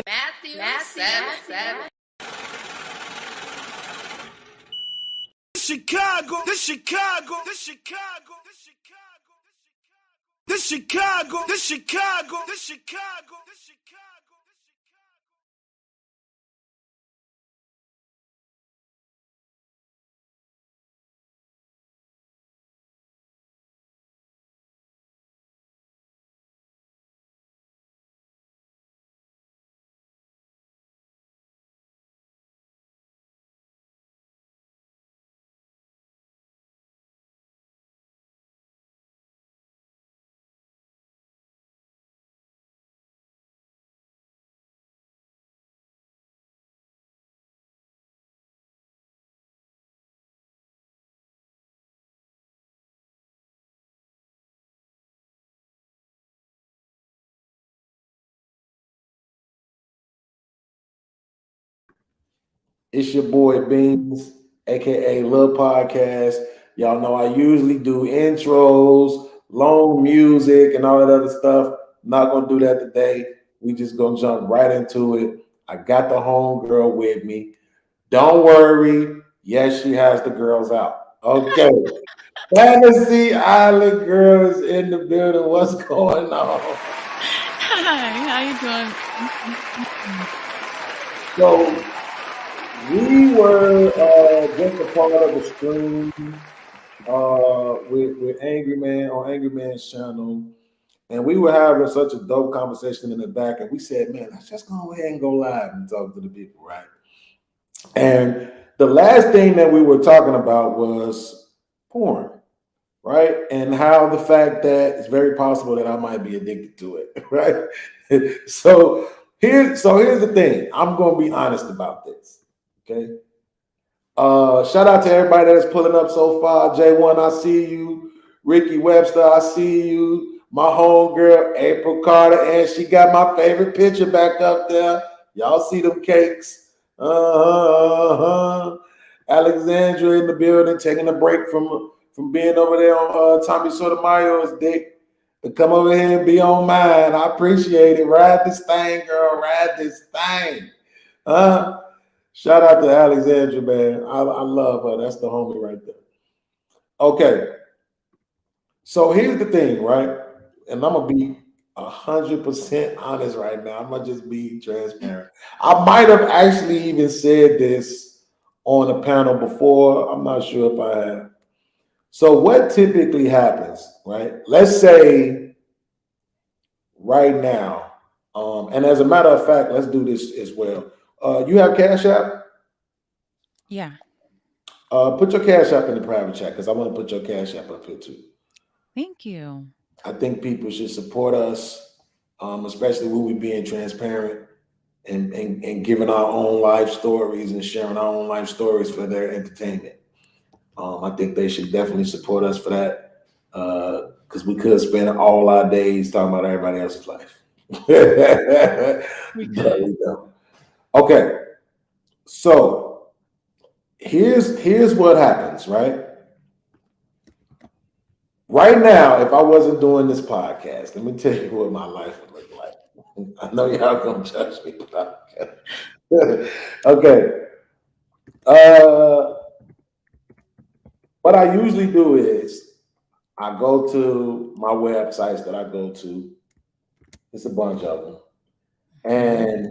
Matthew 7. Chicago. It's your boy Beans, aka Lil Podcast. Y'all know I usually do intros, long music, and all that other stuff. Not gonna do that today. We just gonna jump right into it. I got the homegirl with me. Don't worry. Yes, she has the girls out. Okay. Fantasy Island girls in the building. What's going on? Hi, how you doing? So we were just a part of the stream with Angry Man on Angry Man's channel, and we were having such a dope conversation in the back, and we said, man, let's just go ahead and go live and talk to the people, right? And the last thing that we were talking about was porn, right? And how the fact that it's very possible that I might be addicted to it, right? So here's the thing. I'm gonna be honest about this. Okay. Shout out to everybody that's pulling up so far. J1, I see you. Ricky Webster, I see you. My homegirl, April Carter, and she got my favorite picture back up there. Y'all see them cakes. Alexandra in the building, taking a break from being over there on Tommy Sotomayor's dick to come over here and be on mine. I appreciate it. Ride this thing, girl. Ride this thing. Shout out to Alexandra, man. I love her. That's the homie right there. Okay. So here's the thing, right? And I'm going to be 100% honest right now. I'm going to just be transparent. I might have actually even said this on a panel before. I'm not sure if I have. So what typically happens, right? Let's say right now, and as a matter of fact, let's do this as well. You have Cash App? Yeah. Put your Cash App in the private chat because I want to put your Cash App up here too. Thank you. I think people should support us, especially when we being transparent and giving our own life stories and sharing our own life stories for their entertainment. I think they should definitely support us for that because we could spend all our days talking about everybody else's life. There we go. Okay, so here's what happens, right? Right now, if I wasn't doing this podcast, let me tell you what my life would look like. I know y'all gonna judge me. Okay. What I usually do is I go to my websites that I go to. It's a bunch of them. And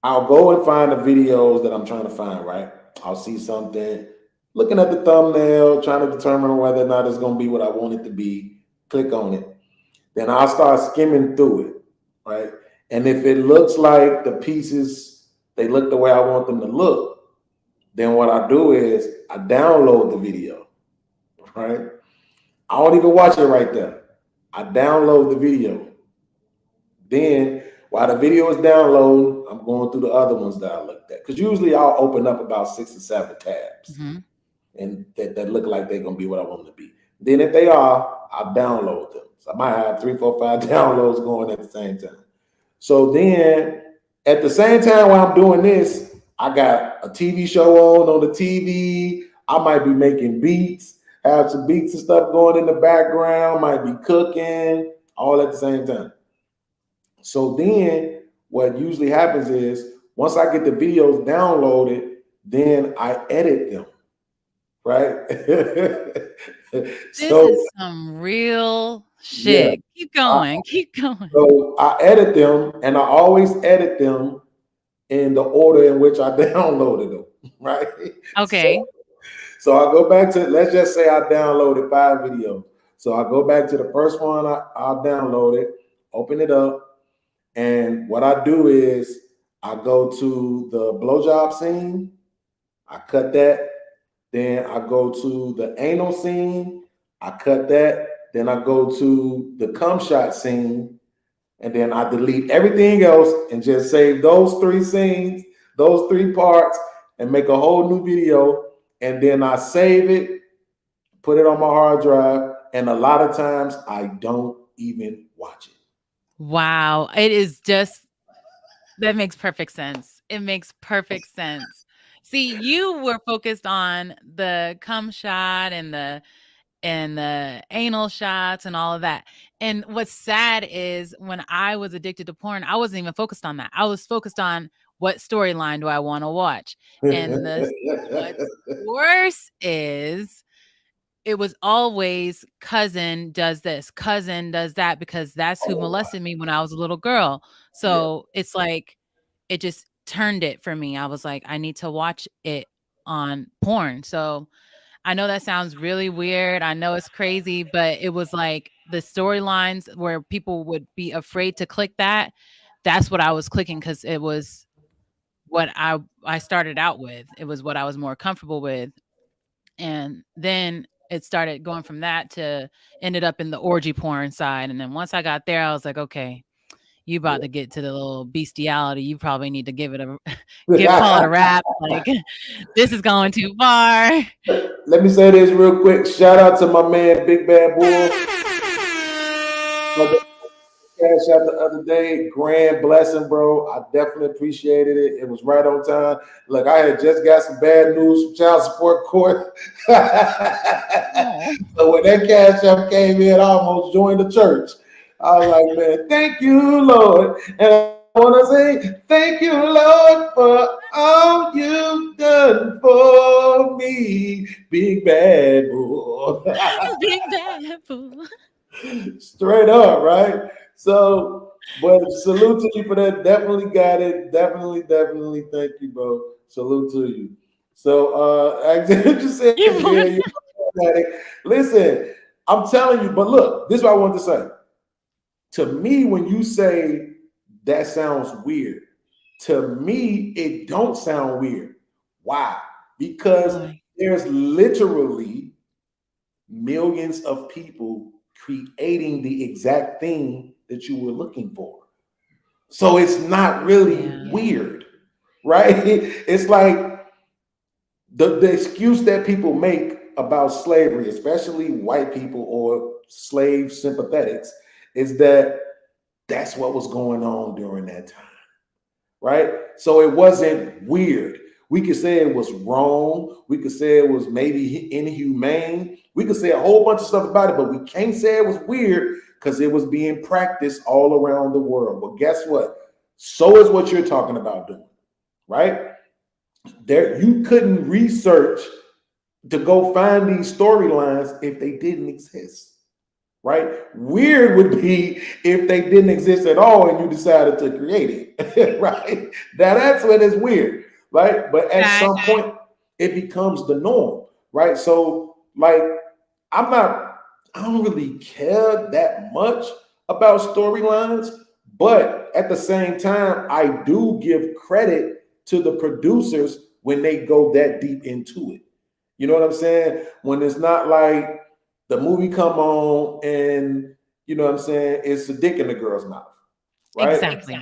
I'll go and find the videos that I'm trying to find, right? I'll see something, looking at the thumbnail, trying to determine whether or not it's going to be what I want it to be. Click on it. Then I'll start skimming through it, right? And if it looks like the pieces, they look the way I want them to look, then what I do is I download the video, right? I don't even watch it right there. I download the video. Then while the video is downloading, I'm going through the other ones that I looked at. Because usually I'll open up about 6 or 7 tabs and that look like they're going to be what I want them to be. Then if they are, I'll download them. So I might have 3, 4, 5 downloads going at the same time. So then at the same time while I'm doing this, I got a TV show on the TV. I might be making beats, have some beats and stuff going in the background, might be cooking, all at the same time. So then what usually happens is once I get the videos downloaded, then I edit them, right? This So is some real yeah, shit. Keep going. Keep going. so I edit them, and I always edit them in the order in which I downloaded them, right? Okay. So I go back to, let's just say I downloaded 5 videos. So I go back to the first one I'll download it, open it up, and what I do is I go to the blowjob scene, I cut that, then I go to the anal scene, I cut that, then I go to the cum shot scene, and then I delete everything else and just save those 3 scenes, those 3 parts, and make a whole new video. And then I save it, put it on my hard drive, and a lot of times I don't even watch it. Wow. It is just, that makes perfect sense. It makes perfect sense. See, you were focused on the cum shot and the anal shots and all of that. And what's sad is when I was addicted to porn, I wasn't even focused on that. I was focused on what storyline do I want to watch. And what's worse is it was always cousin does this, cousin does that, because that's who molested me when I was a little girl. So it's like, it just turned it for me. I was like, I need to watch it on porn. So I know that sounds really weird. I know it's crazy, but it was like the storylines where people would be afraid to click that. That's what I was clicking because it was what I started out with. It was what I was more comfortable with. And then it started going from that to ended up in the orgy porn side. And then once I got there, I was like, okay, you about to get to the little bestiality. You probably need to give it a call it a wrap. Like, this is going too far. Let me say this real quick. Shout out to my man, Big Bad Bull. Cash out the other day, grand blessing, bro. I definitely appreciated it. It was right on time. Look, I had just got some bad news from child support court. So when that cash out came in, I almost joined the church. I was like, man, thank you, Lord. And I want to say, thank you, Lord, for all you've done for me, Big Bad Bull. Big Bad Bull. Straight up, right? So, but salute to you for that. Definitely got it. Definitely. Thank you, bro. Salute to you. So, I just said, yeah, listen, I'm telling you, but look, this is what I wanted to say. To me, when you say that sounds weird, to me, it don't sound weird. Why? Because there's literally millions of people creating the exact thing that you were looking for. So it's not really weird, right? It's like the excuse that people make about slavery, especially white people or slave sympathetics, is that that's what was going on during that time, right? So it wasn't weird. We could say it was wrong. We could say it was maybe inhumane. We could say a whole bunch of stuff about it, but we can't say it was weird because it was being practiced all around the world. But guess what? So is what you're talking about doing, right? There, you couldn't research to go find these storylines if they didn't exist, right? Weird would be if they didn't exist at all and you decided to create it, right? That's when it's weird. Right. But at some point, it becomes the norm. Right. So, like, I don't really care that much about storylines. But at the same time, I do give credit to the producers when they go that deep into it. You know what I'm saying? When it's not like the movie come on and, you know what I'm saying, it's a dick in the girl's mouth. Right. Exactly.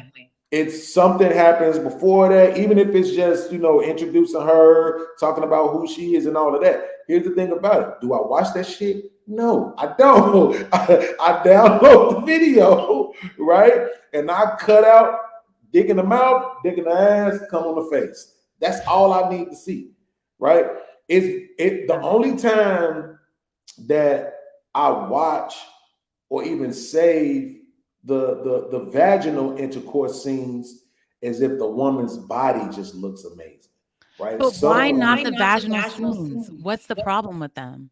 It's something happens before that, even if it's just, you know, introducing her, talking about who she is and all of that. Here's the thing about it. Do I watch that shit? No, I don't. I download the video, right? And I cut out dick in the mouth, dick in the ass, come on the face. That's all I need to see, right? The only time that I watch or even save the vaginal intercourse scenes as if the woman's body just looks amazing, right? But why not the not the vaginal vaginal scenes? What's the problem with them?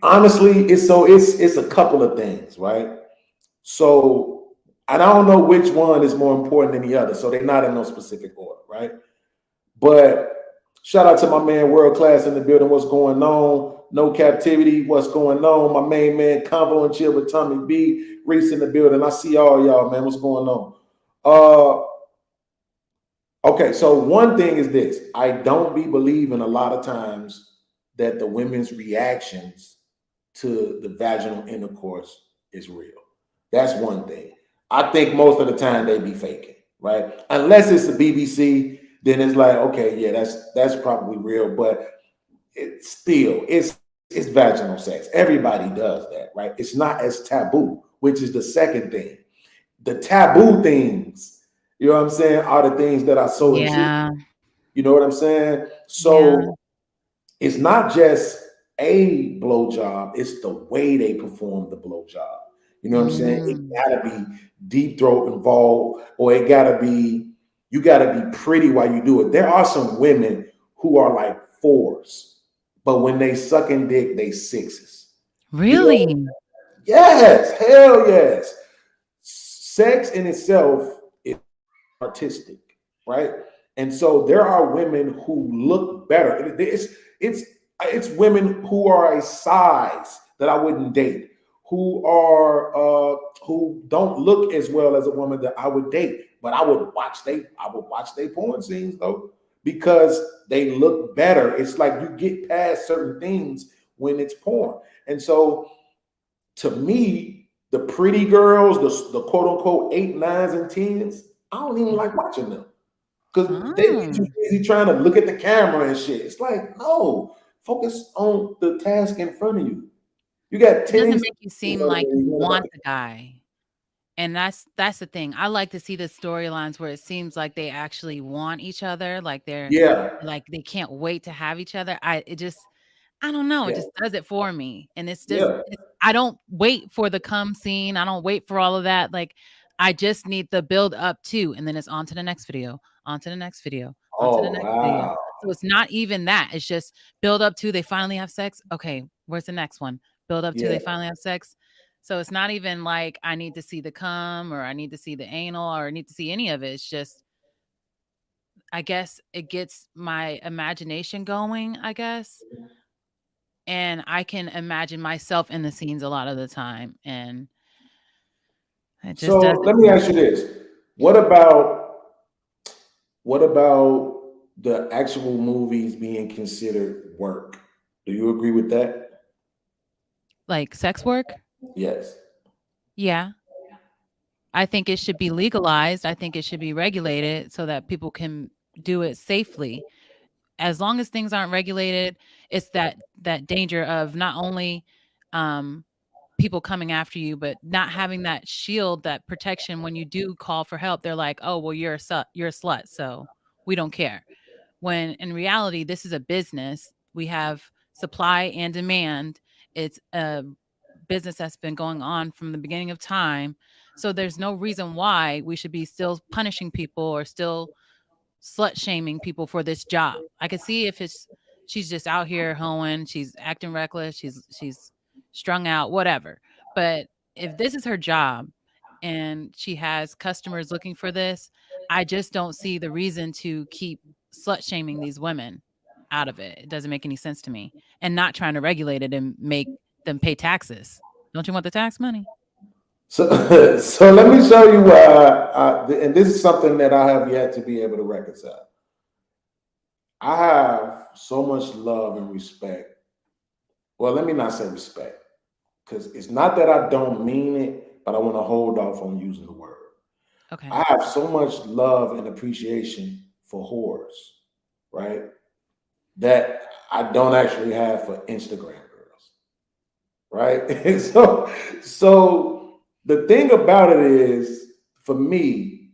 Honestly, it's a couple of things, right? So, and I don't know which one is more important than the other, so they're not in no specific order, right? But shout out to my man World Class in the building. What's going on? No Captivity. What's going on? My main man Convo and Chill with Tommy B. Reese in the building. I see all y'all, man. What's going on? Okay, so one thing is this. I don't be believing a lot of times that the women's reactions to the vaginal intercourse is real. That's one thing. I think most of the time they be faking, right? Unless it's the BBC, then it's like, okay, yeah, that's probably real, but it's vaginal sex. Everybody does that, right? It's not as taboo, which is the second thing. The taboo things, you know what I'm saying, are the things that are so intriguing. Yeah. You know what I'm saying? So it's not just a blowjob, it's the way they perform the blowjob. You know what I'm saying? It gotta be deep throat involved, or it gotta be, you gotta be pretty while you do it. There are some women who are like 4s, but when they sucking dick, they 6s. Really? You know? Yes, hell yes. Sex in itself is artistic, right? And so there are women who look better. It's women who are a size that I wouldn't date, who don't look as well as a woman that I would date, but I would watch they porn scenes though, because they look better. It's like you get past certain things when it's porn. And so to me, the pretty girls, the quote unquote 8, 9s, and 10s, I don't even like watching them. Because they be too busy trying to look at the camera and shit. It's like, no, focus on the task in front of you. You got It doesn't 10. make you seem like you want the guy. And that's the thing. I like to see the storylines where it seems like they actually want each other, like they're like they can't wait to have each other. I don't know, it just does it for me. And it's just I don't wait for the come scene. I don't wait for all of that. Like I just need the build up to, and then it's on to the next video, on to the next video, on to the next video. So it's not even that. It's just build up to they finally have sex. Okay, where's the next one? Build up to they finally have sex. So it's not even like I need to see the cum or I need to see the anal or I need to see any of it. It's just, I guess it gets my imagination going, I guess. And I can imagine myself in the scenes a lot of the time. And it just So does. let me ask you this. What about the actual movies being considered work? Do you agree with that? Like sex work? Yes. Yeah. I think it should be legalized. I think it should be regulated so that people can do it safely. As long as things aren't regulated, it's that danger of not only people coming after you, but not having that shield, that protection when you do call for help. They're like, "Oh, well, you're a slut, so we don't care." When in reality, this is a business. We have supply and demand. It's a business that's been going on from the beginning of time. So there's no reason why we should be still punishing people or still slut shaming people for this job. I could see if she's just out here hoeing, she's acting reckless, she's strung out, whatever. But if this is her job and she has customers looking for this, I just don't see the reason to keep slut shaming these women out of it. It doesn't make any sense to me. And not trying to regulate it and make them pay taxes. Don't you want the tax money? So, so let me show you why, and this is something that I have yet to be able to reconcile. I have so much love and respect. Well, let me not say respect, because it's not that I don't mean it, but I want to hold off on using the word. Okay. I have so much love and appreciation for whores, right? That I don't actually have for Instagram girls, right? And so the thing about it is, for me,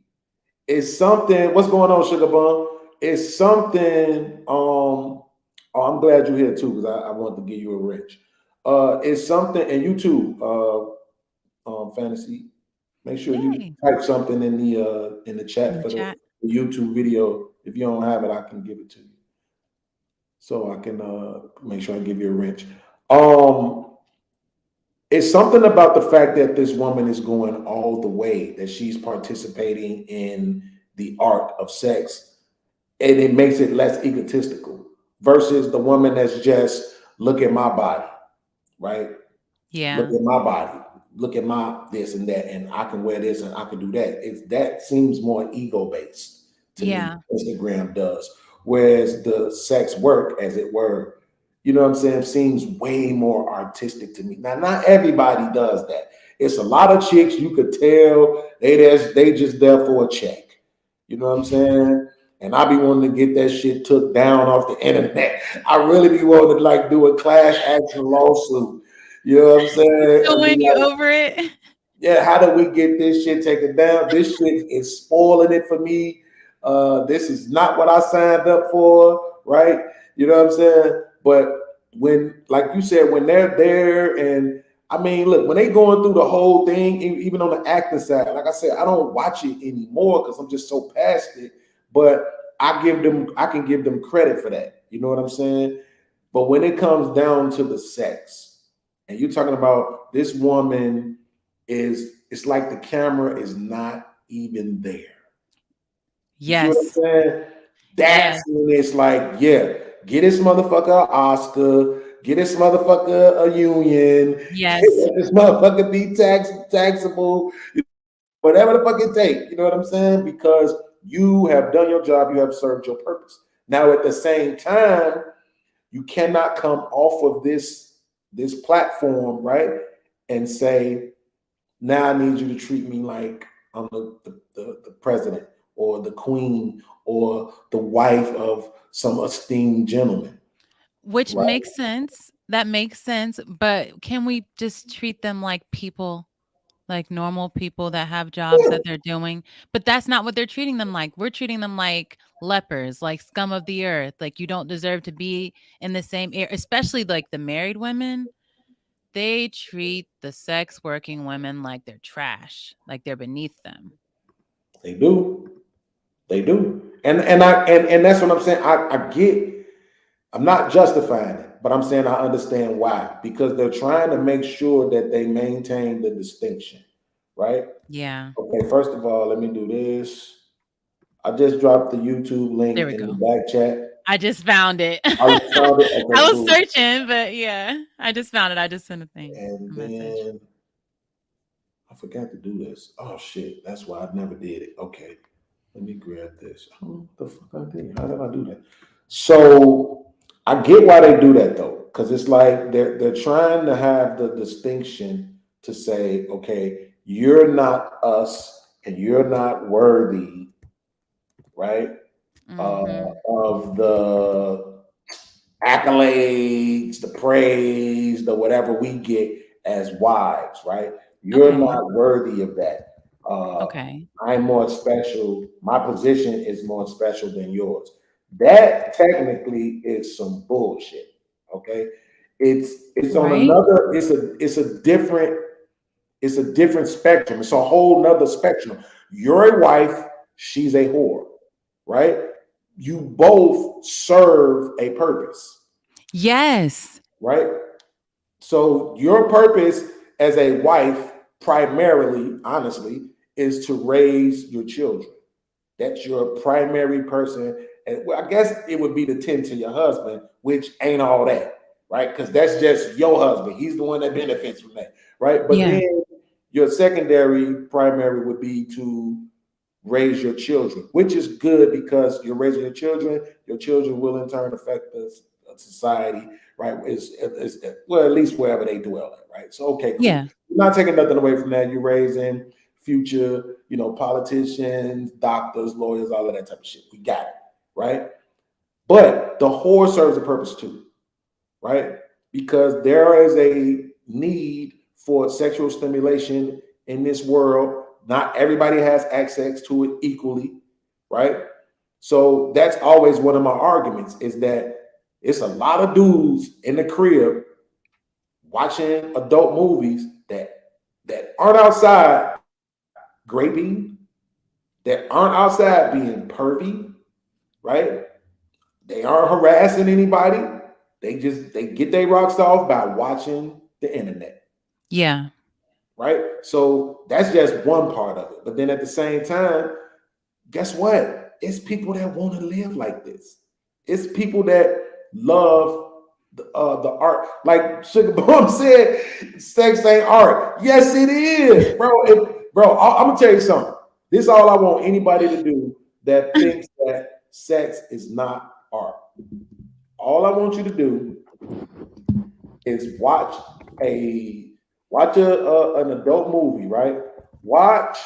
it's something. What's going on, Sugar Bum? It's something. Oh, I'm glad you're here too, because I want to give you a wrench. It's something, and you too, Fantasy. Make sure you Yay. type something in the In chat the for the chat. YouTube video. If you don't have it, I can give it to you, so I can make sure I give you a wrench. Um, it's something about the fact that this woman is going all the way, that she's participating in the art of sex, and it makes it less egotistical versus the woman that's just look at my body, right? Look Yeah. at my body, look at my this and that, and I can wear this and I can do that. That seems more ego based to me. Yeah. Instagram does, whereas the sex work, as it were, you know what I'm saying, seems way more artistic to me. Now, not everybody does that. It's a lot of chicks you could tell they just there for a check. You know what I'm saying? And I be wanting to get that shit took down off the internet. I really be wanting to like do a class action lawsuit. You know what I'm saying? So And be when you like, over it, yeah, how do we get this shit taken down? This shit is spoiling it for me. This is not what I signed up for, right? You know what I'm saying? But when, like you said, when they're there, and I mean, look, when they going through the whole thing, even on the acting side, like I said, I don't watch it anymore because I'm just so past it. But I can give them credit for that. You know what I'm saying? But when it comes down to the sex, and you're talking about this woman it's like the camera is not even there. You see what I'm yes. saying? That's Yes. when it's like, yeah, get this motherfucker an Oscar, get this motherfucker a union, Yes. get this motherfucker be taxable, whatever the fuck it take. You know what I'm saying? Because you have done your job, you have served your purpose. Now, at the same time, you cannot come off of this platform, right, and say, now I need you to treat me like I'm the president or the queen or the wife of some esteemed gentleman. Which Right? makes sense. That makes sense. But can we just treat them like people, like normal people that have jobs Yeah, that they're doing? But that's not what they're treating them like. We're treating them like lepers, like scum of the earth. Like you don't deserve to be in the same air, especially like the married women. They treat the sex working women like they're trash, like they're beneath them. they do. They do. And that's what I'm saying. I get, I'm not justifying it, but I'm saying I understand why. Because they're trying to make sure that they maintain the distinction, right? Yeah. Okay, first of all, let me do this. I just dropped the YouTube There link we in the go. back chat. I just found it. Oh, you found it? I Okay, was cool. searching, but yeah, I just found it. I just sent a thing, a And message. then I forgot to do this. Oh shit, that's why I never did it. Okay, let me grab this. Oh, what the fuck I did? How did I do that? So I get why they do that though, because it's like they're trying to have the distinction to say, okay, you're not us and you're not worthy, right? Mhm. Of the accolades, the praise, the whatever we get as wives, right? You're Okay. not worthy of that. Uh, Okay. I'm more special. My position is more special than yours. That technically is some bullshit. Okay, it's on Right? another. It's a different spectrum. It's a whole nother spectrum. You're a wife. She's a whore, right? You both serve a purpose, Yes. right? So your purpose as a wife, primarily, honestly, is to raise your children. That's your primary person. And well, I guess it would be to tend to your husband, which ain't all that, right? Because that's just your husband. He's the one that benefits from that, right? But Yeah. then your secondary primary would be to raise your children, which is good because you're raising your children will in turn affect the society, right? Well, at least wherever they dwell at, right? So, okay, cool. Yeah. You're not taking nothing away from that. You're raising future, politicians, doctors, lawyers, all of that type of shit. We got it, right? But the whore serves a purpose too, right? Because there is a need for sexual stimulation in this world. Not everybody has access to it equally, right? So that's always one of my arguments is that it's a lot of dudes in the crib watching adult movies that aren't outside graping, that aren't outside being pervy, right? They aren't harassing anybody. They get their rocks off by watching the internet. Yeah. Right? So that's just one part of it. But then at the same time, guess what? It's people that want to live like this. It's people that love the art. Like Sugar Bomb said, sex ain't art. Yes, it is, bro. I'm gonna tell you something. This is all I want anybody to do that thinks that sex is not art. All I want you to do is watch an adult movie, right? Watch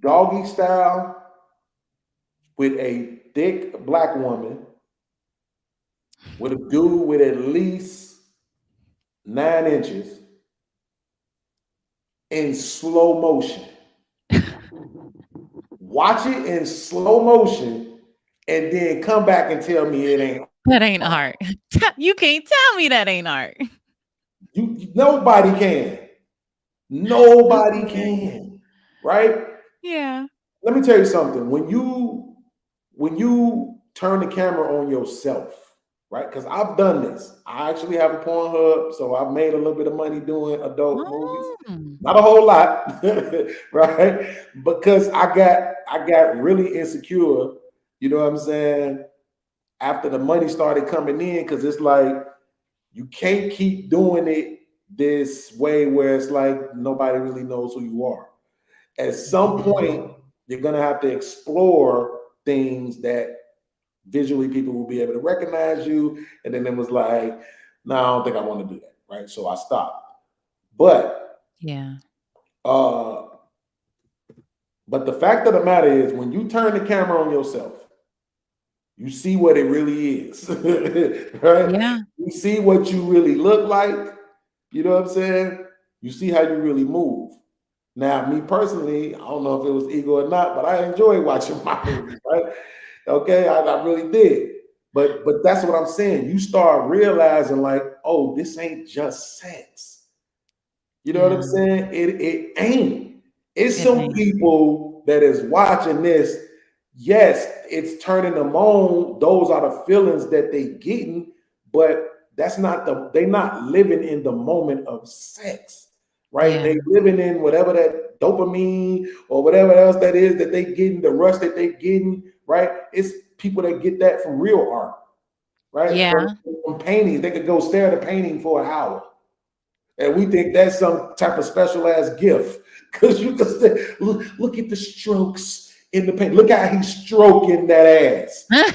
Doggy Style with a thick black woman, with a dude with at least 9 inches in slow motion. Watch it in slow motion and then come back and tell me it ain't. That ain't art. You can't tell me that ain't art. Nobody can. Nobody can. Right? Yeah. Let me tell you something. When you turn the camera on yourself, right? Because I've done this. I actually have a Pornhub, so I've made a little bit of money doing adult movies. Not a whole lot, right? Because I got really insecure, you know what I'm saying, after the money started coming in, because it's like you can't keep doing it this way where it's like nobody really knows who you are. At some point, you're gonna have to explore things that visually people will be able to recognize you. And then it was like, no, I don't think I want to do that, right? So I stopped. But yeah. But the fact of the matter is, when you turn the camera on yourself, you see what it really is, right? Yeah. You see what you really look like. You know what I'm saying? You see how you really move. Now, me personally, I don't know if it was ego or not, but I enjoy watching my movies, right? Okay, I really did. But that's what I'm saying. You start realizing like, oh, this ain't just sex. You know what I'm saying? It ain't. It's some people that is watching this. Yes, it's turning them on. Those are the feelings that they getting, but that's not they're not living in the moment of sex, right? Yeah. They living in whatever that dopamine or whatever else that is that they getting, the rush that they getting, right? It's people that get that from real art, right? Yeah. From paintings. They could go stare at a painting for an hour. And we think that's some type of special ass gift. Because you can say, look at the strokes in the paint. Look how he's stroking that ass. Right?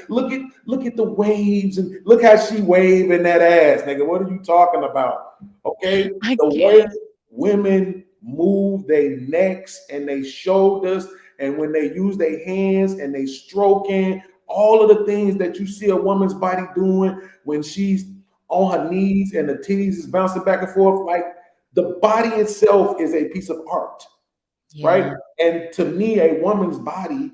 look at the waves and look how she waving that ass, nigga. What are you talking about? Okay, the way women move their necks and they shoulders, and when they use their hands and they stroking, all of the things that you see a woman's body doing when she's on her knees and the titties is bouncing back and forth, like the body itself is a piece of art, right? And to me, a woman's body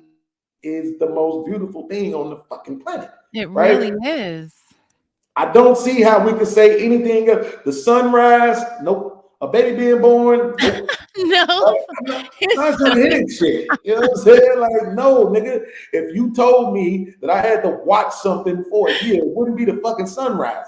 is the most beautiful thing on the fucking planet. It really is. I don't see how we could say anything. The sunrise, nope. A baby being born, nope. No. Not some hidden shit. You know what I'm saying? Like, no, nigga. If you told me that I had to watch something for a year, it wouldn't be the fucking sunrise.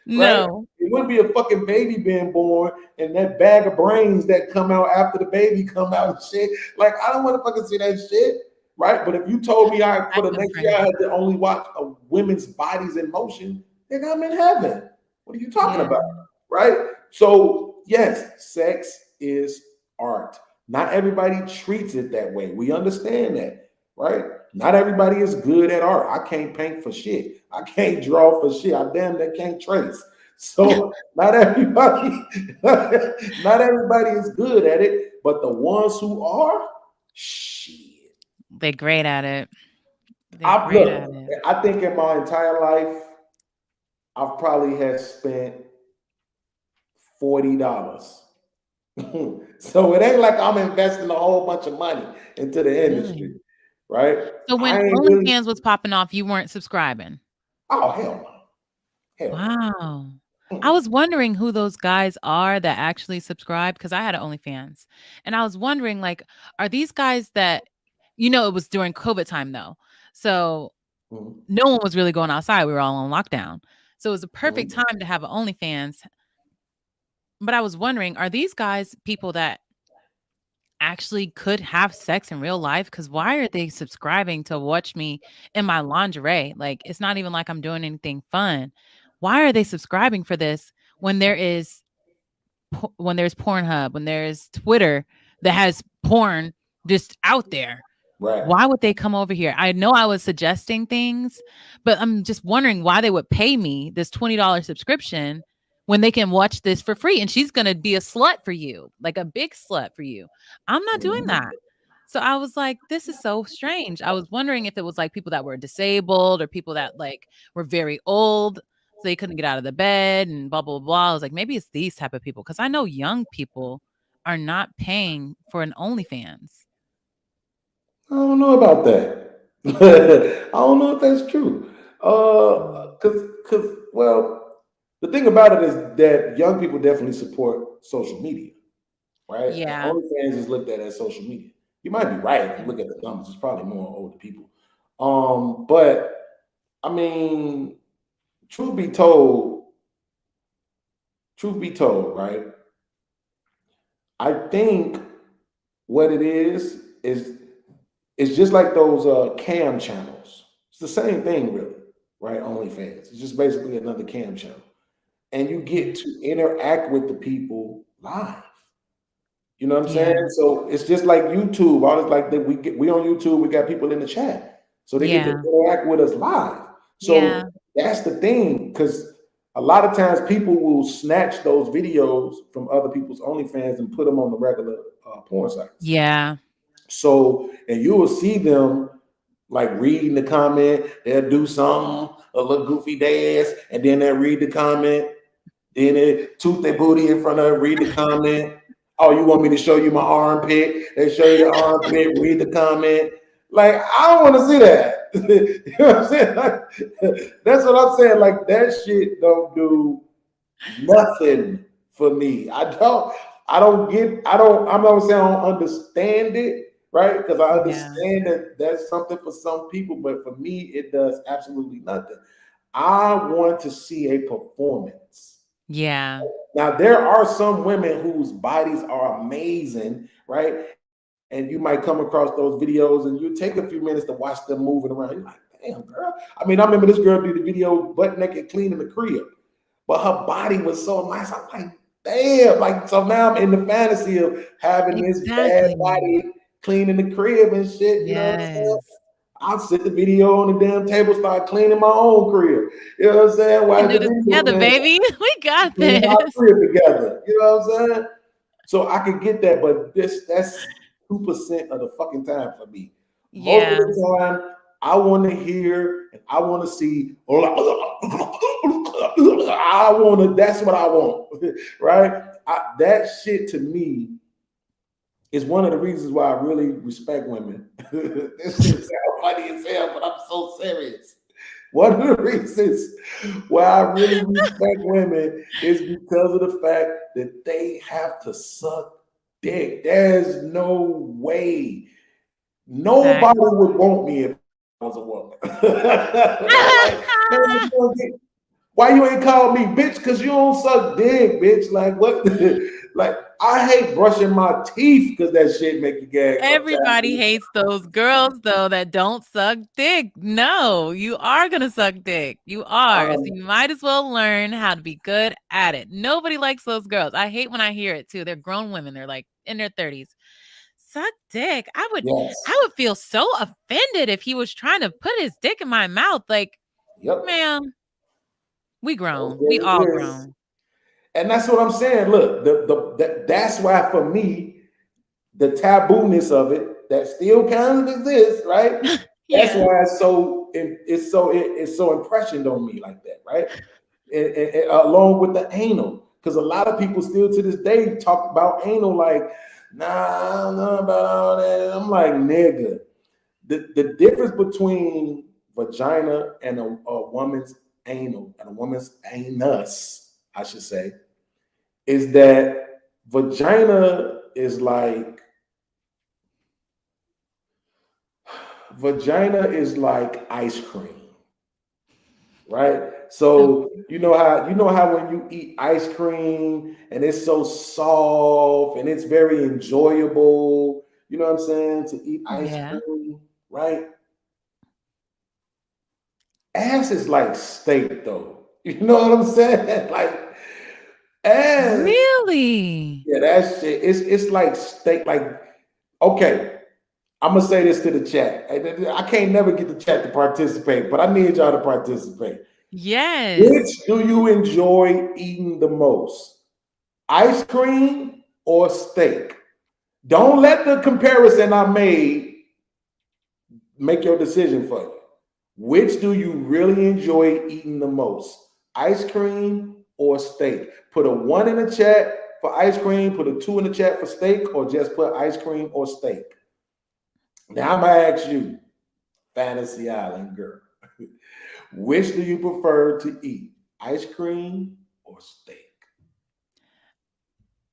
Right? No, it wouldn't be a fucking baby being born and that bag of brains that come out after the baby come out and shit. Like, I don't want to fucking see that shit, right? But if you told me for the next year I had to only watch women's bodies in motion, then I'm in heaven. What are you talking about, right? So yes, sex is art. Not everybody treats it that way. We understand that, right? Not everybody is good at art. I can't paint for shit. I can't draw for shit. I damn near can't trace. So not everybody is good at it, but the ones who are, shit. they're great at it. I think in my entire life, I've probably had spent $40. So it ain't like I'm investing a whole bunch of money into the industry. Right. So when OnlyFans was popping off, you weren't subscribing. Oh, hell no. Hell Wow. no. I was wondering who those guys are that actually subscribe because I had an OnlyFans. And I was wondering, like, are these guys that, it was during COVID time though. So Mhm. no one was really going outside. We were all on lockdown. So it was a perfect Mhm. time to have an OnlyFans. But I was wondering, are these guys people that actually could have sex in real life? Because why are they subscribing to watch me in my lingerie? Like, it's not even like I'm doing anything fun. Why are they subscribing for this when there's Pornhub, when there's Twitter that has porn just out there? Right. Why would they come over here? I know I was suggesting things, but I'm just wondering why they would pay me this $20 subscription when they can watch this for free. And she's going to be a slut for you, like a big slut for you. I'm not doing Mhm. that. So I was like, this is so strange. I was wondering if it was like people that were disabled or people that like were very old, so they couldn't get out of the bed and blah, blah, blah. I was like, maybe it's these type of people because I know young people are not paying for an OnlyFans. I don't know about that. I don't know if that's true. Mm. Well, the thing about it is that young people definitely support social media, right? And Yeah. OnlyFans is looked at as social media. You might be right if you Yeah. look at the numbers. It's probably more older people. But I mean, truth be told, truth be told, right? I think what it is it's just like those cam channels. It's the same thing, really, right? OnlyFans. It's just basically another cam channel, and you get Mhm. to interact with the people live. You know what I'm Yeah. saying? So it's just like YouTube. All it's like that we on YouTube. We got people in the chat, so they get to Yeah. interact with us live. Yeah. So that's the thing, because a lot of times people will snatch those videos from other people's OnlyFans and put them on the regular porn sites. Yeah. So, and you will see them like reading the comment. They'll do something, a little goofy dance, and then they'll read the comment. Then they toot their booty in front of her, read the comment. Oh, you want me to show you my armpit? They show you the armpit, read the comment. Like, I don't want to see that. You know what I'm saying? Like, that's what I'm saying. Like, that shit don't do nothing for me. I'm not saying I don't understand it, right? Because I Yeah. understand that that's something for some people, but for me, it does absolutely nothing. I want to see a performance. Yeah. Now, there are some women whose bodies are amazing, right? And you might come across those videos and you take a few minutes to watch them moving around. You're like, damn, girl. I mean, I remember this girl did the video butt naked cleaning the crib, but her body was so nice. I'm like, damn. Like, so now I'm in the fantasy of having this bad Exactly. body cleaning the crib and shit. You know what I'm saying? Yes. I'll sit the video on the damn table, start cleaning my own crib. You know what I'm saying? We can While do the this video together, man baby. We got cleaning our this. crib together. You know what I'm saying? So I could get that, but that's 2% of the fucking time for me. Most of Yeah. the time, I want to hear and I want to see. I want to. That's what I want, right? That shit to me is one of the reasons why I really respect women. This shit sounds funny as hell, but I'm so serious. One of the reasons why I really respect women is because of the fact that they have to suck dick. There's no way Facts. nobody would want me if I was a woman. Like, man, why you ain't called me bitch? Because you don't suck dick, bitch. Like what? Like I hate brushing my teeth because that shit make you gag Everybody sometimes. hates those girls though that don't suck dick. No, you are gonna suck dick. You are. So Um, you might as well learn how to be good at it. Nobody likes those girls. I hate when I hear it too. They're grown women. They're like in their 30s. Suck dick. I would yes. I would feel so offended if he was trying to put his dick in my mouth. Like, Yep. ma'am, we grown. We Okay, all this. grown. And that's what I'm saying. Look, that's why for me, the tabooness of it that still kind of exists, right? That's Yeah. why it's so impressioned on me like that, right? And along with the anal, because a lot of people still to this day talk about anal like, nah, I don't know about all that. And I'm like, nigga, the difference between vagina and a woman's anal and a woman's anus, I should say, is that vagina is like ice cream, right? So you know how when you eat ice cream and it's so soft and it's very enjoyable, you know what I'm saying, to eat ice Yeah. cream, right? Ass is like steak though. You know what I'm saying? Like ass, Really? yeah, that shit. It's like steak. Like, okay, I'm gonna say this to the chat. I can't never get the chat to participate, but I need y'all to participate. Yes. Which do you enjoy eating the most? Ice cream or steak? Don't let the comparison I made make your decision for you. Which do you really enjoy eating the most? Ice cream or steak? Put a 1 in the chat for ice cream, put a 2 in the chat for steak, or just put ice cream or steak. Now I'm gonna ask you, Fantasy Island girl, which do you prefer to eat? Ice cream or steak?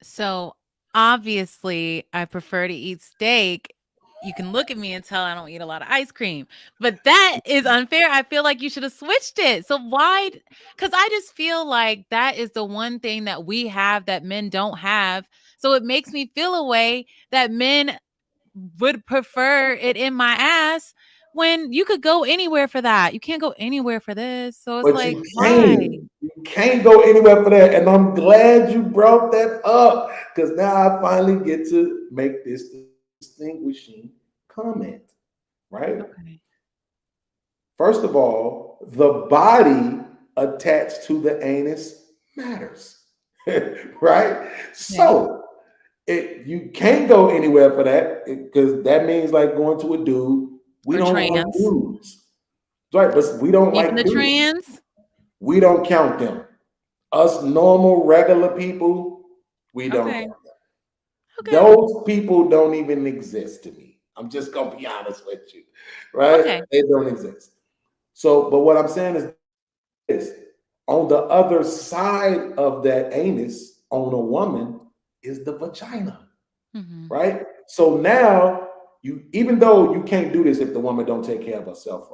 So obviously, I prefer to eat steak. You can look at me and tell I don't eat a lot of ice cream, but that is unfair. I feel like you should have switched it. So why? Because I just feel like that is the one thing that we have that men don't have. So it makes me feel a way that men would prefer it in my ass when you could go anywhere for that. You can't go anywhere for this. So it's But like, you why? can't go anywhere for that. And I'm glad you brought that up because now I finally get to make this distinguishing comment, right? Okay. First of all, the body attached to the anus matters, right? So you can't go anywhere for that because that means like going to a dude. We Or don't like trans. dudes, right? But we don't Even like the dudes. trans. We don't count them. Us normal, regular people, we don't Okay. count them. Okay. Those people don't even exist to me. I'm just gonna be honest with you, right? Okay. They don't exist. So, but what I'm saying is this: on the other side of that anus, on a woman, is the vagina, Mhm. right? So now even though you can't do this if the woman don't take care of herself,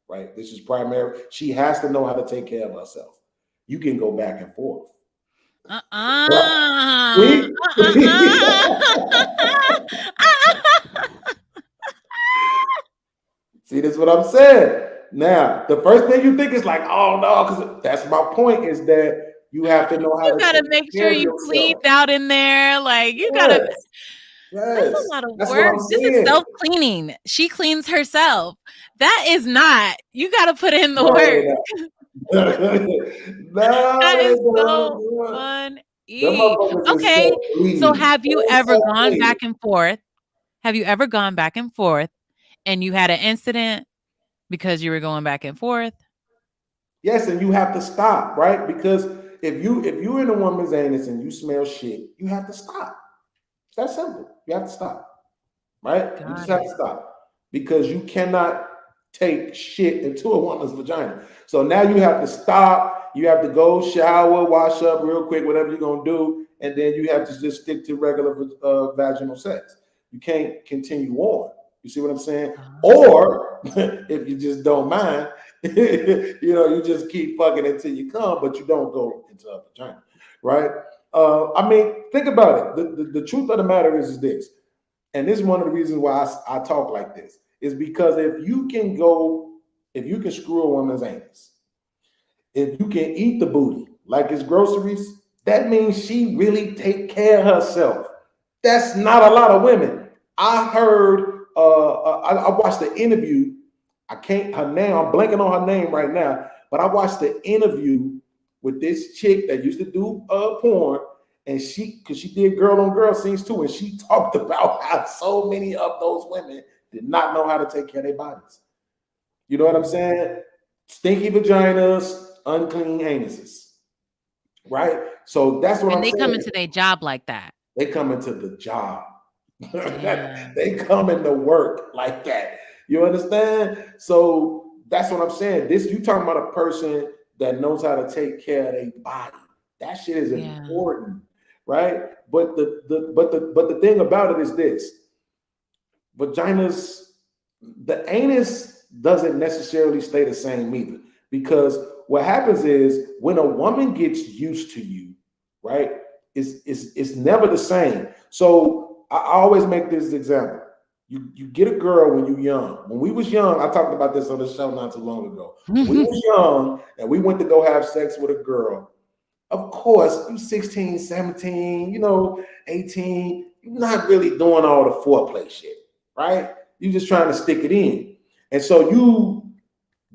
right? This is primary. She has to know how to take care of herself. You can go back and forth. See? See, this is what I'm saying. Now, the first thing you think is like, oh no, because that's my point, is that you have to know how You to gotta take make care sure of you yourself. cleaned out in there. Like you gotta. That's a lot of That's what work. I'm This is saying. self-cleaning. She cleans herself. That is not. You gotta put in the No, work. That they is don't. so Them funny. motherfuckers is Okay, so self-cleaning. have you They're ever gone self-cleaning. back and forth? Have you ever gone back and forth and you had an incident because you were going back and forth? Yes, and you have to stop, right? Because if you're in a woman's anus and you smell shit, you have to stop. It's that simple. You have to stop. Right? You just Got have it. to stop because you cannot take shit into a woman's vagina. So now you have to stop. You have to go shower, wash up real quick, whatever you're gonna do, and then you have to just stick to regular vaginal sex. You can't continue on. You see what I'm saying? Or if you just don't mind, you just keep fucking until you come, but you don't go into a vagina, right? I mean, think about it. The truth of the matter is this. And this is one of the reasons why I talk like this, is because if you can screw a woman's anus, if you can eat the booty like it's groceries, that means she really take care of herself. That's not a lot of women. I heard, I watched the interview. I can't, her name, I'm blanking on her name right now, but I watched the interview with this chick that used to do porn, and because she did girl on girl scenes too, and she talked about how so many of those women did not know how to take care of their bodies. You know what I'm saying? Stinky vaginas, unclean anuses, right? So that's what And I'm they come saying. into their job like that. They come into the job. Damn. They come into work like that. You understand? So that's what I'm saying. You talking about a person that knows how to take care of their body. That shit is Yeah. important, right? But the thing about it is this: vaginas, the anus doesn't necessarily stay the same either. Because what happens is when a woman gets used to you, right? It's never the same. So I always make this example. You get a girl when you're young. When we was young, I talked about this on the show not too long ago. When we was young and we went to go have sex with a girl, of course, you 16, 17, 18, you're not really doing all the foreplay shit, right? You're just trying to stick it in. And so you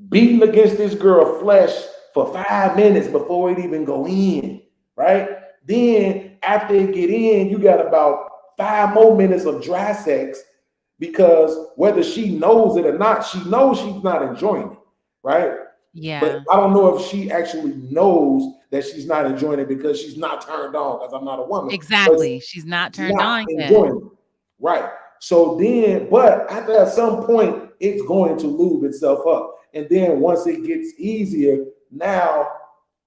beating against this girl flesh for 5 minutes before it even go in, right? Then after it get in, you got about 5 more minutes of dry sex, because whether she knows it or not, she knows she's not enjoying it, right? Yeah. But I don't know if she actually knows that she's not enjoying it because she's not turned on, because I'm not a woman. Exactly. She's not turned on yet. Enjoying it. Right. So then, but at some point, it's going to lube itself up. And then once it gets easier, now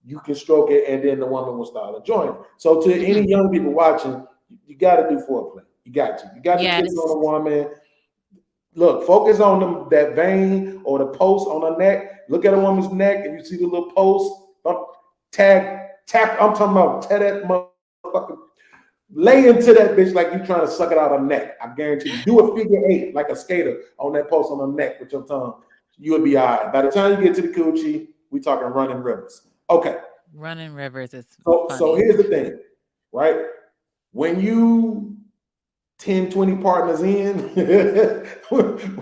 you can stroke it, and then the woman will start enjoying it. So to any young people watching, you got to do foreplay. You got to kiss on a woman. Look, focus on that vein or the post on her neck. Look at a woman's neck. If you see the little post, tap. I'm talking about tap that motherfucker. Lay into that bitch like you trying to suck it out of her neck. I guarantee you. Do a figure 8 like a skater on that post on her neck with your tongue. You'll be all right. By the time you get to the coochie, we talking running rivers. Okay. Running rivers is so here's the thing, right? When you 10, 20 partners in,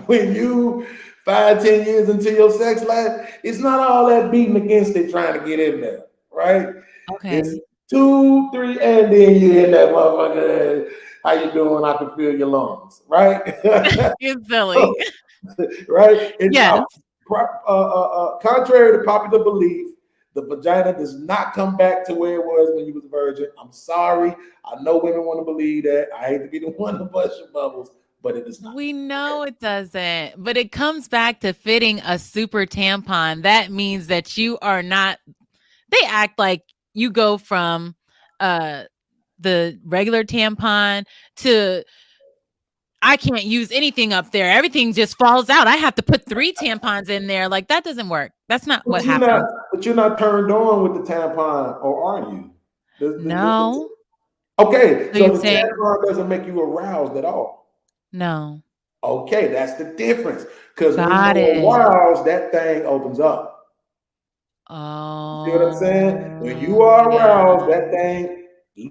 when you 5, 10 years into your sex life, it's not all that beating against it trying to get in there, right? Okay. It's 2, 3, and then you in that motherfucker. How you doing? I can feel your lungs, right? You're silly. Right? Yes. Contrary to popular belief, the vagina does not come back to where it was when you was a virgin. I'm sorry. I know women want to believe that. I hate to be the one to bust your bubbles, but it does not. We know it doesn't, but it comes back to fitting a super tampon. That means that you are not, they act like you go from the regular tampon to I can't use anything up there. Everything just falls out. I have to put 3 tampons in there. Like, that doesn't work. That's not what happens. But you're not turned on with the tampon, or are you? No. Okay, so the tampon doesn't make you aroused at all. No. Okay, that's the difference. Because when you're aroused, that thing opens up. Oh. You see what I'm saying? When you are aroused, that thing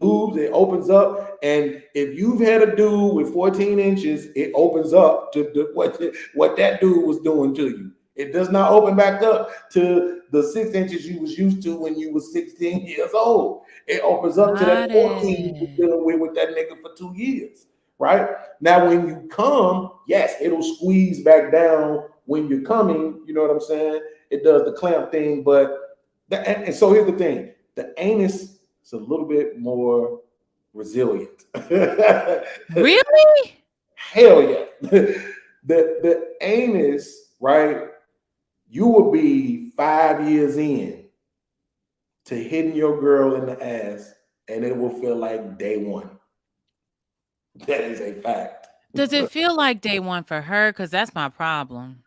lubes, it opens up. And if you've had a dude with 14 inches, it opens up to what that dude was doing to you. It does not open back up to the 6 inches you was used to when you was 16 years old. It opens up to that 14 you were dealing with that nigga for 2 years, right? Now, when you come, yes, it'll squeeze back down when you're coming. You know what I'm saying? It does the clamp thing, but and so here's the thing: the anus is a little bit more resilient. Really? Hell yeah! The anus, right? You will be 5 years in to hitting your girl in the ass, and it will feel like day one. That is a fact. Does it feel like day one for her? Because that's my problem.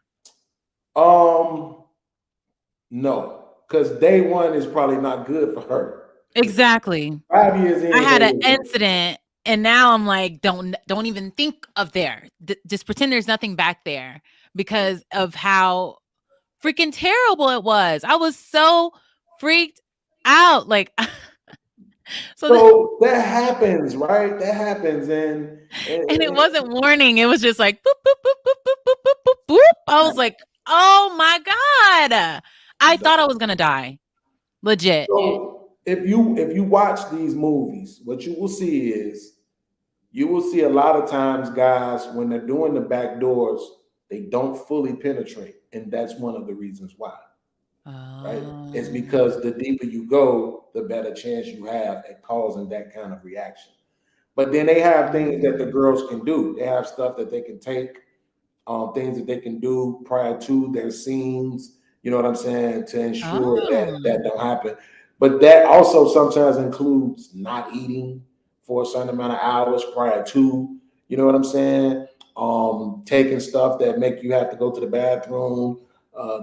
No, because day one is probably not good for her. Exactly. 5 years in, I had an incident, and now I'm like, don't even think of there. Just pretend there's nothing back there because of how freaking terrible it was. I was so freaked out. Like, so that happens, right? That happens, and it wasn't warning. It was just like boop boop boop boop boop boop boop boop boop. I was like, oh my God. I thought I was gonna die. Legit. So if you watch these movies, what you will see is you will see a lot of times guys, when they're doing the back doors, they don't fully penetrate, and that's one of the reasons why. Right? It's because the deeper you go, the better chance you have at causing that kind of reaction. But then they have things that the girls can do. They have stuff that they can take, things that they can do prior to their scenes You know what I'm saying? To ensure Oh. that don't happen. But that also sometimes includes not eating for a certain amount of hours prior to, you know what I'm saying? Taking stuff that make you have to go to the bathroom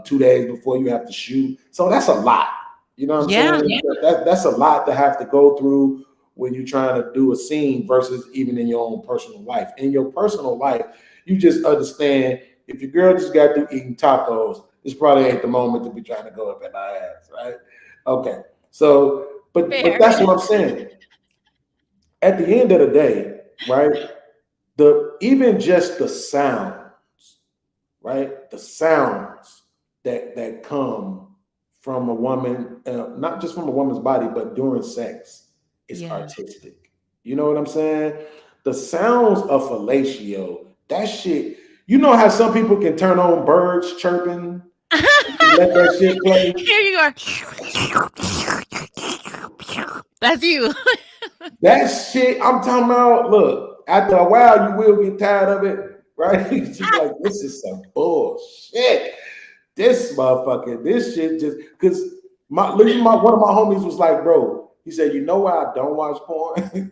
2 days before you have to shoot. So that's a lot. You know what I'm Yeah. saying? That's a lot to have to go through when you're trying to do a scene versus even in your own personal life. In your personal life, you just understand if your girl just got through eating tacos, this probably ain't the moment to be trying to go up in my ass, right? Okay. So, but Fair. that's what I'm saying. At the end of the day, right? Even just the sounds, right? The sounds that come from a woman, not just from a woman's body, but during sex, is Yeah. artistic. You know what I'm saying? The sounds of fellatio, that shit. You know how some people can turn on birds chirping, let that shit play. Here you are. That's you. That shit, I'm talking about. Look, after a while, you will get tired of it, right? You be like, this is some bullshit. This motherfucker, this shit just because one of my homies was like, bro, he said, you know why I don't watch porn?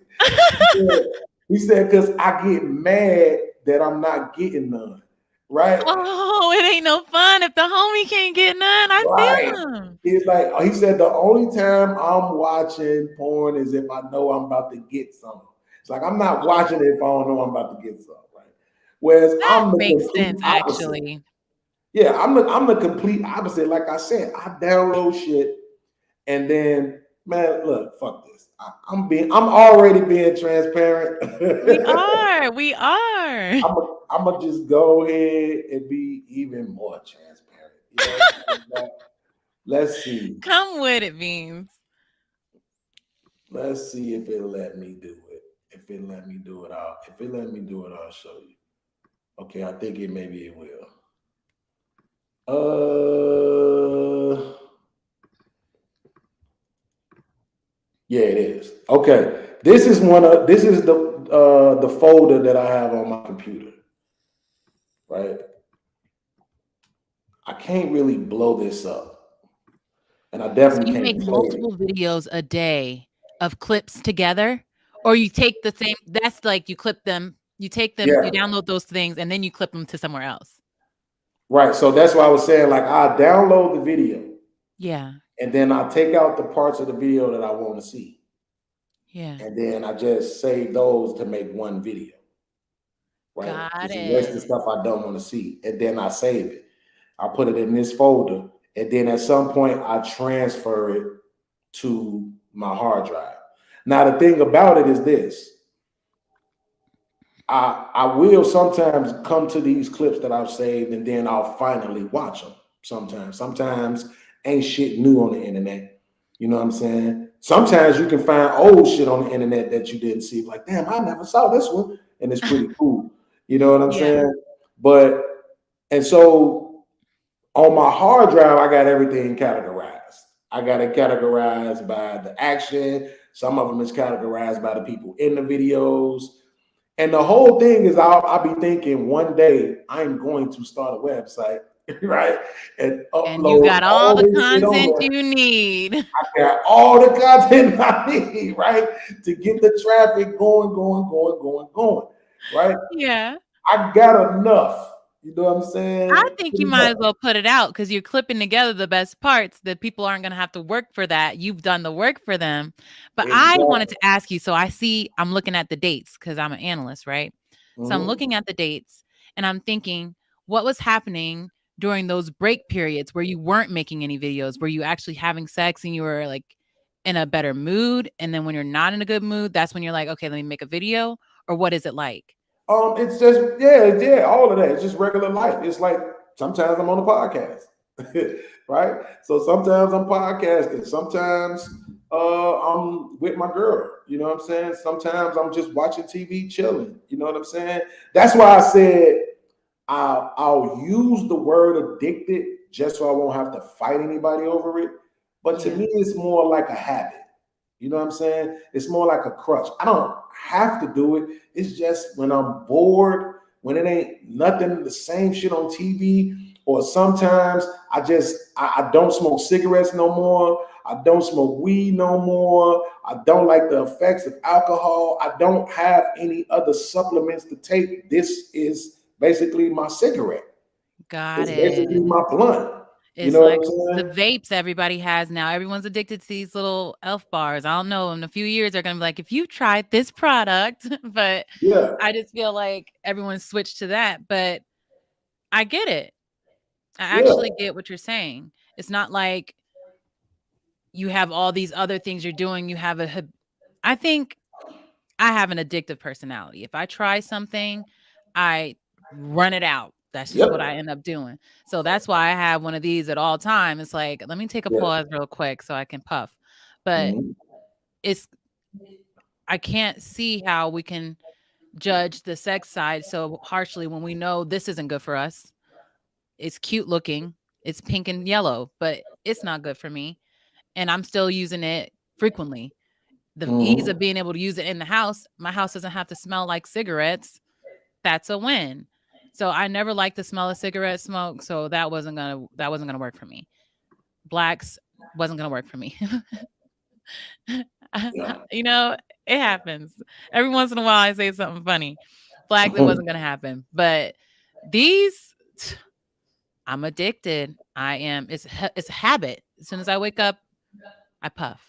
he said, because I get mad that I'm not getting none. Right? Oh, it ain't no fun if the homie can't get none. I feel him. He's like, he said, the only time I'm watching porn is if I know I'm about to get some. It's like I'm not watching it if I don't know I'm about to get some, right? Whereas That makes sense, actually. Yeah, I'm the complete opposite. Like I said, I download shit and then, man, look, fuck this. I'm already being transparent. We are. I'm gonna just go ahead and be even more transparent. You know? Let's see. Come with it, Beans. Let's see if it'll let me do it. If it let me do it, I'll show you. Okay, I think maybe it will. Yeah, it is. Okay. This is the folder that I have on my computer. Right? I can't really blow this up. And I definitely So you can't make multiple videos a day of clips together, or you take the same, that's like you clip them, you take them, you download those things, and then you clip them to somewhere else. Right. So that's why I was saying, like, I download the video. Yeah. And then I take out the parts of the video that I want to see. Yeah. And then I just save those to make one video. Right. Got the rest of the stuff I don't want to see. And then I save it. I put it in this folder. And then at some point I transfer it to my hard drive. Now, the thing about it is this. I will sometimes come to these clips that I've saved and then I'll finally watch them. Sometimes ain't shit new on the internet. You know what I'm saying? Sometimes you can find old shit on the internet that you didn't see. Like, damn, I never saw this one. And it's pretty cool. You know what I'm saying? And so on my hard drive, I got everything categorized. I got it categorized by the action. Some of them is categorized by the people in the videos. And the whole thing is I'll be thinking one day I'm going to start a website, right? And upload. And you got all the content you need. I got all the content I need, right? To get the traffic going, right? Yeah. I got enough. You know what I'm saying? I think you might as well put it out because you're clipping together the best parts that people aren't going to have to work for that. You've done the work for them. But exactly. I wanted to ask you, so I'm looking at the dates because I'm an analyst, right? Mm-hmm. So I'm looking at the dates and I'm thinking, what was happening during those break periods where you weren't making any videos? Were you actually having sex and you were like in a better mood? And then when you're not in a good mood, that's when you're like, okay, let me make a video? Or what is it like? It's just, yeah, all of that. It's just regular life. It's like sometimes I'm on a podcast, right? So sometimes I'm podcasting. Sometimes I'm with my girl. You know what I'm saying? Sometimes I'm just watching TV, chilling. You know what I'm saying? That's why I said I'll use the word addicted just so I won't have to fight anybody over it. But to me, it's more like a habit. You know what I'm saying? It's more like a crutch. I don't have to do it. It's just when I'm bored, when it ain't nothing, the same shit on TV, or sometimes I don't smoke cigarettes no more. I don't smoke weed no more. I don't like the effects of alcohol. I don't have any other supplements to take. This is basically my cigarette. Got It's it. basically my blunt. You It's know like what I'm the saying? vapes everybody has now. Everyone's addicted to these little elf bars. I don't know. In a few years, they're gonna be like, if you tried this product, but Yeah, I just feel like everyone's switched to that. But I get it. I yeah, actually get what you're saying. It's not like you have all these other things you're doing. You have I think I have an addictive personality. If I try something, I run it out. That's just what I yep, end up doing. So that's why I have one of these at all time. It's like, let me take a yeah. pause real quick so I can puff. But Mhm. it's I can't see how we can judge the sex side so harshly when we know this isn't good for us. It's cute looking. It's pink and yellow, but it's not good for me. And I'm still using it frequently. The ease of Mhm. being able to use it in the house, my house doesn't have to smell like cigarettes. That's a win. So I never liked the smell of cigarette smoke, so that wasn't gonna work for me. Blacks wasn't gonna work for me. Yeah. You know, it happens. Every once in a while I say something funny. Blacks, it wasn't gonna happen. But these I'm addicted. I am. It's a habit. As soon as I wake up, I puff.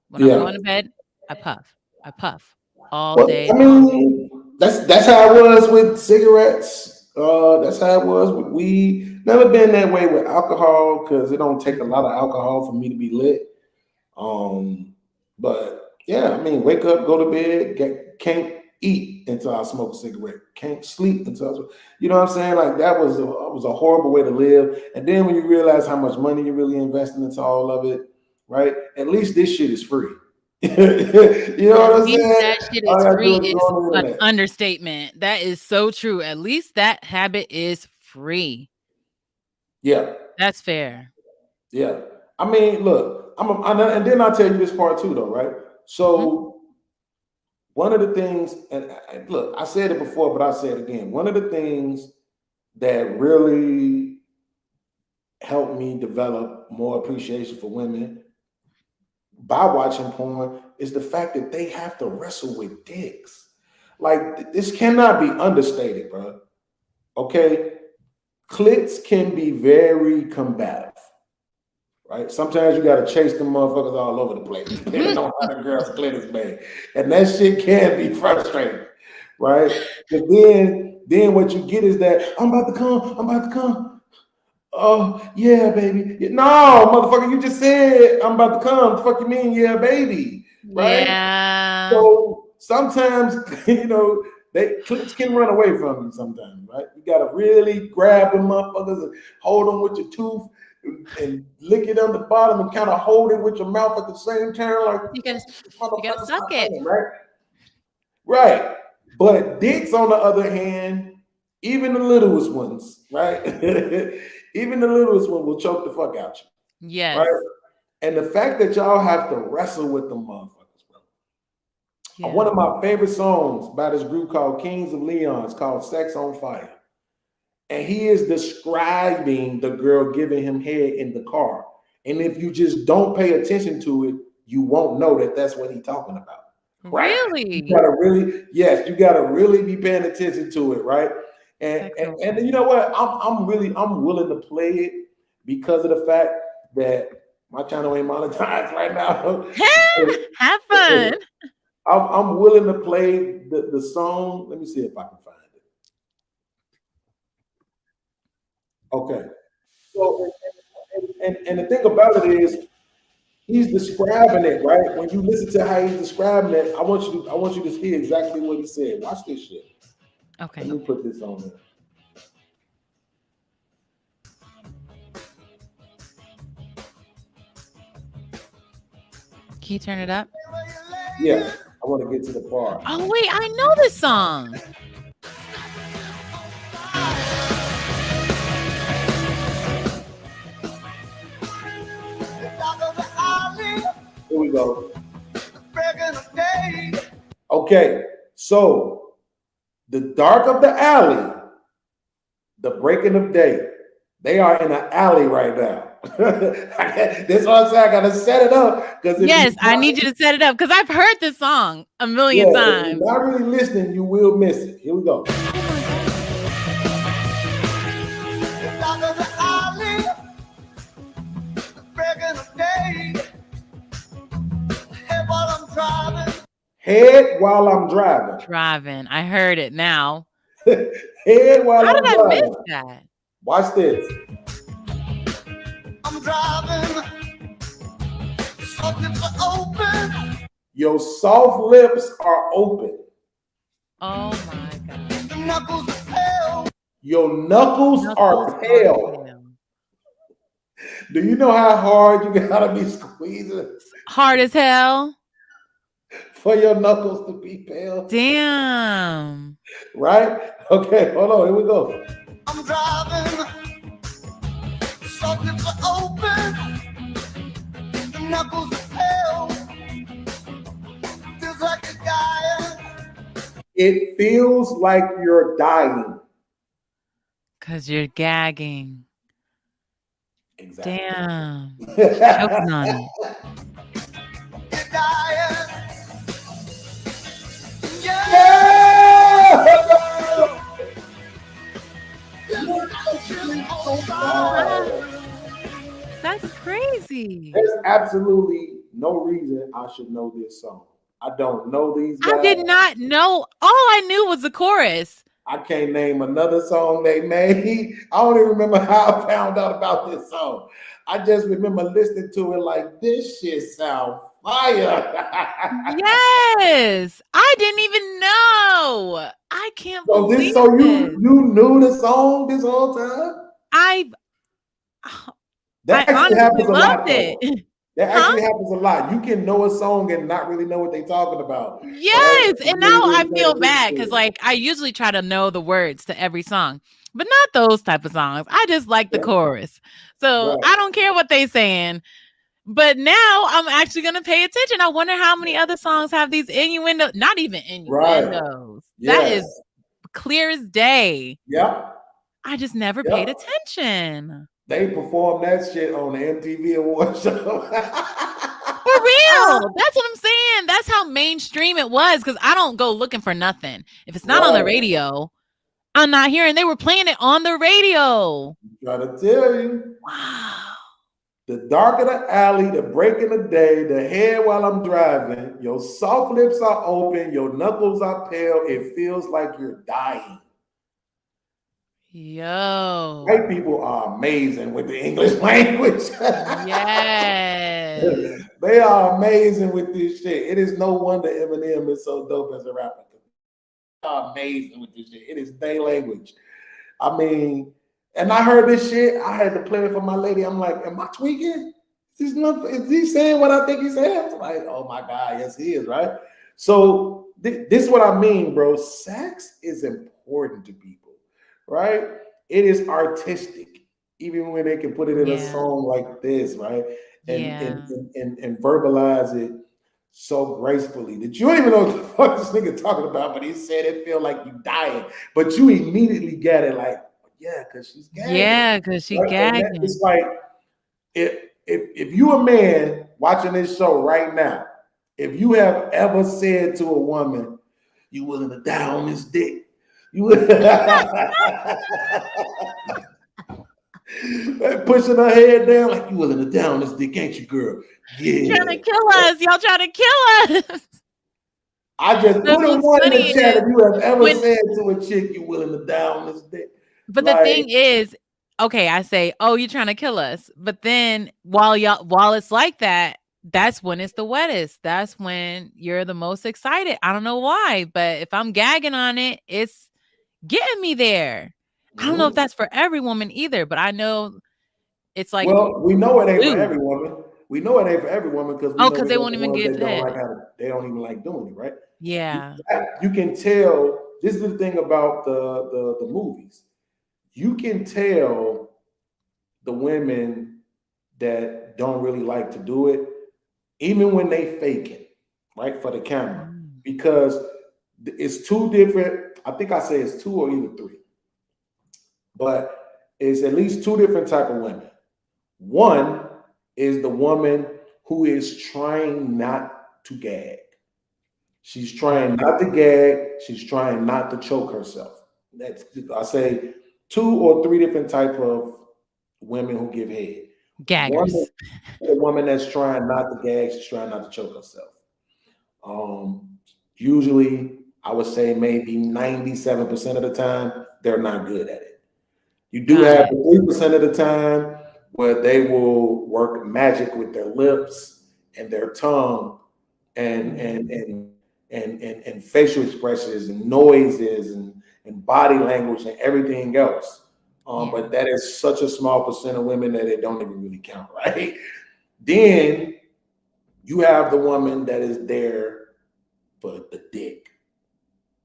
When I'm Yeah. going to bed, I puff. I puff all Well, day I long. mean, that's how it was with cigarettes. That's how it was with weed. Never been that way with alcohol because it don't take a lot of alcohol for me to be lit. Um, but yeah, I mean, wake up, go to bed, can't eat until I smoke a cigarette, can't sleep until you know what I'm saying? Like that was a horrible way to live. And then when you realize how much money you're really investing into all of it, right? At least this shit is free. You know At what I'm least saying? that shit All is I gotta do free is go is on the an internet. understatement. That is so true. At least that habit is free. Yeah, That's fair. yeah. I mean, look, and then I'll tell you this part too, though, right? Mhm. So one of the things, and look, I said it before, but I'll say it again. One of the things that really helped me develop more appreciation for women by watching porn is the fact that they have to wrestle with dicks. Like this cannot be understated, bro. Okay, clits can be very combative, right? Sometimes you got to chase them motherfuckers all over the place, depending on how the girl's clit is made, and that shit can be frustrating, right? But then what you get is that I'm about to come, I'm about to come. Oh yeah, baby. No, motherfucker, you just said I'm about to come. The fuck you mean, yeah, baby, right? Yeah. So sometimes, they clips can run away from you sometimes, right? You gotta really grab them motherfuckers and hold them with your tooth and lick it on the bottom and kind of hold it with your mouth at the same time, like You gotta you gotta motherfuckers suck stop it. playing, right? Right. But dicks, on the other hand, even the littlest ones, right? Even the littlest one will choke the fuck out you, right? Yes. And the fact that y'all have to wrestle with them motherfuckers, bro. One Yeah. of my favorite songs by this group called Kings of Leon is called Sex on Fire. And he is describing the girl giving him head in the car. And if you just don't pay attention to it, you won't know that that's what he's talking about, right? You Really? gotta really, yes, you gotta really be paying attention to it, right? And Sex on and, and you fire. know what? I'm willing to play it because of the fact that my channel ain't monetized right now. Have fun. I'm willing to play the song. Let me see if I can find it. Okay. So and the thing about it is he's describing it, right? When you listen to how he's describing it, I want you to hear exactly what he said. Watch this shit. Let Okay. me put this on there. Can you turn it up? Yeah, I want to get to the part. Oh wait, I know this song. Here we go. Okay, so the dark of the alley, the breaking of day. They are in an alley right now. That's why I say I gotta set it up because Yes, I need you to set it up because I've heard this song a million if you're times. not really listening, you will miss it. Here we go. Head while I'm driving. Driving. I heard it now. Head while How I'm did I miss driving. that? Watch this. I'm driving. Something's open. Your soft lips are open. Oh my God. The knuckles are pale. Your knuckles are pale. Do you know how hard you gotta be squeezing Hard as hell. for your knuckles to be pale? Damn. Right? Okay, hold on. Here we go. I'm driving. Something's open. The knuckles are pale. Feels like a guy. It feels like you're dying. Because you're gagging. Exactly. Damn. Choking on it. You're dying. That's crazy. There's absolutely no reason I should know this song. I don't know these guys. I did not know. All I knew was the chorus. I can't name another song they made. I don't even remember how I found out about this song. I just remember listening to it like, this shit sound fire. Yes. I didn't even know. I can't believe So it. you knew the song this whole time? That I actually happens honestly a lot. loved it. That actually happens a lot. You can know a song and not really know what they're talking about. Yes. Right? And now I feel bad because like I usually try to know the words to every song, but not those type of songs. I just like the chorus. So I don't care what they saying. But now I'm actually going to pay attention. I wonder how many other songs have these innuendos. Not even innuendos. That is clear as day. Yep. I just never paid attention. They performed that shit on the MTV Award show. For real. That's what I'm saying. That's how mainstream it was because I don't go looking for nothing. If it's not on the radio, I'm not hearing. They were playing it on the radio. Try to tell you. Wow. The darker the alley, the break in the day, the head while I'm driving, your soft lips are open, your knuckles are pale. It feels like you're dying. Yo. White people are amazing with the English language. Yes. They are amazing with this shit. It is no wonder Eminem is so dope as a rapper. They are amazing with this shit. It is their language. I mean, and I heard this shit. I had to play it for my lady. I'm like, am I tweaking? Is he saying what I think he's saying? I'm like, oh my God, yes, he is, right? So this is what I mean, bro. Sex is important to people, right? It is artistic, even when they can put it in a song like this, right? And verbalize it so gracefully that you don't even know what the fuck this nigga talking about, but he said it feel like you dying, but you immediately get it like, yeah, because she's gagging. Yeah, because she gagging. It's like if you a man watching this show right now, if you have ever said to a woman, you willing to die on this dick, you pushing her head down like you willing to die on this dick, ain't you, girl? Yeah. Trying to kill us. Y'all trying to kill us. I just put a one in the chat if you have ever said to a chick you willing to die on this dick. But the thing is, okay, I say, oh, you're trying to kill us. But then while it's like that, that's when it's the wettest. That's when you're the most excited. I don't know why, but if I'm gagging on it, it's getting me there. I don't know if that's for every woman either, but I know it's like, well, we know it ain't for every woman. We know it ain't for every woman because they won't even get fed. They don't even like doing it, right? Yeah. You can tell. This is the thing about the movies. You can tell the women that don't really like to do it, even when they fake it, right, for the camera, because it's two different. I think I say it's two or even three, but is at least two different type of women. One is the woman who is trying not to gag. She's trying not to gag. She's trying not to choke herself. That's, I say, 2 or 3 different type of women who give head. One Gaggers. is the woman that's trying not to gag. She's trying not to choke herself. Usually, I would say maybe 97% of the time, they're not good at it. You do have 3% of the time where they will work magic with their lips and their tongue and facial expressions and noises and body language and everything else. But that is such a small percent of women that it don't even really count, right? Then you have the woman that is there for the dick.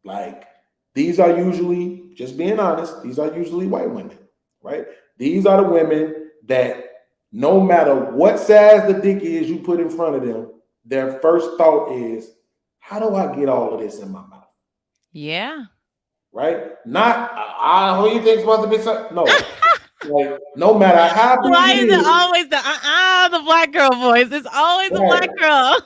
Like, these are usually, just being honest, these are usually white women, right? These are the women that no matter what size the dick is you put in front of them, their first thought is, how do I get all of this in my mouth? Yeah. Right? Not, who you think supposed to be so? No. Like, no matter how big Why it is it is, always the black girl voice? It's always the Right. black girl.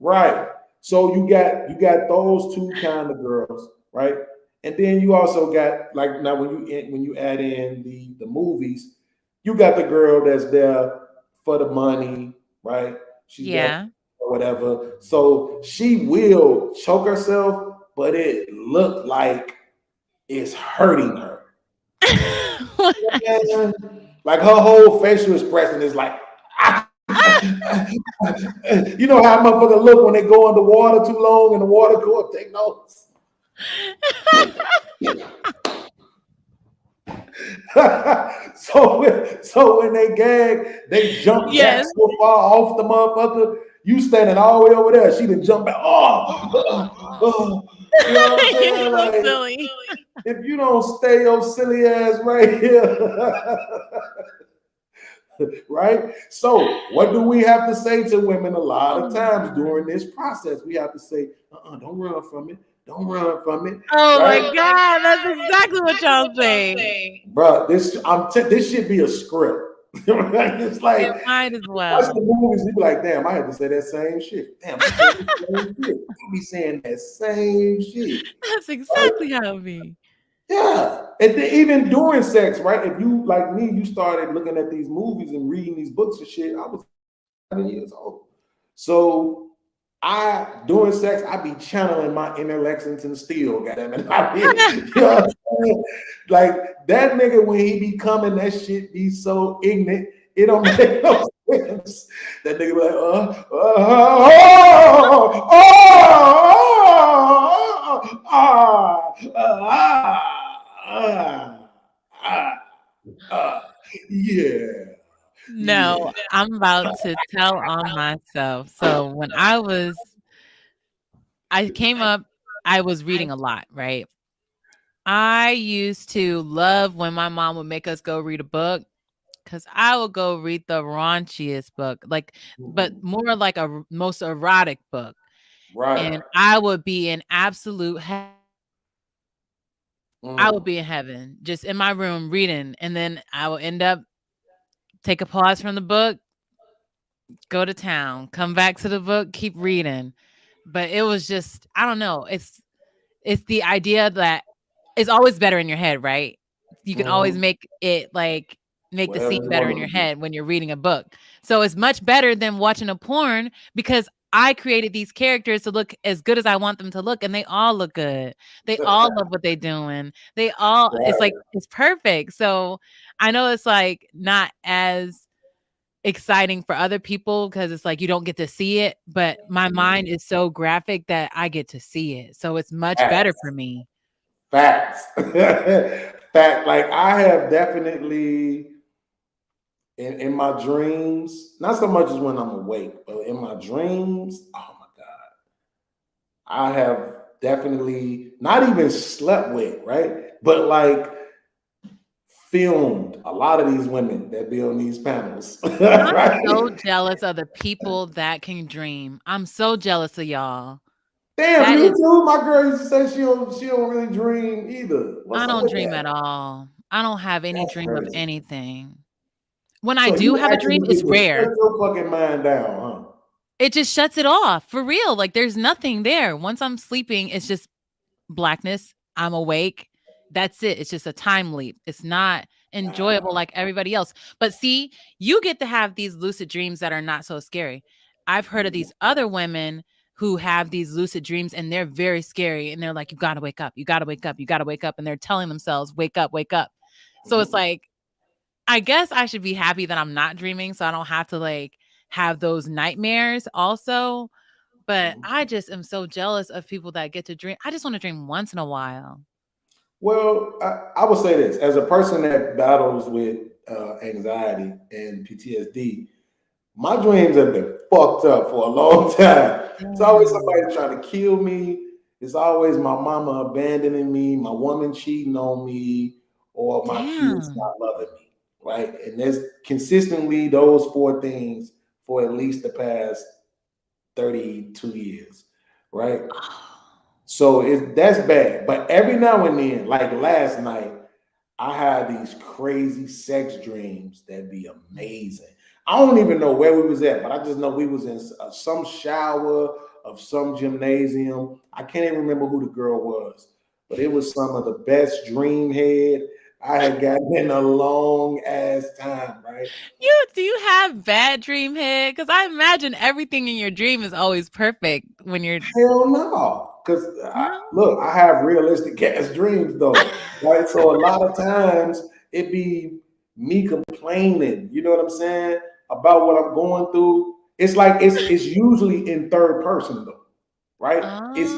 right? So you got those two kind of girls, right? And then you also got, like, now when you add in the movies, you got the girl that's there for the money, right? She's there or whatever. So she will choke herself, but it looked like it's hurting her. Like, her whole facial expression is like, you know how motherfuckers look when they go underwater too long and the water go up their nose. so when they gag, they jump back so far off the motherfucker. You standing all the way over there. She done jump back. You know what I'm saying? Like, silly. if you don't stay your silly ass right here. Right? So what do we have to say to women a lot of times during this process? We have to say, don't run from it. Don't run from it. Oh, right? my God, that's exactly what y'all say. Bro, this should be a script. It's like, it might as well. Watch the movies, you be like, damn, I have to say that same shit. Damn, I say the same shit. I be saying that same shit. That's exactly how it be. Yeah, and even during sex, right? If you, like me, you started looking at these movies and reading these books and shit, I was 7 years old. So during sex, I be channeling my inner Lexington Steele, goddamn it. You know what I'm saying? Like, that nigga, when he be coming, that shit be so ignorant, it don't make no sense. That nigga be like, yeah. No, I'm about to tell on myself. So when I came up, I was reading a lot, right? I used to love when my mom would make us go read a book, because I would go read the raunchiest book, but more like a most erotic book. Right. And I would be in absolute I would be in heaven, just in my room reading. And then I would end up take a pause from the book, go to town, come back to the book, keep reading. But it was just, I don't know. It's the idea that it's always better in your head, right? You can always make it make the scene better in your head when you're reading a book. So it's much better than watching a porn, because I created these characters to look as good as I want them to look, and they all look good. They all love what they're doing. They all, it's like, it's perfect. So I know it's like not as exciting for other people because it's like you don't get to see it, but my mind is so graphic that I get to see it. So it's much better for me. Facts. Fact, like, I have definitely in my dreams, not so much as when I'm awake, but in my dreams, oh my God, I have definitely not even slept with, right? But like filmed a lot of these women that be on these panels. I'm so jealous of the people that can dream. I'm so jealous of y'all. Damn, That you is- too. My girl used to say she don't really dream either. I don't dream at all. I don't have any That's dream of crazy. anything. When I So do you have a actually dream, get it's to shut rare. your fucking mind down, huh? It just shuts it off for real. Like there's nothing there. Once I'm sleeping, it's just blackness. I'm awake. That's it. It's just a time leap. It's not enjoyable like everybody else. But see, you get to have these lucid dreams that are not so scary. I've heard of these other women who have these lucid dreams and they're very scary. And they're like, you got to wake up. You got to wake up. You got to wake up. And they're telling themselves, wake up, wake up. So it's like, I guess I should be happy that I'm not dreaming so I don't have to like have those nightmares also. But I just am so jealous of people that get to dream. I just want to dream once in a while. Well, I would say this as a person that battles with anxiety and PTSD, my dreams have been fucked up for a long time. It's always somebody trying to kill me. It's always my mama abandoning me, my woman cheating on me, or my kids Damn. not loving me. Right. And there's consistently those four things for at least the past 32 years. Right. So that's bad. But every now and then, like last night, I had these crazy sex dreams that be amazing. I don't even know where we was at, but I just know we was in some shower of some gymnasium. I can't even remember who the girl was, but it was some of the best dream head I had gotten in a long ass time, right? Do you have bad dream head? Because I imagine everything in your dream is always perfect when you're Hell no. Because no? look, I have realistic ass dreams though, right? So a lot of times it be me complaining, you know what I'm saying, about what I'm going through. It's like it's usually in third person though, right? It's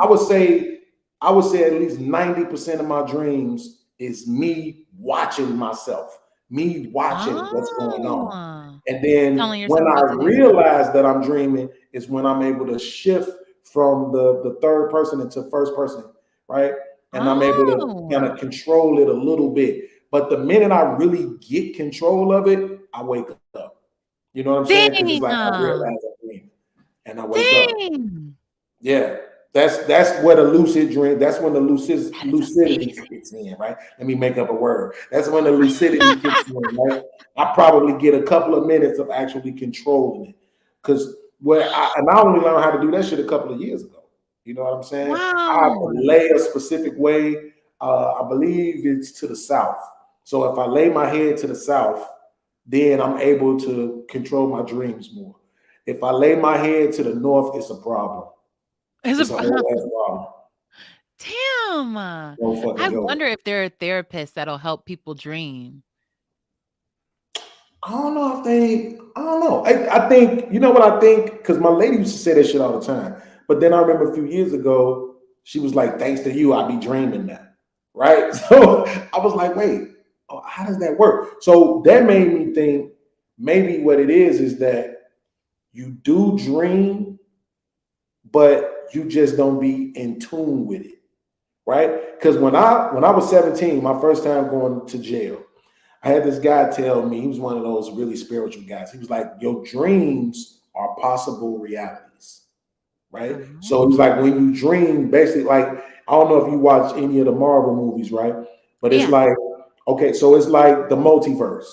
I would say at least 90% of my dreams is me watching myself, me watching what's going on. Oh. And then Telling when yourself I what to do. realize that I'm dreaming is when I'm able to shift from the third person into first person, right? And I'm able to kind of control it a little bit. But the minute I really get control of it, I wake up. You know what I'm saying? Because it's like I realize I'm dreaming and I wake up. Yeah. That's where the lucid dream, that's when the lucidity kicks in, right? Let me make up a word. That's when the lucidity kicks in, right? I probably get a couple of minutes of actually controlling it. Because I only learned how to do that shit a couple of years ago. You know what I'm saying? I have to lay a specific way. I believe it's to the south. So if I lay my head to the south, then I'm able to control my dreams more. If I lay my head to the north, it's a problem. It's a whole ass problem. Damn. I wonder if there are therapists that'll help people dream. I don't know. I think, you know what I think? Because my lady used to say that shit all the time. But then I remember a few years ago, she was like, thanks to you, I be dreaming now. Right? So I was like, wait, how does that work? So that made me think maybe what it is that you do dream, but you just don't be in tune with it. Right? Because when I was 17, my first time going to jail, I had this guy tell me, he was one of those really spiritual guys. He was like, your dreams are possible realities, right? Mm-hmm. So it was like when you dream, basically, like, I don't know if you watch any of the Marvel movies, right? But it's like, okay, so it's like the multiverse,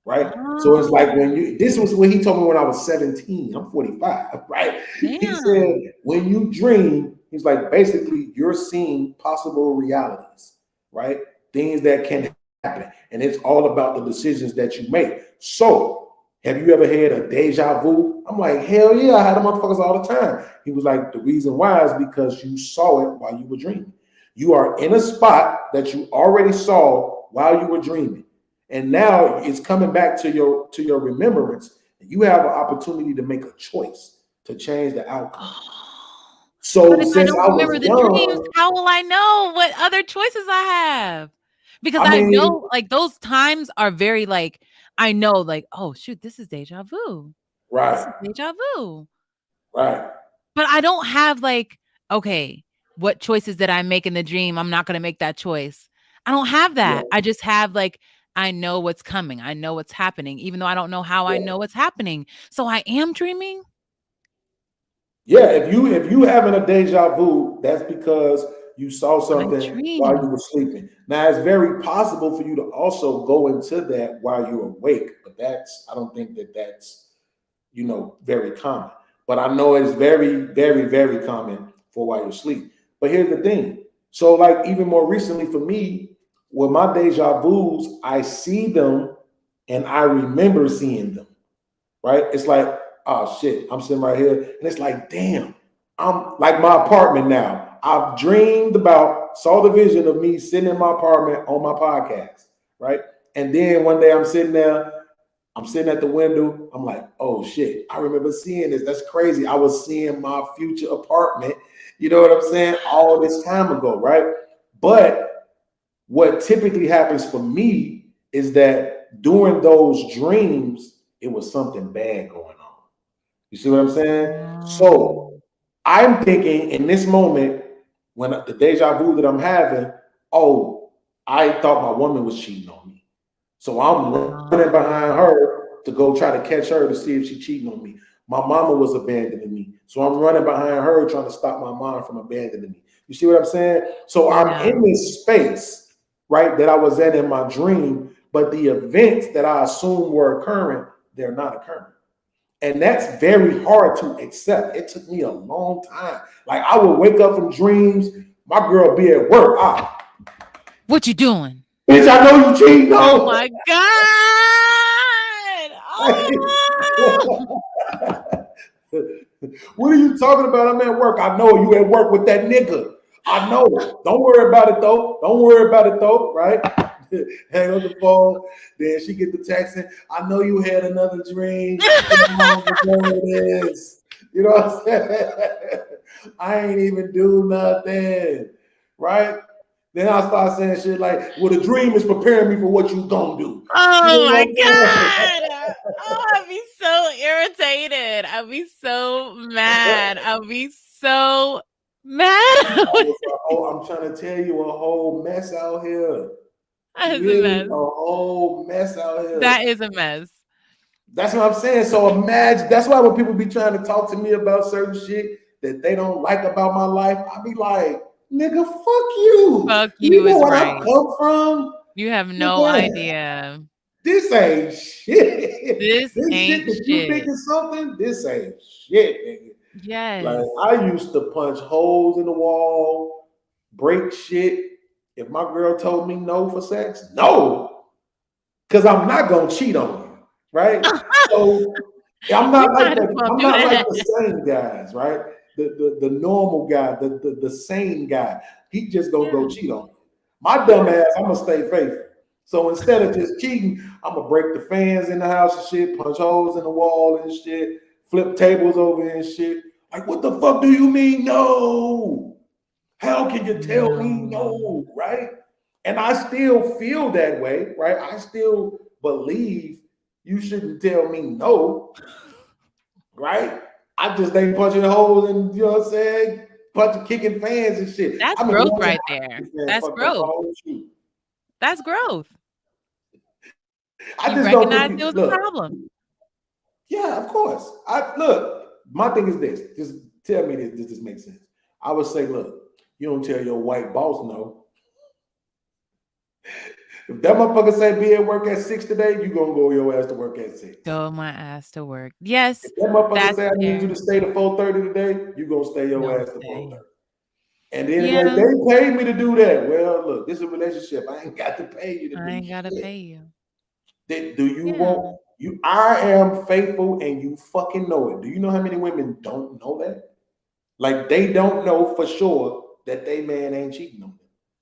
right? So it's like this was what he told me when I was 17. I'm 45, right? Damn. He said, when you dream, he's like, basically, you're seeing possible realities, right? Things that can happen. And it's all about the decisions that you make. So, have you ever had a deja vu? I'm like, hell yeah, I had them motherfuckers all the time. He was like, the reason why is because you saw it while you were dreaming. You are in a spot that you already saw while you were dreaming. And now it's coming back to your remembrance. And you have an opportunity to make a choice to change the outcome. So but if I don't remember the dreams, how will I know what other choices I have? Because I know like those times are very like, I know like, oh shoot, this is deja vu. Right. This is deja vu. Right. But I don't have like, okay, what choices did I make in the dream? I'm not going to make that choice. I don't have that. I just have like, I know what's coming. I know what's happening, even though I don't know how I know what's happening. So I am dreaming. Yeah, if you having a deja vu, that's because you saw something while you dream. were sleeping. Now it's very possible for you to also go into that while you're awake, but I don't think that that's very common. But I know it's very, very, very common for while you're asleep. But here's the thing. So, like, even more recently for me, with my deja vus, I see them and I remember seeing them, right? It's like, oh shit, I'm sitting right here. And it's like, damn, I'm like my apartment now. I've dreamed about, saw the vision of me sitting in my apartment on my podcast, right? And then one day I'm sitting there, I'm sitting at the window. I'm like, oh shit, I remember seeing this. That's crazy. I was seeing my future apartment, you know what I'm saying, all this time ago, right? But what typically happens for me is that during those dreams, it was something bad going on. You see what I'm saying? So I'm thinking in this moment, when the deja vu that I'm having, oh, I thought my woman was cheating on me. So I'm running behind her to go try to catch her to see if she's cheating on me. My mama was abandoning me. So I'm running behind her trying to stop my mom from abandoning me. You see what I'm saying? So I'm in this space, right, that I was in my dream, but the events that I assume were occurring, they're not occurring. And that's very hard to accept. It took me a long time. Like I would wake up from dreams, my girl be at work. What you doing? Bitch, I know you cheating on. Oh my God. What are you talking about? I'm at work. I know you at work with that nigga. I know. Don't worry about it though. Don't worry about it though, right? Hang on the phone. Then she get the texting. I know you had another dream. You know what I'm saying? I ain't even do nothing, right? Then I start saying shit like, well, the dream is preparing me for what you gonna do. Oh my God. Oh, I'd be so irritated. I'd be so mad. I'd be so mad. I'm trying to tell you a whole mess out here. Really, a whole mess out here. That is a mess. That's what I'm saying. So imagine, that's why when people be trying to talk to me about certain shit that they don't like about my life, I be like, nigga, fuck you. Fuck you know is where right. I come from? You have no idea. This ain't shit. This ain't shit that you think is something, this ain't shit, nigga. Yes. Like I used to punch holes in the wall, break shit. If my girl told me no for sex, no, because I'm not gonna cheat on you, right? So I'm not like the same guys, right? The normal guy, the sane guy. He just gonna go cheat on you. My dumb ass, I'm gonna stay faithful. So instead of just cheating, I'm gonna break the fans in the house and shit, punch holes in the wall and shit, flip tables over and shit. Like, what the fuck do you mean no? How can you tell me no, right? And I still feel that way, right? I still believe you shouldn't tell me no, right? I just ain't punching holes and, you know what I'm saying? Kicking fans and shit. That's growth right there. That's growth. That's growth. I just recognize it was a problem. Yeah, of course. Look, my thing is this. Just tell me this. Does this make sense? I would say, look, you don't tell your white boss no. If that motherfucker say be at work at 6 today, you gonna go your ass to work at 6. Go my ass to work. Yes. If that motherfucker say I need you to stay to 4:30 today, you gonna stay your ass to 4:30. And then if they paid me to do that, well, look, this is a relationship. I ain't got to pay you to do I ain't gotta pay you. Do you want you? I am faithful, and you fucking know it. Do you know how many women don't know that? Like they don't know for sure that they man ain't cheating on them.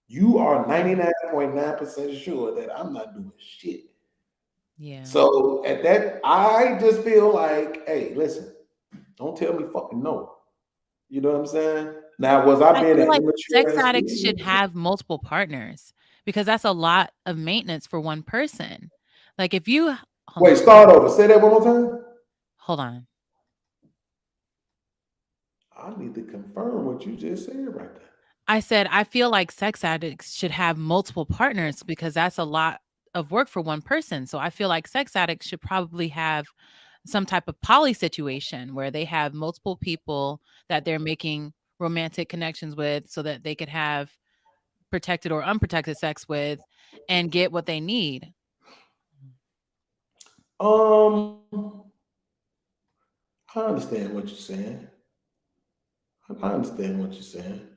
You are 99.9% sure that I'm not doing shit. Yeah. So at that, I just feel like, hey, listen, don't tell me fucking no. You know what I'm saying? Now, was I being feel like sex addicts should have multiple partners because that's a lot of maintenance for one person. Like if you wait, start over. Say that one more time. Hold on. I need to confirm what you just said right there. I said, I feel like sex addicts should have multiple partners because that's a lot of work for one person. So I feel like sex addicts should probably have some type of poly situation where they have multiple people that they're making romantic connections with so that they could have protected or unprotected sex with and get what they need. Um, I understand what you're saying. I understand what you're saying.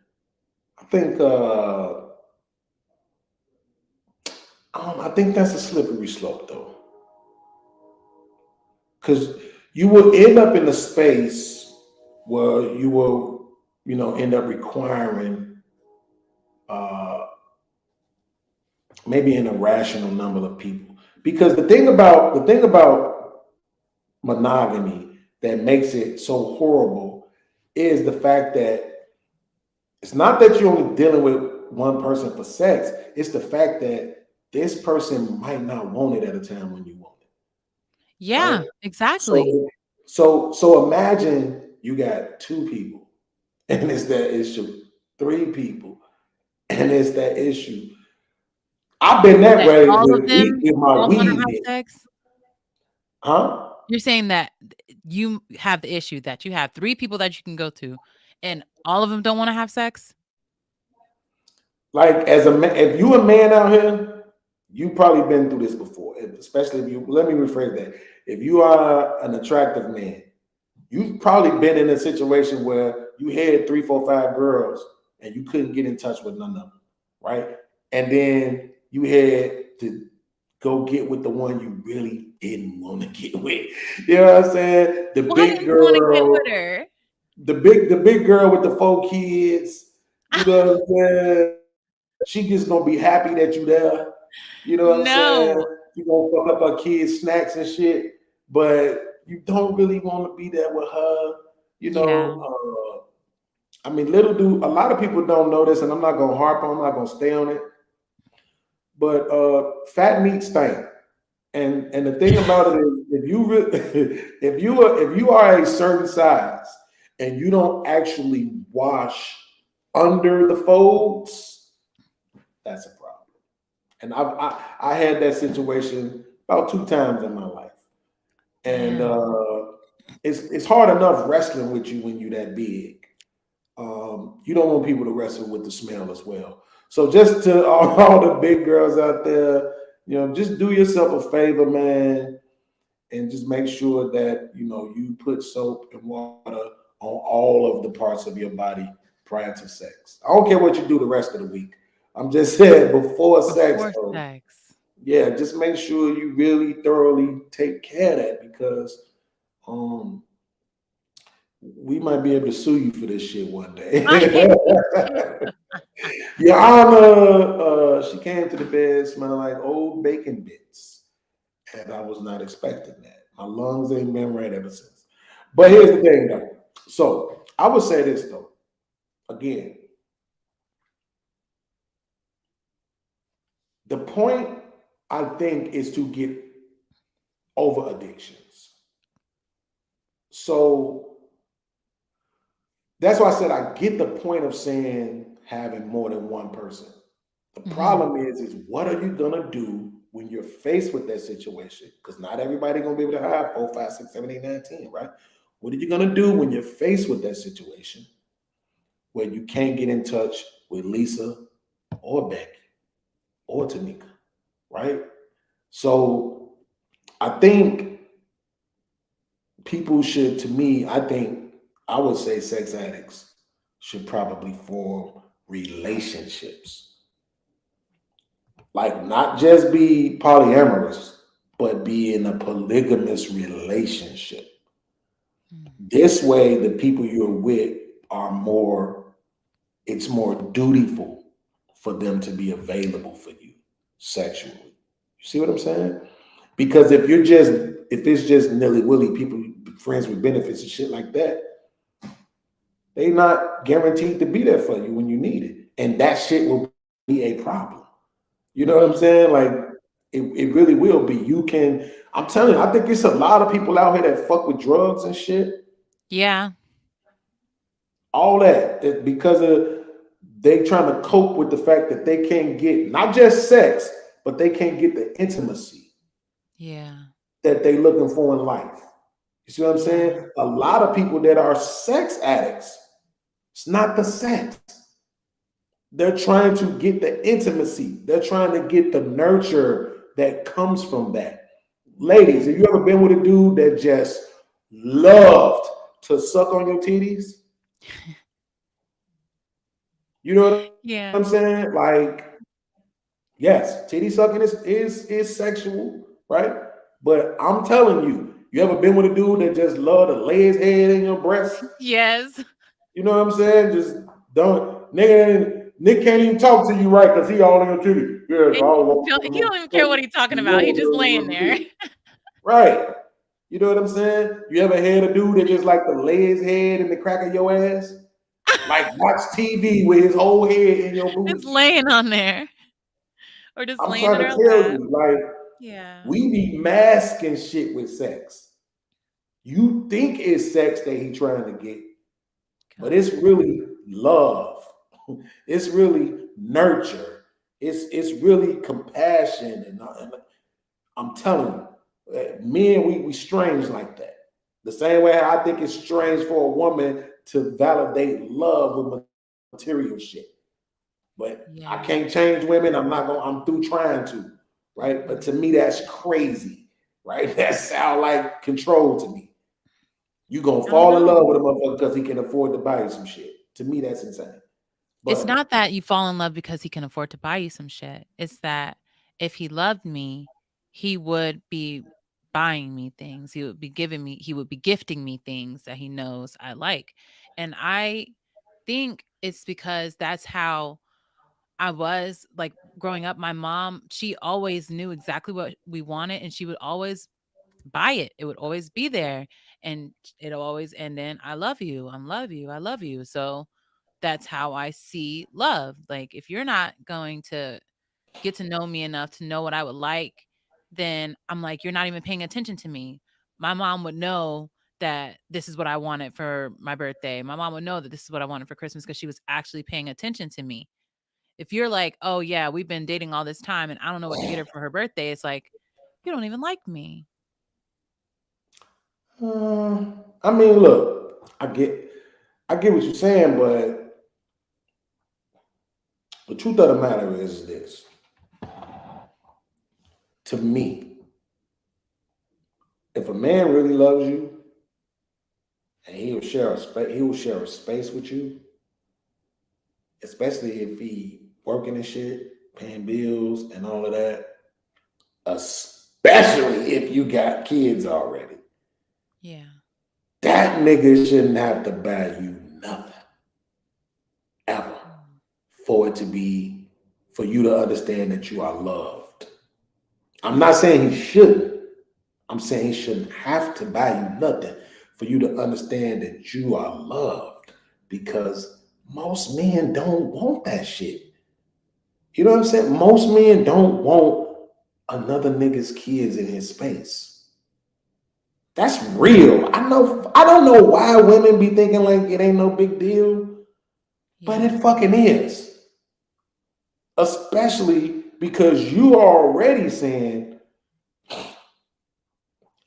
I think I think that's a slippery slope though. Because you will end up in a space where you will, end up requiring uh, maybe an irrational number of people. Because the thing about monogamy that makes it so horrible is the fact that it's not that you're only dealing with one person for sex. It's the fact that this person might not want it at a time when you want it, right? Yeah, exactly. So imagine you got two people and it's that issue, three people and it's that issue. I've been that That way all of with, them with my all wanna weed have bit. sex? Huh? You're saying that you have the issue that you have 3 people that you can go to, and all of them don't wanna have sex? Like as a man, if you a man out here, you probably been through this before. Especially if you, let me rephrase that. If you are an attractive man, you've probably been in a situation where you had 3, 4, 5 girls and you couldn't get in touch with none of them, right? And then you had to go get with the one you really didn't want to get with. You know what I'm saying? The Why big didn't you wanna get girl, with her? the big girl with the 4 kids. You know what I'm saying? She just gonna be happy that you there. You know what I'm saying? No. You gonna fuck up her kids' snacks and shit, but you don't really want to be there with her. You Yeah. know, I mean, little do a lot of people don't know this, and I'm not gonna harp on. I'm not gonna stay on it. But fat meat stink, and the thing about it is, if you if you are a certain size and you don't actually wash under the folds, that's a problem. And I had that situation about 2 times in my life, and Damn. it's hard enough wrestling with you when you that big. You don't want people to wrestle with the smell as well. So just to all the big girls out there, just do yourself a favor, man, and just make sure that you put soap and water on all of the parts of your body prior to sex. I don't care what you do the rest of the week. I'm just saying before sex, Before though, sex. yeah, just make sure you really thoroughly take care of that because um we might be able to sue you for this shit one day. I hate you too. Your Honor, she came to the bed smelling like old bacon bits, and I was not expecting that. My lungs ain't been right ever since. But here's the thing, though. So I would say this though. Again, the point I think is to get over addictions. So that's why I said I get the point of saying having more than one person. The Mhm. problem is what are you gonna do when you're faced with that situation? Because not everybody gonna be able to have 4, 5, 6, 7, 8, 9, 10, right? What are you gonna do when you're faced with that situation where you can't get in touch with Lisa or Becky or Tanika, right? So I think people should, to me, I would say sex addicts should probably form relationships. Like not just be polyamorous, but be in a polygamous relationship. Mm. This way, the people you're with are it's more dutiful for them to be available for you sexually. You see what I'm saying? Because if it's just nilly willy, people friends with benefits and shit like that, they not guaranteed to be there for you when you need it. And that shit will be a problem. You know what I'm saying? Like it really will be. I'm telling you, I think it's a lot of people out here that fuck with drugs and shit. Yeah. All that because of they trying to cope with the fact that they can't get not just sex, but they can't get the intimacy Yeah. that they looking for in life. You see what I'm Yeah. saying? A lot of people that are sex addicts It's not the sex. They're trying to get the intimacy. They're trying to get the nurture that comes from that. Ladies, have you ever been with a dude that just loved to suck on your titties? You know what Yeah. I'm saying? Like, yes, titty sucking is sexual, right? But I'm telling you, you ever been with a dude that just loved to lay his head in your breast? Yes. You know what I'm saying? Just don't, Nick can't even talk to you right because he all in your titty. Yeah, He don't even care what he's talking about. He's just laying there. Right. You know what I'm saying? You ever had a dude that just like to lay his head in the crack of your ass? Like watch TV with his whole head in your booty. Just laying on there. Or just I'm laying trying in to our tell lap. you, like, Yeah. we be masking shit with sex. You think it's sex that he trying to get, but it's really love. It's really nurture. It's really compassion, and I'm telling you, men we strange like that. The same way I think it's strange for a woman to validate love with material shit. But Yeah. I can't change women. I'm through trying to, right? But to me, that's crazy, right? That sound like control to me. You gonna fall in love with a motherfucker because he can afford to buy you some shit. To me, that's insane. It's not that you fall in love because he can afford to buy you some shit. It's that if he loved me, he would be buying me things. He would be gifting me things that he knows I like. And I think it's because that's how I was like growing up. My mom, she always knew exactly what we wanted and she would always buy it. It would always be there. And then I love you. I love you. So that's how I see love. Like if you're not going to get to know me enough to know what I would like, then I'm like, you're not even paying attention to me. My mom would know that this is what I wanted for my birthday. My mom would know that this is what I wanted for Christmas because she was actually paying attention to me. If you're like, oh yeah, we've been dating all this time and I don't know what to get her for her birthday, it's like, you don't even like me. I mean, look, I get what you're saying, but the truth of the matter is this. To me, if a man really loves you and he will share a space with you, especially if he working and shit, paying bills and all of that, especially if you got kids already. Yeah. That nigga shouldn't have to buy you nothing ever for you to understand that you are loved. I'm not saying he shouldn't. I'm saying he shouldn't have to buy you nothing for you to understand that you are loved, because most men don't want that shit. You know what I'm saying? Most men don't want another nigga's kids in his space. That's real. I don't know why women be thinking like it ain't no big deal, but it fucking is. Especially because you are already saying,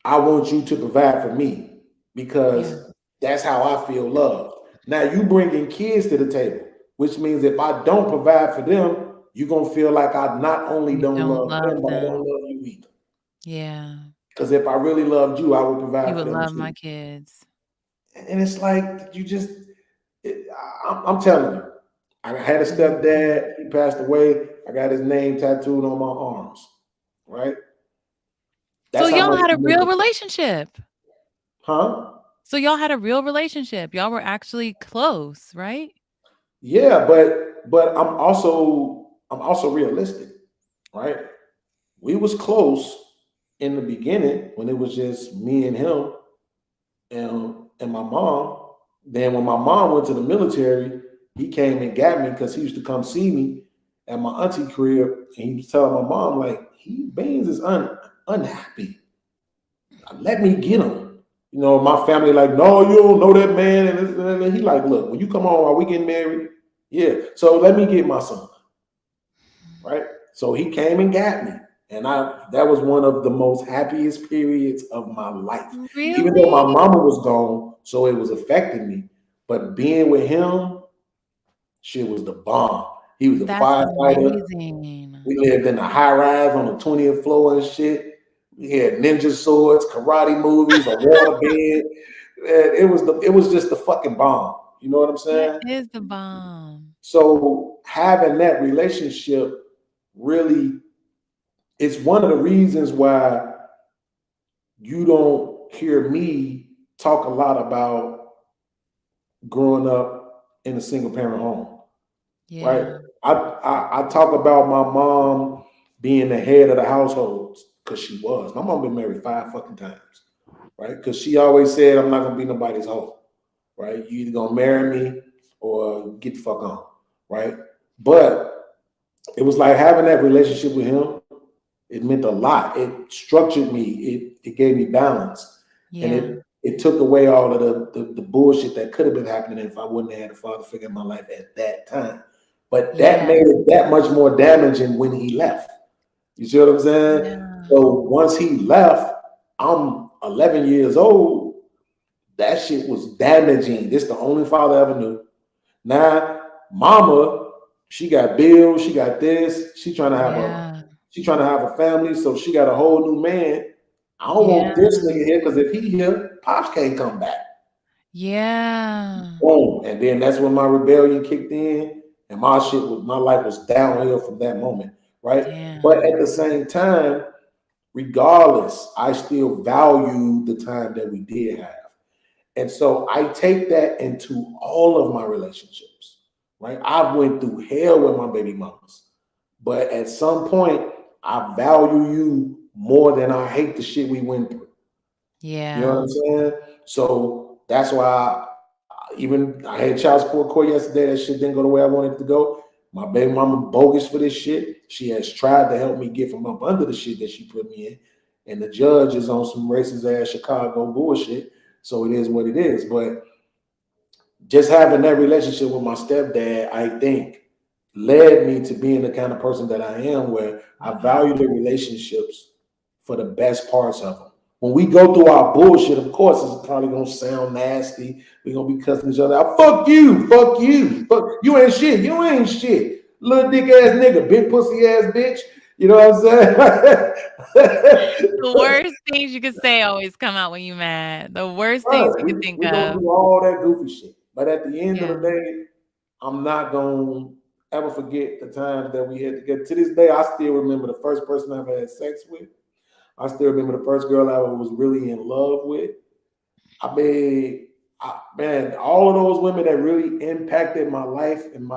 I want you to provide for me because that's how I feel loved. Now you bringing kids to the table, which means if I don't provide for them, you're going to feel like I not only don't love them, but I don't love you either. Yeah. Because if I really loved you, I would provide You for would them love too. my kids. And it's like, I'm telling you, I had a stepdad, he passed away. I got his name tattooed on my arms, right? So y'all had a real relationship. Huh? So y'all had a real relationship. Y'all were actually close, right? Yeah, but I'm also realistic, right? We was close in the beginning when it was just me and him and my mom. Then when my mom went to the military, he came and got me because he used to come see me at my auntie crib, and he was telling my mom like, Beans is unhappy. Let me get him. You know, my family like, no, you don't know that man. And he like, look, when you come on, are we getting married? Yeah. So let me get my son. Right. So he came and got me. And that was one of the most happiest periods of my life. Really? Even though my mama was gone, so it was affecting me. But being with him Shit was the bomb. He was a That's firefighter. amazing. We lived in a high rise on the 20th floor and shit. We had ninja swords, karate movies, a water bed. It was just the fucking bomb. You know what I'm That saying? is the bomb. So having that relationship really, it's one of the reasons why you don't hear me talk a lot about growing up in a single parent home, right? Yeah. I talk about my mom being the head of the household because she was. My mom been married 5 fucking times, right? Because she always said, I'm not gonna be nobody's hoe, right? You either gonna marry me or get the fuck on, right? But it was like having that relationship with him. It meant a lot. It structured me. It gave me balance, and Yeah. it took away all of the bullshit that could have been happening if I wouldn't have had a father figure in my life at that time. But that Yeah. made it that much more damaging when he left. You see what I'm saying? Yeah. So once he left, I'm 11 years old. That shit was damaging. This the only father I ever knew. Now, mama, she got bills, she got this, Yeah. she trying to have a family, so she got a whole new man. I don't want Yeah. this nigga here because if he here, Pops can't come back. Yeah. Boom. And then that's when my rebellion kicked in, and my life was downhill from that moment, right? But Damn. at the same time, regardless, I still value the time that we did have. And so I take that into all of my relationships, right? I went through hell with my baby mamas, but at some point, I value you more than I hate the shit we went through. You know what Yeah. I'm saying? So that's why even I had child support court yesterday. That shit didn't go the way I wanted it to go. My baby mama bogus for this shit. She has tried to help me get from up under the shit that she put me in. And the judge is on some racist ass Chicago bullshit. So it is what it is. But just having that relationship with my stepdad, I think, led me to being the kind of person that I am, where I value the relationships for the best parts of them. When we go through our bullshit, of course, it's probably gonna sound nasty. We're gonna be cussing each other out. Fuck you, fuck you ain't shit, you ain't shit. Little dick ass nigga, big pussy ass bitch. You know what I'm saying? The worst things you could say always come out when you mad. The worst things Right, you we could think we gonna of. do all that goofy shit. But at the end of Yeah. the day, I'm not gonna ever forget the times that we had together. To this day, I still remember the first person I ever had sex with. I still remember the first girl I was really in love with. I mean, man, all of those women that really impacted my life and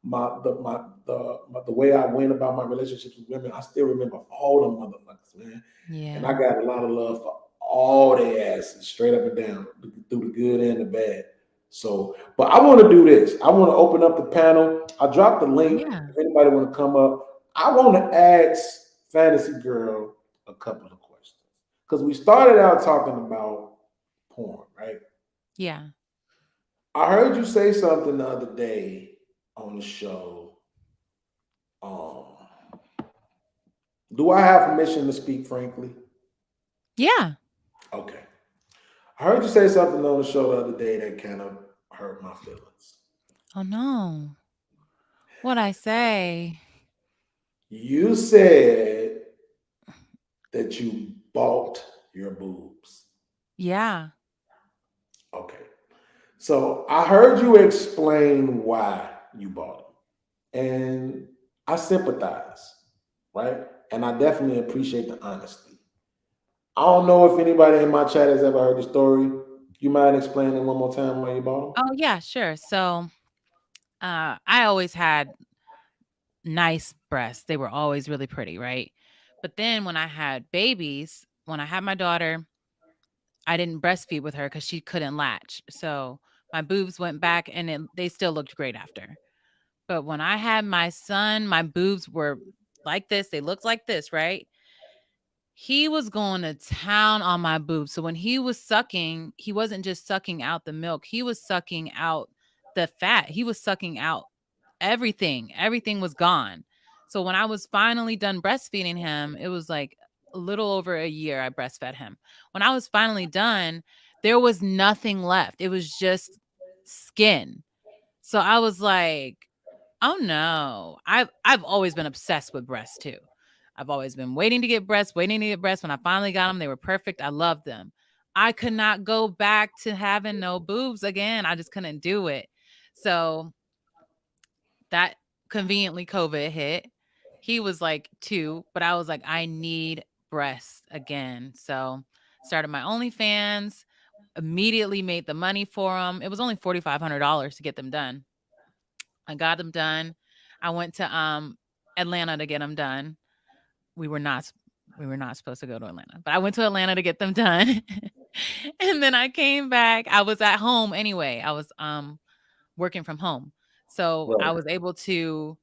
the way I went about my relationships with women, I still remember all them motherfuckers, man. And I Yeah. got a lot of love for all their asses, straight up and down, through the good and the bad. So, but I want to do this. I want to open up the panel. I dropped the link. Yeah. If anybody want to come up, I want to ask Fantasy Girl a couple of questions because we started out talking about porn, right? Yeah. I heard you say something the other day on the show. Um, do I have permission to speak frankly? Yeah. Okay. I heard you say something on the show the other day that kind of hurt my feelings. Oh no. What'd I say? You said that you bought your boobs. Yeah. Okay. So I heard you explain why you bought them. And I sympathize, right? And I definitely appreciate the honesty. I don't know if anybody in my chat has ever heard the story. You mind explaining one more time why you bought them? Oh yeah, sure. So I always had nice breasts. They were always really pretty, right? But then when I had babies, when I had my daughter, I didn't breastfeed with her because she couldn't latch. So my boobs went back and they still looked great after. But when I had my son, my boobs were like this. They looked like this, right? He was going to town on my boobs. So when he was sucking, he wasn't just sucking out the milk, he was sucking out the fat. He was sucking out everything. Everything was gone. So when I was finally done breastfeeding him, it was like a little over a year I breastfed him. When I was finally done, there was nothing left. It was just skin. So I was like, oh no. I've always been obsessed with breasts too. I've always been waiting to get breasts, waiting to get breasts. When I finally got them, they were perfect. I loved them. I could not go back to having no boobs again. I just couldn't do it. So that conveniently COVID hit. He was like 2, but I was like, I need breasts again. So started my OnlyFans, immediately made the money for them. It was only $4,500 to get them done. I got them done. I went to Atlanta to get them done. We were not we were not supposed to go to Atlanta, but I went to Atlanta to get them done. And then I came back. I was at home anyway. I was working from home. So I Right. was able to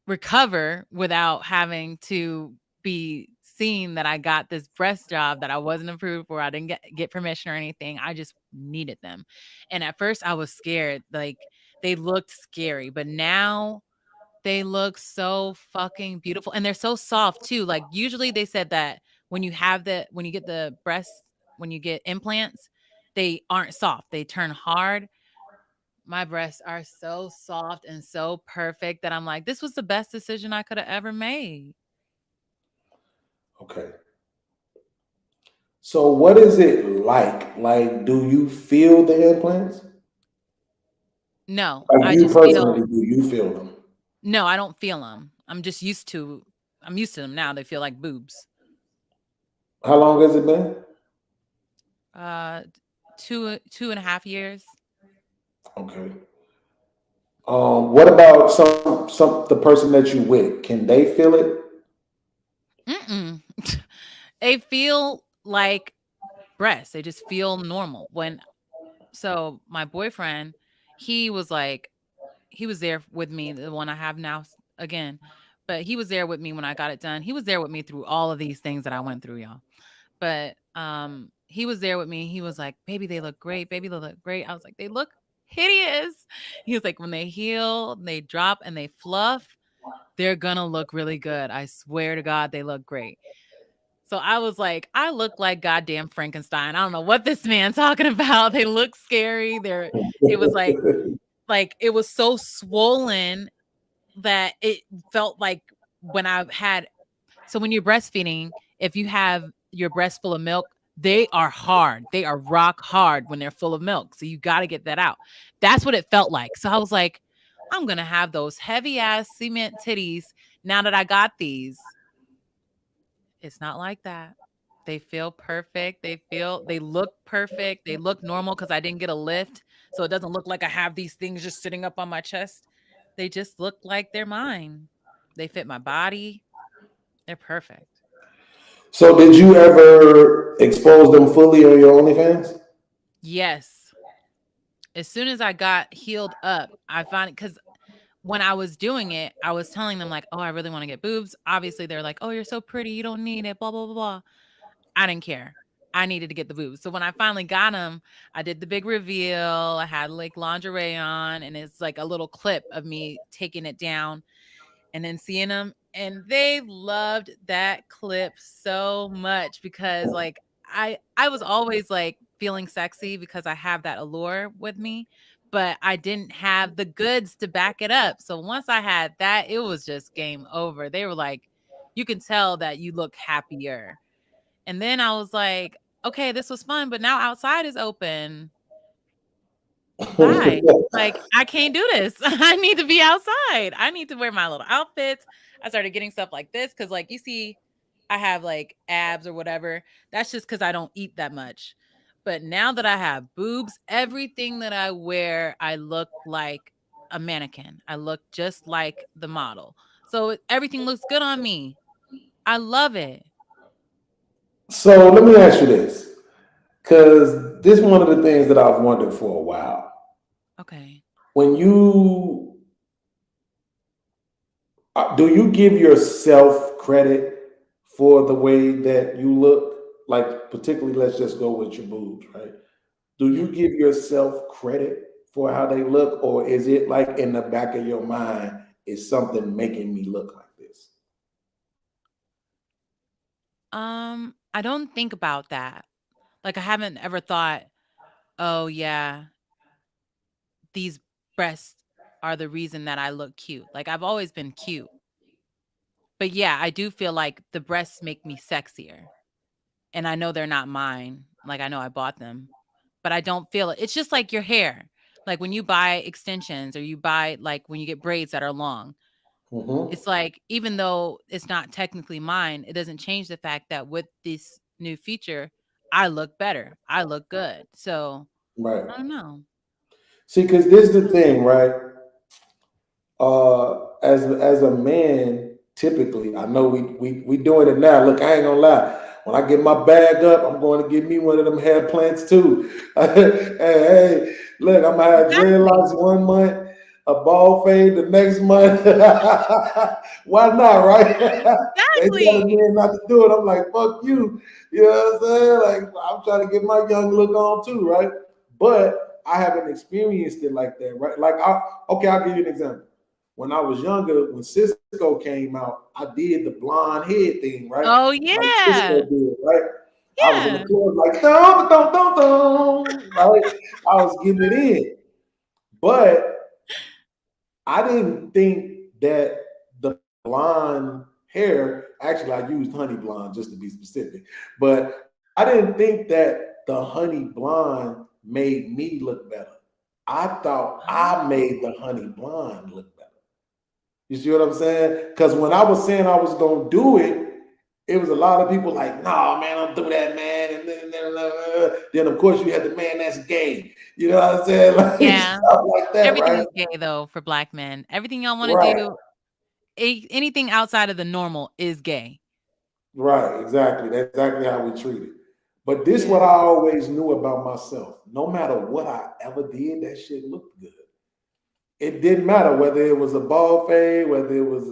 recover without having to be seen that I got this breast job that I wasn't approved for. I didn't get permission or anything. I just needed them. And at first I was scared. Like they looked scary, but now they look so fucking beautiful and they're so soft too. Like usually they said that when you get the breasts, when you get implants, they aren't soft. They turn hard. My breasts are so soft and so perfect that I'm like, this was the best decision I could have ever made. Okay. So what is it like? Like, do you feel the implants? No, Like I you just feel personally, do you feel them? no, I don't feel them. I'm used to them now. They feel like boobs. How long has it been? Uh, 2.5 years. Okay. What about some the person that you with? Can they feel it? Mm-mm. They feel like breasts. They just feel normal. So my boyfriend, he was like, he was there with me, the one I have now again, but he was there with me when I got it done. He was there with me through all of these things that I went through, y'all. But he was there with me. He was like, "Baby, they look great. Baby, they look great." I was like, "They look hideous." He was like, "When they heal, they drop and they fluff, they're gonna look really good. I swear to God, they look great." So I was like, I look like goddamn Frankenstein. I don't know what this man talking about. They look scary. It was like it was so swollen that it felt like when I had so when you're breastfeeding, if you have your breast full of milk, they are hard. They are rock hard when they're full of milk. So you got to get that out. That's what it felt like. So I was like, I'm going to have those heavy ass cement titties now that I got these. It's not like that. They feel perfect. They look perfect. They look normal because I didn't get a lift. So it doesn't look like I have these things just sitting up on my chest. They just look like they're mine. They fit my body. They're perfect. So did you ever expose them fully on your OnlyFans? Yes. As soon as I got healed up, I found it because when I was doing it, I was telling them, like, oh, I really want to get boobs. Obviously, they're like, oh, you're so pretty. You don't need it, blah, blah, blah, blah. I didn't care. I needed to get the boobs. So when I finally got them, I did the big reveal. I had like lingerie on, and it's like a little clip of me taking it down and then seeing them. And they loved that clip so much because like I was always like feeling sexy because I have that allure with me, but I didn't have the goods to back it up. So once I had that, it was just game over. They were like, you can tell that you look happier. And then I was like, okay, this was fun, but now outside is open. Bye. Like, I can't do this. I need to be outside. I need to wear my little outfits. I started getting stuff like this because, like, you see, I have like abs or whatever. That's just because I don't eat that much. But now that I have boobs, everything that I wear, I look like a mannequin. I look just like the model. So everything looks good on me. I love it. So let me ask you this, because this is one of the things that I've wondered for a while. Okay. When you do you give yourself credit for the way that you look? Like, particularly, let's just go with your boobs, right? Do you Yeah. give yourself credit for how they look, or is it like in the back of your mind, is something making me look like this? I don't think about that. Like I haven't ever thought, "Oh yeah, these breasts are the reason that I look cute. Like I've always been cute. But yeah, I do feel like the breasts make me sexier. And I know they're not mine. Like I know I bought them, but I don't feel it. It's just like your hair. Like when you buy extensions or you buy like when you get braids that are long, Mm-hmm. it's like even though it's not technically mine, it doesn't change the fact that with this new feature, I look better. I look good. So Right. I don't know. See, because this is the thing, right? As a man, typically, I know we doing it now. Look, I ain't gonna lie. When I get my bag up, I'm going to get me one of them hair plants too. Hey, look, I'm gonna have Exactly. dreadlocks 1 month, a ball fade the next month. Why not, right? They telling Exactly. me not to do it. I'm like, fuck you. You know what I'm saying? Like, I'm trying to get my young look on too, right? But I haven't experienced it like that, right? Like, okay, I'll give you an example. When I was younger, when Cisco came out, I did the blonde head thing, right? Oh Like Cisco yeah. did, right? I was in the Yeah. club like dum dum dum dum, right? I was getting it in, but I didn't think that the blonde hair. Actually, I used honey blonde just to be specific, but I didn't think that the honey blonde made me look better. I thought I made the honey blonde look better. You see what I'm saying? Because when I was saying I was gonna do it, it was a lot of people like, "No, man, I'm do that, man." And then of course you had the man that's gay. You know what I'm saying? Like Yeah. stuff like that, Everything right? is gay though for black men. Everything y'all want to Right, do, anything outside of the normal is gay. right, exactly. That's exactly how we treat it. But this what Yeah. I always knew about myself. No matter what I ever did, that shit looked good. It didn't matter whether it was a ball fade, whether it was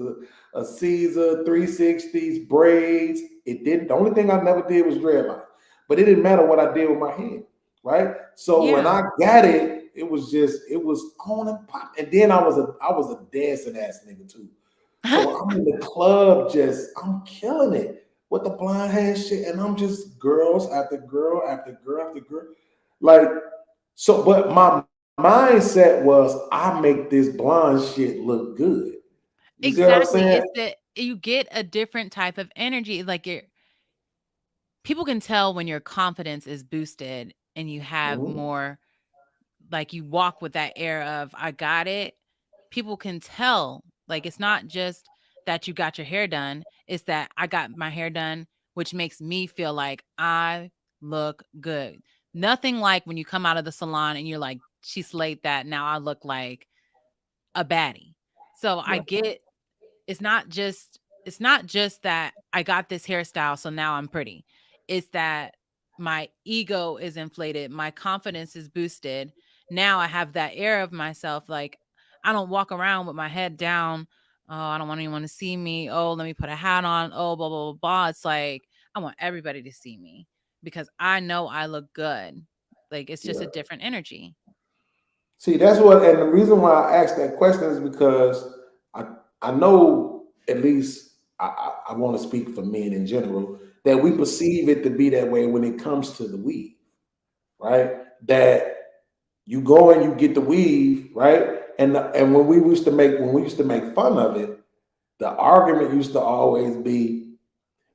a Caesar, 360s, braids. It didn't. The only thing I never did was dreadlocks. But it didn't matter what I did with my head, right? So when Yeah. I got it, it was on and pop. And then I was a dancing ass nigga too. So I'm in the club, I'm killing it with the blonde hair shit, and I'm just girls after girl after girl after girl, like so. But my mindset was I make this blonde shit look good. You see what I'm Exactly. saying? It's that you get a different type of energy. Like people can tell when your confidence is boosted and you have Mhm. more, like you walk with that air of I got it. People can tell. Like it's not just that you got your hair done, it's that I got my hair done, which makes me feel like I look good. Nothing like when you come out of the salon and you're like, she slayed that. Now I look like a baddie. So I Right. get it's not just that I got this hairstyle, so now I'm pretty. It's that my ego is inflated, my confidence is boosted. Now I have that air of myself. Like I don't walk around with my head down. Oh, I don't want anyone to see me. Oh, let me put a hat on. Oh, blah, blah, blah, blah. It's like I want everybody to see me because I know I look good. Like it's just a Yeah. different energy. See, that's what, and the reason why I asked that question is because I I know at least I want to speak for men in general that we perceive it to be that way when it comes to the weave, right? That you go and you get the weave, right? And when we used to make fun of it, the argument used to always be,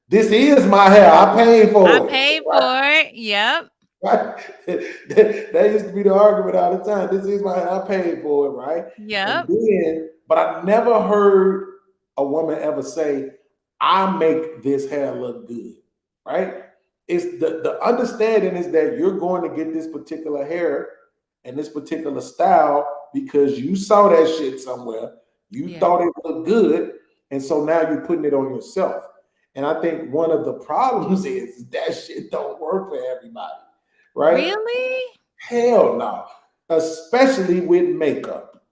"This is my hair. I paid I for it." paid for it. Yep. Right? That used to be the argument all the time. This is my I paid for it, right? And Yep. then, but I never heard a woman ever say, I make this hair look good, right? It's the understanding is that you're going to get this particular hair and this particular style because you saw that shit somewhere, you Yeah. thought it looked good, and so now you're putting it on yourself. And I think one of the problems is that shit don't work for everybody, right? Really? Hell no. Especially with makeup.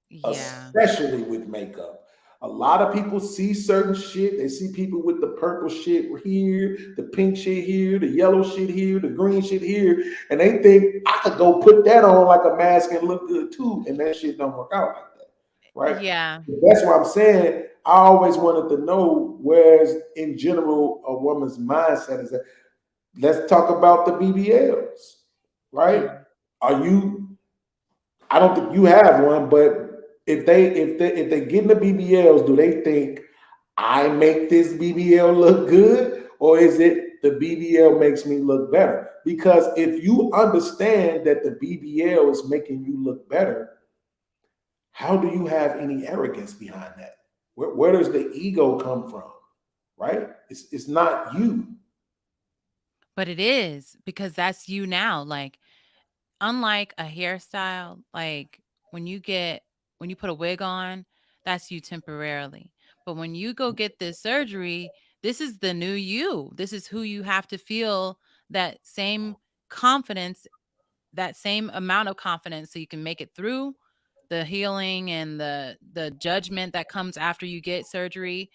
Yeah. Especially with makeup. A lot of people see certain shit. They see people with the purple shit here, the pink shit here, the yellow shit here, the green shit here, and they think I could go put that on like a mask and look good too, and that shit don't work out like that, right? Yeah. That's what I'm saying. I always wanted to know where's in general a woman's mindset is. Let's talk about the BBLs, right? Yeah. Are you I don't think you have one, but if they get in the BBLs, do they think I make this BBL look good, or is it the BBL makes me look better? Because if you understand that the BBL is making you look better, how do you have any arrogance behind that? Where does the ego come from? Right? It's not you. But it is, because that's you now. Like, unlike a hairstyle, like when you put a wig on, that's you temporarily. But when you go get this surgery, this is the new you. This is who you have to feel that same confidence, that same amount of confidence, so you can make it through the healing and the judgment that comes after you get surgery.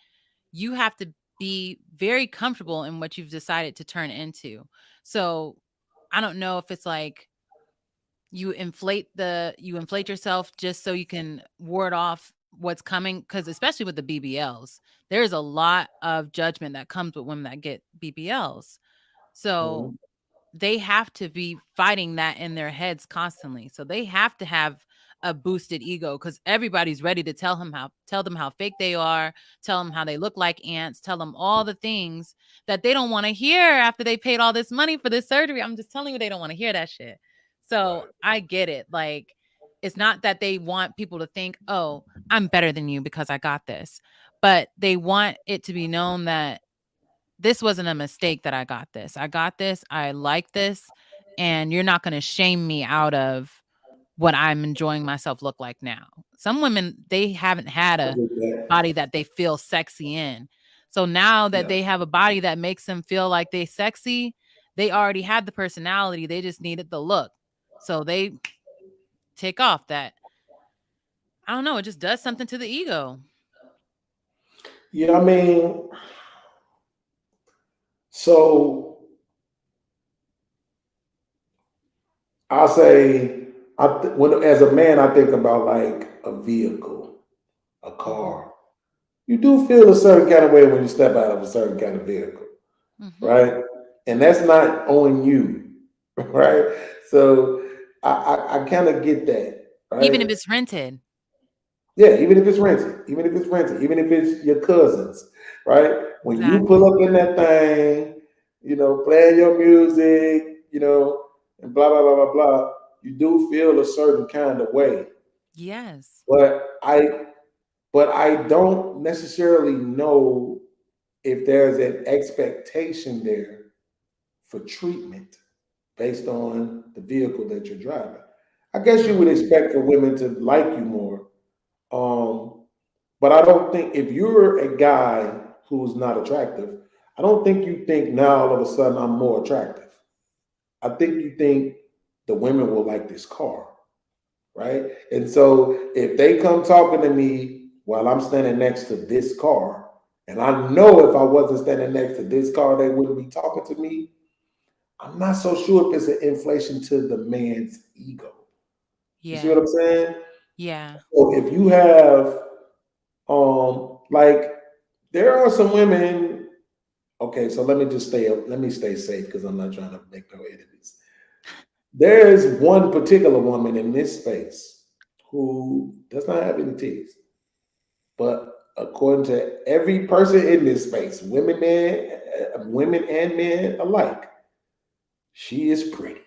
You have to be very comfortable in what you've decided to turn into. So I don't know if it's like you inflate yourself just so you can ward off what's coming, because especially with the BBLs, there's a lot of judgment that comes with women that get BBLs. So Mhm. they have to be fighting that in their heads constantly. So they have to have a boosted ego, because everybody's ready to tell them how fake they are, tell them how they look like ants, tell them all the things that they don't want to hear after they paid all this money for this surgery. I'm just telling you, they don't want to hear that shit. So Right. I get it. Like, it's not that they want people to think, oh, I'm better than you because I got this, but they want it to be known that this wasn't a mistake, that I got this. I got this. I like this. And you're not going to shame me out of what I'm enjoying myself look like now. Some women, they haven't had I a get that. body that they feel sexy in. So now that Yeah. they have a body that makes them feel like they sexy, they already had the personality. They just needed the look. So they take off that. I don't know. It just does something to the ego. Yeah, I mean, so I'll say, when as a man, I think about like a vehicle, a Hmm. car. You do feel a certain kind of way when you step out of a certain kind of vehicle, Hmm. right? And that's not on you, right? So I kind of get that, Even if right? it's rented. Yeah, even if it's rented, even if it's rented, even if it's your cousins, right? When you pull Exactly. up in that thing, playing your music, and blah blah blah blah blah, you do feel a certain kind of way. Yes. But I don't necessarily know if there's an expectation there for treatment based on the vehicle that you're driving. I guess you would Mm. expect for women to like you more. But I don't think if you're a guy who's not attractive, I don't think you think now all of a sudden I'm more attractive. I think you think the women will like this car, right? And so if they come talking to me while I'm standing next to this car, and I know if I wasn't standing next to this car, they wouldn't be talking to me. I'm not so sure if it's an inflation to the man's ego. You see what Yeah. I'm saying? Yeah. So if you have like there are some women. Okay, so let me stay safe because I'm not trying to make no enemies. There's one particular woman in this space who does not have any titties, but according to every person in this space, women and men alike, she is pretty,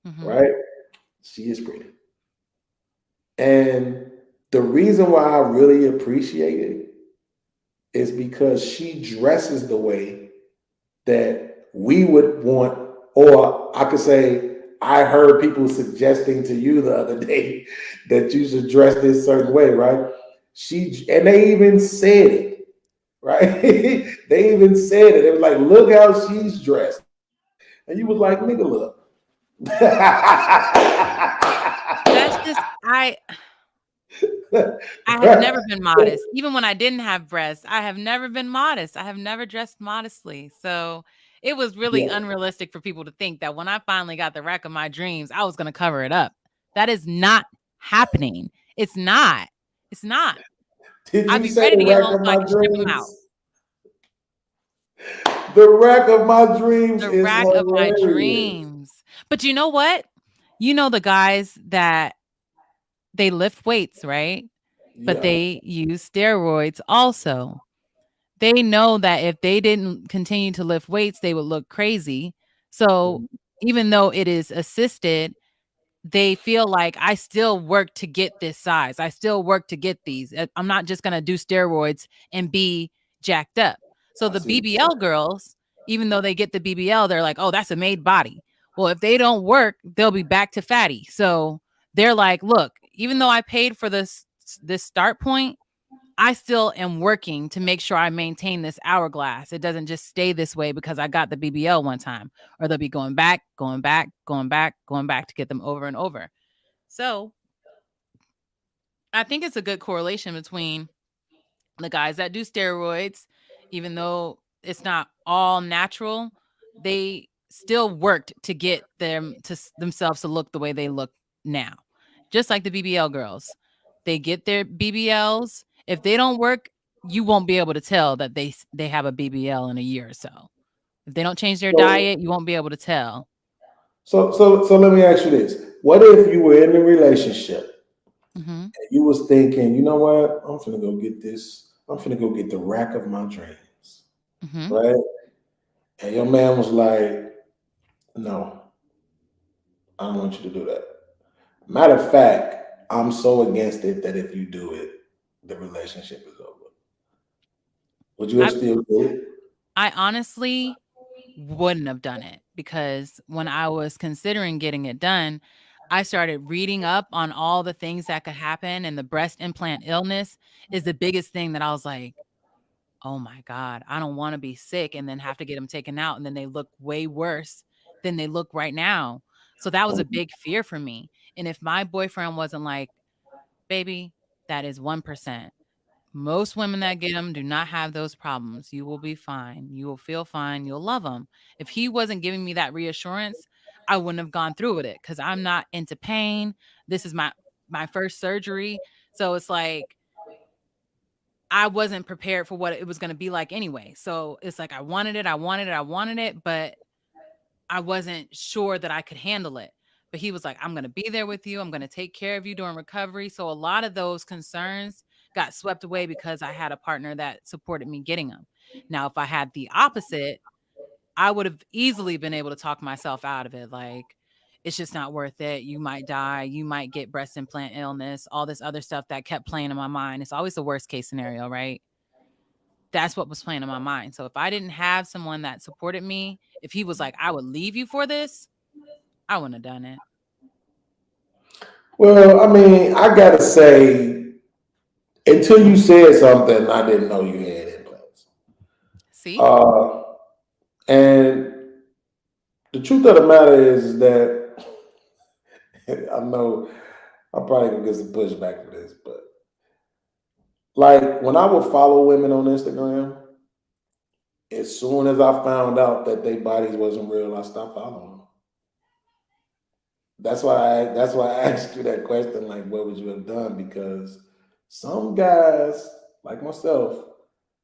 Hmm. right? She is pretty. And the reason why I really appreciate it is because she dresses the way that we would want, or I could say, I heard people suggesting to you the other day that you should dress this certain way, right? And they even said it, right? They even said it. They was like, look how she's dressed. And you was like, nigga, look. That's just I have Right? never been modest. Even when I didn't have breasts, I have never been modest. I have never dressed modestly. So it was really Yeah. unrealistic for people to think that when I finally got the rack of my dreams, I was going to cover it up. That is not happening. It's not. It's not. Did I'd you be say ready to the get rack home of so I my can strip them out. dreams? The rack of my dreams The is rack of my hilarious. dreams. But you know what? You know the guys that they lift weights, right? But Yeah. they use steroids also. They know that if they didn't continue to lift weights, they would look crazy. So Mhm. even though it is assisted, they feel like I still work to get this size. I still work to get these. I'm not just going to do steroids and be jacked up. So I the see what you're BBL girls, even though they get the BBL, they're like, oh, that's a made body. Well, if they don't work, they'll be back to fatty. So they're like, look, even though I paid for this start point, I still am working to make sure I maintain this hourglass. It doesn't just stay this way because I got the BBL one time, or they'll be going back, going back, going back, going back to get them over and over. So I think it's a good correlation between the guys that do steroids, even though it's not all natural, they still worked to get them to themselves to look the way they look now. Just like the BBL girls, they get their BBLs. If they don't work, you won't be able to tell that they have a BBL in a year or so. If they don't change their So, diet, you won't be able to tell. so let me ask you this: what if you were in a relationship Hmm. and you was thinking, you know what, I'm finna go get this. I'm finna go get the rack of my dreams, Hmm. right? And your man was like, no, I don't want you to do that. Matter of fact, I'm so against it that if you do it, the relationship is over. Would you have I still do it? I honestly wouldn't have done it because when I was considering getting it done, I started reading up on all the things that could happen, and the breast implant illness is the biggest thing that I was like, "Oh my god, I don't wanna be sick and then have to get them taken out, and then they look way worse than they look right now." So that was a big fear for me, and if my boyfriend wasn't like, "Baby, that is 1%. Most women that get them do not have those problems. You will be fine. You will feel fine. You'll love them." If he wasn't giving me that reassurance, I wouldn't have gone through with it because I'm not into pain. This is my first surgery. So it's like I wasn't prepared for what it was going to be like anyway. So it's like I wanted it, I wanted it, I wanted it, but I wasn't sure that I could handle it. But he was like, I'm going to be there with you. I'm going to take care of you during recovery. So a lot of those concerns got swept away because I had a partner that supported me getting them. Now, if I had the opposite, I would have easily been able to talk myself out of it. Like, it's just not worth it. You might die. You might get breast implant illness, all this other stuff that kept playing in my mind. It's always the worst case scenario, right? That's what was playing in my mind. So if I didn't have someone that supported me, if he was like, I would leave you for this, I wouldn't have done it. Well, I mean, I gotta say, until you said something, I didn't know you had implants. See? Uh, and the truth of the matter is that I know I'm probably gonna get some pushback for this, but like when I would follow women on Instagram, as soon as I found out that their bodies wasn't real, I stopped following them. That's why I asked you that question, like what would you have done? Because some guys, like myself,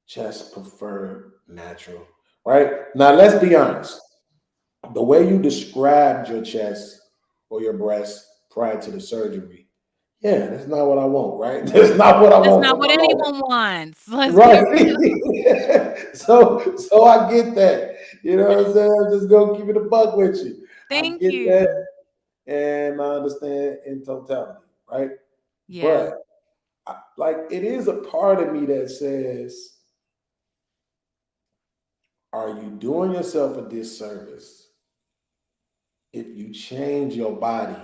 just prefer natural. Right? Now let's be honest. The way you described your chest or your breast prior to the surgery, yeah, that's not what I want, right? That's not what I That's want not for what my life. anyone wants. Let's be Right. real. So I get that. You know what I'm saying? I'm just gonna keep it a buck with you. I Thank get that you. and I understand in totality, right? Yeah. But like it is a part of me that says, are you doing yourself a disservice if you change your body?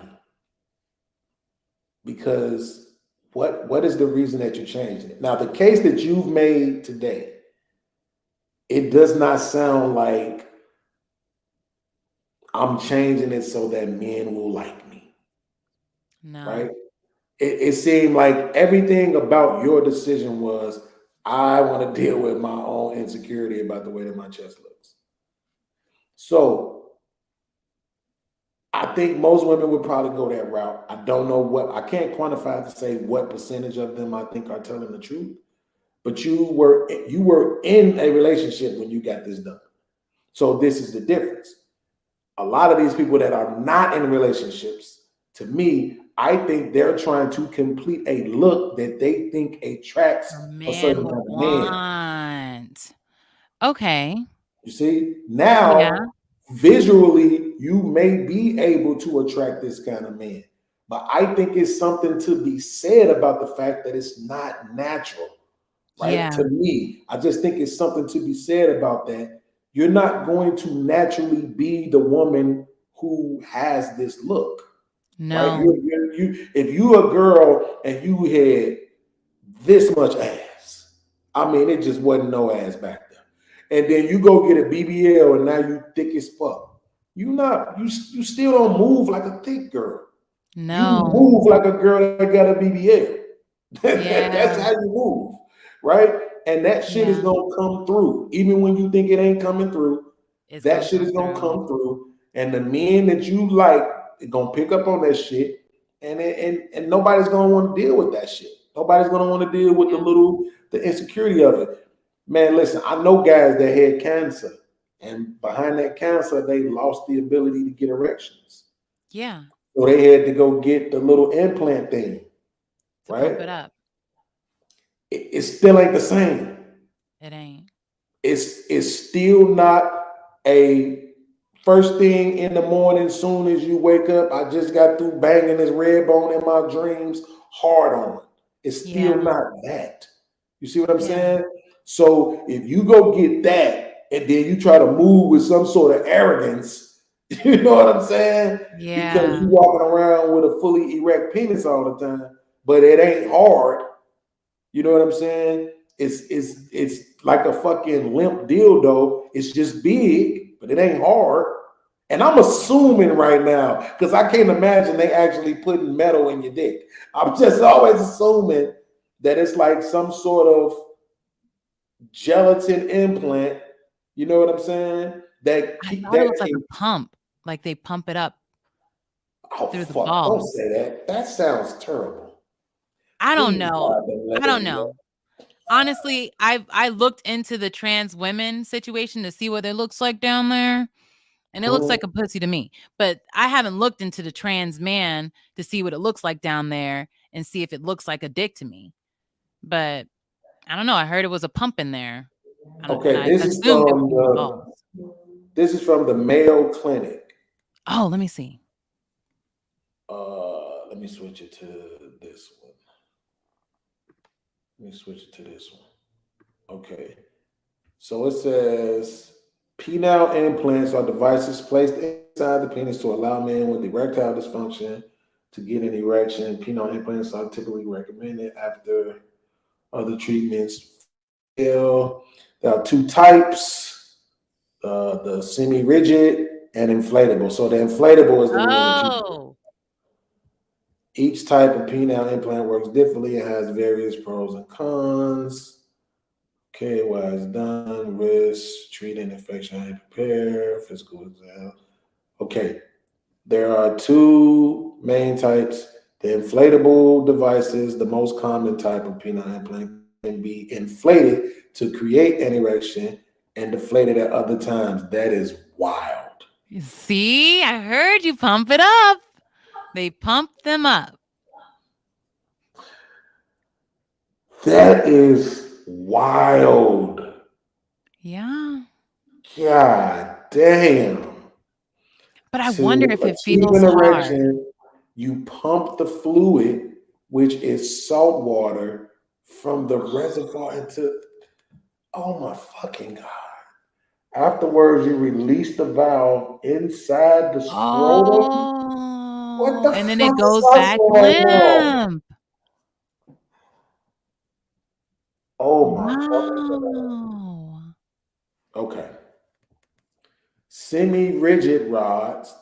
Because what is the reason that you're changing it? Now, the case that you've made today, it does not sound like I'm changing it so that men will like me, right? No. It seemed like everything about your decision was, I want to deal with my own insecurity about the way that my chest looks. So I think most women would probably go that route. I don't know what, I can't quantify to say what percentage of them I think are telling the truth. But you were in a relationship when you got this done. So this is the difference. A lot of these people that are not in relationships To me, I think they're trying to complete a look that they think attracts A a man certain would kind of man. want. Okay. You see, Yeah. now visually, you may be able to attract this kind of man, but I think it's something to be said about the fact that it's not natural, right? Yeah. To me, I just think it's something to be said about that. You're not going to naturally be the woman who has this look, right? No. If you a girl and you had this much ass, I mean, it just wasn't no ass back there. And then you go get a BBL and now you thick as fuck. You still don't move like a thick girl. You No. move like a girl that got a BBL. That's Yeah. how you move, right? And that shit is Yeah. gonna come through. Even when you think it ain't coming through, It's that gonna shit come is gonna through. come through. And the men that you like are gonna pick up on that shit. And nobody's gonna want to deal with that shit. Nobody's gonna want to deal with Yeah. the insecurity of it. Man, listen, I know guys that had cancer, and behind that cancer, they lost the ability to get erections. Yeah. So they had to go get the little implant thing, To pump right? it up. It still ain't the same. It ain't. It's still not a first thing in the morning. Soon as you wake up, I just got through banging this red bone in my dreams hard on. It's still Yeah. not that. You see what I'm Yeah. saying? So if you go get that and then you try to move with some sort of arrogance, you know what I'm saying? Because Yeah. you walking around with a fully erect penis all the time, but it ain't hard. You know what I'm saying? It's like a fucking limp dildo. It's just big, but it ain't hard. And I'm assuming right now, because I can't imagine they actually putting metal in your dick. I'm just always assuming that it's like some sort of gelatin implant. You know what I'm saying? That I keep thought it that was like can. a pump. Like they pump it up Oh through the fuck! Don't balls. say that. That sounds terrible. I don't Please, know. God, don't let I me don't do that. know. Honestly, I looked into the trans women situation to see what it looks like down there, and it looks Mhm. like a pussy to me. But I haven't looked into the trans man to see what it looks like down there and see if it looks like a dick to me. But I don't know. I heard it was a pump in there, and Okay, I assumed it was in the balls. this is from the Mayo Clinic. Oh, let me see. Let me switch it to this one. Let me switch it to this one. Okay. So it says penile implants are devices placed inside the penis to allow men with erectile dysfunction to get an erection. Penile implants are typically recommended after other treatments fail. There are two types, the semi-rigid and inflatable. So the inflatable is the one that you. Oh, Each type of penile implant works differently and has various pros and cons. Okay, why it's done, risk, treating infection, how you prepare, physical exam. Okay, there are two main types. The inflatable devices, the most common type of penile implant, can be inflated to create an erection and deflated at other times. That is wild. you see, I heard you pump it up. They pump them up. That is wild. Yeah. God damn. But I wonder To if it achieve feels an hard. erection, you pump the fluid, which is salt water, from the reservoir into. Oh my fucking God. Afterwards, you release the valve inside the scrotum. What Oh, the and then fuck it is goes up back right now? limp. Oh my fucking God. Wow. Okay. Semi-rigid rods,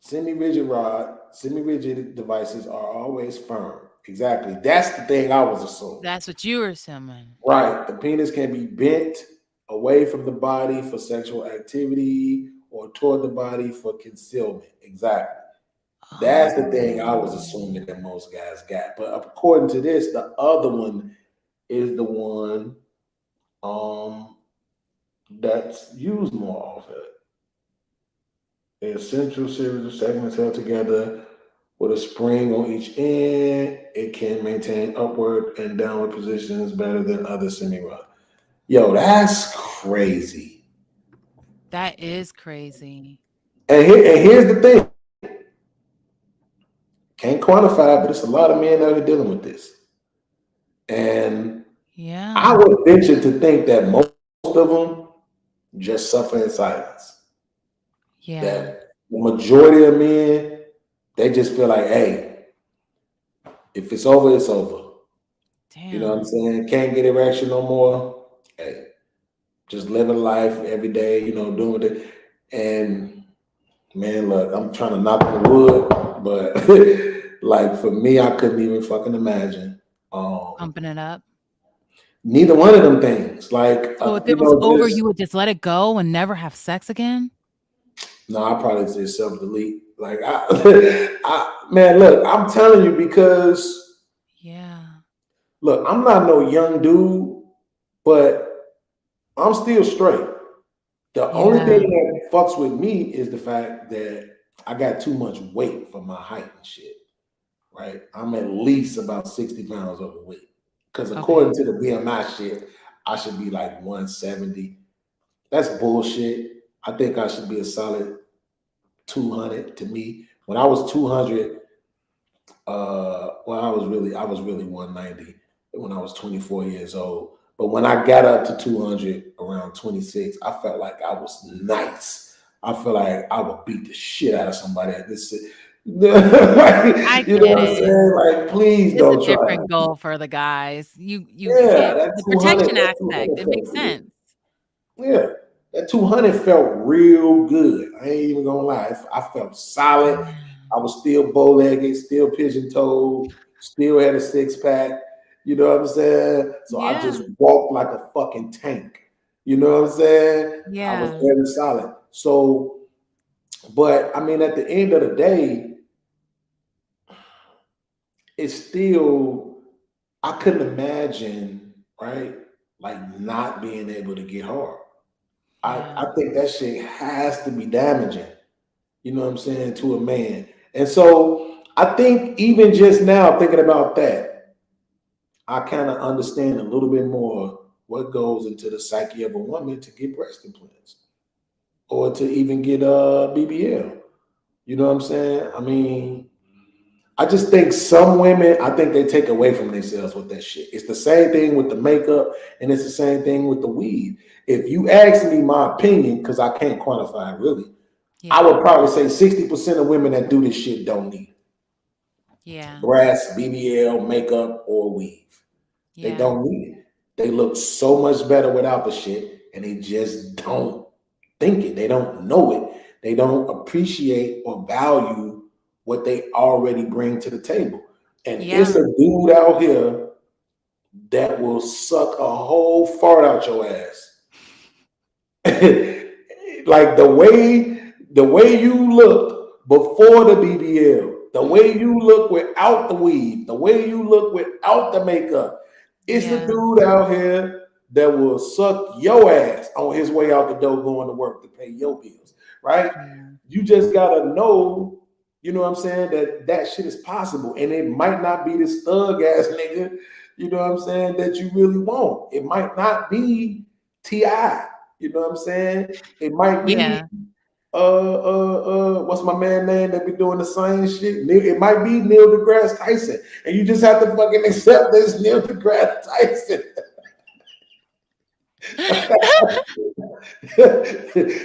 semi-rigid devices are always firm. Exactly. That's the thing I was assuming. That's what you were assuming. Right. The penis can be bent away from the body for sexual activity or toward the body for concealment. Exactly. That's the thing I was assuming that most guys got. But according to this, the other one is the one that's used more often. The essential series of segments held together With a spring on each end, it can maintain upward and downward positions better than other semi-rod. Yo, that's crazy. That is crazy. And here's the thing: can't quantify it, but it's a lot of men that are dealing with this. And I Yeah. would venture to think that most of them just suffer in silence. Yeah. That the majority of men, they just feel like, hey, if it's over, it's over. You know what I'm Damn. saying? Can't get erection no more. Hey, just living life every day, doing it. And man, look, I'm trying to knock on wood, but like for me, I couldn't even fucking imagine. Pumping it up. Neither one of them things. Like, So if it was over, just you would just let it go and never have sex again? no, I probably just self delete. Like, man, look, I'm telling you because Yeah. look, I'm not no young dude, but I'm still straight. The only thing Yeah. that fucks with me is the fact that I got too much weight for my height and shit. Right? I'm at least about 60 pounds overweight. Because Okay. according to the BMI shit, I should be like 170. That's bullshit. I think I should be a solid 200 to me. When I was 200, well, I was really 190 when I was 24 years old. But when I got up to 200 around 26, I felt like I was nice. I feel like I would beat the shit out of somebody at this. I You know get what I'm it. saying? Like, please It's a don't try. different goal for the guys. You Yeah, it that the 200, protection that aspect, 200 it makes felt good. sense. Yeah, that 200 felt real good. I ain't even gonna lie. I felt solid. Yeah. I was still bow legged, still pigeon toed, still had a six pack. You know what I'm saying? So I Yeah. just walked like a fucking tank. You know what I'm saying? I was Yeah. very solid. So, but I mean, at the end of the day, it's still, I couldn't imagine, right? Like not being able to get hard. I Yeah. think that shit has to be damaging, you know what I'm saying, to a man. And so I think even just now thinking about that, I kind of understand a little bit more what goes into the psyche of a woman to get breast implants or to even get a BBL. You know what I'm saying? I mean, I just think some women, I think they take away from themselves with that shit. It's the same thing with the makeup, and it's the same thing with the weed. If you ask me my opinion, because I can't quantify it really, I Yeah. would probably say 60% of women that do this shit don't need it. Yeah. Breast, BBL, makeup, or weave. They Yeah. don't need it. They look so much better without the shit, and they just don't think it. They don't know it. They don't appreciate or value what they already bring to the table. And it's Yeah. a dude out here that will suck a whole fart out your ass. Like the way you look before the BBL, the way you look without the weave, the way you look without the makeup. It's the Yeah. dude out here that will suck your ass on his way out the door going to work to pay your bills, right? Yeah. You just gotta know, you know what I'm saying, that shit is possible, and it might not be this thug ass nigga, you know what I'm saying, that you really want. It might not be Ti. You know what I'm saying? It might be Yeah. what's my man name that be doing the same shit? It might be Neil deGrasse Tyson, and you just have to fucking accept this Neil deGrasse Tyson.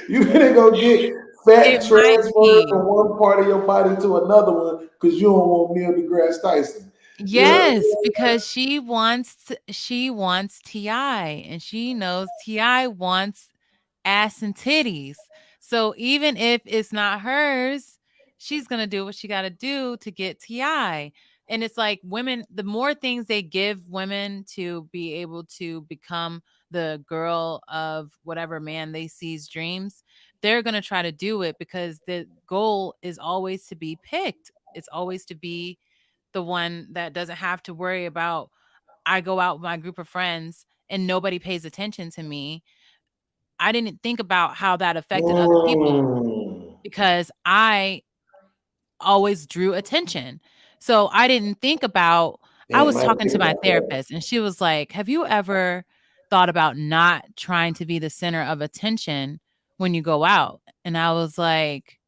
You really gonna get fat It might transferred be. from one part of your body to another one because you don't want Neil deGrasse Tyson. You know what I'm Yes, saying? because she wants Ti, and she knows Ti wants ass and titties. So even if it's not hers, she's gonna do what she gotta do to get Ti. And it's like women, the more things they give women to be able to become the girl of whatever man they see's dreams, they're gonna try to do it because the goal is always to be picked. It's always to be the one that doesn't have to worry about I go out with my group of friends and nobody pays attention to me. I didn't think about how that affected other people Mm. because I always drew attention. So I didn't think about I Damn, was I didn't talking think to my about that. therapist and she was like, "Have you ever thought about not trying to be the center of attention when you go out?" And I was like,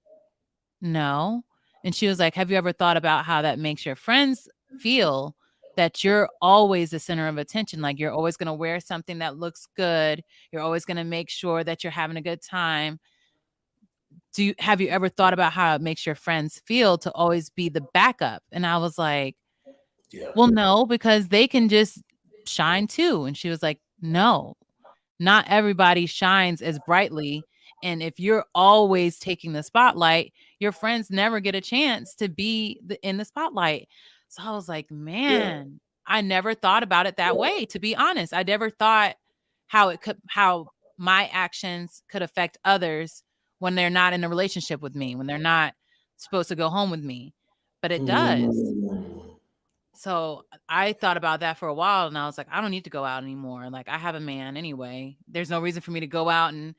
"No." And she was like, "Have you ever thought about how that makes your friends feel that you're always the center of attention? Like you're always going to wear something that looks good. You're always going to make sure that you're having a good time. Have you ever thought about how it makes your friends feel to always be the backup?" And I was like, Yeah, "Well, no, because they can just shine too." And she was like, "No, not everybody shines as brightly. And if you're always taking the spotlight, your friends never get a chance to be in the spotlight." So I was like, yeah, man, I never thought about it that way, to be honest. I never thought how my actions could affect others when they're not in a relationship with me, when they're not supposed to go home with me. But it does. Mm, So I thought about that for a while and I was like, I don't need to go out anymore. Like I have a man anyway. There's no reason for me to go out and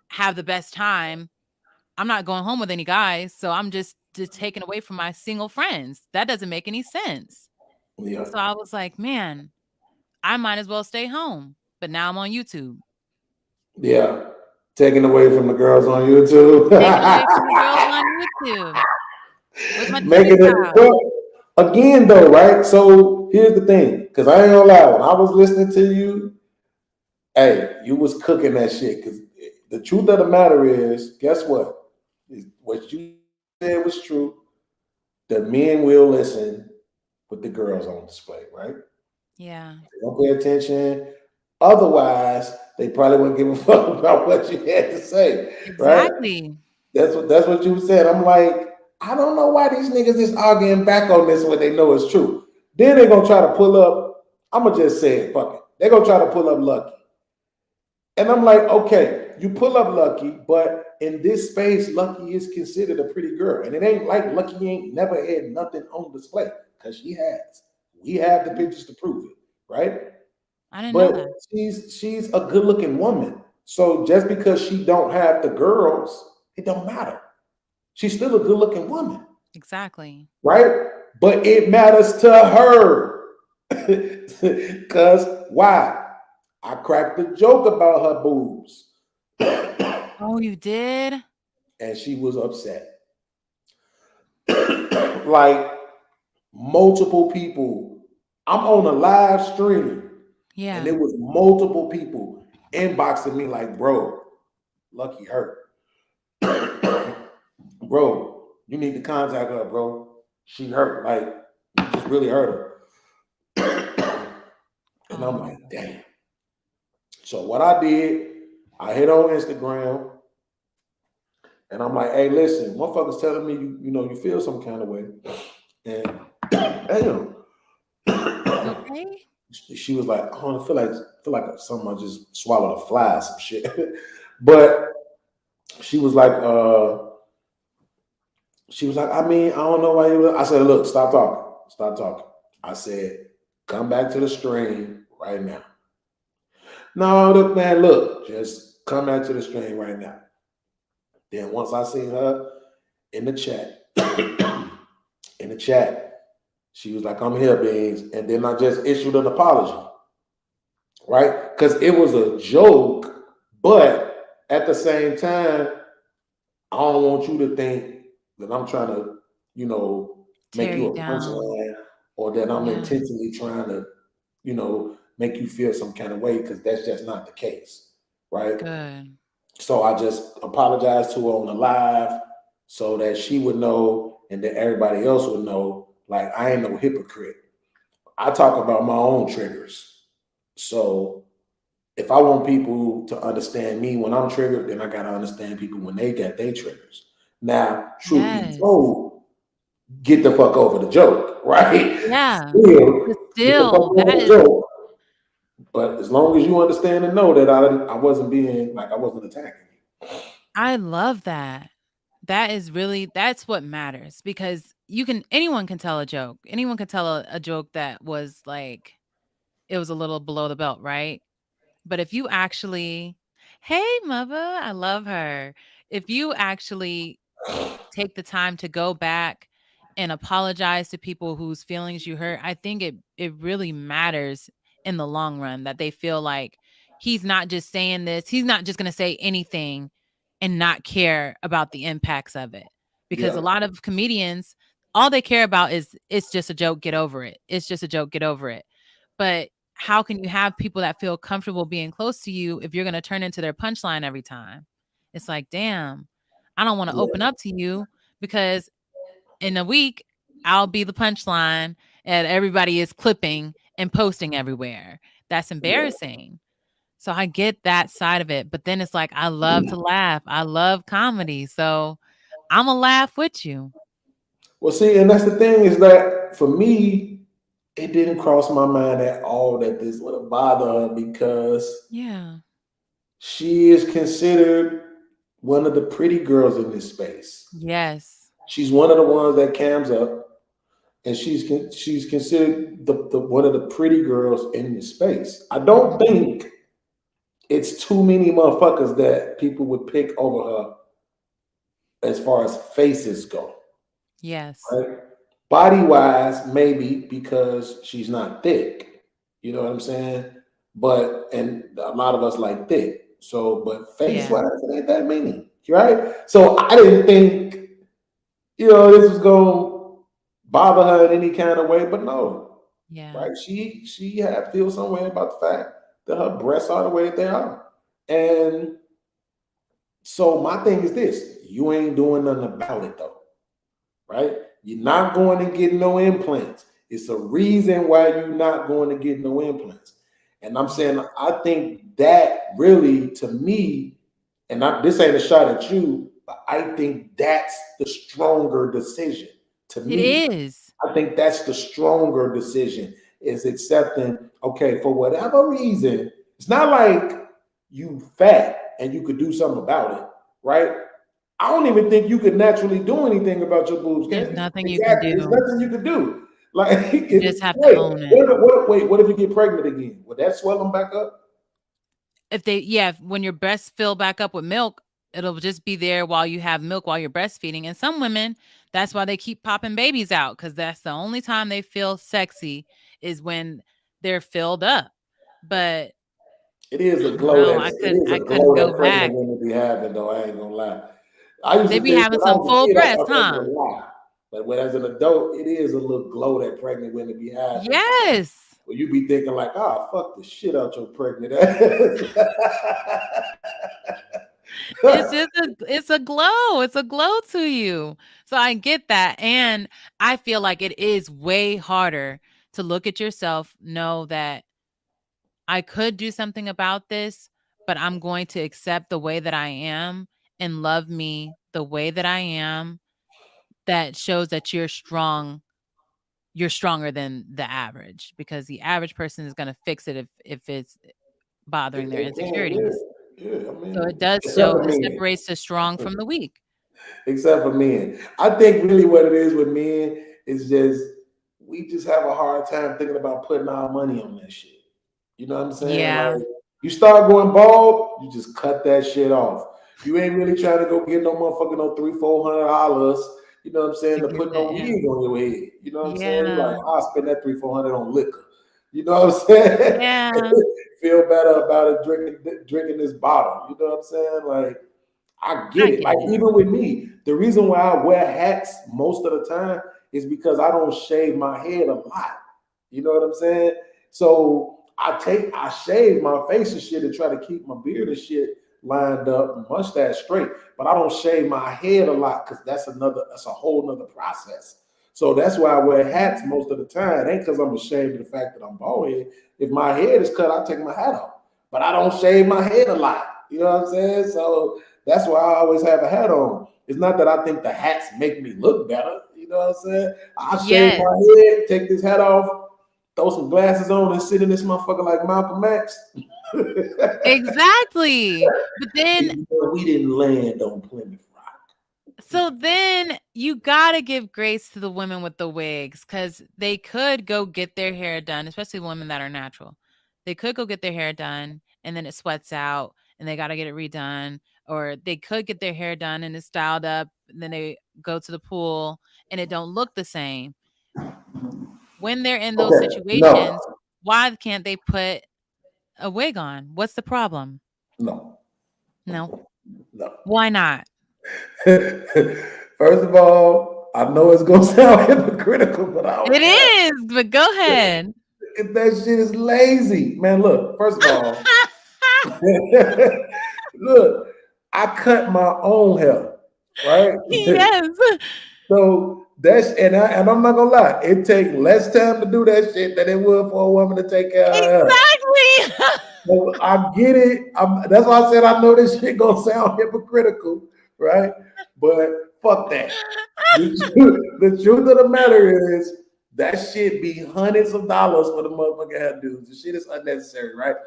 have the best time. I'm not going home with any guys. So I'm just taken away from my single friends. That doesn't make any sense. yeah, So I was like, man, I might as well stay home. But now I'm on YouTube. yeah. Taken away from the girls on YouTube. Taken away from the girls on YouTube with my titties Making it out. well, again though, right? So here's the thing, because I ain't gonna lie, when I was listening to you, hey, you was cooking that shit. Because the truth of the matter is, guess what? What you said was true. The men will listen with the girls on display, right? Yeah, They don't pay attention. Otherwise, they probably wouldn't give a fuck about what you had to say, right? exactly. That's what you said. I'm like, I don't know why these niggas is arguing back on this when they know it's true. Then they're gonna try to pull up. I'm gonna just say it, fuck it. They're gonna try to pull up Lucky. And I'm like, okay, you pull up Lucky, but in this space, Lucky is considered a pretty girl. And it ain't like Lucky ain't never had nothing on display, because she has. We have the pictures to prove it, right? I didn't know But that. she's a good looking woman. So just because she don't have the girls, it don't matter. She's still a good looking woman, Exactly. right? But it matters to her. Because why? I cracked a joke about her boobs. Oh, you did? And she was upset. Like multiple people. I'm on a live stream and Yeah. there was multiple people inboxing me like, bro, Lucky hurt. Bro, you need to contact her, bro. She hurt. Like, you just really hurt her. And I'm like, Oh, damn. So what I did, I hit on Instagram and I'm like, hey, listen, motherfuckers telling me you feel some kind of way. And damn. you okay? She was like, oh, I feel like someone just swallowed a fly or some shit. But she was like, I mean, I don't know why you. I said, look, stop talking. Stop talking. I said, come back to the stream right now. No, look, man, look, just come back to the stream right now. Then once I seen her in the chat, in the chat, she was like, I'm here, Beans. And then I just issued an apology, right? Because it was a joke, but at the same time, I don't want you to think that I'm trying to, make Tear you you a down. punchline or that I'm Yeah. intentionally trying to, make you feel some kind of way, because that's just not the case, right? Good. So I just apologized to her on the live so that she would know and that everybody else would know, like, I ain't no hypocrite. I talk about my own triggers. So if I want people to understand me when I'm triggered, then I gotta understand people when they get their triggers. Now, truth be Yes. told, get the fuck over the joke, right? Yeah. Still, But get the fuck still, over that the is joke. But as long as you understand and know that I wasn't being like I wasn't attacking you. I love that. That's what matters because anyone can tell a joke. Anyone can tell a joke that was like it was a little below the belt, right? But if you actually, hey, mother, I love her. If you actually take the time to go back and apologize to people whose feelings you hurt, I think it really matters in the long run that they feel like he's not just saying this, he's not just going to say anything and not care about the impacts of it. Because a Yeah. lot of comedians, all they care about is it's just a joke, get over it. It's just a joke, get over it. But how can you have people that feel comfortable being close to you if you're going to turn into their punchline every time? It's like, damn, I don't want to open Yeah. up to you because in a week, I'll be the punchline and everybody is clipping and posting everywhere. That's Yeah. embarrassing. So I get that side of it. But then it's like, I love to laugh. I love comedy. So I'm going to laugh with you. Well, see, and that's the thing is that for me, it didn't cross my mind at all that this would bother her because Yeah. she is considered one of the pretty girls in this space. Yes. She's one of the ones that cams up, and she's considered the one of the pretty girls in this space. I don't Mhm. think it's too many motherfuckers that people would pick over her as far as faces go, Yes. right? Body wise, maybe because she's not thick. You know what I'm saying? But and a lot of us like thick. So, but face Yeah. wise, it ain't that many, right? So I didn't think, this was gonna bother her in any kind of way, but no, Yeah. right? She had feel some way about the fact that her breasts are the way that they are. And so my thing is this: you ain't doing nothing about it though, right? You're not going to get no implants. It's a reason why you're not going to get no implants. And I'm Yeah. saying, I think that really, to me, and this ain't a shot at you, but I think that's the stronger decision to It me. is. I think that's the stronger decision is accepting, okay, for whatever reason, it's not like you fat and you could do something about it, right? I don't even think you could naturally do anything about your boobs, There's can you? nothing you can Exactly. There's do. nothing you could do. Like, You just have to own it. what if you get pregnant again? Would that swell them back up? When your breasts fill back up with milk, it'll just be there while you have milk while you're breastfeeding. And some women, that's why they keep popping babies out because that's the only time they feel sexy is when they're filled up. But It is a I don't glow know. that it is a I couldn't glow go that back. pregnant women be having, though. I ain't gonna lie. I used They to be think having when I some was a full kid, I breasts, thought that was huh? a lie. But when as an adult, it is a little glow that pregnant women be having. Yes. Well, you be thinking like, fuck the shit out your pregnant ass. It's a glow. It's a glow to you. So I get that. And I feel like it is way harder to look at yourself, know that I could do something about this, but I'm going to accept the way that I am and love me the way that I am. That shows that you're strong. You're stronger than the average because the average person is going to fix it if it's bothering If their they can, yeah. insecurities. Yeah, I So mean, it does except show for it men. separates the strong from the weak. Except for men. I think really what it is with men is just we just have a hard time thinking about putting our money on that shit. You know what I'm saying? Yeah. Like you start going bald, you just cut that shit off. You ain't really trying to go get no motherfucking no $300-400. You know what I'm saying? To To give put no it wig on your head. You know what I'm saying? Yeah. Like I'll spend that $300-400 on liquor. You know what I'm saying? Yeah. Feel better about it drinking this bottle. You know what I'm saying? Like I get I it. get Like it. even with me, the reason why I wear hats most of the time is because I don't shave my head a lot. You know what I'm saying? So I shave my face and shit and try to keep my beard and shit lined up, mustache straight, but I don't shave my head a lot because that's a whole nother process. So that's why I wear hats most of the time. It ain't because I'm ashamed of the fact that I'm bald head. If my head is cut, I take my hat off. But I don't shave my head a lot. You know what I'm saying? So that's why I always have a hat on. It's not that I think the hats make me look better. You know what I'm saying? I shave Yes. my head, take this hat off, throw some glasses on, and sit in this motherfucker like Malcolm X. Exactly. But then Even though we didn't land on Plymouth Rock. so then you gotta give grace to the women with the wigs because they could go get their hair done, especially women that are natural. They could go get their hair done and then it sweats out and they gotta get it redone or they could get their hair done and it's styled up, and then they go to the pool and it don't look the same. When they're in those Okay, no, situations, why can't they put a wig on? What's the problem? no, No. no. Why not? First of all, I know it's gonna sound hypocritical, but I don't It care. is, but go ahead. That shit is lazy, man. Look, first of all, look, I cut my own hair, right? Yes. So I'm not gonna lie, it take less time to do that shit than it would for a woman to take care of her hair. Exactly. So I get it. That's why I said I know this shit gonna sound hypocritical, right? But fuck that. The truth of the matter is that shit be hundreds of dollars for the motherfucking hair dudes. The shit is unnecessary, right?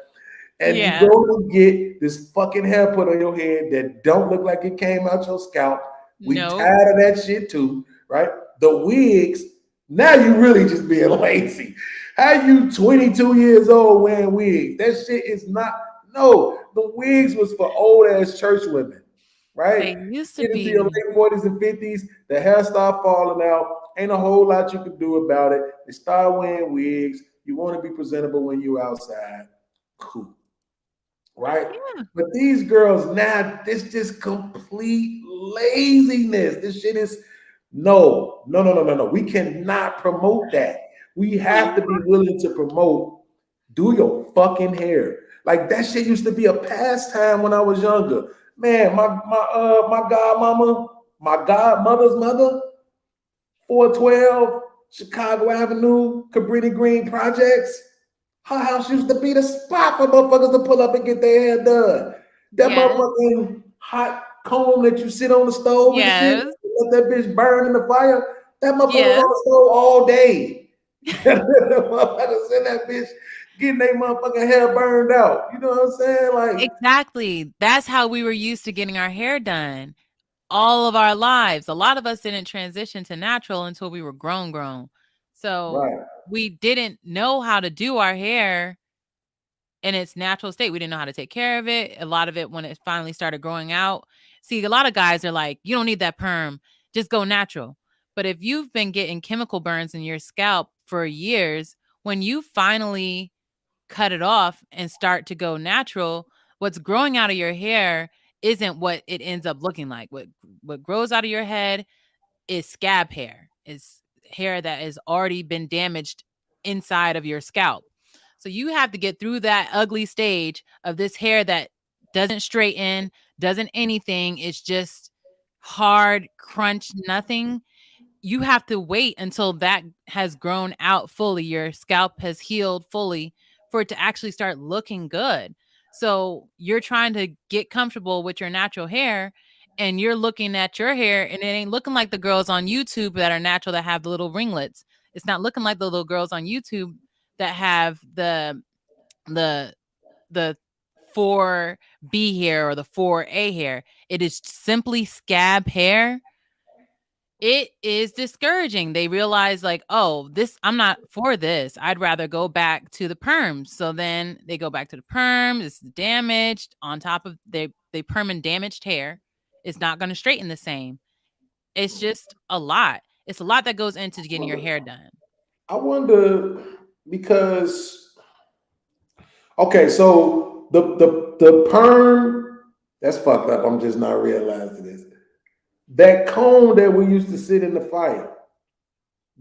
And Yeah. you go and get this fucking hair put on your head that don't look like it came out your scalp. We No. tired of that shit too, right? The wigs, now you really just being lazy. How you 22 years old wearing wigs? That shit is not, no, the wigs was for old ass church women, right? They used to Get into be. your late 40s and 50s, the hair start falling out. Ain't a whole lot you can do about it. They start wearing wigs. You want to be presentable when you outside. Cool. Right? Yeah. But these girls now, this just complete laziness. This shit is no. We cannot promote that. We have to be willing to promote. Do your fucking hair. Like that shit used to be a pastime when I was younger. Man, my godmama, my godmother's mother, 412 Chicago Avenue, Cabrini Green Projects. Her house used to be the spot for motherfuckers to pull up and get their hair done. That Yes. motherfucking hot comb that you sit on the stove and shit, Yes. let that bitch burn in the fire. That motherfucker Yes. was on the stove all day. Motherfuckers in that bitch getting their motherfucking hair burned out. You know what I'm saying? Like, Exactly. That's how we were used to getting our hair done all of our lives. A lot of us didn't transition to natural until we were grown. So right. we didn't know how to do our hair in its natural state. We didn't know how to take care of it. A lot of it, when it finally started growing out. See, a lot of guys are like, you don't need that perm, just go natural. But if you've been getting chemical burns in your scalp for years, when you finally cut it off and start to go natural, what's growing out of your hair isn't what it ends up looking like. What grows out of your head is scab hair. Is hair that has already been damaged inside of your scalp. So you have to get through that ugly stage of this hair that doesn't straighten, doesn't anything. It's just hard, crunch, nothing. You have to wait until that has grown out fully. Your scalp has healed fully for it to actually start looking good. So you're trying to get comfortable with your natural hair, and you're looking at your hair and it ain't looking like the girls on YouTube that are natural that have the little ringlets. It's not looking like the little girls on YouTube that have the 4B hair or the 4A hair. It is simply scab hair. It is discouraging. They realize like, oh, I'm not for this. I'd rather go back to the perms. So then they go back to the perm. It's damaged on top of they perm and damaged hair. It's not going to straighten the same. It's just a lot. It's a lot that goes into getting your hair done. I wonder because okay, so the perm, that's fucked up. I'm just not realizing this. That comb that we used to sit in the fire,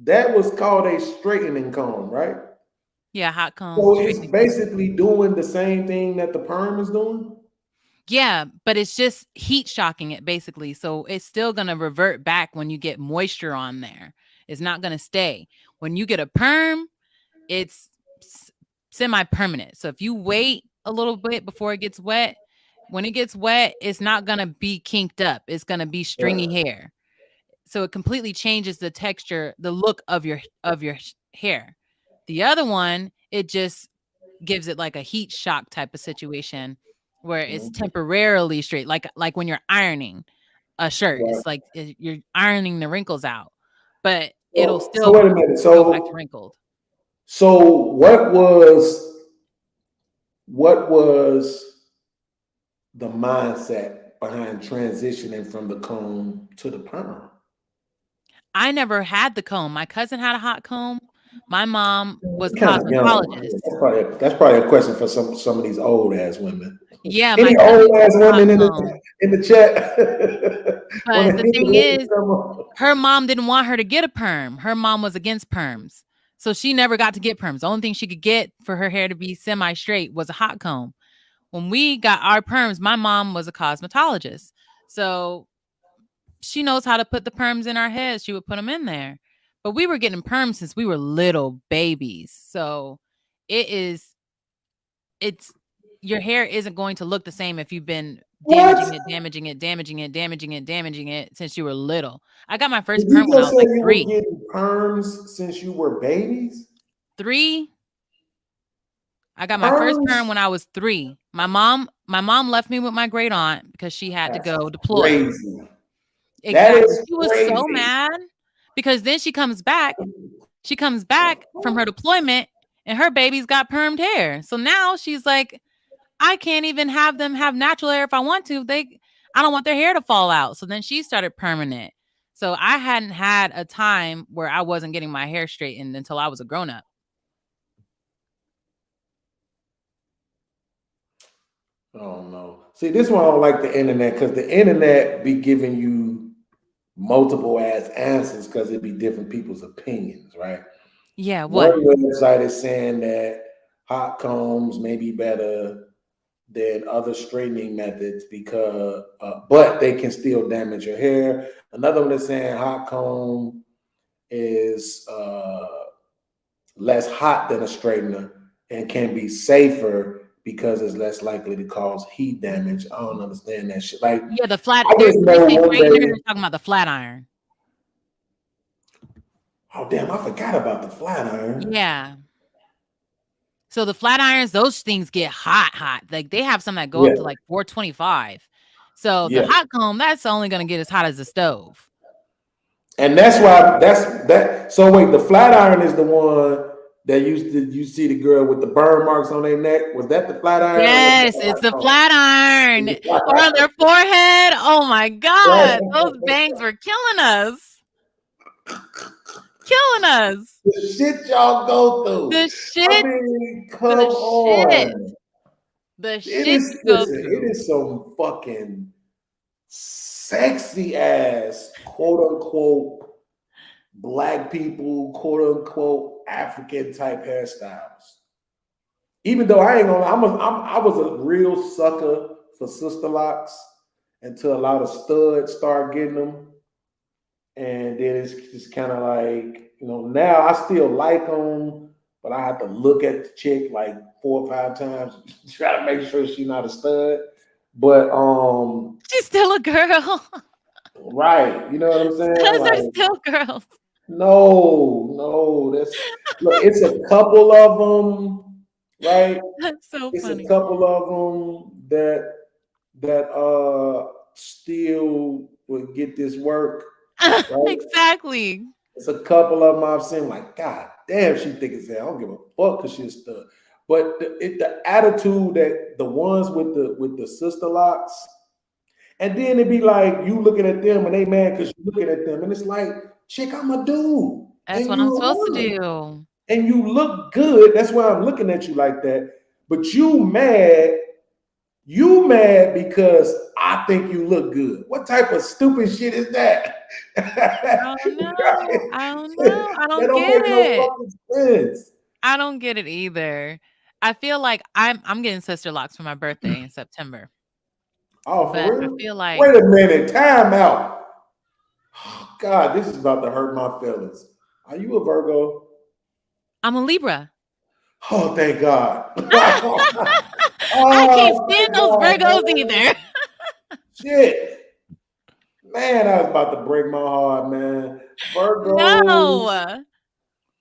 that was called a straightening comb, right? Yeah, hot comb. So it's basically doing the same thing that the perm is doing. Yeah, but it's just heat shocking it basically. So it's still going to revert back when you get moisture on there. It's not going to stay. When you get a perm, it's semi-permanent. So if you wait a little bit before it gets wet, when it gets wet, it's not going to be kinked up. It's going to be stringy hair. So it completely changes the texture, the look of your hair. The other one, it just gives it like a heat shock type of situation where it's temporarily straight, like when you're ironing a shirt. Right. It's like you're ironing the wrinkles out, but it'll still wait a minute. go back to wrinkled. So what was the mindset behind transitioning from the comb to the perm? I never had the comb. My cousin had a hot comb. My mom was a Kind of young. cosmetologist. That's probably a question for some of these old ass women. Yeah, Any my cousin old ass was a hot women comb. in the chat? But the thing is, her mom didn't want her to get a perm. Her mom was against perms. So she never got to get perms. The only thing she could get for her hair to be semi-straight was a hot comb. When we got our perms, my mom was a cosmetologist. So she knows how to put the perms in our heads. She would put them in there. But we were getting perms since we were little babies. So it's your hair isn't going to look the same if you've been damaging it since you were little. I got my first perm when I was like 3. You were getting perms since you were babies? 3. I got my first perm when I was 3. My mom left me with my great aunt because she had to go deploy. Crazy. Exactly. She was so mad because then she comes back from her deployment and her baby's got permed hair. So now she's like, I can't even have them have natural hair if I want to. I don't want their hair to fall out. So then she started perming it. So I hadn't had a time where I wasn't getting my hair straightened until I was a grown up. Oh no. See, this one I don't like the internet because the internet be giving you multiple ass answers because it be different people's opinions, right? Yeah. What? One website is saying that hot combs may be better than other straightening methods because, but they can still damage your hair. Another one is saying hot comb is less hot than a straightener and can be safer because it's less likely to cause heat damage. I don't understand that shit. Like, yeah, the flat. They're talking about the flat iron. Oh damn! I forgot about the flat iron. Yeah. So the flat irons, those things get hot. Like they have some that go up to like 425. So the hot comb, that's only going to get as hot as the stove. And that's why that. So wait, the flat iron is the one that you see the girl with the burn marks on their neck. Was that the flat iron? Yes, it's the flat iron. Or on their forehead. Oh my God. Those bangs were killing us. The shit y'all go through. The shit. I mean, come on. The shit you go through. It is some fucking sexy ass, quote unquote, black people, quote unquote, African type hairstyles. Even though I ain't gonna, I was a real sucker for sister locks until a lot of studs start getting them. And then it's just kind of like, you know, now I still like them, but I have to look at the chick like 4 or 5 times to try to make sure she's not a stud. But she's still a girl. Right. You know what I'm saying? Because they're still girls. No, it's a couple of them, right? That's so funny. It's a couple of them that still would get this work. Right? Exactly. It's a couple of them I've seen like, God damn, she think it's that. I don't give a fuck because she's a stud. But the attitude that the ones with the sister locks, and then it'd be like you looking at them and they mad because you're looking at them, and it's like, chick, I'm a dude. That's what I'm supposed to do. And you look good. That's why I'm looking at you like that. But you mad because I think you look good. What type of stupid shit is that? I don't know. I don't get it. I don't get it either. I feel like I'm getting sister locks for my birthday in September. Oh, for real? I feel like, wait a minute, time out. Oh, God, this is about to hurt my feelings. Are you a Virgo? I'm a Libra. Oh, thank God. I can't stand those Virgos either. Shit. Man, I was about to break my heart, man. Virgo. No.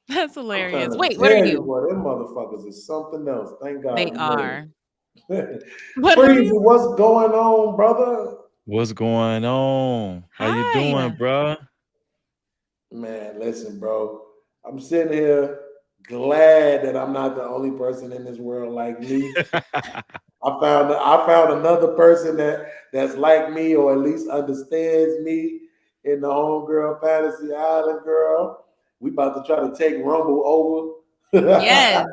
That's hilarious. Wait, what are you? Boy, them motherfuckers is something else. Thank God. They are. Freezy, what's going on, brother? What's going on? How you doing, bro? Man, listen, bro. I'm sitting here glad that I'm not the only person in this world like me. I found another person that's like me or at least understands me in the Homegirl Fantasy Island girl. We about to try to take Rumble over. Yes,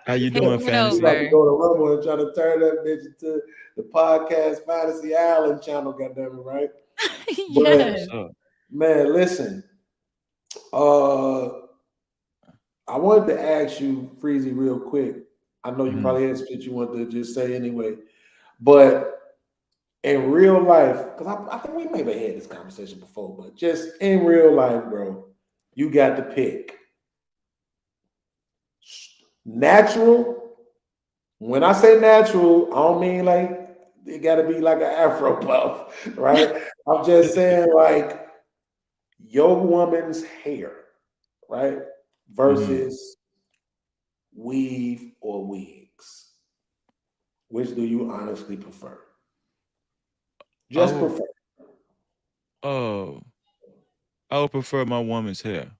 How you take doing, it We fantasy? about to over. go to Rumble and try to turn that bitch into the podcast Fantasy Island channel, goddamn it, right? Yes. What's up? Man, listen. Uh I wanted to ask you, Freezy, real quick. I know you Mhm. probably had shit you wanted to just say anyway, but in real life, because I think we maybe had this conversation before, but just in real life, bro, you got to pick natural. When I say natural, I don't mean like it got to be like an Afro puff, right? I'm just saying like your woman's hair, right? Versus weave or wigs. Which do you honestly prefer? I Just would prefer. uh I would prefer my woman's hair.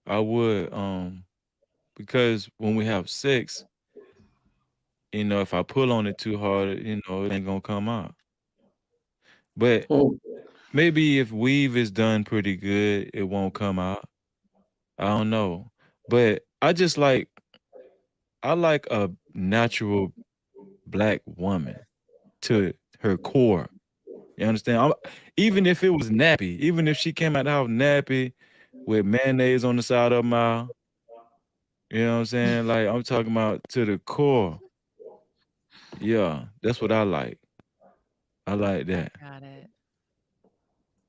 I would because when we have sex, if I pull on it too hard, it ain't gonna come out. But Hmm. maybe if weave is done pretty good, it won't come out. I don't know. But I like a natural black woman to her core. You understand? Even if it was nappy, even if she came out the house nappy with mayonnaise on the side of her mouth, you know what I'm saying? Like I'm talking about to the core. Yeah, that's what I like. I like that. Got it.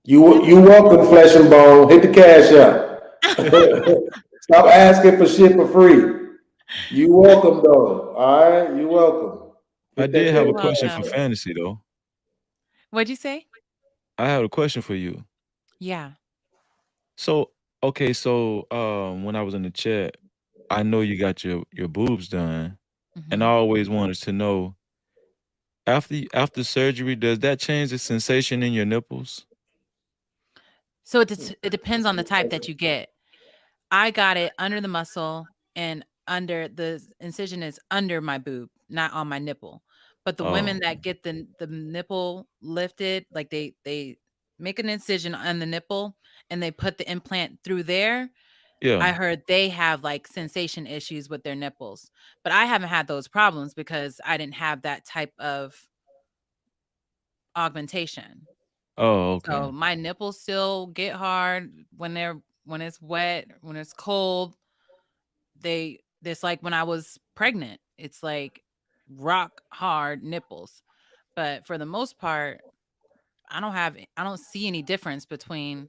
You welcome, flesh and bone. Hit the cash up. Stop asking for shit for free. You welcome though. All right, you welcome. I Hit that did have You're a cash question for welcome. fantasy though. What'd you say? I have a question for you. Yeah. So, okay, so when I was in the chat, I know you got your boobs done, and I Hmm. always wanted to know after surgery, does that change the sensation in your nipples? So it depends on the type that you get. I got it under the muscle and under the incision is under my boob, not on my nipple. But the women Oh, that get the nipple lifted, like they make an incision on the nipple and they put the implant through there. yeah. I heard they have like sensation issues with their nipples. But I haven't had those problems because I didn't have that type of augmentation. Oh, okay. So my nipples still get hard when it's wet, when it's cold. It's like when I was pregnant. It's like rock hard nipples. But for the most part, I don't see any difference between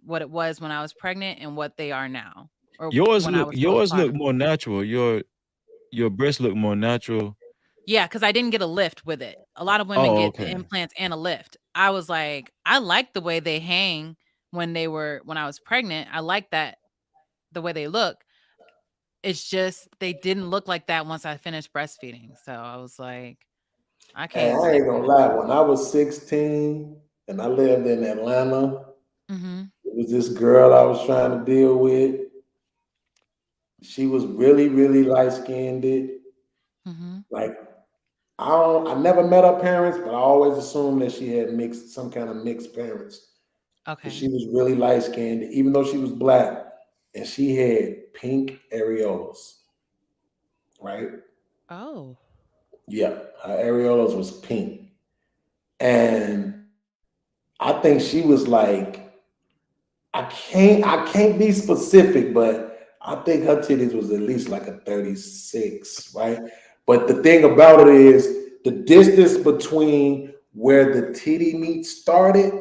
what it was when I was pregnant and what they are now or Yours when I look was yours look postpartum. more natural. Your breasts look more natural. Yeah, because I didn't get a lift with it. A lot of women Oh, get the okay. implants and a lift. I was like, I like the way they hang when I was pregnant. I like that the way they look. It's just they didn't look like that once I finished breastfeeding. So I was like, I Hey, can't I stick ain't gonna with lie. When I was 16 and I lived in Atlanta, it. Mhm. it was this girl I was trying to deal with. She was really, really light skinned. Mhm. Like I never met her parents, but I always assumed that she had some kind of mixed parents. Because Okay. she was really light skinned, even though she was black, and she had pink areolas, right? Oh. Yeah, her areolas was pink. And I think she was like, I can't be specific, but I think her titties was at least like a 36, right? But the thing about it is the distance between where the titty meat started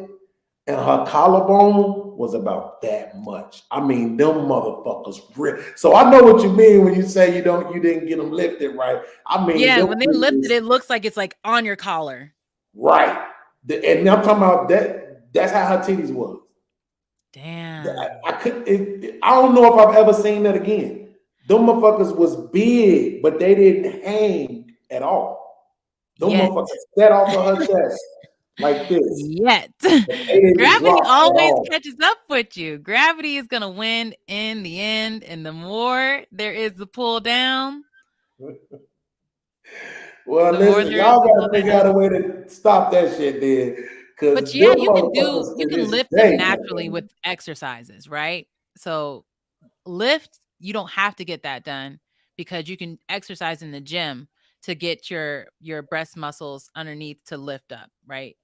and her collarbone was about that much. I mean, them motherfuckers. So I know what you mean when you say you didn't get them lifted right. I mean, Yeah, them when they lift bitches it, it looks like it's like on your collar. right. And I'm talking about that. That's how her titties was. Damn. I could. I don't know if I've ever seen that again. Them motherfuckers was big, but they didn't hang at all. Them Yet. motherfuckers set off of her chest. like this. Yet. They didn't Gravity drop at always all. catches up with you. Gravity is gonna win in the end, and the more there is to pull down, Well, the more listen, there is y'all to gotta pull figure down. out a way to stop that shit then. But Cause yeah, them motherfuckers you to can this lift them day, naturally man. with exercises, right? So lift, you don't have to get that done because you can exercise in the gym to get your breast muscles underneath to lift up, right?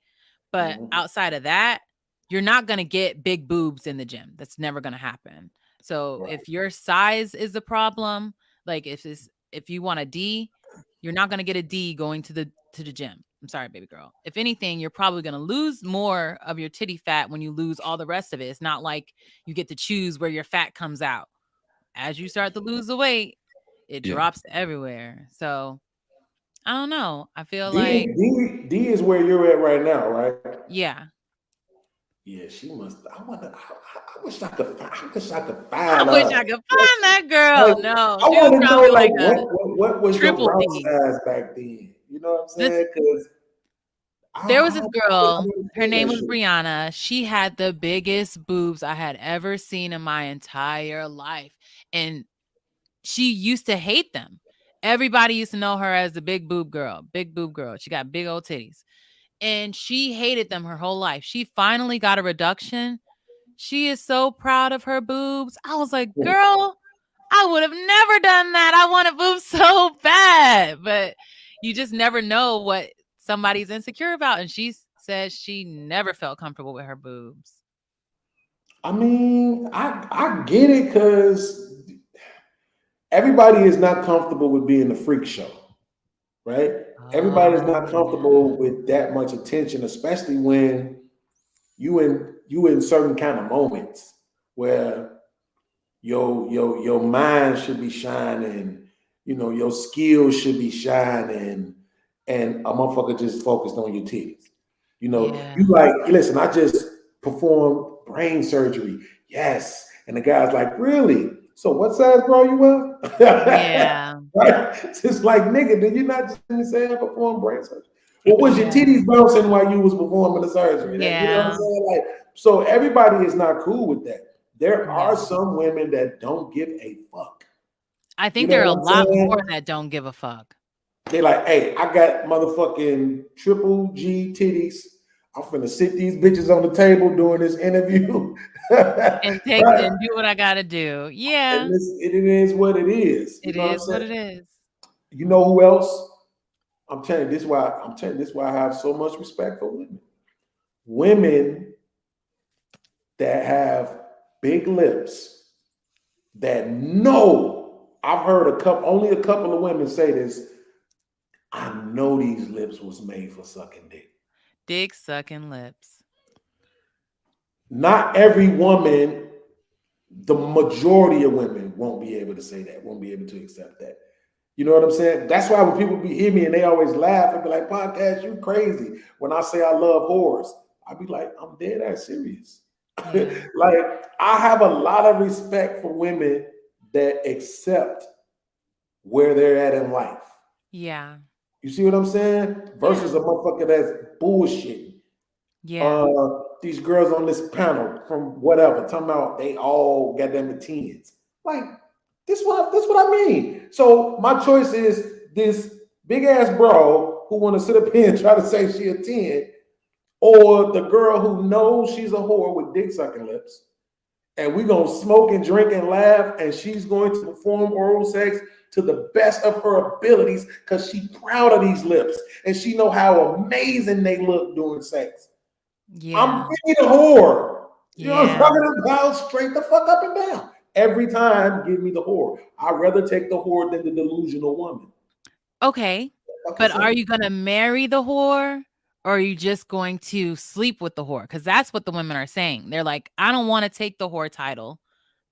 But Mhm. outside of that, you're not going to get big boobs in the gym. That's never going to happen. So Right. if your size is the problem, like if you want a D, you're not going to get a D going to the gym. I'm sorry, baby girl. If anything, you're probably going to lose more of your titty fat when you lose all the rest of it. It's not like you get to choose where your fat comes out. As you start to lose the weight, it Yeah. drops everywhere. So I don't know. I feel D, like, D is where you're at right now, right? yeah. Yeah, she must. I wish I could. I wish I could I find wish her. I could find that girl. Like, No, I she was want to know, probably like, like a what was your triple route D. size back then? You know what I'm This saying? Because There was this I girl, wouldn't her understand name that was shit. Brianna. She had the biggest boobs I had ever seen in my entire life. And she used to hate them. Everybody used to know her as the big boob girl, big boob girl. She got big old titties. And she hated them her whole life. She finally got a reduction. She is so proud of her boobs. I was like, girl, I would have never done that. I wanted boobs so bad. But you just never know what somebody's insecure about. And she says she never felt comfortable with her boobs. I mean, I get it because everybody is not comfortable with being the freak show, right? Everybody is not Oh, comfortable yeah. with that much attention, especially when you in certain kind of moments where your mind should be shining, you know, your skills should be shining, and a motherfucker just focused on your titties. You know, Yeah. you like, listen, I just performed brain surgery. Yes. And the guy's like, really? So what size bro you wear? Yeah. Right? It's just like, nigga, did you not just say I performed brain surgery? Well, was your Yeah. titties bouncing while you was performing the surgery? You know what I'm Yeah. saying? Like, so everybody is not cool with that. There are No. some women that don't give a fuck. I You think know there are a what I'm lot more saying? that don't give a fuck. They like, hey, I got motherfucking triple G titties. I'm finna sit these bitches on the table during this interview. And Right? do what I gotta do. Yeah. And it is what it is. You It know what I'm is what saying? it is. You know who else? I'm telling you this is why I have so much respect for women. Women that have big lips that know. I've heard only a couple of women say this. I know these lips was made for sucking dick. Dick sucking lips. Not every woman, the majority of women won't be able to say that, won't be able to accept that. You know what I'm saying? That's why when people hear me and they always laugh and be like, podcast, you crazy. When I say I love whores, I be like, I'm dead ass serious. Yeah. Like, I have a lot of respect for women that accept where they're at in life. Yeah. You see what I'm saying? Versus a motherfucker that's bullshitting. Yeah. These girls on this panel from whatever, talking about they all got them 10s. Like, this what I mean. So my choice is this big ass bro who want to sit up here and try to say she a 10, or the girl who knows she's a whore with dick sucking lips, and we gonna smoke and drink and laugh, and she's going to perform oral sex to the best of her abilities because she's proud of these lips and she know how amazing they look during sex. Yeah. I'm being a whore. You know what I'm Yeah. talking about? Straight the fuck up and down. Every time, give me the whore. I'd rather take the whore than the delusional woman. Okay. But are you gonna marry the whore? Or are you just going to sleep with the whore? Because that's what the women are saying. They're like, I don't want to take the whore title.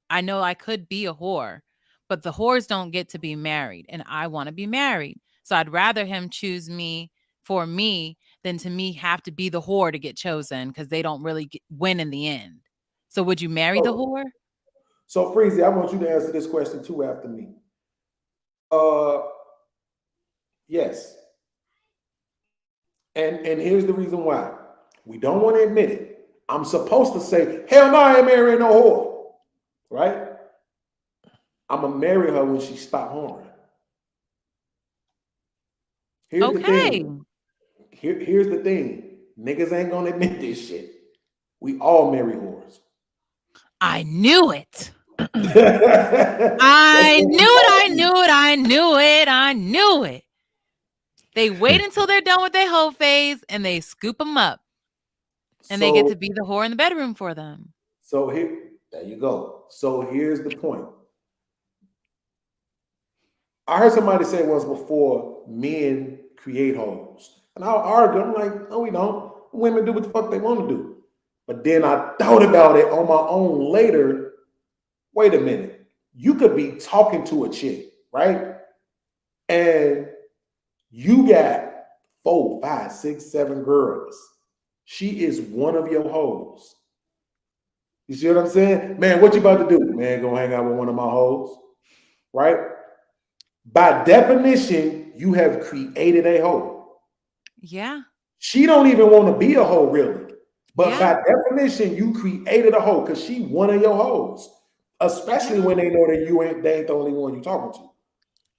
I know I could be a whore, but the whores don't get to be married, and I want to be married. So I'd rather him choose me for me than to me have to be the whore to get chosen because they don't really win in the end. So would you marry the whore? So Freezy, I want you to answer this question too after me. Yes. And here's the reason why. We don't want to admit it. I'm supposed to say, hell no, I ain't marrying no whore, right? I'm gonna marry her when she stop whoring. Here's the Okay. thing. Here's the thing. Niggas ain't gonna admit this shit. We all marry whores. I knew it. That's I what knew we it. all I do. knew it. I knew it. I knew it. They wait until they're done with their whole phase and they scoop them up and they get to be the whore in the bedroom for them. So there you go. So here's the point. I heard somebody say once before, men create hoes. And I'll argue, I'm like, no, we don't. Women do what the fuck they want to do. But then I thought about it on my own later. Wait a minute. You could be talking to a chick, right? And you got 4, 5, 6, 7 girls. She is one of your hoes. You see what I'm saying? Man, what you about to do? Man, go hang out with one of my hoes, right? By definition, you have created a hoe. Yeah. She don't even want to be a hoe, really. But Yeah. by definition, you created a hoe because she one of your hoes. Especially when they know that they ain't the only one you talking to.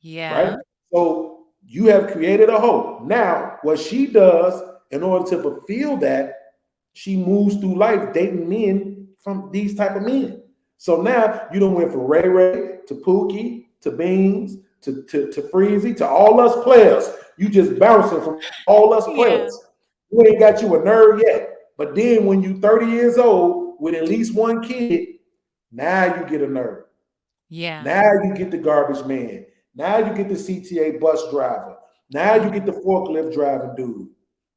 Yeah. Right? So you have created a hoe. Now, what she does in order to fulfill that, she moves through life dating men from these type of men. So now you done went from Ray Ray to Pookie to Beans to Freezy to all us players. You just bouncing from all us players. You ain't got you a nerve yet. But then when you 30 years old with at least one kid, now you get a nerve. Yeah. Now you get the garbage man. Now you get the CTA bus driver. Now you get the forklift driving dude,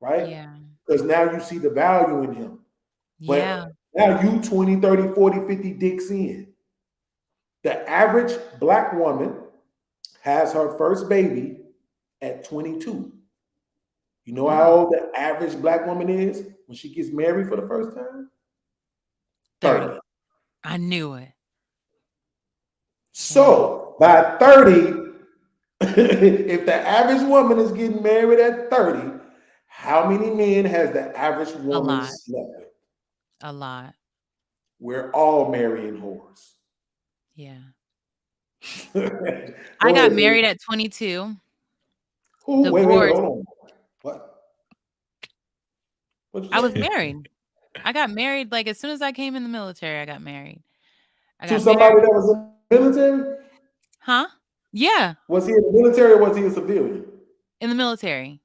right? Yeah. Because now you see the value in him. But Yeah. now you 20, 30, 40, 50 dicks in. The average black woman has her first baby at 22. You know how old the average black woman is when she gets married for the first time? 30. I knew it. So by 30, if the average woman is getting married at 30, how many men has the average woman lot. slept with? A lot. We're all marrying whores. Yeah. Go I got ahead, married at 22. Who? Wait, Divorced. hold on. What? What'd you I was say? married. I got married like as soon as I came in the military. I got married. I To got somebody married. that was in the military? Huh? Yeah, Was he in the military or was he a civilian? in the military.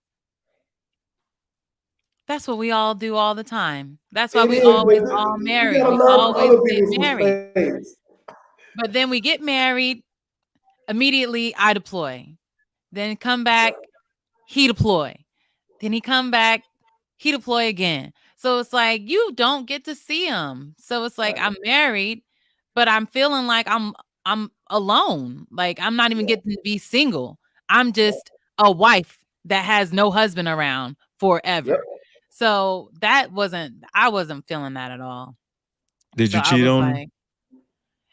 That's what we all do all the time. That's why It we is, always but all you married. gotta We learn from always other get people's married. mistakes. But then we get married, immediately I deploy. Then come back, he deploy. Then he come back, he deploy again. So it's like you don't get to see him. So it's like I'm married, but I'm feeling like I'm alone. Like I'm not even getting to be single. I'm just a wife that has no husband around forever. Yep. So I wasn't feeling that at all. Did So you I cheat was on him? like,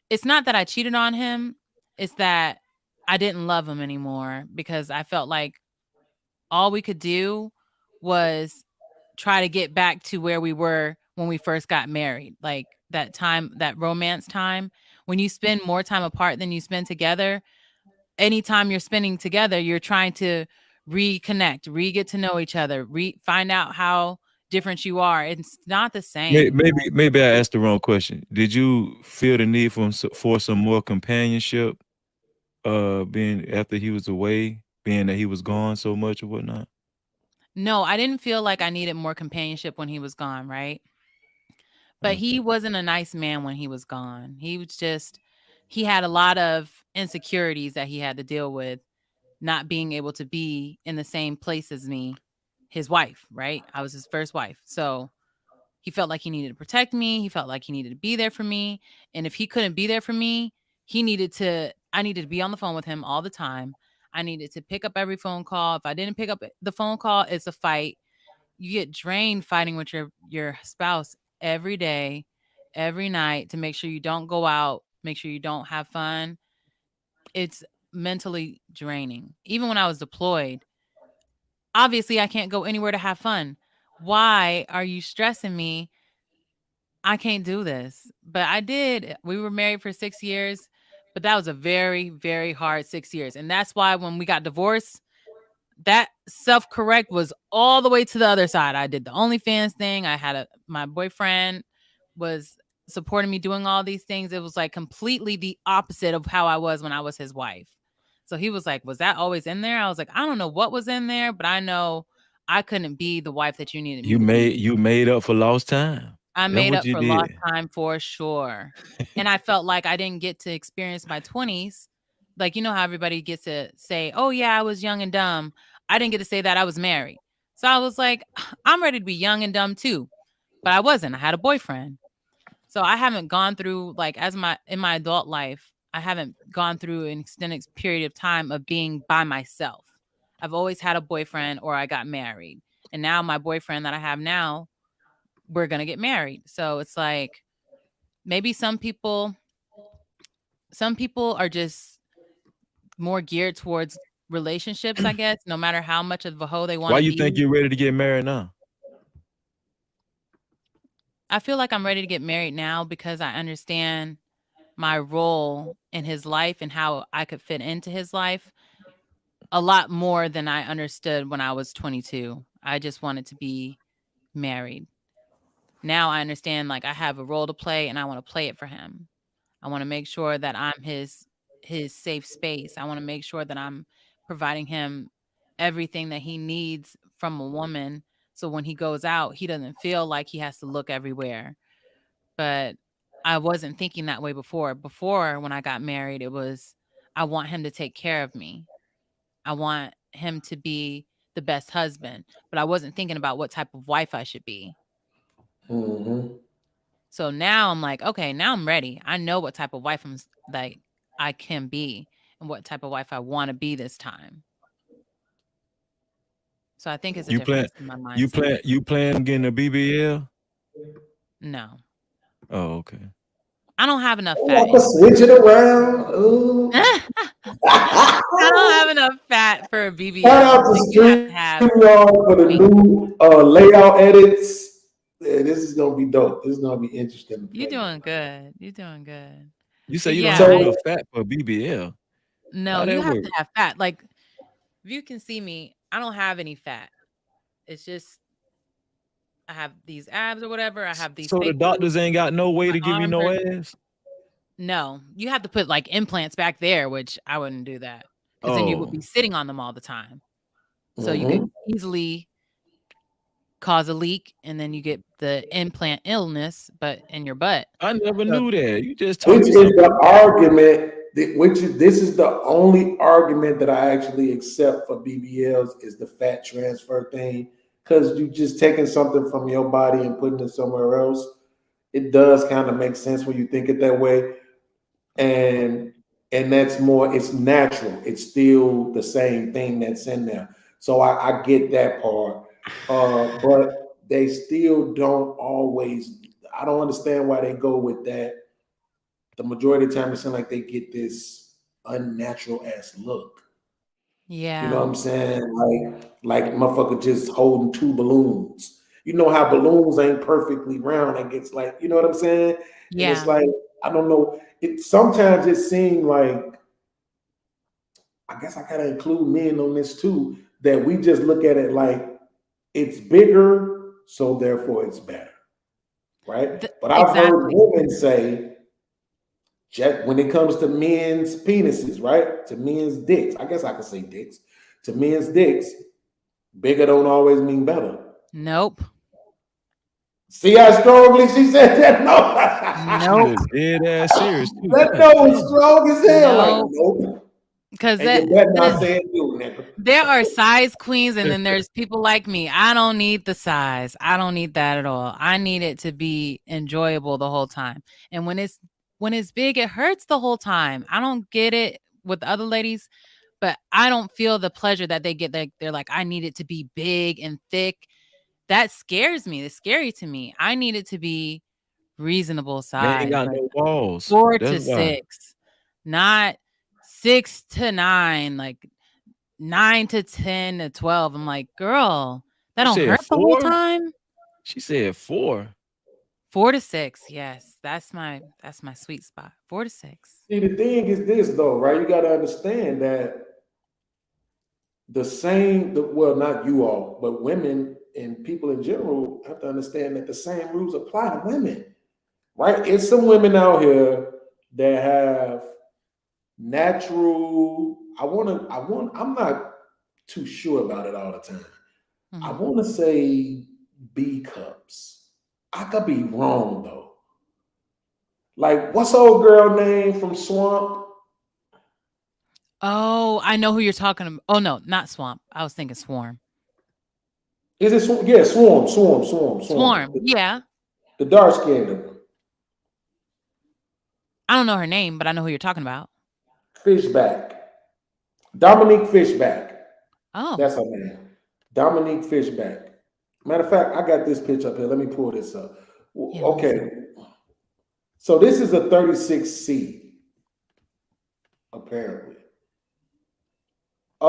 it's not that I cheated on him, it's that I didn't love him anymore because I felt like all we could do was try to get back to where we were when we first got married. Like that time, that romance time, when you spend more time apart than you spend together, anytime you're spending together, you're trying to reconnect, get to know each other, find out how different you are. It's not the same. Maybe I asked the wrong question. Did you feel the need for some more companionship, being after he was away, being that he was gone so much or whatnot? No, I didn't feel like I needed more companionship when he was gone, right? But he wasn't a nice man when he was gone. He had a lot of insecurities that he had to deal with, not being able to be in the same place as me, his wife, right? I was his first wife. So he felt like he needed to protect me. He felt like he needed to be there for me. And if he couldn't be there for me, I needed to be on the phone with him all the time. I needed to pick up every phone call. If I didn't pick up the phone call, it's a fight. You get drained fighting with your spouse every day, every night to make sure you don't go out, make sure you don't have fun. It's mentally draining. Even when I was deployed, obviously I can't go anywhere to have fun. why are you stressing me? I can't do this. But I did. We were married for 6 years, but that was a very, very hard 6 years. And that's why when we got divorced, that self-correct was all the way to the other side. I did the OnlyFans thing. My boyfriend was supporting me doing all these things. It was like completely the opposite of how I was when I was his wife. So he was like, "Was that always in there?" I was like, "I don't know what was in there, but I know I couldn't be the wife that you needed me to be." You made up for lost time. I That's made what up you for lost did. time for sure. And I felt like I didn't get to experience my 20s. Like, you know how everybody gets to say, "Oh yeah, I was young and dumb." I didn't get to say that I was married. So I was like, I'm ready to be young and dumb too. But I wasn't. I had a boyfriend. So I haven't gone through like in my adult life, I haven't gone through an extended period of time of being by myself. I've always had a boyfriend or I got married. And now my boyfriend that I have now, we're going to get married. So it's like maybe some people are just more geared towards relationships, I guess, no matter how much of a hoe they want Why to you be. think you're ready to get married now? I feel like I'm ready to get married now because I understand my role in his life and how I could fit into his life a lot more than I understood when I was 22. I just wanted to be married. Now I understand like I have a role to play and I want to play it for him. I want to make sure that I'm his safe space. I want to make sure that I'm providing him everything that he needs from a woman so when he goes out, he doesn't feel like he has to look everywhere. But I wasn't thinking that way before. Before when I got married, it was I want him to take care of me. I want him to be the best husband, but I wasn't thinking about what type of wife I should be. Mhm. So now I'm like, okay, now I'm ready. I know what type of wife like I can be and what type of wife I want to be this time. So I think it's a You plan difference in my mindset. you plan getting a BBL? No. Oh, okay. I don't have enough Oh, fat I can anyway. switch it around. Ooh. I don't have enough fat for a Shout BBL. out to Like you have to have StreamYard for the weight. new layout edits. Yeah, this is gonna be dope. This is gonna be interesting to You play with. doing good. You doing good. You say But you don't yeah, have So enough fat for a BBL. no, How you that have work? to have fat. Like if you can see me, I don't have any fat. It's just I have these abs or whatever. I have these So the fake boobs. doctors ain't got no way My to give you arms no are ass? no. You have to put like implants back there, which I wouldn't do that because then you would Oh. be sitting on them all the time. So you could mhm. easily cause a leak and then you get the implant illness, but in your butt. I never So knew that. You just taught Which me is something the new. argument which is this is the only argument that I actually accept for BBLs is the fat transfer thing. Because you just taking something from your body and putting it somewhere else. It does kind of make sense when you think it that way. And that's more, it's natural. It's still the same thing that's in there. So I get that part. But they still don't always, I don't understand why they go with that. The majority of the time, it seems like they get this unnatural ass look. You know yeah. what I'm saying? Like motherfucker just holding two balloons. You know how balloons ain't perfectly round. It gets like, you know what I'm saying? And it's Yeah. like, I don't know. It sometimes it seemed like, I guess I gotta include men on this too, that we just look at it like it's bigger, so therefore it's better. Right? But I've heard Exactly. women say, Jack, when it comes to men's penises, right? To men's dicks, I guess I could say dicks. To men's dicks, bigger don't always mean better. Nope. See how strongly she said that? No. She Nope. was dead ass serious too. That God no was damn. strong as hell. Like, Nope. nope. Because And you better not say it too, nigga. there are size queens and then there's people like me. I don't need the size. I don't need that at all. I need it to be enjoyable the whole time. And when it's big, it hurts the whole time. I don't get it with other ladies, but I don't feel the pleasure that they get. They're like, I need it to be big and thick. That scares me. It's scary to me. I need it to be reasonable They ain't size, got like no walls. 4 That's to why. 6, not 6 to 9, like 9 to 10 to 12. I'm like, girl, That You don't said hurt the whole 4? time. She said 4. 4 to 6. Yes, that's my sweet spot. 4 to 6. See, the thing is this though, right? You got to understand that well, not you all, but women and people in general have to understand that the same rules apply to women, right? It's some women out here that have natural. I'm not too sure about it all the time. I Mhm. want to say B cups. I could be wrong though. Like, what's old girl name from Swamp? Oh, I know who you're talking about. Oh no, not Swamp. I was thinking Swarm. Is it Swamp? Yeah, Swarm. Swarm. Yeah. The dark skinned one. I don't know her name, but I know who you're talking about. Fishback. Dominique Fishback. Oh. That's her name. Dominique Fishback. Matter of fact, I got this picture up here. Let me pull this up. Yeah, let me see. Okay. So this is a 36C, apparently. I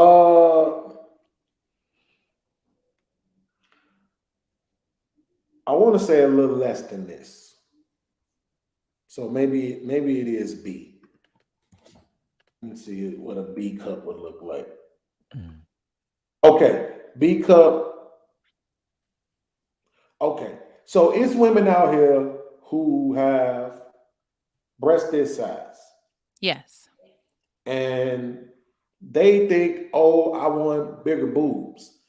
want to say a little less than this. So maybe it is B. Let me see what a B cup would look like. Okay, B cup. Okay, so it's women out here who have breast this size, Yes. and they think, oh, I want bigger boobs.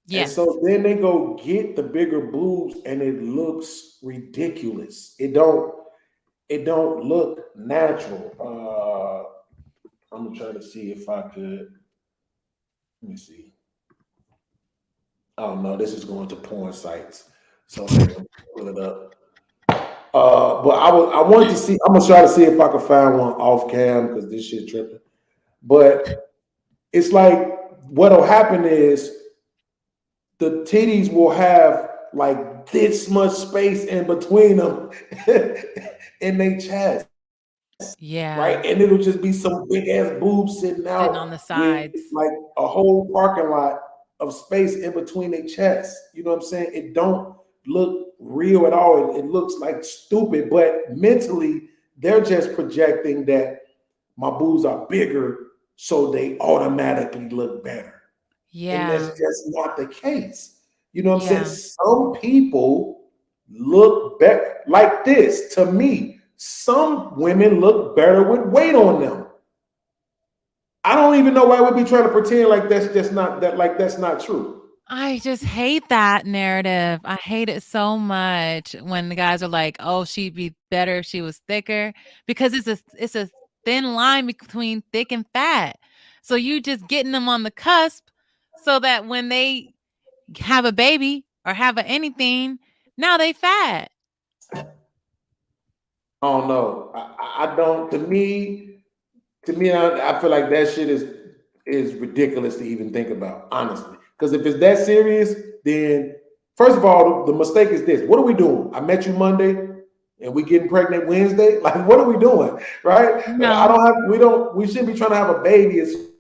Yes. And so then they go get the bigger boobs, and it looks ridiculous. It don't look natural. I'm gonna try to see if I could. Let me see. Oh no, this is going to porn sites. So I'm gonna pull it up. But I wanted to see. I'm gonna try to see if I can find one off cam because this shit tripping. But it's like what'll happen is the titties will have like this much space in between them in their chest. Yeah. Right, and it'll just be some big ass boobs sitting out Sitting on the sides. with like a whole parking lot of space in between their chests. You know what I'm saying? It don't look real at all. It looks like stupid, but mentally they're just projecting that my boobs are bigger, so they automatically look better. And Yeah. that's just not the case. You know what I'm Yeah. saying? Some people look better like this. To me, some women look better with weight on them. I don't even know why we'd be trying to pretend like that's just not that, like that's not true. I just hate that narrative. I hate it so much when the guys are like, "Oh, she'd be better if she was thicker," because it's a thin line between thick and fat. So you just getting them on the cusp so that when they have a baby or have anything, now they fat. Oh no, I don't. To me, I feel like that shit is ridiculous to even think about, honestly. Because if it's that serious, then first of all, the mistake is this: what are we doing? I met you Monday, and we getting pregnant Wednesday. Like, what are we doing? Right? No. We shouldn't be trying to have a baby as soon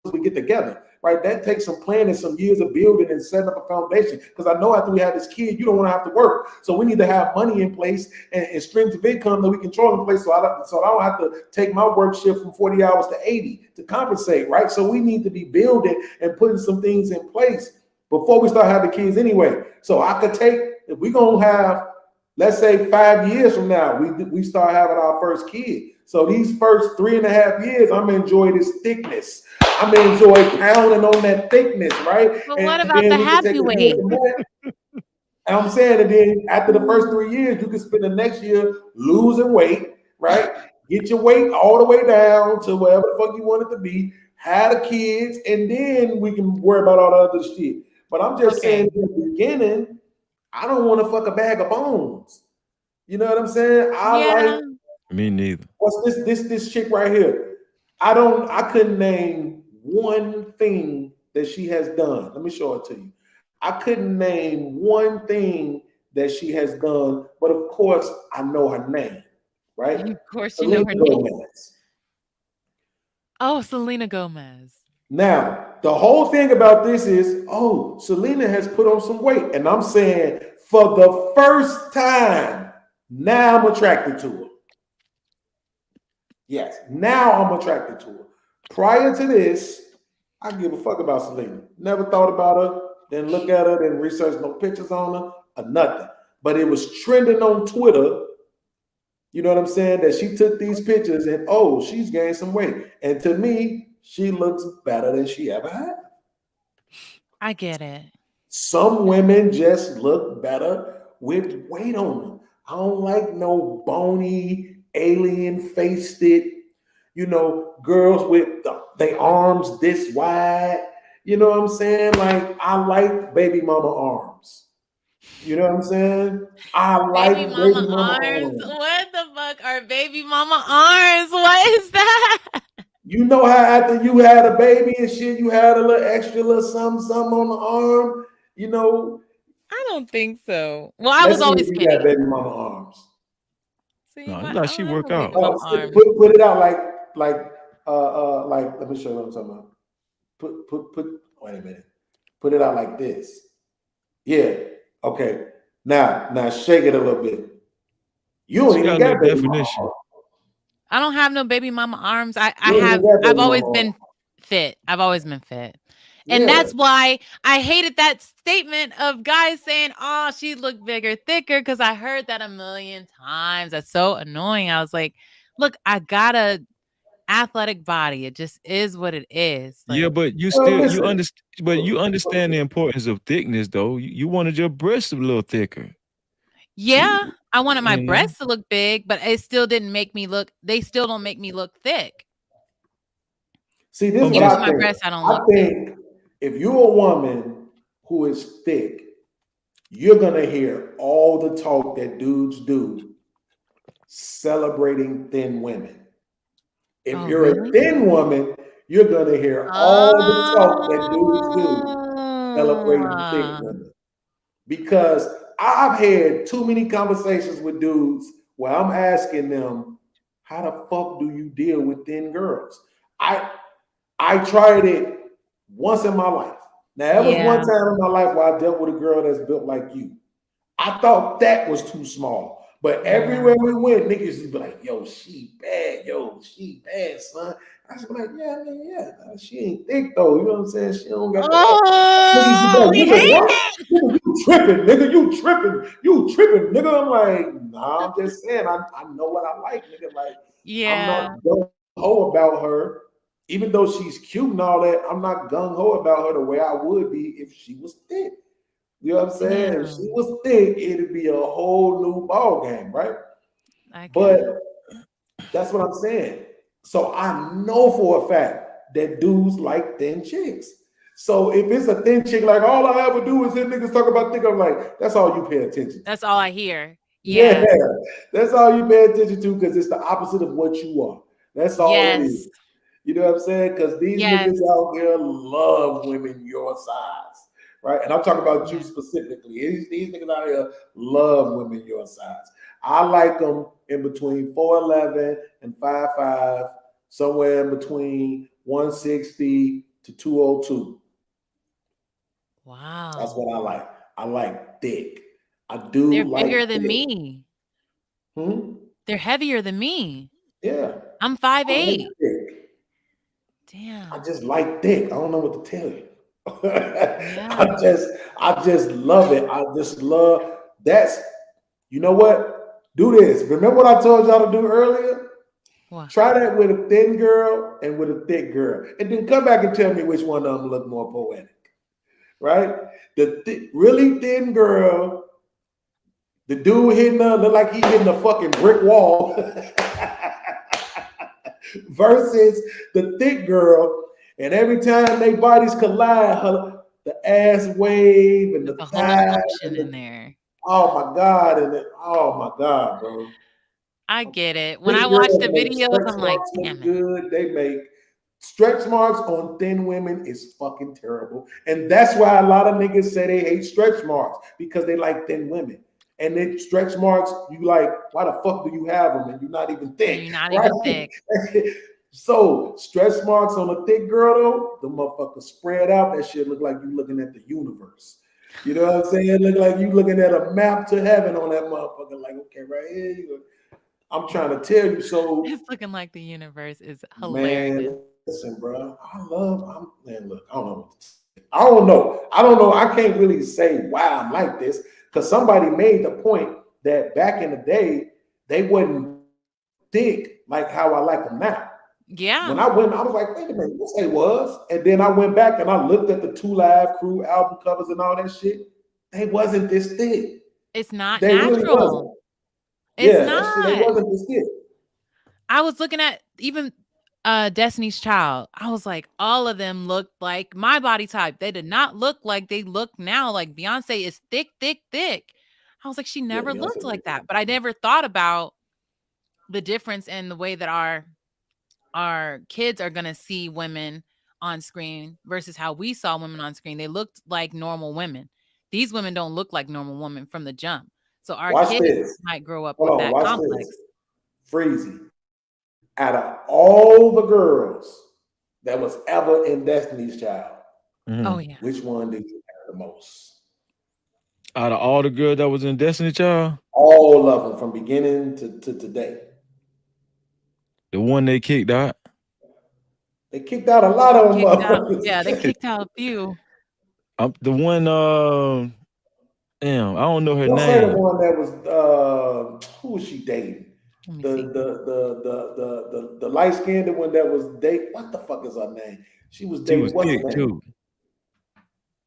as we get together. Right? That takes some planning, some years of building and setting up a foundation. Because I know after we have this kid, you don't want to have to work. So we need to have money in place and streams of income that we control in place. So I don't have to take my work shift from 40 hours to 80 to compensate. Right? So we need to be building and putting some things in place before we start having kids anyway. So I could take, if we're gonna have, let's say 5 years from now, we start having our first kid. So these first 3.5 years, I'm gonna enjoy this thickness. I'm gonna enjoy pounding on that thickness, right? But what about the happy weight? And I'm saying that then after the first 3 years, you can spend the next year losing weight, right? Get your weight all the way down to wherever the fuck you want it to be, have the kids, and then we can worry about all the other shit. But I'm just saying in the beginning, I don't want to fuck a bag of bones. You know what I'm saying? Like, me neither. What's this chick right here? I couldn't name one thing that she has done. Let me show it to you. I couldn't name one thing that she has done, but of course I know her name, right? Of course you know her Selena name. Gomez. Oh, Selena Gomez. Now, the whole thing about this is, oh, Selena has put on some weight. And I'm saying for the first time, now I'm attracted to her. Yes, now I'm attracted to her. Prior to this, I give a fuck about Selena. Never thought about her, didn't look at her, didn't research no pictures on her or nothing. But it was trending on Twitter. You know what I'm saying? That she took these pictures and oh, she's gained some weight. And to me, she looks better than she ever had. I get it. Some women just look better with weight on them. I don't like no bony, alien-faced, girls with their arms this wide. You know what I'm saying? Like, I like baby mama arms. You know what I'm saying? I like Baby baby mama mama arms. arms. What the fuck are baby mama arms? What is that? You know how after you had a baby and shit, you had a little extra little something on the arm, you know? I don't think so. Well, I was always you kidding. got baby mama arms. See, No, my- you like I she don't work have out. baby mama arms. Put it out like let me show you what I'm talking about. Put wait a minute. Put it out like this. Yeah. Okay. Now shake it a little bit. You don't She even got a got little baby mama definition. arms. I don't have no baby mama arms. You don't even got baby I've always mama been arms. fit. I've always been fit. And Yeah. that's why I hated that statement of guys saying, oh, she looked bigger, thicker, because I heard that a million times. That's so annoying. I was like, look, I got a athletic body. It just is what it is. Yeah, Like, but you Well, still listen. you understand the importance of thickness though. You wanted your breasts a little thicker. yeah, I wanted my Mhm. breasts to look big, but it still didn't make me look, they still don't make me look thick. See, this is Okay. what Even I my think. breasts, I don't I look thick. think if you're a woman who is thick, you're gonna hear all the talk that dudes do celebrating thin women. If Oh, you're really? a thin woman, you're gonna hear all the talk that dudes do celebrating thick Oh. women. Because I've had too many conversations with dudes where I'm asking them, how the fuck do you deal with thin girls? I tried it once in my life. Now, there was one Yeah. time in my life where I dealt with a girl that's built like you. I thought that was too small. But everywhere we went, niggas would be like, yo, she bad. Yo, she bad, son. I was like, yeah, I mean, yeah. She ain't thick, though. You know what I'm saying? She don't got that. Oh, we Nigga, hate what? it. Nigga, you tripping, nigga. You tripping, nigga. I'm like, nah, I'm just saying, I know what I like, nigga. Like, I'm not gung-ho about her. Even though she's cute and all that, I'm not gung-ho about her the way I would be if she was thick. You know what I'm saying? If she was thick, it'd be a whole new ball game, right? But that's what I'm saying. So I know for a fact that dudes like thin chicks. So if it's a thin chick, like all I ever do is hear niggas talk about thick, I'm like, that's all you pay attention to. That's all I hear. Yeah, that's all you pay attention to because it's the opposite of what you are. That's all it is. You know what I'm saying? Because these niggas out here love women your size, right? And I'm talking about you specifically. These niggas out here love women your size. I like them in between 4'11" and 5'5", somewhere in between 160 to 202. Wow. That's what I like. I like thick. I do. They're like bigger than thick. me. Hmm? They're heavier than me. Yeah. I'm I 5'8". like thick. Damn. I just like thick. I don't know what to tell you. I just love it. I just love that's you know what? Do this. Remember what I told y'all to do earlier? What? Try that with a thin girl and with a thick girl. And then come back and tell me which one of them look more poetic. Right? The really thin girl, the dude hitting her look like he's hitting a fucking brick wall. Versus the thick girl, and every time they bodies collide, the ass wave and the thigh in there. Oh my god, oh my god, bro. I get it. When I watch the videos, I'm like, damn it. Good. They make stretch marks on thin women is fucking terrible, and that's why a lot of niggas say they hate stretch marks because they like thin women. And then stretch marks, you like, why the fuck do you have them? And you're not even thick. You're not even thick. So stretch marks on a thick girl though, the motherfucker spread out. That shit look like you looking at the universe. You know what I'm saying? It look like you looking at a map to heaven on that motherfucker. Like, okay, right here you go. I'm trying to tell you. So It's looking like the universe is hilarious. man, listen, bro. Man, look, I don't know. I don't know. I can't really say why I'm like this because somebody made the point that back in the day they wasn't thick like how I like them now. Yeah. When I went, I was like, wait a minute, yes, they was. And then I went back and I looked at the 2 Live Crew album covers and all that shit. They wasn't this thick. It's not They natural. really wasn't. It's Yeah, not. that shit, they wasn't this thick. I was looking at even Destiny's Child. I was like, all of them looked like my body type. They did not look like they look now. Like Beyonce is thick, thick, thick. I was like, she never looked Beyonce like is that. thick. But I never thought about the difference in the way that our kids are gonna see women on screen versus how we saw women on screen. They looked like normal women. These women don't look like normal women from the jump. So our Watch kids this. might grow up Hold with on, that watch complex. this. Freezy. Out of all the girls that was ever in Destiny's Child, Oh yeah. which one did you have the most? Out of all the girls that was in Destiny Child, All of them from beginning to today. the one they kicked out. They kicked out a lot of them. Kicked out. motherfuckers. Yeah, they kicked out a few. The one, damn, I don't know her Don't say the name. one that was who was she dating? Let me The see. the light skinned one that was date. What the fuck is her name? She was She dating. was What's her thick name? too.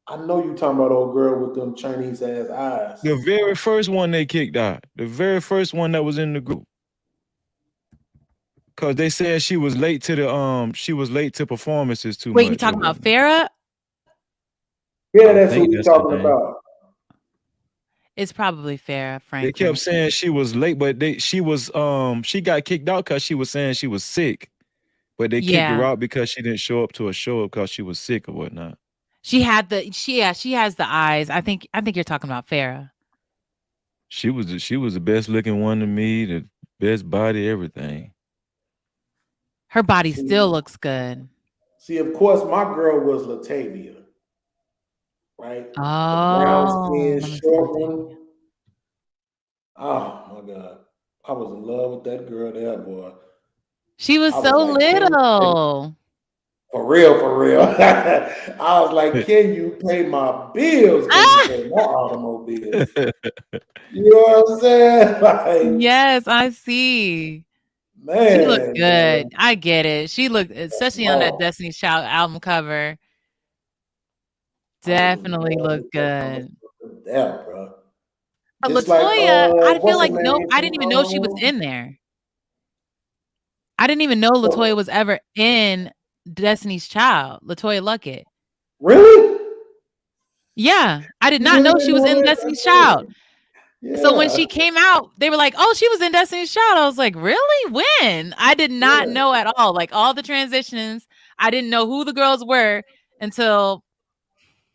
I know you talking about old girl with them Chinese ass eyes. The very first one they kicked out. The very first one that was in the group. Cause they said she was late to performances too much. Wait, you talking about Farrah? Yeah, I that's who think we that's her talking name. about. It's probably Farrah, They frankly. kept saying she was late, but she got kicked out because she was saying she was sick. But they kicked her Yeah. out because she didn't show up to a show because she was sick or whatnot. She has the eyes. I think you're talking about Farrah. She was the best looking one to me, the best body, everything. Her body still looks good. See, of course, my girl was Latavia, right? The brown Oh, skin, let me see short Latavia. one. Oh my God, I was in love with that girl there, boy. She was I was so like, "Can you little. For real, for real. I was like, can you pay my bills? Can you pay my automobiles? You know what I'm saying? Like, Yes, I see. man, She looked good. man. I get it. She looked, especially on that Oh, Destiny's Child album cover, I was in definitely love looked with that good. motherfucker there, bro. But Just like Latoya, I feel what's her like nope, name? I didn't even know she was in there. I didn't even know Latoya was ever in Destiny's Child. Latoya Luckett. Really? Yeah, I did You not really know didn't she was know in that? Destiny's That's Child. crazy. So when Yeah, she came out, they were like, "Oh, she was in Destiny's Child." I was like, "Really? When?" I did not yeah. know at all. Like all the transitions, I didn't know who the girls were until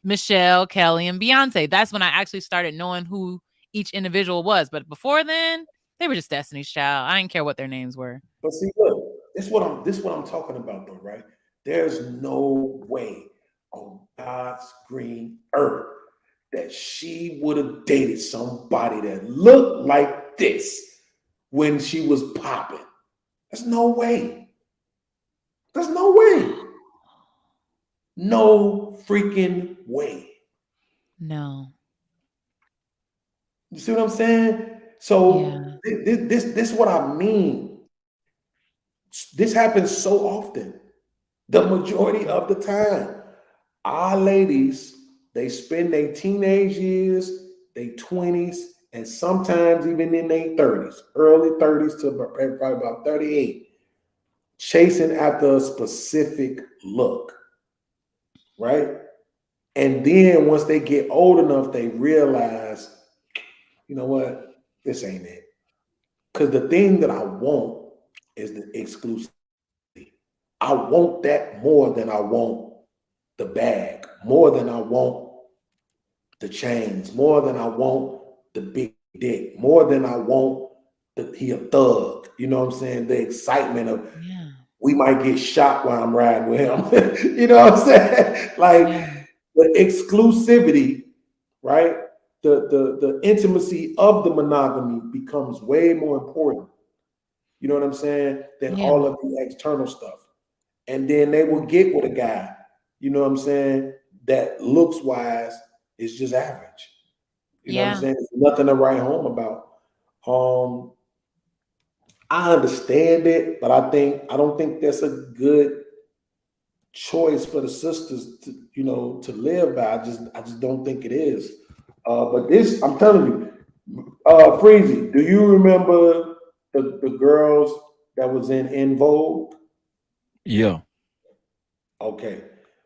Michelle, Kelly, and Beyonce. That's when I actually started knowing who each individual was. But before then, they were just Destiny's Child. I didn't care what their names were. But see, look, this what I'm talking about, though, right? There's no way on God's green earth that she would have dated somebody that looked like this when she was popping. There's no way. There's no way. No freaking way. No. You see what I'm saying? So Yeah. this is what I mean. This happens so often. The majority of the time, our ladies, they spend their teenage years, their 20s, and sometimes even in their 30s, early 30s to probably about 38, chasing after a specific look, right? And then once they get old enough, they realize, you know what? This ain't it. Because the thing that I want is the exclusivity. I want that more than I want the bag, more than I want the chains, more than I want the big dick, more than I want he a thug. You know what I'm saying? The excitement of we might get shot while I'm riding with him. You know what I'm saying? Like Yeah. the exclusivity, right? The intimacy of the monogamy becomes way more important. You know what I'm saying? Than Yeah. all of the external stuff. And then they will get with a guy, you know what I'm saying, that looks wise is just average. You know what I'm Yeah. saying? There's nothing to write home about. I understand it, but I don't think that's a good choice for the sisters to, you know, to live by. I just don't think it is. But this, I'm telling you, Freezy, do you remember the girls that was in Vogue? Yeah. Okay.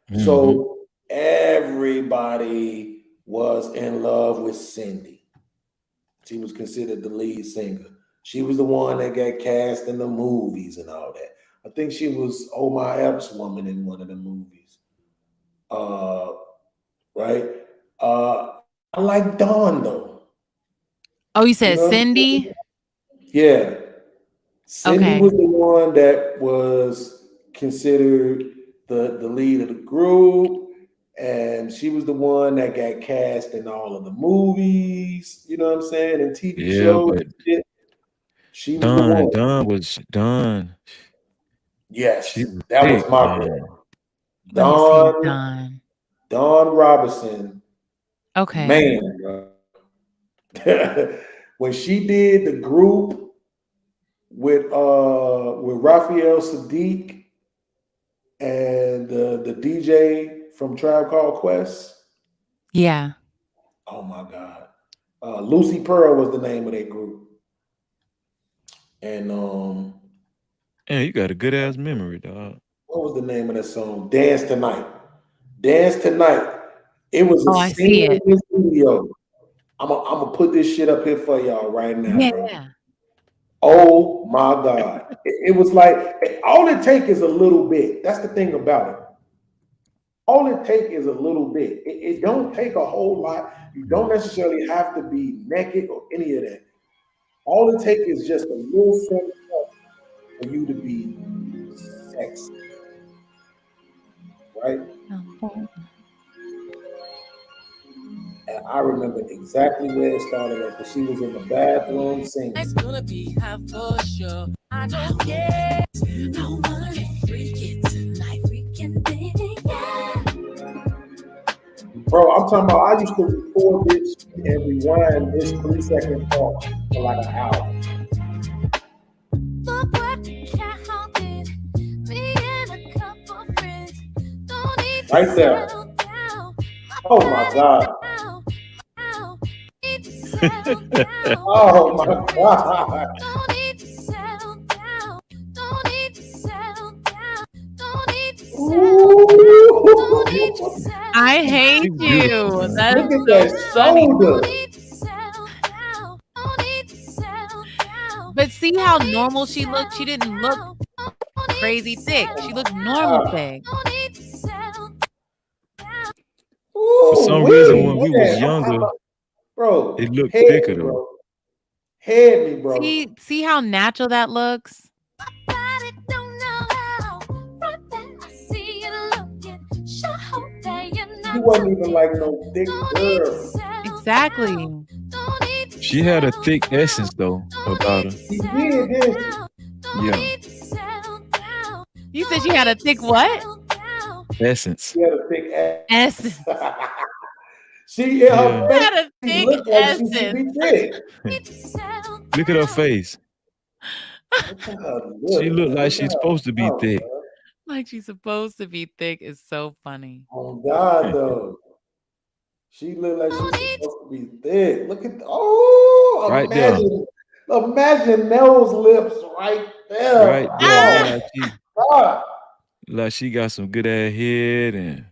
hmm So everybody was in love with Cindy. She was considered the lead singer. She was the one that got cast in the movies and all that. I think she was Omar Epps' woman in one of the movies. Uh, right? I like Dawn though. Oh, you You said know what I'm Cindy? saying? Yeah. Cindy Okay. was the one that was considered the lead of the group, and she was the one that got cast in all of the movies, you know what I'm saying, and TV Yeah, shows but and shit. She was the one. Dawn. She Yes, was that was thick, my man. girl. Let me see. Dawn, Dawn. Dawn Robinson, Okay. man, bro. When she did the group with Raphael Sadiq and the DJ from Tribe Called Quest. Yeah. Oh my God. Lucy Pearl was the name of that group. And Yeah, you got a good ass memory, dog. what was the name of that song? Dance Tonight. Dance Tonight. It was a Oh, I see scene in it. this video. I'm gonna put this shit up here for y'all right now, bro. Yeah. Oh my God. It was like all it take is a little bit. That's the thing about it. All it take is a little bit. It don't take a whole lot. You don't necessarily have to be naked or any of that. All it take is just a little something for you to be sexy, right? And I remember exactly where it started at because she was in the bathroom singing. It's gonna be hot for sure. I don't care. I wanna freak it tonight. Freaking baby, yeah. Bro, I'm talking about I used to record this and rewind this 3 second part for like an hour. Look what counted. Me and a couple friends. Don't need to Right there. settle down. Oh my God. Now, need to settle down. Oh my God. Don't need to settle down. Don't need to settle down. Don't need to settle down. Don't need to settle down. I hate She's beautiful, you. man. That's Look at so that funny. shoulder. Don't need to settle down. Don't need to settle down. But see how normal she looked? She didn't look crazy thick. She looked normal thick. Don't need to settle down. For some Ooh, reason, when we man. was younger, Bro, it looked head thicker me, though. bro. Head me, bro. See how natural that looks? Body don't know how. Right there, I see you looking. Sure hope that you're She not wasn't even like no thick Don't need to girl. settle Exactly. down. Don't need to She had a settle thick down. essence though Don't about need her. to She settle did, didn't she? down. Don't Yeah. need to settle down. You said she had a thick what? Settle down. Essence. She had a thick ass. Essence. She in her Yeah. face Had a thick looked like she should essence. be thick. Need to settle Look at her down. face. Look at her She look, looked man. like Look she's at her supposed to be mouth, thick. man. Like she's supposed to be thick is so funny. Oh God, though. She looked like Don't she's need supposed to be thick. Look at Right there. imagine those lips right there. Right there. Oh Look God. like she got some good ass head and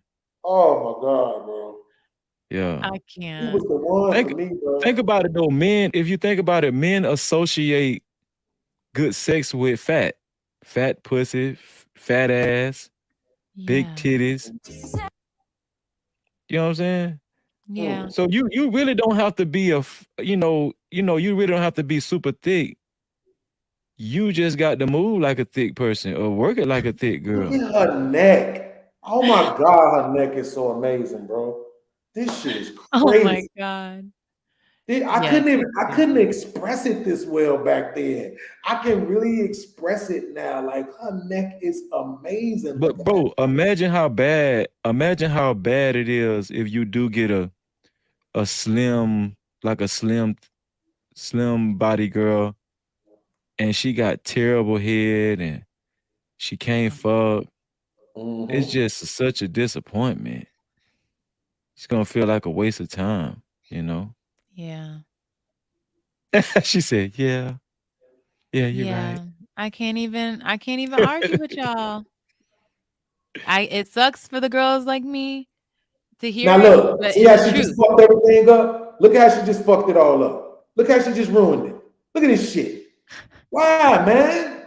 Oh my God, bro. yeah. I She can't. was the one Think- for me, bro. Think about it though, men. If you think about it, men associate good sex with fat pussy, fat ass, big Yeah. titties. You know what I'm saying? Yeah. So you really don't have to be you really don't have to be super thick you just got to move like a thick person or work it like a thick Look girl. at her neck. Oh my God, her neck is so amazing, bro. This shit is Oh my crazy. God. I Yes, couldn't express it this well back then. I can really express it now. Like her neck is amazing. But Look at bro, imagine how bad it is if you do get a slim, like a slim body girl and she got terrible head and she can't fuck. that. It's just such a disappointment. It's gonna feel like a waste of time, you know. Yeah. She said, "Yeah, yeah, you're right." Yeah. I can't even argue with y'all. It sucks for the girls like me to hear Now it, look, but see it's how the she just truth. fucked everything up? Look how she just fucked it all up. Look how she just ruined it. Look at this shit. Why, man?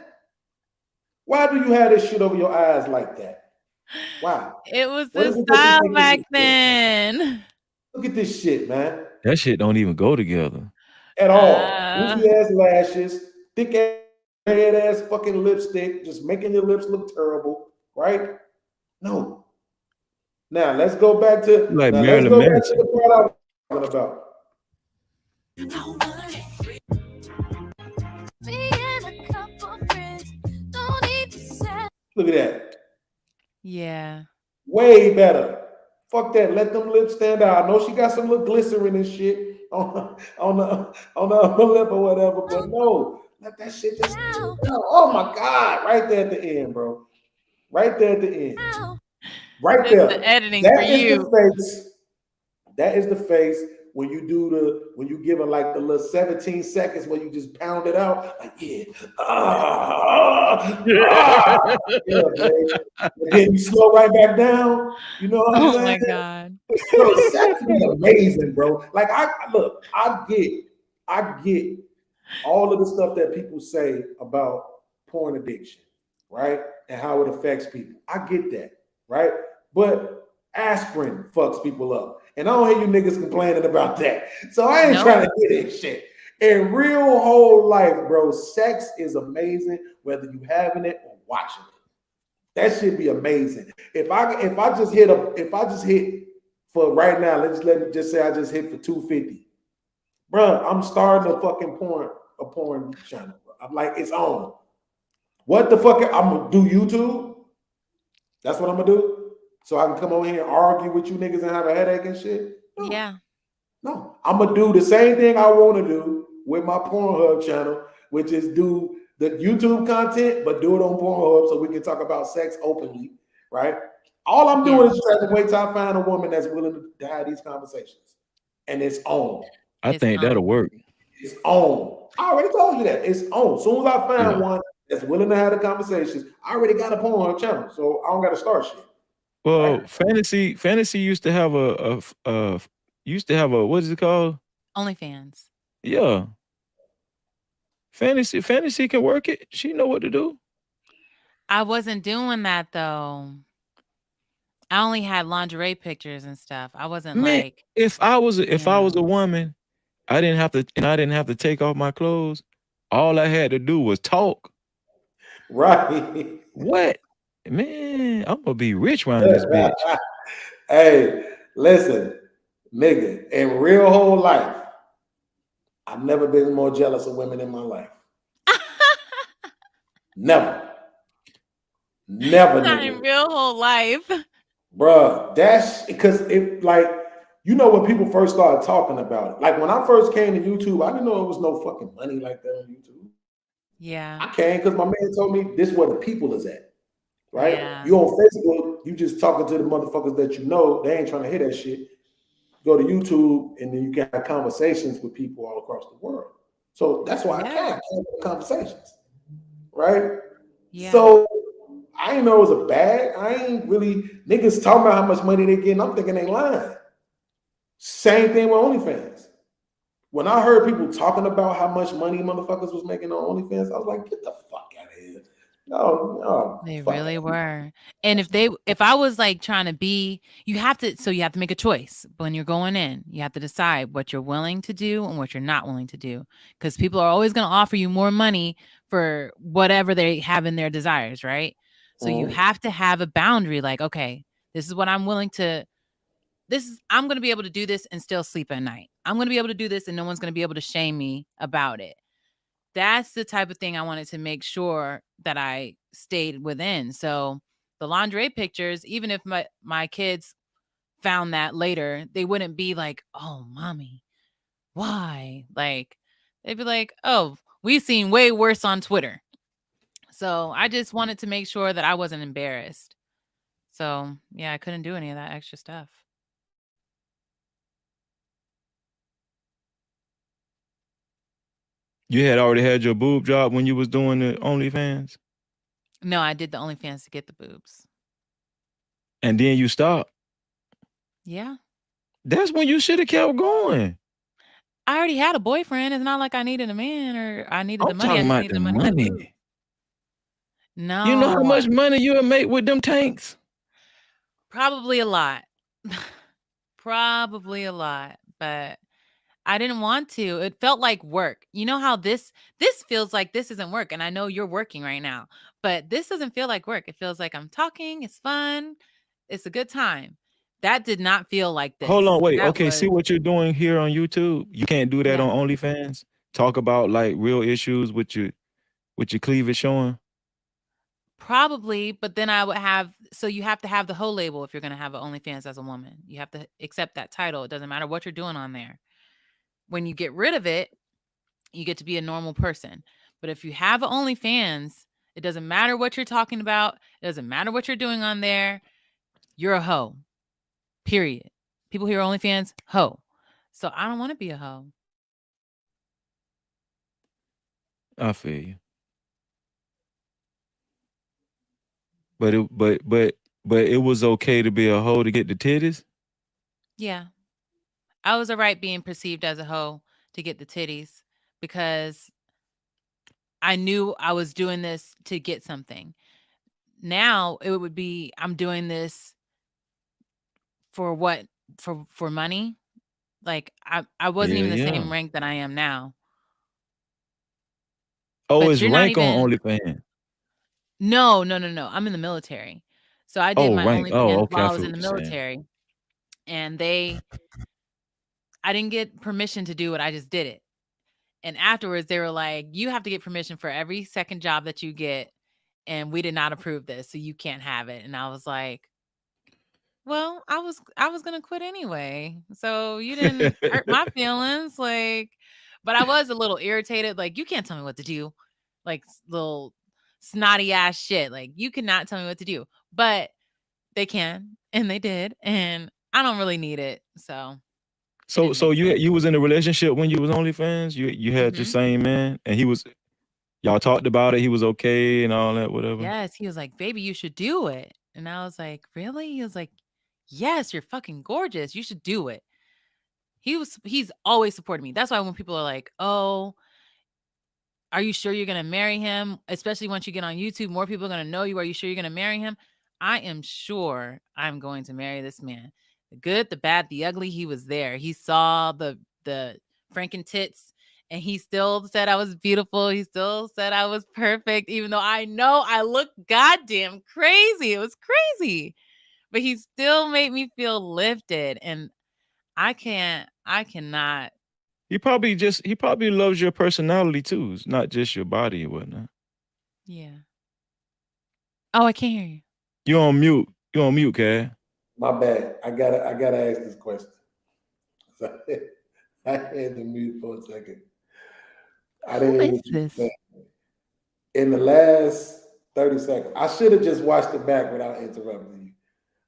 Why do you have this shit over your eyes like that? Why? It was What the is it that you style think this back is for? then. Look at this shit, man. That shit don't even go together. At all. Uh, Goofy ass lashes, thick ass, red ass fucking lipstick, just making your lips look terrible, right? No. Now let's go back to Like the Marilyn Manson. part I was talking about. Me and a couple friends don't need to settle. Look at that. yeah. Way better. Fuck that. Let them lips stand out. I know she got some little glycerin and shit on the upper lip or whatever, but no, let that shit just. Oh my God! Right there at the end, bro. Right there at the end. Right Just there. the editing for That is you. the face. That is the face when you give her like the little 17 seconds where you just pound it out. Like, yeah. Yeah, man. And then you slow right back down. You know what I'm Oh saying? my God. Bro, sex is amazing, bro. Like I get all of the stuff that people say about porn addiction, right? And how it affects people. I get that, right? But aspirin fucks people up. And I don't hear you niggas complaining about that. So I ain't Nope. trying to hear that shit. In real whole life, bro, sex is amazing, whether you having it or watching it. That should be amazing. If I just hit for right now, let me just say I just hit for 250. Bro, I'm starting a fucking porn channel. Bro. I'm like, it's on. What the fuck? I'm gonna do YouTube. That's what I'm gonna do. So I can come over here and argue with you niggas and have a headache and shit. No. Yeah. No, I'm gonna do the same thing I want to do with my Pornhub channel, which is do the YouTube content, but do it on Pornhub so we can talk about sex openly, right? All I'm doing is trying to wait till I find a woman that's willing to have these conversations, and it's on. I think that'll work. It's on. I already told you that it's on. As soon as I find one that's willing to have the conversations, I already got a Pornhub channel, so I don't got to start shit. Well, right? Fantasy used to have a what is it called? OnlyFans. Yeah. Fantasy can work it. She know what to do. I wasn't doing that though. I only had lingerie pictures and stuff. I wasn't like if I was a woman, I didn't have to take off my clothes. All I had to do was talk. Right. What? Man, I'm gonna be rich around this bitch. Hey, listen, nigga, in real whole life, I've never been more jealous of women in my life. Never. Not in real whole life. Bruh, that's because it like, you know, when people first started talking about it, like when I first came to YouTube, I didn't know it was no fucking money like that on YouTube. Yeah. I came because my man told me this is where the people is at. Right? Yeah. You on Facebook, you just talking to the motherfuckers that you know, they ain't trying to hear that shit. Go to YouTube and then you can have conversations with people all across the world. So that's why I came to conversations. Right? Yeah. So I didn't know it was a bag. I ain't really niggas talking about how much money they getting. I'm thinking they lying. Same thing with OnlyFans. When I heard people talking about how much money motherfuckers was making on OnlyFans, I was like, get the fuck out of here. They fuck really it. were. And if I was like trying to be, you have to make a choice when you're going in. You have to decide what you're willing to do and what you're not willing to do. Because people are always going to offer you more money for whatever they have in their desires, right? So you have to have a boundary like, okay, this is what I'm willing to, I'm going to be able to do this and still sleep at night. I'm going to be able to do this and no one's going to be able to shame me about it. That's the type of thing I wanted to make sure that I stayed within. So the lingerie pictures, even if my kids found that later, they wouldn't be like, "Oh, mommy, why?" Like they'd be like, "Oh, we've seen way worse on Twitter." So I just wanted to make sure that I wasn't embarrassed. So yeah, I couldn't do any of that extra stuff. You had already had your boob job when you was doing the OnlyFans, No, I did the OnlyFans to get the boobs. and then you stopped. Yeah. That's when you should have kept going. I already had a boyfriend. It's not like I needed a man or I needed the I'm money. I talking just about needed the the money for the boobs. money. No. You know how much money you'll make with them tanks? Probably a lot. Probably a lot, but I didn't want to. It felt like work. You know how this feels like this isn't work, and I know you're working right now, but this doesn't feel like work. It feels like I'm talking, it's fun, it's a good time. That did not feel like this. Hold on, wait. That Okay, was see what you're doing here on YouTube? You can't do that yeah. on OnlyFans? Talk about like real issues with your cleavage showing? Probably, but then I would have so you have to have the whole label if you're gonna have an OnlyFans as a woman. You have to accept that title. It doesn't matter what you're doing on there. When you get rid of it, you get to be a normal person. But if you have an OnlyFans, it doesn't matter what you're talking about. It doesn't matter what you're doing on there. You're a hoe. Period. People hear OnlyFans, hoe. So I don't want to be a hoe. I feel you. But it was okay to be a hoe to get the titties? Yeah. I was all right being perceived as a hoe to get the titties because I knew I was doing this to get something. Now it would be I'm doing this for what? For money? Like I wasn't Yeah, even the yeah. same rank that I am now. Oh, But it's you're not rank on even OnlyFans. No. I'm in the military. So I did Oh, my rank. Oh, OnlyFans okay. while I I was feel in what the you're saying. military, and I didn't get permission to do it. I just did it. And afterwards, they were like, "You have to get permission for every second job that you get, and we did not approve this, so you can't have it." And I was like, "Well, I was gonna quit anyway, so you didn't hurt my feelings." Like, but I was a little irritated. Like, you can't tell me what to do, like little snotty ass shit. Like, you cannot tell me what to do, but they can, and they did, and I don't really need it, so it So didn't make sense. you was in a relationship when you was OnlyFans? You had your Mhm. same man and y'all talked about it, he was okay and all that, whatever? Yes, he was like, "Baby, you should do it." And I was like, "Really?" He was like, "Yes, you're fucking gorgeous. You should do it." He's always supported me. That's why when people are like, "Oh, are you sure you're going to marry him?" Especially once you get on YouTube, more people are going to know you. Are you sure you're going to marry him? I am sure I'm going to marry this man. The good, the bad, the ugly, he was there. He saw the Franken tits and he still said I was beautiful. He still said I was perfect, even though I know I look goddamn crazy. It was crazy. But he still made me feel lifted. And I cannot. He probably loves your personality too. It's not just your body and whatnot. Yeah. Oh, I can't hear you. You on mute. You on mute, Cat. My bad. I gotta ask this question. I had to mute for a second. I didn't Who hear is what you this? said. In the last 30 seconds, I should have just watched it back without interrupting you.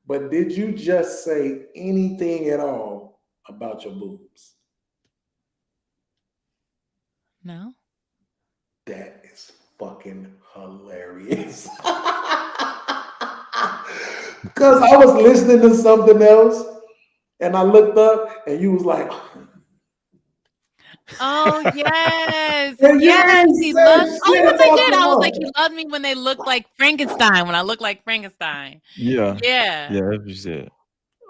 But did you just say anything at all about your boobs? No. That is fucking hilarious. Because I was listening to something else and I looked up and you was like, Oh yes, And you yes, ain't he said loved. Oh shit yes, I about did. the I was like, woman. he loved me when they looked like Frankenstein. When I look like Frankenstein. Yeah, Yeah, yeah, that's what you said.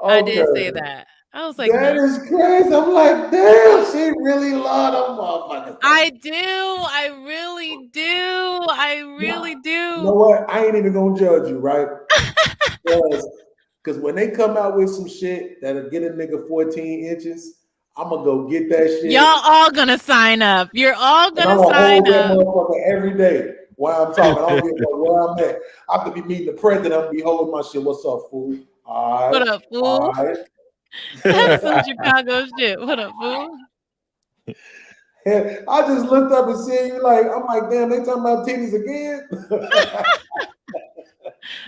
I did say Okay. that. I was like, That no, is crazy. I'm like, damn, she really love them motherfuckers. I do. I really do. I really You know do. what? I ain't even gonna judge you, right? Because when they come out with some shit that'll get a nigga 14 inches, I'm gonna go get that shit Y'all all gonna sign up. You're all and I'm gonna gonna sign hold that up. motherfucker every day while I'm talking. I don't give a fuck where I'm at. I could be meeting the president, I'm gonna be holding my shit. What's up, fool? All What right, up, all fool? right. That's some Chicago shit. What up, fool? And I just looked up and see you like, I'm like, damn, they talking about titties again?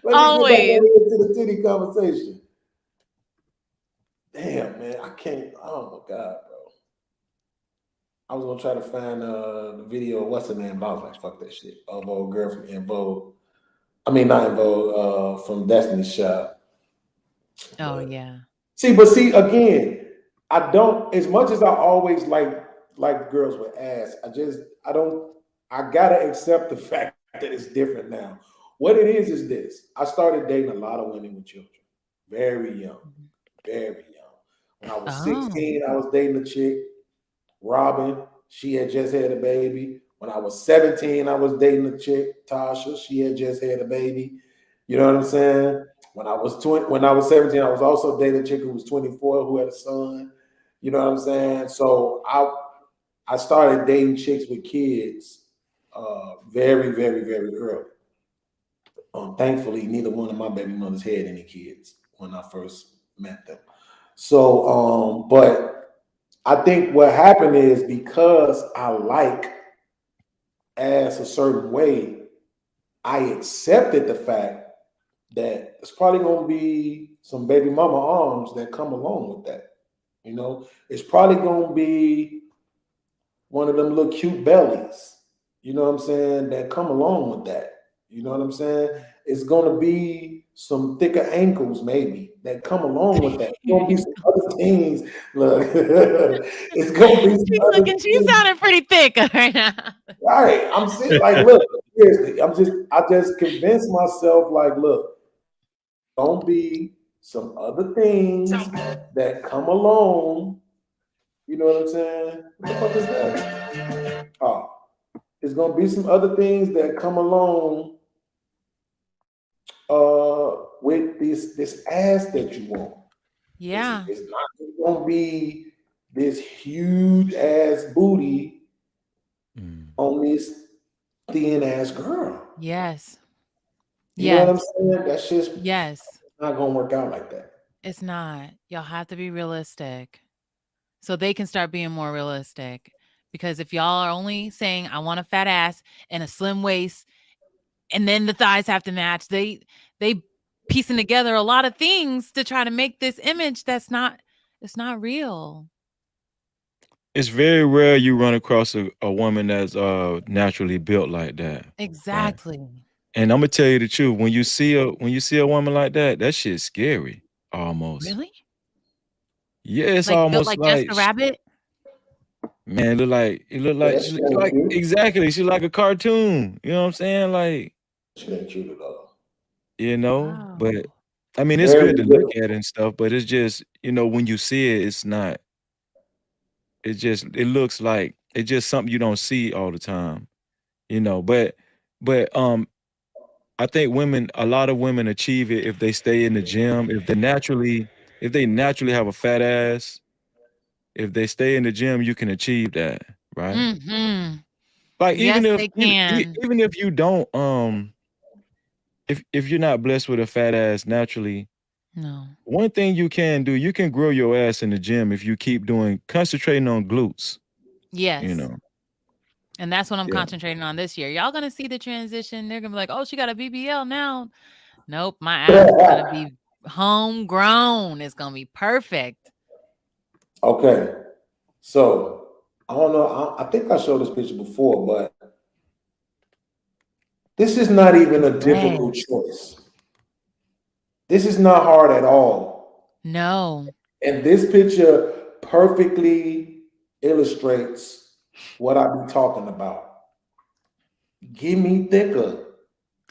Let me get back Always. over here to the titty conversation. Damn, man, I can't. Oh my god, bro. I was gonna try to find the video of what's her name, but I was like, fuck that shit. Of old girl from In Vogue. I mean, not In Vogue, from Destiny's Child. Oh But yeah. see again, I don't. As much as I always like girls with ass, I don't. I gotta accept the fact that it's different now. What it is this: I started dating a lot of women with children, very young, very young. When I was Oh. 16, I was dating a chick, Robin. She had just had a baby. When I was 17, I was dating a chick, Tasha. She had just had a baby. You know what I'm saying? When I was 17, I was also dating a chick who was 24 who had a son. You know what I'm saying? So I started dating chicks with kids very, very, very early. Thankfully, neither one of my baby mothers had any kids when I first met them. So, but I think what happened is because I like ass a certain way, I accepted the fact that it's probably gonna be some baby mama arms that come along with that. You know, it's probably gonna be one of them little cute bellies, you know what I'm saying, that come along with that. You know what I'm saying? It's gonna be some thicker ankles, maybe, that come along with that. It's gonna be some other things. Look, it's gonna be some She's other looking, she's things. sounding pretty thick right now. Right. I'm saying, like, look, seriously, I just convinced myself, like, look, don't be some other things that come along. You know what I'm saying? What the fuck is that? Oh, it's gonna be some other things that come along with this ass that you want. Yeah. It's not just gonna be this huge ass booty on this thin ass girl. Yes. You know what Yes. I'm saying? That's just Yes. not gonna work out like that. It's not. Y'all have to be realistic so they can start being more realistic. Because if y'all are only saying, I want a fat ass and a slim waist, and then the thighs have to match, they piecing together a lot of things to try to make this image it's not real. It's very rare you run across a woman that's naturally built like that, right? Exactly. And I'm gonna tell you the truth. When you see a woman like that, that shit's scary almost. Really? Yeah, it's Like built almost like like Jessica Rabbit? man, it look Yeah, like that she shit look ain't like cute. exactly. She like a cartoon. You know what I'm saying? Like, Shit ain't cute at all. you know, but Wow. I mean it's Very good to look little. at and stuff, but it's just, when you see it, it's not, it looks like it's just something you don't see all the time, but I think a lot of women achieve it if they stay in the gym, if they naturally have a fat ass, if they stay in the gym, you can achieve that, right? Mhm. Like Yes, they can. even if you don't if you're not blessed with a fat ass naturally, No. one thing you can do, you can grow your ass in the gym if you keep concentrating on glutes, you Yes. know. And that's what I'm Yeah. concentrating on this year. Y'all gonna see the transition. They're gonna be like, oh, she got a BBL now. Nope, my ass is gonna be homegrown. It's gonna be perfect. Okay, so I don't know. I think I showed this picture before, but this is not even a difficult Legs. choice. This is not hard at all. No. And this picture perfectly illustrates what I be talking about. Give me thicker.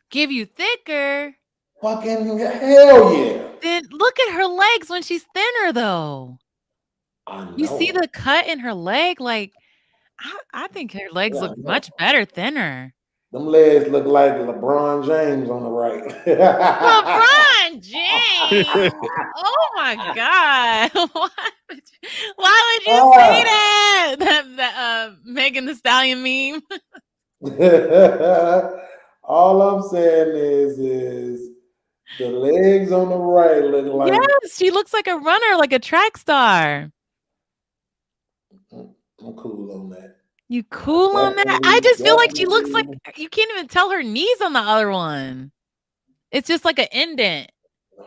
Give you thicker. Fucking hell yeah. Then look at her legs when she's thinner, though. I You see know. the cut in her leg? Like, I think her legs Yeah, I look know. much better thinner. Them legs look like LeBron James on the right. LeBron James. Oh my God. Why would you say that? That Megan the Stallion meme. All I'm saying is the legs on the right look like. Yes, she looks like a runner, like a track star. I'm cool on that. You cool on that? I just feel like she looks like Definitely. you can't even tell her knees on the other one. It's just like an indent.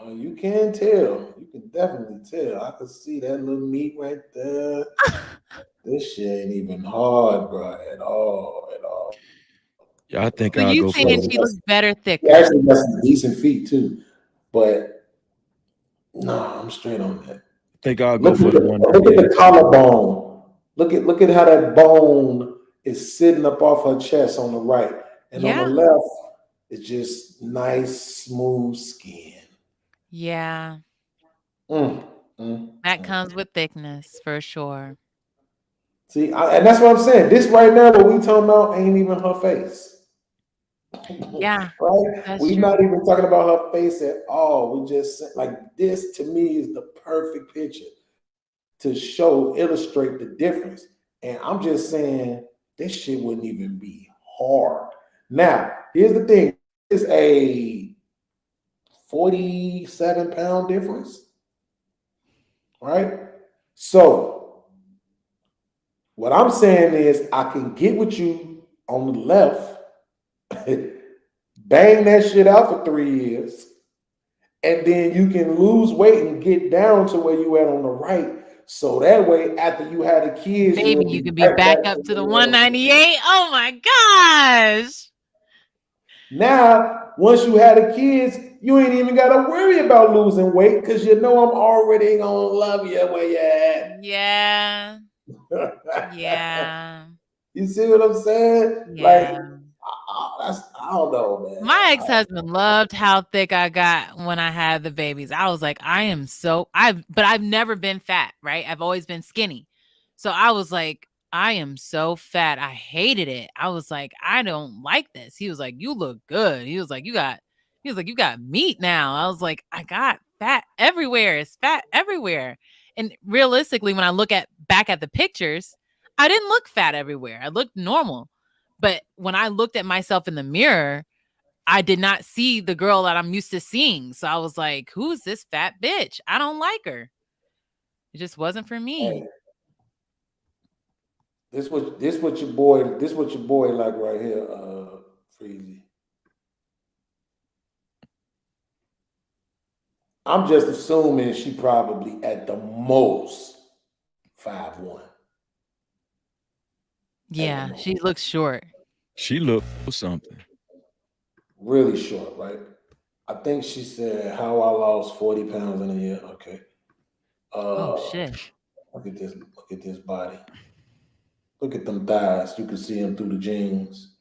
You can tell. You can definitely tell. I can see that little meat right there. This shit ain't even hard, bro, at all. Yeah, I think So I'll you go for saying the. she looks better He thicker? actually got some decent feet too, but nah, I'm straight on that. I think I'll go Look for at the the, one. look at the collarbone. Look at how that bone is sitting up off her chest on the right, and on the Yeah. left, it's just nice, smooth skin. Yeah. Mm. That comes with thickness for sure. See, and that's what I'm saying. This right now, what we talking about, ain't even her face. Yeah, Right? that's We're true. not even talking about her face at all. We just like this to me is the perfect picture to illustrate the difference. And I'm just saying this shit wouldn't even be hard. Now, here's the thing: it's a 47-pound difference, right? So what I'm saying is I can get with you on the left, bang that shit out for 3 years, and then you can lose weight and get down to where you at on the right. So that way, after you had the kids, Baby, you'll you be could be right back back up to the where you were. 198. Oh my gosh. Now, once you had the kids, you ain't even got to worry about losing weight because you know I'm already gonna love you where you Yeah. at. Yeah. You see what I'm saying? Like, Yeah. I don't know, man. My ex-husband loved how thick I got when I had the babies. I was like, but I've never been fat, right? I've always been skinny. So I was like, I am so fat. I hated it. I was like, I don't like this. He was like, you look good. He was like, you got meat now. I was like, I got fat everywhere. It's fat everywhere. And realistically, when I look back at the pictures, I didn't look fat everywhere. I looked normal. But when I looked at myself in the mirror, I did not see the girl that I'm used to seeing. So I was like, who's this fat bitch? I don't like her. It just wasn't for me. Hey, this what your boy like right here, Freezy. I'm just assuming she probably at the most 5'1". Yeah, she looks short. She looked for something. Really short, right? I think she said how I lost 40 pounds in a year. Okay. Oh shit. Look at this body. Look at them thighs. You can see them through the jeans.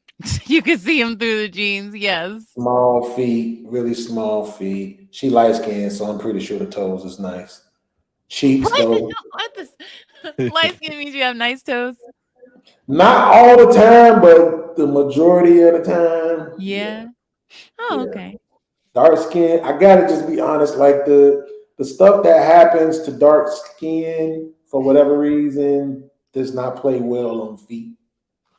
You can see him through the jeans. Yes. Small feet, really small feet. She light skinned, so I'm pretty sure the toes is nice. Cheeks though. What this? Light skin means you have nice toes. Not all the time, but the majority of the time. Yeah. Oh, Yeah. okay. Dark skin. I gotta just be honest. Like the stuff that happens to dark skin for whatever reason does not play well on feet.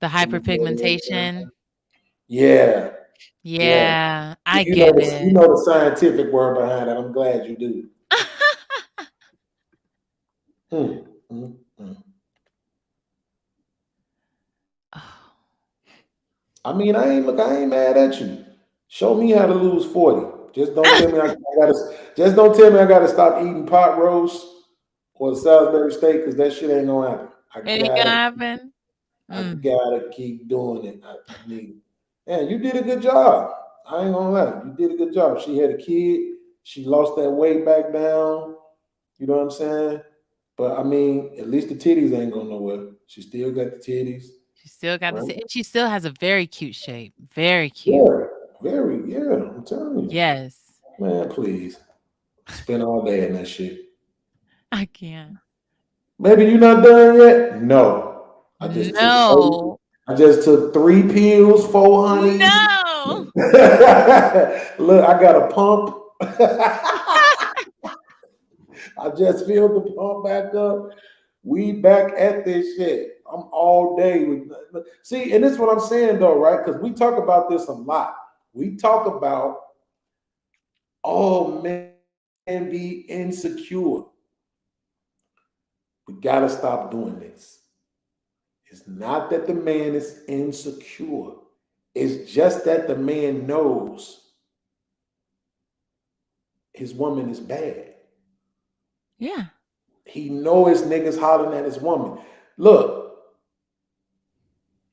The hyperpigmentation. Yeah. Yeah, I You get know it. you know the scientific word behind it. I'm glad you do. I mean, I ain't mad at you. Show me how to lose 40. Just don't tell me I gotta stop eating pot roast or Salisbury steak because that shit ain't gonna happen. It ain't gonna happen. I gotta keep doing it. I need. Man, you did a good job. I ain't gonna lie. You did a good job. She had a kid. She lost that weight back down. You know what I'm saying? But I mean, at least the titties ain't going nowhere. She still got the titties. She still got Right? she still has a very cute shape. Very cute. Yeah, very. Yeah, I'm telling you, Yes. man. Please spend all day in that shit. I can't. Maybe you're not done yet. No, No. I just took 3 pills, 4 honeys. No. Look, I got a pump. I just filled the pump back up. We back at this shit. I'm all day with. See, and this is what I'm saying though, right? Because we talk about this a lot. We talk about all men be insecure. We gotta stop doing this. It's not that the man is insecure. It's just that the man knows his woman is bad. Yeah. He know his niggas hollering at his woman. Look,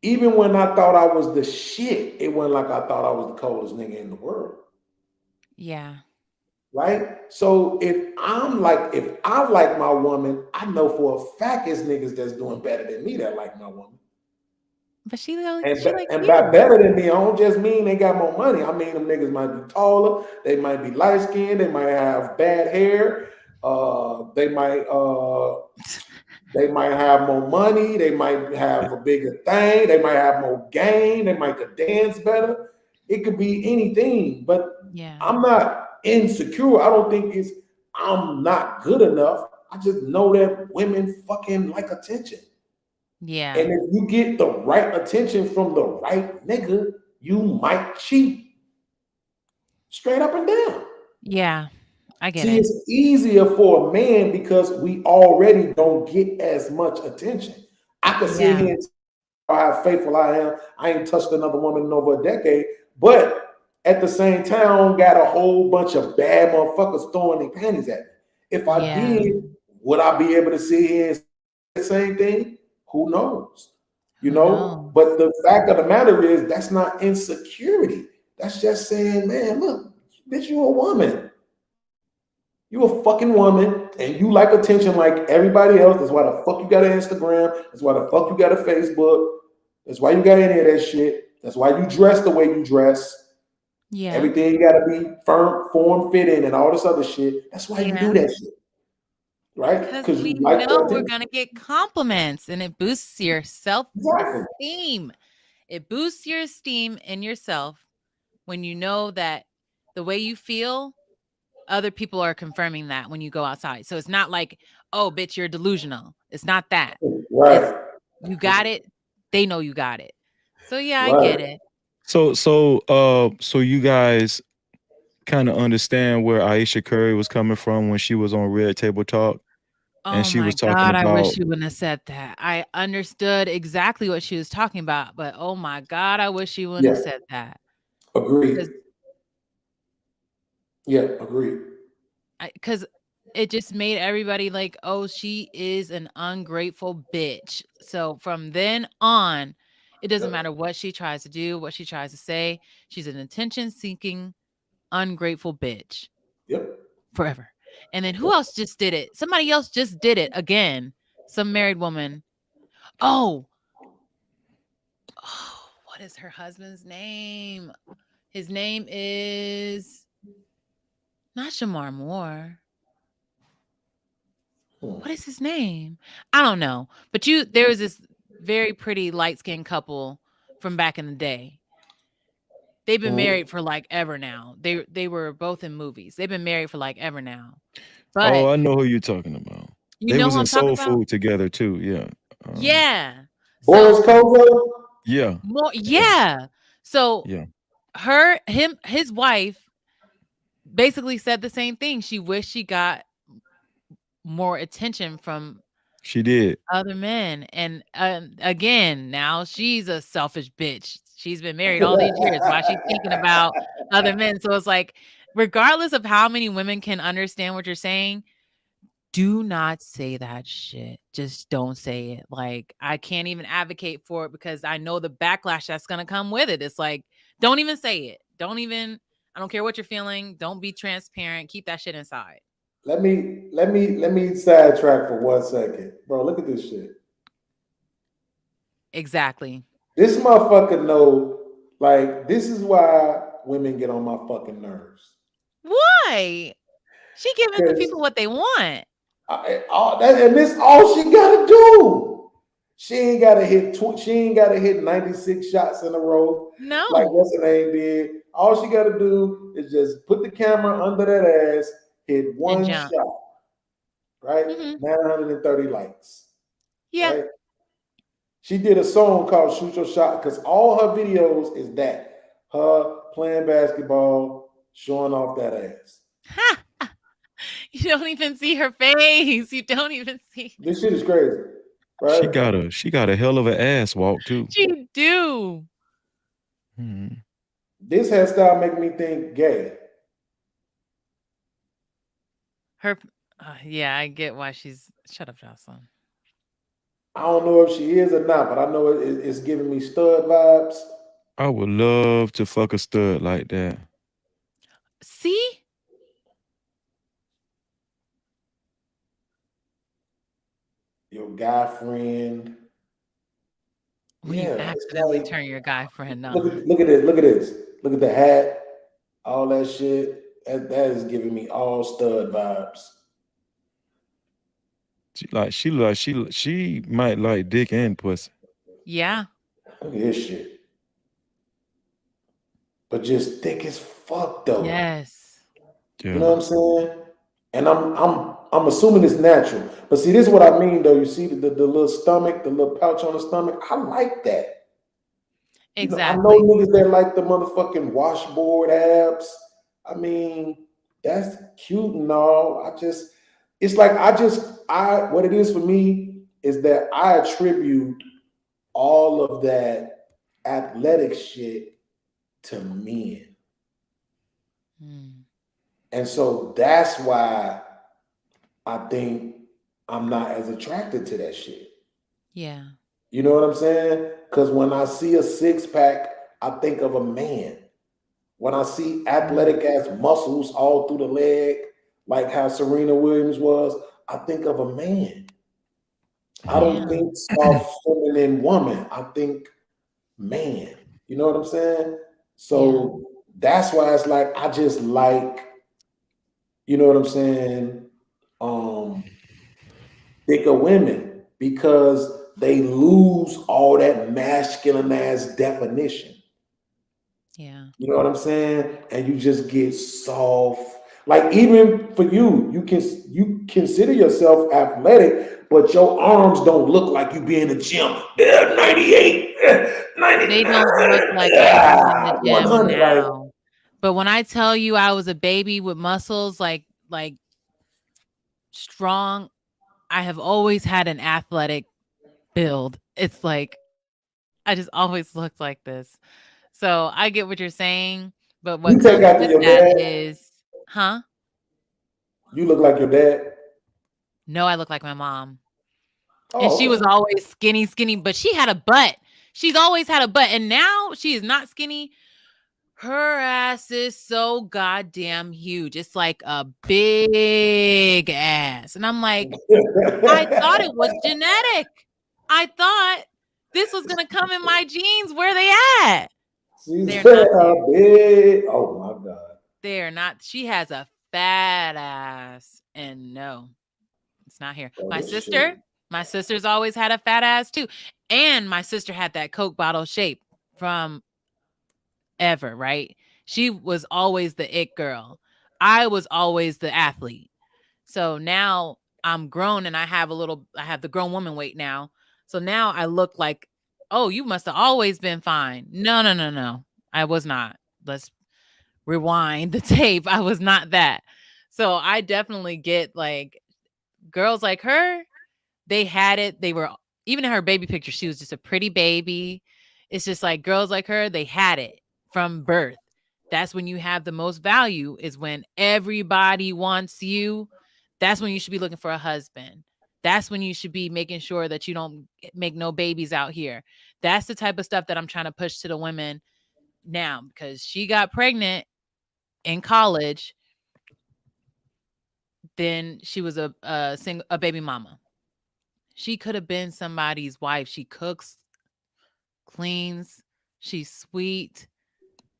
even when I thought I was the shit, it wasn't like I thought I was the coldest nigga in the world. Yeah. Right? So if I like my woman, I know for a fact it's niggas that's doing better than me that like my woman. But she And like by you. better than me, I don't just mean they got more money. I mean them niggas might be taller, they might be light skinned, they might have bad hair, they might have more money, they might have a bigger thing, they might have more game, they might could dance better. It could be anything, but Yeah. I'm not insecure. I don't think I'm not good enough. I just know that women fucking like attention. Yeah. And if you get the right attention from the right nigga, you might cheat. Straight up and down. Yeah. I get See, it. it's easier for a man because we already don't get as much attention. I can sit here and tell how faithful I am. I ain't touched another woman in over a decade, but at the same time, got a whole bunch of bad motherfuckers throwing their panties at me. If I did, would I be able to sit here and say the same thing? Who knows? You know, but the fact of the matter is that's not insecurity. That's just saying, man, look, bitch, you a woman. You a fucking woman and you like attention like everybody else. That's why the fuck you got an Instagram. That's why the fuck you got a Facebook. That's why you got any of that shit. That's why you dress the way you dress. Yeah. Everything got to be firm, form, fitting, and all this other shit. That's why you do that shit. Right? Because we know we're going to get compliments and it boosts your self-esteem. It boosts your esteem in yourself when you know that the way you feel, other people are confirming that when you go outside. So it's not like, oh, bitch, you're delusional. It's not that. Right. You got it. They know you got it. So yeah, I get it. So you guys kind of understand where Aisha Curry was coming from when she was on Red Table Talk. And she was talking about, I wish she wouldn't have said that. I understood exactly what she was talking about, but oh my God, I wish she wouldn't have said that. Agreed. Yeah, agreed. Because it just made everybody like, oh, she is an ungrateful bitch. So from then on, it doesn't matter what she tries to do, what she tries to say. She's an attention-seeking, ungrateful bitch. Yep. Forever. And then who else just did it? Somebody else just did it again. Some married woman. Oh, what is her husband's name? His name is not Shamar Moore. What is his name? I don't know. But there was this very pretty light-skinned couple from back in the day. They've been married for like ever now. They were both in movies. They've been married for like ever now. But I know who you're talking about. They was in Soul Food together too. Yeah. Yeah. Boris Koval? Yeah. Yeah. So his wife basically said the same thing. She wished she got more attention from other men. And again, now she's a selfish bitch. She's been married all these years. Why she's thinking about other men? So it's like, regardless of how many women can understand what you're saying, do not say that shit. Just don't say it. Like, I can't even advocate for it because I know the backlash that's going to come with it. It's like, don't even say it. I don't care what you're feeling. Don't be transparent. Keep that shit inside. Let me sidetrack for 1 second, bro. Look at this shit. Exactly. This motherfucker know, like, this is why women get on my fucking nerves. Why? She giving the 'Cause people what they want. and this all she gotta do. She ain't gotta hit. She ain't gotta hit 96 shots in a row like No. what's her name did. All she gotta do is just put the camera under that ass, hit And one jump. shot, right? Mhm. 930 likes, Yeah. right? She did a song called "Shoot Your Shot" because all her videos is that her playing basketball, showing off that ass. You don't even see her face. You don't even see. This shit is crazy, She right? got a hell of an ass walk too. She do. Mhm. This hairstyle make me think gay. Her. Yeah, I get why she's. Shut up, Jocelyn. I don't know if she is or not, but I know it's giving me stud vibes. I would love to fuck a stud like that. See? Your guy friend. When you Yeah, it's accidentally like turn your guy friend look on. at look at this, look at this, look at the hat, all that shit. That is giving me all stud vibes. She might like dick and pussy. Yeah. Look at this shit, but just thick as fuck though. Yes. You Yeah. know what I'm saying? And I'm assuming it's natural. But see, this is what I mean though. You see the little stomach, the little pouch on the stomach. I like that. You know, I know Exactly. niggas that like the motherfucking washboard abs. I mean, that's cute and all. It's like what it is for me is that I attribute all of that athletic shit to men. Mm. And so that's why I think I'm not as attracted to that shit. Yeah. You know what I'm saying? Because when I see a six pack, I think of a man. When I see athletic ass muscles all through the leg, like how Serena Williams was, I think of a man. I don't Yeah. think soft feminine woman. I think man. You know what I'm saying? So that's why it's like I just like, you know what I'm saying? Thicker women because they lose all that masculine ass definition. Yeah. You know what I'm saying? And you just get soft. Like even for you, you consider yourself athletic, but your arms don't look like you be in the gym. 98, 90, They don't look like I be in the gym 100. Like now. But when I tell you I was a baby with muscles like strong, I have always had an athletic build. It's like I just always looked like this. So I get what you're saying, but you what take comes after with your that dad, is, huh? you look like your dad. No, I look like my mom. And Oh, she was okay. always skinny, but she had a butt. She's always had a butt. And now she is not skinny. Her ass is so goddamn huge. It's like a big ass. And I'm like, I thought it was genetic. I thought this was going to come in my genes. Where they at? She They're said not there. big. Oh my God. They're not. She has a fat ass. And no, it's not here. Oh, My this shit. sister's always had a fat ass too. And my sister had that Coke bottle shape from ever, right? She was always the it girl. I was always the athlete. So now I'm grown and I have the grown woman weight now. So now I look like, oh, you must have always been fine. No, no, no, no. I was not. Let's rewind the tape. I was not that. So I definitely get like girls like her, they had it. They were even in her baby picture, she was just a pretty baby. It's just like girls like her, they had it from birth. That's when you have the most value, is when everybody wants you. That's when you should be looking for a husband. That's when you should be making sure that you don't make no babies out here. That's the type of stuff that I'm trying to push to the women now, because she got pregnant in college. then she was a baby mama. She could have been somebody's wife. She cooks, cleans, she's sweet,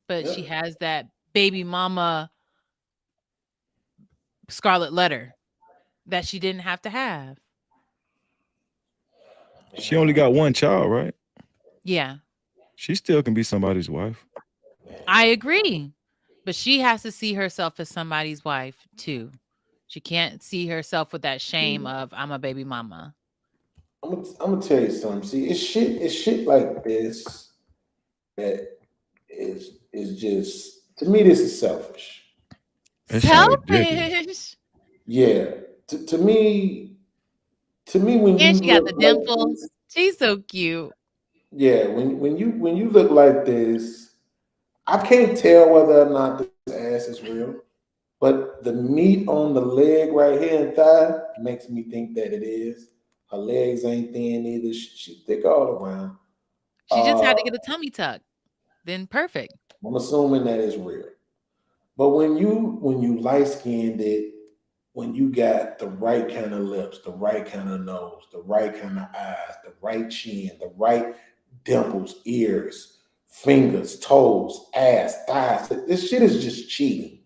but she Yep. has that baby mama scarlet letter that she didn't have to have. She only got one child, right? Yeah, She still can be somebody's wife. I agree. But she has to see herself as somebody's wife too. She can't see herself with that shame of I'm a baby mama. I'm gonna tell you something. See, it's shit like this that is just, to me, this is selfish. That shit ridiculous. Selfish. Yeah. To me, when you And she got look the like dimples. this, She's so cute. yeah, when you look like this, I can't tell whether or not this ass is real, but the meat on the leg right here and thigh makes me think that it is. Her legs ain't thin either. She thick all around. She just had to get a tummy tuck. Then perfect. I'm assuming that is real. But when you light skinned it, when you got the right kind of lips, the right kind of nose, the right kind of eyes, the right chin, the right dimples, ears, fingers, toes, ass, thighs, this shit is just cheating.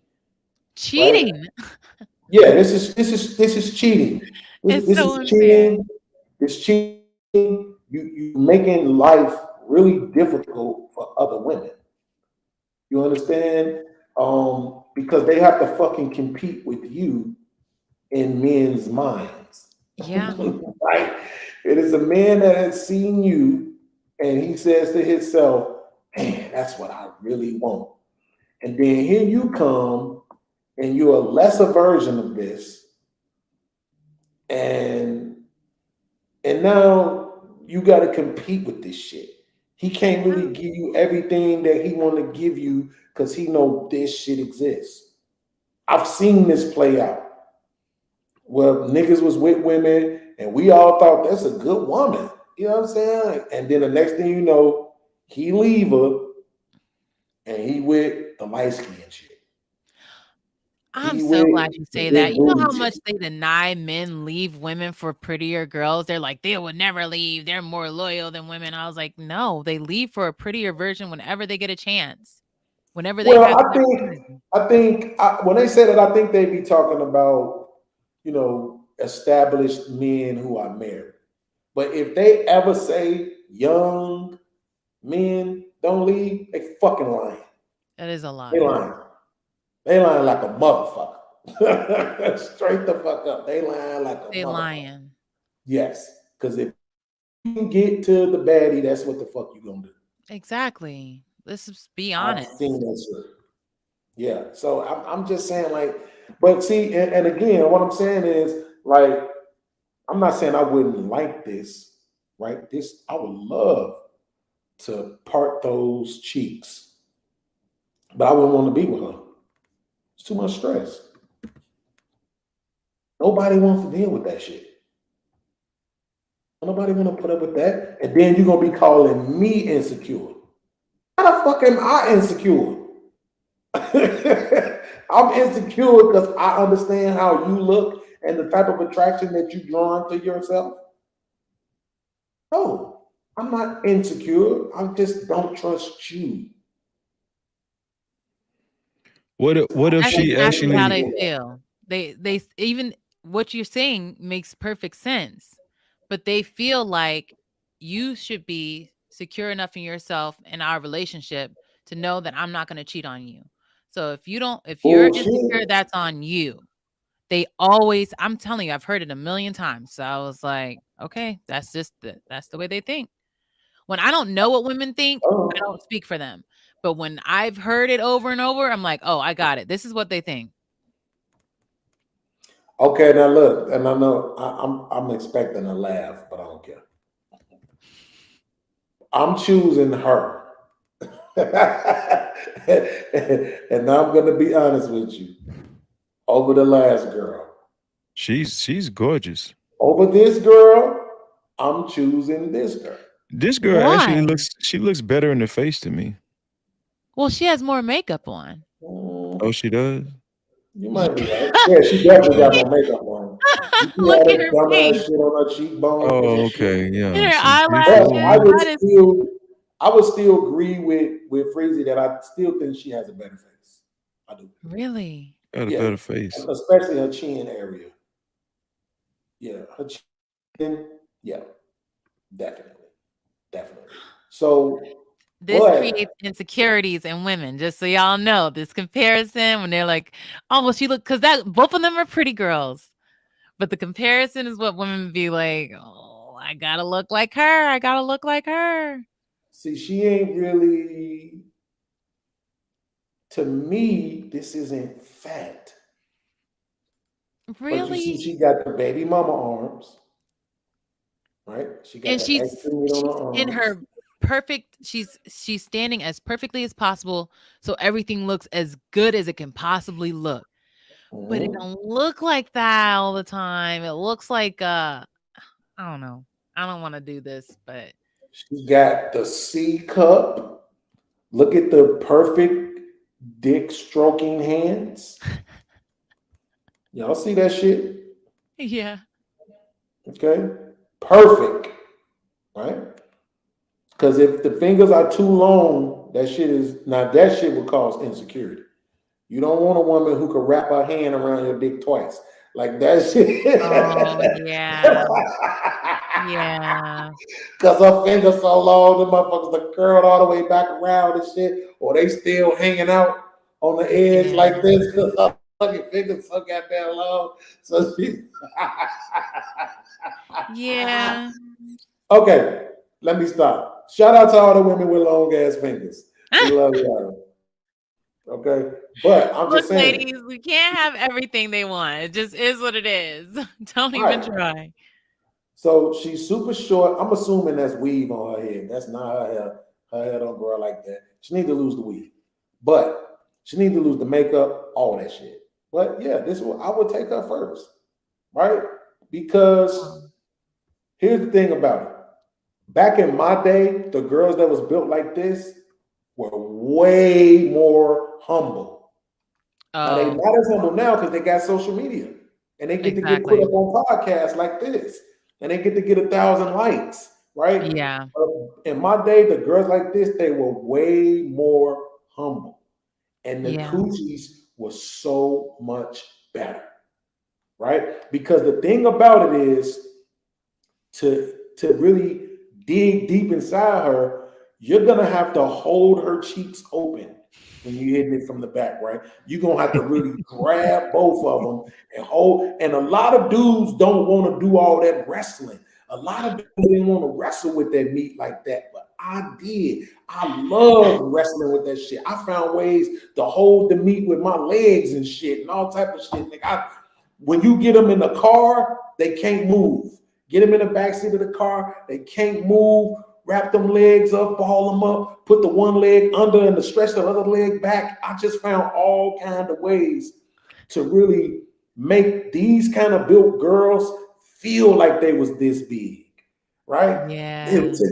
Cheating. Right? Yeah, this is cheating. It's This so is unfair. cheating. It's cheating. You making life really difficult for other women. You understand? Because they have to fucking compete with you in men's minds. Yeah. Right? It is a man that has seen you and he says to himself, man, that's what I really want. And then here you come and you're a lesser version of this. And now you got to compete with this shit. He can't really give you everything that he want to give you because he know this shit exists. I've seen this play out where niggas was with women and we all thought that's a good woman. You know what I'm saying? And then the next thing you know, he leave her and he with the light skin shit. I'm He so with glad you the say big that. You know booty how chick. much they deny men leave women for prettier girls? They're like, they would never leave. They're more loyal than women. I was like, no, they leave for a prettier version whenever they get a chance. Whenever they Well, have an opportunity. I think when they say that, I think they be talking about, established men who are married. But if they ever say young men don't leave, they fucking lying. That is a They lie. lying. They lying like a motherfucker. Straight the fuck up. They lying like a They motherfucker. lying. Yes, because if you can get to the baddie, that's what the fuck you gonna do. Exactly. Let's just be I've honest. seen that shit. Yeah. So I'm just saying, like, but see, and again, what I'm saying is, like, I'm not saying I wouldn't like this, right? I would love to part those cheeks, but I wouldn't want to be with her. It's too much stress. Nobody wants to deal with that shit. Nobody want to put up with that. And then you're gonna be calling me insecure. How the fuck am I insecure? I'm insecure because I understand how you look and the type of attraction that you drawn to yourself. No, I'm not insecure. I just don't trust you. What if That's she exactly how actually they feel. They even what you're saying makes perfect sense, but they feel like you should be secure enough in yourself in our relationship to know that I'm not going to cheat on you. So if you're insecure, Bullshit. that's on you. They always, I'm telling you, I've heard it a million times. So I was like, okay, that's the way they think. When I don't know what women think, Oh, I don't speak for them. But when I've heard it over and over, I'm like, oh, I got it. This is what they think. okay, now look, and I know I'm expecting a laugh, but I don't care. I'm choosing her. And I'm gonna be honest with you. Over the last girl. she's gorgeous. Over this girl, I'm choosing this girl. This girl actually Why? looks better in the face to me. Well, she has more makeup on. Mm, Oh, she does? you might be right. Yeah, she definitely got more makeup on. You see all Look at that her dumbass face. shit on her cheekbones Oh, and shit. okay, And yeah. her See, she's But eyelashes. That is I would still agree with Freezy that I still think she has a better face. I do. really. got a Yeah, better face. especially her chin area. Yeah, her chin. Yeah, definitely, definitely. So, This but creates insecurities in women, just so y'all know. This comparison when they're like, "Oh, well, she look," because that both of them are pretty girls, but the comparison is what women be like, "Oh, I gotta look like her. I gotta look like her." see, she ain't really. To me, this isn't fat. But you see, Really? she got the baby mama arms, right? She got And the extra meat on she's her in arms. her perfect. She's standing as perfectly as possible, so everything looks as good as it can possibly look. But it Mhm. don't look like that all the time. It looks like I don't know. I don't want to do this, but She got the C cup. Look at the perfect dick stroking hands. Y'all see that shit? yeah. Okay. Perfect. Right? Because if the fingers are too long, that shit would cause insecurity. You don't want a woman who could wrap her hand around your dick twice. Like that shit. Oh yeah. Yeah. Cause her fingers so long, the motherfuckers are curled all the way back around and shit, or they still hanging out on the edge Yeah. like this because her fucking fingers so goddamn long. So she Yeah. okay, let me stop. Shout out to all the women with long ass fingers. We love y'all. Okay, but I'm Look, just saying, ladies, we can't have everything they want. It just is what it is. Don't even right? try. So she's super short. I'm assuming that's weave on her head. That's not her hair. Her hair don't grow like that. She need to lose the weave, but she need to lose the makeup, all that shit. But yeah, I would take her first, right? Because Um, here's the thing about it. Back in my day, the girls that was built like this were way more humble. Now they Oh, not as humble now because they got social media and they get to get put exactly. up on podcasts like this, and they get to get 1,000 likes, right? Yeah. In my day, the girls like this, they were way more humble, and the Yeah. coochies were so much better, right? Because the thing about it is to really dig deep inside her, you're gonna have to hold her cheeks open when you're hitting it from the back, right? You're gonna have to really grab both of them and hold. And a lot of dudes don't want to do all that wrestling. A lot of dudes didn't want to wrestle with that meat like that, but I did. I love wrestling with that shit. I found ways to hold the meat with my legs and shit and all type of shit. When you get them in the car, they can't move. Get them in the back seat of the car. They can't move. Wrap them legs up, ball them up, put the one leg under and stretch the other leg back. I just found all kind of ways to really make these kind of built girls feel like they was this big, right? Yeah. So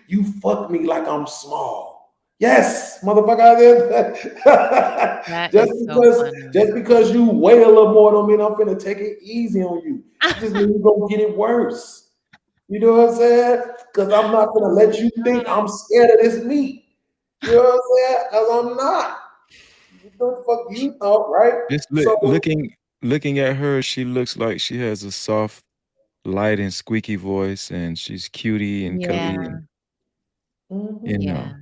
you fuck me like I'm small. Yes, motherfucker. That is so funny. Just because you weigh a little more don't mean I'm finna take it easy on you. It just means you're gonna get it worse. You know what I'm saying? Because I'm not gonna let you think I'm scared of this meat. You know what I'm saying? Because I'm not. You know what the fuck you thought, right? Just So looking at her, she looks like she has a soft, light, and squeaky voice, and she's cutie and cuddly, Yeah. and you mhm. know. Yeah.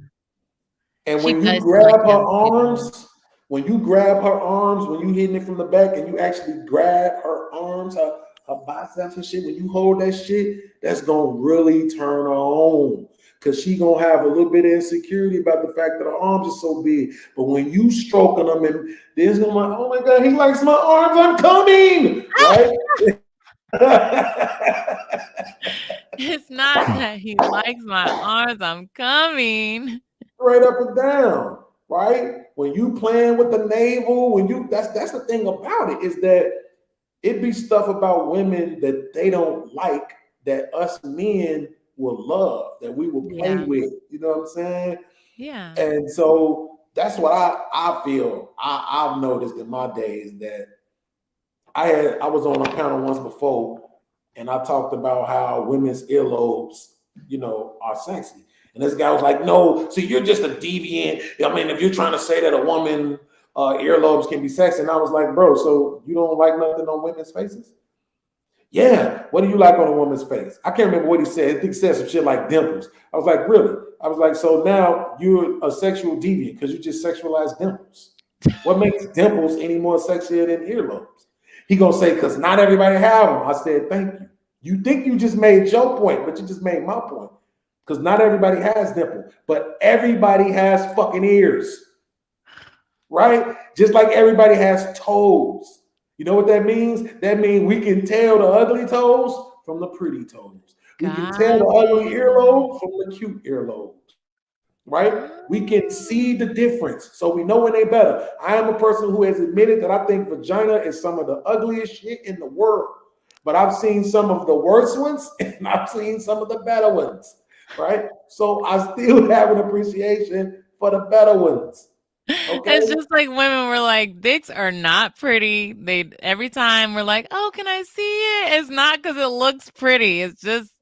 And She when you does seem like grab her young people. arms, when you hitting it from the back and you actually grab her arms, her biceps and shit, when you hold that shit, that's gonna really turn her on. Cause she gonna have a little bit of insecurity about the fact that her arms are so big. But when you stroking them and there's gonna like, oh my god, he likes my arms, I'm coming, right? It's not that he likes my arms. I'm coming. Straight up and down, right? When you playing with the navel, that's the thing about it is that it be stuff about women that they don't like that us men will love, that we will play Yeah. with. You know what I'm saying? Yeah. And so that's what I feel. I've noticed in my days that I was on a panel once before, and I talked about how women's earlobes, are sexy. And this guy was like, "No, so you're just a deviant. I mean, if you're trying to say that a woman earlobes can be sexy," and I was like, "Bro, so you don't like nothing on women's faces?" Yeah. What do you like on a woman's face? I can't remember what he said. I think he said some shit like dimples. I was like, really? I was like, so now you're a sexual deviant because you just sexualize dimples. What makes dimples any more sexier than earlobes? He gonna say, because not everybody have them. I said, thank you. You think you just made your point, but you just made my point. Because not everybody has dimple, but everybody has fucking ears. Right? Just like everybody has toes. You know what that means? That means we can tell the ugly toes from the pretty toes. We can tell the ugly earlobe from the cute earlobe. Right? We can see the difference. So we know when they better. I am a person who has admitted that I think vagina is some of the ugliest shit in the world. But I've seen some of the worst ones and I've seen some of the better ones. Right? So I still have an appreciation for the better ones. Okay. It's just like women were like, dicks are not pretty. They every time we're like, oh, can I see it? It's not because it looks pretty. It's just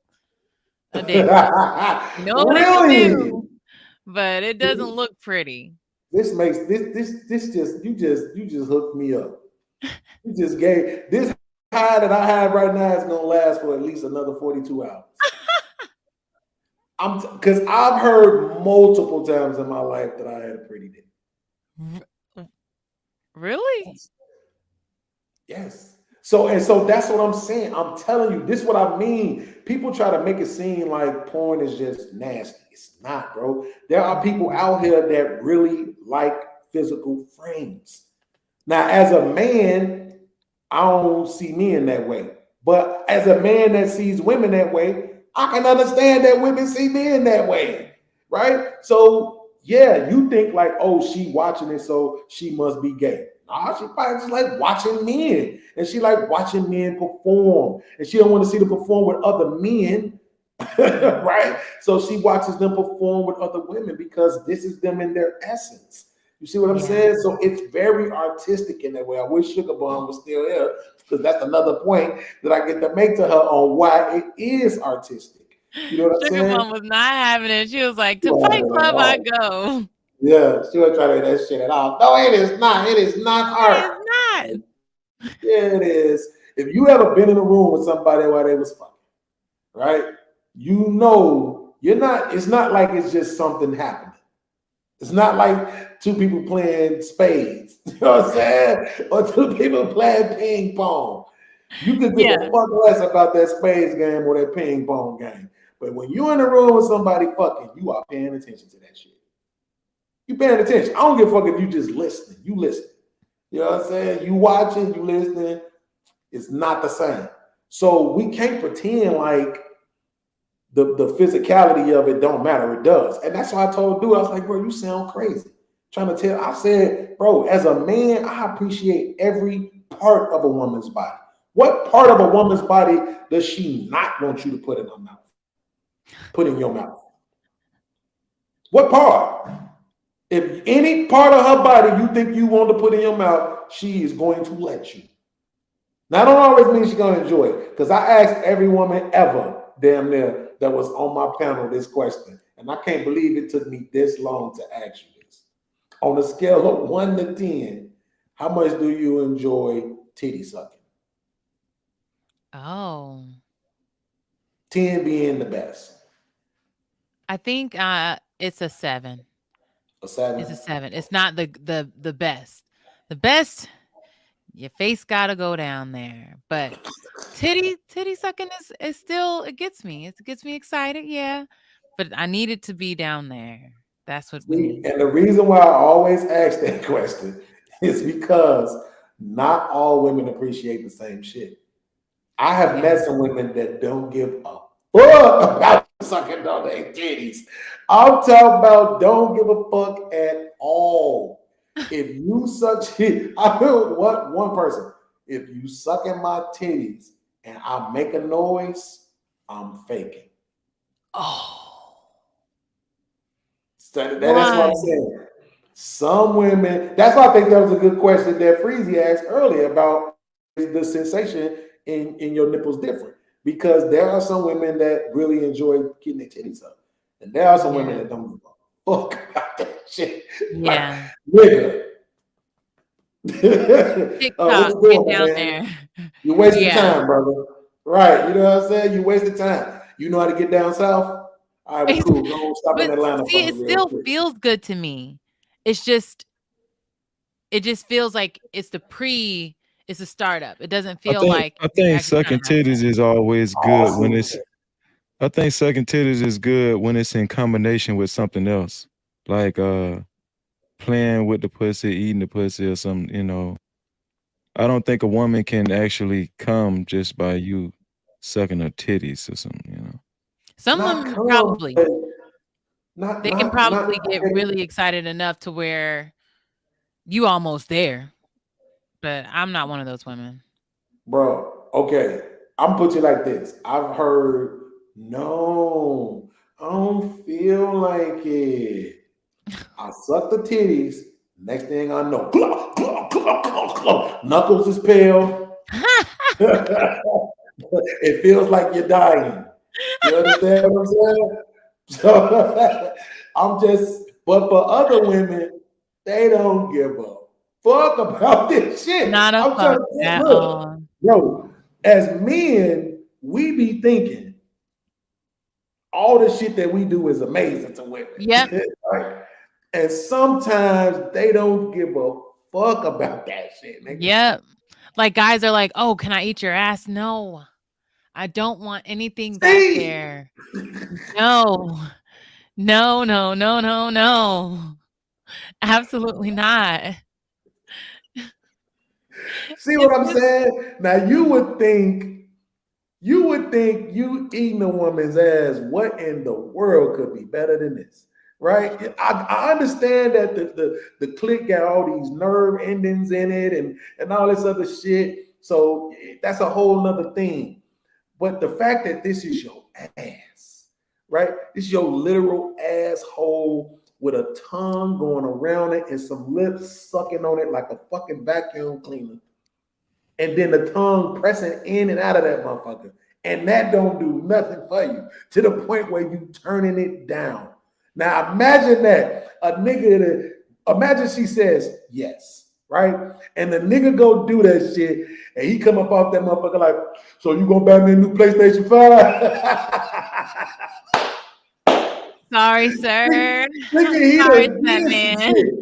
a dick. You know what it can do, but it doesn't look pretty. This makes this just you just hooked me up. You just gave this high that I have right now is gonna last for at least another 42 hours. Because I've heard multiple times in my life that I had a pretty dick. Really? Yes. So that's what I'm saying. I'm telling you, this is what I mean. People try to make it seem like porn is just nasty. It's not, bro. There are people out here that really like physical frames. Now, as a man, I don't see men that way. But as a man that sees women that way, I can understand that women see men that way, right? So yeah, you think like, oh, she watching it, so she must be gay. Nah, she probably just like watching men, and she like watching men perform, and she don't want to see them perform with other men, right? So she watches them perform with other women because this is them in their essence. You see what I'm saying? So it's very artistic in that way. I wish Sugar Bun was still here because that's another point that I get to make to her on why it is artistic. You know what I'm Sugar saying? Mom was not having it. She was like, to Fight Club I go. Yeah, she wasn't trying to do that shit at all. No, it is not. It is not art. It is not. Yeah, it is. If you ever been in a room with somebody while they was fucking, right? You know, you're not. It's not like it's just something happening. It's not like two people playing spades. You know what I'm saying? Or two people playing ping pong. You could give a fuck less about that spades game or that ping pong game. But when you're in a room with somebody fucking, you are paying attention to that shit. You paying attention. I don't give a fuck if you just listening. You listening. You know what I'm saying? You watching, you listening. It's not the same. So we can't pretend like the physicality of it don't matter. It does. And that's why I told dude, I was like, bro, you sound crazy. Trying to tell, I said, bro, as a man, I appreciate every part of a woman's body. What part of a woman's body does she not want you to put in her mouth? Put in your mouth. What part? If any part of her body you think you want to put in your mouth, she is going to let you. Now, I don't always mean she's going to enjoy it, because I asked every woman ever, damn near, that was on my panel this question, and I can't believe it took me this long to ask you this. On a scale of 1 to 10, how much do you enjoy titty sucking? Oh. 10 being the best. I think it's a 7. A 7? It's a 7. It's not the best. The best, your face gotta go down there. But titty sucking is still, it gets me. It gets me excited, yeah. But I need it to be down there. That's what we need. And the reason why I always ask that question is because not all women appreciate the same shit. I have met some women that don't give a fuck about sucking on their titties. I'm talking about don't give a fuck at all. If you suck shit, I feel what one person. If you suck in my titties and I make a noise, I'm faking. Oh. So that's what I'm saying. Some women, that's why I think that was a good question that Freezy asked earlier about the sensation in your nipples different. Because there are some women that really enjoy getting their titties up. And there are some women that don't give a fuck about that shit. Yeah. Like, nigga. TikTok, what you get doing, down man? there. You're wasting Yeah. time, brother. Right. You know what I'm saying? You wasted time. You know how to get down south? All right, well, cool. Go on, stop in But Atlanta see, for it me real still quick. feels good to me. It just feels like it's a startup. It doesn't feel like I you're think actually sucking trying to have titties sex. is always good when Awesome. it's. I think sucking titties is good when it's in combination with something else, like playing with the pussy, eating the pussy, or something. You know, I don't think a woman can actually come just by you sucking her titties or something. You know. Some Not women come, probably but not they can not probably not get really excited enough to where you almost there. But I'm not one of those women. bro. Okay, I'm put you like this. I've heard no, I don't feel like it. I suck the titties. Next thing I know, glug, glug, glug, glug, glug. Knuckles is pale. It feels like you're dying. You understand what I'm saying? So I'm just, but for other women, they don't give a fuck about this shit. Not a I'm trying fuck to think, at look, all. bro, as men, we be thinking all the shit that we do is amazing to women. Yep. Right? And sometimes they don't give a fuck about that shit, nigga. Yep. Like guys are like, "Oh, can I eat your ass?" No. I don't want anything back See? there. No. No, no, no, no, no. Absolutely not. See what It's I'm just saying? Now you would think you eating a woman's ass, what in the world could be better than this? Right? I understand that the clit got all these nerve endings in it and all this other shit. So that's a whole nother thing. But the fact that this is your ass, right? This is your literal asshole with a tongue going around it and some lips sucking on it like a fucking vacuum cleaner. And then the tongue pressing in and out of that motherfucker. And that don't do nothing for you to the point where you turning it down. Now imagine that imagine she says yes, right? And the nigga go do that shit and he come up off that motherfucker like, so you gonna buy me a new PlayStation 5? sorry, sir. Thinking he Sorry, done that did some man. shit.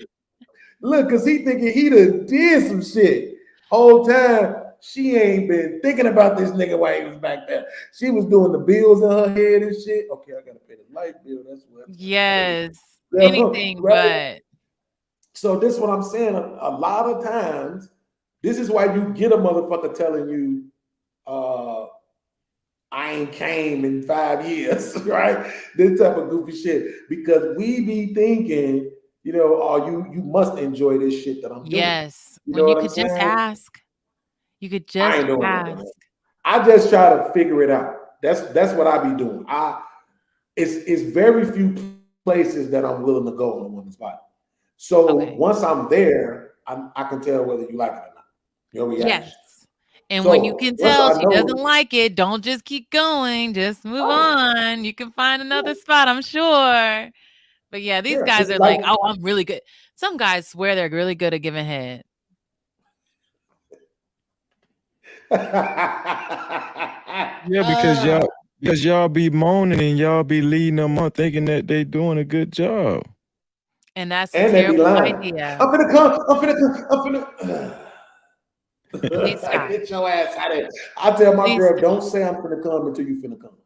Look, cause he thinking he done did some shit. Whole time she ain't been thinking about this nigga while he was back there. She was doing the bills in her head and shit. Okay, I gotta pay the light bill. That's what. Yes. Yeah, Anything right? but. So this is what I'm saying. A lot of times, this is why you get a motherfucker telling you, I ain't came in 5 years, right? This type of goofy shit. Because we be thinking, you know, oh, you must enjoy this shit that I'm doing. Yes. You When know you what I'm could just saying? ask. You could I just ain't doing that, ask. man. I just try to figure it out. That's what I be doing. It's very few places that I'm willing to go on a woman's body. So Okay. once I'm there, I can tell whether you like it or not. Your reaction. Yes. And when you So can once tell I she know, doesn't like it, don't just keep going. Just move on. You can find another spot, I'm sure. But yeah, these yeah, guys it's are like like, "Oh, I'm really good." Some guys swear they're really good at giving head. Yeah, because y'all be moaning and y'all be leading them on thinking that they doing a good job. And that's a and they be terrible lying. idea. I'm finna come. I'm finna. Please stop. Get your ass out of here. I tell my Please girl, stop. don't say I'm finna come until you finna come.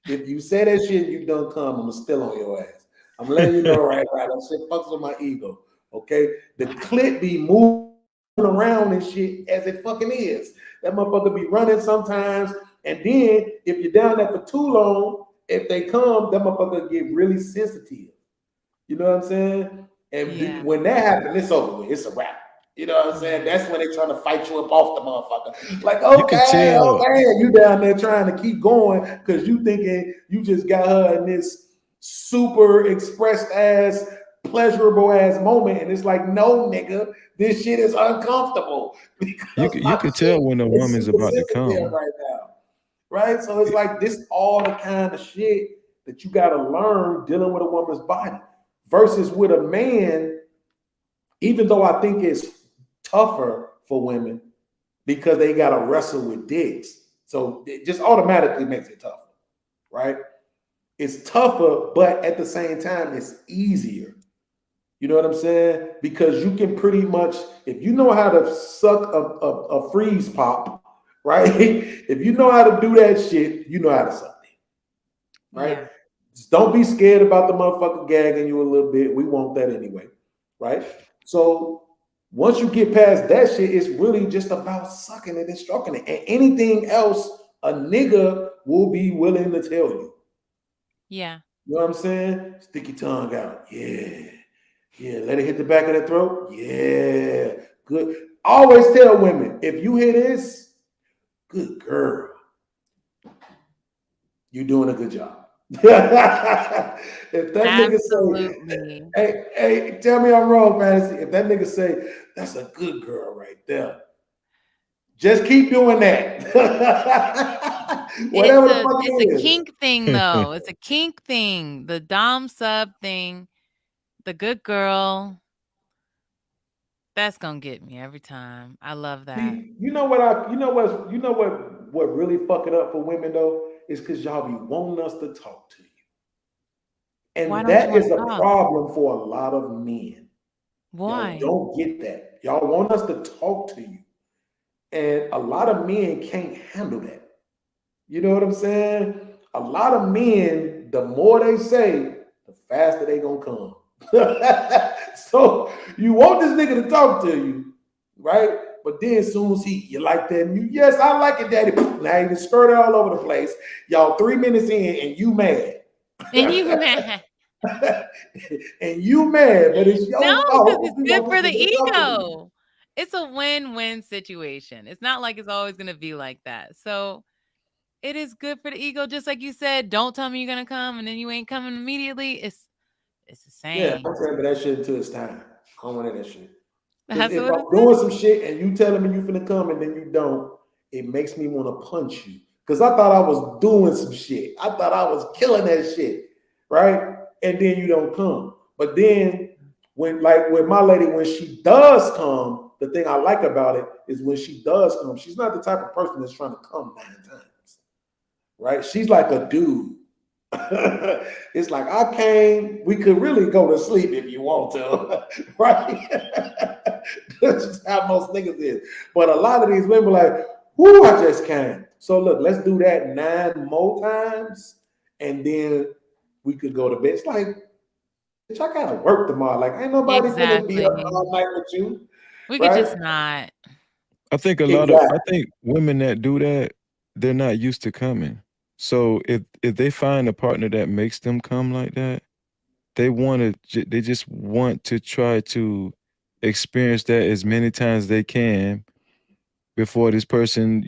If you say that shit, you done come. I'm still on your ass. I'm letting you know right. That shit fucks with my ego. Okay, the clit be moving around and shit as it fucking is. That motherfucker be running sometimes, and then if you're down there for too long, if they come, that motherfucker get really sensitive. You know what I'm saying? And Yeah. when that happens, it's over with. It's a wrap. You know what I'm saying? That's when they trying to fight you up off the motherfucker. Like, You can okay, tell. you down there trying to keep going because you thinking you just got her in this super expressed ass pleasurable ass moment, and it's like, no, nigga, this shit is uncomfortable You because could my you could shit tell when a is woman's super about to sensitive come. right now, right? So it's like this all the kind of shit that you got to learn dealing with a woman's body versus with a man. Even though I think it's tougher for women because they got to wrestle with dicks, so it just automatically makes it tougher, right? It's tougher, but at the same time, it's easier. You know what I'm saying? Because you can pretty much, if you know how to suck a freeze pop, right? If you know how to do that shit, you know how to suck it, right? Yeah. Just don't be scared about the motherfucker gagging you a little bit. We want that anyway, right? So once you get past that shit, it's really just about sucking it and stroking it. And anything else, a nigga will be willing to tell you. Yeah. You know what I'm saying? Stick your tongue out. Yeah. Yeah. Let it hit the back of the throat. Yeah. Good. Always tell women, if you hear this, good girl. You're doing a good job. If that nigga say, Absolutely. hey, tell me I'm wrong, Fantasy. If that nigga say, that's a good girl right there, just keep doing that. Whatever the fuck It's it a is. kink thing though. It's a kink thing. The dom sub thing, the good girl. That's gonna get me every time. I love that. See, what really fuck it up for women though is because y'all be wanting us to talk to you. Why And don't you that want is to a talk? problem for a lot of men. Why? Y'all don't get that. Y'all want us to talk to you. And a lot of men can't handle that. You know what I'm saying? A lot of men, the more they say, the faster they gonna come. So you want this nigga to talk to you, right? But then as soon as you like that, and yes, I like it, daddy. Now you can skirt it all over the place. Y'all 3 minutes in and you mad. And you mad. And you mad, but it's No, your because fault. it's You good want for this the nigga to talk to you. ego. It's a win-win situation. It's not like it's always gonna be like that. So it is good for the ego, just like you said. Don't tell me you're gonna come and then you ain't coming immediately. It's the Yeah, same. I'm saying, but that shit until it's time. I don't want that shit. Because That's if what I'm it doing is. some shit and you telling me you finna come and then you don't, it makes me want to punch you. Because I thought I was doing some shit. I thought I was killing that shit, right? And then you don't come. But then when, like with my lady, when she does come, the thing I like about it is when she does come, she's not the type of person that's trying to come 9 times, right? She's like a dude. It's like, I came, we could really go to sleep if you want to, right? That's just how most niggas is. But a lot of these women like, whoo, I just came. So look, let's do that 9 more times, and then we could go to bed. It's like, bitch, I gotta work tomorrow. Like, ain't nobody finna be up Exactly. all night with you, We could right? just not. I think Exactly. women that do that, they're not used to coming. So if they find a partner that makes them come like that, they just want to try to experience that as many times as they can before this person,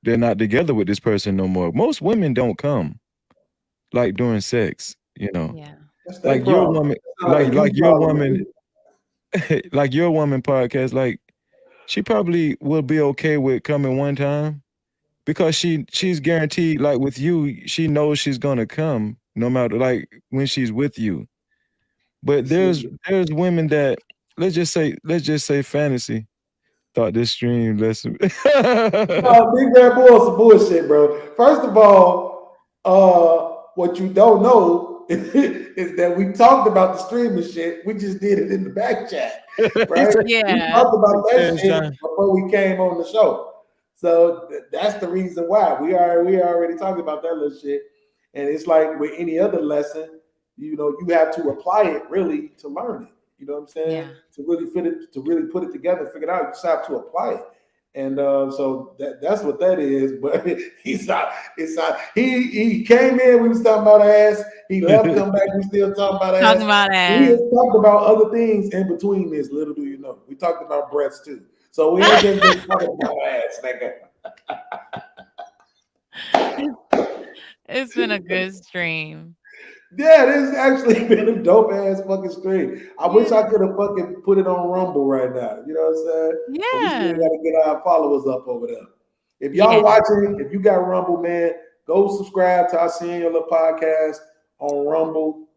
they're not together with this person no more. Most women don't come like during sex, Yeah. That's their like your problem. woman, It's not a you like your problem. woman, like your woman podcast, like she probably will be okay with coming one time because she's guaranteed, like with you, she knows she's gonna come no matter, like when she's with you. But there's See, women that, let's just say Fantasy thought this stream lesson. no, Big Red Bull some bullshit, bro. First of all, what you don't know is that we talked about the streaming shit. We just did it in the back chat, He right? said, We Yeah. talked about that "Yeah, shit John." before we came on the show. So that's the reason why we already talked about that little shit. And it's like with any other lesson, you have to apply it really to learn it. You know what I'm saying? Yeah. To really fit it, to really put it together, figure it out, you just have to apply it. And so that's what that is. But he's not. It's not. He came in. We was talking about ass. He left. Come back. We still talking about Talking ass. about We ass. have talked about other things in between this. Little do you know, we talked about breasts too. So we ain't just been talking about ass, nigga. It's been a good stream. Yeah, this has actually been a dope ass fucking stream. I wish I could have fucking put it on Rumble right now. You know what I'm saying? But we still Yeah. got to get our followers up over there. If y'all Yeah. watching, if you got Rumble, man, go subscribe to our Senior Little Podcast on Rumble,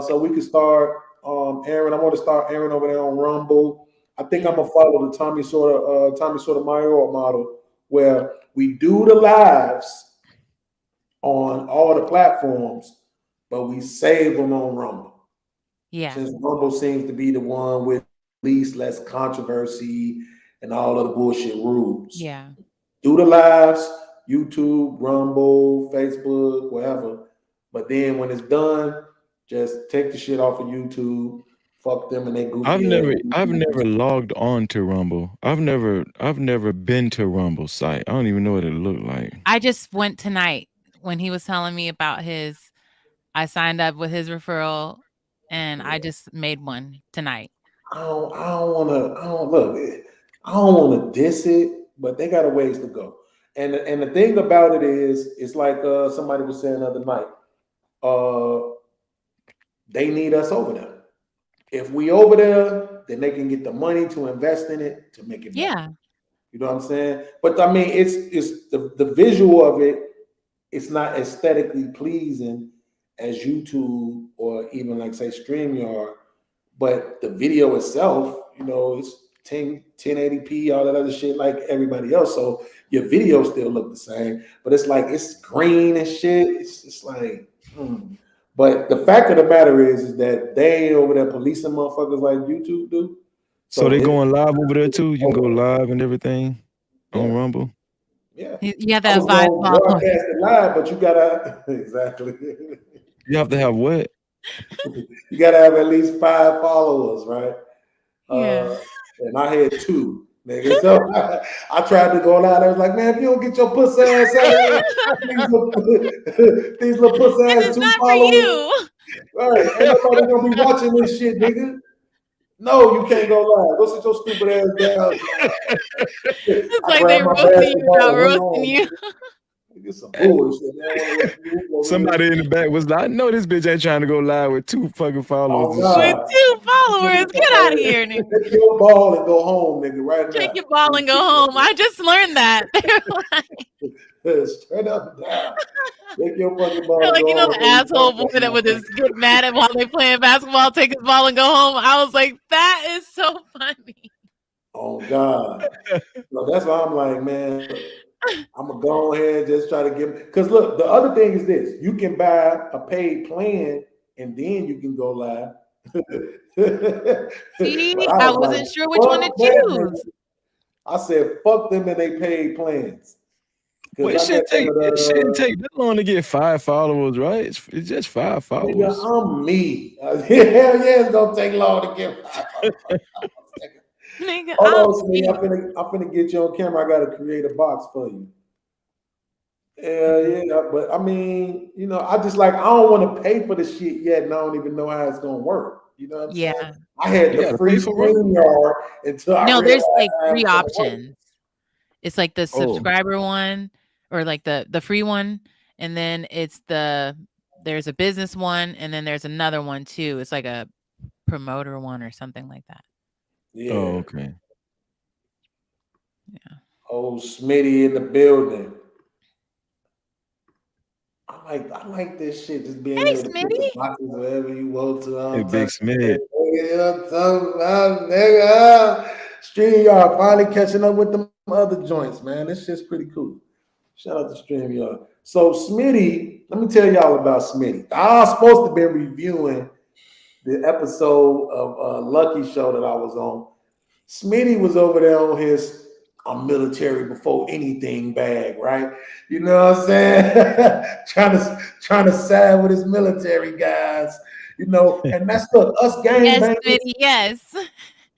so we can start. Aaron, I want to start Aaron over there on Rumble. I think I'm gonna follow the Tommy Sotomayor model, where we do the lives on all the platforms, but we save them on Rumble. Yeah. Since Rumble seems to be the one with least less controversy and all of the bullshit rules. Yeah. Do the lives, YouTube, Rumble, Facebook, wherever. But then when it's done, just take the shit off of YouTube. Fuck them and they goofy. I've never logged on to Rumble. I've never been to Rumble site. I don't even know what it looked like. I just went tonight when he was telling me about I signed up with his referral and I just made one tonight. I don't want to diss it, but they got a ways to go. And the thing about it is, it's like somebody was saying the other night. They need us over there. If we over there, then they can get the money to invest in it to make it better. Yeah. You know what I'm saying? But I mean, it's the visual of it. It's not aesthetically pleasing as YouTube or even like say StreamYard, but the video itself, you know, it's 1080p, all that other shit like everybody else. So your video still look the same, but it's like it's green and shit. It's just like, But the fact of the matter is that they ain't over there policing motherfuckers like YouTube do. So they going live over there too? You can go live and everything on Rumble? Yeah. You have that vibe. Broadcast it live, but you gotta exactly. You have to have what? You gotta have at least 5 followers, right? Yeah. And I had 2. Nigga. So I tried to go live. I was like, man, if you don't get your pussy ass out of here, these little pussy ass It's 2 not for followers. you. Right. Ain't nobody gonna be watching this shit, nigga. No, you can't go live. Go sit your stupid ass down. It's like they roasting you without roasting you. Get some bullshit, man. Somebody in the back was like, I know this bitch ain't trying to go live with 2 fucking followers. Oh, and shit. With 2 followers. Get out of here, nigga. Take your ball and go home, nigga, right now. Take your ball and go home. I just learned that. Straight up and down. Take your fucking ball. They're like, you know, and the go home. asshole boy that would just get mad at while they playing basketball, take his ball and go home. I was like, that is so funny. Oh God. So that's why I'm like, man, I'm gonna go ahead and just try to give, because look, the other thing is this: you can buy a paid plan and then you can go live. See, But I was wasn't like, sure which one to fuck that, choose. nigga. I said, fuck them and they paid plans. 'Cause Well, it I shouldn't got take, some of it shouldn't the, take that long to get 5 followers, right? It's just 5 followers. nigga, I'm me. Hell yeah, it's gonna take long to get 5 followers. Nigga, Hold on, I'm Smitty. I'm finna get you on camera. I gotta create a box for you. Yeah, but I mean, you know, I just like, I don't want to pay for the shit yet, and I don't even know how it's gonna work. You know what I'm saying? yeah. I had You the gotta free pay for it? StreamYard until I No, there's realized like how 3 it's gonna work. options. It's like the subscriber one, or like the free one, and then there's a business one, and then there's another one too. It's like a promoter one or something like that. Yeah. Oh, okay. Yeah. Oh, Smitty in the building. I like this shit. Just being Hey, able to put the Smitty. boxes wherever you want to. Hey, Big Smith. Nigga. StreamYard finally catching up with them other joints, man. This shit's pretty cool. Shout out to StreamYard. So Smitty, let me tell y'all about Smitty. I was supposed to be reviewing the episode of Lucky Show that I was on. Smitty was over there on his I'm military before anything bag, right? You know what I'm saying? trying to side with his military guys, you know, and that's us gangbangers. Yes, Smitty, yes.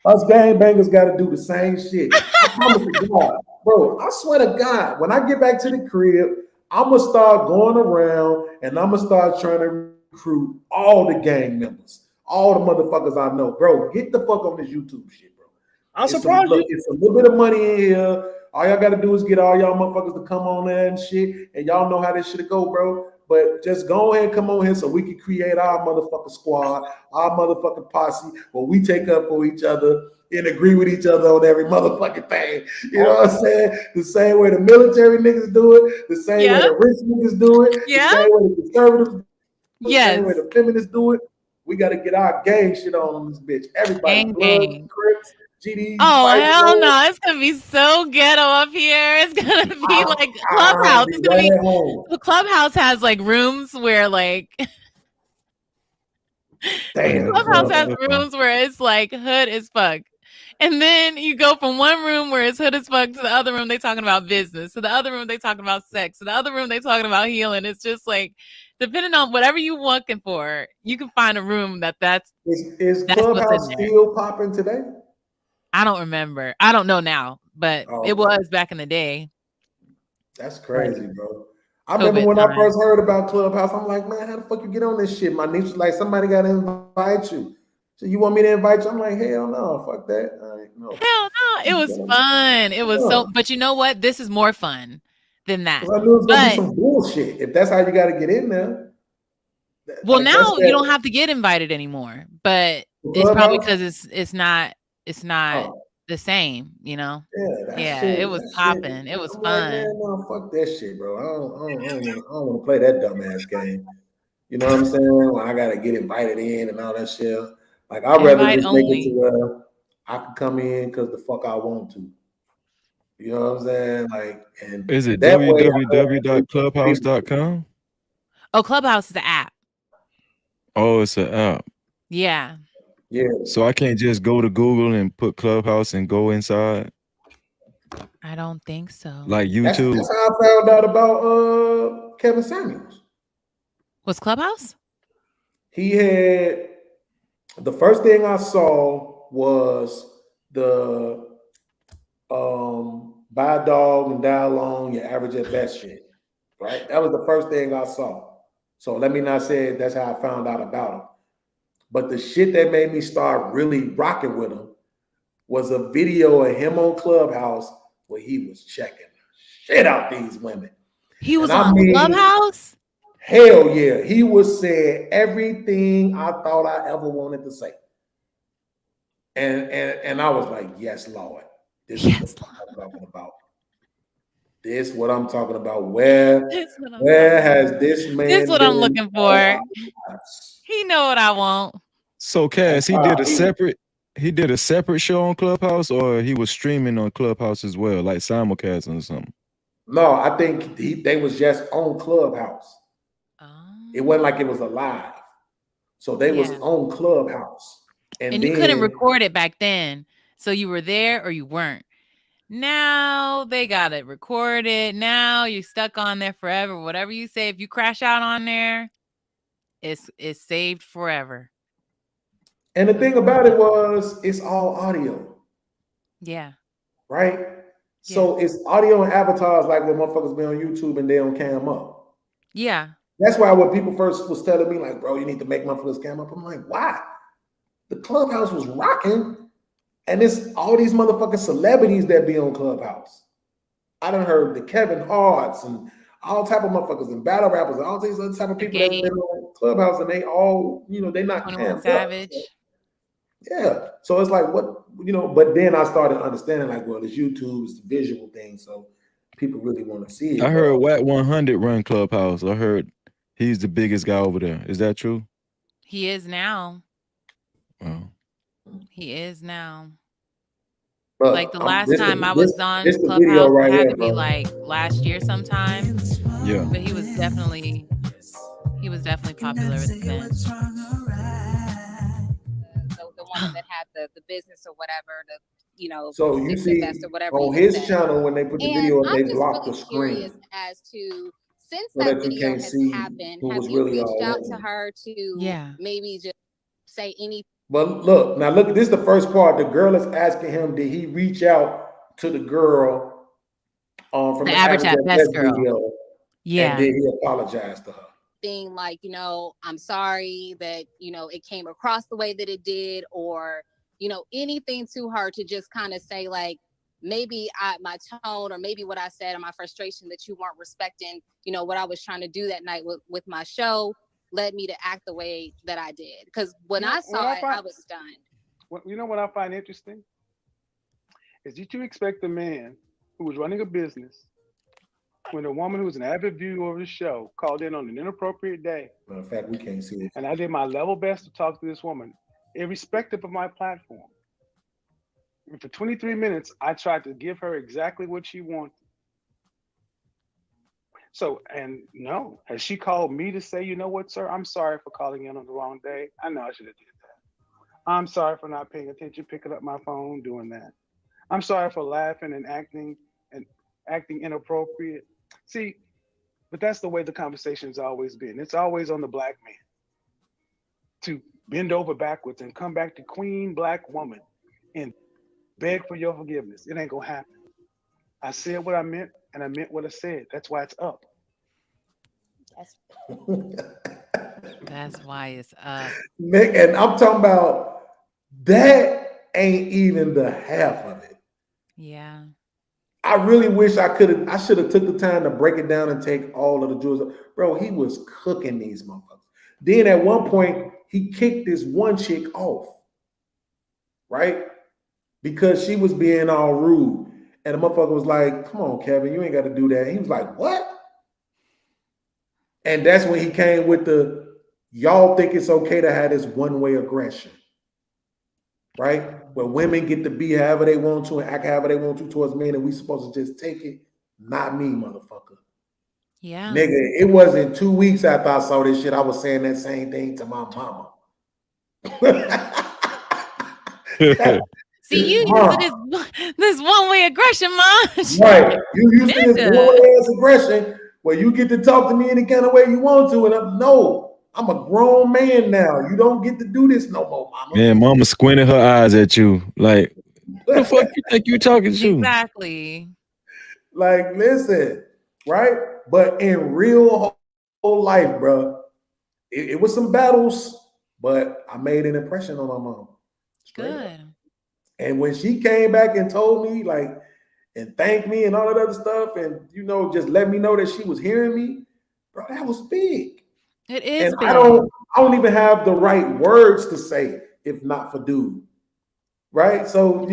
Us gangbangers got to do the same shit. I promise to God, bro. I swear to God, when I get back to the crib, I'm gonna start going around and I'm gonna start trying to recruit all the gang members, all the motherfuckers I know, bro. Get the fuck on this YouTube shit, bro. I'm surprised you. It's a little bit of money in here. All y'all got to do is get all y'all motherfuckers to come on there and shit, and y'all know how this shit go, bro. but just go ahead and come on here so we can create our motherfucking squad, our motherfucking posse, where we take up for each other and agree with each other on every motherfucking thing. You know what I'm saying? The same way the military niggas do it, the same way the rich niggas do it, the same way the conservatives, the same way the feminists do it. We got to get our gang shit on this bitch. Everybody, Bloods, Crips, GDs. Oh hell no! It's gonna be so ghetto up here. It's gonna be like Clubhouse. It's gonna be the Clubhouse has like rooms where like Clubhouse has rooms where it's like hood as fuck. And then you go from one room where it's hood as fuck to the other room they talking about business, to the other room they talking about sex, to the other room they talking about healing. It's just like depending on whatever you looking for, you can find a room that's Clubhouse still popping today? I don't remember. I don't know now, but it was back in the day. That's crazy, bro. I remember when I first heard about Clubhouse, I'm like, man, how the fuck you get on this shit? My niece was like, somebody got to invite you. So you want me to invite you? I'm like, hell no, fuck that. No. Hell no, it was fun. It was so, but you know what? This is more fun than that. I knew it was gonna be some bullshit. If that's how you got to get in there. Well, like, now you don't have to get invited anymore, but it's probably because it's not the same, you know. Yeah, it was popping. It was fun. Like, man, no, fuck that shit, bro. I don't want to play that dumbass game. You know what I'm saying? When I gotta get invited in and all that shit. Like I'd rather just make it to where I can come in because the fuck I want to. You know what I'm saying? Like, and is it www.clubhouse.com? Oh, Clubhouse is the app. Oh, it's an app. Yeah. Yeah. So I can't just go to Google and put Clubhouse and go inside? I don't think so. Like YouTube. That's how I found out about Kevin Samuels. Was Clubhouse? He had the first thing I saw was the buy a dog and die alone, your average at best shit. Right? That was the first thing I saw. So let me not say that's how I found out about him. But the shit that made me start really rocking with him was a video of him on Clubhouse where he was checking shit out these women. He was on Clubhouse? Hell yeah. He was saying everything I thought I ever wanted to say. And I was like, yes, Lord. This is what I'm talking about. This is what I'm talking about. Where has this man? This is what I'm looking for. He know what I want. So Cass, he did a separate show on Clubhouse, or he was streaming on Clubhouse as well, like simulcasting or something? No, I think they was just on Clubhouse. It wasn't like it was a live. So they was on Clubhouse. And then, you couldn't record it back then. So you were there or you weren't. Now they got it recorded. Now you're stuck on there forever. Whatever you say, if you crash out on there, it's saved forever. And the thing about it was, it's all audio. Yeah. Right? Yeah. So it's audio and avatars like when motherfuckers be on YouTube and they don't cam up. Yeah. That's why when people first was telling me, like, bro, you need to make motherfuckers cam up. I'm like, why? The Clubhouse was rocking. And it's all these motherfucking celebrities that be on Clubhouse. I done heard the Kevin Harts and all type of motherfuckers and battle rappers and all these other type of people that been on Clubhouse, and they all, you know, they not Savage. Yeah. So it's like, what, you know, but then I started understanding, like, well, it's YouTube, it's the visual thing, so people really want to see it. I heard Wack 100 run Clubhouse. I heard he's the biggest guy over there. Is that true? He is now. Wow. He is now. But like the last time I was on Clubhouse, it had to be like last year sometime. Yeah. But he was definitely popular then. The one that had the business or whatever, you know. So you see or whatever on his channel when they put the video up, they blocked the screen. As to since that video has happened, have you reached out to her to maybe just say anything? But look, this is the first part. The girl is asking him, did he reach out to the girl from the Average at Best girl? Video, and did he apologize to her? Being like, you know, I'm sorry that, you know, it came across the way that it did, or, you know, anything to her to just kind of say like, maybe my tone or maybe what I said or my frustration that you weren't respecting, you know, what I was trying to do that night with my show led me to act the way that I did. Because when I saw it, I was stunned. You know what I find interesting? Is that you expect a man who was running a business when a woman who was an avid viewer of the show called in on an inappropriate day. Matter of fact, we can't see it. And I did my level best to talk to this woman, irrespective of my platform. And for 23 minutes, I tried to give her exactly what she wanted. So, and no, has she called me to say, you know what, sir, I'm sorry for calling in on the wrong day. I know I should have did that. I'm sorry for not paying attention, picking up my phone, doing that. I'm sorry for laughing and acting inappropriate. See, but that's the way the conversation's always been. It's always on the black man to bend over backwards and come back to queen black woman and beg for your forgiveness. It ain't gonna happen. I said what I meant, and I meant what I said. That's why it's up. That's why it's up. Nick, and I'm talking about that ain't even the half of it. Yeah. I really wish I should have took the time to break it down and take all of the jewels. Bro, he was cooking these motherfuckers. Then at one point, he kicked this one chick off, right? Because she was being all rude. And the motherfucker was like, come on, Kevin, you ain't got to do that. He was like, what? And that's when he came with the, y'all think it's okay to have this one-way aggression, right? Where women get to be however they want to and act however they want to towards men, and we supposed to just take it. Not me, motherfucker. Yeah. Nigga, it wasn't 2 weeks after I saw this shit, I was saying that same thing to my mama. See, you using this one-way aggression, Mom. Right. You using this one-way aggression where you get to talk to me any kind of way you want to, and I'm a grown man now. You don't get to do this no more, mama. Man, mama squinted her eyes at you like, what the fuck you think you talking to? Exactly. Like, listen, right? But in real whole life, bro, it was some battles, but I made an impression on my mom. Good. And when she came back and told me, like, and thanked me and all that other stuff, and just let me know that she was hearing me, bro, that was big. It is. And I don't even have the right words to say if not for dude, right? So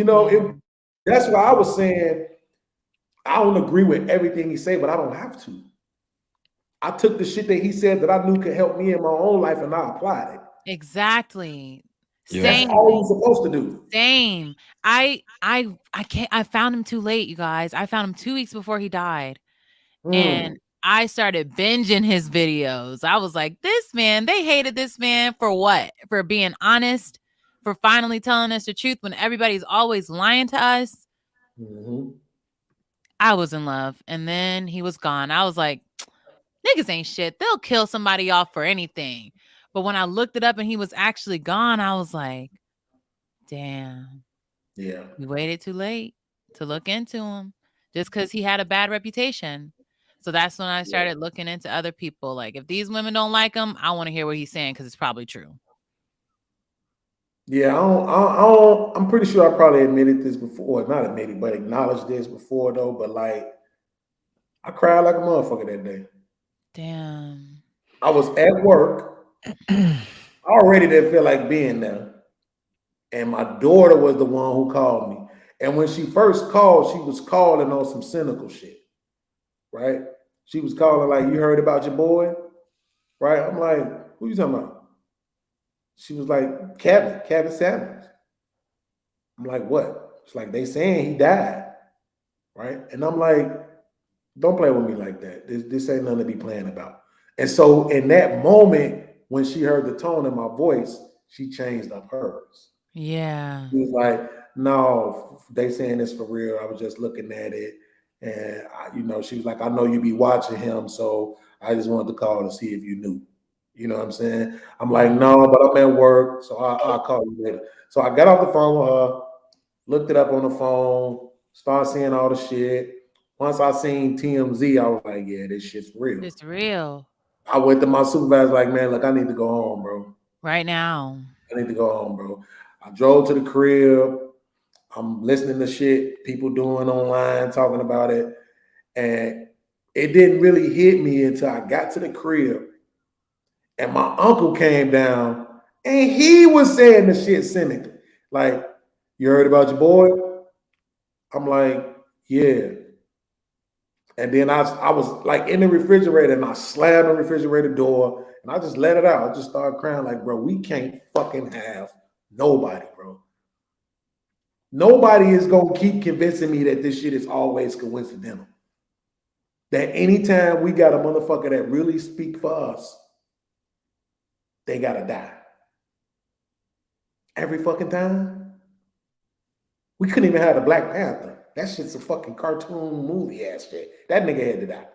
that's why I was saying I don't agree with everything he said, but I don't have to. I took the shit that he said that I knew could help me in my own life, and I applied it. Exactly. Yeah. Same. That's all you're supposed to do. Same. I found him too late, you guys. I found him 2 weeks before he died. And I started binging his videos. I was like, this man, they hated this man for what? For being honest, for finally telling us the truth when everybody's always lying to us. Mm-hmm. I was in love. And then he was gone. I was like, niggas ain't shit. They'll kill somebody off for anything. But when I looked it up and he was actually gone, I was like, damn. Yeah. We waited too late to look into him just because he had a bad reputation. So that's when I started looking into other people. Like, if these women don't like him, I want to hear what he's saying because it's probably true. Yeah, I'm pretty sure I probably admitted this before. Not admitted, but acknowledged this before, though. But, like, I cried like a motherfucker that day. Damn. I was at work. I already didn't feel like being there. And my daughter was the one who called me. And when she first called, she was calling on some cynical shit. Right? She was calling like, you heard about your boy? Right? I'm like, who you talking about? She was like, Kevin Samuels. I'm like, what? It's like, they saying he died. Right? And I'm like, don't play with me like that. This ain't nothing to be playing about. And so in that moment, when she heard the tone in my voice, she changed up hers. Yeah. She was like, no, they saying this for real. I was just looking at it. And, she was like, I know you be watching him, so I just wanted to call to see if you knew. You know what I'm saying? I'm like, no, but I'm at work, so I'll call you later. So I got off the phone with her, looked it up on the phone, started seeing all the shit. Once I seen TMZ, I was like, yeah, this shit's real. It's real. I went to my supervisor like, man, look, I need to go home, bro. Right now. I need to go home, bro. I drove to the crib. I'm listening to shit people doing online, talking about it, and it didn't really hit me until I got to the crib, and my uncle came down, and he was saying the shit cynically, like, "You heard about your boy?" I'm like, "Yeah." And then I was like in the refrigerator, and I slammed the refrigerator door, and I just let it out. I just started crying, like, "Bro, we can't fucking have nobody, bro. Nobody is gonna keep convincing me that this shit is always coincidental. That anytime we got a motherfucker that really speak for us, they gotta die. Every fucking time. We couldn't even have the Black Panther. That shit's a fucking cartoon movie ass shit. That nigga had to die.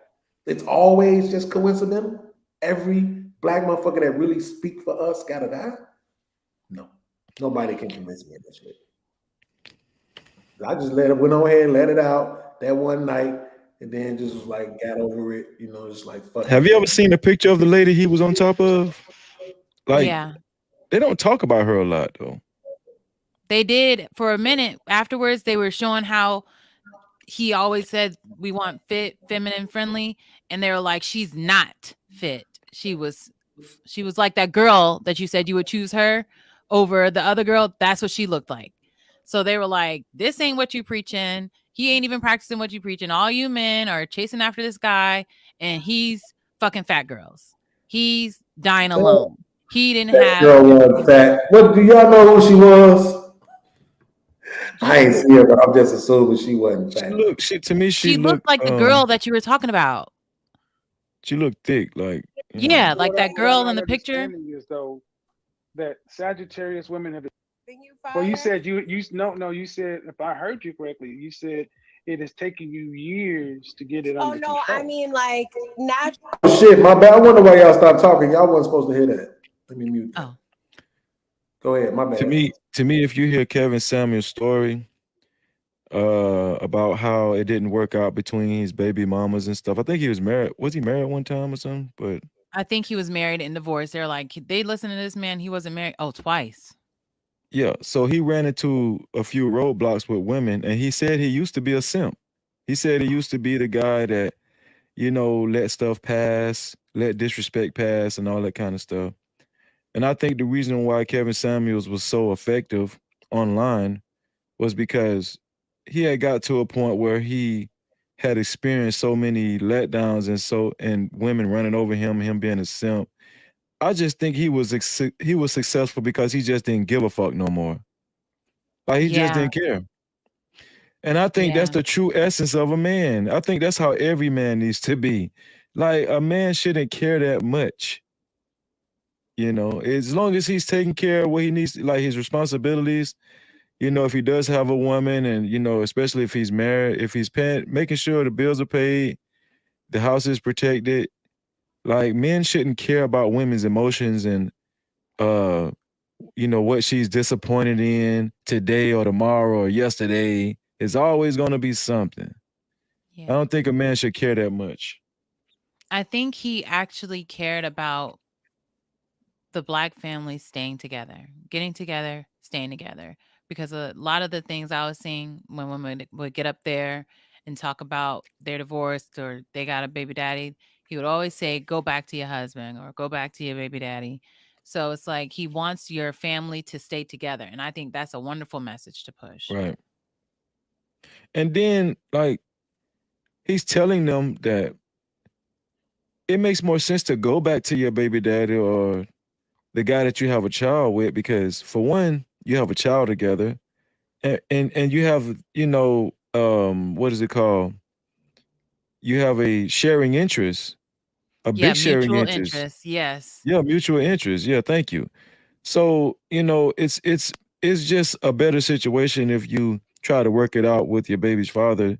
It's always just coincidental. Every black motherfucker that really speak for us gotta die. No, nobody can convince me of that shit. I just went on ahead and let it out that one night, and then just was like got over it. You know, just like fuck. Have you ever seen a picture of the lady he was on top of? Like, Yeah. they don't talk about her a lot though. They did for a minute. Afterwards, they were showing how he always said we want fit, feminine, friendly, and they were like, she's not fit. She was like that girl that you said you would choose her over the other girl. That's what she looked like. So they were like, this ain't what you preaching. He ain't even practicing what you preaching. All you men are chasing after this guy, and he's fucking fat girls. He's dying alone. He didn't That have. girl wasn't fat. What do y'all know who she was? I ain't see her, but I'm just assuming she wasn't fat. She looked like the girl that you were talking about. She looked thick, like yeah, like that girl what in the I'm picture. understanding is though that Sagittarius women have. Well, you said you no, you said, if I heard you correctly, you said it is taking you years to get it under control. I mean like natural. Oh shit, my bad. I wonder why y'all stopped talking. Y'all wasn't supposed to hear that. Let me mute that. Oh. Go ahead, my bad. To me, if you hear Kevin Samuel's story about how it didn't work out between his baby mamas and stuff, I think he was married. Was he married one time or something? But I think he was married and divorced. They're like, they listen to this man. He wasn't married. Oh, twice. yeah, so he ran into a few roadblocks with women, and he said he used to be a simp. He said he used to be the guy that, you know, let stuff pass, let disrespect pass, and all that kind of stuff. And I think the reason why Kevin Samuels was so effective online was because he had got to a point where he had experienced so many letdowns and women running over him being a simp. I just think he was successful because he just didn't give a fuck no more. Like he just didn't care. And I think that's the true essence of a man. I think that's how every man needs to be. Like a man shouldn't care that much. You know, as long as he's taking care of what he needs, like his responsibilities, you know, if he does have a woman and, you know, especially if he's married, if he's making sure the bills are paid, the house is protected. Like men shouldn't care about women's emotions and, you know, what she's disappointed in today or tomorrow or yesterday. It's always going to be something. Yeah. I don't think a man should care that much. I think he actually cared about the Black family staying together, getting together, staying together. Because a lot of the things I was seeing when women would get up there and talk about they're divorced or they got a baby daddy, he would always say, go back to your husband or go back to your baby daddy. So it's like he wants your family to stay together. And I think that's a wonderful message to push. Right. And then, like, he's telling them that it makes more sense to go back to your baby daddy or the guy that you have a child with, because for one, you have a child together and you have, you know, what is it called? You have a sharing interest, big sharing interest. Yes. Yeah, mutual interest. Yeah, thank you. So, you know, it's just a better situation if you try to work it out with your baby's father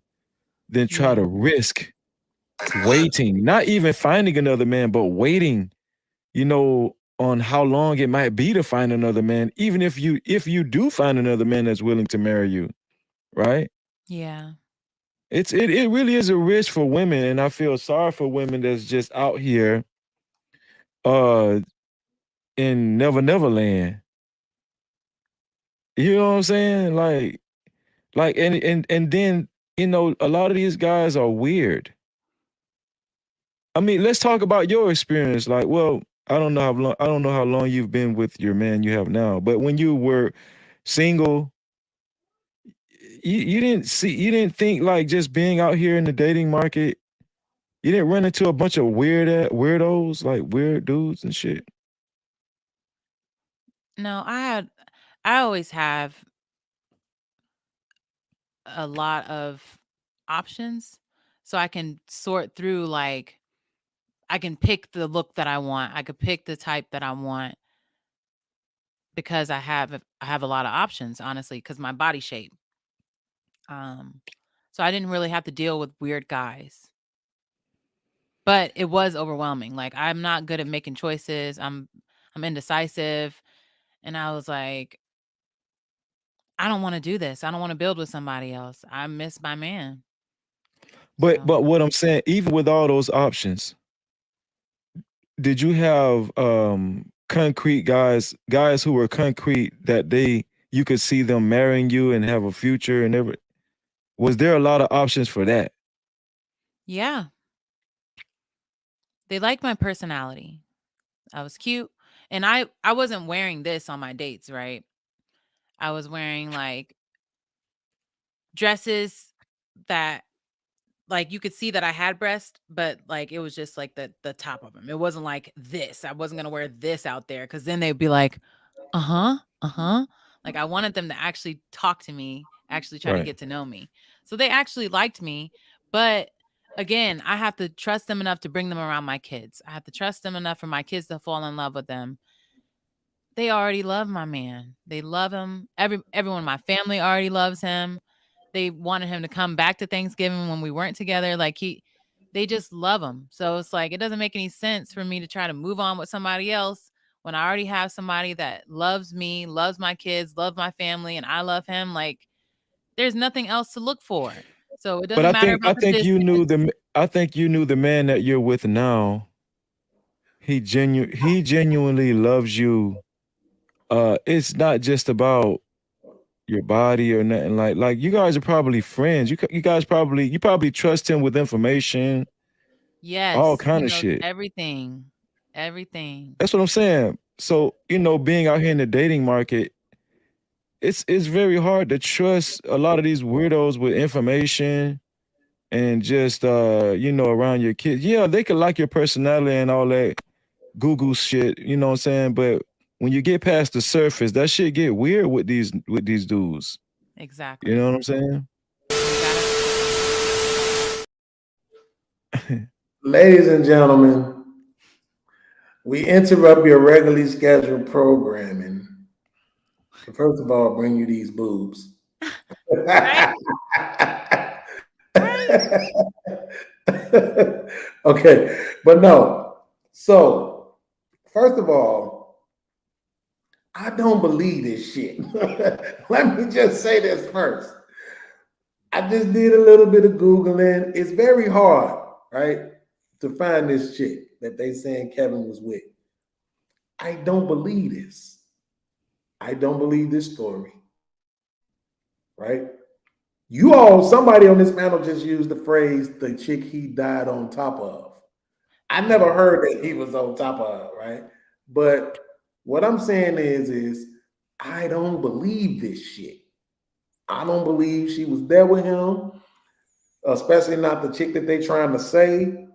than try to risk waiting, not even finding another man, but waiting, you know, on how long it might be to find another man, even if you do find another man that's willing to marry you, right? Yeah. It really is a risk for women, and I feel sorry for women that's just out here in Never Never Land. You know what I'm saying? Like Like, and then, you know, a lot of these guys are weird. I mean, let's talk about your experience. Like, well, I don't know how long you've been with your man you have now, but when you were single, you didn't think like just being out here in the dating market, you didn't run into a bunch of weirdos, like weird dudes and shit. No, I always have a lot of options, so I can sort through, like, I can pick the look that I want. I could pick the type that I want because I have a lot of options, honestly, because my body shape. Um, so I didn't really have to deal with weird guys. But it was overwhelming. Like, I'm not good at making choices. I'm indecisive. And I was like, I don't want to do this. I don't want to build with somebody else. I miss my man. But So what I'm saying, even with all those options, did you have concrete guys who were concrete that you could see them marrying you and have a future and every was there a lot of options for that? yeah, they liked my personality. I was cute. And I wasn't wearing this on my dates, right? I was wearing like dresses that like you could see that I had breast, but like it was just like the top of them. It wasn't like this. I wasn't gonna wear this out there because then they'd be like, uh-huh, uh-huh. Like I wanted them to actually talk to me, actually try to Right. get to know me. So they actually liked me, but again, I have to trust them enough to bring them around my kids. I have to trust them enough for my kids to fall in love with them. They already love my man. They love him. Everyone in my family already loves him. They wanted him to come back to Thanksgiving when we weren't together. Like they just love him. So it's like it doesn't make any sense for me to try to move on with somebody else when I already have somebody that loves me, loves my kids, loves my family, and I love him. Like there's nothing else to look for. So it But doesn't matter about the distance. I think you knew the man that you're with now. He genuinely loves you. It's not just about your body or nothing like you guys are probably friends. You probably trust him with information, all Yes, he kind of knows shit. everything. Everything. That's what I'm saying. So, you know, being out here in the dating market, it's very hard to trust a lot of these weirdos with information and just you know, around your kids. Yeah, they could like your personality and all that Google shit, you know what I'm saying? But when you get past the surface, that shit get weird with these dudes. You Exactly. know what I'm saying? You gotta Ladies and gentlemen, we interrupt your regularly scheduled programming. First of all, bring you these boobs. right? Right? Okay, but no. So, first of all, I don't believe this shit. Let me just say this first. I just did a little bit of Googling. It's very hard, right, to find this chick that they saying Kevin was with. I don't believe this. I don't believe this story, right? Somebody on this panel just used the phrase the chick he died on top of. I never heard that he was on top of, right? But what I'm saying is I don't believe this shit. I don't believe she was there with him, especially not the chick that they trying to say.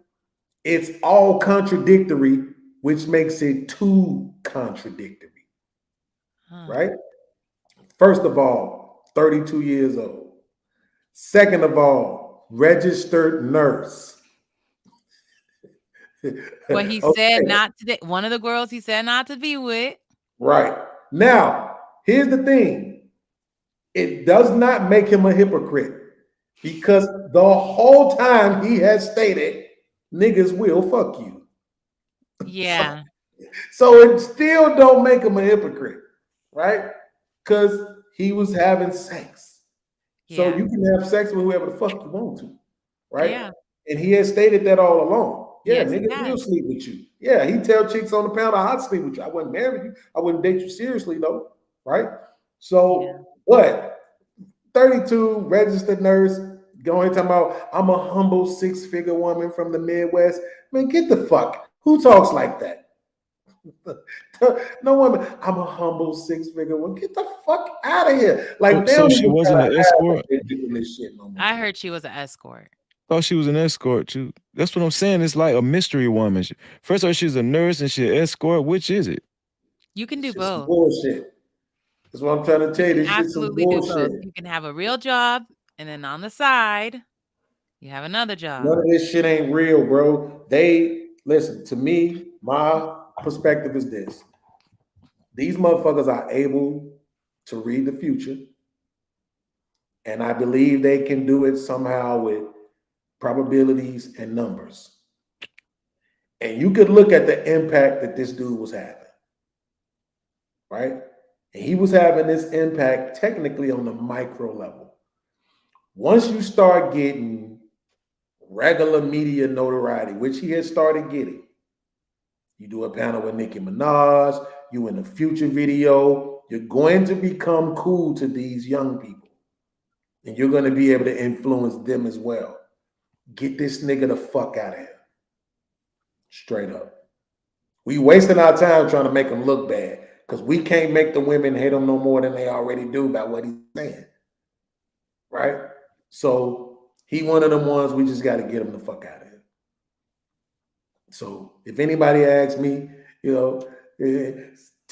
It's all contradictory, which makes it too contradictory, right? First of all, 32 years old. Second of all, registered nurse. Well, he said not to. One of the girls he said not to be with. Right. Now, here's the thing. It does not make him a hypocrite because the whole time he has stated, niggas will fuck you. Yeah. So it still don't make him a hypocrite, right? Because he was having sex. So Yeah. you can have sex with whoever the fuck you want to, right? Yeah. And he has stated that all along. Yeah, Yes, he niggas will has. sleep with you. Yeah, he tell chicks on the panel, I'd sleep with you. I wouldn't marry you. I wouldn't date you seriously though, right? So, Yeah. but 32, registered nurse, going talking about I'm a humble 6-figure woman from the Midwest. Man, get the fuck. Who talks like that? No woman. I'm a humble 6-figure woman. Get the fuck out of here. Like So she wasn't an escort. Shit no more. I heard she was an escort. Thought she was an escort too. That's what I'm saying. It's like a mystery woman. First of all, she's a nurse and she's an escort. Which is it? You can do It's just both. bullshit. That's what I'm trying to tell you. This shit's some Absolutely do both. bullshit. You can have a real job, and then on the side, you have another job. None of this shit ain't real, bro. They listen to me. My perspective is this: these motherfuckers are able to read the future, and I believe they can do it somehow with probabilities and numbers. And you could look at the impact that this dude was having, right? And he was having this impact technically on the micro level. Once you start getting regular media notoriety, which he has started getting, you do a panel with Nicki Minaj, you in a Future video, you're going to become cool to these young people. And you're going to be able to influence them as well. Get this nigga the fuck out of here. Straight up. We wasting our time trying to make him look bad because we can't make the women hate him no more than they already do about what he's saying. Right? So he one of them ones we just got to get him the fuck out of here. So if anybody asks me, 10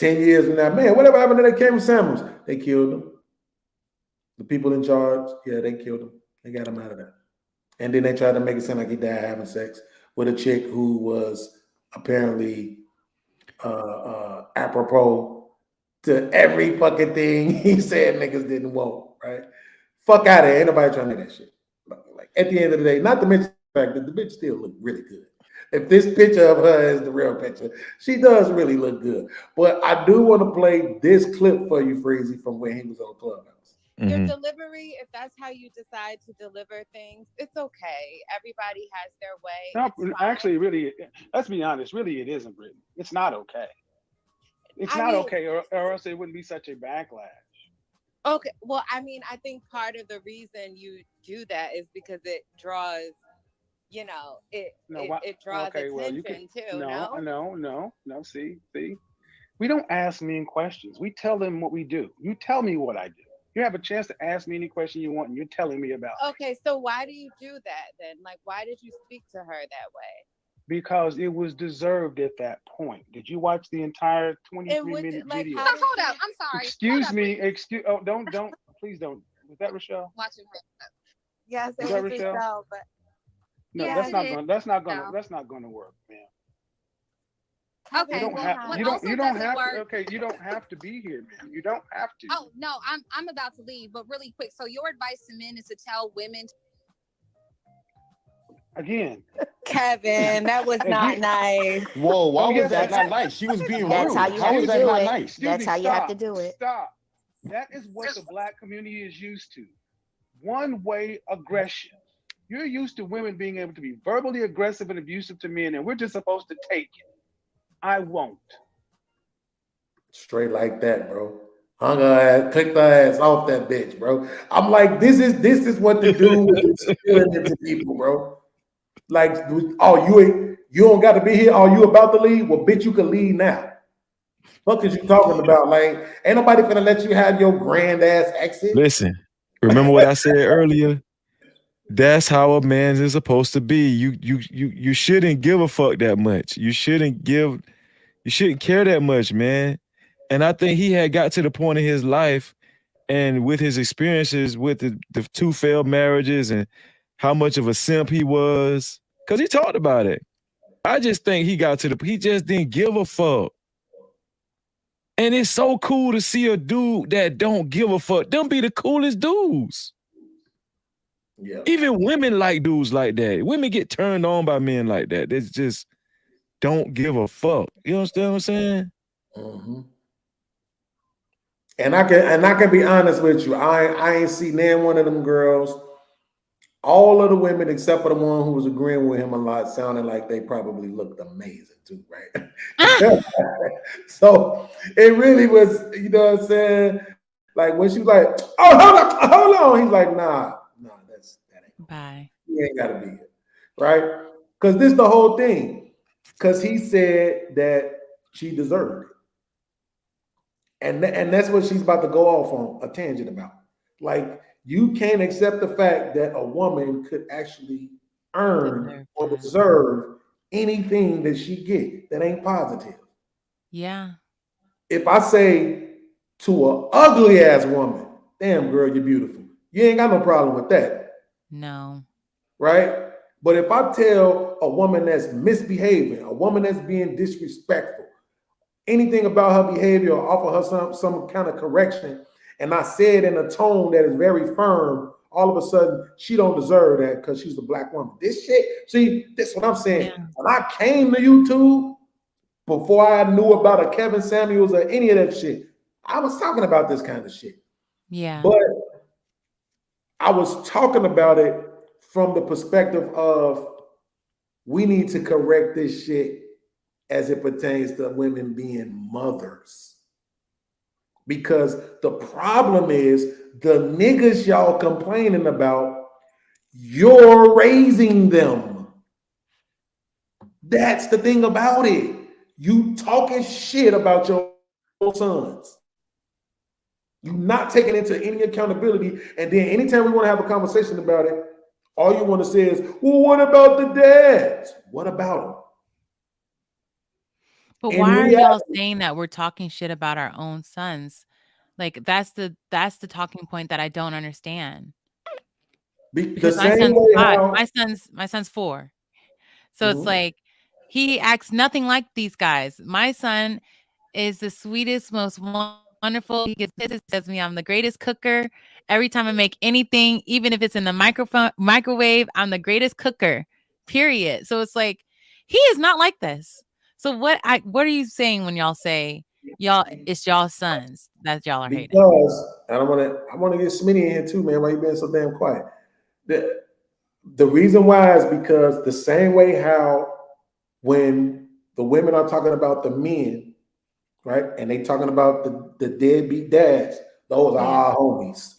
years from now, man, whatever happened to that Cameron Samuels? They killed him. The people in charge, yeah, they killed him. They got him out of there. And then they tried to make it sound like he died having sex with a chick who was apparently apropos to every fucking thing he said niggas didn't want, right? Fuck out of here. Ain't nobody trying to do that shit. Like at the end of the day, not to mention the fact that the bitch still look really good. If this picture of her is the real picture, she does really look good. But I do want to play this clip for you, Freezy, from when he was on Clubhouse. Your delivery, if that's how you decide to deliver things, it's okay. Everybody has their way. No, actually, really, let's be honest. Really, it isn't, Brittany. It's not okay. It's not okay, or else it wouldn't be such a backlash. Okay. Well, I mean, I think part of the reason you do that is because it draws, it draws attention too. No. See. We don't ask men questions. We tell them what we do. You tell me what I do. You have a chance to ask me any question you want, and you're telling me about. Okay, so why do you do that then? Like, why did you speak to her that way? Because it was deserved at that point. Did you watch the entire 23-minute video? Hold up, I'm sorry. Excuse me. Don't. Please don't. Was that Rochelle? Watching her. Yes, it was Rochelle, but no, yeah, that's not gonna work, man. Okay, you don't have to be here, man. You don't have to. Oh no, I'm about to leave, but really quick. So your advice to men is to tell women. Again, Kevin, that was not nice. Whoa, why was that not nice? She was being rude. That's how you have to do it. Nice? That's how you have to do it. Stop. That is what the black community is used to. One-way aggression. You're used to women being able to be verbally aggressive and abusive to men, and we're just supposed to take it. I won't. Straight like that, bro. Hung her ass, clicked her ass off that bitch, bro. I'm like, this is what to do with stealing into people, bro. Like, oh, you don't got to be here. Oh, you about to leave? Well, bitch, you can leave now. What is you talking about? Like, ain't nobody finna let you have your grand ass exit. Listen, remember what I said earlier? That's how a man is supposed to be. You shouldn't give a fuck that much. You shouldn't care that much, man. And I think he had got to the point in his life, and with his experiences with the 2 failed marriages and how much of a simp he was, because he talked about it. I just think he just didn't give a fuck. And it's so cool to see a dude that don't give a fuck. Them be the coolest dudes. Yeah. Even women like dudes like that. Women get turned on by men like that. They just don't give a fuck. You understand what I'm saying? Mm-hmm. And I can be honest with you. I ain't seen none one of them girls. All of the women except for the one who was agreeing with him a lot sounded like they probably looked amazing too, right? So it really was, you know what I'm saying? Like when she was like, oh, hold hold on. He's like, nah, that ain't. Bye. You ain't gotta be it, right? Because this is the whole thing. Because he said that she deserved it, and that's what she's about to go off on a tangent about. Like, you can't accept the fact that a woman could actually earn or deserve anything that she get that ain't positive. Yeah. If I say to an ugly ass woman, damn girl, you're beautiful, you ain't got no problem with that. No. Right? But if I tell a woman that's misbehaving, a woman that's being disrespectful, anything about her behavior or offer her some kind of correction, and I say it in a tone that is very firm, all of a sudden she don't deserve that because she's a black woman. This shit, see, that's what I'm saying. Yeah. When I came to YouTube, before I knew about a Kevin Samuels or any of that shit, I was talking about this kind of shit. Yeah. But I was talking about it from the perspective of we need to correct this shit as it pertains to women being mothers. Because the problem is the niggas y'all complaining about, you're raising them. That's the thing about it. You talking shit about your sons. You not taking into any accountability. And then anytime we want to have a conversation about it, all you want to say is, well, what about the dads? What about them? But why are y'all saying that we're talking shit about our own sons? Like, that's the talking point that I don't understand. Because my son's 5. My son's 4. So it's like, he acts nothing like these guys. My son is the sweetest, most wonderful. He gets pissed, tells me I'm the greatest cooker. Every time I make anything, even if it's in the microwave, I'm the greatest cooker. Period. So it's like, he is not like this. So what are you saying when y'all say it's y'all sons that y'all are hating? Because I want to get Smitty in here too, man. Why you being so damn quiet? The reason why is because the same way how when the women are talking about the men, right, and they talking about the deadbeat dads, those are our homies.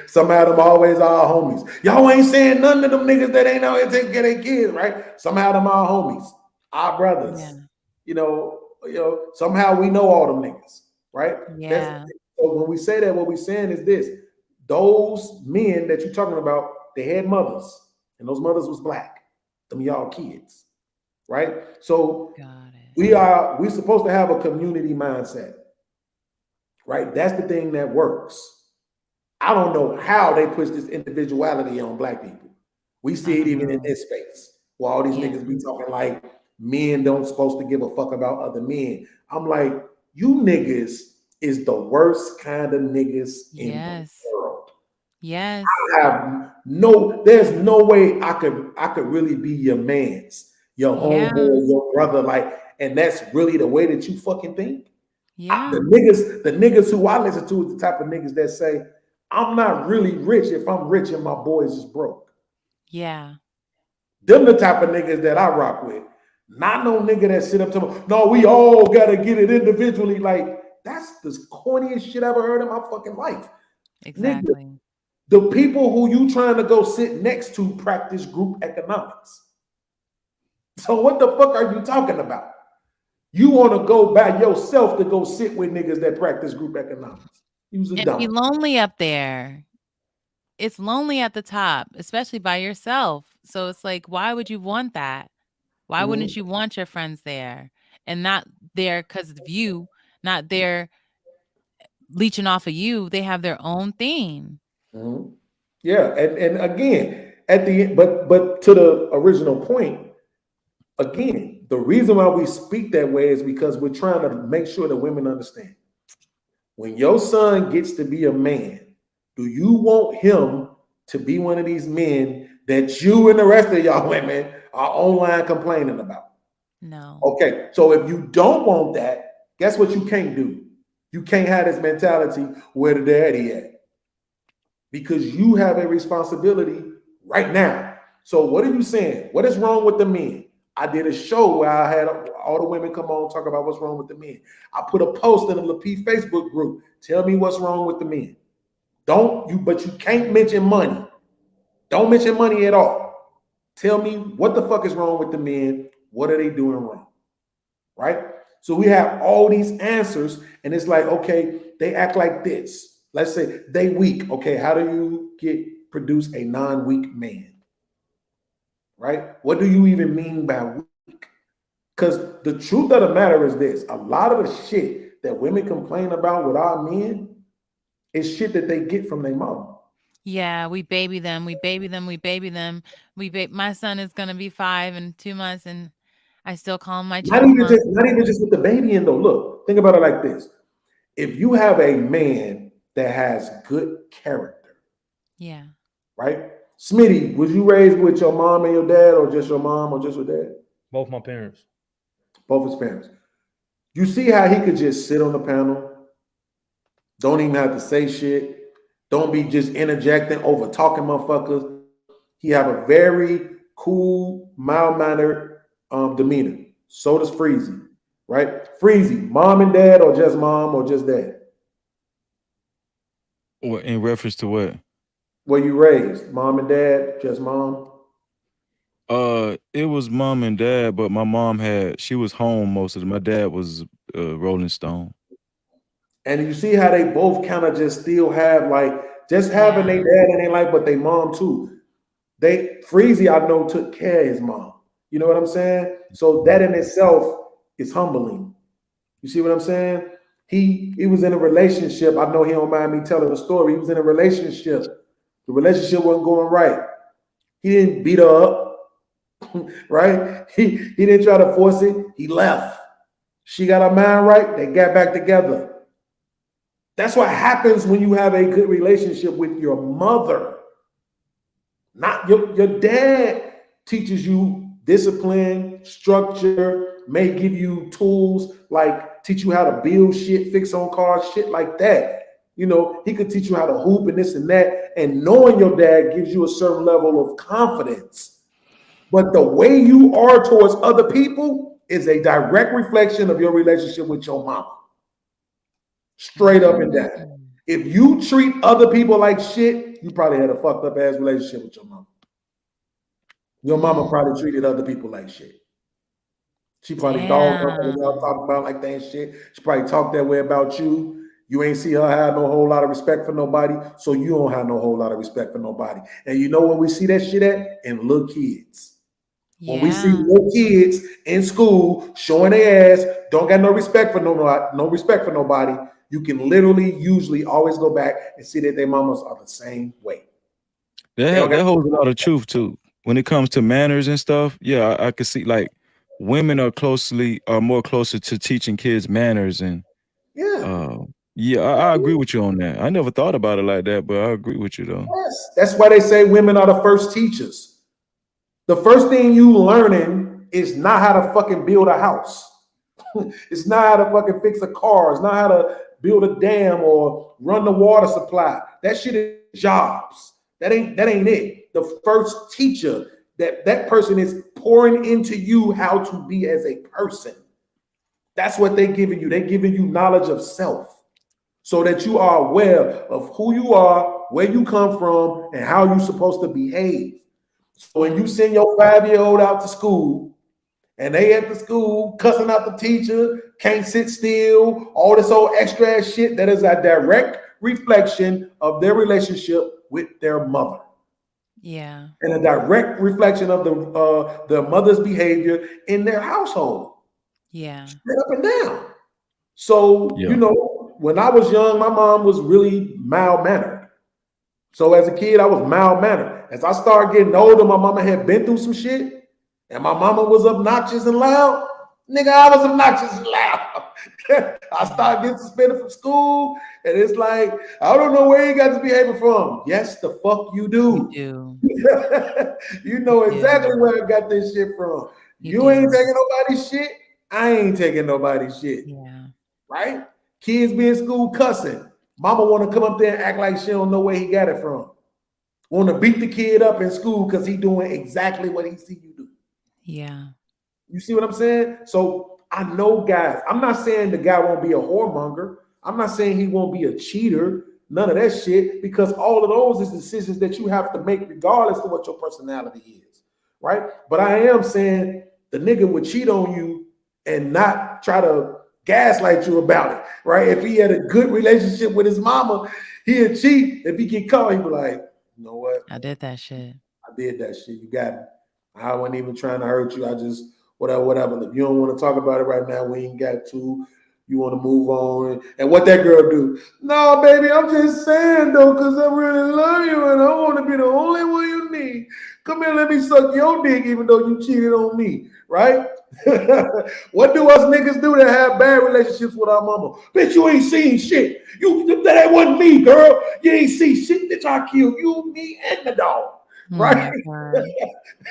Somehow them always our homies. Y'all ain't saying none of them niggas that ain't out here taking care of their kids, right? Somehow them our homies, our brothers. Yeah. You know, somehow we know all them niggas, right? Yeah. So when we say that, what we're saying is this: those men that you're talking about, they had mothers, and those mothers was black. Them y'all kids, right? So we're supposed to have a community mindset, right? That's the thing that works. I don't know how they push this individuality on black people. We see it even in this space where all these niggas be talking like men don't supposed to give a fuck about other men. I'm like, you niggas is the worst kind of niggas in the world. Yes. There's no way I could really be your man's, your homeboy, your brother, like, and that's really the way that you fucking think. Yeah. The niggas who I listen to is the type of niggas that say, I'm not really rich if I'm rich and my boys is broke. Yeah. Them the type of niggas that I rock with. Not no nigga that sit up to me, no, we all gotta get it individually. Like, that's the corniest shit I ever heard in my fucking life. Exactly. Nigga, the people who you trying to go sit next to practice group economics. So what the fuck are you talking about? You want to go by yourself to go sit with niggas that practice group economics. It'd be lonely up there. It's lonely at the top, especially by yourself. So it's like, why would you want that? Why wouldn't you want your friends there and not there because of you, not there leeching off of you? They have their own thing. Mm-hmm. Yeah, and again, at the end, but to the original point, again, the reason why we speak that way is because we're trying to make sure that women understand. When your son gets to be a man, do you want him to be one of these men that you and the rest of y'all women are online complaining about? No. Okay, so if you don't want that, guess what you can't do? You can't have this mentality where the daddy at. Because you have a responsibility right now. So what are you saying? What is wrong with the men? I did a show where I had all the women come on and talk about what's wrong with the men. I put a post in the LaPie Facebook group. Tell me what's wrong with the men. But you can't mention money. Don't mention money at all. Tell me what the fuck is wrong with the men. What are they doing wrong? Right? So we have all these answers, and it's like, okay, they act like this. Let's say they weak. Okay, how do you produce a non-weak man? Right? What do you even mean by weak? Because the truth of the matter is this: a lot of the shit that women complain about with our men is shit that they get from their mom. Yeah, we baby them. My son is gonna be 5 in 2 months, and I still call him my not even just with the baby in though. Look, think about it like this: if you have a man that has good character, yeah, right? Smitty, was you raised with your mom and your dad, or just your mom, or just your dad? Both my parents. Both his parents. You see how he could just sit on the panel, don't even have to say shit. Don't be just interjecting, over talking motherfuckers. He have a very cool, mild-mannered demeanor. So does Freezy, right? Freezy, mom and dad, or just mom, or just dad? Or in reference to what? Were you raised? Mom and dad, just mom? It was mom and dad, but my mom she was home most of it. My dad was Rolling Stone. And you see how they both kind of just still have just having their dad in their life, but they mom too. Freezy, I know, took care of his mom. You know what I'm saying? So that in itself is humbling. You see what I'm saying? He was in a relationship. I know he don't mind me telling the story. He was in a relationship. The relationship wasn't going right. He didn't beat her up, right? He didn't try to force it. He left. She got her mind right. They got back together. That's what happens when you have a good relationship with your mother. Not your dad teaches you discipline, structure, may give you tools, like teach you how to build shit, fix on cars, shit like that. You know, he could teach you how to hoop and this and that. And knowing your dad gives you a certain level of confidence. But the way you are towards other people is a direct reflection of your relationship with your mama. Straight up and down. If you treat other people like shit, you probably had a fucked up ass relationship with your mama. Your mama probably treated other people like shit. She probably dogged up and y'all talk about like that and shit. She probably talked that way about you. You ain't see her have no whole lot of respect for nobody, so you don't have no whole lot of respect for nobody. And you know where we see that shit at? In little kids. Yeah. When we see little kids in school showing their ass, don't got no respect for nobody, you can literally usually always go back and see that their mamas are the same way. That holds a lot of truth too. When it comes to manners and stuff, yeah, I could see like women are more closer to teaching kids manners, and I agree with you on that. I never thought about it like that, but I agree with you though. Yes, that's why they say women are the first teachers. The first thing you learning is not how to fucking build a house. It's not how to fucking fix a car. It's not how to build a dam or run the water supply. That shit is jobs. That ain't it. The first teacher, that person is pouring into you how to be as a person. That's what they're giving you. They're giving you knowledge of self so that you are aware of who you are, where you come from, and how you're supposed to behave. So when you send your 5-year-old out to school and they at the school cussing out the teacher, can't sit still, all this old extra ass shit, that is a direct reflection of their relationship with their mother. Yeah. And a direct reflection of the mother's behavior in their household. Yeah. Straight up and down. So, you know, when I was young, my mom was really mild-mannered. So as a kid, I was mild-mannered. As I started getting older, my mama had been through some shit, and my mama was obnoxious and loud. Nigga, I was obnoxious and loud. I started getting suspended from school, and it's like, I don't know where you got this behavior from. Yes, the fuck you do. You know exactly where I got this shit from. You ain't taking nobody's shit. I ain't taking nobody's shit. Yeah. Right? Kids be in school cussing. Mama want to come up there and act like she don't know where he got it from. Want to beat the kid up in school because he doing exactly what he see you do. Yeah. You see what I'm saying? So I know guys. I'm not saying the guy won't be a whoremonger. I'm not saying he won't be a cheater. none of that shit, because all of those is decisions that you have to make regardless of what your personality is, right? But I am saying the nigga would cheat on you and not try to gaslight you about it, right? If he had a good relationship with his mama, he'd cheat. If he get caught, he'd be like, you know what? I did that shit. I did that shit. You got me. I wasn't even trying to hurt you. I just, whatever. If you don't want to talk about it right now, we ain't got to. You want to move on. And what that girl do? No, baby, I'm just saying, though, because I really love you and I want to be the only one you need. Come here, let me suck your dick, even though you cheated on me, right? What do us niggas do that have bad relationships with our mama? Bitch, you ain't seen shit. That wasn't me, girl. You ain't see shit. Bitch, I killed you, me, and the dog. Right?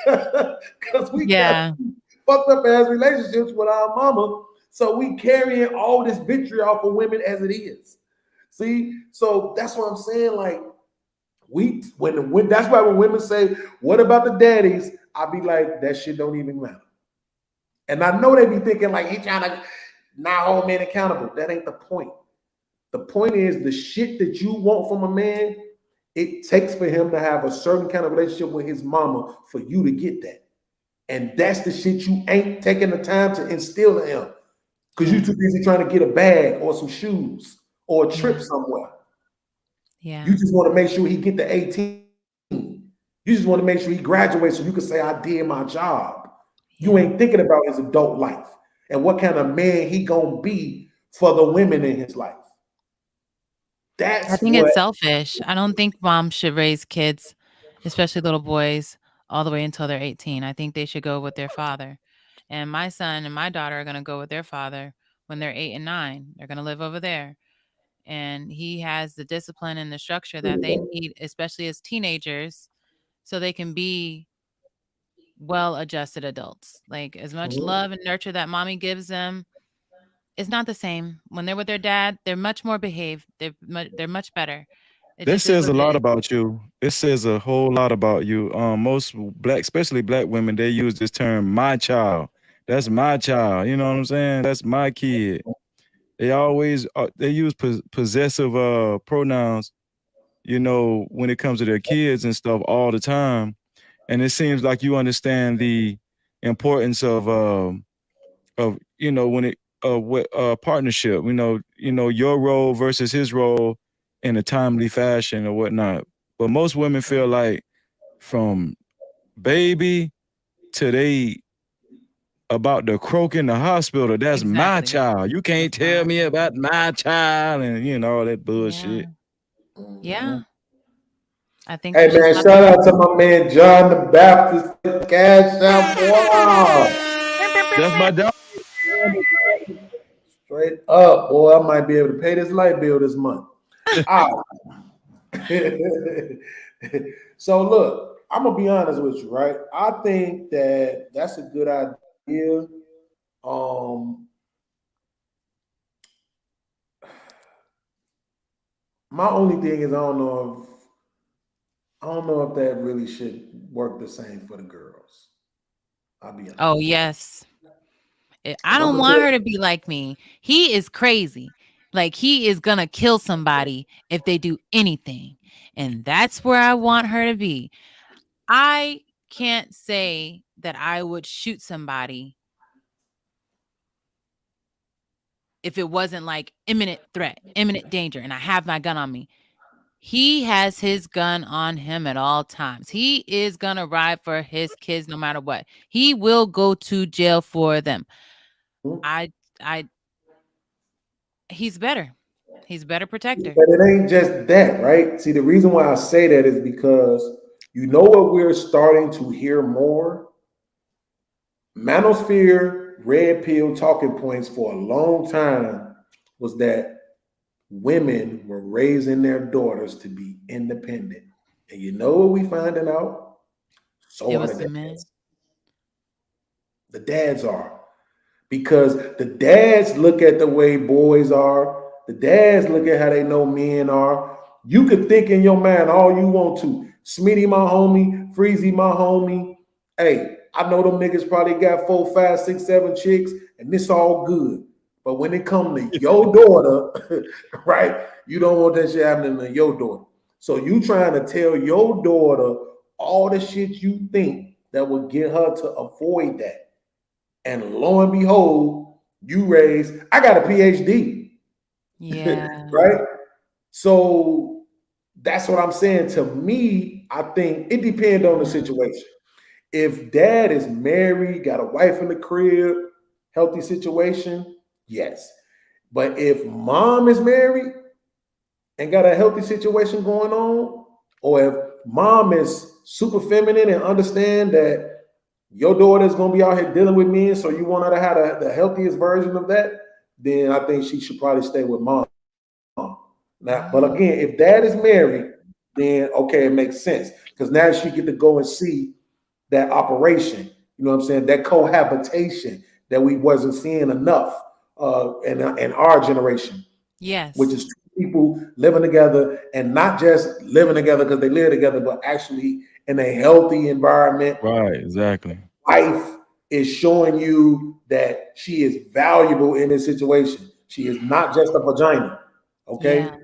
Because we got fucked up ass relationships with our mama. So we carrying all this vitriol for women as it is. See? So that's what I'm saying. Like, when that's why when women say, what about the daddies? I be like, that shit don't even matter. And I know they be thinking like he trying to not hold men accountable. That ain't the point. The point is the shit that you want from a man, it takes for him to have a certain kind of relationship with his mama for you to get that. And that's the shit you ain't taking the time to instill in him. Because you're too busy trying to get a bag or some shoes or a trip somewhere. Yeah. You just want to make sure he get the 18. You just want to make sure he graduates so you can say, I did my job. You ain't thinking about his adult life and what kind of man he gonna be for the women in his life. I think it's selfish. I don't think moms should raise kids, especially little boys, all the way until they're 18. I think they should go with their father. And my son and my daughter are going to go with their father when they're 8 and 9. They're going to live over there. And he has the discipline and the structure that they need, especially as teenagers, so they can be well-adjusted adults. Like, as much love and nurture that mommy gives them, it's not the same. When they're with their dad, they're much more behaved. They're much better. That says a lot about you. It says a whole lot about you. Most black, especially black women, they use this term, my child. That's my child. You know what I'm saying? That's my kid. They always, they use possessive pronouns, you know, when it comes to their kids and stuff all the time. And it seems like you understand the importance of you know, when it, partnership, you know, your role versus his role in a timely fashion or whatnot. But most women feel like from baby to they about the croak in the hospital, that's my child. You can't tell me about my child and, you know, all that bullshit. Yeah. I think. Hey, man, shout out to my man, John the Baptist. Cash out. Wow. That's my dog. Straight up, boy. I might be able to pay this light bill this month. So look, I'm gonna be honest with you, right? I think that that's a good idea. My only thing is I don't know if that really should work the same for the girls. I'll be honest. Oh yes. I don't want her to be like me. He is crazy. Like, he is gonna kill somebody if they do anything. And that's where I want her to be. I can't say that I would shoot somebody if it wasn't like imminent threat, imminent danger, and I have my gun on me. He has his gun on him at all times. He is gonna ride for his kids no matter what. He will go to jail for them. He's better. He's a better protector. But it ain't just that, right? See, the reason why I say that is because you know what we're starting to hear more? Manosphere, red pill talking points for a long time was that women were raising their daughters to be independent. And you know what we finding out? So are the dads. The dads are. Because the dads look at the way boys are. The dads look at how they know men are. You could think in your mind all you want to. Smitty, my homie. Freezy, my homie. Hey, I know them niggas probably got 4, 5, 6, 7 chicks, and this all good. But when it comes to your daughter, right, you don't want that shit happening to your daughter. So you trying to tell your daughter all the shit you think that would get her to avoid that. And lo and behold, you raise, I got a PhD. Yeah. Right? So that's what I'm saying. To me, I think it depends on the situation. If dad is married, got a wife in the crib, healthy situation, yes. But if mom is married and got a healthy situation going on, or if mom is super feminine and understand that your daughter is going to be out here dealing with men, so you want her to have the healthiest version of that, then I think she should probably stay with mom. Now, but again, if dad is married, then okay, it makes sense, because now she get to go and see that operation, you know what I'm saying, that cohabitation that we wasn't seeing enough in our generation. Yes. Which is two people living together, and not just living together because they live together, but actually in a healthy environment. Right, exactly. Wife is showing you that she is valuable in this situation. She is not just a vagina. Okay. Yeah.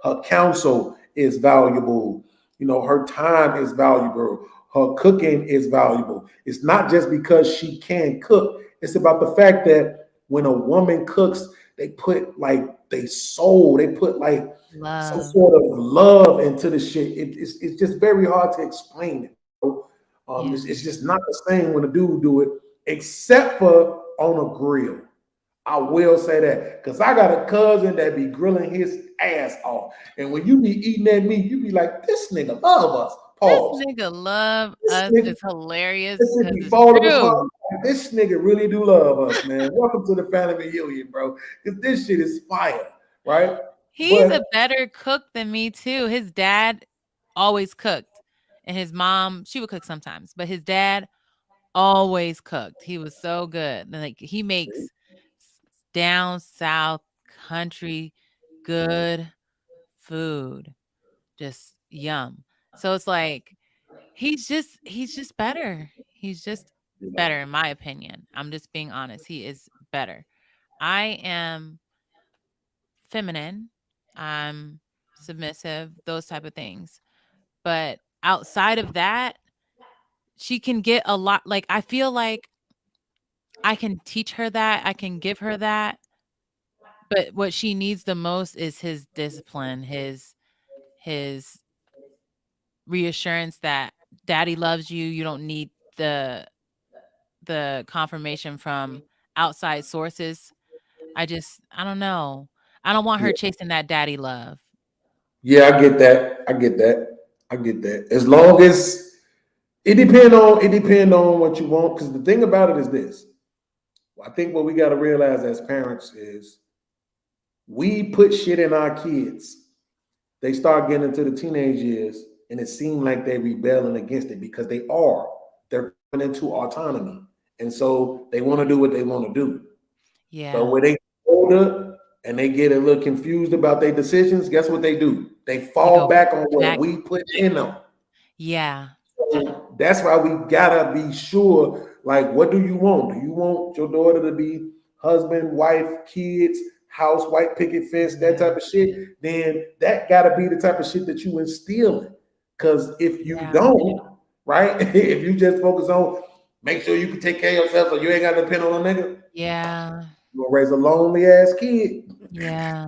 Her counsel is valuable. You know, her time is valuable. Her cooking is valuable. It's not just because she can cook. It's about the fact that when a woman cooks, they put like they soul, they put like some sort of love into the shit. It's just very hard to explain it. It's just not the same when a dude do it, except for on a grill. I will say that, because I got a cousin that be grilling his ass off, and when you be eating that meat, you be like, "This nigga love us." Pause. This nigga love us. It's hilarious. This nigga really do love us, man. Welcome to the family reunion, bro. Because this shit is fire, right? He's a better cook than me too. His dad always cooked, and his mom, she would cook sometimes, but his dad always cooked. He was so good. Like, he makes down south country good food, just yum. So it's like he's just better. He's just better, in my opinion. I'm just being honest. He is better. I am feminine. I'm submissive, those type of things. But outside of that, she can get a lot. Like, I feel like I can teach her that. I can give her that. But what she needs the most is his discipline, his reassurance that daddy loves you. You don't need the confirmation from outside sources. I don't know. I don't want her chasing that daddy love. Yeah, I get that. As long as it depend on what you want. Because the thing about it is this. I think what we got to realize as parents is we put shit in our kids. They start getting into the teenage years, and it seems like they're rebelling against it, because they are. They're going into autonomy. And so they want to do what they want to do. Yeah. So when they get older and they get a little confused about their decisions, guess what they do? They fall back on what we put in them. Yeah. So that's why we gotta be sure, like, what do you want? Do you want your daughter to be husband, wife, kids, house, white picket fence, that type of shit? Then that gotta be the type of shit that you instill in. Because if you don't, right? If you just focus on make sure you can take care of yourself, so you ain't got to depend on a nigga. Yeah. You gonna raise a lonely ass kid. Yeah.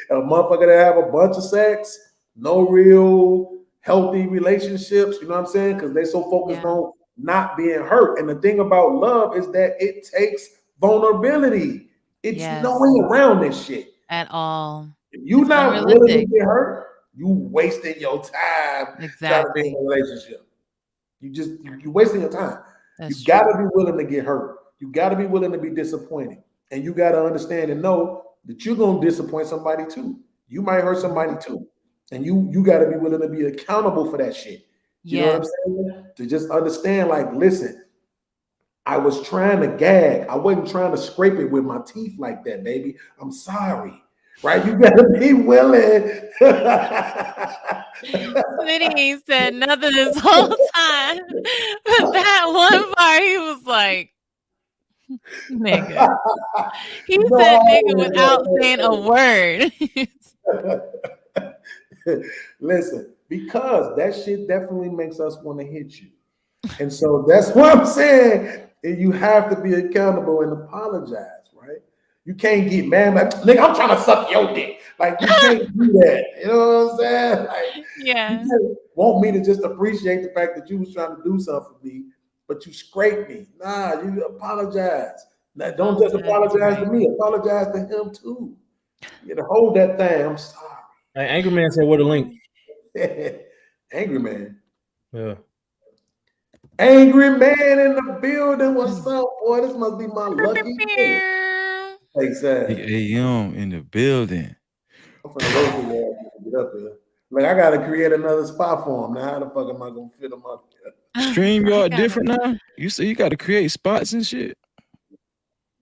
A motherfucker that have a bunch of sex, no real healthy relationships. You know what I'm saying? Because they so focused on not being hurt. And the thing about love is that it takes vulnerability. It's no way around this shit at all. If you're not willing to get hurt, you wasting your time trying to be in a relationship. You're wasting your time. You gotta be willing to get hurt. You gotta be willing to be disappointed. And you gotta understand and know that you're gonna disappoint somebody too. You might hurt somebody too. And you gotta be willing to be accountable for that shit. You know what I'm saying? To just understand, like, listen, I was trying to gag. I wasn't trying to scrape it with my teeth like that, baby. I'm sorry. Right? You gotta be willing. Smitty ain't said nothing this whole time. But that one part, he was like, Nigga. He said nigga without saying a word. Listen, because that shit definitely makes us want to hit you. And so that's what I'm saying. You have to be accountable and apologize, right? You can't get mad like, nigga, I'm trying to suck your dick. Like, you can't do that. You know what I'm saying? Like, yeah. You want me to just appreciate the fact that you was trying to do something for me, but you scraped me. Nah, you apologize. Now, don't just apologize to me. Apologize to him too. You know, hold that thing. I'm sorry. Hey, Angry Man said, "What a link." Angry Man. Yeah. Angry Man in the building. What's up, boy? This must be my lucky day. Exactly. AM in the building. I'm finna get up here. Like, I gotta create another spot for him. Now, how the fuck am I gonna fit him up here? StreamYard different now? You say you gotta create spots and shit.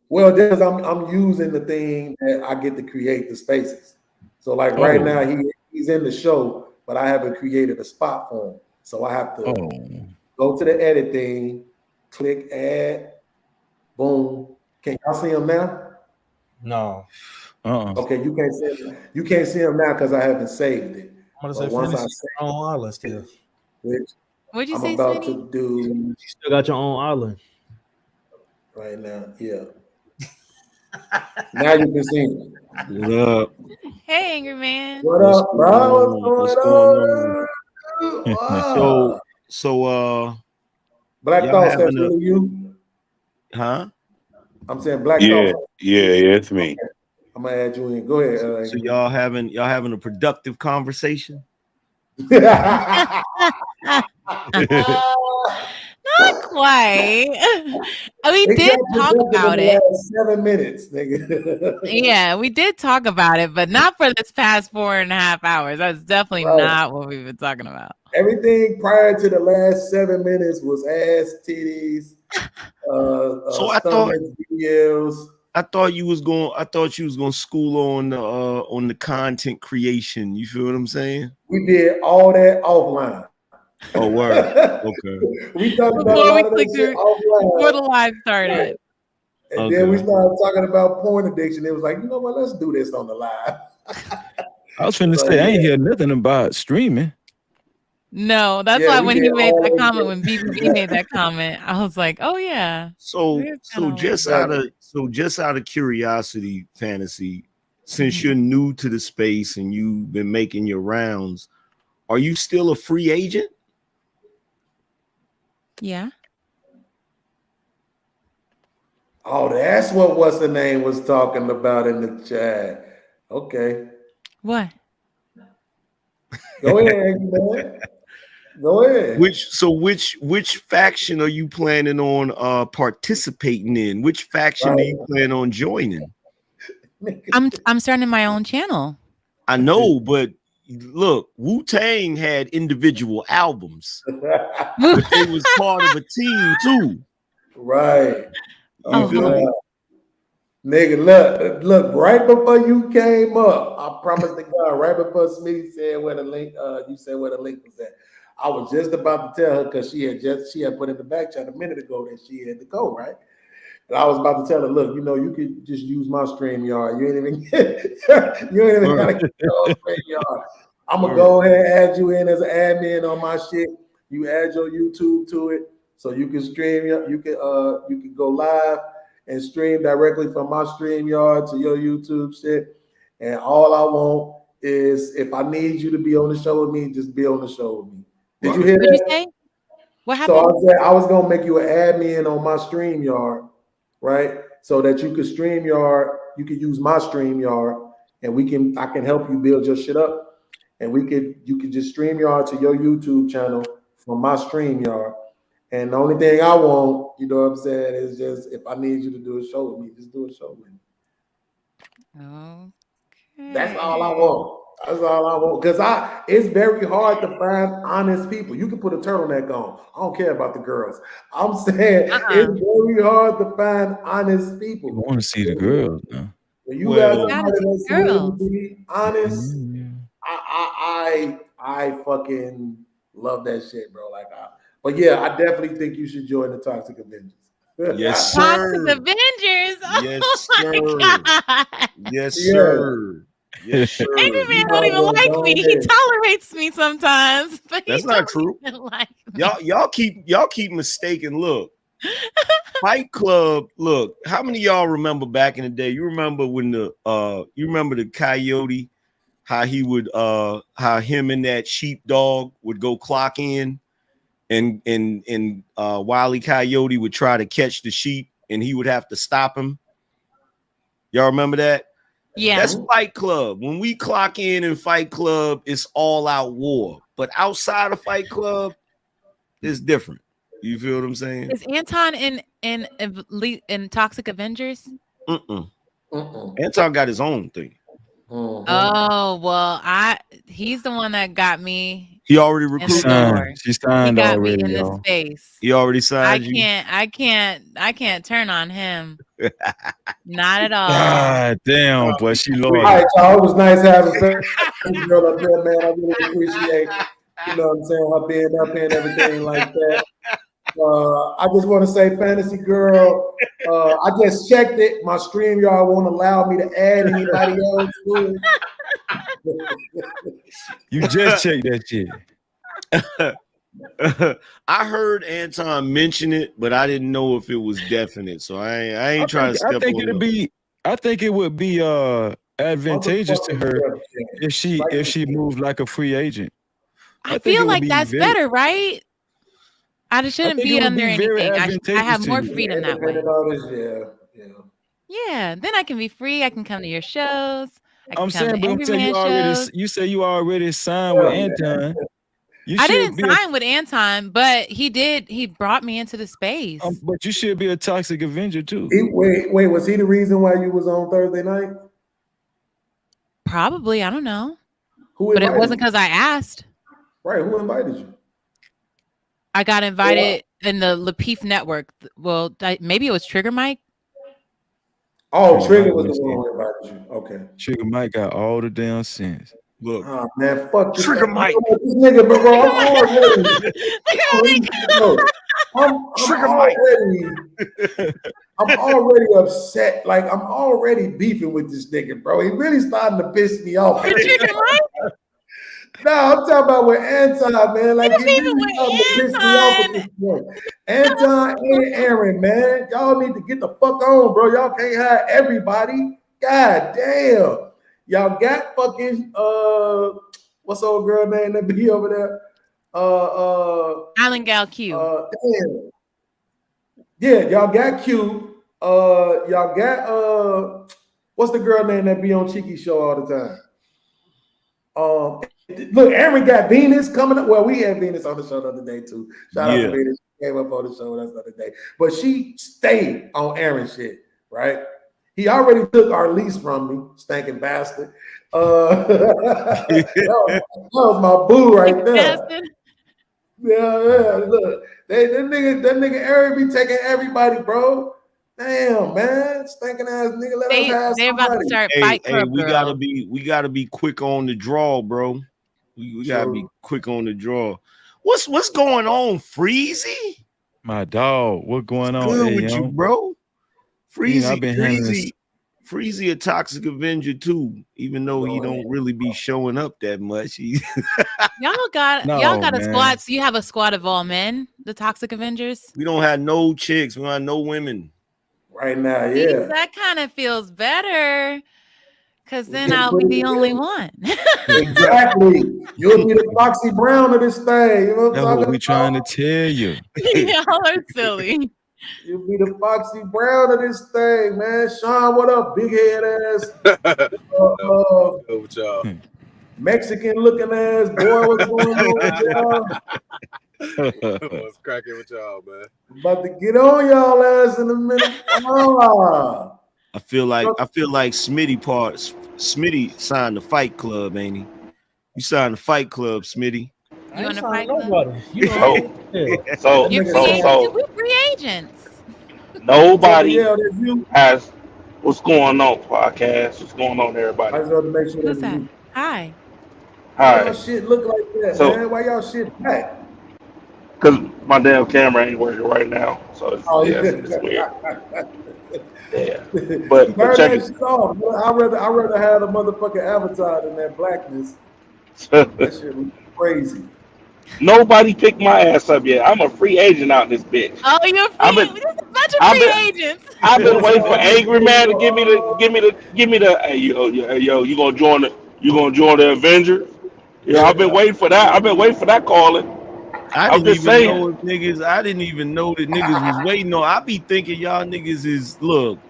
Well, there's I'm using the thing that I get to create the spaces. So like right now he's in the show, but I haven't created a spot for him. So I have to go to the edit thing, click add, boom. Can y'all see him now? No. Okay, you can't see him. You can't see him now because I haven't saved it. I'm gonna say once I save your own island still. Which What'd you I'm say, about Smitty? to do You still got your own island right now. Yeah. Now you can see me. What up? Hey, Angry Man. What up, bro? What's going on? So Black y'all Thoughts, having that's really you? Huh? I'm saying Black Yeah, Thoughts. yeah, it's me. Okay. I'm gonna add you in. Go ahead. So y'all having a productive conversation? Not quite. We did talk about it. 7 minutes, nigga. Yeah, we did talk about it, but not for this past 4.5 hours. That's definitely not what we've been talking about. Everything prior to the last 7 minutes was ass, titties, So I thought videos. I thought you was going to school on the content creation. You feel what I'm saying? We did all that offline. Oh, word. Okay. We talked about a lot of that shit offline before the live started. Right. And then we started talking about porn addiction. It was like, you know what? Let's do this on the live. I was finna say, I ain't hear nothing about streaming. No, that's why when he made that comment, when BBB made that comment, I was like, oh yeah. So just out of curiosity, Fantasy, since you're new to the space and you've been making your rounds, are you still a free agent? Yeah. Oh, that's what's the name was talking about in the chat. Okay. What? Go ahead, man. Go ahead. Which faction are you planning on participating in? Which faction do you plan on joining? I'm starting my own channel. I know, but look, Wu-Tang had individual albums, but they was part of a team too. Right. Nigga, look, right before you came up, I promise to God, right before Smitty said where the link, you said where the link was at. I was just about to tell her because she had put in the back chat a minute ago that she had to go, right? And I was about to tell her, look, you know, you could just use my StreamYard. You ain't even gotta get your StreamYard. I'm gonna go ahead and add you in as an admin on my shit. You add your YouTube to it so you can stream. You can go live and stream directly from my StreamYard to your YouTube shit. And all I want is if I need you to be on the show with me, just be on the show with me. Did you hear that? What'd you say? What happened? So I was gonna make you an admin on my StreamYard, right? So that you could StreamYard, you could use my StreamYard, and I can help you build your shit up, and you could just StreamYard to your YouTube channel from my StreamYard. And the only thing I want, you know what I'm saying, is just if I need you to do a show with me, just do a show with me. Okay. That's all I want. That's all I want. Because it's very hard to find honest people. You can put a turtleneck on. I don't care about the girls. I'm saying it's very hard to find honest people. I want to see the girls now. When you guys be honest, I fucking love that shit, bro. But yeah, I definitely think you should join the Toxic Avengers. Yes, Toxic sir. Avengers. Oh Yes, my sir. God. Yes, sir. Yes, sir. Baby man don't even like me. He tolerates me sometimes, but that's not true. Like Y'all keep mistaking. Look, Fight Club. Look, how many of y'all remember back in the day? You remember when you remember the Coyote, how he would how him and that sheepdog would go clock in, and Wile E. Coyote would try to catch the sheep and he would have to stop him. Y'all remember that? Yeah, that's Fight Club. When we clock in Fight Club, it's all out war. But outside of Fight Club, it's different. You feel what I'm saying? Is Anton in Toxic Avengers? Anton got his own thing. Oh well, he's the one that got me. He already recruited. She signed he got already. Me in the space. He already signed you. I can't turn on him. Not at all. God damn, boy, she loyal. All right, y'all. It was nice having a girl up there, man. I really appreciate, you know what I'm saying, her being up here and everything like that. I just want to say, Fantasy Girl, I just checked it. My StreamYard won't allow me to add anybody else to it. You just checked that shit. I heard Anton mention it, but I didn't know if it was definite. So I ain't trying to step on it. I think it would be advantageous to her if she moved like a free agent. I feel like that's better, right? I shouldn't be under anything. I have more freedom that way. Yeah, then I can be free. I can come to your shows. I'm saying, but you say you already signed with Anton. I didn't sign with Anton, but he did. He brought me into the space. But you should be a Toxic Avenger too. Wait, was he the reason why you was on Thursday night? Probably, I don't know. But it wasn't because I asked. Right, who invited you? I got invited in the Lapeef network. Well, maybe it was Trigger Mike. Oh, Trigger was the one who invited you. Okay. Trigger Mike got all the damn sense. Look, oh man, fuck Trigger Mike. This nigga, bro, I'm already upset. Like I'm already beefing with this nigga, bro. He really starting to piss me off. No, I'm talking about with Anton, man. Like he really starting to piss me off at this point. Anton and Aaron, man, y'all need to get the fuck on, bro. Y'all can't have everybody. God damn. Y'all got fucking what's the old girl name that be over there? Island Gal Q. Damn. Yeah, y'all got Q. Y'all got what's the girl name that be on Cheeky Show all the time? Look, Aaron got Venus coming up. Well, we had Venus on the show the other day too. Shout out to Venus. She came up on the show the other day, but she stayed on Aaron shit, right? He already took our lease from me, stinking bastard. That was my boo right there. Yeah. Look, that nigga Aaron be taking everybody, bro. Damn, man, stinking ass nigga. Let us have they're about to start Fight Club. We gotta be quick on the draw, bro. We gotta be quick on the draw. What's going on, Freezy? My dog, what's going on? Good with you, bro? Freezy, Freezy a Toxic Avenger too, even though he don't really be showing up that much. Y'all got a squad. So you have a squad of all men, the Toxic Avengers. We don't have no chicks. We don't have no women right now. Yeah, that kind of feels better. Because then I'll be the only one. Exactly. You'll be the Foxy Brown of this thing. You know what I'm talking about? We trying to tell you. Y'all are silly. You'll be the Foxy Brown of this thing, man. Sean, what up, big head ass? with y'all. Mexican looking ass boy. What's going on with y'all? What's cracking with y'all, man? About to get on y'all ass in a minute. I feel like Smitty signed the Fight Club, ain't he? You signed the Fight Club, Smitty. You want to fight club? So we're free agents. Nobody has what's going on, podcast. What's going on, everybody? I just want to make sure what's that? Hi. Why y'all shit look like that, man? Why y'all shit back? Cause my damn camera ain't working right now, so it's weird. Yeah, but Turn check that it. shit off. I'd rather have the motherfucking avatar than that blackness. That shit was crazy. Nobody picked my ass up yet. I'm a free agent out this bitch. Oh, you're free. There's a bunch of free agents. I've been waiting for Angry Man to give me the. Hey yo, you gonna join the Avengers? Yeah, I've been waiting for that. I've been waiting for that calling. I didn't even know that niggas was waiting on. I be thinking y'all niggas is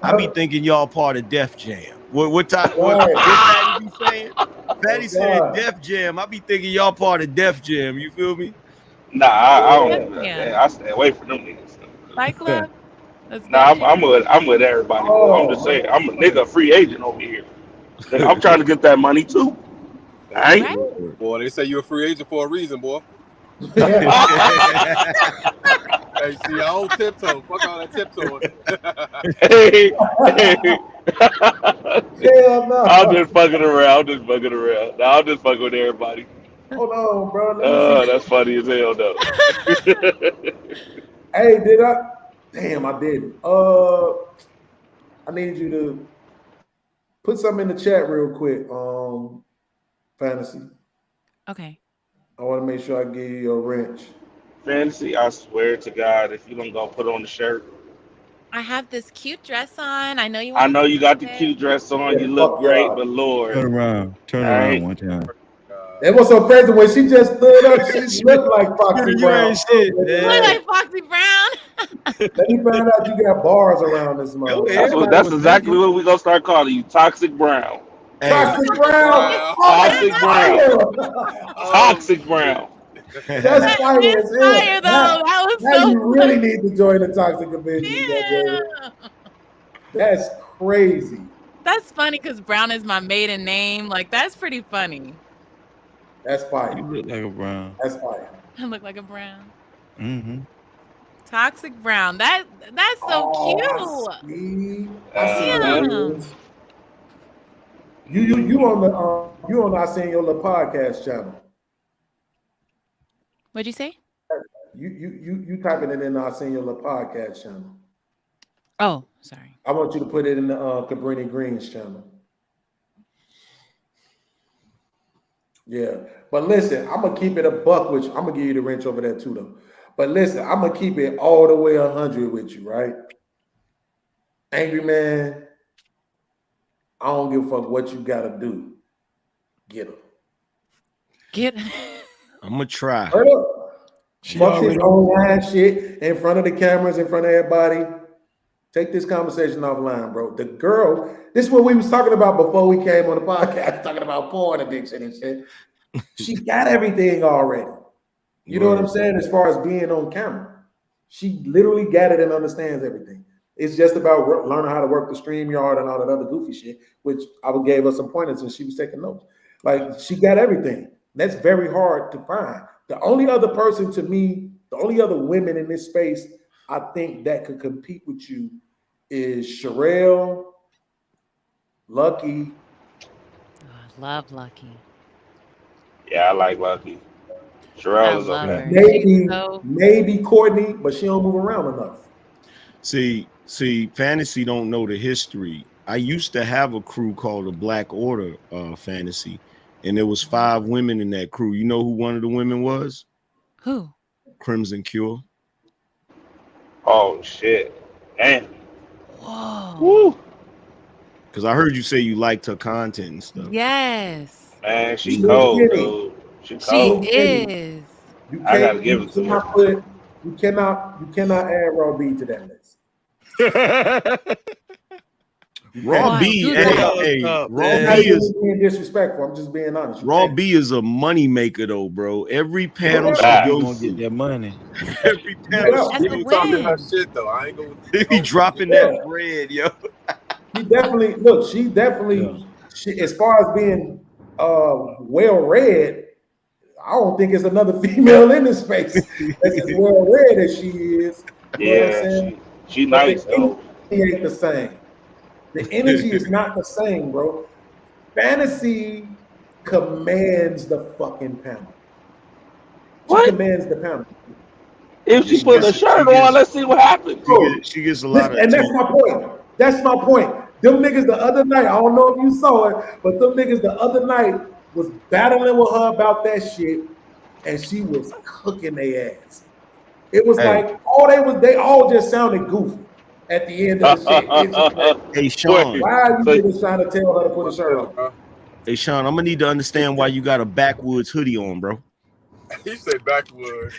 I be thinking y'all part of Def Jam. What Fatty be saying? Fatty said Def Jam. I be thinking y'all part of Def Jam. You feel me? Nah, I don't. I stay away from them niggas. Fight Club. Nah, I'm with everybody. I'm just saying, I'm a nigga free agent over here. I'm trying to get that money too. Right? Boy, they say you're a free agent for a reason, boy. Hey, see, I don't tiptoe. Fuck all that tiptoeing. Hell no. I'm just fucking around. Nah, I'm just fucking with everybody. Hold on, bro. That's funny as hell, though. Hey, did I? Damn, I didn't. I need you to put something in the chat real quick. Fantasy. Okay. I want to make sure I give you your wrench. Fantasy, I swear to God, if you don't go put on the shirt. I have this cute dress on. I know you. I know you got the cute dress on. You look great, but Lord. Turn around one time. It was so crazy when she just stood up. She looked like Foxy Brown. You look like Foxy Brown. Let me find out you got bars around this month. That's exactly what we gonna start calling you, Toxic Brown. Toxic Brown. Toxic Brown. Toxic Brown. That's fire as hell. That was so you really need to join the Toxic Avenger. Yeah. That's crazy. That's funny because Brown is my maiden name. Like, that's pretty funny. That's fire. You look like a Brown. That's fire. I look like a Brown. Mm-hmm. Toxic Brown. That's so cute. You on the I Seen Your Little podcast channel. What'd you say? You typing it in the I Seen Your Little podcast channel. Oh, sorry. I want you to put it in the Cabrini Greens channel. Yeah, but listen, I'm gonna keep it a buck with you. I'm gonna give you the wrench over there too, though. But listen, I'm gonna keep it all the way 100 with you, right? Angry Man, I don't give a fuck what you gotta do. Get her. I'm gonna try. Fuck this online shit in front of the cameras, in front of everybody. Take this conversation offline, bro. The girl, this is what we was talking about before we came on the podcast, talking about porn addiction and shit. She got everything already. You know what I'm saying? As far as being on camera, she literally got it and understands everything. It's just about learning how to work the StreamYard and all that other goofy shit, which I gave her some pointers and she was taking notes. Like, she got everything. That's very hard to find. The only other person to me, the only other women in this space I think that could compete with you is Sherelle, Lucky. I love Lucky. Yeah, I like Lucky. Sherelle is okay. Maybe Courtney, but she don't move around enough. See, Fantasy don't know the history. I used to have a crew called the Black Order Fantasy, and there was 5 women in that crew. You know who one of the women was? Who? Crimson Cure. Oh shit! Damn. Whoa. Woo. Because I heard you say you liked her content and stuff. Yes. Man, she cold, dude. She cold. She is. I gotta give it to her. You cannot add Raw B to that list. Raw B, Raw B is being disrespectful. I'm just being honest. Raw B is a money maker though, bro. Every panel she goes to get that money. Every panel she goes talking about shit though. I ain't gonna be dropping that bread, yo. She definitely she, as far as being well read, I don't think it's another female in this space that's as well read as she is. Yeah, she nice though. It ain't the same. The energy is not the same, bro. Fantasy commands the fucking panel. She commands the panel. If she put a shirt on, let's see what happens. She gets a lot of. And that's my point. That's my point. Them niggas the other night, I don't know if you saw it, but them niggas the other night was battling with her about that shit, and she was cooking their ass. It was like they all just sounded goofy at the end of the shit. Hey Sean, why are you niggas trying to tell her to put a shirt on? Hey Sean, I'm gonna need to understand why you got a backwoods hoodie on, bro. He said backwoods.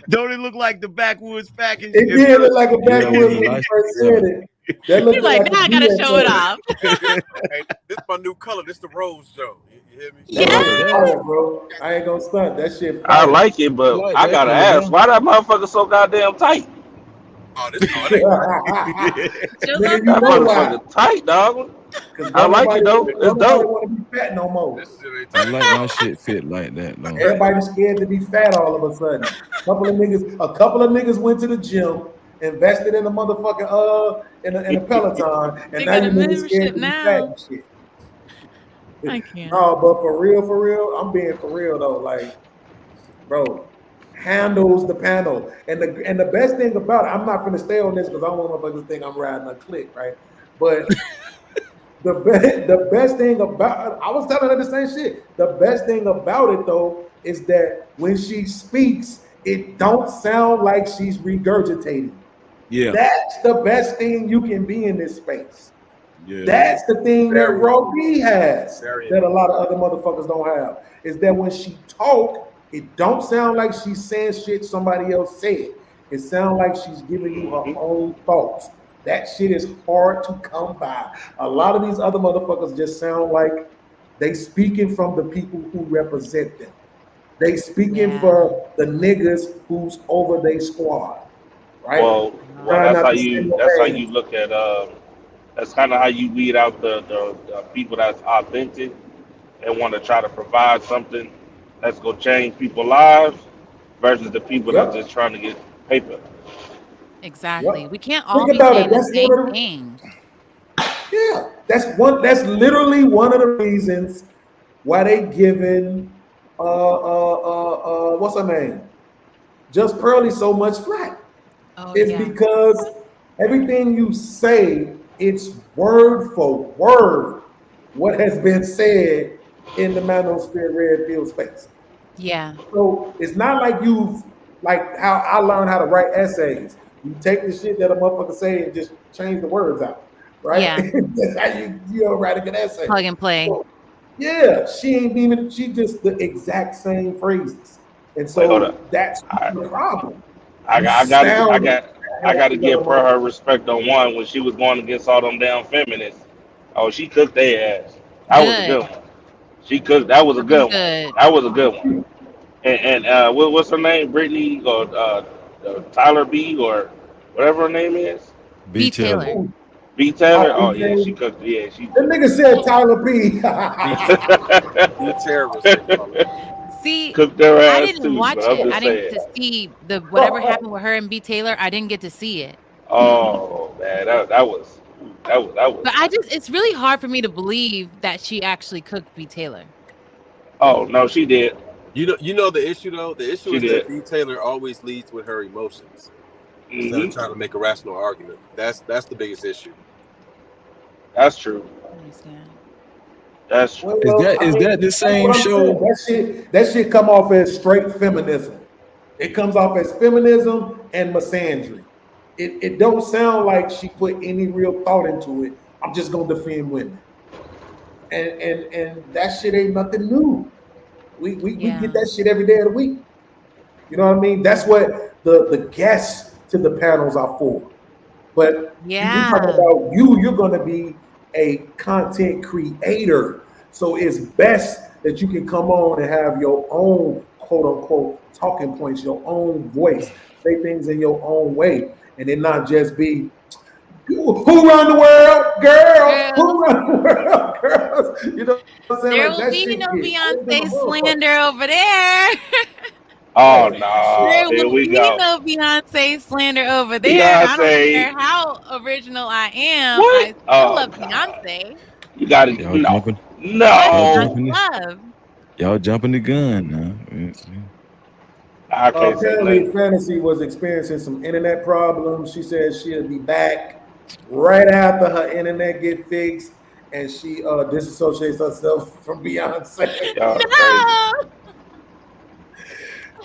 Don't it look like the backwoods package? It did look like a backwoods when you first said it. He's like, now I gotta show it off. Hey, this my new color. This the Rose Joe. You hear me? Yeah, bro. I ain't gonna stunt that shit. I like it, but I gotta ask, why that motherfucker so goddamn tight? Oh, this that motherfucker tight, dog. I like it though. It's dope. Want to be fat no more. I like my shit fit like that. No. Everybody's scared to be fat all of a sudden. A couple of niggas went to the gym, invested in a motherfucking in a Peloton, and now you niggas scared to be fat and shit. I can't. No, but for real, I'm being for real though. Like, bro, handles the panel, and the best thing about it, I'm not gonna stay on this because I don't want motherfuckers to think I'm riding a click, right? But the best thing about I was telling her the same shit. The best thing about it though is that when she speaks, it don't sound like she's regurgitating. Yeah, that's the best thing you can be in this space. Yeah, that's the thing that Roby has that a lot of other motherfuckers don't have. Is that when she talk, it don't sound like she's saying shit somebody else said. It sounds like she's giving you her own thoughts. That shit is hard to come by. A lot of these other motherfuckers just sound like they speaking from the people who represent them. They speaking for the niggas who's over their squad, right? Well that's how you look at that's kind of how you weed out the people that's authentic and want to try to provide something that's gonna change people's lives versus the people that's just trying to get paper. Exactly. We can't all be saying the same thing. Yeah, that's literally one of the reasons why they giving what's her name? Just Pearly so much flack. It's because everything you say, it's word for word what has been said in the Manosphere Redfield space. Yeah. So it's not like like how I learned how to write essays. You take the shit that a motherfucker say and just change the words out, right? Yeah. That's how you write a good essay. Plug and play. So, yeah, she just the exact same phrases, and so that's the problem. I got to give her respect on one when she was going against all them damn feminists. Oh, she cooked their ass. That was a good one. She cooked. That was a good one. That was a good one. And what's her name? Brittany or Tyler B or whatever her name is. B Taylor. B Taylor. Oh yeah, she cooked. Yeah, she. The nigga said Tyler B. See, cooked their ass I didn't watch it. I didn't get to see the whatever happened with her and B Taylor. I didn't get to see it. Oh man, that was. But it's really hard for me to believe that she actually cooked B Taylor. Oh no, she did. You know the issue though. The issue is did. that B Taylor always leads with her emotions instead of trying to make a rational argument. That's the biggest issue. That's true. I understand. That's true. Is that the same show? That shit come off as straight feminism. It comes off as feminism and misandry. It don't sound like she put any real thought into it. I'm just gonna defend women, and that shit ain't nothing new. We get that shit every day of the week. You know what I mean? That's what the guests to the panels are for. But we talking about you're gonna be a content creator. So it's best that you can come on and have your own quote unquote talking points, your own voice, say things in your own way, and it not just be who run the world, girls. Who run the world, girls. You know what I'm saying? There will be no Beyonce slander over there. Oh no! There will be no Beyonce slander over there. I don't care how original I am. What? I still love Beyonce. You gotta Y'all jumping the gun now. I can't say Apparently, nothing. Fantasy was experiencing some internet problems. She said she'll be back right after her internet get fixed, and she disassociates herself from Beyonce. Y'all crazy.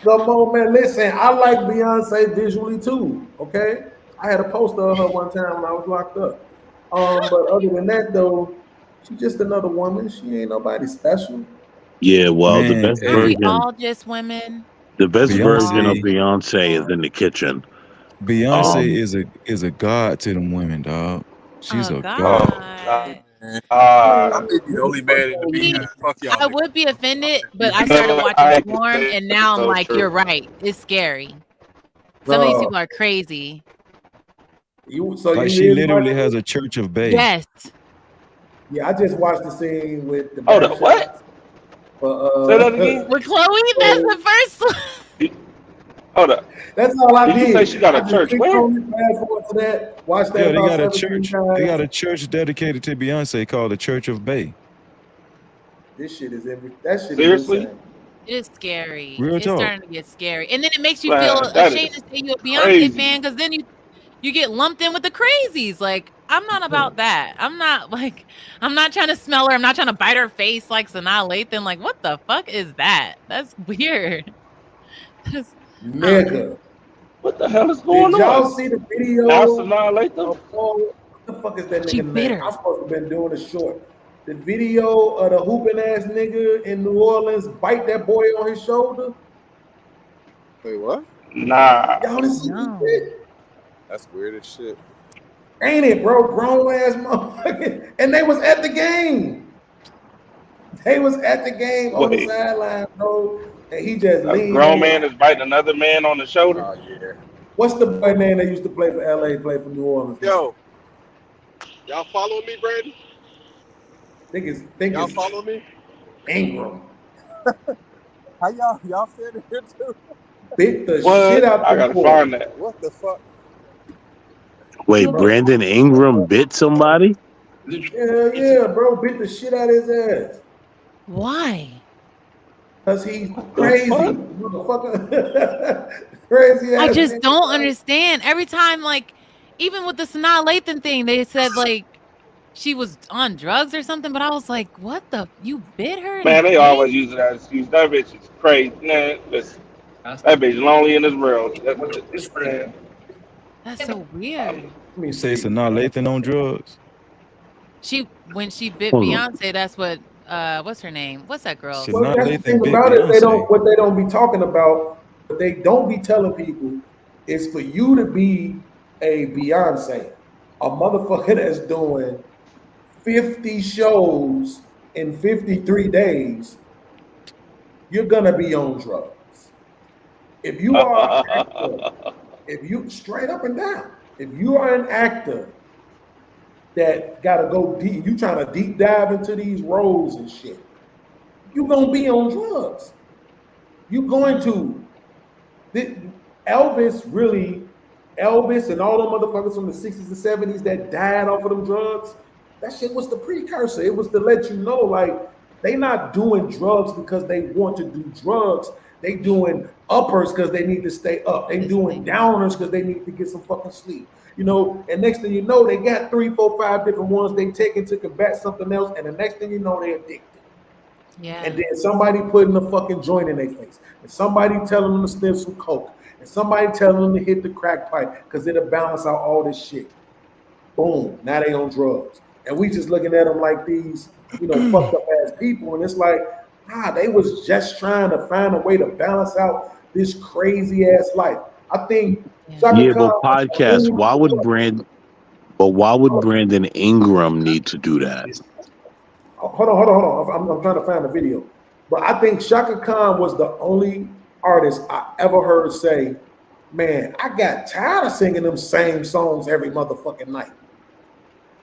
Come on, man. Listen, I like Beyonce visually too. Okay, I had a poster of her one time when I was locked up. But other than that, though, she's just another woman. She ain't nobody special. Yeah, well, the Man, best hey, Are we version, all just women? the best version of Beyonce, Beyonce is in the kitchen. Beyonce is a god to them women, dog. She's Oh a god. God. I may be the only man in the See, beehive. Fuck y'all. I niggas. would be offended, but You I started know, watching I can Swarm, say and now I'm so like, you're true. right. It's scary. Some of these Bro, people are crazy. Like she literally has a church of Bay. Yes. Yeah, I just watched the scene with the Oh, the back what? shots. But, Say that again. With Chloe, that's the first one. Hold up. That's all I Did did. you say she got I a just church? clicked Where? on it, fast forward to that, watched that Yeah, they about got a 17 church. times. They got a church dedicated to Beyonce called the Church of Bay. This shit is that shit Seriously? is insane. It is scary. Real It's talk. starting to get scary, and then it makes you feel Man, that ashamed is to say you're a Beyonce crazy. fan because then you get lumped in with the crazies. Like, I'm not about that. I'm not trying to smell her. I'm not trying to bite her face like Sanaa Lathan. Like, what the fuck is that? That's weird. Nigga. What the hell is Did going y'all on? see the video? Now Sanaa Lathan? Of what the fuck is that She nigga bit name? her. I'm supposed to have been doing a short. The video of the hooping ass nigga in New Orleans bite that boy on his shoulder. Wait, what? Nah. Y'all didn't see No. this shit? That's weird as shit. Ain't it, bro? Grown ass motherfucker. And they was at the game. They was at the game on the Wait. sideline, bro. And he just A leaned grown in man like, is biting another man on the shoulder? Oh yeah. what's the boy name that used to play for LA, play for New Orleans? Yo, y'all following me, Brandon? Think Y'all it's follow me? Ingram. How y'all standing here too? Bit the What? shit out I the gotta boy. find that. What the fuck? Wait, Bro. Brandon Ingram bit somebody? Yeah, bro. Bit the shit out of his ass. Why? Because he's What crazy. the fuck? Motherfucker. Crazy ass. I just nigga. don't understand. Every time, like, even with the Sanaa Lathan thing, they said like she was on drugs or something, but I was like, what the? You bit her? In Man, the they face? always use that excuse. That bitch is crazy. Man, listen. That bitch lonely in this world. That's so weird. Let me You say see. Sanaa Lathan on drugs? When she bit Hold on. Beyonce, that's what what's her name? What's that girl? Shit. Well, Sanaa that's the Lathan thing bit about it. Beyonce. What they don't be talking about, what they don't be telling people is for you to be a Beyonce, a motherfucker that's doing 50 shows in 53 days, you're gonna be on drugs. If you are an actor, if you straight up and down, if you are an actor that gotta go deep, you trying to deep dive into these roles and shit, you're gonna be on drugs. You're going to. Elvis and all them motherfuckers from the 60s and 70s that died off of them drugs, that shit was the precursor. It was to let you know, like, they not doing drugs because they want to do drugs. They doing uppers because they need to stay up. They doing downers because they need to get some fucking sleep. You know, and next thing you know, they got 3, 4, 5 different ones they taking to combat something else, and the next thing you know, they're addicted. Yeah. And then somebody putting a fucking joint in their face, and somebody telling them to sniff some coke, and somebody telling them to hit the crack pipe because it'll balance out all this shit. Boom, now they on drugs, and we just looking at them like these, you know, fucked up ass people, and it's like, nah, they was just trying to find a way to balance out this crazy ass life. I think. Yeah, but podcast. Why would Brandon Ingram need to do that? Hold on. I'm trying to find the video. But I think Shaka Khan was the only artist I ever heard say, man, I got tired of singing them same songs every motherfucking night.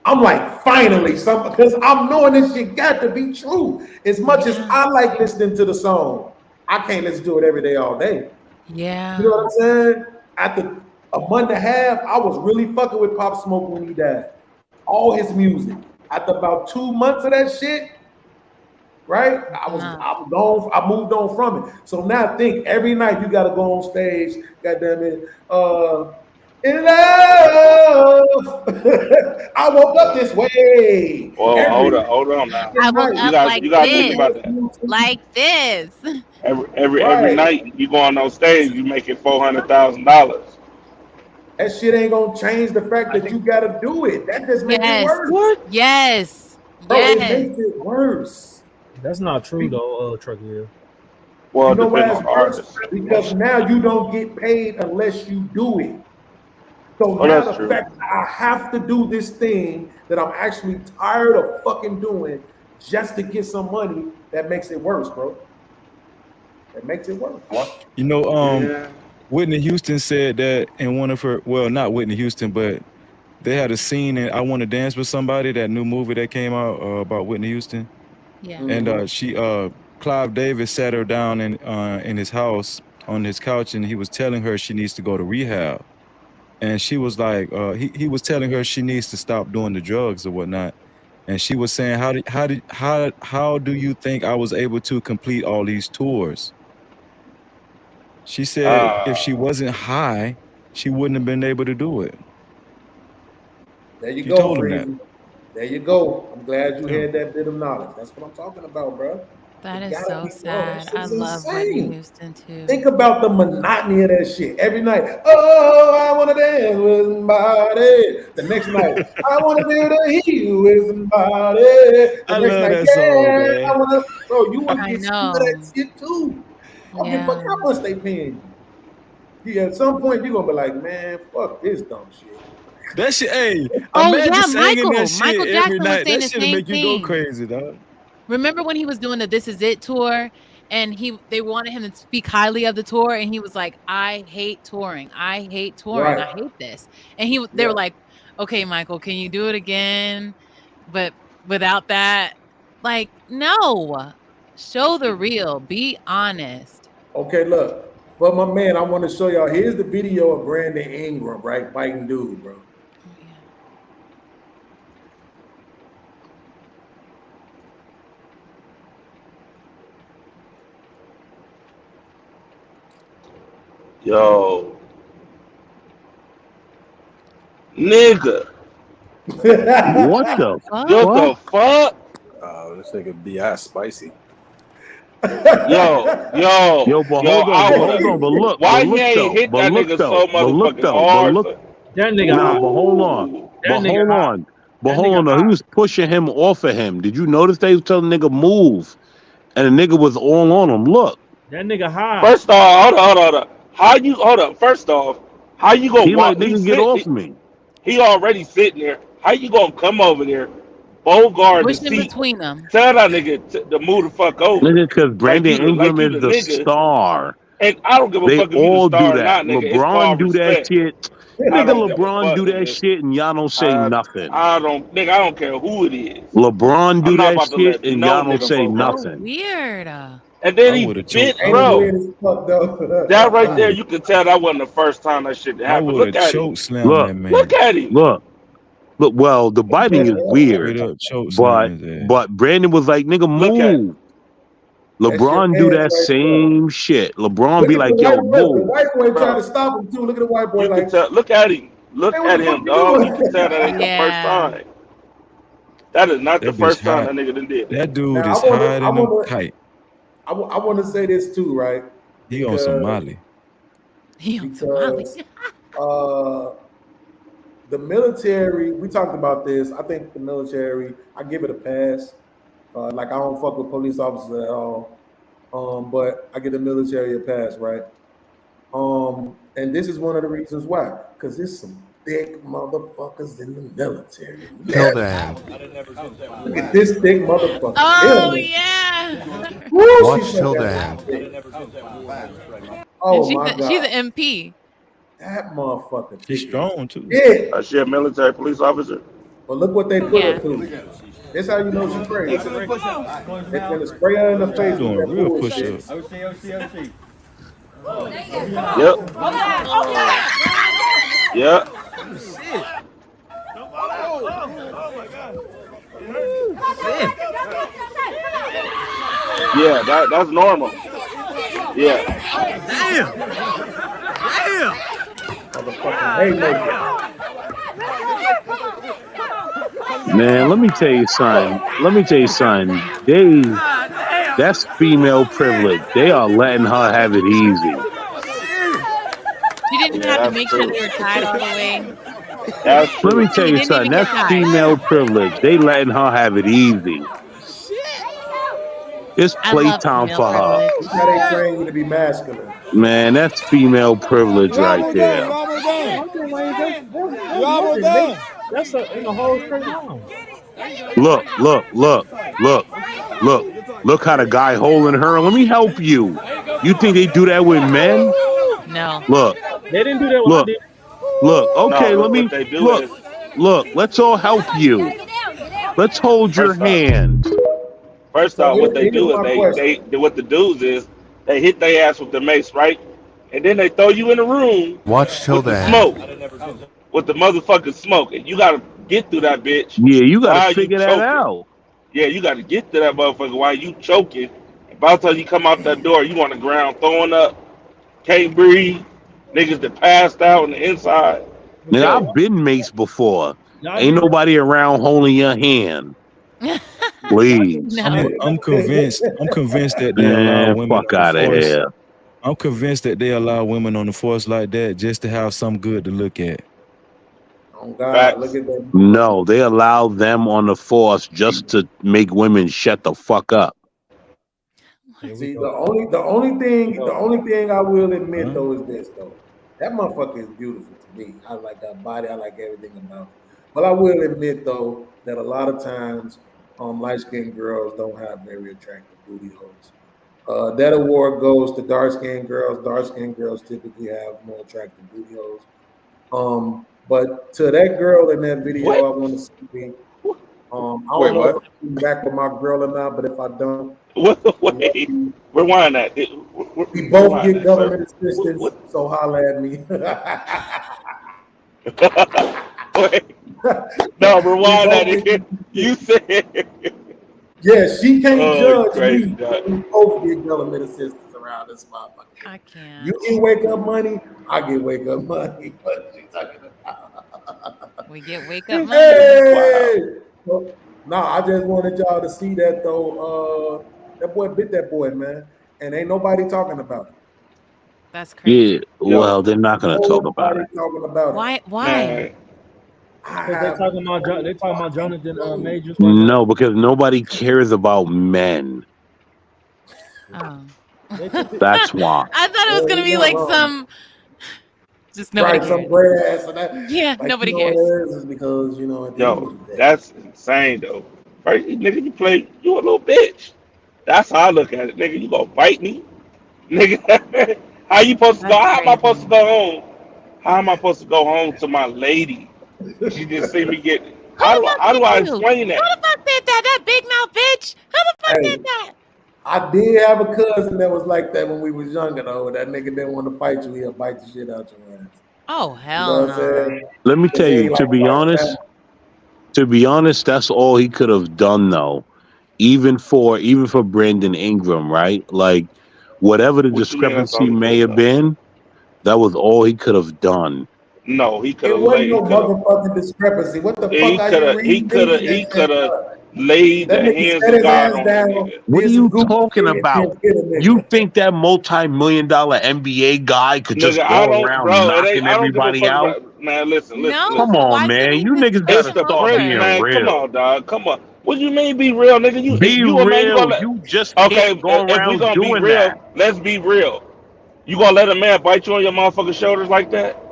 I'm like, finally, because I'm knowing this shit got to be true. As much as I like listening to the song, I can't listen to it every day, all day. Yeah. You know what I'm saying? After a month and a half, I was really fucking with Pop Smoke when he died. All his music. After about 2 months of that shit, right? I moved on from it. So now think every night you got to go on stage. Goddamn it, in love. I woke up this way. Well, hold on now. I woke up You gotta think about that. like this. Every night you go on those stage, you making $400,000. That shit ain't gonna change the fact that you gotta do it. That just makes it worse. What? Yes. Bro, it makes it worse. That's not true though, Truckville. Well, you know why depends it's on worse? artists. Because now you don't get paid unless you do it. So now the fact that I have to do this thing that I'm actually tired of fucking doing just to get some money, that makes it worse, bro. That makes it worse. You know, Whitney Houston said that in one of her, well, not Whitney Houston, but they had a scene in I Want to Dance with Somebody, that new movie that came out about Whitney Houston. Yeah. And Clive Davis sat her down in his house on his couch, and he was telling her she needs to go to rehab. And she was like, he was telling her she needs to stop doing the drugs or whatnot. And she was saying, how do you think I was able to complete all these tours? She said if she wasn't high, she wouldn't have been able to do it. There you She go, told him Freezy. There you go. I'm glad you had that bit of knowledge. That's what I'm talking about, bro. That It is gotta so be done. sad. That I shit's love insane. Whitney Houston too. Think about the monotony of that shit. Every night, oh, I want to dance with somebody. The next night, I want to be able to hear you with somebody. The I next love night, that song, yeah, man. I want to. Bro, you want to I get some know. of that shit too. I don't give a fuck how much they paying you. Yeah, at some point, you're going to be like, man, fuck this dumb shit. That shit, hey, Oh imagine yeah, singing Michael that shit Jackson every was night. saying That the shit'll same make you go thing. crazy, dog. Remember when he was doing the This Is It tour, and they wanted him to speak highly of the tour, and he was like, I hate touring. I hate touring. I Right. hate this. And they were like, okay, Michael, can you do it again? But without that, like, no. Show the real. Be honest. Okay, look. For my man, I want to show y'all. Here's the video of Brandon Ingram, right? Biting dude, bro. Yo, nigga. What the What the fuck? This nigga B.I. spicy. Yo, but hold on, but look, why but look he ain't though, hit but that look nigga though, so but look motherfucking though, hard? but look, That nigga nah, hot. but hold on, That but nigga hold hot. on, but That hold nigga on. Though. hot. He was pushing him off of him. Did you notice they was telling the nigga move, and the nigga was all on him? Look, That nigga hot. First off, hold on. First off, how you gonna he walk? like nigga get off me. He already sitting there. How you gonna come over there, Bogart the Push in seat? between them. Tell that nigga to move the fuck over. Nigga, because Brandon Ingram is the nigga. star. And I don't give a They fuck if you the all do star or that. not, nigga. It's LeBron called do that respect. shit. I Nigga, don't give a LeBron fuck, do that nigga. shit, and y'all don't say nothing. I don't care who it is. LeBron do I'm not that about to shit, let and no y'all don't nigga say vote. nothing. Weird. And then I he would've bent, choked bro. Weird as fuck, though. That right there, you can tell that wasn't the first time that shit I happened. would Look have at him. choke slammed Look, that man. Look at him. look. Well, the biting is weird, Straight up choke but slammed his ass. Brandon was like, "Nigga, Look at move." LeBron do that same shit. LeBron Look be at like, the "Yo, white boy. The move." white boy Bro. trying to stop him too. Look at the white boy You can like, tell. Look at him. Look hey, what at the fuck him, you dog. doing? You can tell that ain't the first time. That is not the That bitch first time hot. that nigga done did that. That dude Now, is higher than a wanna- kite. I want to say this too, right? He on some Molly. Because the military, we talked about this. I think the military, I give it a pass. Like I don't fuck with police officers at all. But I give the military a pass, right? And this is one of the reasons why. Because there's some thick motherfuckers in the military. Till then. Look at this thick motherfucker. Oh, yeah. Watch till then. Oh, And my God. she's an MP. That motherfucker. He's strong too. Yeah. She a military police officer. But look what they put her through. That's how you know she's crazy. They're gonna spray her in the face. Doing with that real bullshit. push-ups. Yep. Yeah, that's normal. Yeah. Man, let me tell you something. That's female privilege. They are letting her have it easy. She didn't have to make sure they were tied all the way. Let me tell you something. That's female privilege. They letting her have it easy. It's playtime for her. That's how they train you to be masculine. Man, that's female privilege right there. That's in the whole straight line. Look how the guy holding her. Let me help you. You think they do that with men? No. Look. They didn't do that with men. Look. Okay, No, let me what they do look. Let's all help you. Let's hold your hand. First off, what they do is they what the dudes is they hit their ass with the mace, right? And then they throw you in a room Watch till with the the end. smoke. With the motherfucking smoke. And you gotta get through that bitch. Yeah, you gotta while figure that choking. out. Yeah, you gotta get to that motherfucker while you choking. And by the time you come out that door, you on the ground throwing up, can't breathe, niggas that passed out on the inside. Now I've been maced before. Ain't nobody around holding your hand. Please. I'm convinced that they allow Man, women fuck out of here. I'm convinced that they allow women on the force like that just to have something good to look at. Oh God, look at them. No, they allow them on the force just to make women shut the fuck up. See, the only thing I will admit though is this though. That motherfucker is beautiful to me. I like her body, I like everything about it. But I will admit though that a lot of times light-skinned girls don't have very attractive booty holes. That award goes to dark-skinned girls. Dark-skinned girls typically have more attractive booty holes. But to that girl in that video, I want to see. I don't know if I'm back with my girl or not, but if I don't, Wait, rewind that. We both get government assistance, so holla at me. No, rewind that again. You said. Yeah, she can't judge crazy, me. We both get government assistance around this motherfucker. I can't. You get wake up money, I get wake up money. What you talking about? We get wake up money. Hey! Wow. No, I just wanted y'all to see that though. That boy bit that boy, man, and ain't nobody talking about it. That's crazy. Yeah, well, they're not gonna talk about it. Talking about Why? it. Why? They're talking about Jonathan Majors. No, because nobody cares about men. Oh. That's why. I thought it was gonna be like some. Just nobody right, cares. some gray ass and that. Yeah, like, nobody you know cares. what it is because you know. Yo, that's insane though. Right, nigga, you a little bitch. That's how I look at it, nigga. You gonna bite me, nigga? How you supposed to go? How am I supposed to go home? How am I supposed to go home to my lady? She just see me get. How do I explain that? Who the fuck did that? That big mouth bitch. Who the fuck did that? I did have a cousin that was like that when we was younger though. That nigga didn't want to fight you, he'll bite the shit out your ass. Oh hell no. Let me tell you, to be honest, that's all he could have done though. Even for Brandon Ingram, right? Like whatever the discrepancy may have been, that was all he could have done. No, he could It have wasn't laid. no motherfucking discrepancy. What the fuck are you reading? He could have laid the That nigga hands set of his God ass on down. the nigga. What are There's you a group of talking kids about? that get a nigga. You think that multi-million-dollar NBA guy could just Nigga, go around knocking everybody out? Man, listen. No, Come on, man. You niggas It's gotta the start prince, being man. real. Come on, dog. Come on. What do you mean be real, nigga? You Be you a man, real. gonna You just okay, can't go if we around gonna be doing real, that. let's be real. You gonna let a man bite you on your motherfucking shoulders like that?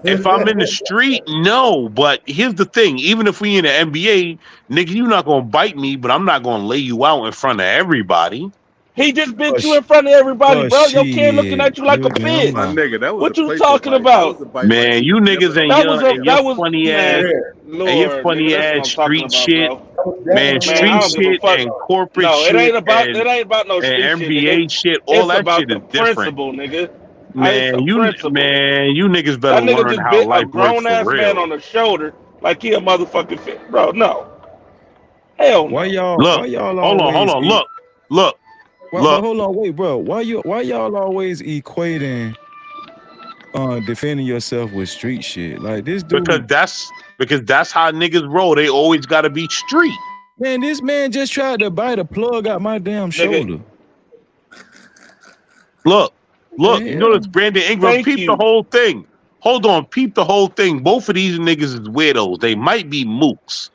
If I'm in the street, no. But here's the thing: even if we in the NBA, nigga, you not gonna bite me, but I'm not gonna lay you out in front of everybody. He just bit you in front of everybody, bro. Your kid looking at you like a bitch. My nigga, that was What a you playful talking bite. about? That was a bite Man, like you niggas and That was your funny ass, Lord, and your funny nigga, ass that's what I'm street talking shit, about, bro. man, I street don't give a shit fuck. and corporate No, shit it ain't about no and street shit, NBA nigga. shit. All It's that about shit the is different. principle, nigga. It's Man, a principle. you niggas better That nigga learn just how bit a life works grown for ass man real. on the shoulder like he a motherfucking fit, bro. No, Hell Why no. y'all? Look, Why y'all hold always? on. Look. But hold on, wait, bro. Why y'all always equating defending yourself with street shit? Like this dude. Because that's how niggas roll. They always gotta be street. Man, this man just tried to bite a plug out my damn shoulder. Look, you notice Brandon Ingram peep the whole thing. Hold on, peep the whole thing. Both of these niggas is weirdos. They might be mooks.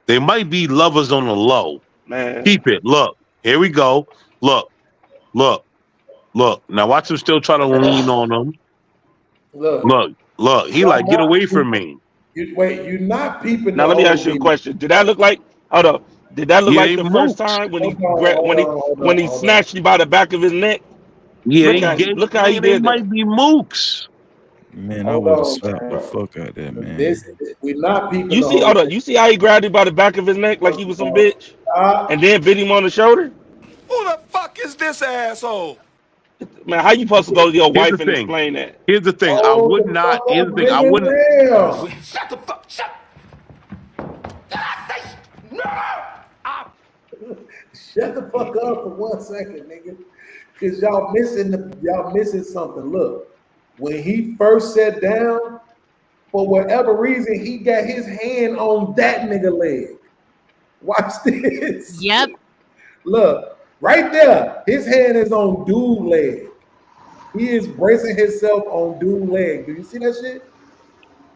They might be lovers on the low. Man. Keep it. Look, here we go. Look. Now watch him still try to lean on them. Look. He like, get away from me. You're not peeping. Now let me ask you a question. Did that look like? Hold up. Did that look like the first time when he snatched you by the back of his neck? Yeah, look how he did. They might be mooks. Man, I would have slapped the fuck out that man. We're not peeping. You see, you see how he grabbed him by the back of his neck like he was some bitch, and then bit him on the shoulder. Who the fuck is this asshole? Man, how you supposed to go to your wife and explain that? Here's the thing. I wouldn't. Shut the fuck. Shut. Shut the fuck up for 1 second, nigga. Cause y'all missing something. Look, when he first sat down, for whatever reason, he got his hand on that nigga leg. Watch this. Yep. Look, right there, his hand is on dude leg. He is bracing himself on dude leg. Do you see that shit?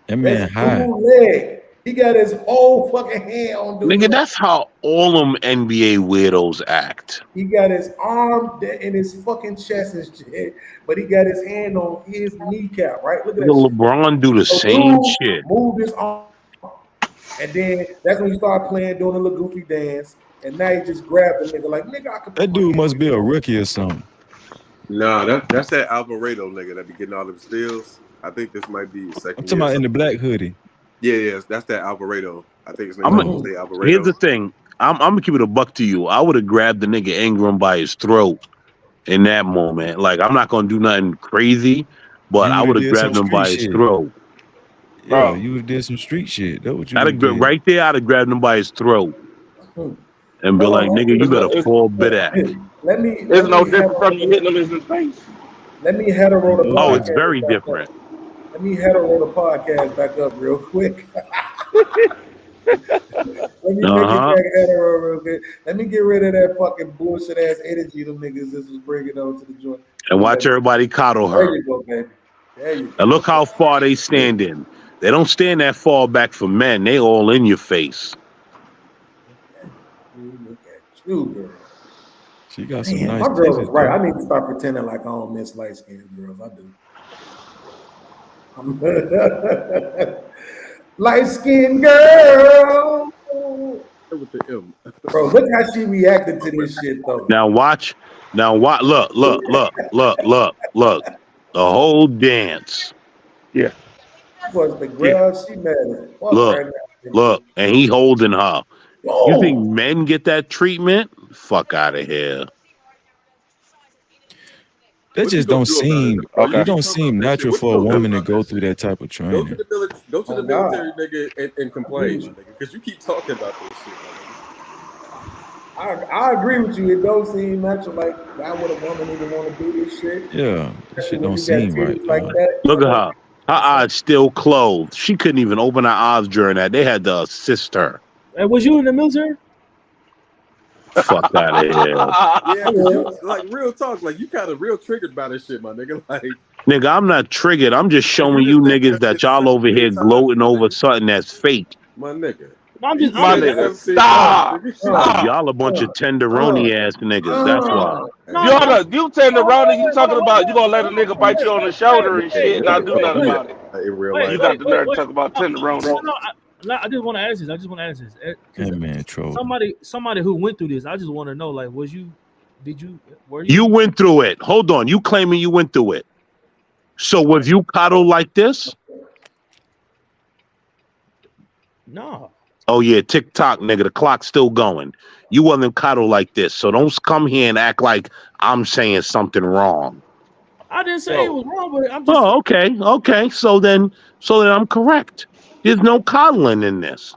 That man high. Dude leg. He got his whole fucking hand on dude. Nigga, that's how all them NBA weirdos act. He got his arm in his fucking chest and shit, but he got his hand on his kneecap, right? Look at that. LeBron do the same shit. Move his arm, and then that's when you start doing a little goofy dance, and now you just grab the nigga like, nigga, I can. That dude must be a rookie or something. Nah, that's that Alvarado nigga that be getting all them steals. I think this might be second. I'm talking about in the black hoodie. Yeah, that's that Alvarado. I think his name is Alvarado. Here's the thing. I'm gonna keep it a buck to you. I would have grabbed the nigga Ingram by his throat in that moment. Like, I'm not gonna do nothing crazy, but I would have grabbed him by his throat. Yeah, you would have did some street shit. That what you did. Right there, I'd have grabbed him by his throat and be like, nigga, you better fall back. There's no difference from you hitting him in his face. Let me hetero the podcast. Oh, it's very different. Let me hetero the podcast back up real quick. Let me make it back hetero real quick. Let me get rid of that fucking bullshit ass energy them niggas just was bringing on to the joint. And watch everybody coddle her. There you go, baby. There you go. And look how far they stand in. They don't stand that far back for men. They all in your face. Look at you, girl. She got some Man, nice. my girl was right. I need to start pretending like I don't miss light skinned girls. I do. Light skinned girl. Bro, look how she reacted to this shit though. Now watch. Look. The whole dance. Yeah. Was the girl she mad at? Look, and he holding her. Oh. You think men get that treatment? Fuck out of here. That just don't seem. It don't seem natural for a woman to go through that type of training. Go to the military, nigga, and complain, nigga, because you keep talking about this shit, nigga. I agree with you. It don't seem natural. Like, why would a woman even want to do this shit? Yeah, this shit don't seem right. Like that. Look at her. Her eyes still closed. She couldn't even open her eyes during that. They had to assist her. Hey, was you in the military? Fuck out of here. Yeah, like real talk. Like, you kind of real triggered by this shit, my nigga. Like, Nigga, I'm not triggered. I'm just showing you niggas that y'all over here gloating over something that's fake. my nigga. I'm just My nigga, stop. Y'all a bunch of tenderoni ass niggas. That's why. You tenderoni, you talking about you gonna let a nigga bite you on the shoulder and shit and not do nothing about it. In real life. You got the nerve to talk about tenderoni. I just want to ask this. Hey man, troll. Somebody who went through this, I just want to know, like, were you? You went through it. Hold on. You claiming you went through it. So was you coddled like this? No. Oh yeah, TikTok, nigga. The clock's still going. You wasn't coddled like this. So don't come here and act like I'm saying something wrong. I didn't say it was wrong, but I'm just. Oh, okay. So then I'm correct. There's no coddling in this.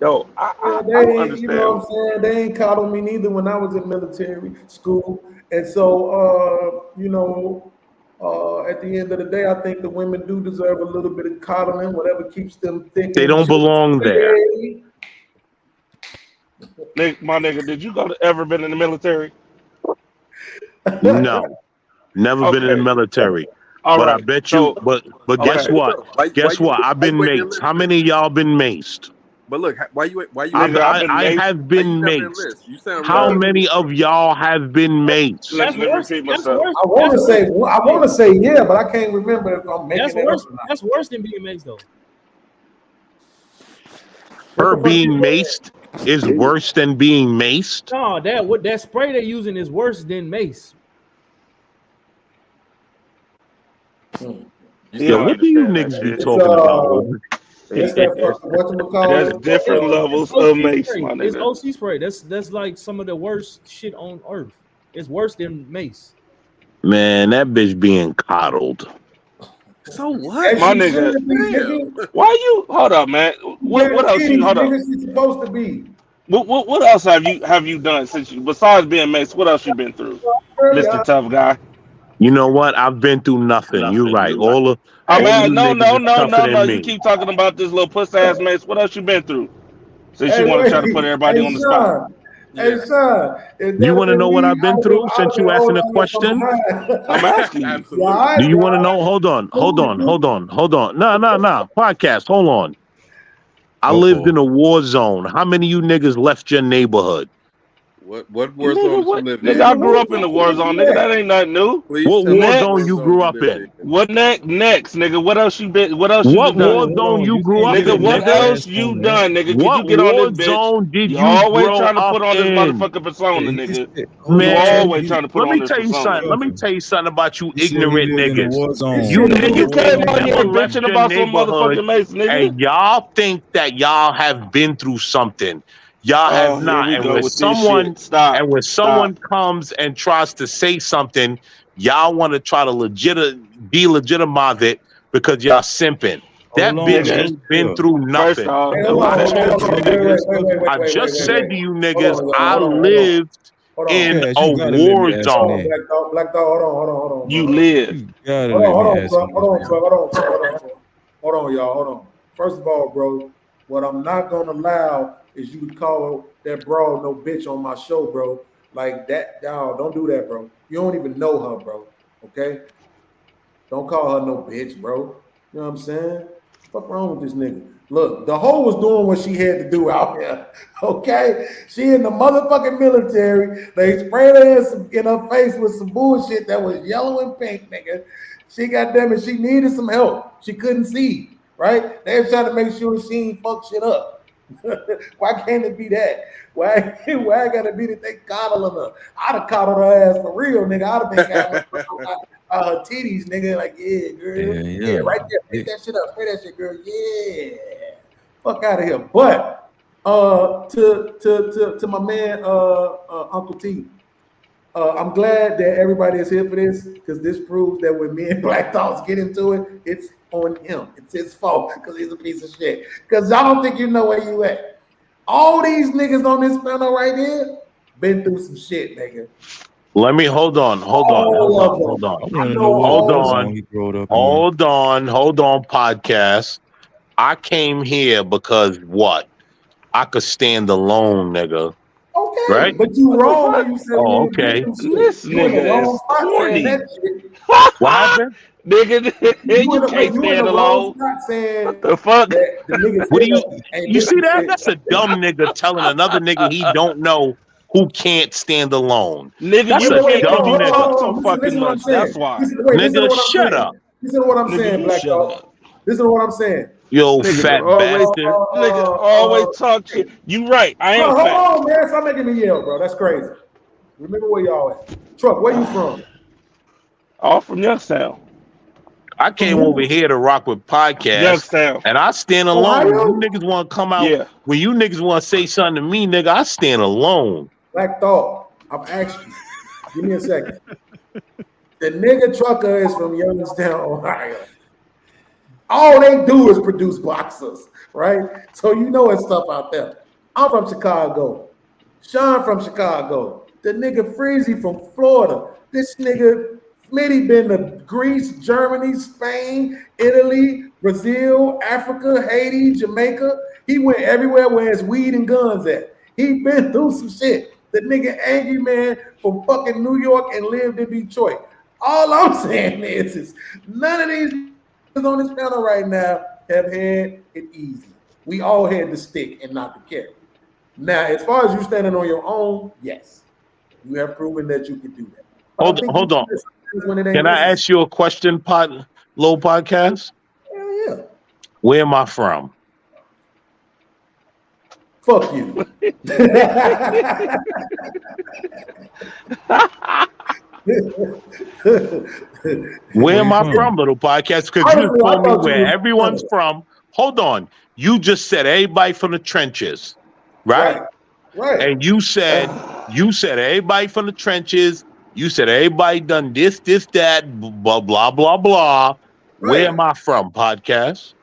Yo, I They don't ain't, understand. you know what I'm saying? They ain't coddled me neither when I was in military school. And so, at the end of the day, I think the women do deserve a little bit of coddling, whatever keeps them thinking. They don't belong there. My nigga, did you ever been in the military? No, never been in the military. All but right. I bet you. But guess what? Guess what? I've been maced. How many of y'all been maced? But look, why you? I have been maced. How many of y'all have been maced? Let me repeat myself. I want to say yeah, but I can't remember if I'm making it up or not. That's worse than being maced, though. Her being maced is worse than being maced. No, that spray they're using is worse than mace. Yeah, what do you niggas be talking about? There's different levels of mace, my It's nigga. OC spray. That's like some of the worst shit on earth. It's worse than mace. Man, that bitch being coddled. So what? My nigga, why you? Hold up, man. What else? Hold up. It's supposed to be. What else have you done since besides being maced? What else you been through, Mr. Tough Guy? You know what? I've been through nothing. You're right. All of No. me. You keep talking about this little puss ass mace. What else you been through? Since you want to try to put everybody on the spot. Hey, son. You want to know what I've been through since you asking a question? I'm asking you. Do you want to know? Hold on. No. Podcast. Hold on. I lived in a war zone. How many of you niggas left your neighborhood? What war zone you live in? Nigga, I grew up in the war zone, nigga. That ain't nothing new. What war zone you grew up in? What next, nigga? What else you been? What else What you done? war zone you grew up in? Nigga, what else you done, nigga? Can you get on this bitch? Zone did you always grow trying to put up on this in? motherfucking persona, nigga. Man, You always trying to put on this persona. Let me tell you something about you ignorant niggas. You came on here bitching about some motherfucking mace, nigga. And y'all think that y'all have been through something. Y'all have not. And when someone comes and tries to say something, y'all want to try to delegitimize it because y'all simping. That bitch ain't been through nothing. I just said to you niggas, I lived in a war zone. Black Dog, hold on. You live. Hold on, y'all. Hold on. First of all, bro, what I'm not gonna allow is you to call that broad no bitch on my show, bro. Like that, dog. Don't do that, bro. You don't even know her, bro. Okay? Don't call her no bitch, bro. You know what I'm saying? Fuck wrong with this nigga? Look, the hoe was doing what she had to do out here. Okay? She in the motherfucking military. They sprayed her in her face with some bullshit that was yellow and pink, nigga. She goddamn it, she needed some help. She couldn't see, right? They were trying to make sure she ain't fuck shit up. Why can't it be that? Why I gotta be that they coddling her? I'd have coddled her ass for real, nigga. I'd have been her titties, nigga. Like, yeah, girl. Yeah, right there. Pick that shit up. Spray that shit, girl. Yeah. Fuck out of here. But to my man Uncle T. I'm glad that everybody is here for this because this proves that when me and Black Dogs get into it, it's on him. It's his fault because he's a piece of shit. Because I don't think you know where you at. All these niggas on this panel right here been through some shit, nigga. Let me hold on, podcast. I came here because what? I could stand alone, nigga. Okay, right? But you wrong when you said okay. This nigga is corny. What happened? Nigga, you can't stand alone. What the fuck? What do you see that? That's a dumb nigga telling another nigga he don't know who can't stand alone. Nigga, that's you a can't dumb you nigga. talk too fucking much. That's why. Nigga, shut up. Listen to what I'm saying, Black Dog. Listen to what I'm saying. Yo, nigga, fat bastard. Nigga always talk shit. You right. I ain't fat. Hold on, man. Stop making me yell, bro. That's crazy. Remember where y'all at. Truck, where you from? All from Youngstown. I came over here to rock with podcasts, and I stand alone. When you niggas want to come out, when you niggas want to say something to me, nigga, I stand alone. Black Dog, I'm asking you. Give me a second. The nigga trucker is from Youngstown, Ohio. All they do is produce boxers, right? So you know it's stuff out there. I'm from Chicago. Sean from Chicago. The nigga Freezy from Florida. This nigga Smitty been to Greece, Germany, Spain, Italy, Brazil, Africa, Haiti, Jamaica. He went everywhere where there's weed and guns at. He been through some shit. The nigga Angry Man from fucking New York and lived in Detroit. All I'm saying is none of these on this panel right now have had it easy. We all had the stick and not the carrot. Now, as far as you standing on your own, yes, you have proven that you can do that. Hold on. Can I ask you a question, Low Podcast? Yeah. Where am I from? Fuck you. Where am I from, Little Podcast? Because you told me where everyone's from. Hold on. You just said everybody from the trenches, right? Right. And you said everybody from the trenches. You said everybody done this, that, blah, blah, blah, blah. Right. Where am I from, Podcast?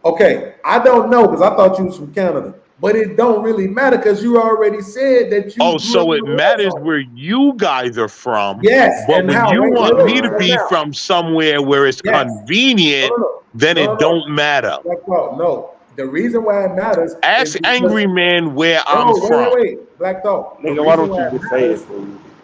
Okay, I don't know because I thought you was from Canada. But it don't really matter because you already said that you. Oh, so it matters where you guys are from. Yes. But when you want me to be from somewhere where it's convenient, then it don't matter. No. The reason why it matters. Ask Angry Man where I'm from. Wait. Black Dog. Nigga, why don't you just say it?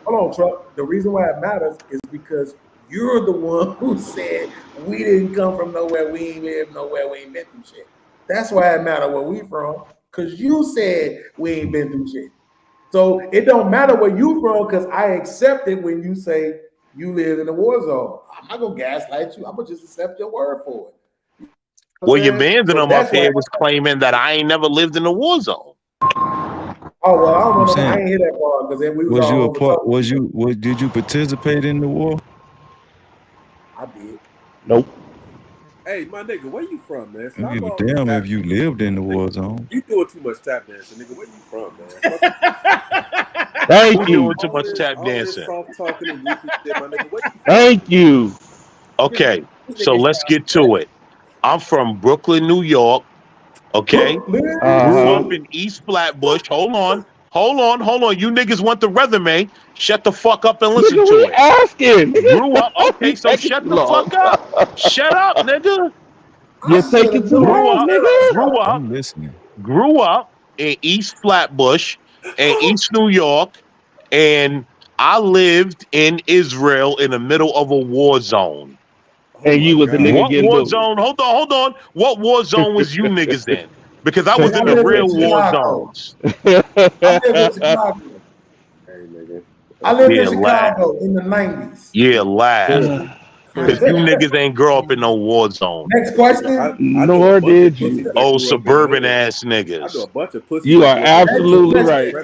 Hold on, Truck. The reason why it matters is because you're the one who said we didn't come from nowhere, we ain't lived nowhere, we ain't been through shit. That's why it matters where we from. Because you said we ain't been through shit. So it don't matter where you from because I accept it when you say you live in a war zone. I'm not going to gaslight you. I'm going to just accept your word for it. Well, your man that I'm up here was claiming that I ain't never lived in a war zone. Oh, well, I don't know. I ain't hear that part because then we was you a part? Did you participate in the war? I did. Nope. Hey, my nigga, where you from, man? I give a damn if you lived in the war zone. You doing too much tap dancing, nigga. Where you from, man? Thank you. Doing too much tap dancing. Thank you. Okay, so let's get to it. I'm from Brooklyn, New York. Okay, grew up in East Flatbush. Hold on. You niggas want the resume? Shut the fuck up and listen to it. Asking. Grew up. Okay, so shut the fuck up. Shut up, nigga. You're taking too long, nigga. I'm listening. Grew up in East Flatbush in East New York, and I lived in Israel in the middle of a war zone. And you was the nigga what war zone? Hold on. What war zone was you niggas in? Because I was in the real war zones. I lived in Chicago in the 90s. Yeah, laugh. Because you niggas ain't grow up in no war zone. Next question. Nor did you. Oh, suburban ass niggas. I do a bunch of pussy. You are absolutely right.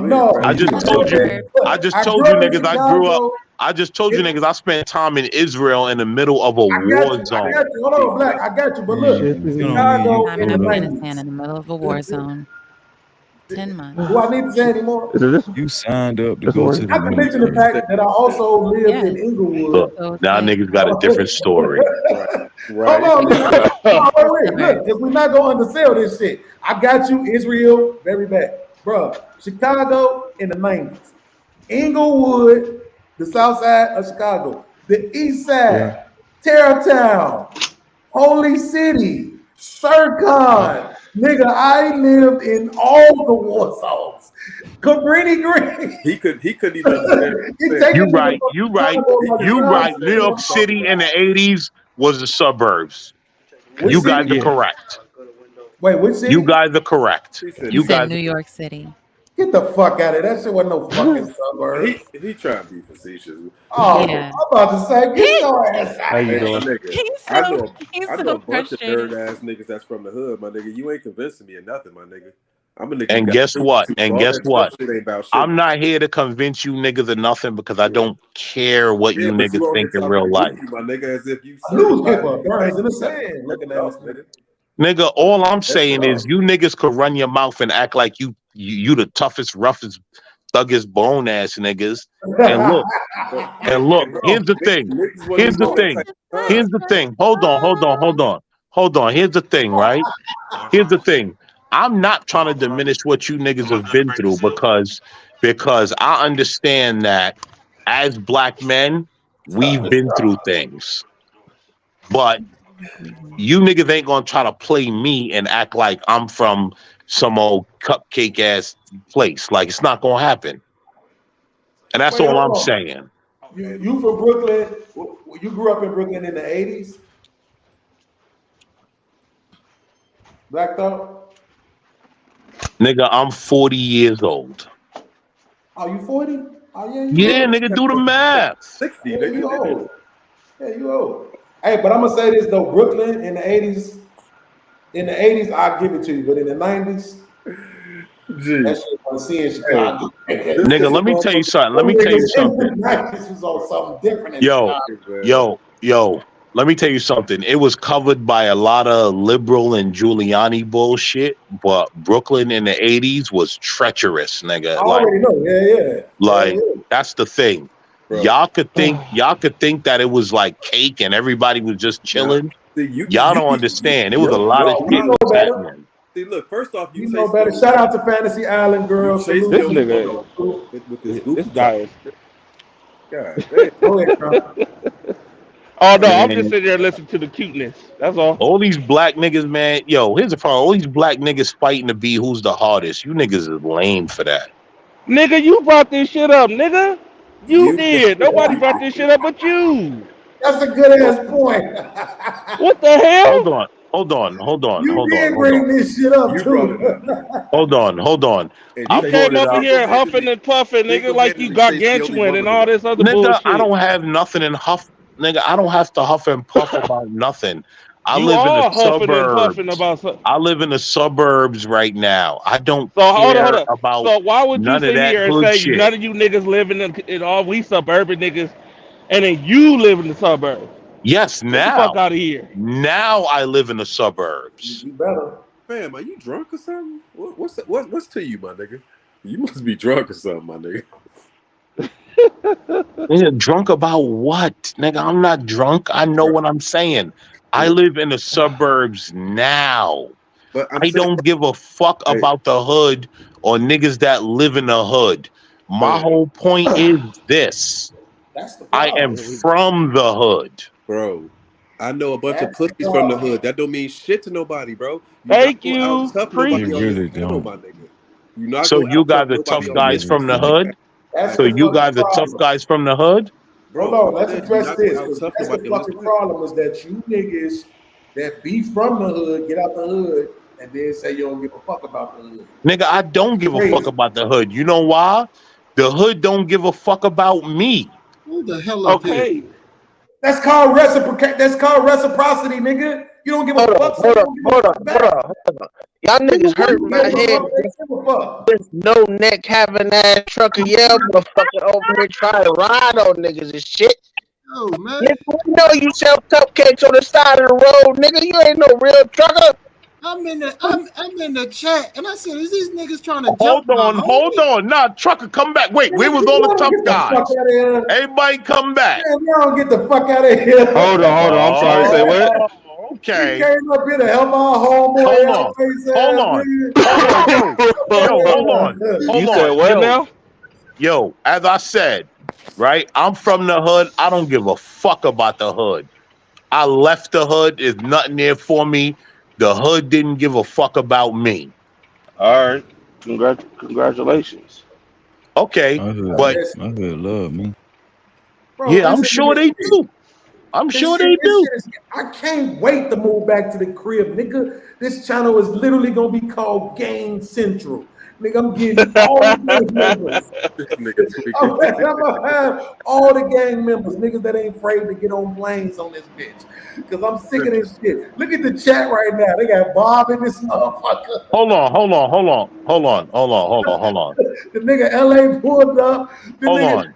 No, I just told you niggas I grew up. I just told you niggas I spent time in Israel in the middle of a war zone. I got you. Hold on, Black. I got you. But look, Chicago I'm in Afghanistan in the middle of a war zone. 10 months. Do I need to say anymore? You signed up to go to the I can mention the fact that I also lived in Inglewood. Look, now niggas got a different story. Right. Hold on. Wait. Look, if we're not going to undersell this shit, I got you, Israel, very bad. Bruh, Chicago in the 90s. Inglewood, the south side of Chicago. The east side, Terrortown, Holy City, Sircon. Nigga, I lived in all the war zones. Cabrini Green. He couldn't even understand. You right. New York City in the 80s was the suburbs. You guys are correct. Wait, which city? You guys are correct. You said New York City. Get the fuck out of it. That shit wasn't no fucking suburb. He trying to be facetious. Oh, yeah. I'm about to say, get your ass out. How you doing? I know a bunch of nerd ass niggas that's from the hood, my nigga. You ain't convincing me of nothing, my nigga. I'm a nigga. And guess what? I'm not here to convince you niggas of nothing because I don't care what you niggas think in real life. My nigga, as if you newspaper burns in the sand. Looking at us, nigga. Nigga, all I'm saying is you niggas could run your mouth and act like you the toughest, roughest thuggish bone ass niggas. And look, here's the thing. Here's the thing. Hold on. Here's the thing, right? Here's the thing. I'm not trying to diminish what you niggas have been through because I understand that as black men, we've been through things. But you niggas ain't gonna try to play me and act like I'm from some old cupcake ass place. Like, it's not gonna happen. And that's all I'm saying. You from Brooklyn? You grew up in Brooklyn in the 80s? Black Thought? Nigga, I'm 40 years old. Oh, you 40? Oh, yeah, nigga, do the math. 60, nigga. You old. Yeah, you old. Hey, but I'm gonna say this though, Brooklyn in the 80s, I'll give it to you, but in the 90s, that shit was seeing Chicago. Nigga, let me tell you something. Let me tell you something. This was on something different. Yo. Let me tell you something. It was covered by a lot of liberal and Giuliani bullshit, but Brooklyn in the 80s was treacherous, nigga. I already know. Yeah. Like, that's the thing. Bro. Y'all could think that it was like cake and everybody was just chilling. Y'all don't understand. It was a lot of shit was happening. See, look, first off, you know better. Shout out to Fantasy Island girls. This nigga with this guy. God, oh no, I'm just sitting there listening to the cuteness. That's all. All these black niggas, man. Yo, here's the problem. All these black niggas fighting to be who's the hardest. You niggas is lame for that. Nigga, you brought this shit up, nigga. You did. Nobody brought this shit up but you. That's a good ass point. What the hell? Hold on. You did bring this shit up too. Hold on. You came up here huffing and puffing, nigga, like you gargantuan and all this other bullshit. I don't have nothing in huff. Nigga, I don't have to huff and puff about nothing. I live in the suburbs. I live in the suburbs right now. I don't care about. So why would you sit here and say shit. None of you niggas live in all we suburban niggas, and then you live in the suburbs? Yes, now. Get the fuck out of here. Now I live in the suburbs. You better. Fam, are you drunk or something? What's to you, my nigga? You must be drunk or something, my nigga. Nigga, drunk about what? Nigga, I'm not drunk. I know what I'm saying. I live in the suburbs now. But I don't give a fuck about the hood or niggas that live in the hood. My whole point is this. I am from the hood. Bro, I know a bunch of pussies from the hood. That don't mean shit to nobody, bro. Thank you. So you guys are tough guys from the hood? So you guys are tough guys from the hood? Bro, no, let's address this. That's the fucking problem is that you niggas that be from the hood, get out the hood, and then say you don't give a fuck about the hood. Nigga, I don't give a fuck about the hood. You know why? The hood don't give a fuck about me. Who the hell up here? That's called reciprocity. That's called reciprocity, nigga. You don't give a fuck. Hold on. Y'all niggas hurt my head. This no neck having ass trucker, motherfucker over here trying to ride on niggas and shit. Oh man, you know you sell cupcakes on the side of the road, nigga. You ain't no real trucker. I'm in the chat, and I said, "Is these niggas trying to hold on? Nah, trucker, come back. Wait, where was all the tough guys? Everybody, come back. Man, y'all get the fuck out of here. Hold on. I'm sorry. Say what? Okay. He came up here to help our homeboy. Hold on. You said what now? Yo, as I said, right? I'm from the hood. I don't give a fuck about the hood. I left the hood. There's nothing there for me. The hood didn't give a fuck about me. All right. Congratulations. Okay. My hood love me. Bro, yeah, I'm sure they do. I'm sure they do. I can't wait to move back to the crib, nigga. This channel is literally gonna be called Gang Central. Nigga, I'm getting all the gang members. I'm gonna have all the gang members, niggas that ain't afraid to get on planes on this bitch. Because I'm sick of this shit. Look at the chat right now. They got Bob in this motherfucker. Hold on. The nigga LA pulled up. Hold on.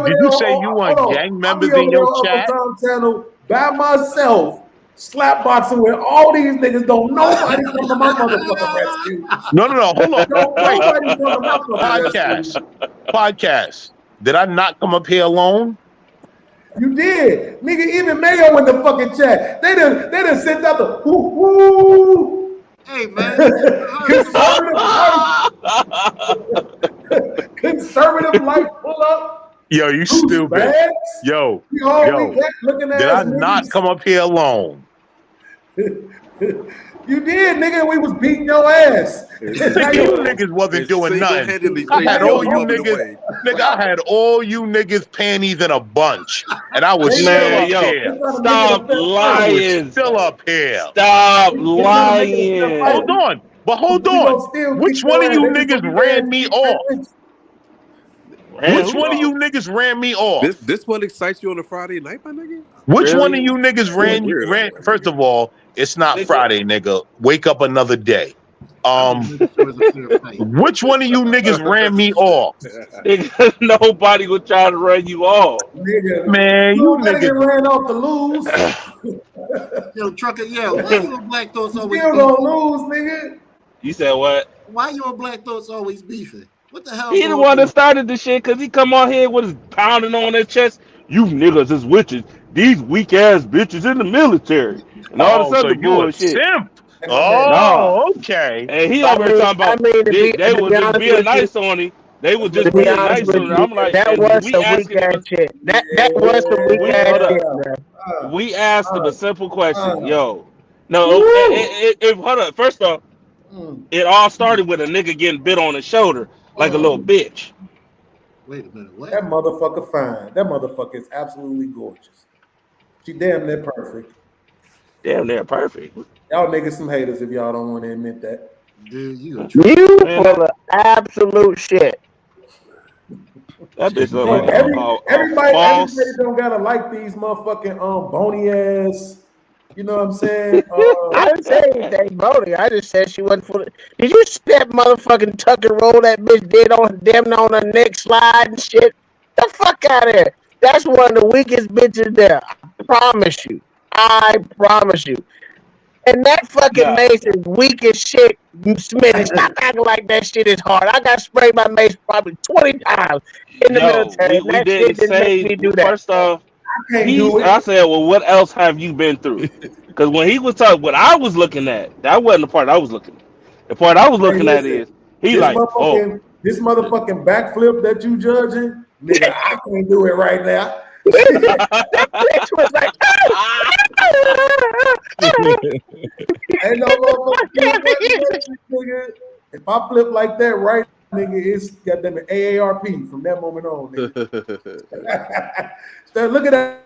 Did you say you want gang members in your chat? Channel by myself slap boxing with all these niggas. Don't nobody come to my motherfucking rescue. No, hold on. Don't Wait. nobody come to my motherfucking Podcast. Did I not come up here alone? You did, nigga. Even Mayo in the fucking chat. They done sent out the whoo. Hey man, conservative life pull up. Yo, you stupid. Bags. Yo. Looking at Did I not come up here alone? You did, nigga. We was beating your ass. You niggas wasn't doing nothing. I had all you niggas. Nigga, I had all you niggas panties in a bunch, and I was still up here. Stop lying. Still up here. Stop lying. Hold on. But hold on. Which one of you niggas ran me off? Which one of you niggas ran me off? This one excites you on a Friday night, my nigga? Which one of you niggas ran? First of all, it's not Friday, nigga. Wake up another day. Which one of you niggas ran me off? Nobody would try to run you off. Nigga, man, you niggas ran off to lose. Yo, Trucker, why you and Black Thoughts always still gonna lose, nigga? You said what? Why you and Black Thoughts always beefing? What the hell? He the one that started the shit because he come on here with his pounding on his chest. You niggas is witches. These weak ass bitches in the military. And all this other bullshit. Simp. Oh, okay. And he over here talking about they would just be nice on him. They would just be nice on him. I'm like, that was some weak ass shit. That was some weak ass shit. We asked him a simple question, yo. No, hold up. First off, it all started with a nigga getting bit on the shoulder like a little bitch. Wait a minute, what? That motherfucker fine. That motherfucker is absolutely gorgeous. She damn near perfect. Damn near perfect. Y'all niggas some haters if y'all don't want to admit that. Dude, you full of absolute shit. That bitch look like everybody don't gotta like these motherfucking bony ass. You know what I'm saying? I didn't say anything bony. I just said she wasn't full of. Did you see that motherfucking tuck and roll that bitch did on her neck slide and shit? The fuck out of here. That's one of the weakest bitches there. I promise you. And that fucking mace is weak as shit. Smitty, stop acting like that shit is hard. I got sprayed by mace probably 20 times in the military. We didn't say, me do that. First off, I said, well, what else have you been through? Because when he was talking, what I was looking at, that wasn't the part I was looking at. The part I was looking at is, he like, this motherfucking backflip that you judging, nigga, I can't do it right now. That bitch was like, ain't no motherfucker, nigga. If I flip like that right, nigga, it's goddamn AARP from that moment on, nigga. Look at that.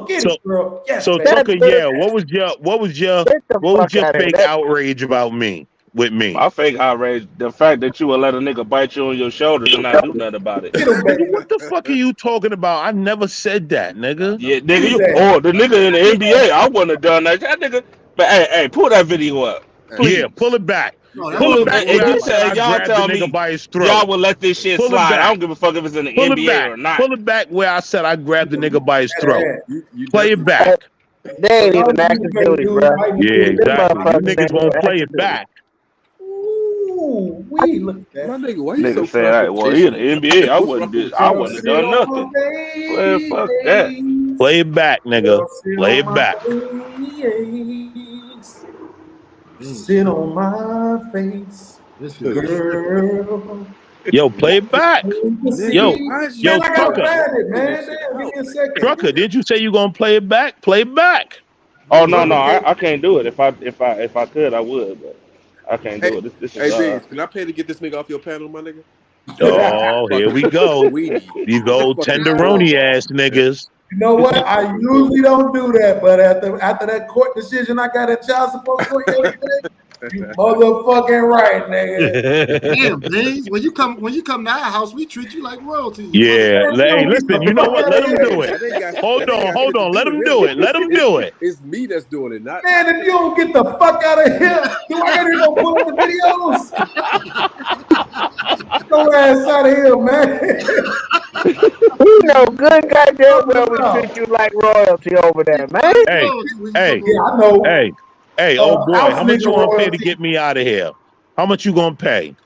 Get it, bro. Yes, so Tucker, what was your fake outrage about me? With me, my fake outrage, the fact that you would let a nigga bite you on your shoulders and not do nothing about it. Nigga, what the fuck are you talking about? I never said that, nigga. Yeah, nigga, the nigga in the NBA, I wouldn't have done that. That nigga, but hey, pull that video up. Please. Yeah, pull it back. Pull it back. And you said y'all tell me y'all will let this shit slide. I don't give a fuck if it's in the NBA or not. Pull it back where I said I grabbed the nigga by his throat. Play it back. They ain't even active duty, bro. Yeah, exactly. You niggas won't play it back. We look at that. My nigga, why you so say, well, he in the NBA. I wouldn't have done nothing. Well, fuck that. Play it back, nigga. Play it back. Sit on my face, girl. Yo, play it back. Yo, Trucker, did you say you gonna play it back? Play it back. Oh no, I can't do it. If I could, I would, but I can't do it. This is, Beans, can I pay to get this nigga off your panel, my nigga? Oh, here we go. These old tenderoni ass niggas. You know what? I usually don't do that, but after that court decision I got in child support court yesterday, you motherfucking right, nigga. Damn, Beans, when you come to our house, we treat you like royalty. Yeah, hey, listen, you know what? Let him do it. Hold on. Let him do it. It's me that's doing it, not man. If you don't get the fuck out of here, do I gotta go pull up the videos? Go ass out of here, man. We know good goddamn well we treat you like royalty over there, man. Hey, Yeah, I know. hey, old boy, house how much you nigga gonna pay to royalty. get me out of here? How much you gonna pay?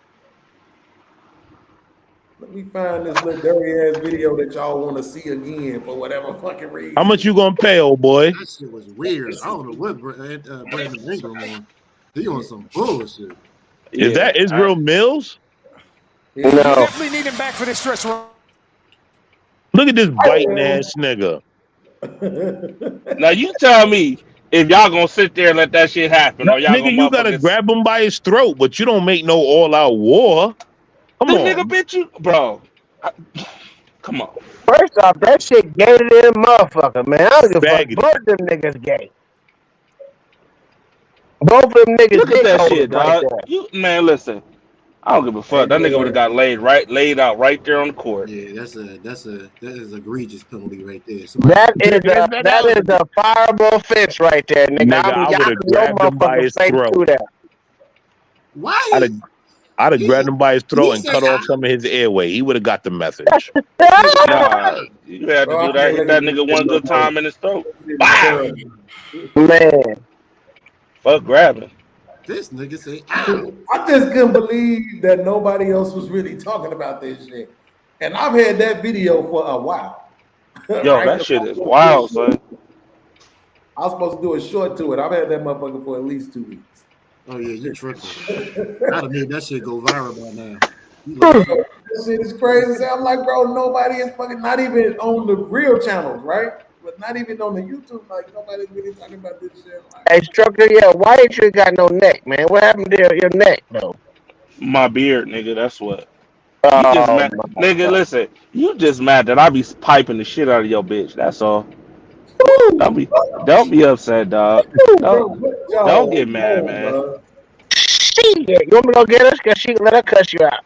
Let me find this little dirty ass video that y'all want to see again for whatever fucking reason. How much you gonna pay, old boy? That shit was weird. I don't know what Brandon Ingram on. He on some bullshit. Is that Israel Mills? No. Definitely need him back for this stretch run. Look at this biting ass nigga. Now you tell me if y'all gonna sit there and let that shit happen, or y'all Nigga, you gotta grab him by his throat, but you don't make no all-out war. Come this on, nigga bitch you, bro. Come on. First off, that shit gay to them motherfucker, man. I don't give a fuck. Both them niggas gay. Both of them niggas Look at that shit, right dog. You man, listen. I don't give a fuck. That nigga would have got laid out right there on the court. Yeah, that is egregious penalty right there. That is a fireable offense right there, nigga. I would have grabbed him by his throat. Why? I'd have grabbed him by his throat and cut off some of his airway. He would have got the message. Nah, you had to do that. Hit that nigga one good time in his throat. Bam! Man. Fuck grabbing. This nigga say, I just couldn't believe that nobody else was really talking about this shit. And I've had that video for a while. Yo, right? That shit is wild, son. I was supposed to do a short to it. I've had that motherfucker for at least 2 weeks. oh yeah, you tripping. I'd have made that shit go viral by now. This shit is crazy. I'm like, bro, nobody is fucking, not even on the real channels, right? But not even on the YouTube. Like, nobody's really talking about this shit. Like, hey, Strucker, yeah, why ain't you got no neck, man? What happened to your neck, though? My beard, nigga, that's what. You just mad. Nigga, listen, you just mad that I be piping the shit out of your bitch. That's all. Don't be upset, dog. Don't get mad, man. Shit, you want me to go get her? Cause she let her cuss you out.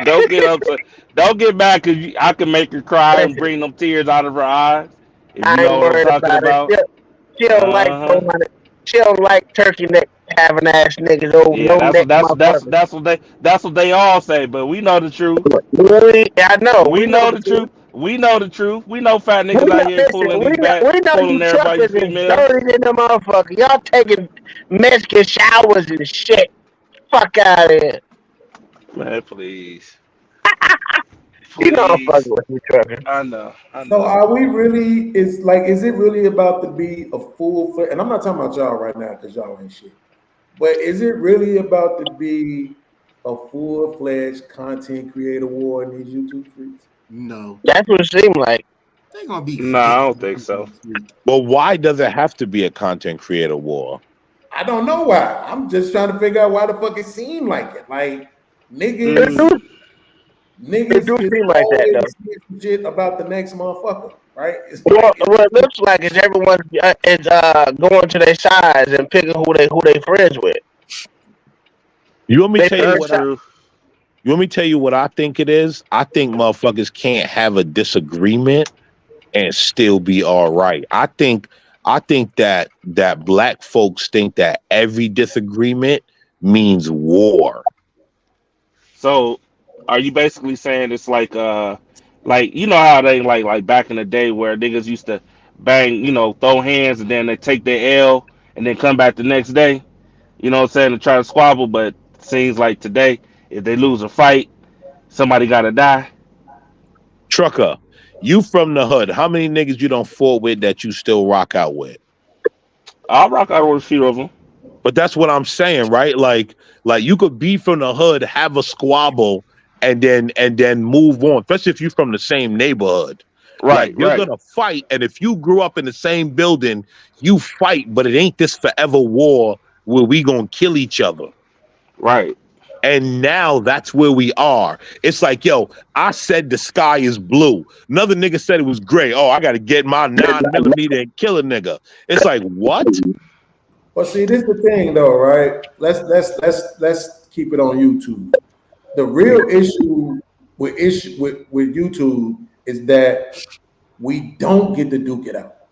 Don't get upset. Don't get mad because I can make her cry and bring them tears out of her eyes. If you know what I'm talking about. She don't like she don't like turkey neck having ass niggas over. Yeah, that's what they all say, but we know the truth. Really? I know. We know the truth. We know the truth. We know fat niggas out here pulling these back, pulling everybody's females. Dirty in the motherfucker. Y'all taking Mexican showers and shit. Fuck out of here. Man, please. You know I'm fucking with you, Trevor. I know. So are we really, is it really about to be a full-fledged, and I'm not talking about y'all right now because y'all ain't shit, but is it really about to be a full-fledged content creator war in these YouTube streets? No. That's what it seemed like. They're gonna be. No, I don't think so. But why does it have to be a content creator war? I don't know why. I'm just trying to figure out why the fuck it seemed like it. Like, niggas do seem like that, though. Shit about the next motherfucker, right? Well, what it looks like is everyone is going to their sides and picking who they friends with. You want me to tell you what? You want me to tell you what I think it is? I think motherfuckers can't have a disagreement and still be all right. I think that black folks think that every disagreement means war. So, are you basically saying it's like you know how they like back in the day where niggas used to bang, throw hands and then they take their L and then come back the next day, you know what I'm saying, to try to squabble, but it seems like today if they lose a fight, somebody gotta die. Trucker, you from the hood. How many niggas you don't fought with that you still rock out with? I'll rock out with a few of them. But that's what I'm saying, right? Like you could be from the hood, have a squabble, and then move on, especially if you're from the same neighborhood. Right. Like, you're gonna fight, and if you grew up in the same building, you fight, but it ain't this forever war where we gonna kill each other. Right. And now that's where we are. It's like, yo, I said the sky is blue. Another nigga said it was gray. Oh, I gotta get my 9mm and kill a nigga. It's like, what? Well, see, this is the thing though, right? Let's keep it on YouTube. The real issue with YouTube is that we don't get to duke it out.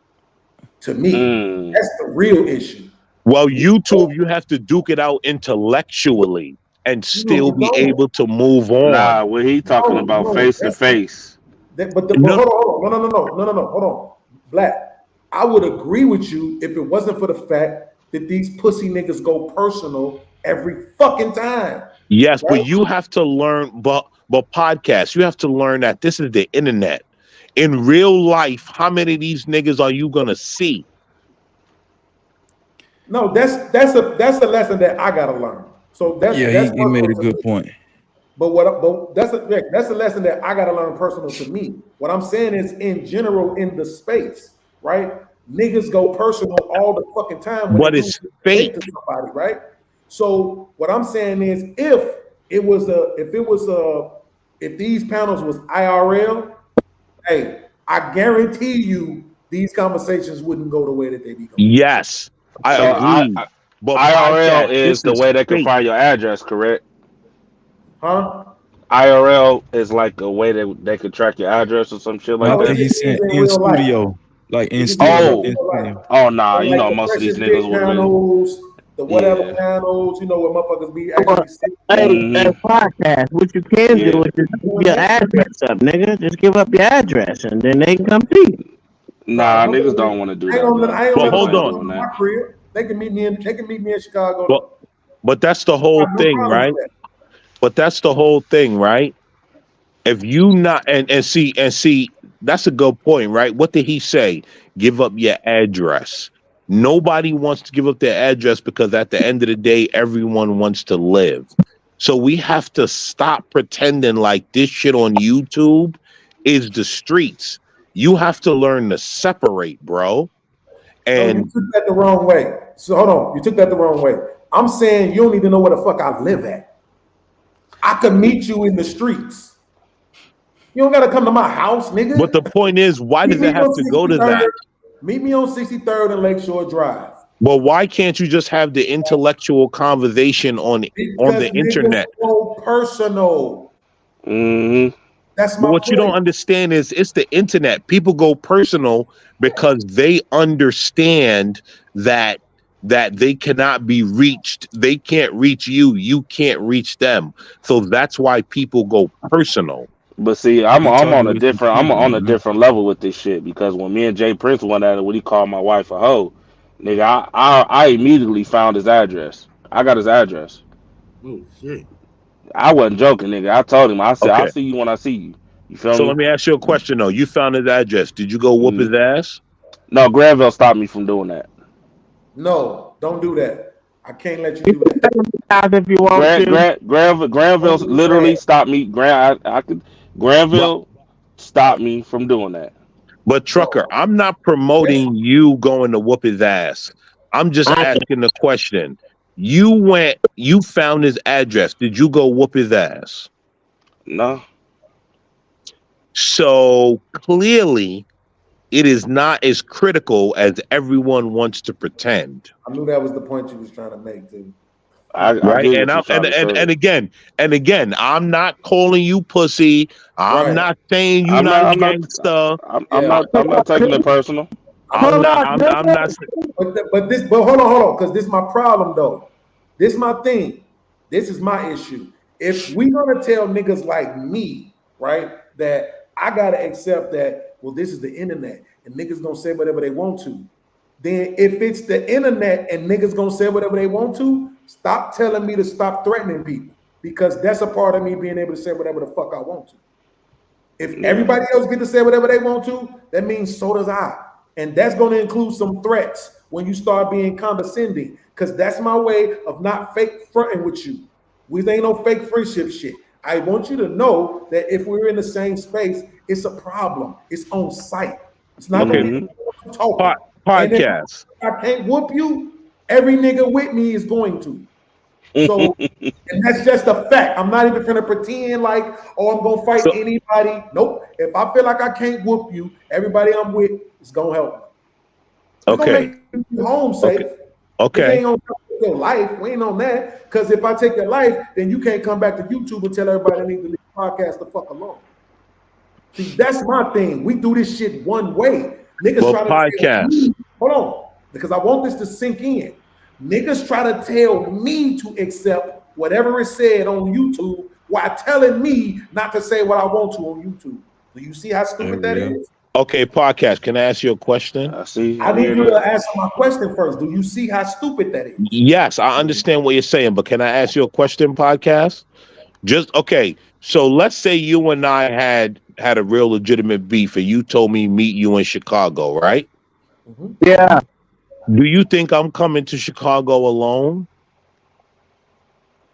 To me, that's the real issue. Well, YouTube, you have to duke it out intellectually. and still be able to move on. Nah, what he talking about face to face. But hold on, no, hold on. Black, I would agree with you if it wasn't for the fact that these pussy niggas go personal every fucking time. Yes, right? but you have to learn, but podcasts, you have to learn that this is the internet. In real life, how many of these niggas are you gonna see? No, that's a lesson that I gotta learn. So that's he made a good point. But that's a lesson that I gotta learn personal to me. What I'm saying is in general in the space, right? Niggas go personal all the fucking time. But it's fake to somebody, right? So what I'm saying is if these panels was IRL, hey, I guarantee you these conversations wouldn't go the way that they be going. Yes, I agree. But IRL is the way they can find your address, correct? Huh? IRL is like a way that they could track your address or some shit like that. He said in studio, like in studio. Oh nah, you know most of these niggas would panels, the whatever panels, you know where motherfuckers be actually sitting. Hey, podcast. What you can do is just give your address up, nigga. Just give up your address, and then they can come see you. Nah, niggas don't want to do that. But hold on. They can meet me in Chicago. But that's the whole thing, right? But that's the whole thing, right? If you not and see, that's a good point, right? What did he say? Give up your address. Nobody wants to give up their address because at the end of the day, everyone wants to live. So we have to stop pretending like this shit on YouTube is the streets. You have to learn to separate, bro. And you took that the wrong way. So hold on, you took that the wrong way. I'm saying you don't even know where the fuck I live at. I could meet you in the streets. You don't gotta come to my house, nigga. But the point is, why does it have to go to that? Meet me on 63rd and Lakeshore Drive. Well, why can't you just have the intellectual conversation on the internet? So personal. Mm-hmm. That's my what point. You don't understand is it's the internet. People go personal because they understand that they cannot be reached. They can't reach you. You can't reach them. So that's why people go personal. But see, I'm on a different level with this shit because when me and Jay Prince went at it, when he called my wife a hoe, nigga, I immediately found his address. I got his address. Oh shit. I wasn't joking, nigga. I told him, I said, I'll see you when I see you. You feel me? So let me ask you a question though. You found his address. Did you go whoop his ass? No, Granville stopped me from doing that. No, don't do that. I can't let you do that. If you want to. Granville literally stopped me. Granville stopped me from doing that. But Trucker, I'm not promoting you going to whoop his ass. I'm just asking the question. You found his address. Did you go whoop his ass? No. So clearly, it is not as critical as everyone wants to pretend. I knew that was the point you was trying to make, too. And again, I'm not calling you pussy. I'm not saying you're not a gangster. I'm not taking it personal. I'm not. But hold on, because this is my problem though. This is my thing. This is my issue. If we gonna tell niggas like me, right, that I gotta accept that, well, this is the internet and niggas gonna say whatever they want to. Then if it's the internet and niggas gonna say whatever they want to, stop telling me to stop threatening people, because that's a part of me being able to say whatever the fuck I want to. If everybody else get to say whatever they want to, that means so does I. And that's going to include some threats when you start being condescending, because that's my way of not fake fronting with you. We ain't no fake friendship shit. I want you to know that if we're in the same space, it's a problem. It's on site. It's not going to talk. Podcast. I can't whoop you. Every nigga with me is going to. So, and that's just a fact. I'm not even gonna pretend like, oh, I'm gonna fight anybody. Nope. If I feel like I can't whoop you, everybody I'm with is gonna help me. Okay. Make you home safe. Okay. We ain't on your life. We ain't on that. Because if I take your life, then you can't come back to YouTube and tell everybody they need to leave the podcast the fuck alone. See, that's my thing. We do this shit one way. Niggas try to tell me, hold on, because I want this to sink in. Niggas try to tell me to accept whatever is said on YouTube while telling me not to say what I want to on YouTube. Do you see how stupid that is? Okay, podcast. Can I ask you a question? I need you to answer my question first. Do you see how stupid that is? Yes, I understand what you're saying, but can I ask you a question, podcast? Just okay. So let's say you and I had a real legitimate beef, and you told me meet you in Chicago, right? Yeah. Do you think I'm coming to Chicago alone?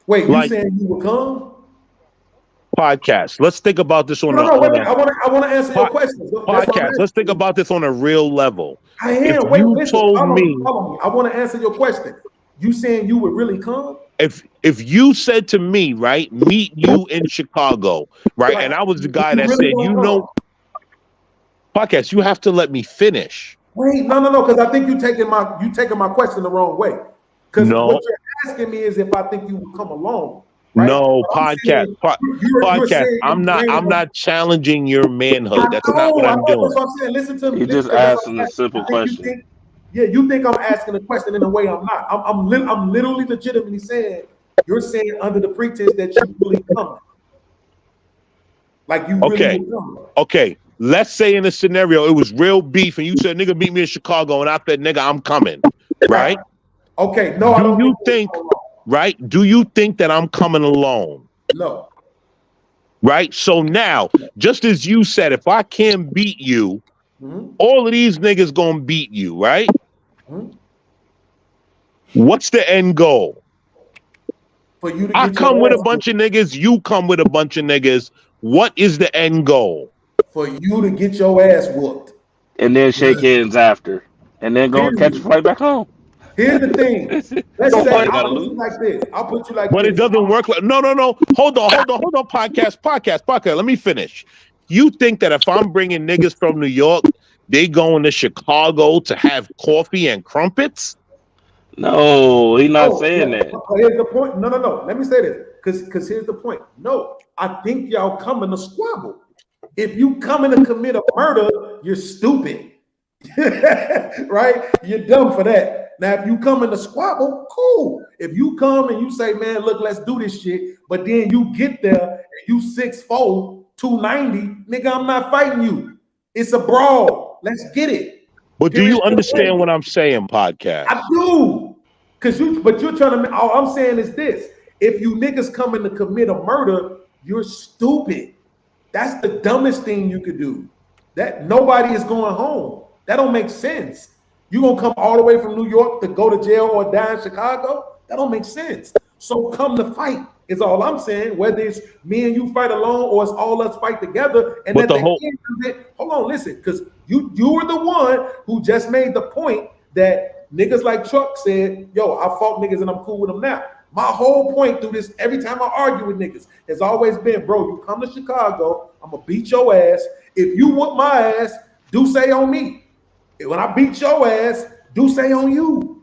Wait, you saying you would come? Podcast. Let's think about this on I want to answer your question. Podcast. Let's think about this on a real level. I am. Wait, listen, follow me. I want to answer your question. You saying you would really come? If you said to me, right, meet you in Chicago, right, and I was the guy that said, you know, podcast, you have to let me finish. Wait, no, because I think you taking my question the wrong way. Because what you're asking me is if I think you would come along. Right? No, podcast. Podcast. I'm not challenging your manhood. That's not what I'm doing. So I'm saying, listen to me. He just asking a simple question. You think I'm asking a question in a way I'm not. I'm literally legitimately saying you're saying under the pretense that you really come. Like you really come. Okay. Let's say in a scenario it was real beef and you said, nigga, meet me in Chicago, and I said, nigga, I'm coming. Right? Okay. No, I don't think right? Do you think that I'm coming alone? No. Right? So now, just as you said, if I can't beat you, all of these niggas gonna beat you, right? What's the end goal? For you to I come with a bunch of niggas, you come with a bunch of niggas. What is the end goal? For you to get your ass whooped. And then shake hands after. And then go and catch a flight back home. Here's the thing. Let's say I'll put you like this. But it doesn't work like no. Hold on. Podcast. Let me finish. You think that if I'm bringing niggas from New York, they going to Chicago to have coffee and crumpets? No, he's not saying that. Here's the point. No. Let me say this. Because here's the point. No, I think y'all coming to squabble. If you coming to commit a murder, you're stupid. Right? You're dumb for that. Now, if you come in to squabble, cool. If you come and you say, man, look, let's do this shit, but then you get there and you 6'4", 290, nigga, I'm not fighting you. It's a brawl. Let's get it. But do you understand what I'm saying, podcast? I do. But you're trying to, all I'm saying is this. If you niggas coming to commit a murder, you're stupid. That's the dumbest thing you could do. That nobody is going home. That don't make sense. You gonna come all the way from New York to go to jail or die in Chicago? That don't make sense. So come to fight is all I'm saying. Whether it's me and you fight alone or it's all us fight together. And but at the end of it, hold on, listen, because you were the one who just made the point that niggas like Chuck said, yo, I fought niggas and I'm cool with them now. My whole point through this, every time I argue with niggas, has always been, bro, you come to Chicago, I'm gonna beat your ass. If you whoop my ass, do say on me. When I beat your ass, do say on you.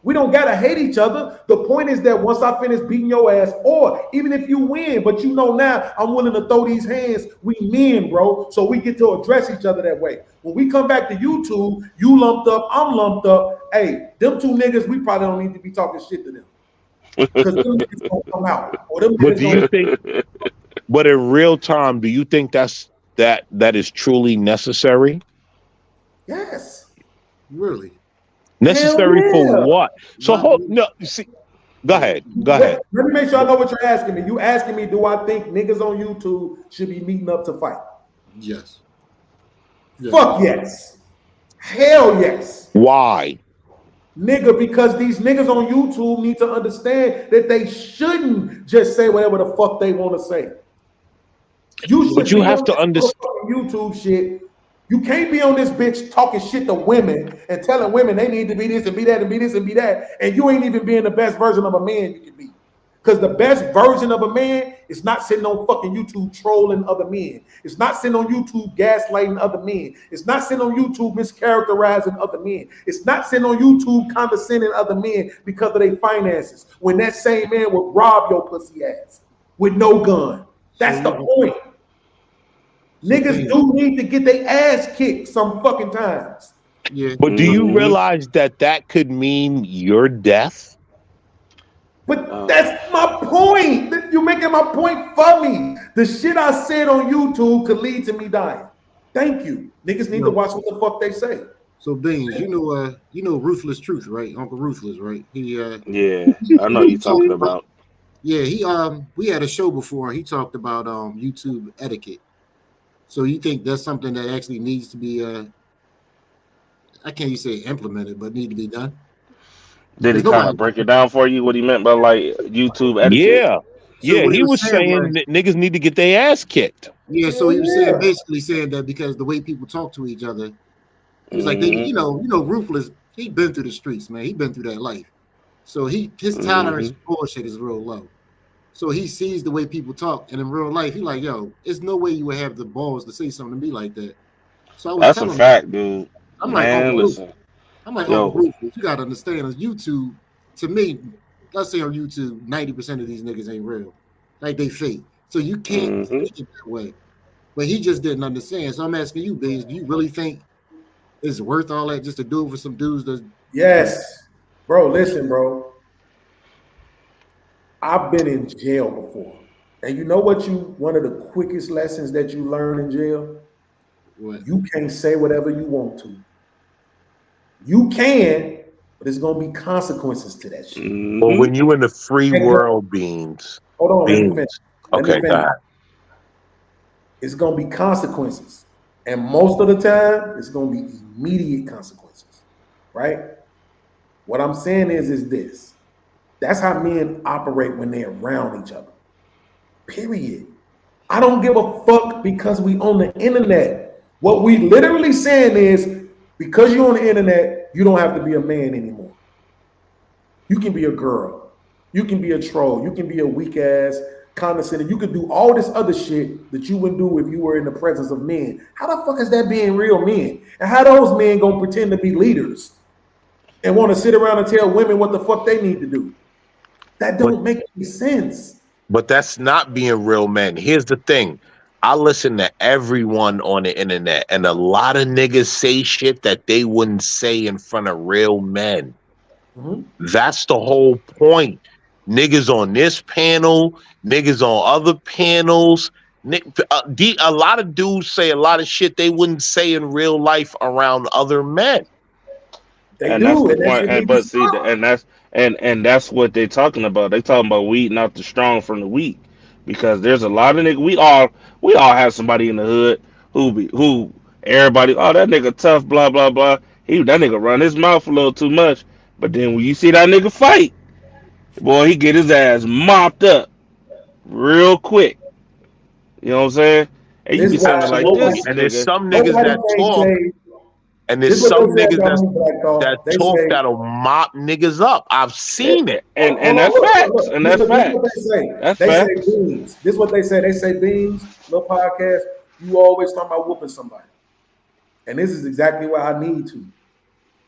We don't gotta hate each other. The point is that once I finish beating your ass, or even if you win, but you know now I'm willing to throw these hands, we men, bro. So we get to address each other that way. When we come back to YouTube, you lumped up, I'm lumped up. Hey, them two niggas, we probably don't need to be talking shit to them. Because them niggas gonna come out. Or them But do you think? But in real time, do you think that is truly necessary? Yes. Really? Necessary for what? So see. Go ahead. Let me make sure I know what you're asking me. You asking me, do I think niggas on YouTube should be meeting up to fight? Yes. Fuck yes. Hell yes. Why? Nigga, because these niggas on YouTube need to understand that they shouldn't just say whatever the fuck they want to say. But you have to understand YouTube shit. You can't be on this bitch talking shit to women and telling women they need to be this and be that and be this and be that, and you ain't even being the best version of a man you can be. Because the best version of a man is not sitting on fucking YouTube trolling other men. It's not sitting on YouTube gaslighting other men. It's not sitting on YouTube mischaracterizing other men. It's not sitting on YouTube condescending other men because of their finances. When that same man would rob your pussy ass with no gun. That's the point. Niggas do need to get their ass kicked some fucking times. Yeah. But do you realize that could mean your death? But that's my point. You're making my point for me. The shit I said on YouTube could lead to me dying. Thank you. Niggas need to watch what the fuck they say. So Beans, you know Ruthless Truth, right? Uncle Ruthless, right? Yeah, I know you talking about. Yeah, we had a show before. He talked about YouTube etiquette. So you think that's something that actually needs to be I can't even say implemented, but need to be done? Did he kind of break it down for you what he meant by like YouTube etiquette? Yeah, he was saying that niggas need to get their ass kicked. Yeah, so he was saying basically saying that because the way people talk to each other, it's like they, you know, Ruthless, he been through the streets, man. He been through that life. So his tolerance for bullshit is real low. So he sees the way people talk, and in real life, he like, yo, there's no way you would have the balls to say something to me like that. So I was That's a fact, dude. I'm like, man, listen. I'm like, you gotta understand, on YouTube, to me, let's say on YouTube, 90% of these niggas ain't real. Like they fake. So you can't think it that way. But he just didn't understand. So I'm asking you, Beans, do you really think it's worth all that just to do it for some dudes that Yes. Bro, listen, bro. I've been in jail before. And you know what one of the quickest lessons that you learn in jail? What? You can't say whatever you want to. You can, but there's gonna be consequences to that shit. But when you in the free world, Beans. Hold on, let me Beans. finish. Okay, go ahead. It's gonna be consequences. And most of the time, it's gonna be immediate consequences. Right? What I'm saying is this. That's how men operate when they're around each other. Period. I don't give a fuck because we on the internet. What we literally saying is, because you're on the internet, you don't have to be a man anymore. You can be a girl. You can be a troll. You can be a weak ass condescending. You can do all this other shit that you wouldn't do if you were in the presence of men. How the fuck is that being real men? And how those men gonna pretend to be leaders and want to sit around and tell women what the fuck they need to do? That don't make any sense. But that's not being real men. Here's the thing. I listen to everyone on the internet, and a lot of niggas say shit that they wouldn't say in front of real men. That's the whole point. Niggas on this panel, niggas on other panels. A lot of dudes say a lot of shit they wouldn't say in real life around other men. That's the point. But see, and that's what they're talking about. They talking about weeding out the strong from the weak, because there's a lot of niggas. We all have somebody in the hood who everybody, oh, that nigga tough, blah blah blah. That nigga run his mouth a little too much. But then when you see that nigga fight, boy, he get his ass mopped up real quick. You know what I'm saying? And you be sounding like this. And there's some niggas that talk. And there's some niggas that talk that'll mop niggas up. I've seen it. And that's facts. And that's facts. That's facts. This is what they say. They say, Beans, little podcast, you always talking about whooping somebody. And this is exactly why I need to.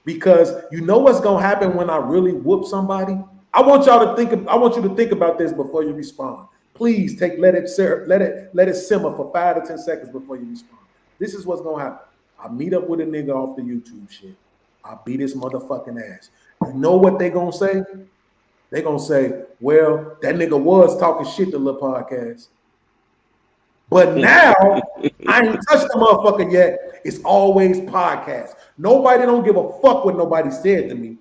Because you know what's gonna happen when I really whoop somebody? I want you to think about this before you respond. Please let it simmer for 5 to 10 seconds before you respond. This is what's gonna happen. I meet up with a nigga off the YouTube shit. I beat his motherfucking ass. You know what they gonna say? They gonna say, well, that nigga was talking shit to Lil Podcast. But now, I ain't touched the motherfucker yet. It's always podcast. Nobody don't give a fuck what nobody said to me.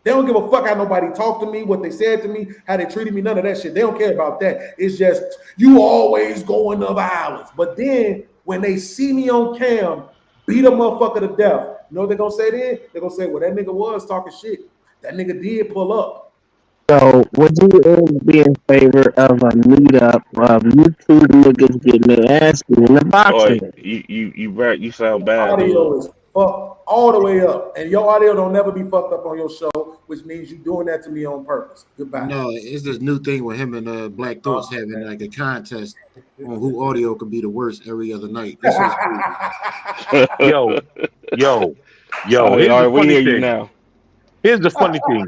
They don't give a fuck how nobody talked to me, what they said to me, how they treated me, none of that shit. They don't care about that. It's just, you always going to violence. But then, when they see me on cam, beat a motherfucker to death. You know what they're gonna say then? They're gonna say, well, that nigga was talking shit. That nigga did pull up. So would you be in favor of a meetup of YouTube niggas getting their ass beat in the boxing? Boy, you sound bad. Audio is fucked all the way up. And your audio don't never be fucked up on your show, which means you doing that to me on purpose. Goodbye. No, it's this new thing with him and Black Thoughts having like a contest on who audio could be the worst every other night. This is yo. Here's the funny thing.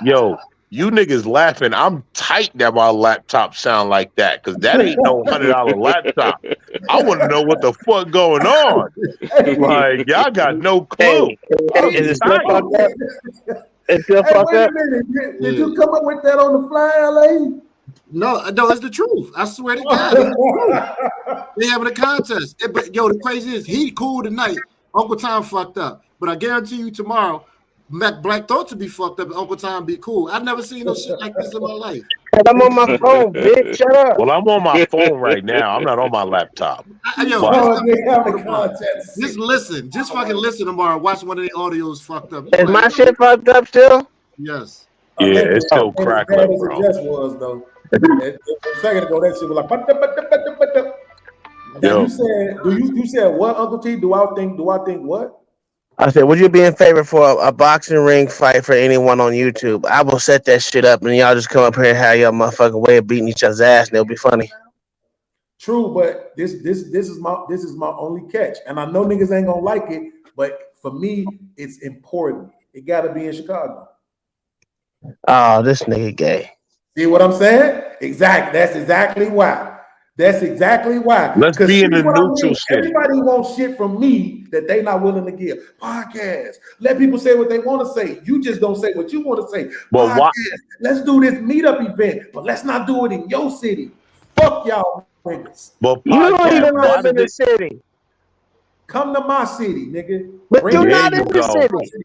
Yo, you niggas laughing. I'm tight that my laptop sound like that, because that ain't no $100 laptop. I want to know what the fuck going on. Like, y'all got no clue. Is It's still Hey, fucked wait a up. minute. Did you come up with that on the fly, LA? No, it's the truth. I swear to God. It's the truth. They having a contest. But yo, the crazy is he cool tonight. Uncle Tom fucked up. But I guarantee you tomorrow, Black Thought to be fucked up and Uncle Tom be cool. I've never seen no shit like this in my life. And I'm on my phone, bitch. Shut up. Well, I'm on my phone right now. I'm not on my laptop. Just listen. Just fucking listen tomorrow. Watch one of the audios fucked up. Is my shit fucked up still? Yes. Yeah, it's still crackling, bro. It just was though. A second ago, that shit was like. Now you said, you said what, Uncle T? Do I think what? I said, would you be in favor for a boxing ring fight for anyone on YouTube? I will set that shit up, and y'all just come up here and have y'all motherfucking way of beating each other's ass, and it'll be funny. True, but this is my only catch, and I know niggas ain't gonna like it, but for me, it's important. It got to be in Chicago. Oh, this nigga gay. See what I'm saying? Exactly. That's exactly why. Let's be in the neutral state. Everybody wants shit from me that they not willing to give. Podcast. Let people say what they want to say. You just don't say what you want to say. But why? Let's do this meetup event, but let's not do it in your city. Fuck y'all niggas. But you don't even live in the city. Come to my city, nigga. But you're not in the city.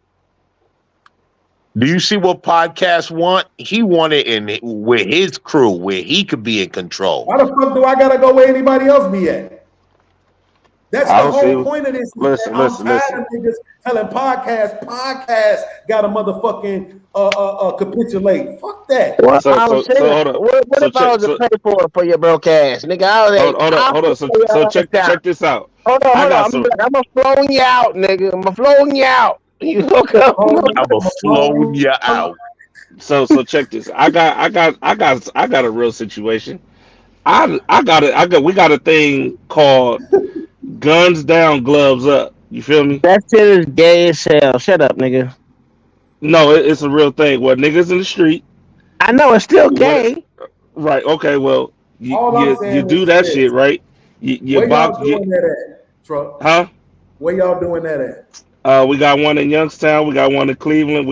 Do you see what Podcast want? He wanted in with his crew where he could be in control. Why the fuck do I gotta go where anybody else be at? That's the whole point of this. Listen. Of niggas telling podcast got a motherfucking capitulate. Fuck that. Well, hold on. What if I was to pay for your broke ass, nigga? Hold on. So check this out. Hold on. I'm gonna flow you out, nigga. I'm gonna flow you out. You hook up. I'm gonna flow you out. So check this. I got a real situation. We got a thing called guns down, gloves up. You feel me? That shit is gay as hell. Shut up, nigga. No, it's a real thing. Where niggas in the street. I know it's still gay. Right. Okay. Well, you do that shit, right? Where y'all doing that at, Truck? Huh? Where y'all doing that at? We got one in Youngstown. We got one in Cleveland.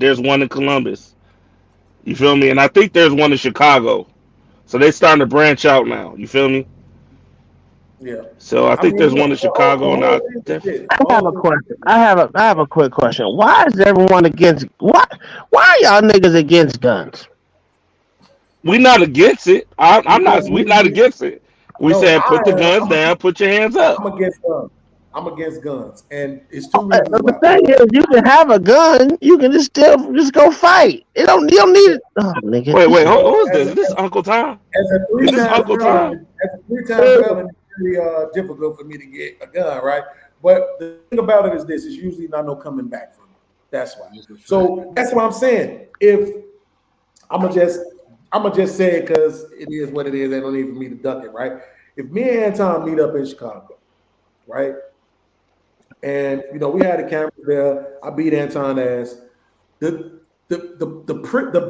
There's one in Columbus. You feel me? And I think there's one in Chicago. So they starting to branch out now. You feel me? Yeah. So I think there's one in Chicago. I have a question. I have a quick question. Why is everyone against? Why are y'all niggas against guns? We not against it. We're not against it. We said put the guns down. Put your hands up. I'm against guns, and it's two reasons. The thing is, you can have a gun, you can just go fight. You don't need it. Oh, nigga. Wait, who is this? This is Uncle Tom. As a three-time felon, it's very difficult for me to get a gun, right? But the thing about it is this: it's usually not no coming back from it. That's why. So that's what I'm saying. If I'm gonna just say it because it is what it is. Ain't no need for me to duck it, right? If me and Anton meet up in Chicago, right? And we had a camera there. I beat Anton ass. The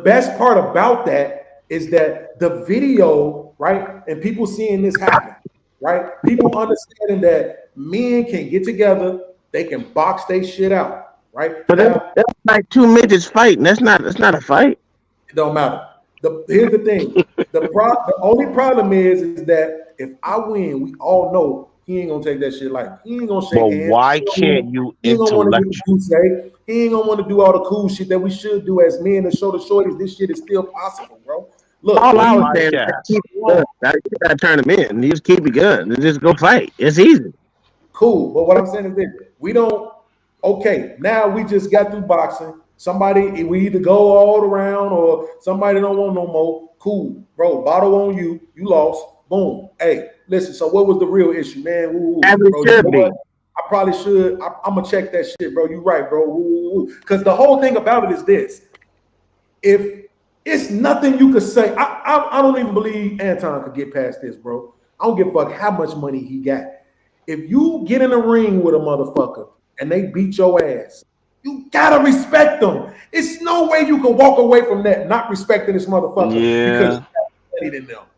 best part about that is that the video, right, and people seeing this happen, right? People understanding that men can get together, they can box their shit out, right? But that's like two midgets fighting. That's not a fight. It don't matter. Here's the thing. The only problem is that if I win, we all know he ain't gonna take that shit like he ain't gonna shake hands. But why can't you intellect? He ain't gonna want to do all the cool shit that we should do as men to show the shorties this shit is still possible, bro. Look, all I was saying is keep it good. You gotta turn them in. You just keep it good and just go fight. It's easy. Cool, but what I'm saying is this: we don't. Okay, now we just got through boxing. Somebody, we either go all around or somebody don't want no more. Cool, bro. Bottle on you. You lost. Boom. Hey, listen. So what was the real issue, man? Bro, I probably should. I'm gonna check that shit, bro. You right, bro. Because the whole thing about it is this: if it's nothing you could say, I don't even believe Anton could get past this, bro. I don't give a fuck how much money he got. If you get in a ring with a motherfucker and they beat your ass, you gotta respect them. It's no way you can walk away from that not respecting this motherfucker because you got them.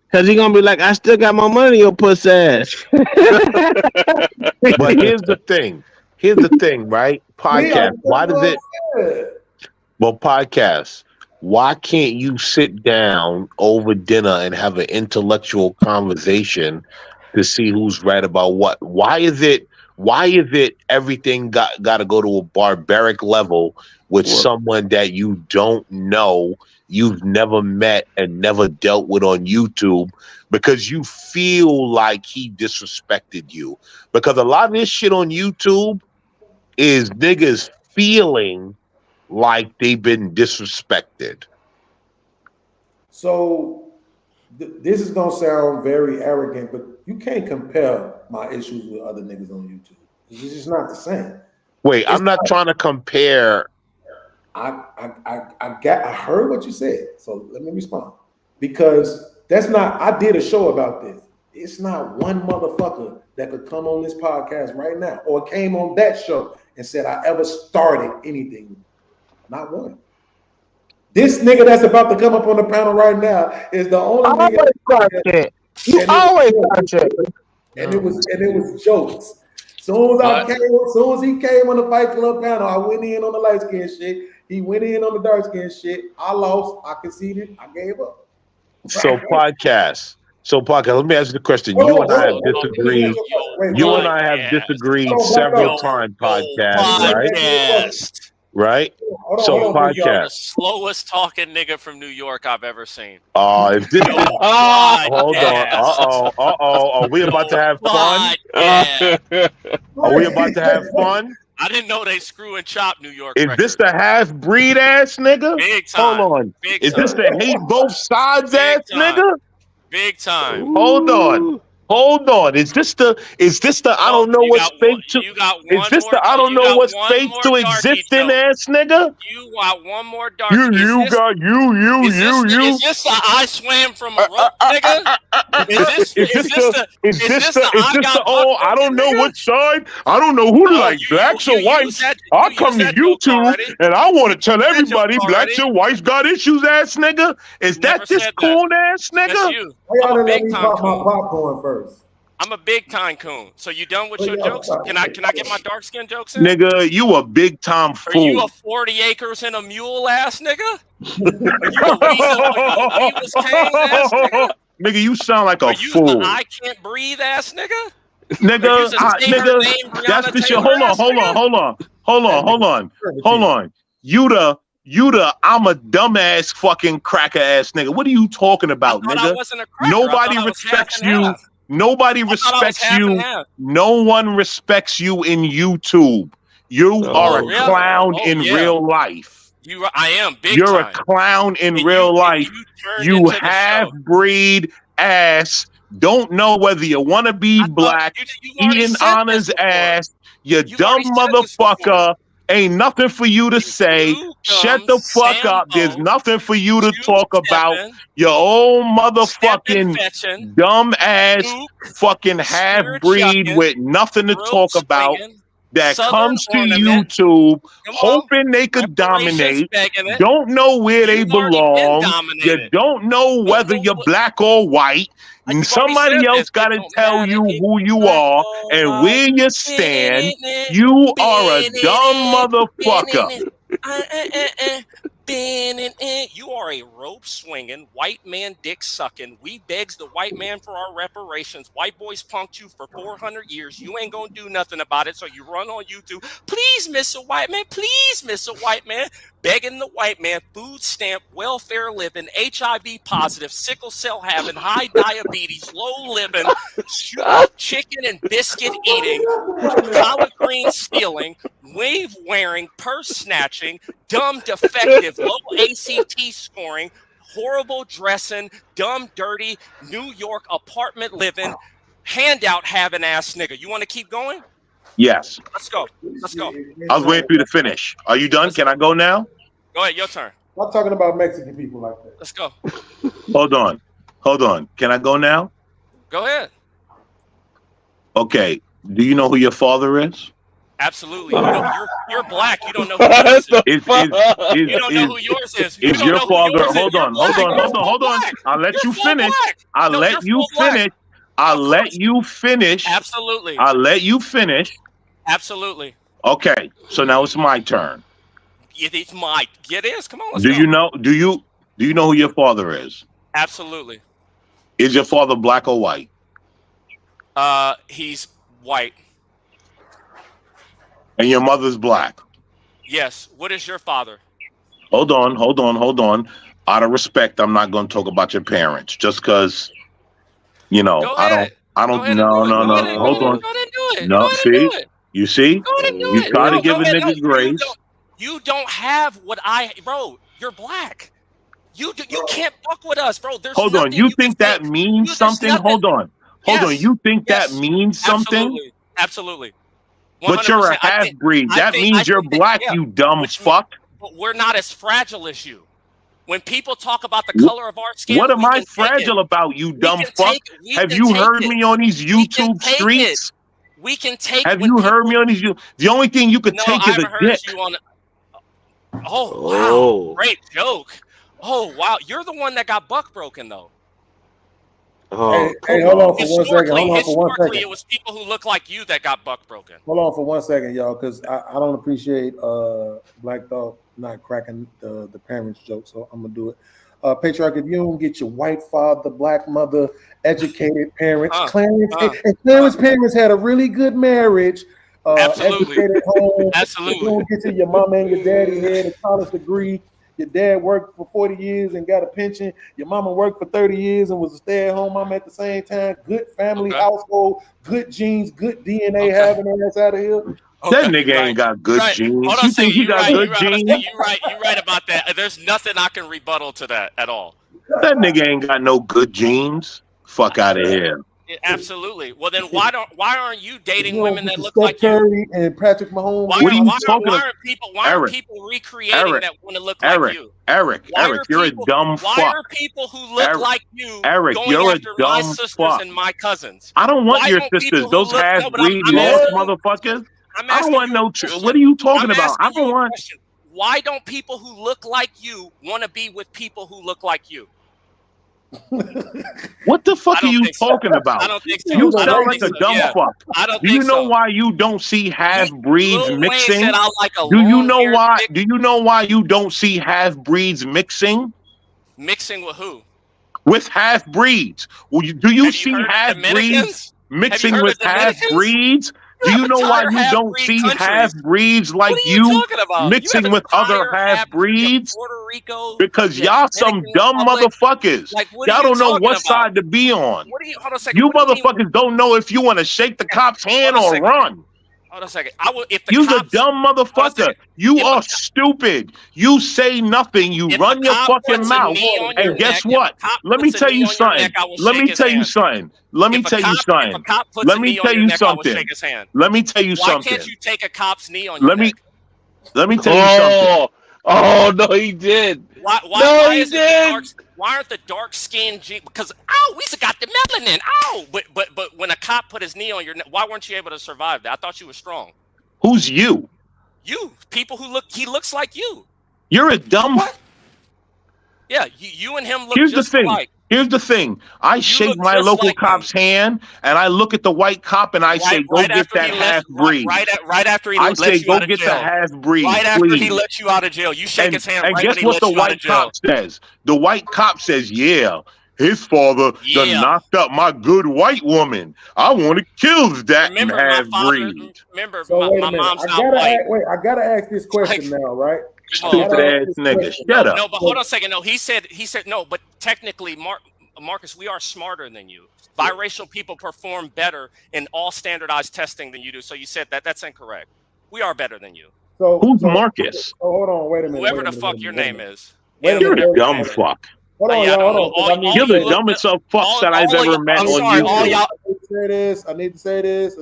Because he's gonna be like, I still got my money in your pussy ass. But here's the thing. here's the thing, right? Podcast. Why does it? Well, podcast. Why can't you sit down over dinner and have an intellectual conversation to see who's right about what? Why is it everything got to go to a barbaric level with someone that you don't know, you've never met and never dealt with on YouTube because you feel like he disrespected you? Because a lot of this shit on YouTube is niggas feeling like they've been disrespected. So this is gonna sound very arrogant, but you can't compare my issues with other niggas on YouTube. It's just not the same. Wait, I'm not trying to compare. I heard what you said, so let me respond. Because that's not, I did a show about this. It's not one motherfucker that could come on this podcast right now or came on that show and said I ever started anything. Not one. This nigga that's about to come up on the panel right now is the only nigga. You always watch it. And it was jokes. Soon as he came on the Fight Club panel, I went in on the light skin shit. He went in on the dark skin shit. I lost. I conceded. I gave up. So podcast. Let me ask you the question. You and I have disagreed. You and I have disagreed several times. Podcast, right? Right? So podcast. You're the slowest talking nigga from New York I've ever seen. If this is, hold on. Are we about to have fun? Are we about to have fun? I didn't know they screw and chop New York. Is this the half breed ass nigga? Big time. Hold on. Big is time. this the hate both sides ass nigga? Big time. Hold on. Is this the I don't know what's fake to? Is this the I don't know what's fake to exist in ass nigga? You got one more dark. You. Is this the I swam from a rope, nigga? Is this the oh I don't know what side. I don't know who like blacks or whites. I come to YouTube and I want to tell everybody blacks and whites got issues, ass nigga. Is that this cool ass nigga? Why y'all let me pop my popcorn first? I'm a big time coon. So you done with your jokes? Can I get my dark skin jokes in? Nigga, you a big time fool. Are you a 40 acres and a mule ass nigga? You a Weasel's Kane ass nigga? Nigga, you sound like a fool. I can't breathe ass nigga? Nigga, that's the shit. Hold on. You the I'm a dumbass fucking cracker ass nigga. What are you talking about, nigga? Nobody respects you. Nobody respects you. No one respects you in YouTube. You are a clown in real life. I am big You're time. a clown in real life. You have breed ass. Don't know whether you want to be black. Eating Honor's ass. You dumb motherfucker. Ain't nothing for you to say. Shut the fuck up. There's nothing for you to talk about. Your own motherfucking dumb ass fucking half breed with nothing to talk about that comes to YouTube hoping they could dominate. Don't know where they belong. You don't know whether you're black or white. And somebody else got to tell you who you are and where you stand. You are a dumb motherfucker. You are a rope swinging, white man dick sucking. We begs the white man for our reparations. White boys punked you for 400 years. You ain't gonna do nothing about it, so you run on YouTube. Please, Mr. White Man, please, Mr. White Man. Begging the white man, food stamp, welfare living, HIV positive, sickle cell having, high diabetes, low living, chicken and biscuit eating, collard green stealing, wave wearing, purse snatching, dumb defective, low ACT scoring, horrible dressing, dumb dirty, New York apartment living, handout having ass nigga. You want to keep going? Yes. Let's go. Let's go. I was waiting for you to finish. Are you done? Can I go now? Go ahead. Your turn. I'm talking about Mexican people like that. Let's go. Hold on. Can I go now? Go ahead. Okay. Do you know who your father is? Absolutely. You're black. You don't know who yours is. You don't know who yours is. Is your father? Hold on. I'll let you finish. I'll let you finish. Absolutely. I'll let you finish. Absolutely. Okay, so now it's my turn. It is. Come on, let's Do go. you know who your father is? Absolutely. Is your father black or white? He's white. And your mother's black? Yes. What is your father? Hold on. Out of respect, I'm not going to talk about your parents just because, I don't. No. Hold on. No, see, you see, you try to give a nigga grace. You don't have what bro. You're black. You can't fuck with us, bro. There's Hold on. You think that means something? Hold on. You think that means something? Absolutely. But you're a half breed. That means you're black, you dumb fuck. But we're not as fragile as you. When people talk about the color of our skin, what am I fragile about, you dumb fuck? Have you heard me on these YouTube streets? We can take. Have you heard me on these? The only thing you could take is a dick. Oh wow! Great joke. Oh wow! You're the one that got buck broken though. Oh, hey, hold on for 1 second. Historically, it was people who look like you that got buck broken. Hold on for 1 second, y'all, because I don't appreciate Black Thought not cracking the parents joke, so I'm gonna do it. Patriarch, if you don't get your white father, black mother, educated parents, Clarence parents had a really good marriage. Absolutely. Educated home. Absolutely. If you don't get to your mama and your daddy had a college degree. Your dad worked for 40 years and got a pension. Your mama worked for 30 years and was a stay-at-home mom at the same time. Good family household, good genes, good DNA having ass out of here. That nigga ain't got good genes. You think he got good genes? You're right about that. There's nothing I can rebuttal to that at all. That nigga ain't got no good genes. Fuck out of here. Absolutely. Well, then why aren't you dating women that look like Curry and Patrick Mahomes? What are you talking about? Why are people recreating that want to look like you? Eric, you're a dumb fuck. Why are people who look like you going you're after my sisters and my cousins? I don't want your sisters. Those half-breed lost motherfuckers. I don't want no. What are you talking about? I don't want. Why don't people who look like you want to be with people who look like you? What the fuck are you talking about? I don't think so. You sound like a dumb fuck. I don't Do you know why you don't see half-breeds mixing? Do you know why? Do you know why you don't see half-breeds mixing? Mixing with who? With half-breeds. Do you see half-breeds mixing with half-breeds? Do you know why you don't see half-breeds like you mixing with other half-breeds? Because y'all some dumb motherfuckers. Y'all don't know what side to be on. You motherfuckers don't know if you want to shake the cop's hand or run. Hold on a second. You's a dumb motherfucker. You are stupid. You say nothing. You run your fucking mouth. And guess what? Let me tell you something. Let me tell you something. Let me tell you something. Let me tell you something. Let me tell you something. Why can't you take a cop's knee on your neck? Let me tell you something. Oh no, he did. Why aren't the dark skinned because we got the melanin. But when a cop put his knee on your neck, why weren't you able to survive that? I thought you were strong. Who's you? You people he looks like you. You're a dumb. Yeah, you and him look just alike. Here's the thing. I shake my local cop's hand and I look at the white cop and I say, go get that half-breed. Right after he I let say, you go out of get jail. the half-breed. Right after he let you out of jail. You shake his hand and right guess when he what let the you out of white jail. cop says? The white cop says, yeah, his father done knocked up my good white woman. I want to kill that half-breed. Remember, my mom's not white. I gotta ask this question now, right? Stupid ass nigga. Shut up. No, but hold on a second. No, he said no, but technically, Marcus, we are smarter than you. Biracial people perform better in all standardized testing than you do. So you said that's incorrect. We are better than you. Who's Marcus? Hold on, wait a minute. Whoever the fuck your name is. You're a dumb fuck. Hold on, y'all. You're the dumbest fucks that I've ever met on YouTube. I need to say this.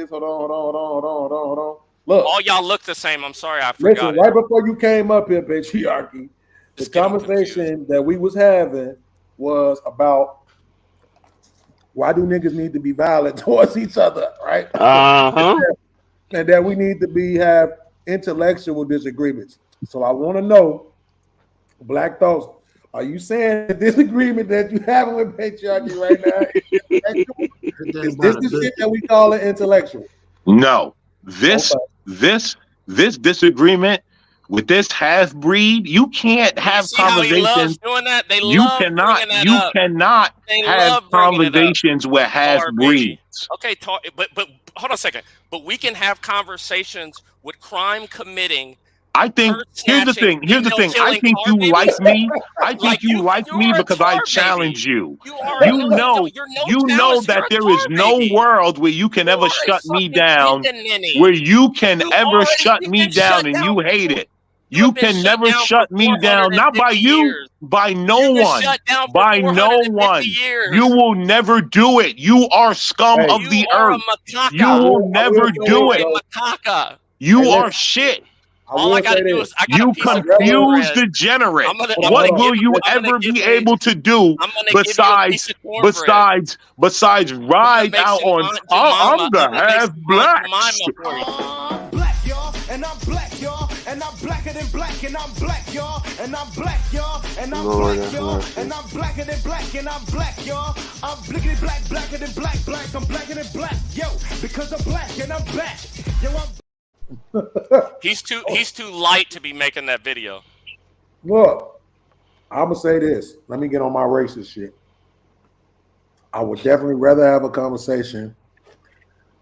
Hold on. Look, all y'all look the same. I'm sorry, I forgot. Listen, right before you came up here, Patriarchy, the conversation that we was having was about why do niggas need to be violent towards each other, right? And that we need to have intellectual disagreements. So I want to know, Black Thoughts, are you saying the disagreement that you having with Patriarchy right now is this the shit that we call it intellectual? No. this disagreement with this half breed, you can't have conversations. Doing that? They You love cannot bringing that up. They have love bringing it up. conversations with half breeds. Okay, but hold on a second. But we can have conversations with crime committing. I think here's the thing. I think you like me. I think you like me because I challenge you. You know that there is no world where you can ever shut me down. Where you can ever shut me down, and you hate it. You can never shut me down. Not by you, by no one. By no one. You will never do it. You are scum of the earth. You will never do it. You are shit. All I gotta do is you confuse degenerate. What will you ever be able to do besides ride out on I'm the half black? And I'm black, y'all, and I'm blacker than black, and I'm black, y'all, and I'm black, y'all, and I'm black, y'all, and I'm blacker than black, and I'm black, y'all. I'm blickety black, blacker than black, black. I'm blacker than black, yo, because I'm black and I'm black. Yo, He's too light to be making that video. Look, I'm gonna say this. Let me get on my racist shit. I would definitely rather have a conversation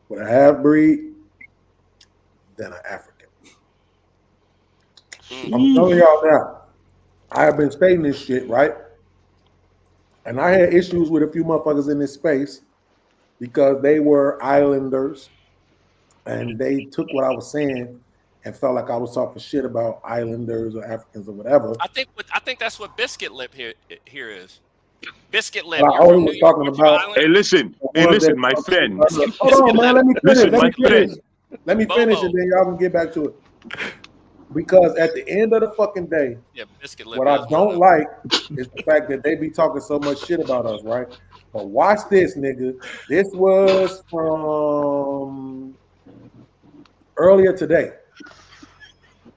with a half breed than an African. I'm telling y'all now, I have been stating this shit, right? And I had issues with a few motherfuckers in this space because they were islanders and they took what I was saying and felt like I was talking shit about islanders or Africans or whatever. I think that's what Biscuit Lip here is. Biscuit Lip. I always was talking about. Hey, listen, my friend. Hold on, man. Let me finish. Let me finish, Bobo. and then y'all can get back to it. Because at the end of the fucking day, what I don't like is the fact that they be talking so much shit about us, right? But watch this, nigga. This was from earlier today.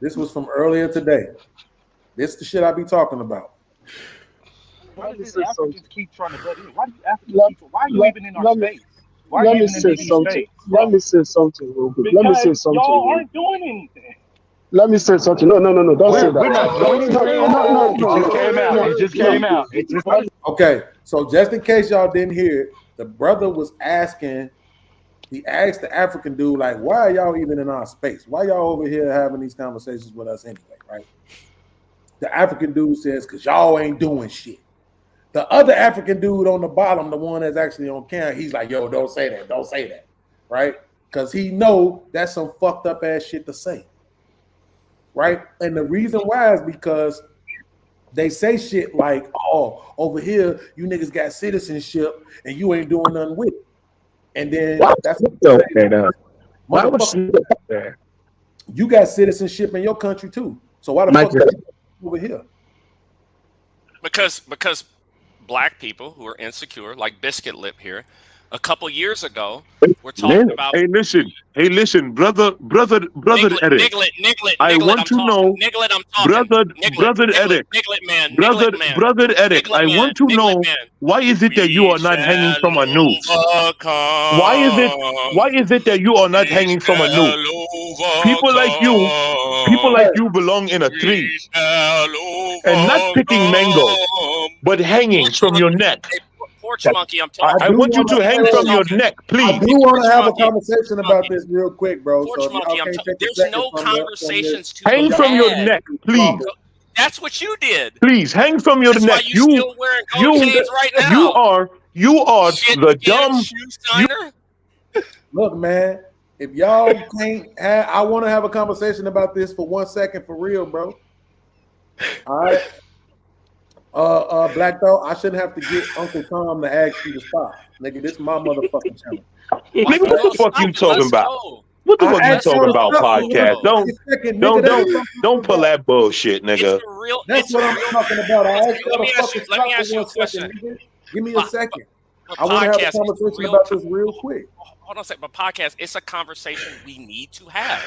This was from earlier today. This the shit I be talking about. Why do these Africans keep trying to butt in? Why are you even in our space? Why are you even in the space? Let me say something real quick. Because y'all aren't doing anything. Let me say something. No, don't say that. We're not doing anything. It just came out. Okay, so just in case y'all didn't hear it, the brother was asking, he asked the African dude, like, why are y'all even in our space? Why y'all over here having these conversations with us anyway, right? The African dude says, because y'all ain't doing shit. The other African dude on the bottom, the one that's actually on camera, he's like, yo, don't say that, right? Because he know that's some fucked up ass shit to say, right? And the reason why is because they say shit like, oh, over here, you niggas got citizenship and you ain't doing nothing with it. And then that's what why would she there? You got citizenship in your country too. So why the fuck are you over here? Because black people who are insecure, like Biscuit Lip here, a couple years ago, we're talking about. Hey, listen, brother Eric. I want to know, brother Eric. Brother Eric. I want to know, why is it that you are not hanging from a noose? Why is it that you are not hanging from a noose? People like you belong in a tree, and not picking mango, but hanging from your neck. Porch monkey, I want you to hang from your neck, please. I do want to have a conversation about this real quick, bro. Porch monkey, there's no conversations to hang from your neck, please. That's what you did. Please hang from your neck. You still wearing gold chains right now. You are the dumb. Look, man. If y'all can't, I want to have a conversation about this for 1 second, for real, bro. All right. Black Belt, I shouldn't have to get Uncle Tom to ask you to stop. Nigga, this is my motherfucking channel. Nigga, what the fuck you talking about? What the fuck you talking about, podcast? Don't pull that bullshit, nigga. That's what I'm talking about. Let me ask you a question. Give me a second. I want to have a conversation about this real quick. Hold on a second. But podcast, it's a conversation we need to have.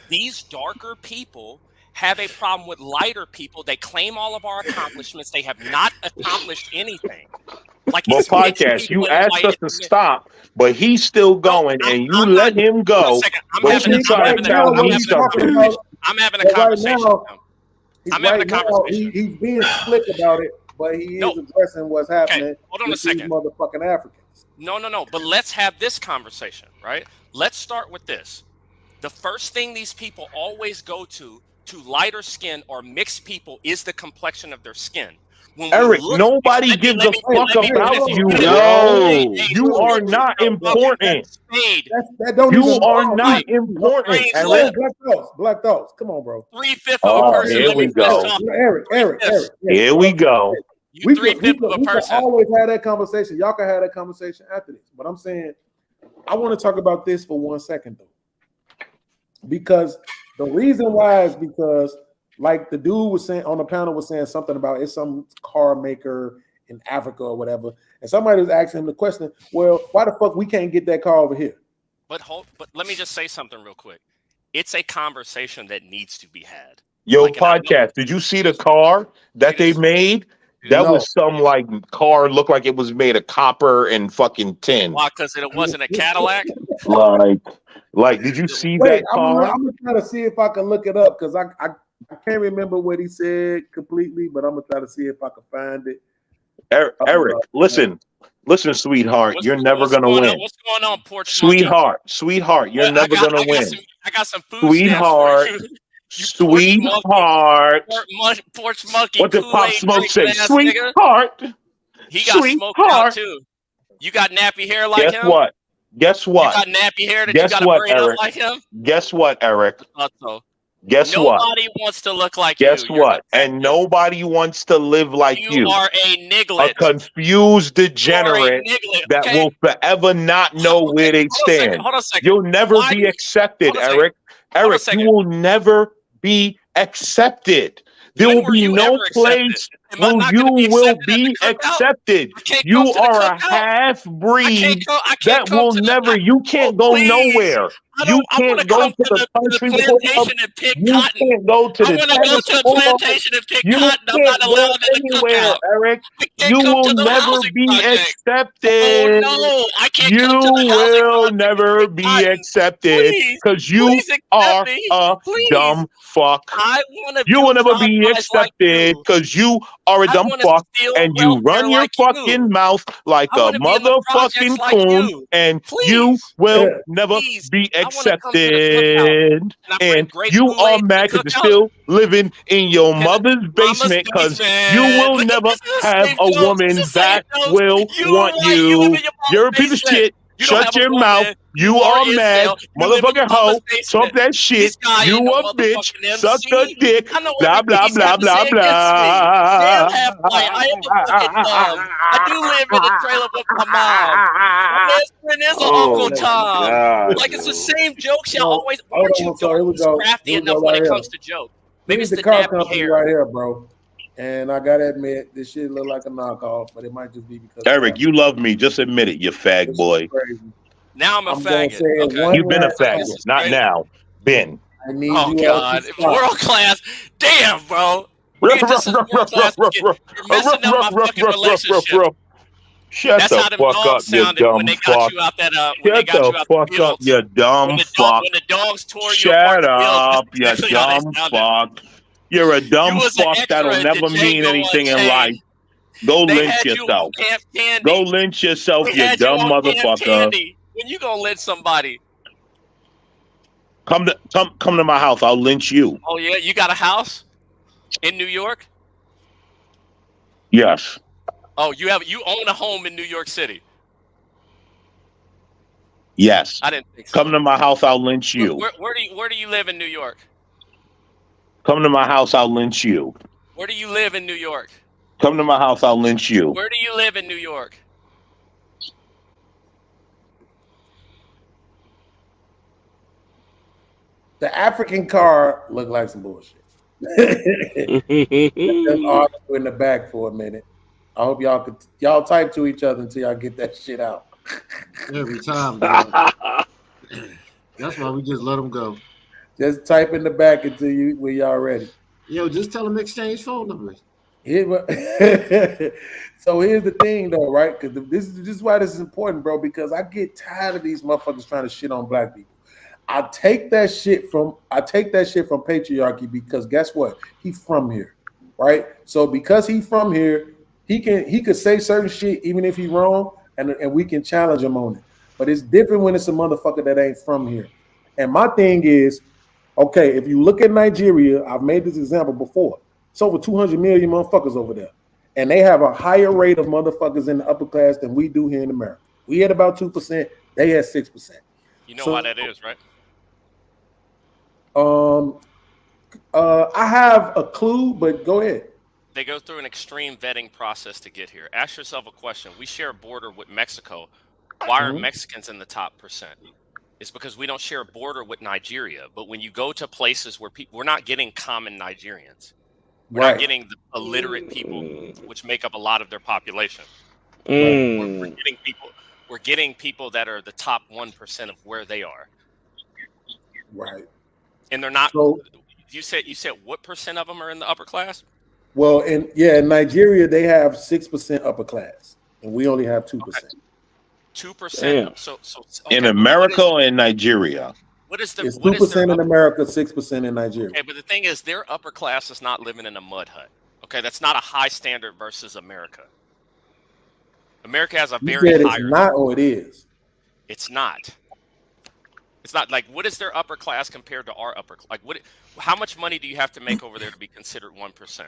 These darker people have a problem with lighter people. They claim all of our accomplishments. They have not accomplished anything. Like Well, podcast, you asked us to stop, but he's still going, and you let him go. But you try to tell me something. I'm having a conversation. I'm having a conversation. He's being slick about it, but he is addressing what's happening. Okay, hold on a second. Motherfucking Africans. No. But let's have this conversation, right? Let's start with this. The first thing these people always go to lighter skin or mixed people is the complexion of their skin. Eric, nobody gives a fuck about you. No, you are not important. You are not important. Eric, Black Thoughts. Come on, bro. 3/5 of a person. Here we go. Eric. Here we go. We can always have that conversation. Y'all can have that conversation after this. But I'm saying, I want to talk about this for 1 second, though. Because the reason why is because, like the dude was saying on the panel was saying something about it's some car maker in Africa or whatever, and somebody was asking him the question, well, why the fuck we can't get that car over here? But let me just say something real quick. It's a conversation that needs to be had. Yo, podcast, did you see the car that they made? That was some like car, looked like it was made of copper and fucking tin. Why? Because it wasn't a Cadillac? Like, did you see that car? I'm gonna try to see if I can look it up because I can't remember what he said completely, but I'm gonna try to see if I can find it. Eric, listen, sweetheart, you're never gonna win. What's going on, Porch Sweetheart, you're never gonna win. I got some food. Sweetheart, sweetheart. Porch monkey. What did Pop Smoke say? Sweetheart. He got smoked out too. You got nappy hair like him? Guess what? You got nappy hair that you got to braid up like him? Guess what, Eric? Guess nobody what? Nobody wants to look like Guess you. What? And nobody wants to live like you. You are a niglet. A confused degenerate that will forever not know where they stand. Hold on a second. You'll never be accepted, Eric. Eric, you will never be accepted. There will be no place where you will be accepted. You are a half breed that will never, you can't go nowhere. You can't go to the country club. You can't go to the plantation and pick cotton. I'm not allowed anywhere, Eric. You will never be accepted. Oh no, I can't you will never be accepted because you are a dumb fuck. You will never be accepted because you are a dumb fuck and you run your fucking mouth like a motherfucking coon and you will never be accepted. And you are mad because you're still living in your mother's basement because you will never have a woman that will want you. You're a piece of shit. Shut your mouth. You are mad. Motherfucking hoe. Talk that shit. You a bitch. Suck the dick. Blah, blah, blah, blah, blah. I do live in a trailer with my mom. My best friend is Uncle Tom. God. Like, it's the same jokes y'all always. Aren't you crafty enough when it comes to jokes? Maybe it's the car nappy company hair. right here, bro. And I gotta admit, this shit look like a knockoff, but it might just be because Eric, you love me. Just admit it, you fag boy. Now I'm a faggot. Okay. You've been a faggot, not now. Been. Oh God, world class. Damn, bro. You're messing up my fucking relationship. Shut the fuck up, you dumb fuck. Shut the fuck up, you dumb fuck. When the dogs tore you Shut up, you dumb fuck. You're a dumb fuck that'll never mean anything in life. Go lynch yourself. Go lynch yourself, you dumb motherfucker. When you gonna lynch somebody? Come to my house. I'll lynch you. Oh yeah, you got a house in New York? Yes. Oh, you own a home in New York City? Yes. I didn't think so. Come to my house. I'll lynch you. Where do you live in New York? Come to my house. I'll lynch you. Where do you live in New York? Come to my house. I'll lynch you. Where do you live in New York? the African car looked like some bullshit. Just argue in the back for a minute. I hope y'all type to each other until y'all get that shit out. Every time, bro. That's why we just let them go. Just type in the back until when y'all ready. Yo, just tell them to exchange phone numbers. So here's the thing, though, right? Because this is why this is important, bro. Because I get tired of these motherfuckers trying to shit on black people. I take that shit from patriarchy because guess what? He from here, right? So because he from here, he could say certain shit even if he wrong, and we can challenge him on it. But it's different when it's a motherfucker that ain't from here. And my thing is, okay, if you look at Nigeria, I've made this example before. It's over 200 million motherfuckers over there. And they have a higher rate of motherfuckers in the upper class than we do here in America. We had about 2%. They had 6%. You know why that is, right? I have a clue, but go ahead. They go through an extreme vetting process to get here. Ask yourself a question. We share a border with Mexico. Why are Mexicans in the top percent? It's because we don't share a border with Nigeria. But when you go to places where we're not getting common Nigerians. We're not getting the illiterate people, which make up a lot of their population. We're getting people that are the top 1% of where they are. Right. And they're not. So, you said what percent of them are in the upper class? Well, in Nigeria they have 6% upper class, and we only have 2%. 2%. So okay, in America or in Nigeria? It's 2% in America, 6% in Nigeria. Okay, but the thing is, their upper class is not living in a mud hut. Okay, that's not a high standard versus America. America has a very high. It's not, or it is. It's not. It's not like, what is their upper class compared to our upper? Like, how much money do you have to make over there to be considered 1%?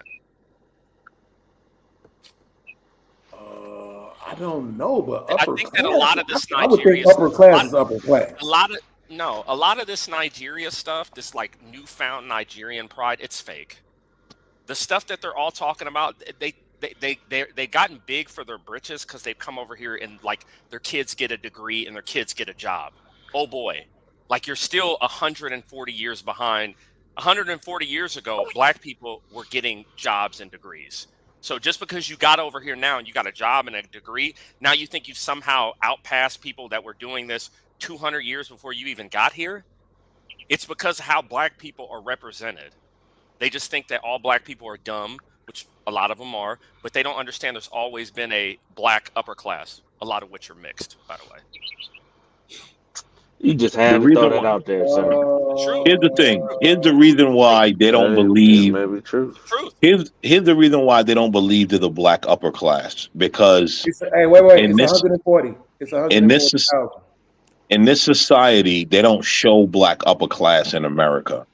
I don't know, but I think that a lot of this Nigeria, I would think upper class is upper class. A lot of this Nigeria stuff, this like newfound Nigerian pride, it's fake. The stuff that they're all talking about, they gotten big for their britches because they've come over here and like their kids get a degree and their kids get a job. Oh boy, like you're still 140 years behind. 140 years ago, black people were getting jobs and degrees. So just because you got over here now and you got a job and a degree, now you think you've somehow outpassed people that were doing this 200 years before you even got here? It's because of how black people are represented. They just think that all black people are dumb, which a lot of them are, but they don't understand there's always been a black upper class, a lot of which are mixed, by the way. You just had to throw that out there, sir. Here's the thing. Here's the reason why they don't believe. Here's the reason why they don't believe they're the black upper class. Because it's 140. It's 140,000. In this society, they don't show black upper class in America.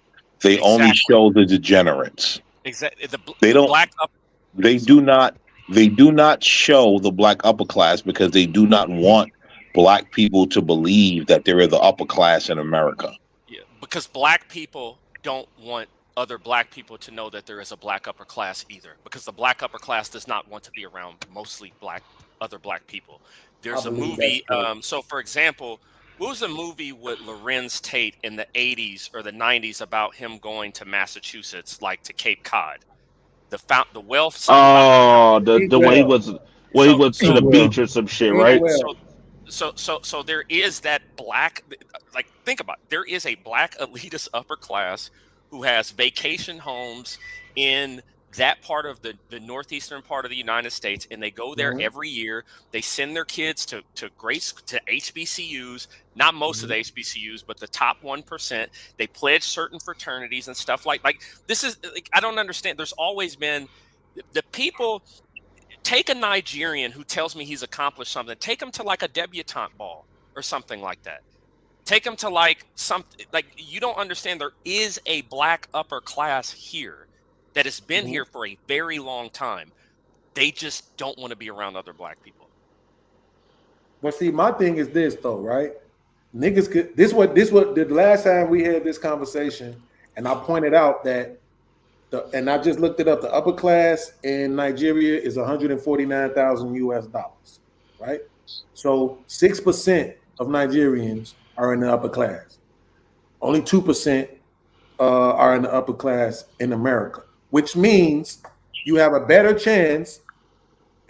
They only show the degenerates. Exactly. They don't. They do not show the black upper class because they do not want black people to believe that there is the upper class in America. Yeah, because black people don't want other black people to know that there is a black upper class either. Because the black upper class does not want to be around mostly other black people. There's a movie. So, for example, what was a movie with Lorenz Tate in the 80s or the 90s about him going to Massachusetts, like to Cape Cod? The wealth. Oh, the way he was to the beach or some shit, right? So there is that black, like, think about it. There is a black elitist upper class who has vacation homes in that part of the northeastern part of the United States, and they go there every year. They send their kids to HBCUs, not most of the HBCUs, but the top 1%. They pledge certain fraternities and stuff like this is like, I don't understand. There's always been the people. Take a Nigerian who tells me he's accomplished something. Take him to like a debutante ball or something like that. Take him to like something like, you don't understand. There is a black upper class here that has been here for a very long time. They just don't want to be around other black people. But see, my thing is this though, right? Niggas could this what the last time we had this conversation, and I pointed out that and I just looked it up. The upper class in Nigeria is $149,000 US, right? So 6% of Nigerians are in the upper class. Only 2% are in the upper class in America, which means you have a better chance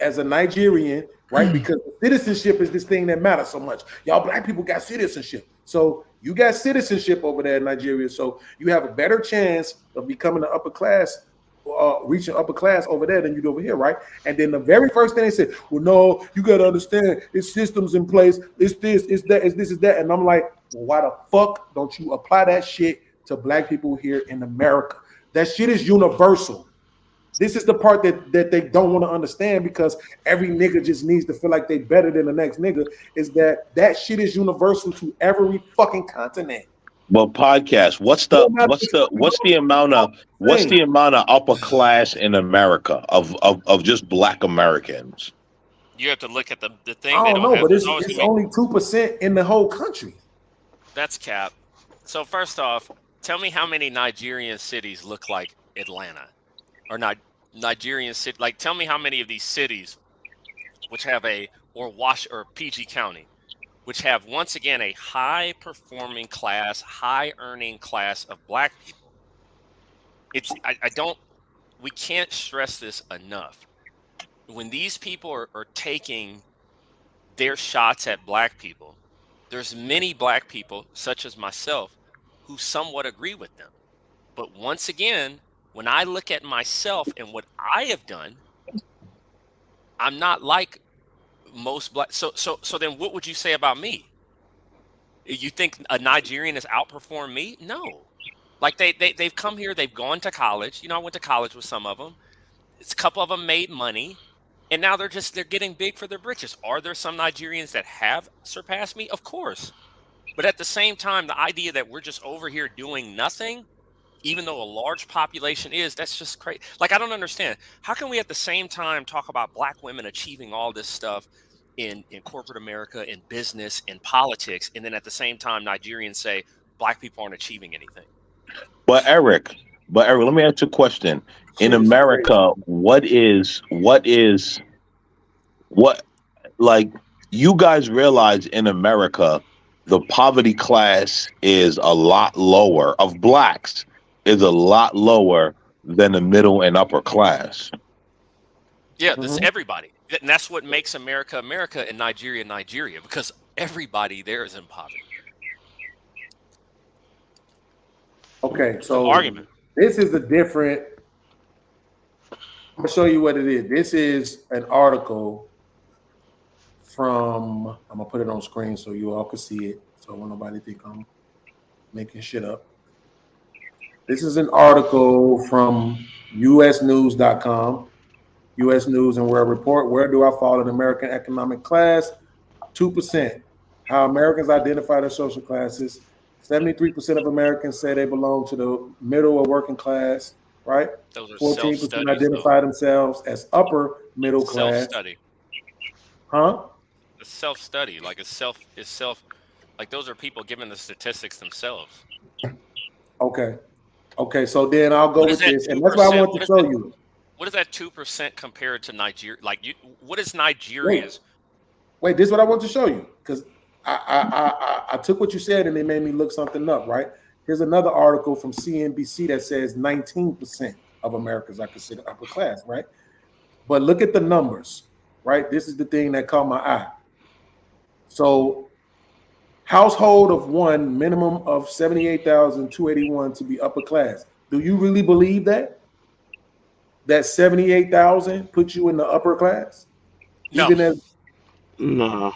as a Nigerian, right? Because citizenship is this thing that matters so much. Y'all black people got citizenship. So you got citizenship over there in Nigeria. So you have a better chance of becoming an upper class, reaching upper class over there than you do over here, right? And then the very first thing they said, well, no, you got to understand, it's systems in place. It's this, it's that, it's this, it's that. And I'm like, well, why the fuck don't you apply that shit to black people here in America? That shit is universal. This is the part that they don't want to understand, because every nigga just needs to feel like they better than the next nigga, is that shit is universal to every fucking continent. Well, podcast. What's the amount of upper class in America of just black Americans? You have to look at the thing. I don't know, but it's only 2% in the whole country. That's cap. So first off, tell me how many Nigerian cities look like Atlanta, or not Nigerian city. Like, tell me how many of these cities, which have or PG County, which have once again a high performing class, high earning class of black people. We can't stress this enough. When these people are taking their shots at black people, there's many black people, such as myself, who somewhat agree with them. But once again, when I look at myself and what I have done, I'm not like most black. So then what would you say about me? You think a Nigerian has outperformed me? No. Like they've come here, they've gone to college. You know, I went to college with some of them. It's a couple of them made money, and now they're getting big for their britches. Are there some Nigerians that have surpassed me? Of course. But at the same time, the idea that we're just over here doing nothing, even though a large population that's just crazy. Like, I don't understand. How can we at the same time talk about black women achieving all this stuff in corporate America, in business, in politics, and then at the same time Nigerians say black people aren't achieving anything? But Eric, let me ask you a question. In America, like, you guys realize in America, the poverty class is a lot lower, of blacks, is a lot lower than the middle and upper class. Yeah, this is everybody. And that's what makes America America and Nigeria Nigeria, because everybody there is in poverty. Okay, so argument. This is a different. I'm gonna show you what it is. This is an article from. I'm gonna put it on screen so you all can see it, so when nobody think I'm making shit up. This is an article from usnews.com. U.S. News and World Report. Where do I fall in American economic class? 2%. How Americans identify their social classes. 73% of Americans say they belong to the middle or working class, right? 14% identify themselves as upper middle class. Self-study. Huh? A self-study, like like those are people giving the statistics themselves. Okay, so then I'll go with this, and that's what I want to show you. What is that 2% compared to Nigeria? Like, what is Nigeria's? Wait, this is what I want to show you, because I took what you said and it made me look something up, right? Here's another article from CNBC that says 19% of Americans are considered upper class, right? But look at the numbers, right? This is the thing that caught my eye. So, household of one, minimum of 78,281 to be upper class. Do you really believe that? That 78,000 puts you in the upper class? No. No.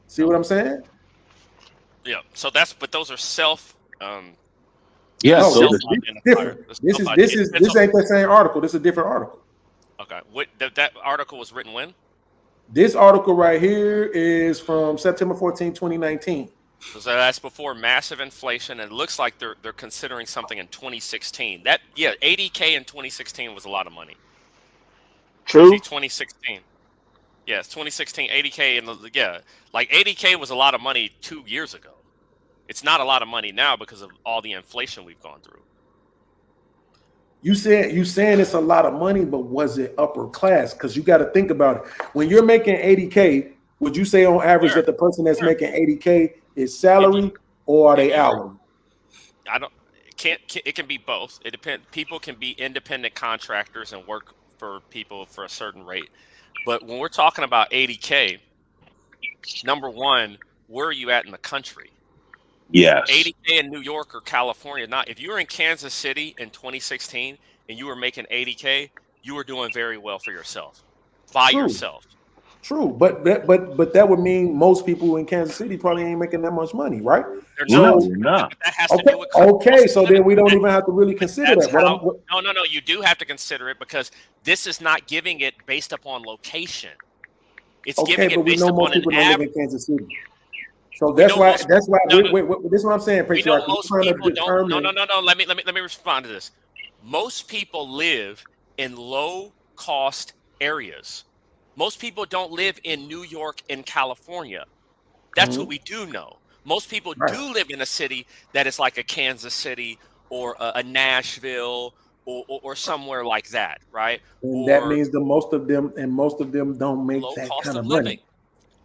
See what I'm saying? Yeah. So but those are self. Yeah. No, this ain't the same article. This is a different article. Okay. What that article was written when? This article right here is from September 14, 2019. So that's before massive inflation, and it looks like they're considering something in 2016. $80K in 2016 was a lot of money. True. See, 2016. Yes, 2016, $80K, and like $80K was a lot of money 2 years ago. It's not a lot of money now because of all the inflation we've gone through. You saying it's a lot of money, but was it upper class? Because you got to think about it. When you're making $80K, would you say on average that the person that's making $80K is salary, or are they hourly? It can be both. It depends. People can be independent contractors and work for people for a certain rate. But when we're talking about 80K, number one, where are you at in the country? Yes. 80K in New York or California. Not if you were in Kansas City in 2016 and you were making 80K, you were doing very well for yourself by yourself. True, but that would mean most people in Kansas City probably ain't making that much money, right? They're not. That has to do with Okay, so then we don't even have to really consider that. No, you do have to consider it because this is not giving it based upon location. It's giving it based upon most people an don't live average. in Kansas City. So that's why. This is what I'm saying, We know Patriarch. most people don't. No. Let me respond to this. Most people live in low-cost areas. Most people don't live in New York and California. That's what we do know. Most people do live in a city that is like a Kansas City or a Nashville or somewhere like that, right? And that means most of them don't make low that cost kind of of living. money.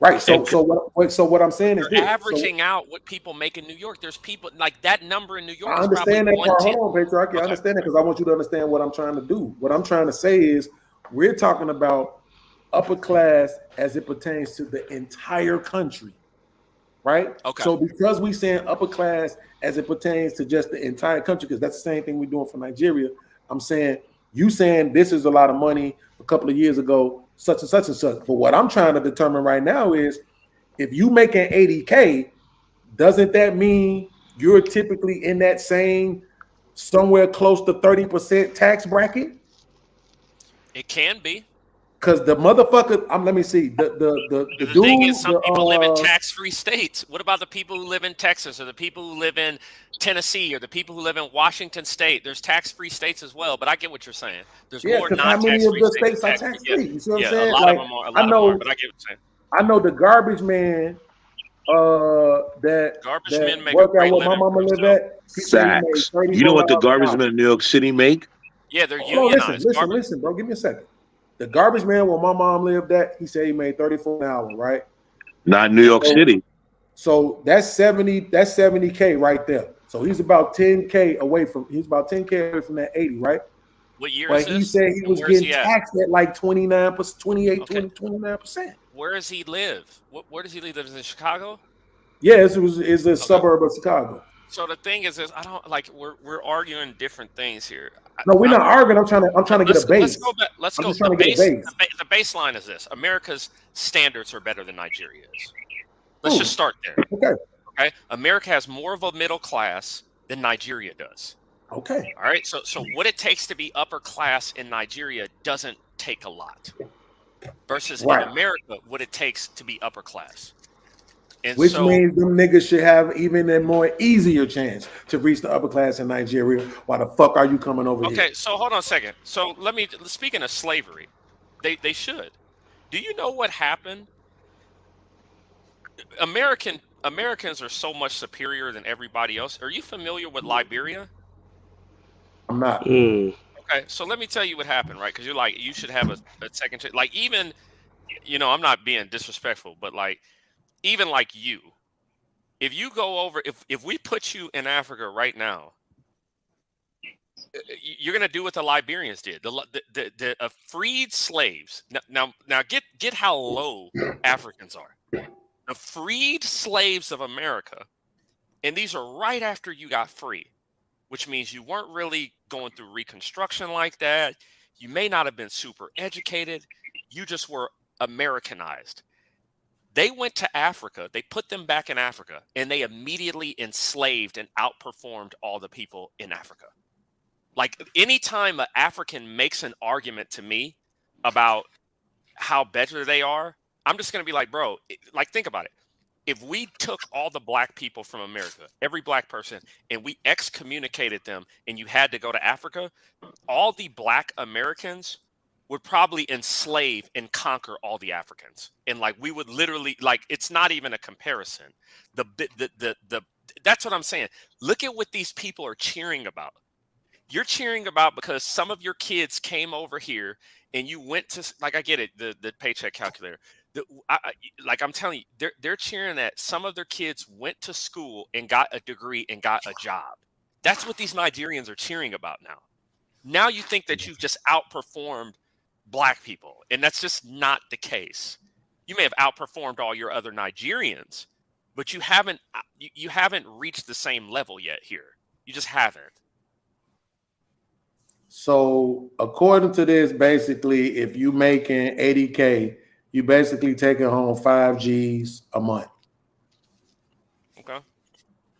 Right. So what I'm saying is You're this. averaging out what people make in New York. There's people like that number in New York. I is understand that probably part. 110. Hold on, Patriarch. I understand that because I want you to understand what I'm trying to do. What I'm trying to say is we're talking about upper class as it pertains to the entire country, right? Okay. So because we saying upper class as it pertains to just the entire country, because that's the same thing we're doing for Nigeria. I'm saying you saying this is a lot of money a couple of years ago, such and such and such. But what I'm trying to determine right now is if you making 80K, doesn't that mean you're typically in that same somewhere close to 30% tax bracket? It can be. Because the motherfucker, let me see. The dude, thing is, some people live in tax-free states. What about the people who live in Texas or the people who live in Tennessee or the people who live in Washington State? There's tax-free states as well, but I get what you're saying. There's more how many of non-tax-free the states states are than tax-free? You see what I'm yeah, saying? a lot Like, of them are. A lot I of know, them are, but I get what you're saying. I know the garbage man Garbage men make a work out great where my living mama for live at. He said he made Facts. You know what the garbage men in New York City make? Yeah, they're Hold on, unionized. listen, bro. Give me a second. The garbage man where my mom lived at, he said he made 34 an hour, right? Not New York City. So that's 70K right there. So he's about 10K away from that 80, right? What year but is this? He said he was Where's getting he at? taxed at like 29%, 28, 29%. Where does he live? Where does he live? Lives in Chicago? Yes, it's a suburb of Chicago. So the thing is I don't like we're arguing different things here. No, we're not arguing. I'm trying to get a base. Let's go back. Let's go. The baseline is this: America's standards are better than Nigeria's. Let's just start there. Okay. America has more of a middle class than Nigeria does. Okay. All right. So what it takes to be upper class in Nigeria doesn't take a lot. Versus in America, what it takes to be upper class. And which means them niggas should have even a more easier chance to reach the upper class in Nigeria. Why the fuck are you coming over here? Okay, so hold on a second. So speaking of slavery, they should. Do you know what happened? Americans are so much superior than everybody else. Are you familiar with Liberia? I'm not. Okay, so let me tell you what happened, right? Because you're like, you should have a second chance. Like even, I'm not being disrespectful, but like, even like you, if you go over, if we put you in Africa right now, you're gonna do what the Liberians did. The freed slaves. Now get how low Africans are. The freed slaves of America, and these are right after you got free, which means you weren't really going through Reconstruction like that. You may not have been super educated. You just were Americanized. They went to Africa, they put them back in Africa, and they immediately enslaved and outperformed all the people in Africa. Like anytime an African makes an argument to me about how better they are, I'm just going to be like, bro, like think about it. If we took all the black people from America, every black person, and we excommunicated them and you had to go to Africa, all the black Americans would probably enslave and conquer all the Africans. And like, we would literally, like, it's not even a comparison. That's what I'm saying. Look at what these people are cheering about. You're cheering about because some of your kids came over here and you went to, like, I get it, the paycheck calculator. Like I'm telling you, they're cheering that some of their kids went to school and got a degree and got a job. That's what these Nigerians are cheering about now. Now you think that you've just outperformed black people, and that's just not the case. You may have outperformed all your other Nigerians, but you haven't reached the same level yet here. You just haven't. So according to this, basically, if you making 80K, you basically taking home 5 G's a month. Okay.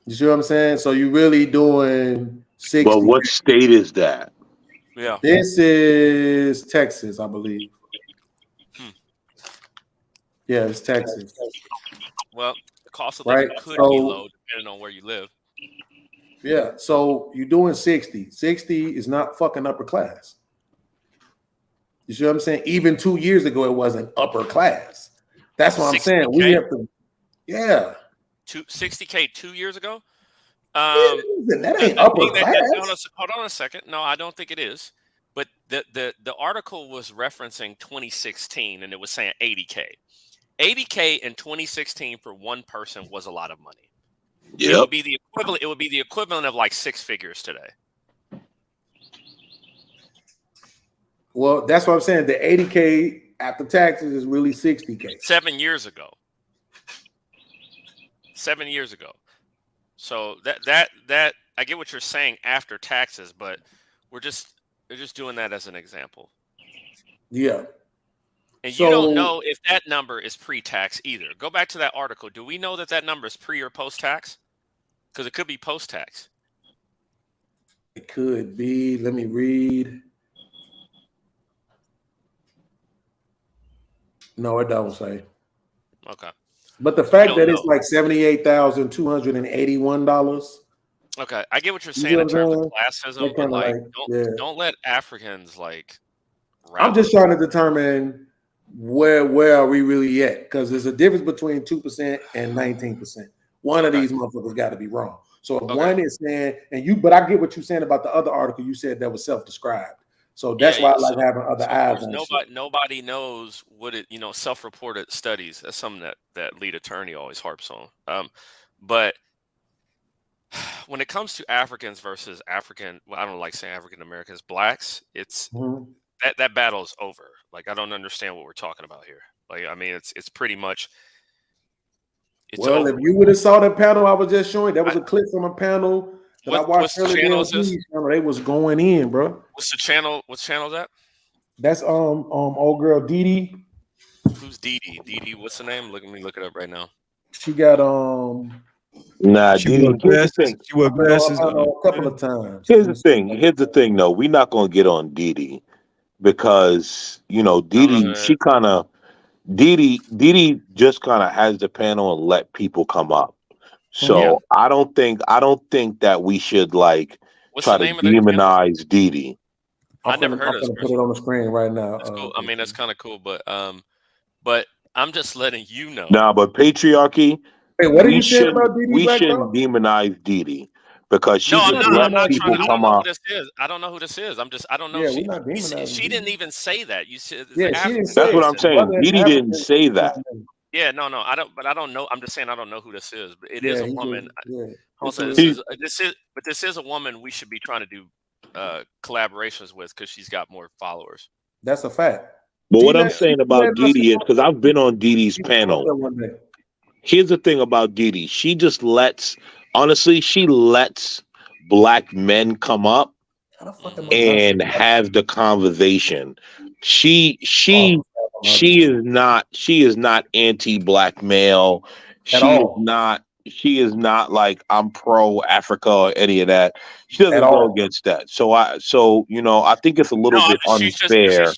You see what I'm saying? So you really doing 60. But what state is that? Yeah. This is Texas, I believe. Yeah, it's Texas. Well, the cost of living could be low depending on where you live. Yeah, so you're doing 60. 60 is not fucking upper class. You see what I'm saying? Even 2 years ago, it wasn't upper class. That's what I'm saying. We have to, yeah. 60K 2 years ago? That ain't upper class. Hold on a second. No, I don't think it is. But the article was referencing 2016, and it was saying 80K. 80K in 2016 for one person was a lot of money. Yep. It would be the equivalent of like 6 figures today. Well, that's what I'm saying. The 80K after taxes is really 60K. 7 years ago. 7 years ago. So that I get what you're saying after taxes, but they're just doing that as an example. Yeah. And you don't know if that number is pre-tax either. Go back to that article. Do we know that number is pre or post-tax? Because it could be post-tax. It could be. Let me read. No, it don't say. Okay. But the fact that it's like $78,281. Okay, I get what you're saying in terms of classism, but like, don't let Africans like. I'm just trying to determine where are we really at, because there's a difference between 2% and 19%. One of these motherfuckers got to be wrong. So if one is saying, but I get what you're saying about the other article. You said that was self-described. So that's why I like having other eyes on nobody knows what it, self-reported studies. That's something that lead attorney always harps on. But when it comes to Africans versus African, I don't like saying African Americans, blacks, it's that battle's over. Like, I don't understand what we're talking about here. Like, I mean, it's pretty much. If you would have saw the panel I was just showing, that was a clip from a panel that I watched earlier. They was going in, bro. What's the channel? What channel is that? That's old girl Didi. Who's Didi? Didi, what's the name? Let me look it up right now. She got she wore glasses. She wore glasses a couple of times. Here's the thing, though. We're not gonna get on Didi because Didi, Didi just kind of has the panel and let people come up. So I don't think that we should try to demonize Didi. I never heard of this. Put it on the screen right now. That's cool. I mean, that's kind of cool, but I'm just letting you know. Nah, but patriarchy. Hey, what did you say about Didi? We shouldn't demonize Didi because she just let people come up. I don't know who this is. I don't know. She didn't even say that. You said that's what I'm saying. Didi didn't say that. Yeah, no, I don't. But I don't know. I'm just saying I don't know who this is. But it is a woman. Also, this is a woman we should be trying to do collaborations with because she's got more followers. That's a fact. But what I'm saying about Didi is because I've been on Didi's panel. Here's the thing about Didi. She just lets black men come up and have the conversation. She is not anti-black male. She is not like I'm pro Africa or any of that. She doesn't go against that. So I think it's a little bit unfair.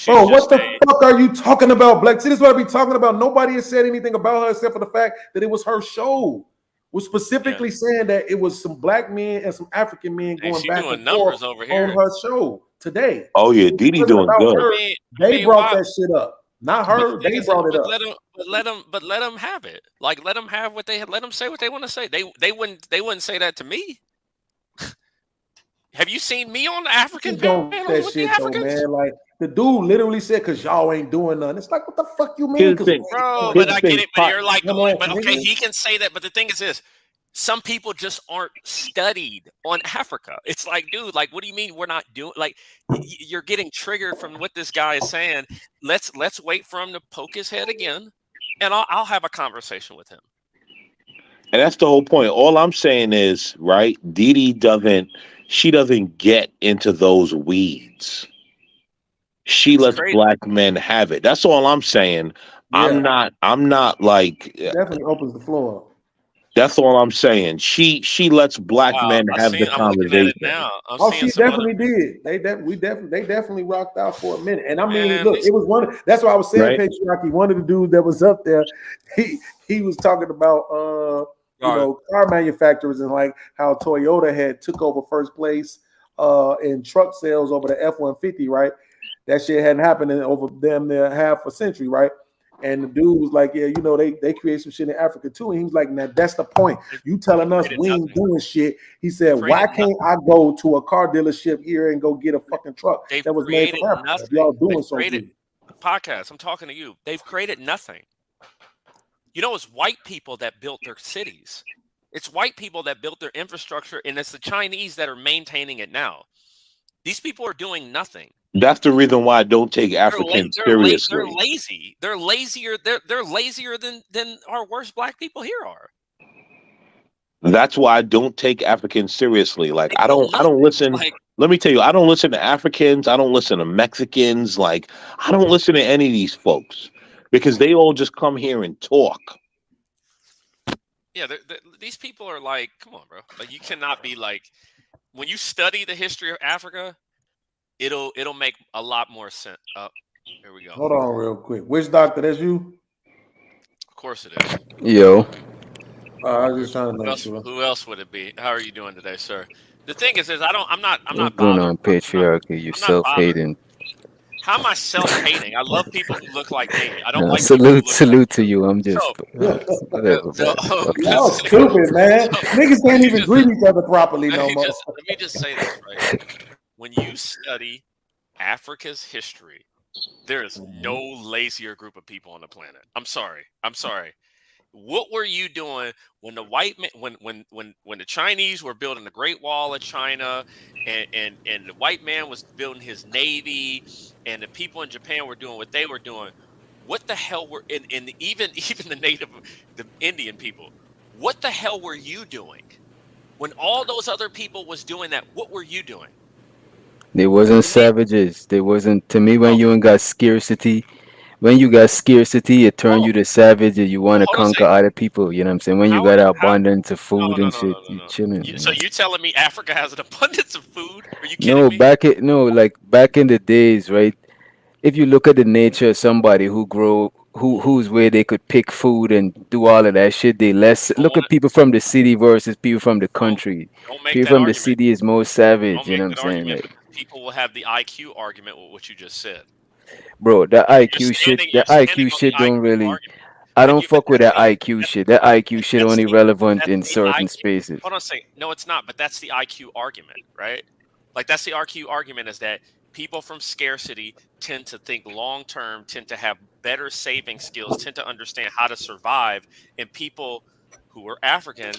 Bro, what the fuck are you talking about, Black? See, this is what I be talking about. Nobody has said anything about her except for the fact that it was her show. We're specifically saying that it was some black men and some African men going back and forth over here on her show today. Oh yeah, Didi doing good. They brought that shit up, not her. They brought it up. Let them have it. Like, let them have what they let them say what they want to say. They wouldn't say that to me. Have you seen me on the African panel with the Africans? Man. Like, the dude literally said, "Cause y'all ain't doing nothing." It's like, what the fuck you mean? Bro, but I get it. But you're like, but okay, he can say that. But the thing is this: some people just aren't studied on Africa. It's like, dude, like, what do you mean we're not doing? Like, you're getting triggered from what this guy is saying. Let's wait for him to poke his head again, and I'll have a conversation with him. And that's the whole point. All I'm saying is, right, Didi doesn't get into those weeds. She lets black men have it. That's all I'm saying. Yeah. I'm not like definitely opens the floor up. That's all I'm saying. She lets black men have the conversation. She definitely did. They definitely rocked out for a minute. And I mean, look, it was one. That's why I was saying, Patriarchy. One of the dudes that was up there, he was talking about car manufacturers and like how Toyota had took over first place in truck sales over the F-150, right? That shit hadn't happened in over damn near half a century, right? And the dude was like, yeah, they create some shit in Africa too. And he was like, now that's the point. You telling us we ain't doing shit. He said, why can't I go to a car dealership here and go get a fucking truck that was made from Africa? Y'all doing something. Podcast, I'm talking to you. They've created nothing. It's white people that built their cities. It's white people that built their infrastructure, and it's the Chinese that are maintaining it now. These people are doing nothing. That's the reason why I don't take Africans seriously. They're lazy. They're lazier. They're lazier than our worst black people here are. That's why I don't take Africans seriously. Like I don't listen. Let me tell you, I don't listen to Africans. I don't listen to Mexicans. Like I don't listen to any of these folks because they all just come here and talk. Yeah, these people are like, come on, bro. Like you cannot be like, when you study the history of Africa, it'll make a lot more sense. Here we go. Hold on real quick. Which doctor? That's you? Of course it is. Yo. I was just trying to make sure. Who else would it be? How are you doing today, sir? The thing is I'm not What's going on, patriarchy? You self-hating. How am I self-hating? I love people who look like me. I don't like salute to you. I'm just whatever. Y'all stupid, man. Niggas can't even greet each other properly no more. Let me just say this, right? When you study Africa's history, there is no lazier group of people on the planet. I'm sorry. What were you doing when the white man, when the Chinese were building the Great Wall of China, and the white man was building his navy, and the people in Japan were doing what they were doing? What the hell were and even the Indian people? What the hell were you doing when all those other people was doing that? What were you doing? They wasn't savages. They wasn't. To me, when you got scarcity. When you got scarcity, it turned you to savage and you want to conquer other people. You know what I'm saying? When you got abundance of food and shit, you chilling. So you telling me Africa has an abundance of food? Are you kidding me? Back in the days, right? If you look at the nature of somebody who's where they could pick food and do all of that shit, look at people from the city versus people from the country. People from the city is more savage. You know what I'm saying? Like, people will have the IQ argument with what you just said. Bro, that IQ shit don't really. I don't fuck with that IQ shit. That IQ shit only relevant in certain spaces. Hold on a second. No, it's not. But that's the IQ argument, right? Like that's the IQ argument is that people from scarcity tend to think long term, tend to have better saving skills, tend to understand how to survive, and people who are African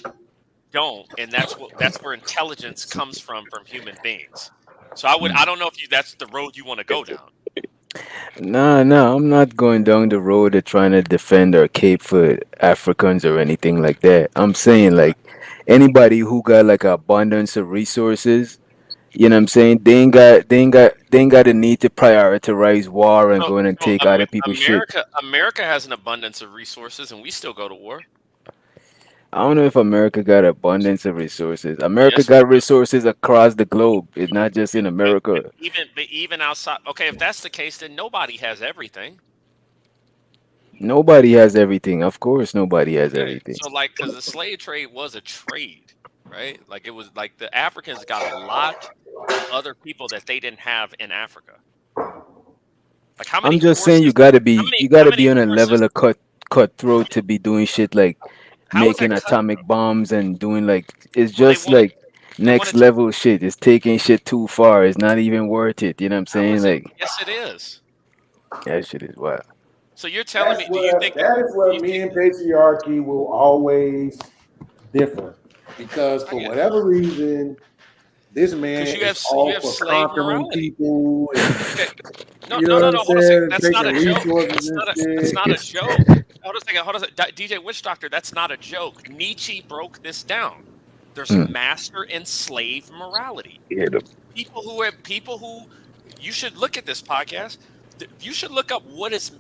don't, and that's where intelligence comes from human beings. So I don't know if that's the road you want to go down. No, I'm not going down the road of trying to defend or cape for Africans or anything like that. I'm saying like anybody who got like an abundance of resources, you know what I'm saying? They ain't got the need to prioritize war and going and take other people's shit. America has an abundance of resources and we still go to war. I don't know if America got abundance of resources. America got resources across the globe. It's not just in America. But even outside. Okay, if that's the case, then nobody has everything. Nobody has everything. Of course, nobody has everything. So, like, because the slave trade was a trade, right? Like, it was like the Africans got a lot of other people that they didn't have in Africa. Like, how many? I'm just saying you gotta be on a level of cutthroat to be doing shit like making atomic bombs and doing like it's just like next level shit. It's taking shit too far. It's not even worth it. You know what I'm saying? Like, yes, it is. That shit is wild. So you're telling me? Do you think that is where me and patriarchy will always differ? because for whatever reason, this man is all for conquering people. No, hold on a second. That's not a joke. It's not a joke. Hold on a second. DJ Witch Doctor, that's not a joke. Nietzsche broke this down. There's master and slave morality. People who you should look at this podcast. You should look up what is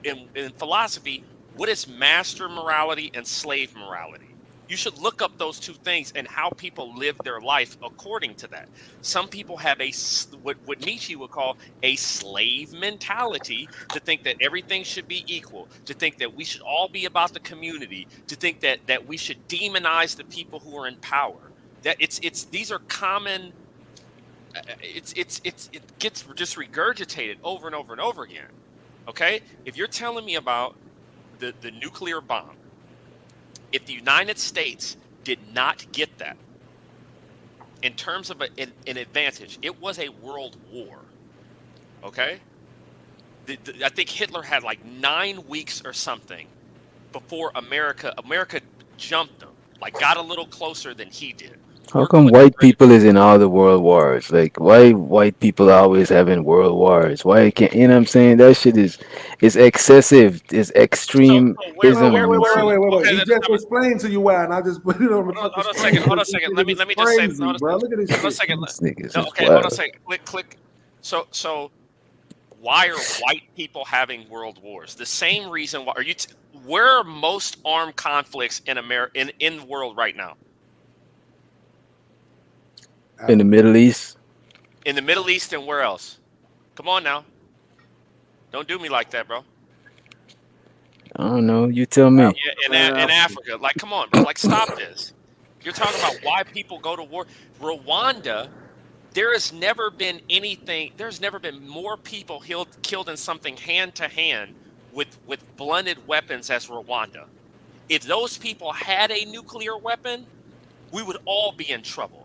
in philosophy, what is master morality and slave morality. You should look up those two things and how people live their life according to that. Some people have what Nietzsche would call a slave mentality, to think that everything should be equal, to think that we should all be about the community, to think that we should demonize the people who are in power. That these are common. It gets just regurgitated over and over and over again. Okay, if you're telling me about the nuclear bomb. If the United States did not get that, in terms of an advantage, it was a world war. Okay? I think Hitler had like 9 weeks or something before America jumped them, like got a little closer than he did. How come white people is in all the world wars? Like, why white people always having world wars? Why can't, you know what I'm saying? That shit is excessive. It's extremism. Wait. He just explained to you why, and I just put it on the Hold on a second. Let me just say this. Bro. Look at this shit. Hold on a second. Okay, hold on a second. Click. So why are white people having world wars? The same reason why where are most armed conflicts in in the world right now? In the Middle East. In the Middle East and where else? Come on now. Don't do me like that, bro. I don't know. You tell me. Yeah, in Africa. Like, come on, bro. Like, stop this. You're talking about why people go to war. Rwanda, there's never been more people killed in something hand to hand with blunted weapons as Rwanda. If those people had a nuclear weapon, we would all be in trouble.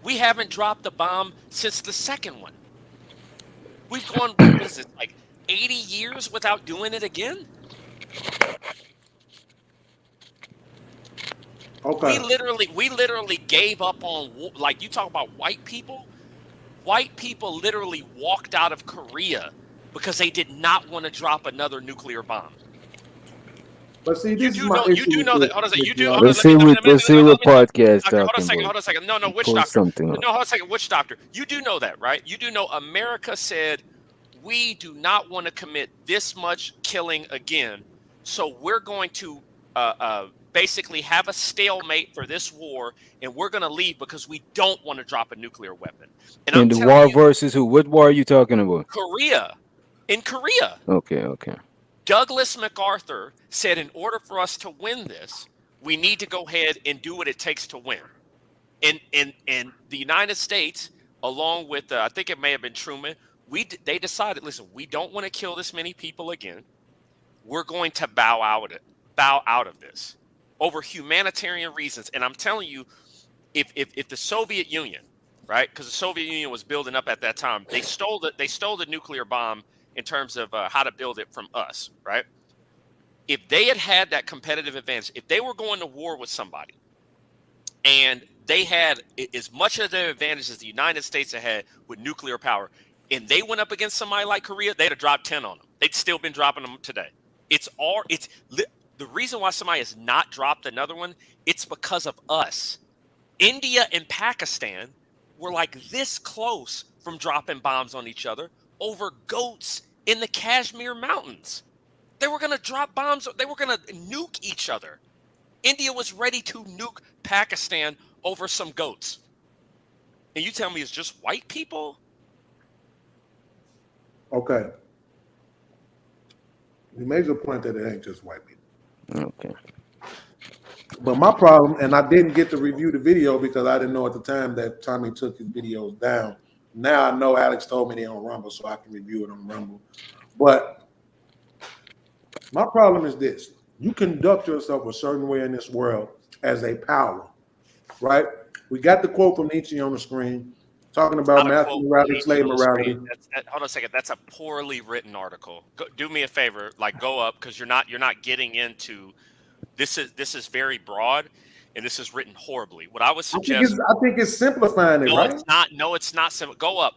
We haven't dropped a bomb since the second one. We've gone, what is it, like 80 years without doing it again? Okay. We literally gave up on, like, you talk about white people. White people literally walked out of Korea because they did not want to drop another nuclear bomb. But see, this you do know that. Hold on a second. You do. Let's see what podcast. Hold on a second. No, Witch Doctor. Something. No, hold on a second. Witch Doctor. You do know that, right? You do know America said we do not want to commit this much killing again, so we're going to basically have a stalemate for this war, and we're going to leave because we don't want to drop a nuclear weapon. And the war versus who? What war are you talking about? Korea. In Korea. Okay. Douglas MacArthur said in order for us to win this, we need to go ahead and do what it takes to win. And the United States, along with, I think it may have been Truman, they decided, listen, we don't want to kill this many people again. We're going to bow out of this over humanitarian reasons. And I'm telling you, if the Soviet Union, right, because the Soviet Union was building up at that time, they stole the nuclear bomb in terms of how to build it from us, right? If they had that competitive advantage, if they were going to war with somebody and they had as much of their advantage as the United States had with nuclear power, and they went up against somebody like Korea, they'd have dropped 10 on them. They'd still been dropping them today. The reason why somebody has not dropped another one, it's because of us. India and Pakistan were like this close from dropping bombs on each other over goats in the Kashmir mountains. They were going to drop bombs. They were going to nuke each other. India was ready to nuke Pakistan over some goats. And you tell me it's just white people? Okay. You made your point that it ain't just white people. Okay. But my problem, and I didn't get to review the video because I didn't know at the time that Tommy took his videos down. Now I know Alex told me they're on Rumble, so I can review it on Rumble. But my problem is this. You conduct yourself a certain way in this world as a power, right? We got the quote from Nietzsche on the screen talking about master morality, slave morality. Hold on a second. That's a poorly written article. Do me a favor, like go up, because you're not getting into This is very broad, and this is written horribly. What I would suggest. I think it's simplifying it, no, right? it's not. No, it's not simple. Go up.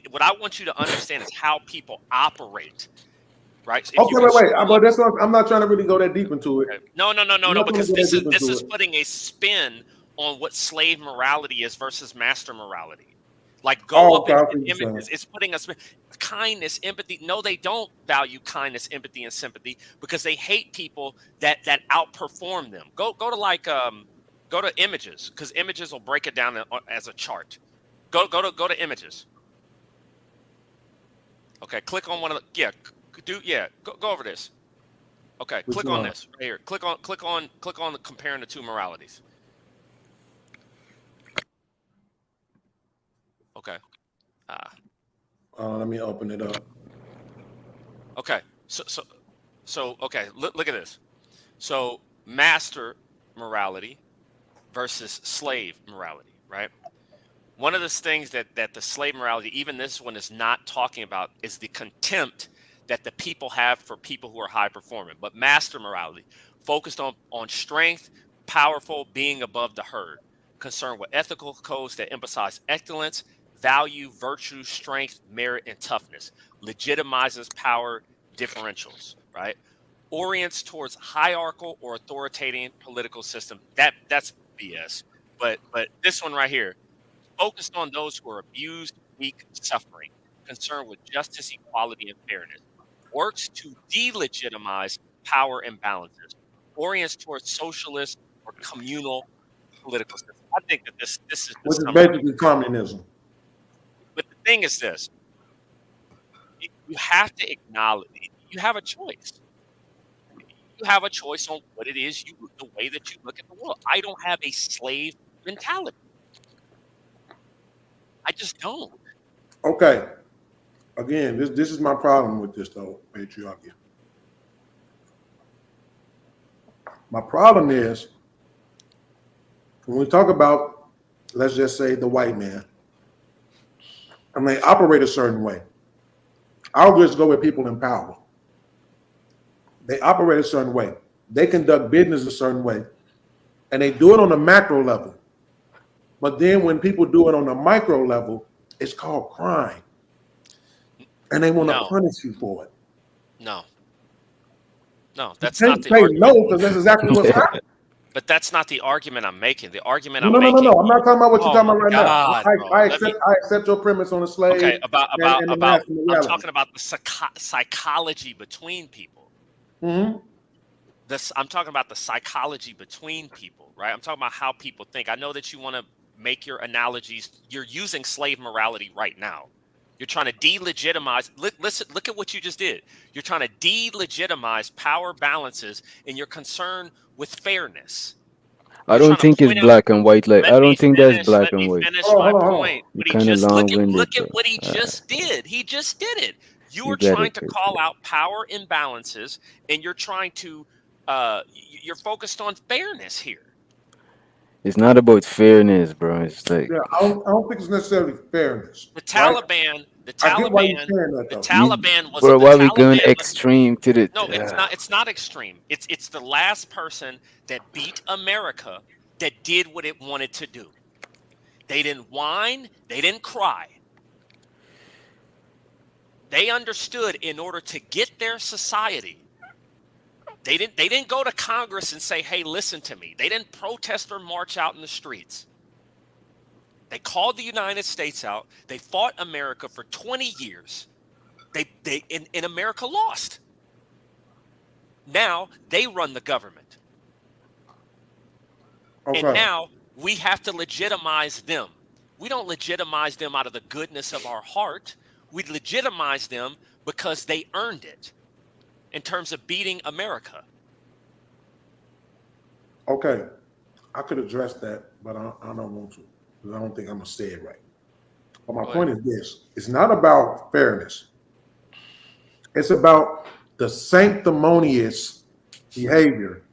What I want you to understand is how people operate. Right. So wait. But that's not, I'm not trying to really go that deep into it. No. Because this is putting a spin on what slave morality is versus master morality. Like go up in images. It's putting us kindness, empathy. No, they don't value kindness, empathy, and sympathy because they hate people that outperform them. Go to images because images will break it down as a chart. Go to images. Okay, click on one of the go over this. Okay, click on this right here. Click on the comparing the two moralities. Okay. Let me open it up. Okay. So okay, look at this. So master morality versus slave morality, right? One of the things that the slave morality, even this one is not talking about, is the contempt that the people have for people who are high performing. But master morality, focused on strength, powerful, being above the herd, concerned with ethical codes that emphasize excellence, value, virtue, strength, merit, and toughness, legitimizes power differentials, right? Orients towards hierarchical or authoritarian political system. That's BS. But this one right here, focused on those who are abused, weak, suffering, concerned with justice, equality, and fairness, works to delegitimize power imbalances, orients towards socialist or communal political system. I think that this is which is basically communism. But the thing is this: you have to acknowledge you have a choice. You have a choice on what it is the way that you look at the world. I don't have a slave mentality. I just don't. Okay. Again, this is my problem with this though, patriarchy. My problem is when we talk about, let's just say, the white man, and they operate a certain way. I'll just go with people in power. They operate a certain way. They conduct business a certain way, and they do it on a macro level. But then when people do it on a micro level, it's called crime. And they want to punish you for it. No, that's not the argument. No, because that's exactly what's happening. But that's not the argument I'm making. The argument No. I'm not talking about what you're talking about right now. I accept your premise on the slave. Okay, about I'm talking about the psychology between people. Mm-hmm. I'm talking about the psychology between people, right? I'm talking about how people think. I know that you want to make your analogies. You're using slave morality right now. You're trying to delegitimize. Listen, look at what you just did. You're trying to delegitimize power balances, and you're concerned with fairness. I don't think it's black and white. Like I don't think that's black and white. Finish my point. But he just look at what he just did. He just did it. You are trying to call out power imbalances, and you're trying to. You're focused on fairness here. It's not about fairness, bro. It's like I don't think it's necessarily fairness. The Taliban was. Bro, why we going extreme to the? No, it's not. It's not extreme. It's the last person that beat America that did what it wanted to do. They didn't whine. They didn't cry. They understood in order to get their society. They didn't go to Congress and say, hey, listen to me. They didn't protest or march out in the streets. They called the United States out. They fought America for 20 years. And America lost. Now they run the government. Okay. And now we have to legitimize them. We don't legitimize them out of the goodness of our heart. We legitimize them because they earned it. In terms of beating America. Okay, I could address that, but I don't want to because I don't think I'm gonna say it right. But my point is this: it's not about fairness. It's about the sanctimonious behavior.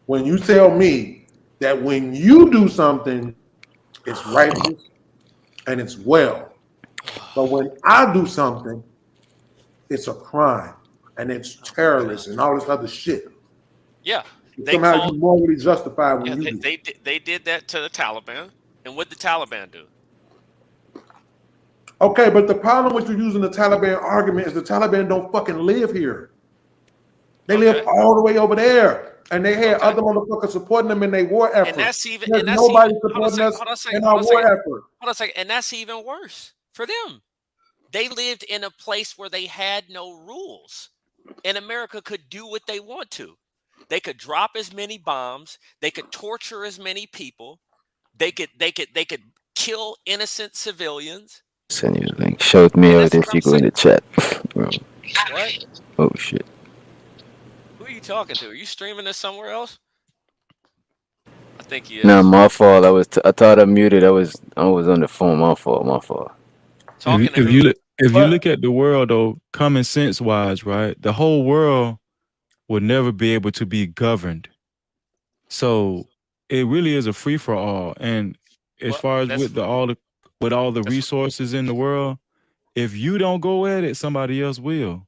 When you tell me that when you do something, it's righteous and it's well, but when I do something, it's a crime. And it's terrorists and all this other shit. Yeah. Somehow you morally justify when you do. They did that to the Taliban. And what did the Taliban do? Okay, but the problem with you using the Taliban argument is the Taliban don't fucking live here. They live all the way over there. And they had other motherfuckers supporting them in their war effort. And that's even nobody supporting us in our war effort. Hold on a second. And that's even worse for them. They lived in a place where they had no rules. And America could do what they want to. They could drop as many bombs. They could torture as many people. They could kill innocent civilians. Send you the link. Shout me out if you go in the chat. What? Oh shit. Who are you talking to? Are you streaming this somewhere else? I think he is. No, my fault. I thought I muted. I was on the phone. My fault. If you look at the world though, common sense wise, right? The whole world will never be able to be governed. So it really is a free for all. And as far as with all the resources in the world, if you don't go at it, somebody else will.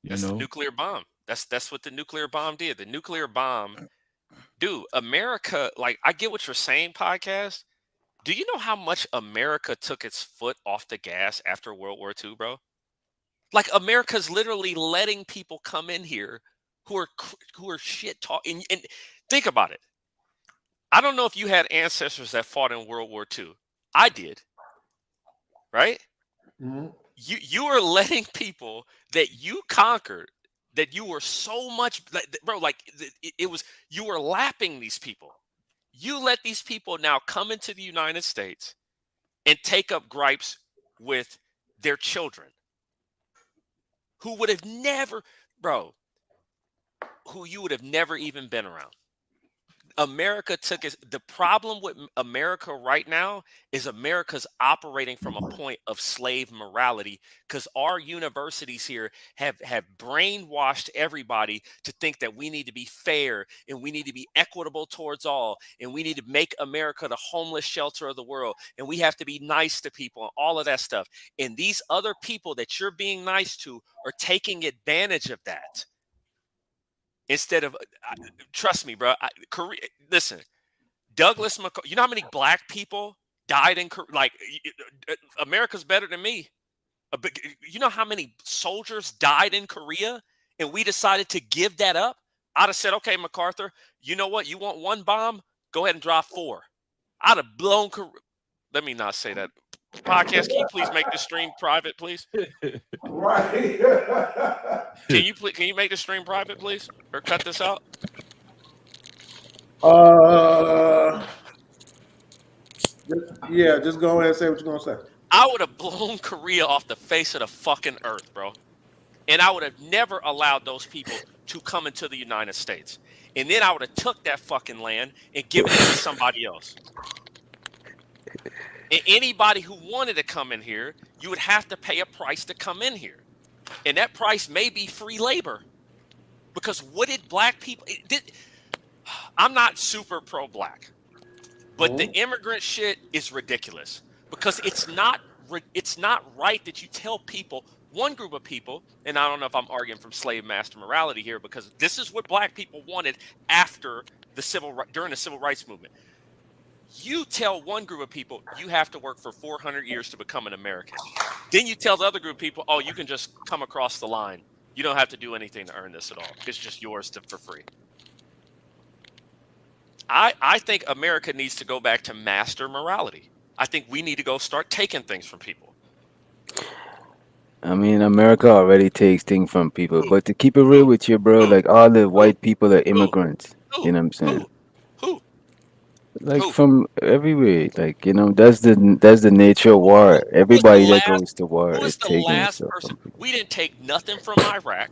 That's the nuclear bomb. That's what the nuclear bomb did. The nuclear bomb, dude, America, like I get what you're saying, podcast. Do you know how much America took its foot off the gas after World War II, bro? Like America's literally letting people come in here who are shit talking. And think about it. I don't know if you had ancestors that fought in World War II. I did. Right? Mm-hmm. You are letting people that you conquered, that you were so much, bro, like it was, you were lapping these people. You let these people now come into the United States and take up gripes with their children who would have never, bro, who you would have never even been around. America took it. The problem with America right now is America's operating from a point of slave morality because our universities here have brainwashed everybody to think that we need to be fair and we need to be equitable towards all and we need to make America the homeless shelter of the world and we have to be nice to people and all of that stuff. And these other people that you're being nice to are taking advantage of that. Instead of, trust me, bro. Listen, Douglas McCarthy. You know how many black people died in like America's better than me. You know how many soldiers died in Korea, and we decided to give that up. I'd have said, okay, MacArthur. You know what? You want one bomb? Go ahead and drop 4. I'd have blown. Let me not say that. Podcast, can you please make the stream private, please? Right. Can you make the stream private, please, or cut this out? Yeah, just go ahead and say what you're gonna say. I would have blown Korea off the face of the fucking earth, bro, and I would have never allowed those people to come into the United States, and then I would have took that fucking land and given it to somebody else. And anybody who wanted to come in here, you would have to pay a price to come in here. And that price may be free labor. Because what did black people... I'm not super pro-black. But the immigrant shit is ridiculous. Because it's not right that you tell people, one group of people, and I don't know if I'm arguing from slave master morality here, because this is what black people wanted after during the civil rights movement. You tell one group of people you have to work for 400 years to become an American. Then you tell the other group of people, oh, you can just come across the line. You don't have to do anything to earn this at all. It's just yours for free. I think America needs to go back to master morality. I think we need to go start taking things from people. I mean, America already takes things from people. But to keep it real with you, bro, like all the white people are immigrants. You know what I'm saying? Like from everywhere, like that's the nature of war. Everybody that goes to war is taking stuff from people. We didn't take nothing from Iraq.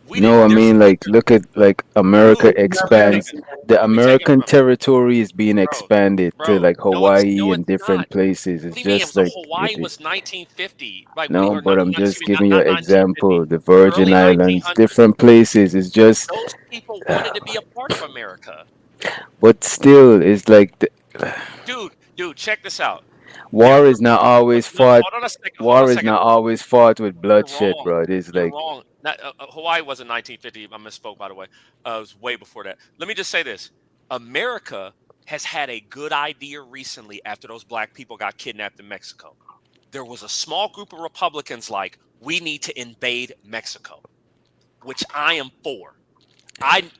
No, I mean, like look at like America expands. The American territory is being expanded to like Hawaii and different places. It's just like Hawaii was 1950. No, but I'm just giving you an example. The Virgin Islands, different places. It's just those people wanted to be a part of America. But still, it's like dude, check this out. War is not always fought. War is not always fought with bloodshed, bro. It's like Hawaii wasn't 1950. I misspoke, by the way. It was way before that. Let me just say this. America has had a good idea recently after those black people got kidnapped in Mexico. There was a small group of Republicans like, we need to invade Mexico, which I am for.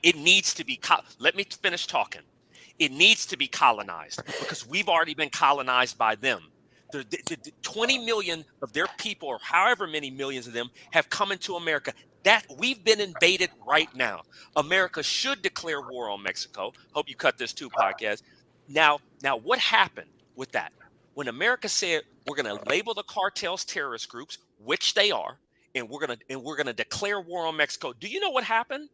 It needs to be, let me finish talking. It needs to be colonized because we've already been colonized by them. The 20 million of their people, or however many millions of them, have come into America. That we've been invaded right now. America should declare war on Mexico. Hope you cut this too, podcast. Now, what happened with that? When America said we're going to label the cartels terrorist groups, which they are, and we're going to declare war on Mexico. Do you know what happened?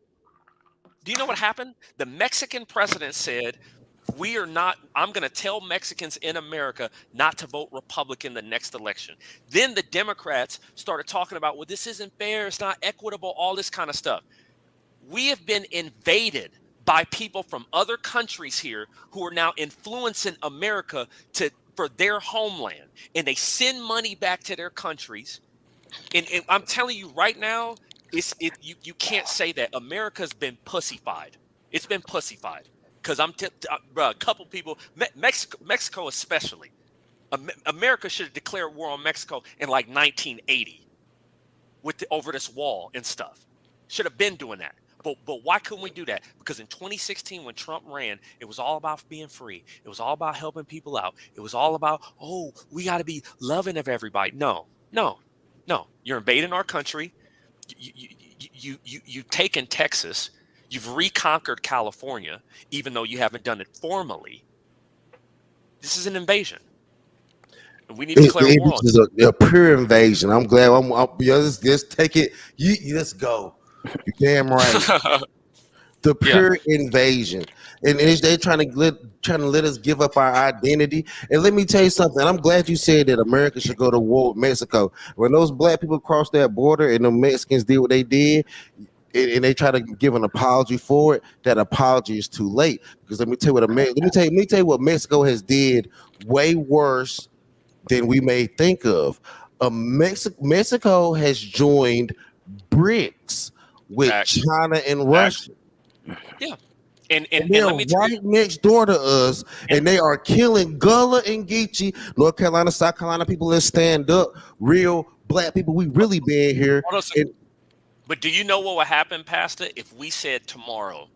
Do you know what happened? The Mexican president said, I'm going to tell Mexicans in America not to vote Republican the next election. Then the Democrats started talking about, well, this isn't fair. It's not equitable, all this kind of stuff. We have been invaded by people from other countries here who are now influencing America for their homeland. And they send money back to their countries. And I'm telling you right now, you can't say that. America's been pussified. It's been pussified. Because a couple people, Mexico especially, America should have declared war on Mexico in like 1980 over this wall and stuff. Should have been doing that. But why couldn't we do that? Because in 2016, when Trump ran, it was all about being free. It was all about helping people out. It was all about, we got to be loving of everybody. No. You're invading our country. You've taken Texas. You've reconquered California, even though you haven't done it formally. This is an invasion. And we need to declare war on it. This is a pure invasion. I'm glad. Just take it. Let's go. You're damn right. The pure invasion. And they're trying to let us give up our identity. And let me tell you something. I'm glad you said that America should go to war with Mexico. When those black people crossed that border and the Mexicans did what they did, and they try to give an apology for it, that apology is too late. Because let me tell you what Mexico has did way worse than we may think of. Mexico has joined BRICS with China and Russia. Yeah. And they're right next door to us, and they are killing Gullah and Geechee, North Carolina, South Carolina people that stand up, real black people. We really been here. But do you know what would happen, Pastor, if we said tomorrow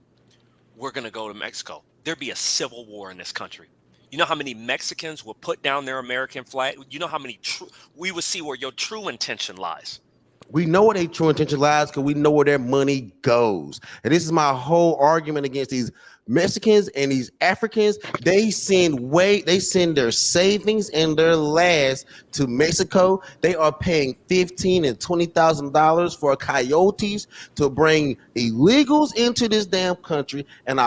we're going to go to Mexico? There'd be a civil war in this country. You know how many Mexicans will put down their American flag? You know how many we would see where your true intention lies. We know where their true intention lies because we know where their money goes. And this is my whole argument against these Mexicans and these Africans. They send their savings and their last to Mexico. They are paying $15,000 and $20,000 for coyotes to bring illegals into this damn country, and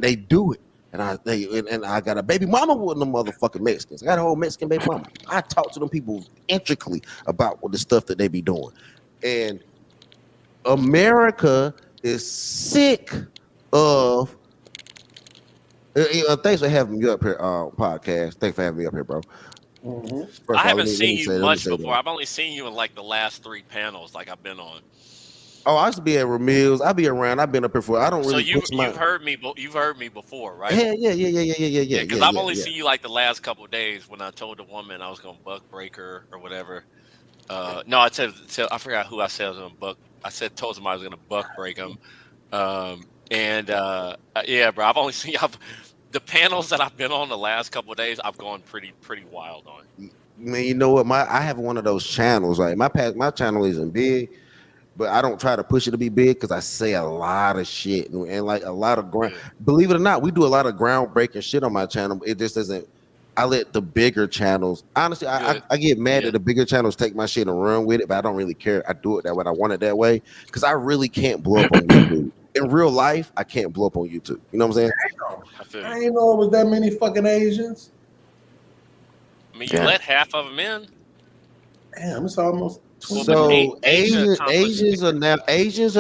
they do it. And I got a baby mama with them motherfucking Mexicans. I got a whole Mexican baby mama. I talk to them people intricately about what the stuff that they be doing. And America is sick of. Thanks for having me up here, podcast. Thanks for having me up here, bro. Mm-hmm. I haven't seen you much before. I've only seen you in like the last 3 panels like I've been on. Oh, I used to be at Ramil's. I be around. I've been up here for. I don't really. So you've heard me. You've heard me before, right? Yeah. Because I've only seen you like the last couple of days when I told the woman I was gonna buck break her or whatever. No, I said I forgot who I said I was gonna buck. I told somebody I was gonna buck break them. Yeah, bro. I've only seen the panels that I've been on the last couple of days. I've gone pretty wild on. Man, you know what? I have one of those channels. Like my channel isn't big. But I don't try to push it to be big because I say a lot of shit and like a lot of ground. Believe it or not, we do a lot of groundbreaking shit on my channel. It just doesn't. I let the bigger channels. Honestly, I get mad that the bigger channels take my shit and run with it, but I don't really care. I do it that way. I want it that way because I really can't blow up on YouTube. In real life, I can't blow up on YouTube. You know what I'm saying? I ain't know it was that many fucking Asians. I mean, you let half of them in. Damn, it's almost So Asians are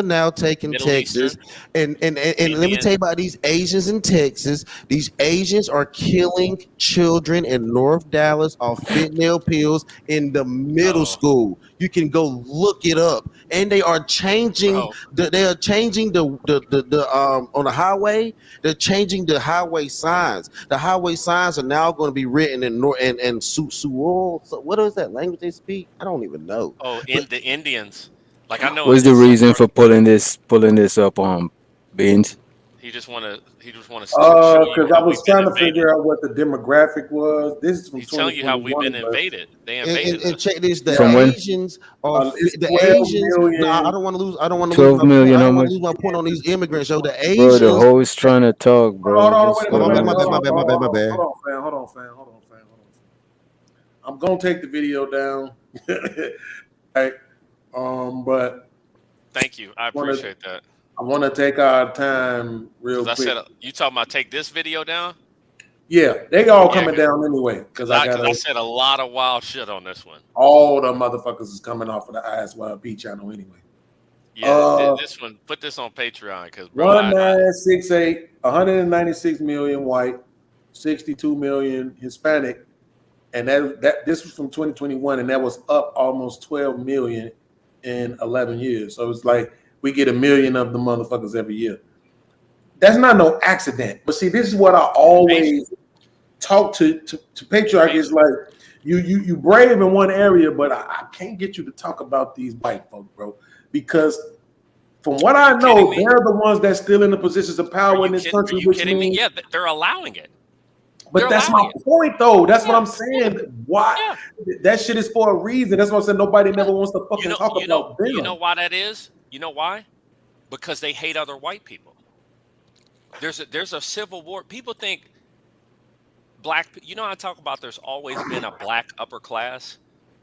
now taking Middle Texas, and let me tell you about these Asians in Texas. These Asians are killing children in North Dallas off fentanyl pills in the middle school. You can go look it up, and they are changing. They are changing the on the highway. They're changing the highway signs. The highway signs are now going to be written in Suol. So what is that language they speak? I don't even know. Oh, in the Indians. Like I know. What's the reason for pulling this up on Beans? He just want to. Because I was trying to figure out what the demographic was. This is from He's telling you how we've been invaded. They invaded and us. check this. The From when? Asians are the 12 Asians. million. No, I don't want to lose. I don't want to 12 million. I How don't want much? to lose my point on these immigrants. So the Bro, Asians. the host trying to talk, bro. Hold on, Just wait a go minute. My ahead. bad. Hold on, fam. I'm gonna take the video down. Right. But Thank you. I appreciate that. I want to take our time real quick. I said, you talking about take this video down? Yeah, they all coming down anyway. Because I said a lot of wild shit on this one. all the motherfuckers is coming off of the ISYP channel anyway. Yeah, this one. Put this on Patreon because 1968, 196 million white, 62 million Hispanic, and that this was from 2021, and that was up almost 12 million in 11 years. So it's like we get 1 million of the motherfuckers every year. That's not no accident. But see, this is what I always talk to patriarchy. Is like you brave in one area, but I can't get you to talk about these white folk, bro, because from what I know, they're the ones that's still in the positions of power in this country. Are you kidding me? Yeah, they're allowing it. But that's my point, though. That's what I'm saying. Why that shit is for a reason. That's what I'm saying. Nobody never wants to fucking talk about them. You know why that is? You know why? Because they hate other white people. There's a civil war. People think black. You know, I talk about there's always been a black upper class,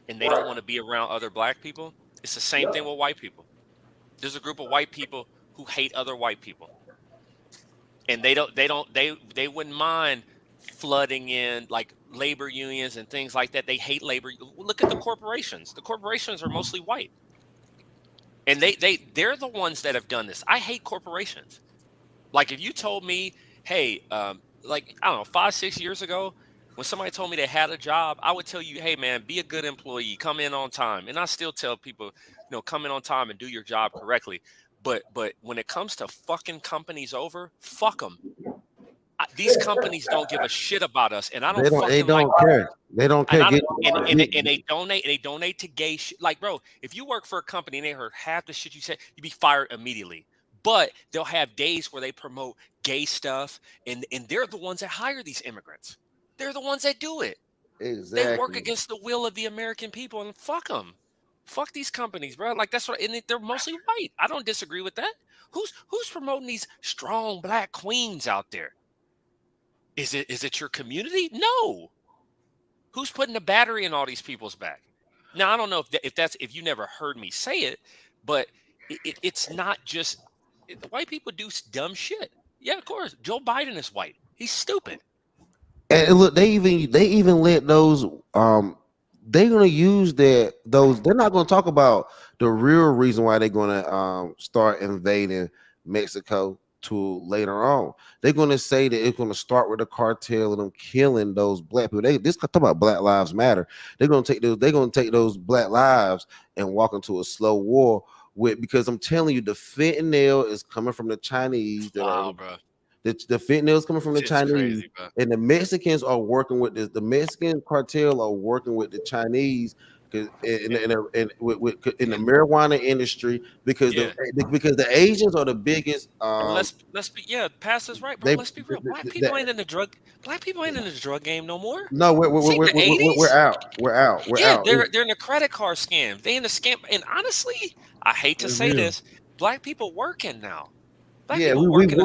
and they don't want to be around other black people. It's the same thing with white people. There's a group of white people who hate other white people, and they wouldn't mind flooding in like labor unions and things like that. They hate labor. Look at the corporations. The corporations are mostly white, and they're the ones that have done this. I hate corporations. Like if you told me, hey, like I don't know, 5-6 years ago, when somebody told me they had a job, I would tell you, hey man, be a good employee, come in on time. And I still tell people, come in on time and do your job correctly. But when it comes to fucking companies over, fuck them. These companies don't give a shit about us, and I don't. They don't care. They don't care. And they donate. They donate to gay shit. Like, bro, if you work for a company and they heard half the shit you said, you'd be fired immediately. But they'll have days where they promote gay stuff, and they're the ones that hire these immigrants. They're the ones that do it. Exactly. They work against the will of the American people, and fuck them. Fuck these companies, bro. Like that's what, and they're mostly white. I don't disagree with that. Who's promoting these strong black queens out there? Is it your community? No. Who's putting the battery in all these people's back? Now I don't know if you never heard me say it, but it's not just white people do dumb shit. Yeah, of course. Joe Biden is white. He's stupid. And look, they even let those they're gonna use those. They're not gonna talk about the real reason why they're gonna start invading Mexico to later on. They're gonna say that it's gonna start with a cartel and them killing those black people. This talk about Black Lives Matter. They're gonna take those black lives and walk into a slow war because I'm telling you, the fentanyl is coming from the Chinese. Bro. The fentanyl is coming from the Chinese, crazy, and the Mexicans are working with this. The Mexican cartel are working with the Chinese in the marijuana industry because the Asians are the biggest. Let's be Pass is right, bro. Let's be real. Black people ain't in the drug game no more. No, we're out. We're out. They're in the credit card scam. They in the scam, and honestly, I hate to say this, black people working now. We working.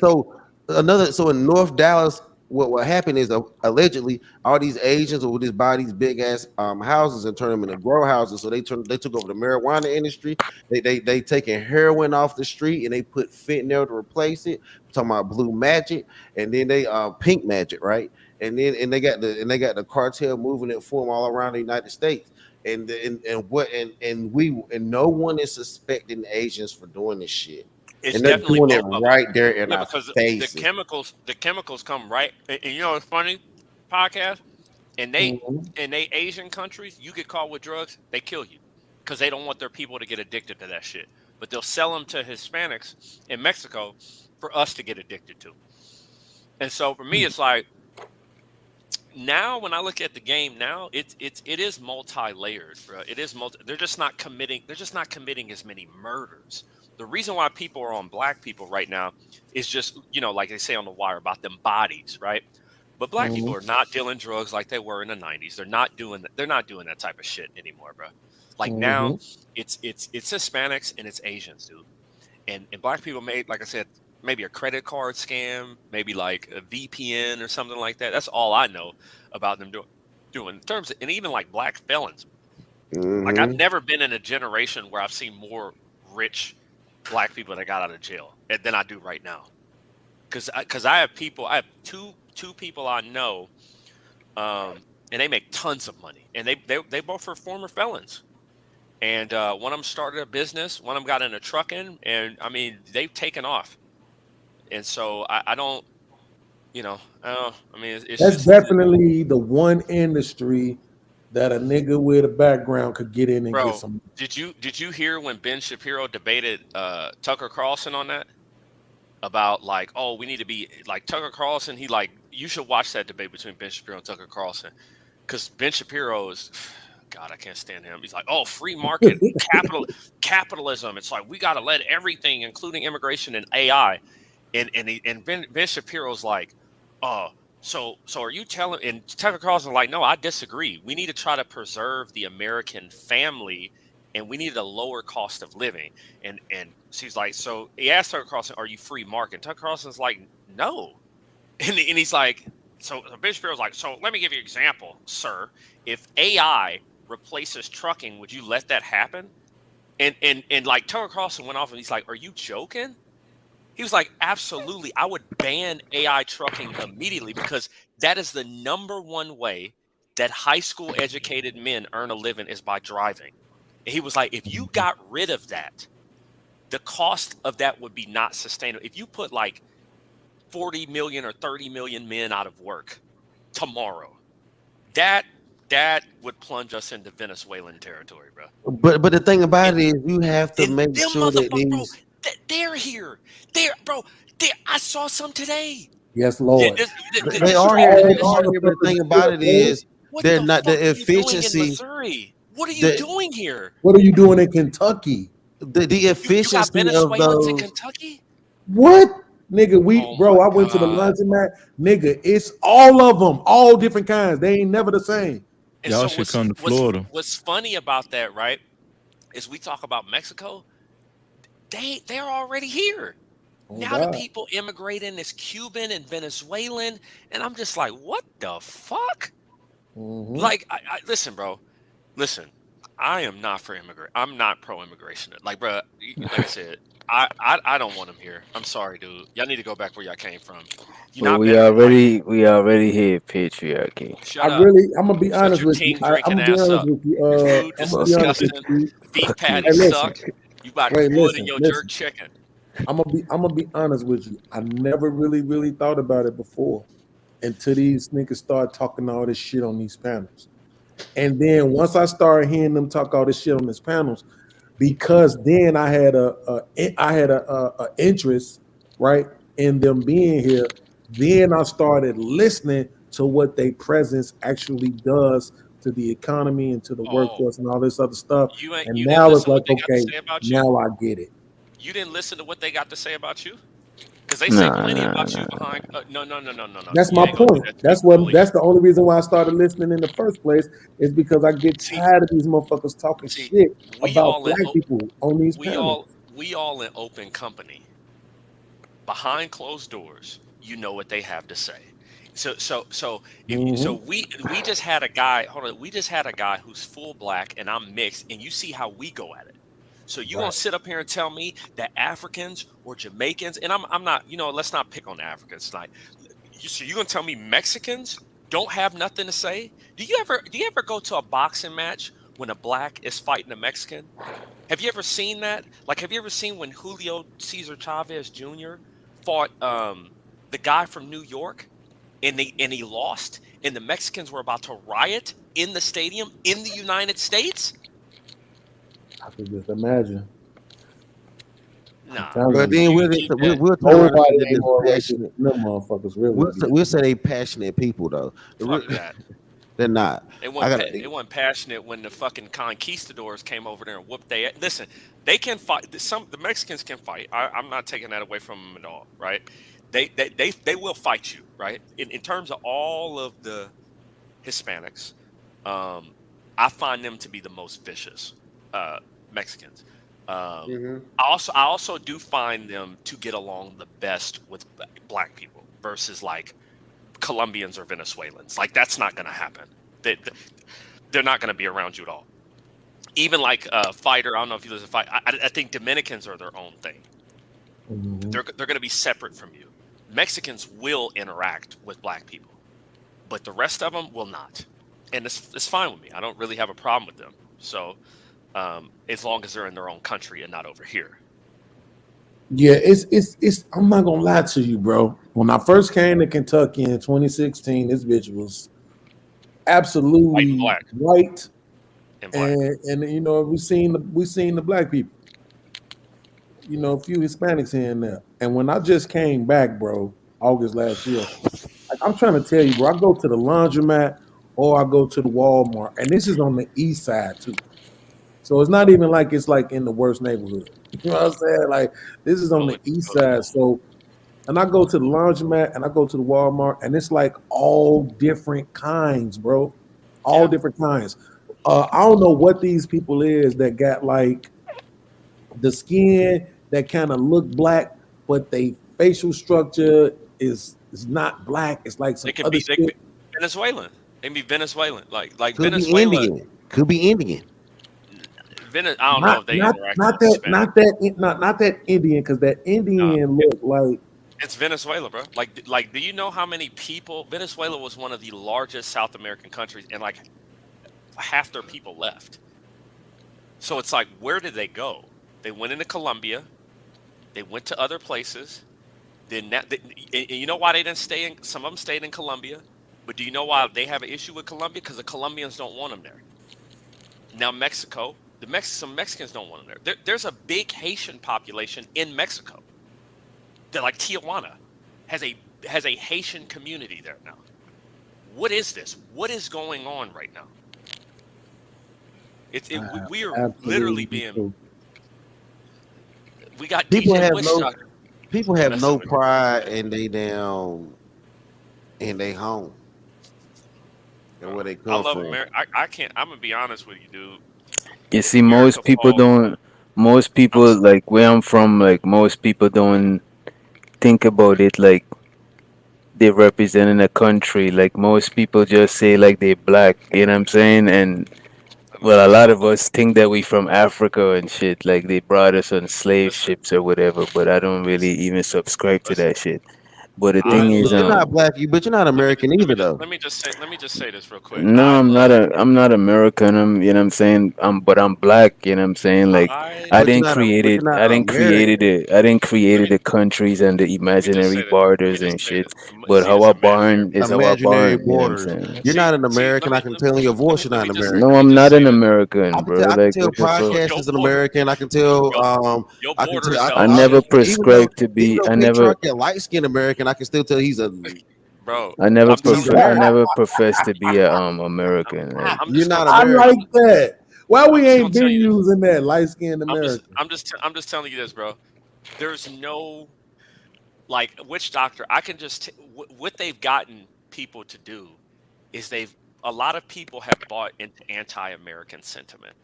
So in North Dallas, what happened is allegedly all these Asians would just buy these big ass houses and turn them into grow houses. So they took over the marijuana industry. They taking heroin off the street and they put fentanyl to replace it. I'm talking about blue magic, and then they pink magic, right? And they got the cartel moving it for them all around the United States. and no one is suspecting Asians for doing this shit. It's and they're definitely doing it both of right them. there in our because faces. the chemicals come right. And you know what's funny? Podcast. And they in they Asian countries, you get caught with drugs, they kill you because they don't want their people to get addicted to that shit. But they'll sell them to Hispanics in Mexico for us to get addicted to. And so for me, it's like now when I look at the game now, it is multi-layered, bro. It is they're just not committing as many murders. The reason why people are on black people right now is just, you know, like they say on The Wire about them bodies, right? But black people are not dealing drugs like they were in the 90s. They're not doing that type of shit anymore, bro. Like now it's Hispanics and it's Asians, dude. And black people made, like I said, maybe a credit card scam, maybe like a VPN or something like that. That's all I know about them doing in terms of, and even like black felons. Like I've never been in a generation where I've seen more rich black people that got out of jail than I do right now. Because I have two people I know, and they make tons of money, and they both are former felons. And one of them started a business, one of them got into trucking, and I mean they've taken off. And so I don't, you know, I mean it's that's just, definitely the one industry that a nigga with a background could get in and bro, get some. Did you hear when Ben Shapiro debated Tucker Carlson on that? About like, oh, we need to be like Tucker Carlson. He like, you should watch that debate between Ben Shapiro and Tucker Carlson, because Ben Shapiro is, God, I can't stand him. He's like, oh, free market, capitalism. It's like we got to let everything, including immigration and AI. And Ben Shapiro's like, so are you telling? And Tucker Carlson's like, no, I disagree. We need to try to preserve the American family, and we need a lower cost of living. And she's like, so he asked Tucker Carlson, are you free market? Tucker Carlson's like, no. And he's like, so Ben Shapiro's like, so let me give you an example, sir. If AI replaces trucking, would you let that happen? And like Tucker Carlson went off and he's like, are you joking? He was like, absolutely. I would ban AI trucking immediately, because that is the number one way that high school educated men earn a living, is by driving. And he was like, if you got rid of that, the cost of that would be not sustainable. If you put like 40 million or 30 million men out of work tomorrow, that would plunge us into Venezuelan territory, bro. But the thing about it is, you have to make sure that these. They're here. I saw some today. Yes, Lord. They are here. They are here. But the thing about it is, they're not the efficiency. What are you doing here? What are you doing in Kentucky? The efficiency you got Venezuelans of in those. Kentucky? What? Nigga, I went to the laundromat. Nigga, it's all of them, all different kinds. They ain't never the same. And Y'all so should come to Florida. What's funny about that, right, is we talk about Mexico. They're already here. Now the people immigrating is Cuban and Venezuelan, and I'm just like, what the fuck? Like, I listen, bro. Listen, I am not for immigrant. I'm not pro-immigration. Like, bro, like I said, I don't want them here. I'm sorry, dude. Y'all need to go back where y'all came from. Well, we already hit patriarchy. I'm gonna be honest with you. I'm gonna be honest with you. Beef patties suck. You about to put in your jerk chicken. I'm gonna be honest with you. I never really thought about it before, until these niggas start talking all this shit on these panels. And then once I started hearing them talk all this shit on these panels, because then I had a interest, right, in them being here. Then I started listening to what their presence actually does to the economy and to the workforce and all this other stuff. And now it's like, okay, now I get it. You didn't listen to what they got to say about you? Because they say plenty about you behind. No. That's my point. That's the only reason why I started listening in the first place, is because I get tired of these motherfuckers talking shit about black people on these panels. We all in open company. Behind closed doors, you know what they have to say. So we just had a guy. Hold on, we just had a guy who's full black and I'm mixed, and you see how we go at it. So you gonna sit up here and tell me that Africans or Jamaicans, and I'm not, let's not pick on Africans tonight. So you gonna tell me Mexicans don't have nothing to say? Do you ever go to a boxing match when a black is fighting a Mexican? Have you ever seen that? Like, have you ever seen when Julio Cesar Chavez Jr. fought the guy from New York, and he lost, and the Mexicans were about to riot in the stadium in the United States? I can just imagine. Nah. But then we'll say they passionate people though. Fuck that. They're not. They weren't passionate when the fucking conquistadors came over there and whooped they. Listen, they can fight. The Mexicans can fight. I'm not taking that away from them at all, right? They will fight you, right? In terms of all of the Hispanics, I find them to be the most vicious Mexicans. I also do find them to get along the best with black people versus like Colombians or Venezuelans. Like, that's not going to happen. They're not going to be around you at all. Even like a fighter, I don't know if you listen to fight. I think Dominicans are their own thing. They're going to be separate from you. Mexicans will interact with black people, but the rest of them will not. And it's fine with me. I don't really have a problem with them. So as long as they're in their own country and not over here. Yeah, it's I'm not gonna lie to you, bro. When I first came to Kentucky in 2016, this bitch was absolutely white and you know, we seen the black people. You know, a few Hispanics here and there. And when I just came back, bro, August last year, like, I'm trying to tell you, bro, I go to the laundromat or I go to the Walmart, and this is on the east side too. So it's not even like it's like in the worst neighborhood. You know what I'm saying? Like, this is on the east side. So, and I go to the laundromat and I go to the Walmart, and it's like all different kinds, bro. All different kinds. I don't know what these people is that got like the skin that kind of look black, but they facial structure is not black. It's like some other shit. They could be Venezuelan. They can be Venezuelan. Like could Venezuela. be Indian. Could be Indian. I don't know if they interact. Not that Indian, because that Indian look like it's Venezuela, bro. Like, do you know how many people? Venezuela was one of the largest South American countries, and like half their people left. So it's like, where did they go? They went into Colombia. They went to other places. Then you know why they didn't stay in? Some of them stayed in Colombia. But do you know why they have an issue with Colombia? Because the Colombians don't want them there. Now Mexico. Some Mexicans don't want them there. There's a big Haitian population in Mexico. That, like, Tijuana has a Haitian community there now. What is this? What is going on right now? We are literally being. We got people have no pride in they home and where they come I love from. America. I can't. I'm gonna be honest with you, dude. You see, most people like where I'm from, like most people don't think about it like they representing a country. Like most people just say like they black, you know what I'm saying? And well, a lot of us think that we from Africa and shit, like they brought us on slave ships or whatever, but I don't really even subscribe to that shit. But the thing is, you're not black, but you're not American either, though. Let me just say this real quick. No, I'm not American. You know what I'm saying? But I'm black. You know what I'm saying? Like I didn't create the countries and the imaginary borders and shit. But how I born is how I born. You know what I'm saying? You're not an American. I can tell in your voice you're not an American. No, I'm not an American, bro. I can tell podcast is an American. I can tell. I never prescribed to be. I never light skinned American. I can still tell he's a bro. I never professed to be a American. Right? You're not American. I like that. Why we ain't been using that light skinned American? I'm just telling you this, bro. There's no like witch doctor. I can just what they've gotten people to do is a lot of people have bought into anti-American sentiment.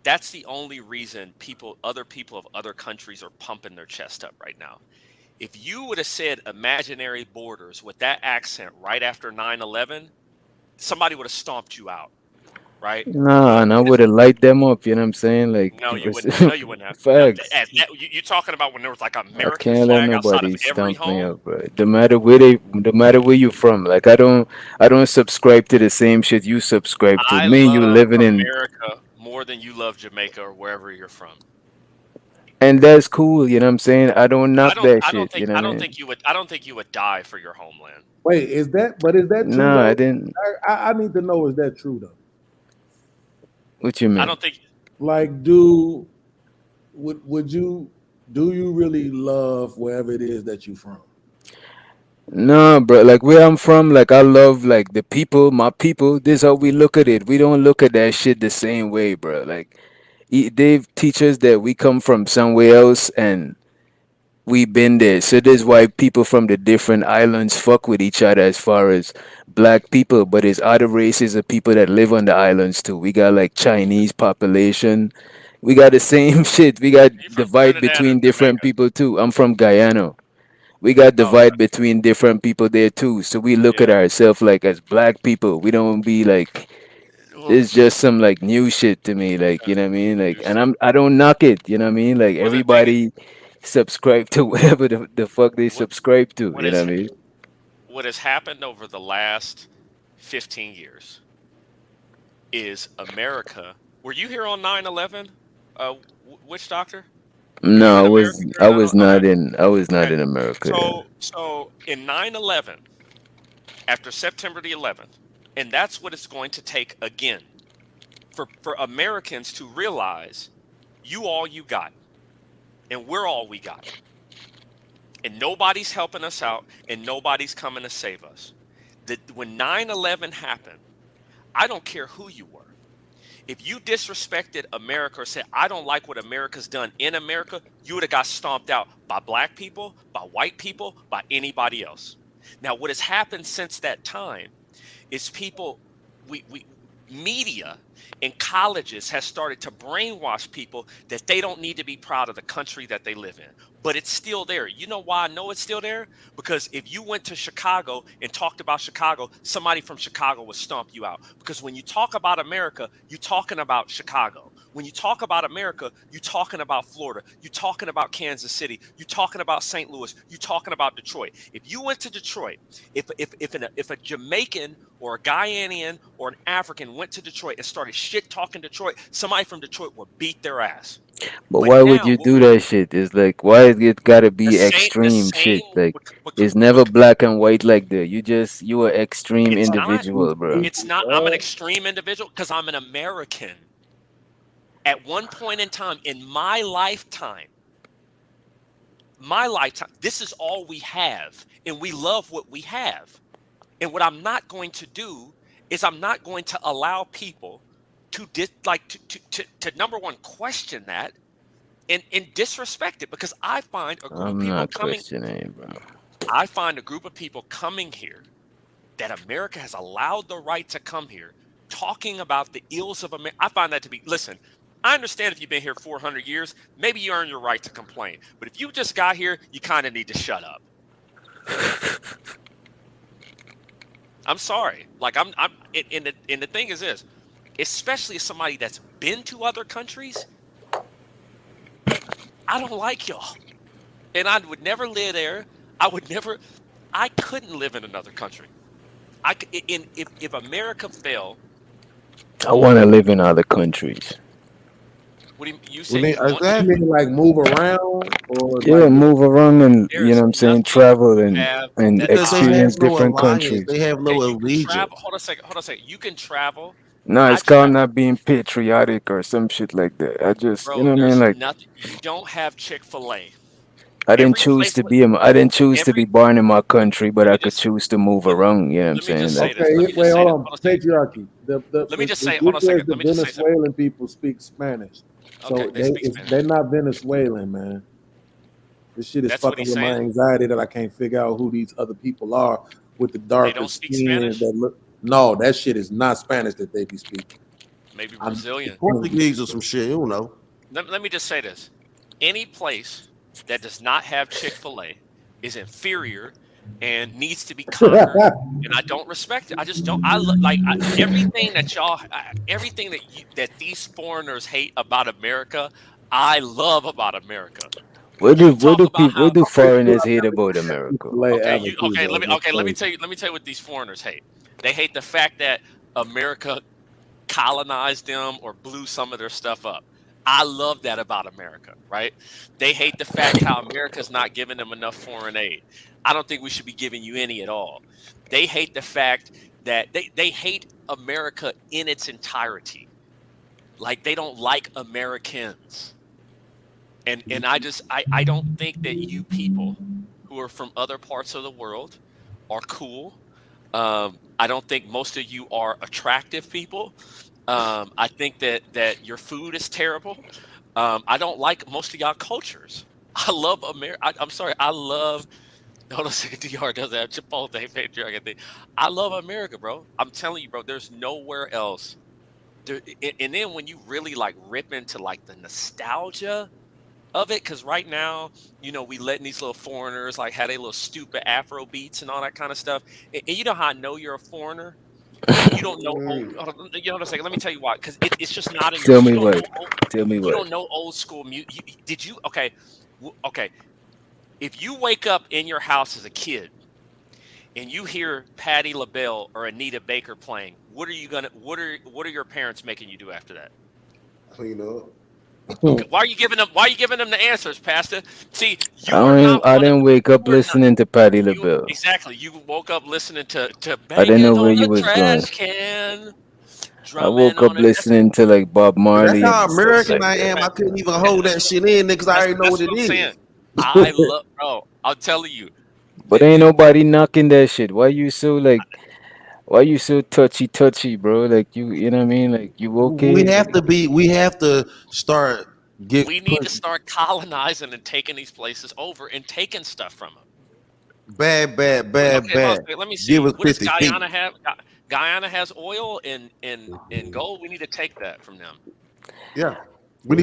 That's the only reason other people of other countries are pumping their chest up right now. If you would have said imaginary borders with that accent right after 9/11, somebody would have stomped you out, right? Nah, and I would have light them up. You know what I'm saying? Like, No, you wouldn't. No, you wouldn't have. facts. You talking about when there was like an I American can't let flag outside of nobody every stump me home? up, bro. No matter where you from. Like, I don't subscribe to the same shit you subscribe to. I Me and you love living in, America more than you love Jamaica or wherever you're from. and that's cool. You know what I'm saying? I don't knock that I don't shit. You think know I what I don't mean? think you would I don't think you would die for your homeland. Wait, is that true No, I though? didn't. I need to know, is that true though? What you mean? I don't think Like, would you really love wherever it is that you from? No, bro. Like where I'm from, like I love like the people, my people. This is how we look at it. We don't look at that shit the same way, bro. Like they teach us that we come from somewhere else and we been there. So this is why people from the different islands fuck with each other as far as black people. But there's other races of people that live on the islands too. We got like Chinese population. We got the same shit. We got divide between different people too. I'm from Guyana. We got divide between different people there too. So we look at ourselves like as black people. We don't be like it's just some like new shit to me. Like, you know what I mean? Like, and I don't knock it, you know what I mean? Like everybody subscribe to whatever the fuck they subscribe to. You know what I mean? What has happened over the last 15 years is America. Were you here on 9/11? Witch Doctor? No, I was not in America. So in 9/11, after September the 11th, and that's what it's going to take again for Americans to realize you got, and we're all we got, and nobody's helping us out, and nobody's coming to save us. That when 9/11 happened, I don't care who you were. If you disrespected America or said, I don't like what America's done in America, you would have got stomped out by black people, by white people, by anybody else. Now, what has happened since that time is media and colleges has started to brainwash people that they don't need to be proud of the country that they live in. But it's still there. You know why I know it's still there? Because if you went to Chicago and talked about Chicago, somebody from Chicago would stomp you out. Because when you talk about America, you're talking about Chicago. When you talk about America, you're talking about Florida. You're talking about Kansas City. You're talking about St. Louis. You're talking about Detroit. If you went to Detroit, if a Jamaican or a Guyanian or an African went to Detroit and started shit talking Detroit, somebody from Detroit would beat their ass. But why would you do that shit? It's like, why is it gotta be extreme shit? Like, it's never black and white like that. You are extreme individual, bro. It's not. I'm an extreme individual because I'm an American. At one point in time in my lifetime, this is all we have, and we love what we have. And what I'm not going to do is I'm not going to allow people to number one, question that and disrespect it, because I find a group of people coming. Bro. I find a group of people coming here that America has allowed the right to come here, talking about the ills of America. I find that to be, listen, I understand if you've been here 400 years, maybe you earn your right to complain. But if you just got here, you kind of need to shut up. I'm sorry. Like and the thing is this, especially as somebody that's been to other countries, I don't like y'all. And I would never live there. I couldn't live in another country. If America fell. I want to live in other countries. What do you say? You mean like move around? Or yeah, move around and, you know what I'm saying, travel and experience different countries. They have no allegiance. Hold on a second. You can travel. No, it's called not being patriotic or some shit like that. I just, you know what I mean? Like, you don't have Chick-fil-A. I didn't choose to be born in my country, but I could choose to move around. You know what I'm saying? Okay, wait, hold on. Patriarchy. Let me just say, hold on a second. The Venezuelan people speak Spanish. So they're not Venezuelan, man. This shit is fucking with my anxiety that I can't figure out who these other people are with the darker skin that look. No, that shit is not Spanish that they be speaking. Maybe Brazilian. Portuguese or some shit, you know. Let me just say this. Any place that does not have Chick-fil-A is inferior and needs to be conquered and I don't respect it. I just don't. Everything that y'all, everything that these foreigners hate about America, I love about America. What do foreigners hate about America? Let me tell you what these foreigners hate. They hate the fact that America colonized them or blew some of their stuff up. I love that about America, right? They hate the fact how America's not giving them enough foreign aid. I don't think we should be giving you any at all. They hate the fact that they hate America in its entirety. Like they don't like Americans. And I don't think that you people who are from other parts of the world are cool. I don't think most of you are attractive people. I think that your food is terrible. I don't like most of y'all cultures. I love America. I'm sorry. I love. Hold on a second. DR doesn't have Chipotle. I love America, bro. I'm telling you, bro. There's nowhere else. And then when you really like rip into like the nostalgia of it, because right now, you know, we letting these little foreigners like have their little stupid Afro beats and all that kind of stuff. And you know how I know you're a foreigner? You don't know. You know what I'm saying? Let me tell you why. Because it's just not in your. Tell me what. You don't know old school music. Did you? Okay. If you wake up in your house as a kid and you hear Patti LaBelle or Anita Baker playing, what are your parents making you do after that? Clean up. Okay, why are you giving them the answers, Pastor? See, I didn't wake up listening to Patti LaBelle. Exactly. You woke up listening to I didn't know where you was going. I woke up listening to like Bob Marley. That's how American I am. I couldn't even hold that shit in because I already know what it is. I love, bro. I'm telling you. But ain't nobody knocking that shit. Why you so touchy, bro? Like you know what I mean? Like you okay? We have to start we need to start colonizing and taking these places over and taking stuff from them. Bad. Let me see. What does Guyana have? Guyana has oil and gold. We need to take that from them. Yeah.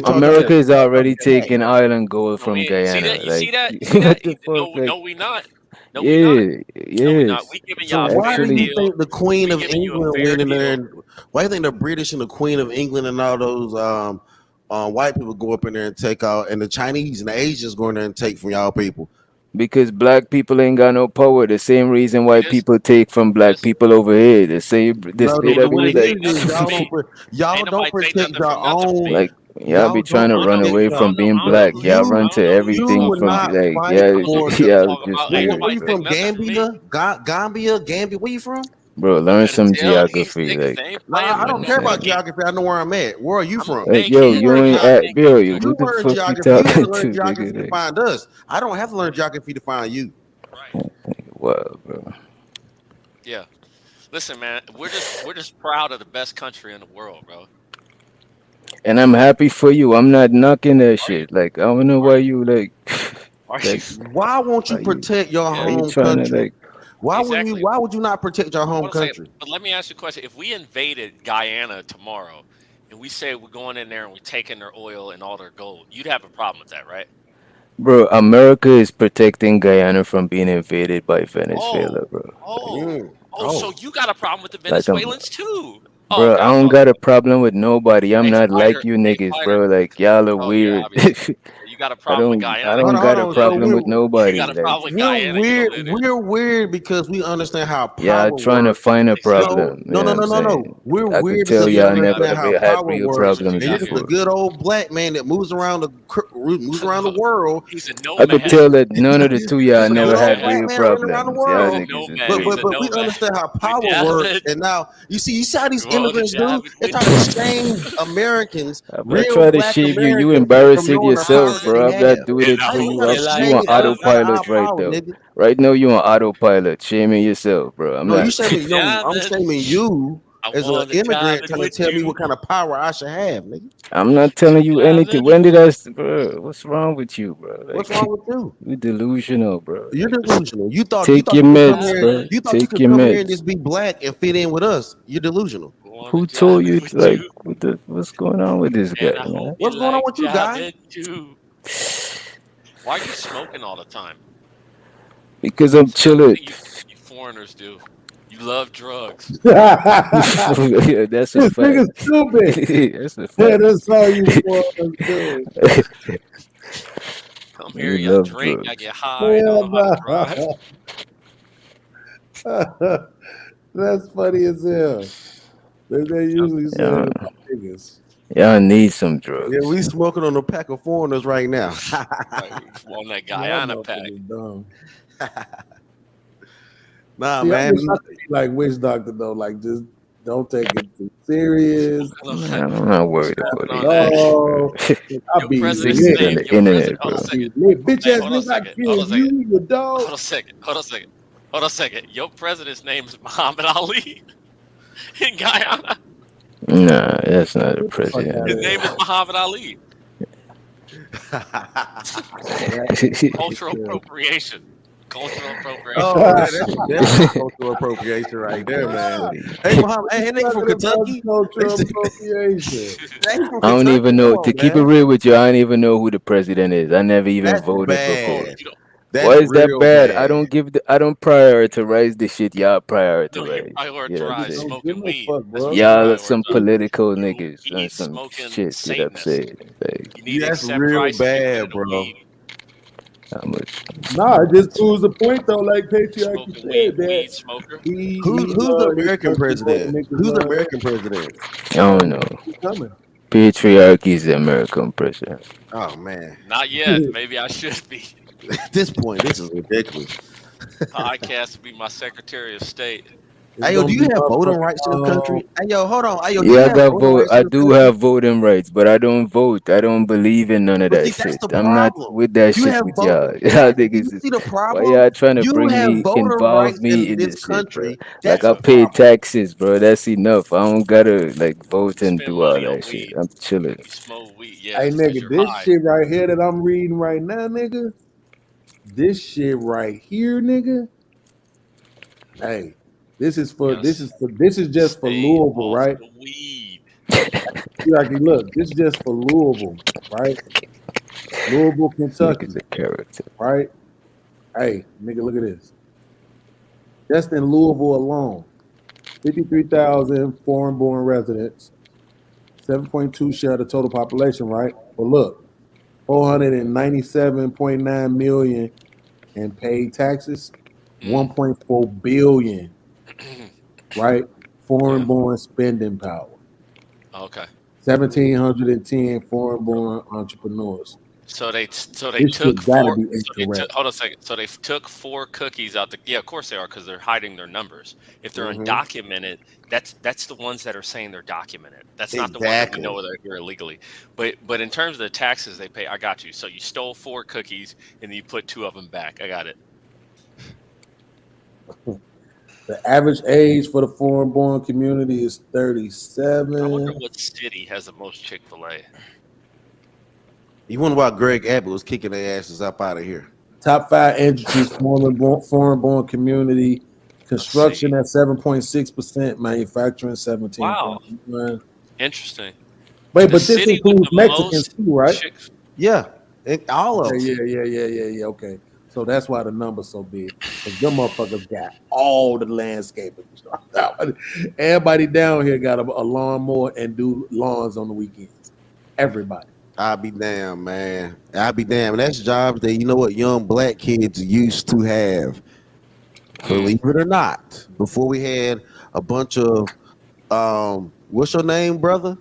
America is already taking oil and gold from Guyana. See that? No, we not. No, we not. We giving y'all. So why do you think the Queen of England went in there? Why do you think the British and the Queen of England and all those white people go up in there and take out, and the Chinese and the Asians go in there and take from y'all people? Because black people ain't got no power. The same reason white people take from black people over here. Y'all don't protect your own. Like y'all be trying to run away from being black. Y'all run to everything from like where you from? Gambia? Where you from? Bro, learn some geography. Like I don't care about geography. I know where I'm at. Where are you from? Like, yo, you ain't at Bill. You learn geography to find us. I don't have to learn geography to find you. Wow, bro. Yeah. Listen, man, we're just proud of the best country in the world, bro. And I'm happy for you. I'm not knocking that shit. Like I don't know why you like. Why won't you protect your home country? Why would you not protect your home country? But let me ask you a question. If we invaded Guyana tomorrow and we say we're going in there and we're taking their oil and all their gold, you'd have a problem with that, right? Bro, America is protecting Guyana from being invaded by Venezuela, bro. So you got a problem with the Venezuelans too? Bro, I don't got a problem with nobody. I'm not like you niggas, bro. Like y'all are weird. You got a problem with Guyana? I don't got a problem with nobody. You got a problem with Guyana? We're weird because we understand how power y'all trying to find a problem. No. We're weird because we understand never how had power real works. problems And you're a good old black man that moves around the world. I could tell that none of the two y'all never had real problems. But we understand how power works. And now you see how these immigrants do. They try to shame Americans. I'm not trying to shame you. You embarrassing yourself, bro. I'm not doing it for you. You on autopilot right now. Right now, you on autopilot, shaming yourself, bro. I'm shaming you as an immigrant trying to tell me what kind of power I should have, nigga. I'm not telling you anything. When did bro? What's wrong with you, bro? Like, what's wrong with you? You're delusional, bro. You're delusional. You thought take your meds, bro. You thought you could come here and just be black and fit in with us. You're delusional. Who told you? Like, what's going on with this guy, man? What's going on with you, guy? Why are you smoking all the time? Because I'm chilling. You foreigners do. You love drugs. Yeah, that's a This nigga fact. stupid. That's a Yeah, fact. that's all you want to do. Come You here, you love drink, I drugs. get high, don't know how to drive. That's funny as hell. They usually say Yeah, that about niggas. y'all need some Yeah, drugs. we smoking on a pack of foreigners right now. Like, on that Y'all Guyana pack. motherfuckers dumb. Nah, See, I man. wish I could be like Witch Doctor though. Like, just don't take it too serious. Man, I'm not worried about on it. that. No, I Your be president's lit. Niggas on name. the Your internet, president. Hold bro. on a second. Lit. Bitch Hey, ass hold on a nigga, I second. Hold on a killed second. you, you dog. Hold on a second. Hold on a second. Hold on a second. Your president's name is Muhammad Ali in Guyana. Nah, that's not a Get the fuck president. out His of name here. is Muhammad Ali. Cultural appropriation. Cultural appropriation. Oh man, that's definitely cultural appropriation right there, man. Hey, Muhammad, hey, nigga from Kentucky. Cultural appropriation. Hey, from I don't Kentucky. even know. Come To on, keep it man. real with you, I don't even know who the president is. I never even That's voted before. bad. You don't That's Why is that real bad? bad. I don't prioritize the shit y'all know you prioritize. You know what I'm prioritize saying? Don't smoking give no weed. fuck, That's bro. what you Y'all are some prioritize. political You niggas and weed some smoking shit. You know what I'm Satanists. saying? Like, You need to That's accept real Christ and get rid bad, of the bro. weed. how much? Nah, it just proves the point though, like Patriarchy Smoking said, that weed smoker. Who's his the country American vote president? niggas Who's the American president? I don't know. He's coming. Patriarchy is the American president. Oh man, Not yet. Maybe I should be. at this point, this is ridiculous. Podcast to be my Secretary of State. It's Hey, yo, gonna do you be have voting rights in this country? Hey, yo, hold on. Hey, yo, do you Yeah, I have got voting vote. rights I in this do country? have voting rights, but I don't vote. I don't believe in none of But that see, that's shit. the I'm not problem. with that You shit have with vote. y'all. Y'all You niggas is see the why problem? y'all trying to You bring have me, voting involve rights me in in this this shit, bro. country. Like That's I the pay problem. taxes, bro. That's enough. I don't gotta like vote You and spend do all money on that shit. weed. I'm chilling. You smoke weed. Hey Yes, because nigga, you're this high. shit right here that I'm reading right now, nigga. This shit right here, nigga. Hey, this is just for Stay Louisville, off right? the weed. Like, look, this is just for Louisville, right? Louisville, Kentucky, Niggas a character. right? Hey, nigga, look at this. Just in Louisville alone, 53,000 foreign-born residents, 7.2 share of the total population, right? But look, 497.9 million in paid taxes, 1.4 billion, right? Foreign-born spending power. Okay. 1,710 foreign-born entrepreneurs. So they This took shit gotta four. be So they incorrect. took, hold on a second. So they took 4 cookies out. Yeah, of course they are, because they're hiding their numbers. If they're undocumented, that's the ones that are saying they're documented. That's not the ones that we know Exactly. they're here illegally. But in terms of the taxes they pay, I got you. So you stole 4 cookies and then you put 2 of them back. I got it. The average age for the foreign-born community is I wonder 37. what city has the most Chick-fil-A. You wonder why Greg Abbott was kicking their asses up out of here? Top 5 industries, foreign-born community. Construction at 7.6%, manufacturing 17.1%. Interesting. Wait, The but this city with includes the Mexicans most too, right? Yeah, all of Okay, them. yeah. Okay, so that's why the number's so big. Because them motherfuckers got all the landscaping. Everybody down here got a lawnmower and do lawns on the weekends. Everybody. I'll be damned, man. I'll be damned. That's jobs that young black kids used to have. Believe it or not, before we had a bunch of what's your name, brother?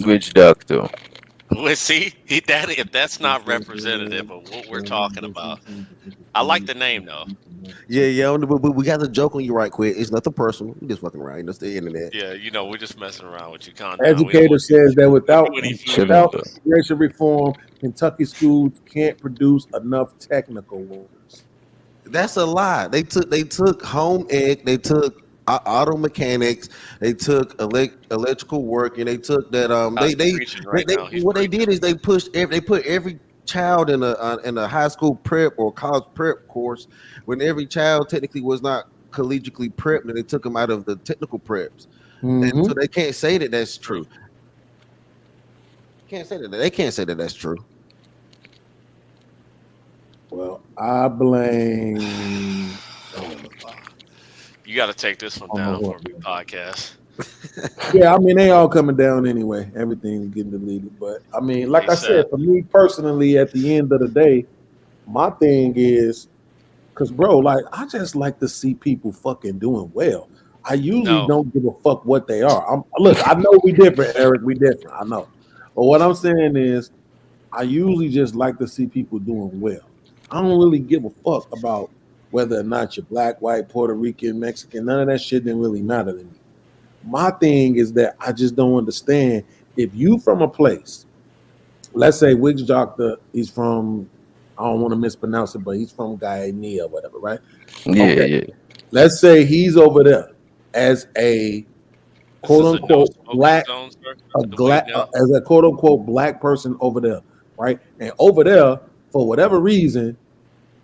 Witch Doctor. Let's see if that's not representative of what we're talking about. I like the name though. Yeah. But we got the joke on you right quick. It's nothing personal. We just fucking around. It's the internet. Yeah, we're just messing around with you. Educator says that without without immigration reform, Kentucky schools can't produce enough technical workers. That's a lie. They took home ec. They took auto mechanics. They took electrical work, and they took that. What they did is they put every child in a high school prep or college prep course when every child technically was not collegiately prepped, and they took them out of the technical preps. And so they can't say that that's true. They can't say that that's true. Well, I blame. You got to take this one down for me, podcast. Yeah, I mean they all coming down anyway. Everything's getting deleted, but I mean, like I said, for me personally, at the end of the day, my thing is, cause bro, like I just like to see people fucking doing well. I usually don't give a fuck what they are. Look, I know we different, Eric. We different. I know, but what I'm saying is, I usually just like to see people doing well. I don't really give a fuck about whether or not you're black, white, Puerto Rican, Mexican. None of that shit didn't really matter to me. My thing is that I just don't understand if you from a place, let's say Witch Doctor, he's from, I don't want to mispronounce it, but he's from Guyana or whatever, right? Yeah. Let's say he's over there as a quote unquote black, as a quote unquote black person over there, right? And over there, for whatever reason,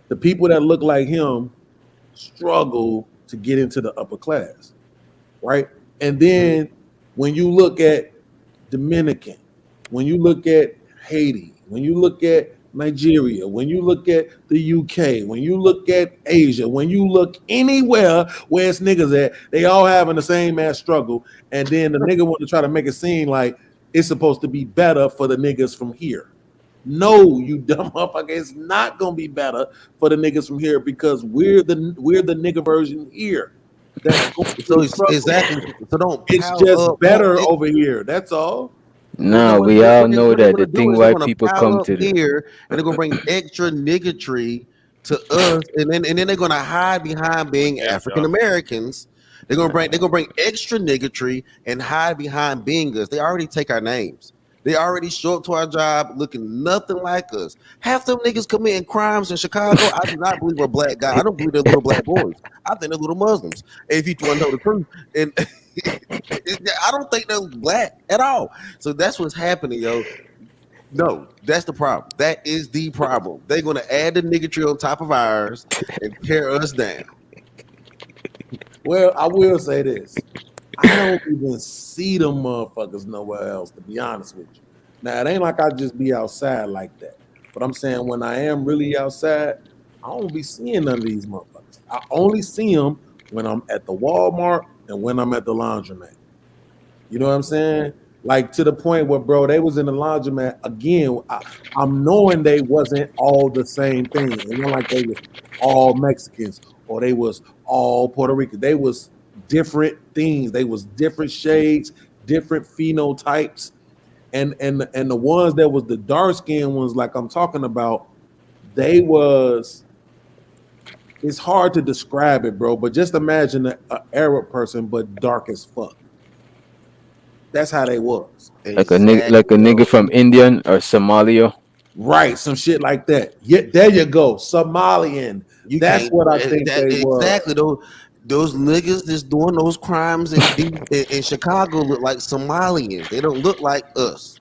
the people that look like him struggle to get into the upper class, right? And then when you look at Dominican, when you look at Haiti, when you look at Nigeria, when you look at the UK, when you look at Asia, when you look anywhere where it's niggas at, they all having the same ass struggle. And then the nigga want to try to make it seem like it's supposed to be better for the niggas from here. No, you dumb motherfucker, it's not gonna be better for the niggas from here because we're the nigga version here. So exactly. So don't. It's just better over here. That's all. No, we all know that the thing white people come to here, and they're gonna bring extra niggatry to us, and then they're gonna hide behind being African Americans. They're gonna bring extra niggatry and hide behind being us. They already take our names. They already show up to our job looking nothing like us. Half them niggas committing crimes in Chicago. I do not believe are black guys. I don't believe they're little black boys. I think they're little Muslims. If you want to know the truth, and I don't think they're black at all. So that's what's happening, yo. No, that's the problem. That is the problem. They're gonna add the niggatry on top of ours and tear us down. Well, I will say this. I don't even see them motherfuckers nowhere else, to be honest with you. Now, it ain't like I just be outside like that. But I'm saying when I am really outside, I don't be seeing none of these motherfuckers. I only see them when I'm at the Walmart and when I'm at the laundromat. You know what I'm saying? Like to the point where, bro, they was in the laundromat. Again, I'm knowing they wasn't all the same thing. It wasn't like they was all Mexicans or they was all Puerto Rican. They was different things. They was different shades, different phenotypes, and the ones that was the dark skinned ones, like I'm talking about, they was. It's hard to describe it, bro. But just imagine an Arab person, but dark as fuck. That's how they was. Like a nigga from India or Somalia. Right, some shit like that. Yeah, there you go, Somalian. That's what I think they was. Exactly. Those niggas that's doing those crimes in Chicago look like Somalians. They don't look like us.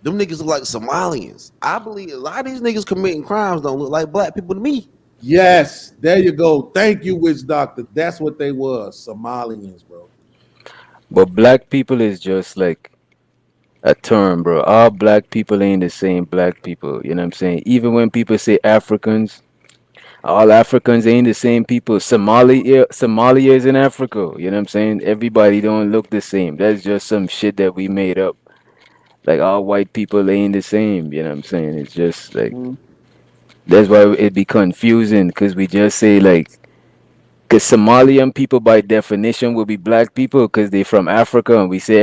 Them niggas look like Somalians. I believe a lot of these niggas committing crimes don't look like black people to me. Yes, there you go. Thank you, Witch Doctor. That's what they was, Somalians, bro. But black people is just like a term, bro. All black people ain't the same black people. You know what I'm saying? Even when people say Africans, all Africans ain't the same people. Somalia is in Africa. You know what I'm saying? Everybody don't look the same. That's just some shit that we made up. Like all white people ain't the same. You know what I'm saying? It's just like that's why it be confusing because we just say like because Somalian people by definition will be black people because they from Africa and we say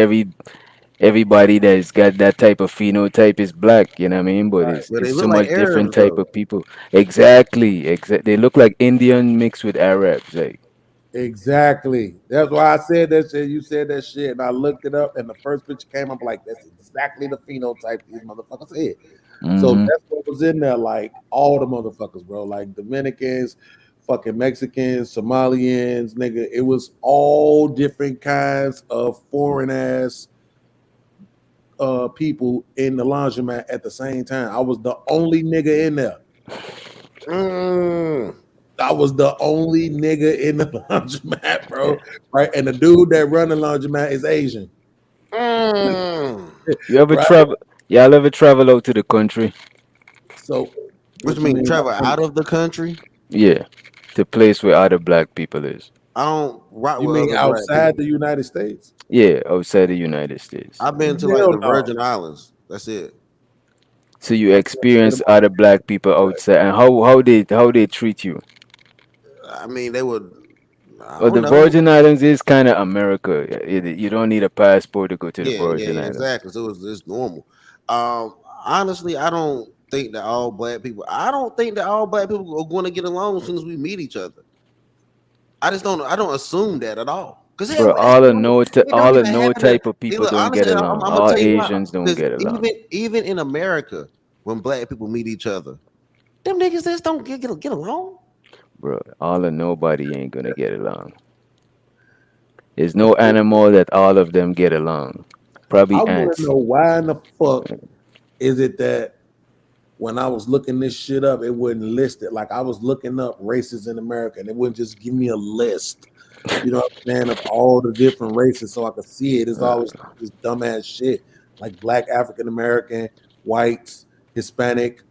everybody that's got that type of phenotype is black, you know what I mean? But it's so much different type of people. Exactly. They look like Indian mixed with Arabs, like. Exactly. That's why I said that shit. You said that shit, and I looked it up, and the first picture came up like that's exactly the phenotype these motherfuckers had. So that's what was in there, like all the motherfuckers, bro. Like Dominicans, fucking Mexicans, Somalians, nigga. It was all different kinds of foreign ass people in the laundromat at the same time. I was the only nigga in there. I was the only nigga in the laundromat, bro. Right, and the dude that run the laundromat is Asian. You ever travel? Y'all ever travel out to the country? So, what you mean travel out of the country? Yeah, the place where other black people is. I don't rock You with mean other black outside people. the United States? Yeah, outside the United States. I've been to Hell like the no. Virgin Islands. That's it. So you experience other black people outside, and how they treat you? I mean, they would. I Well, don't the know. Virgin Islands is kind of America. You don't need a passport to go to the Virgin Islands. Exactly. So it's normal. Honestly, I don't think that all black people. I don't think that all black people are going to get along as soon as we meet each other. I just don't. I don't assume that at all. Because all the no type of people don't get along. All Asians don't get along. Even in America, when black people meet each other, them niggas just don't get along. Bro, all of nobody ain't gonna get along. There's no animal that all of them get along. Probably I ants. want to know why in the fuck is it that when I was looking this shit up, it wouldn't list it. Like I was looking up races in America, and it wouldn't just give me a list. You know what I'm saying, of all the different races, so I could see it. It's always this dumbass shit, like Black, African American, whites, Hispanic,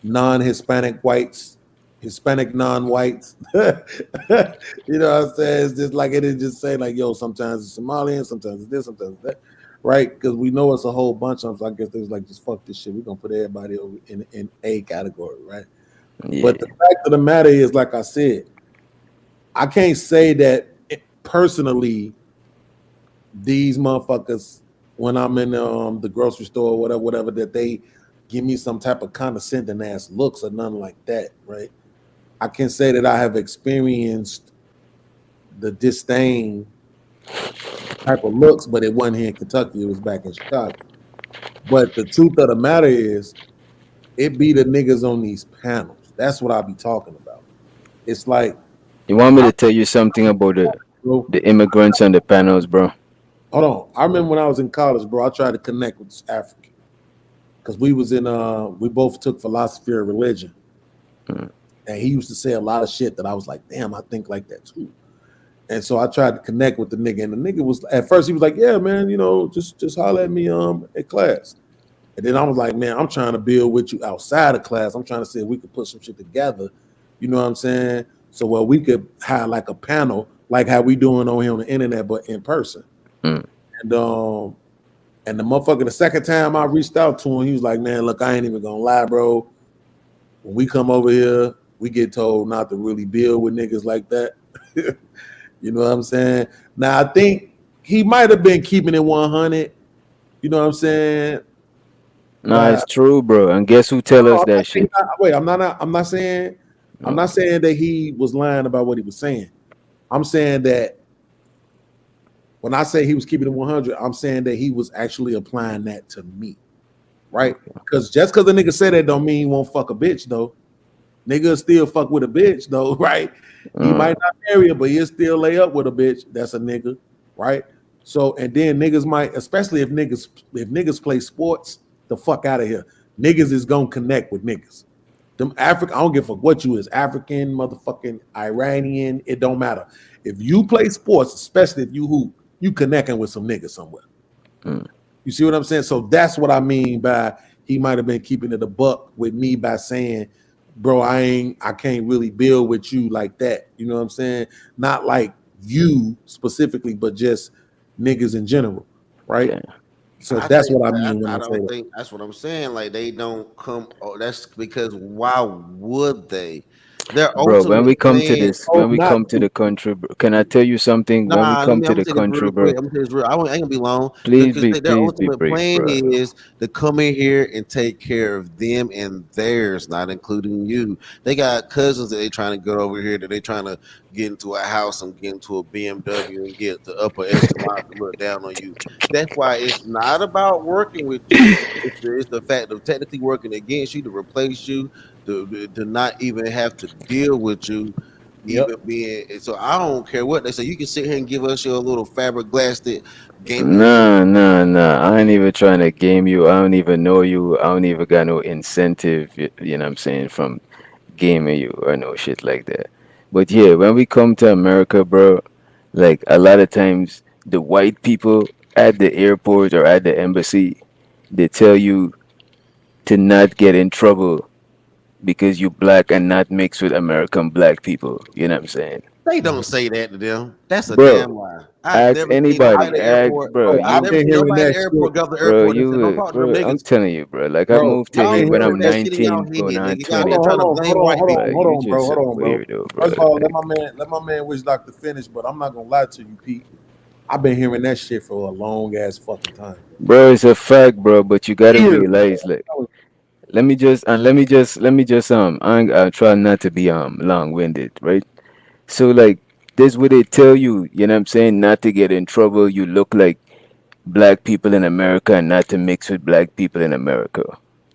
non-Hispanic whites, Hispanic non-whites. You know what I'm saying? It's just like it is just saying like, yo, sometimes it's Somalian, sometimes it's this, sometimes it's that, right? Because we know it's a whole bunch of them. So I guess there's like, just fuck this shit. We're gonna put everybody over in a category, right? Yeah. But the fact of the matter is, like I said, I can't say that personally these motherfuckers, when I'm in the grocery store or whatever, that they give me some type of condescending ass looks or nothing like that, right? I can say that I have experienced the disdain type of looks, but it wasn't here in Kentucky, it was back in Chicago. But the truth of the matter is, it be the niggas on these panels. That's what I be talking about. It's like, you want me to tell you something about the immigrants on the panels, bro? Hold on. I remember when I was in college, bro, I tried to connect with this African. Because we was in we both took philosophy of religion. And he used to say a lot of shit that I was like, damn, I think like that too. And so I tried to connect with the nigga, and the nigga was, at first he was like, yeah, man, you know, just holler at me at class. And then I was like, man, I'm trying to build with you outside of class. I'm trying to see if we could put some shit together. You know what I'm saying? So we could have like a panel, like how we doing on here on the internet, but in person. And the motherfucker, the second time I reached out to him, he was like, man, look, I ain't even gonna lie, bro. When we come over here, we get told not to really build with niggas like that. You know what I'm saying? Now, I think he might have been keeping it 100. You know what I'm saying? No, it's true, bro. And guess who tell us that shit? I'm not saying that he was lying about what he was saying. I'm saying that when I say he was keeping it 100, I'm saying that he was actually applying that to me, right? Because just because the nigga said that don't mean he won't fuck a bitch, though. Nigga still fuck with a bitch, though, right? He might not marry her, but he'll still lay up with a bitch. That's a nigga, right? So, and then niggas might, especially if niggas play sports, the fuck out of here. Niggas is gonna connect with niggas. Them African, I don't give a fuck what you is, African, motherfucking Iranian, it don't matter. If you play sports, especially if you hoop, you connecting with some niggas somewhere. You see what I'm saying? So that's what I mean by he might have been keeping it a buck with me by saying, bro, I can't really build with you like that. You know what I'm saying? Not like you specifically, but just niggas in general, right? Yeah. So that's what I mean when I say that. That's what I'm saying. Like they don't come. Oh, that's because why would they? Bro, when we come to this, when we come to the country, can I tell you something? When we come to the country, bro, I'm real. I ain't gonna be long. Please be their ultimate brief, plan bro. is to come in here and take care of them and theirs, not including you. They got cousins that they trying to get over here, that they trying to get into a house and get into a BMW and get the upper echelon to look down on you. That's why it's not about working with you. It's the fact of technically working against you to replace you. To not even have to deal with you, even being so. I don't care what they say. You can sit here and give us your little fiberglass game. Nah. I ain't even trying to game you. I don't even know you. I don't even got no incentive. You know what I'm saying, from gaming you or no shit like that. But yeah, when we come to America, bro, like a lot of times the white people at the airport or at the embassy, they tell you to not get in trouble because you black and not mixed with American black people. You know what I'm saying? They don't say that to them. That's a Bro, damn lie. I've ask never seen anybody. nobody at the airport. Bro, I've never seen nobody at the shit. airport go to the bro, airport and say, "Don't talk to them bro, I'm niggas." telling you, bro. Like I Bro, moved to Y'all here be when putting I'm that shit in 19, y'all going head, on nigga. Y'all 20. be trying to hold blame white on, people. Like, hold you on, bro, just hold a on, bro. weirdo, bro. First of all, Like, let my man Wish Doctor finish, but I'm not gonna lie to you, Pete. I've been hearing that shit for a long ass fucking time. bro, it's a fact, bro. But you gotta Years, realize, like, let me just I try not to be long-winded, right? So like this what they tell you, you know what I'm saying, not to get in trouble, you look like black people in America and not to mix with black people in America.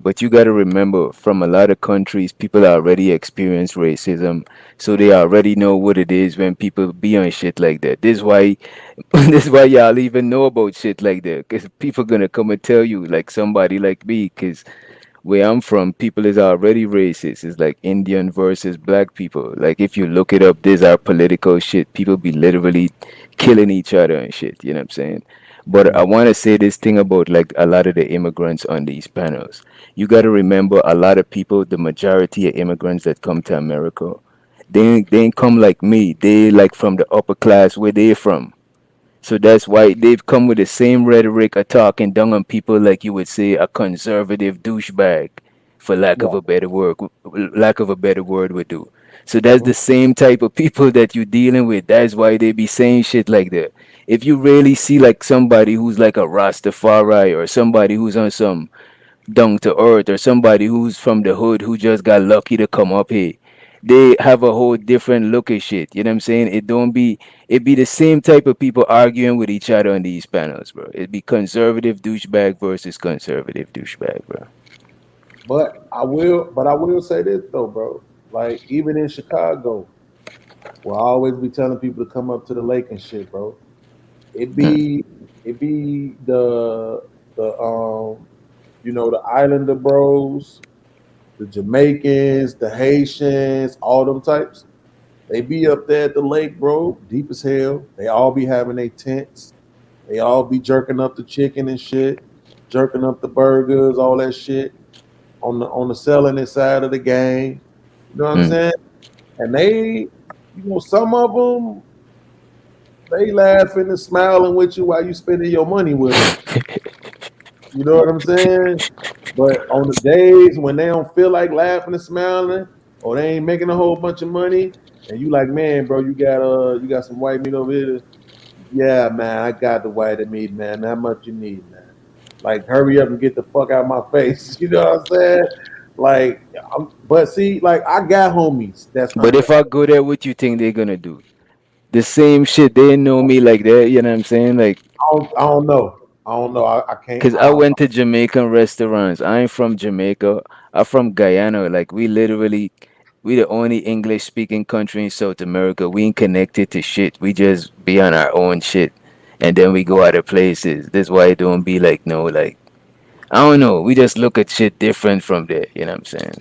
But you got to remember, from a lot of countries, people already experience racism, so they already know what it is when people be on shit like that. This is why, this is why y'all even know about shit like that, because people gonna come and tell you, like somebody like me, because where I'm from, people is already racist. It's like Indian versus black people. Like if you look it up, these are political shit. People be literally killing each other and shit. You know what I'm saying? But I want to say this thing about like a lot of the immigrants on these panels. You got to remember, a lot of people, the majority of immigrants that come to America, they ain't come like me. They like from the upper class where they from. So that's why they've come with the same rhetoric of talking down on people, like you would say a conservative douchebag, for lack of a better word would do. So that's the same type of people that you're dealing with. That's why they be saying shit like that. If you really see like somebody who's like a Rastafari or somebody who's on some down to earth or somebody who's from the hood who just got lucky to come up here, they have a whole different look at shit. You know what I'm saying? It be the same type of people arguing with each other on these panels, bro. It'd be conservative douchebag versus conservative douchebag, bro. But I will say this though, bro. Like even in Chicago, we'll always be telling people to come up to the lake and shit, bro. It be the the Islander bros, the Jamaicans, the Haitians, all them types. They be up there at the lake, bro, deep as hell. They all be having their tents. They all be jerking up the chicken and shit, jerking up the burgers, all that shit on the selling side of the game. You know what I'm saying? And they, some of them, they laughing and smiling with you while you spending your money with them. You know what I'm saying? But on the days when they don't feel like laughing and smiling, or they ain't making a whole bunch of money, and you like, man, bro, you got some white meat over here. Yeah, man, I got the white meat, man. How much you need, man? Like, hurry up and get the fuck out of my face. You know what I'm saying? Like, but see, like, I got homies. But if I go there, what you think they're gonna do? The same shit. They know me like that. You know what I'm saying? Like, I don't know. I can't. Cause I went to Jamaican restaurants. I ain't from Jamaica. I'm from Guyana. Like we the only English speaking country in South America. We ain't connected to shit. We just be on our own shit, and then we go other places. That's why it don't be like no like. I don't know. We just look at shit different from there. You know what I'm saying?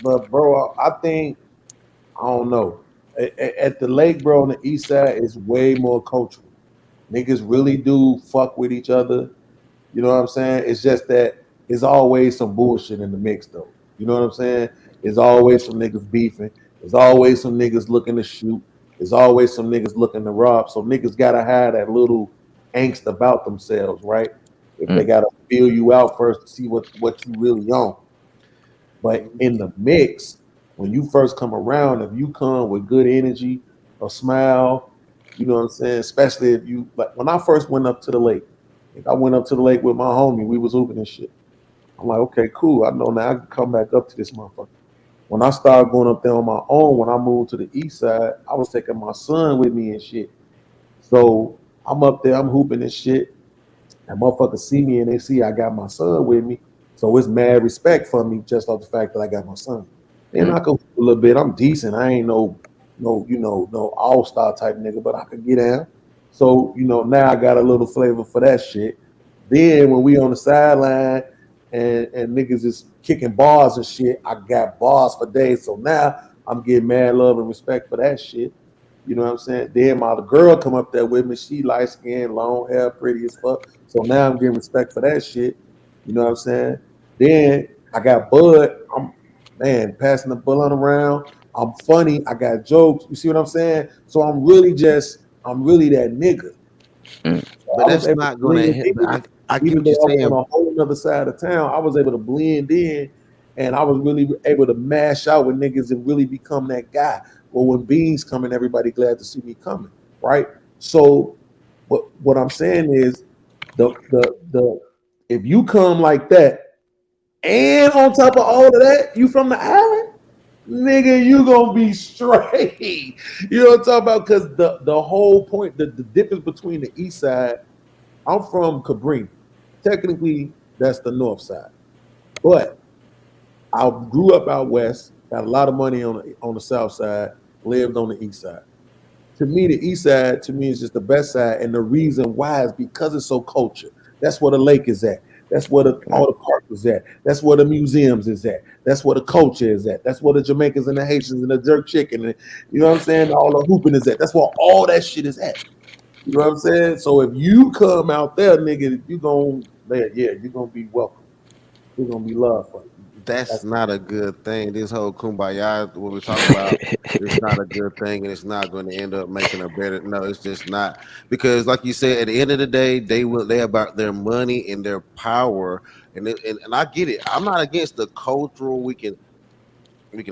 But bro, I think I don't know. At the lake, bro, on the east side, it's way more cultural. Niggas really do fuck with each other. You know what I'm saying? It's just that there's always some bullshit in the mix, though. You know what I'm saying? There's always some niggas beefing. There's always some niggas looking to shoot. There's always some niggas looking to rob. So niggas gotta have that little angst about themselves, right? If they gotta feel you out first to see what you really on. But in the mix, when you first come around, if you come with good energy, a smile, you know what I'm saying? Especially if you, like when I first went up to the lake, I went up to the lake with my homie, we was hooping and shit. I'm like, okay, cool. I know now I can come back up to this motherfucker. When I started going up there on my own, when I moved to the east side, I was taking my son with me and shit. So I'm up there, I'm hooping and shit. And motherfuckers see me and they see I got my son with me. So it's mad respect for me just off the fact that I got my son. And I could hoop a little bit. I'm decent. I ain't no all-star type nigga, but I could get down. So, now I got a little flavor for that shit. Then when we on the sideline and niggas is kicking bars and shit, I got bars for days. So now I'm getting mad love and respect for that shit. You know what I'm saying? Then my girl come up there with me. She light skinned, long hair, pretty as fuck. So now I'm getting respect for that shit. You know what I'm saying? Then I got Bud. man, passing the bullet around. I'm funny. I got jokes. You see what I'm saying? So I'm really that nigga. But that's not gonna. I get what you're saying. On a whole other side of town, I was able to blend in, and I was really able to mash out with niggas and really become that guy. Well, when Beans coming, everybody glad to see me coming, right? So, what I'm saying is, the if you come like that, and on top of all of that, you from the island, nigga, you gonna be straight. You know what I'm talking about? Because the whole point, the difference between the east side, I'm from Cabrini. Technically, that's the north side. But I grew up out west, got a lot of money on the south side, lived on the east side. To me, the east side, is just the best side. And the reason why is because it's so cultured. That's where the lake is at. That's where all the park is at. That's where the museums is at. That's where the culture is at. That's where the Jamaicans and the Haitians and the jerk chicken, and you know what I'm saying? All the hooping is at. That's where all that shit is at. You know what I'm saying? So if you come out there, nigga, you're gonna be welcome. You're gonna be loved for you. That's not a good thing. This whole kumbaya, what we're talking about, it's not a good thing, and it's not going to end up making a better. No, it's just not. Because, like you said, at the end of the day, they about their money and their power, and I get it. I'm not against the cultural. We can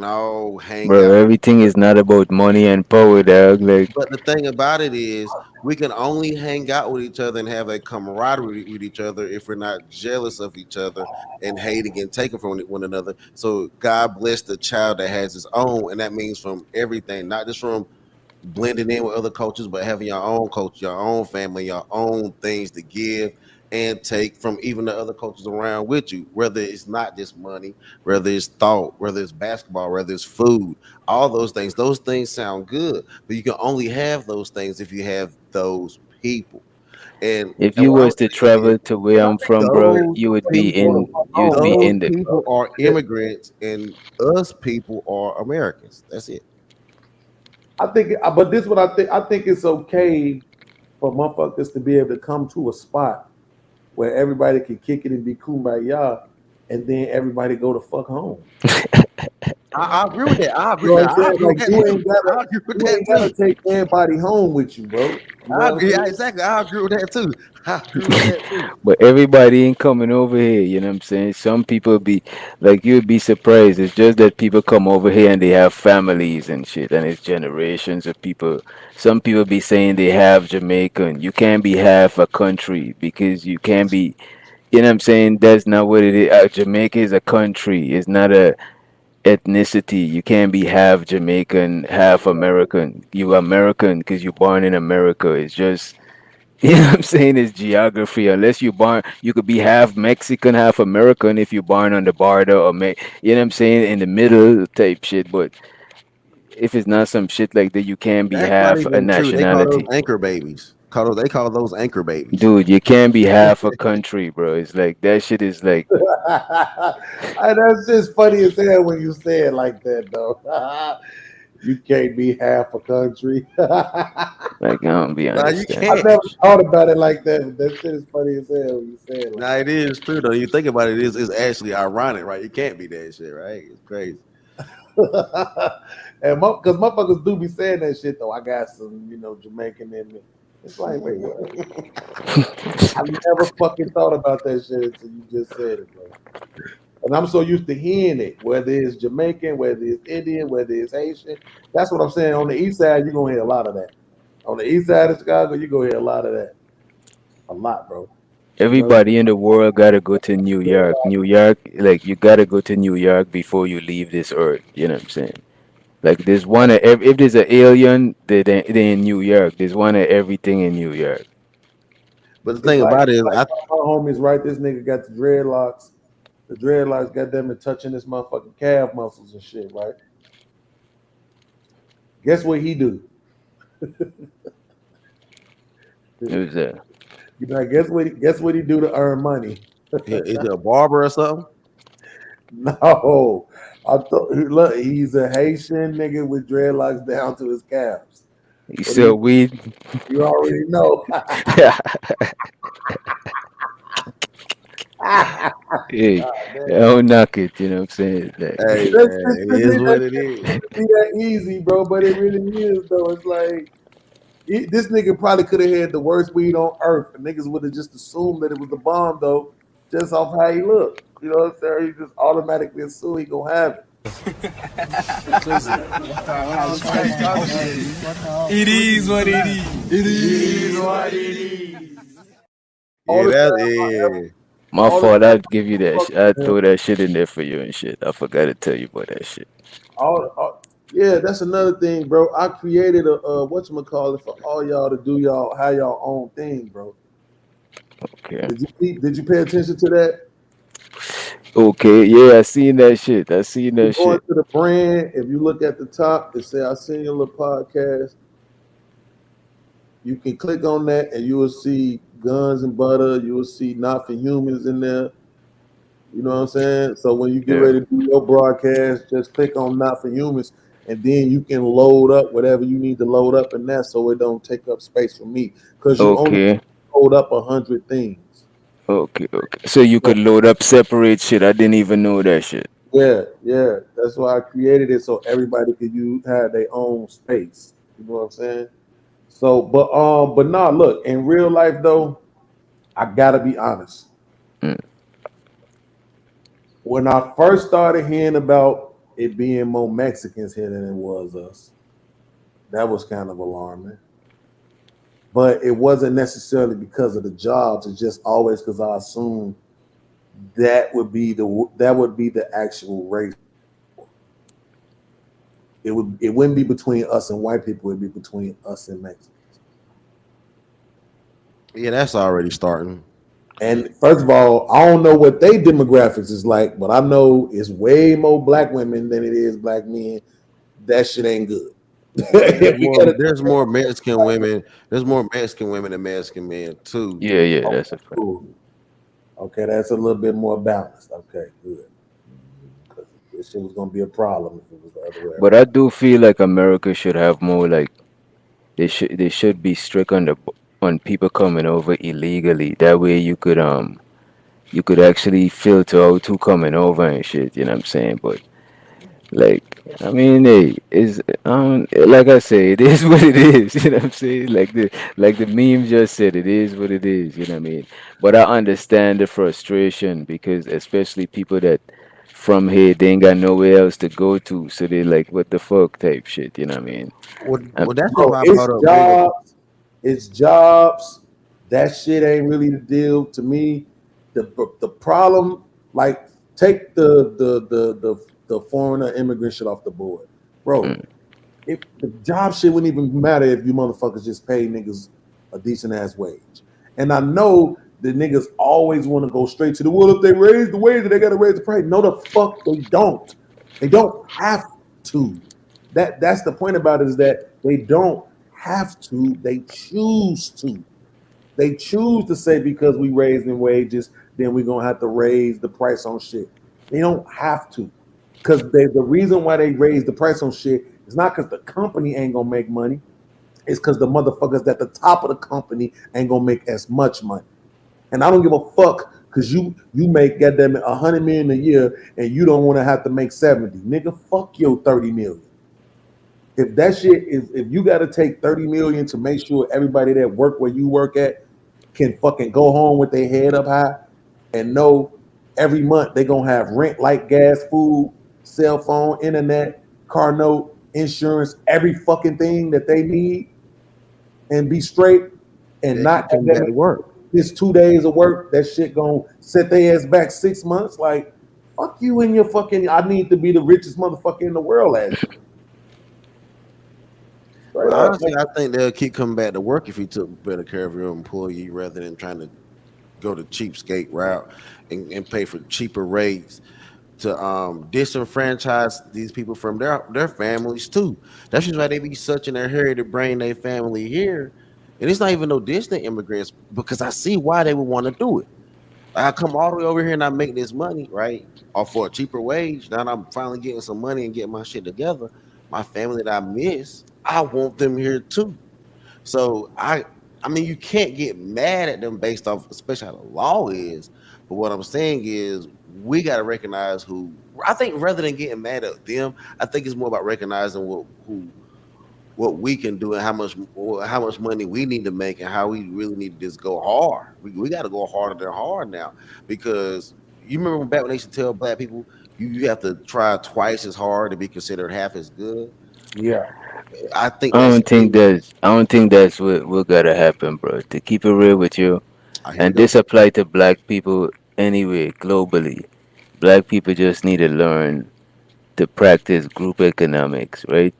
all hang out. Everything is not about money and power, dog. Like, but the thing about it is, we can only hang out with each other and have a camaraderie with each other if we're not jealous of each other and hating and taking from one another. So God bless the child that has his own, and that means from everything, not just from blending in with other cultures, but having your own culture, your own family, your own things to give and take from even the other cultures around with you, whether it's not just money, whether it's thought, whether it's basketball, whether it's food, all those things sound good, but you can only have those things if you have those people. And if you was to travel to where I'm from, bro, you would be in the people are immigrants and us people are Americans. That's it. I think, but this is what I think. I think it's okay for motherfuckers to be able to come to a spot where everybody can kick it and be kumbaya, and then everybody go to fuck home. I agree with that. I agree with that. You ain't gotta take everybody home with you, bro. Exactly. I agree with that too. But everybody ain't coming over here, you know what I'm saying? Some people be like, you'd be surprised. It's just that people come over here and they have families and shit, and it's generations of people. Some people be saying they have Jamaican. You can't be half a country because you can't be, you know what I'm saying? That's not what it is. Jamaica is a country. It's not a ethnicity. You can't be half Jamaican, half American. You American because you're born in America. It's just, you know what I'm saying? It's geography. Unless you could be half Mexican, half American if you're born on the border or you know what I'm saying, in the middle type shit. But if it's not some shit like that, you can't be half a nationality. They call those anchor babies. They call those anchor babies. Dude, you can't be half a country, bro. It's like that shit is like. That's just funny as hell when you say it like that, though. You can't be half a country. Like, I don't be honest. I never thought about it like that. But that shit is funny as hell when you say it. Nah, it is true though. You think about it, it's actually ironic, right? You can't be that shit, right? It's crazy. And because motherfuckers do be saying that shit though. I got some, Jamaican in me. It's like, wait, what? I never fucking thought about that shit until you just said it, bro. And I'm so used to hearing it, whether it's Jamaican, whether it's Indian, whether it's Haitian. That's what I'm saying. On the east side, you're gonna hear a lot of that. On the east side of Chicago, you're gonna hear a lot of that. A lot, bro. Everybody in the world gotta go to New York. New York, like, you gotta go to New York before you leave this earth. You know what I'm saying? Like, there's one of if there's an alien, they're in New York. There's one of everything in New York. But the thing about it is, my homies, right? This nigga got the dreadlocks. The dreadlocks got them touching his motherfucking calf muscles and shit, right? Guess what he do? Who's that? Guess what he do to earn money? Is it a barber or something? No. Look, he's a Haitian nigga with dreadlocks down to his calves. He sell weed. You already know. Hey, don't knock it. You know what I'm saying? Like, Hey, man, it is what it is. Be that easy, bro, but it really is though. It's like this nigga probably could have had the worst weed on earth, and niggas would have just assumed that it was a bomb though, just off how he looked. You know what I'm saying? He just automatically assume he gonna have it. It is what it is. It is what it is. Yeah, that is. my fault. I'd give you that. I'd throw that shit in there for you and shit. I forgot to tell you about that shit. Yeah, that's another thing, bro. I created a whatchamacallit for all y'all to do how y'all own thing, bro. Okay. Did you pay attention to that? Okay, yeah, I seen that shit. Going to the brand, if you look at the top, it say I seen your little podcast. You can click on that and you will see Guns and Butter. You will see Not for Humans in there. You know what I'm saying? So when you get ready to do your broadcast, just click on Not for Humans, and then you can load up whatever you need to load up in that, so it don't take up space for me. Because you only load up 100 things. Okay. So you could load up separate shit. I didn't even know that shit. Yeah. That's why I created it, so everybody could have their own space. You know what I'm saying? So, but nah, look, in real life though, I gotta be honest. When I first started hearing about it being more Mexicans here than it was us, that was kind of alarming. But it wasn't necessarily because of the jobs. It's just always because I assumed that would be the actual race. It wouldn't be between us and white people. It'd be between us and Mexicans. Yeah, that's already starting. And first of all, I don't know what their demographics is like, but I know it's way more black women than it is black men. That shit ain't good. There's more Mexican women. There's more Mexican women than Mexican men too. Yeah, that's a fact. Cool. Okay, that's a little bit more balanced. Okay, good. Because this shit was gonna be a problem if it was the other way. But I do feel like America should have more like they should be strict on people coming over illegally. That way you could actually filter out who coming over and shit. You know what I'm saying? But like, I mean, like I say, it is what it is. You know what I'm saying? Like the meme just said, it is what it is. You know what I mean? But I understand the frustration because especially people that from here, they ain't got nowhere else to go to, so they like, what the fuck type shit. You know what I mean? Well, that's Bro, it's jobs. That shit ain't really the deal to me. The problem, like, take the foreigner immigrant shit off the board, bro. If the job shit wouldn't even matter if you motherfuckers just pay niggas a decent ass wage. And I know the niggas always want to go straight to if they raise the wage, they gotta raise the price. No, the fuck they don't. They don't have to. That's the point about it, is that they don't have to. They choose to. They choose to say because we raising wages, then we're gonna have to raise the price on shit. They don't have to. Because the reason why they raise the price on shit is not because the company ain't gonna make money. It's because the motherfuckers at the top of the company ain't gonna make as much money. And I don't give a fuck because you make goddamn it $100 million a year and you don't want to have to make 70. Nigga, fuck your 30 million. If that shit is, if you got to take 30 million to make sure everybody that work where you work at can fucking go home with their head up high and know every month they gonna have rent, light, gas, food, cell phone, internet, car note, insurance, every fucking thing that they need, and be straight and not come back to work. This 2 days of work, that shit gonna set their ass back 6 months. Like, fuck you and your fucking, I need to be the richest motherfucker in the world as you. But honestly, I think they'll keep coming back to work if you took better care of your employee rather than trying to go the cheapskate route and pay for cheaper rates to disenfranchise these people from their families too. That's just why they be such in their hurry to bring their family here. And it's not even no distant immigrants, because I see why they would want to do it. I come all the way over here and I make this money, right? Or for a cheaper wage. Now I'm finally getting some money and getting my shit together. My family that I miss, I want them here too. So I mean, you can't get mad at them based off, especially how the law is, But what I'm saying is we got to recognize who. I think rather than getting mad at them, I think it's more about recognizing what we can do and how much money we need to make and how we really need to just go hard. We got to go harder than hard now, because you remember back when they used to tell black people you have to try twice as hard to be considered half as good. Yeah. I don't think that's what gotta happen, bro. To keep it real with you, and this apply to black people anyway, globally. Black people just need to learn to practice group economics, right?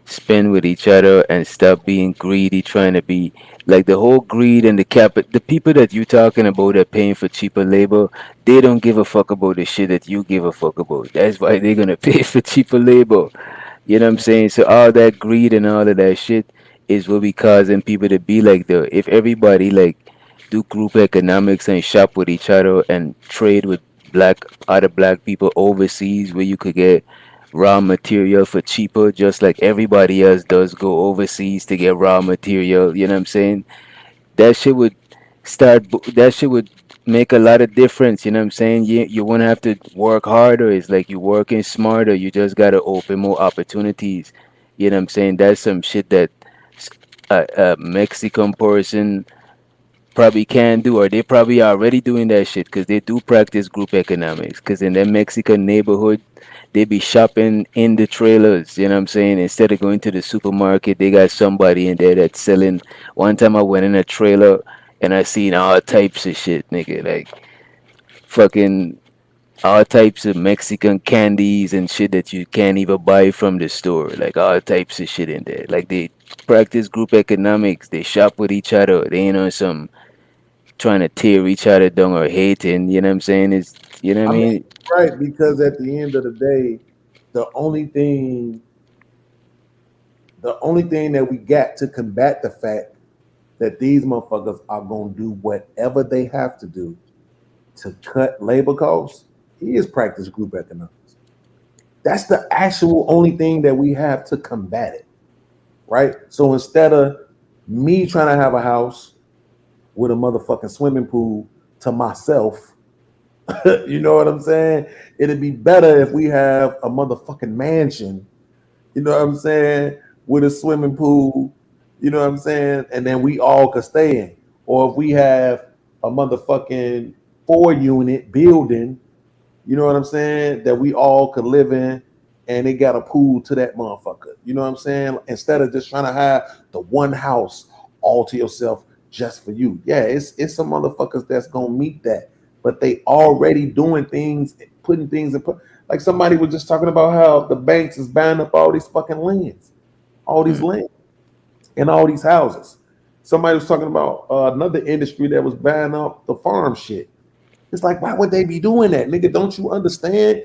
Spend with each other and stop being greedy, trying to be like the whole greed and the people that you talking about that paying for cheaper labor, they don't give a fuck about the shit that you give a fuck about. That's why they're gonna pay for cheaper labor. You know what I'm saying? So all that greed and all of that shit is what be causing people to be like that. If everybody like do group economics and shop with each other and trade with other black people overseas where you could get raw material for cheaper, just like everybody else does go overseas to get raw material. You know what I'm saying? That shit would that shit would make a lot of difference. You know what I'm saying? You won't have to work harder. It's like you working smarter. You just gotta open more opportunities. You know what I'm saying? That's some shit that a Mexican person probably can do, or they probably already doing that shit because they do practice group economics. Because in their Mexican neighborhood, they be shopping in the trailers. You know what I'm saying? Instead of going to the supermarket, they got somebody in there that's selling. One time I went in a trailer and I seen all types of shit, nigga, like fucking all types of Mexican candies and shit that you can't even buy from the store. Like all types of shit in there. Like they practice group economics. They shop with each other. They ain't on some trying to tear each other down or hating. You know what I'm saying? It's, you know what I mean? Right, because at the end of the day, the only thing that we got to combat the fact that these motherfuckers are gonna do whatever they have to do to cut labor costs is practice group economics. That's the actual only thing that we have to combat it, right? So instead of me trying to have a house with a motherfucking swimming pool to myself, you know what I'm saying? It'd be better if we have a motherfucking mansion, you know what I'm saying, with a swimming pool, you know what I'm saying, and then we all could stay in. Or if we have a motherfucking 4-unit building, you know what I'm saying, that we all could live in, and they got a pool to that motherfucker. You know what I'm saying? Instead of just trying to have the one house all to yourself just for you. Yeah, it's some motherfuckers that's gonna meet that, but they already doing things, putting things in. Like somebody was just talking about how the banks is buying up all these fucking lands, all these land, and all these houses. Somebody was talking about another industry that was buying up the farm shit. It's like, why would they be doing that, nigga? Don't you understand?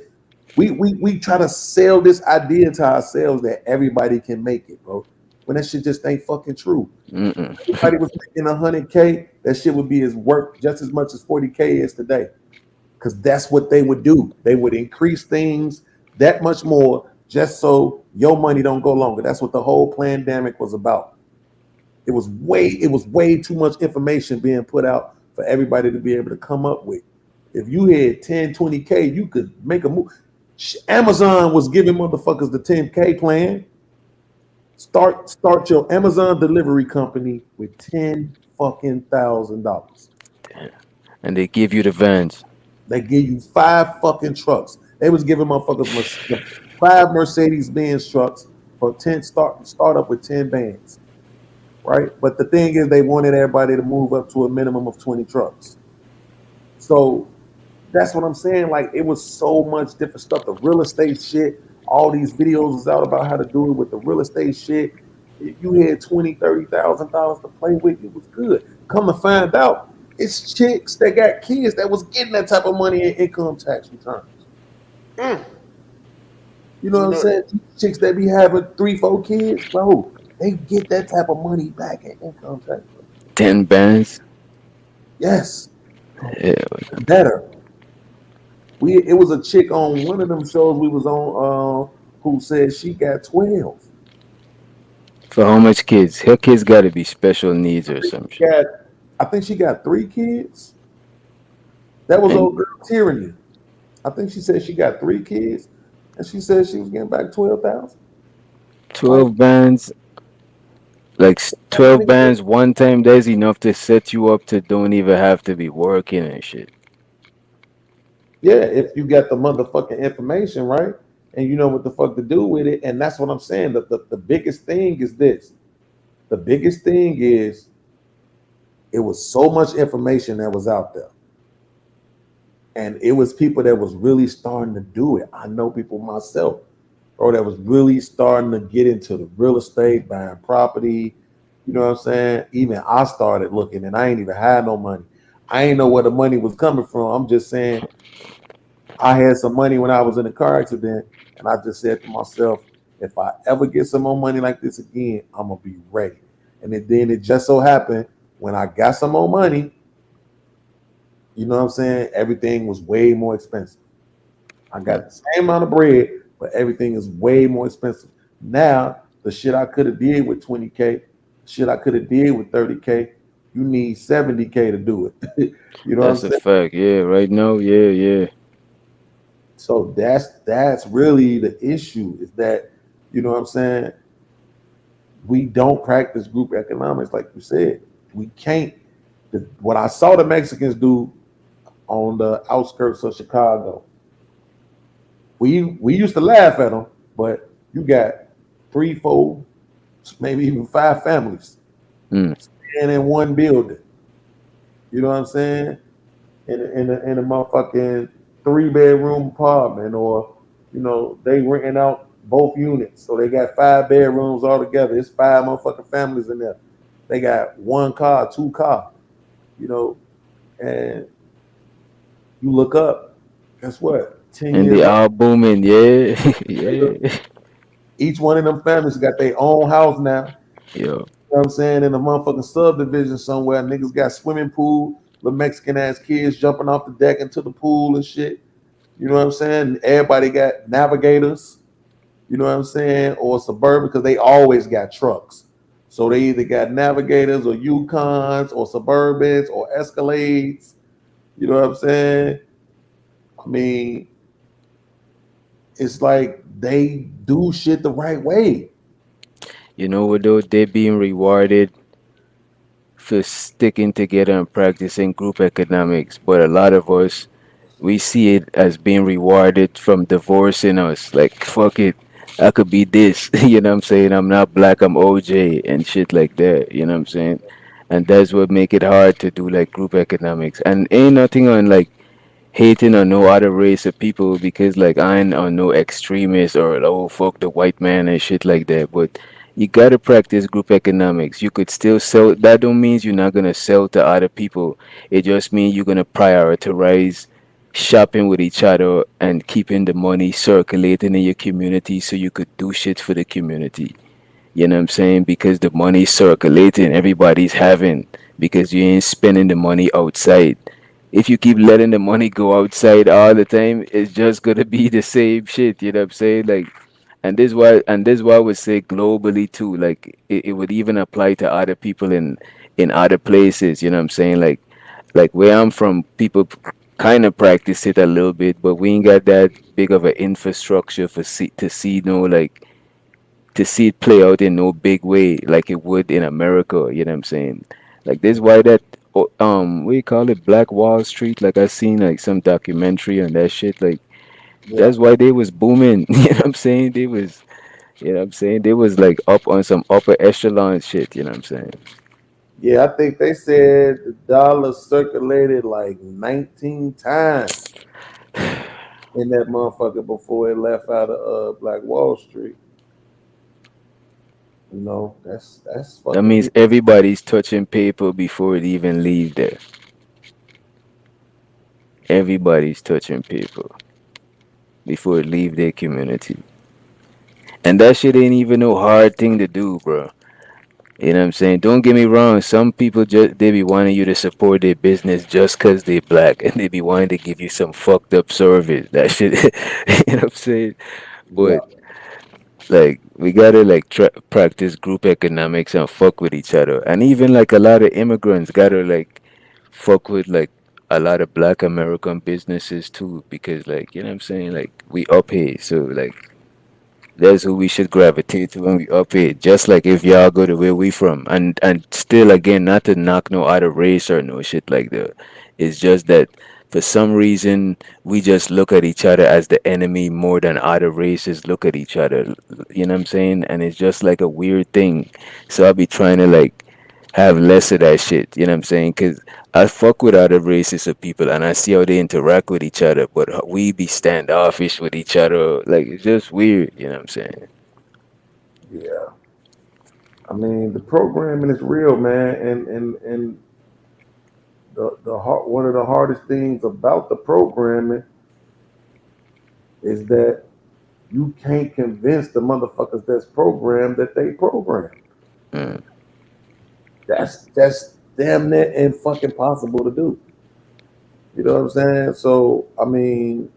We try to sell this idea to ourselves that everybody can make it, bro. When that shit just ain't fucking true. Everybody was making 100K, that shit would be worth just as much as 40K is today. Because that's what they would do. They would increase things that much more just so your money don't go longer. That's what the whole pandemic was about. It was way too much information being put out for everybody to be able to come up with. If you had 10, 20K, you could make a move. Amazon was giving motherfuckers the 10K plan. Start your Amazon delivery company with $10,000. And they give you the vans. They give you 5 fucking trucks. They was giving motherfuckers 5 Mercedes-Benz trucks for 10 start up with 10 vans. Right? But the thing is, they wanted everybody to move up to a minimum of 20 trucks. So that's what I'm saying. Like, it was so much different stuff. The real estate shit, all these videos was out about how to do it with the real estate shit. If you had $20,000, $30,000 to play with, it was good. Come to find out, it's chicks that got kids that was getting that type of money in income tax returns. You know what I'm saying? Chicks that be having 3-4 kids, bro, they get that type of money back in income tax. 10 bands. Yes. Yeah. Better. It was a chick on one of them shows we was on who said she got 12. For how much kids? Her kids got to be special needs or something. I think she got 3 kids. That was old girl Tyranny. I think she said she got 3 kids, and she said she was getting back 12,000. 12 bands, like 12 bands one time. That's enough to set you up to don't even have to be working and shit. Yeah, if you got the motherfucking information right, and you know what the fuck to do with it, and that's what I'm saying. The biggest thing is this. The biggest thing is it was so much information that was out there. And it was people that was really starting to do it. I know people myself, bro, that was really starting to get into the real estate, buying property. You know what I'm saying? Even I started looking, and I ain't even had no money. I ain't know where the money was coming from. I'm just saying I had some money when I was in a car accident, and I just said to myself, if I ever get some more money like this again, I'm going to be ready. And then it just so happened when I got some more money, you know what I'm saying? Everything was way more expensive. I got the same amount of bread, but everything is way more expensive. Now, the shit I could have did with 20K, shit I could have did with 30K, you need 70K to do it. You know That's what I'm a fact. Yeah, right now, yeah. So that's really the issue, is that, you know what I'm saying, we don't practice group economics like you said. We can't. What I saw the Mexicans do on the outskirts of Chicago, we used to laugh at them, but you got 3, 4, maybe even 5 families staying in one building. You know what I'm saying? In a motherfucking 3-bedroom apartment, or you know, they renting out both units, so they got 5 bedrooms all together. It's 5 motherfucking families in there. They got 1 car, 2 car, you know, and you look up, guess what? 10 And years they later, all booming, yeah, yeah. each one of them families got their own house now. Yo. You know what I'm saying? In a motherfucking subdivision somewhere, niggas got swimming pool, the Mexican ass kids jumping off the deck into the pool and shit. You know what I'm saying? Everybody got navigators, you know what I'm saying, or Suburban, because they always got trucks. So they either got navigators or Yukons or Suburbans or Escalades. You know what I'm saying? I mean, it's like they do shit the right way. You know what though? They're being rewarded for sticking together and practicing group economics, but a lot of us, we see it as being rewarded from divorcing us. Like, fuck it, I could be this. You know what I'm saying? I'm not black, I'm OJ and shit like that. You know what I'm saying? And that's what make it hard to do like group economics. And ain't nothing on like hating on no other race of people, because like I ain't on no extremist or oh fuck the white man and shit like that. But you gotta practice group economics. You could still sell. That don't mean you're not gonna sell to other people. It just means you're gonna prioritize shopping with each other and keeping the money circulating in your community so you could do shit for the community. You know what I'm saying? Because the money's circulating, everybody's having, because you ain't spending the money outside. If you keep letting the money go outside all the time, it's just gonna be the same shit. You know what I'm saying? Like, and this why I would say globally too. Like, it would even apply to other people in other places. You know what I'm saying? Like where I'm from, people kind of practice it a little bit, but we ain't got that big of an infrastructure to see no like to see it play out in no big way like it would in America. You know what I'm saying? Like this why that what you call it, Black Wall Street. Like I seen like some documentary on that shit. Like that's why they was booming. You know what I'm saying? They was, you know what I'm saying? They was like up on some upper echelon shit. You know what I'm saying? Yeah, I think they said the dollar circulated like 19 times in that motherfucker before it left out of Black Wall Street. You know, that's fucking. That means everybody's touching paper before it even leave there. Everybody's touching paper before it leave their community. And that shit ain't even no hard thing to do, bro. You know what I'm saying? Don't get me wrong. Some people just they be wanting you to support their business just cause they black, and they be wanting to give you some fucked up service. That shit, you know what I'm saying? But like we gotta like practice group economics and fuck with each other. And even like a lot of immigrants gotta like fuck with like a lot of Black American businesses too, because like you know what I'm saying, like we up here, so like that's who we should gravitate to when we up here. Just like if y'all go to where we from, and still again, not to knock no other race or no shit like that. It's just that for some reason we just look at each other as the enemy more than other races look at each other. You know what I'm saying? And it's just like a weird thing. So I'll be trying to like have less of that shit. You know what I'm saying? Because I fuck with other races of people and I see how they interact with each other, but we be standoffish with each other. Like it's just weird. You know what I'm saying? Yeah. I mean, the programming is real, man, and one of the hardest things about the programming is that you can't convince the motherfuckers that's programmed that they programmed. That's damn near fucking possible to do. You know what I'm saying? So I mean,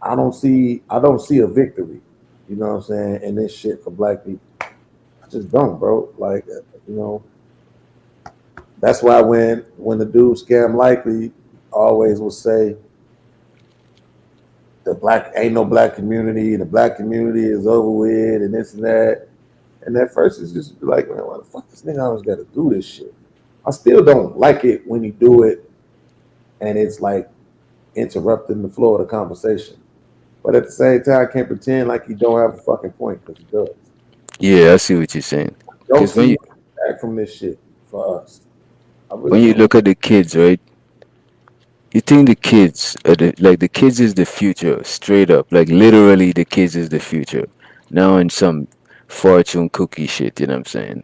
I don't see a victory. You know what I'm saying? In this shit for black people, I just don't, bro. Like, you know, that's why when the dude Scam Likely always will say the black ain't no black community, the black community is over with, and this and that. And at first it's just like, man, why the fuck this nigga always got to do this shit? I still don't like it when he do it, and it's like interrupting the flow of the conversation. But at the same time, I can't pretend like he don't have a fucking point, because he does. Yeah, I see what you're saying. Don't see back from this shit for us. Really When you look at the kids, right? You think the kids are the kids is the future, straight up. Like literally the kids is the future. Now in some fortune cookie shit, you know what I'm saying?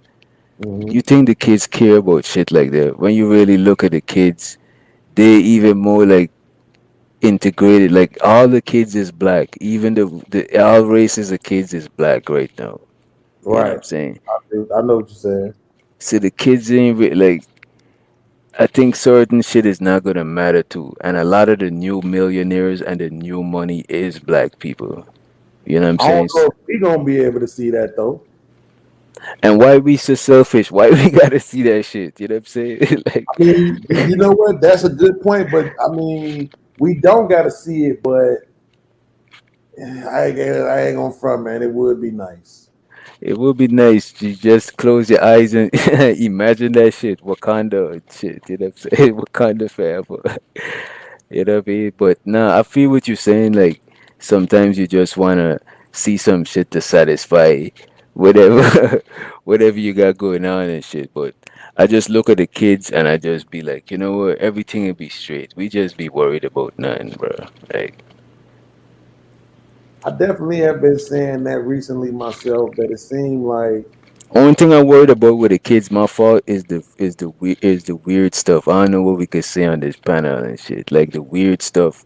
You think the kids care about shit like that? When you really look at the kids, they even more like integrated. Like all the kids is black. Even the all races of kids is black right now. You know what I'm saying? I know what you're saying. So the kids ain't like I think certain shit is not gonna matter too, and a lot of the new millionaires and the new money is black people. You know what I'm I saying? don't know if we gonna be able to see that though. And why we so selfish? Why we gotta see that shit? You know what I'm saying? Like, I mean, you know what? That's a good point, but I mean, we don't gotta see it, but I ain't gonna front, man. It would be nice. it would be nice to just close your eyes and imagine that shit, Wakanda and shit. You know what I'm saying? Wakanda forever. You know what I mean? But nah, I feel what you're saying. Like sometimes you just wanna see some shit to satisfy whatever whatever you got going on and shit. But I just look at the kids and I just be like, you know what? Everything will be straight. We just be worried about nothing, bro. Like I definitely have been saying that recently myself. That it seemed like only thing I'm worried about with the kids, my fault is the weird stuff. I don't know what we could say on this panel and shit. Like the weird stuff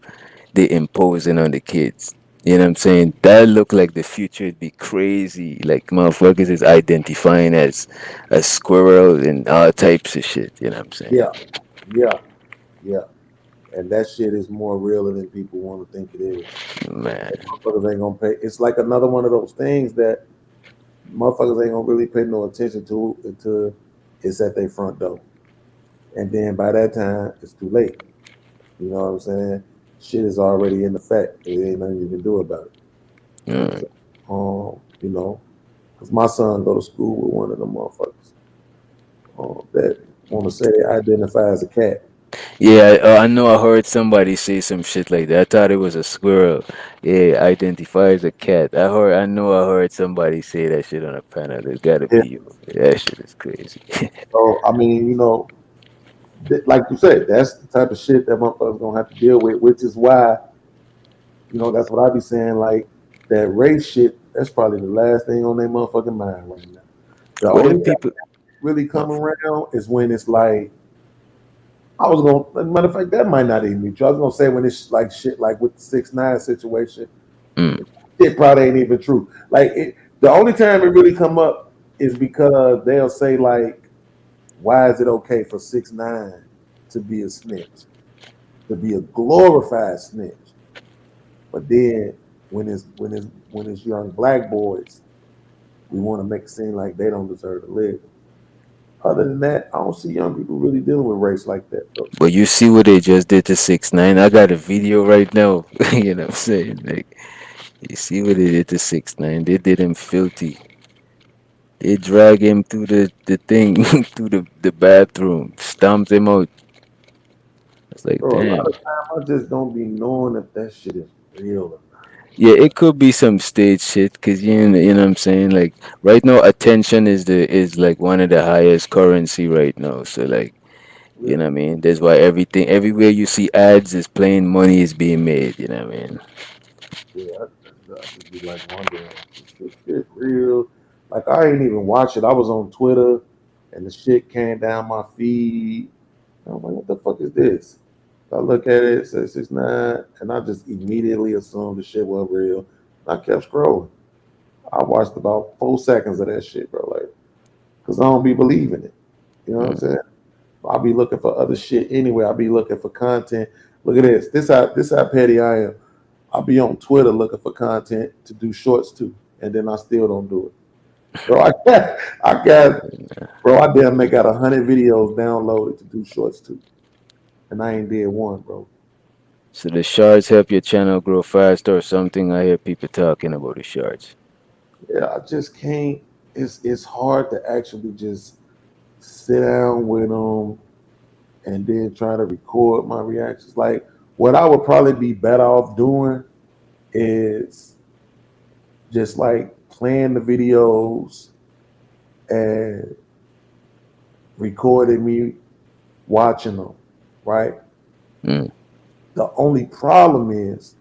they imposing on the kids. You know what I'm saying? That look like the future would be crazy. Like motherfuckers is identifying as a squirrel and all types of shit. You know what I'm saying? Yeah. And that shit is more real than people want to think it is. Man, motherfuckers ain't gonna pay. It's like another one of those things that motherfuckers ain't gonna really pay no attention to until it's at their front door, and then by that time it's too late. You know what I'm saying? Shit is already in effect. There ain't nothing you can do about it. You know, because my son go to school with one of them motherfuckers that want to say they identify as a cat. Yeah, I know. I heard somebody say some shit like that. I thought it was a squirrel. Yeah, identify as a cat. I know. I heard somebody say that shit on a panel. There's gotta be you. That shit is crazy. So I mean, you know, like you said, that's the type of shit that motherfuckers gonna have to deal with. Which is why, you know, that's what I be saying. Like that race shit. That's probably the last thing on their motherfucking mind right now. The only people really come around is when it's like. Matter of fact, that might not even be true. I was gonna say when it's like shit, like with the 6ix9ine situation, it probably ain't even true. Like the only time it really come up is because they'll say like, "Why is it okay for 6ix9ine to be a snitch, to be a glorified snitch?" But then when it's young black boys, we want to make it seem like they don't deserve to live. other than that, I don't see young people really dealing with race like that, though. But you see what they just did to 6ix9ine. I got a video right now. You know what I'm saying? Like, you see what they did to 6ix9ine. They did him filthy. They drag him through the thing, through the bathroom, stomped him out. It's like, Bro, a damn. lot of time I just don't be knowing if that shit is real or not. Yeah, it could be some stage shit, cause you know what I'm saying. Like right now, attention is like one of the highest currency right now. So like, you know what I mean. That's why everywhere you see ads is playing, money is being made. You know what I mean. Yeah, I just be like wondering, is this shit real? Like I ain't even watch it. I was on Twitter, and the shit came down my feed. I'm like, what the fuck is this? I look at it, it says 6ix9ine, and I just immediately assumed the shit wasn't real. I kept scrolling. I watched about 4 seconds of that shit, bro. Like, cause I don't be believing it. You know what I'm saying? I'll be looking for other shit anyway. I'll be looking for content. Look at this. This how petty I am. I'll be on Twitter looking for content to do shorts too, and then I still don't do it. Bro, I damn near got 100 videos downloaded to do shorts too, and I ain't did one, bro. So the shards help your channel grow faster or something. I hear people talking about the shards. Yeah, I just can't. It's hard to actually just sit down with them and then try to record my reactions. Like what I would probably be better off doing is just like playing the videos and recording me watching them, right? The only problem is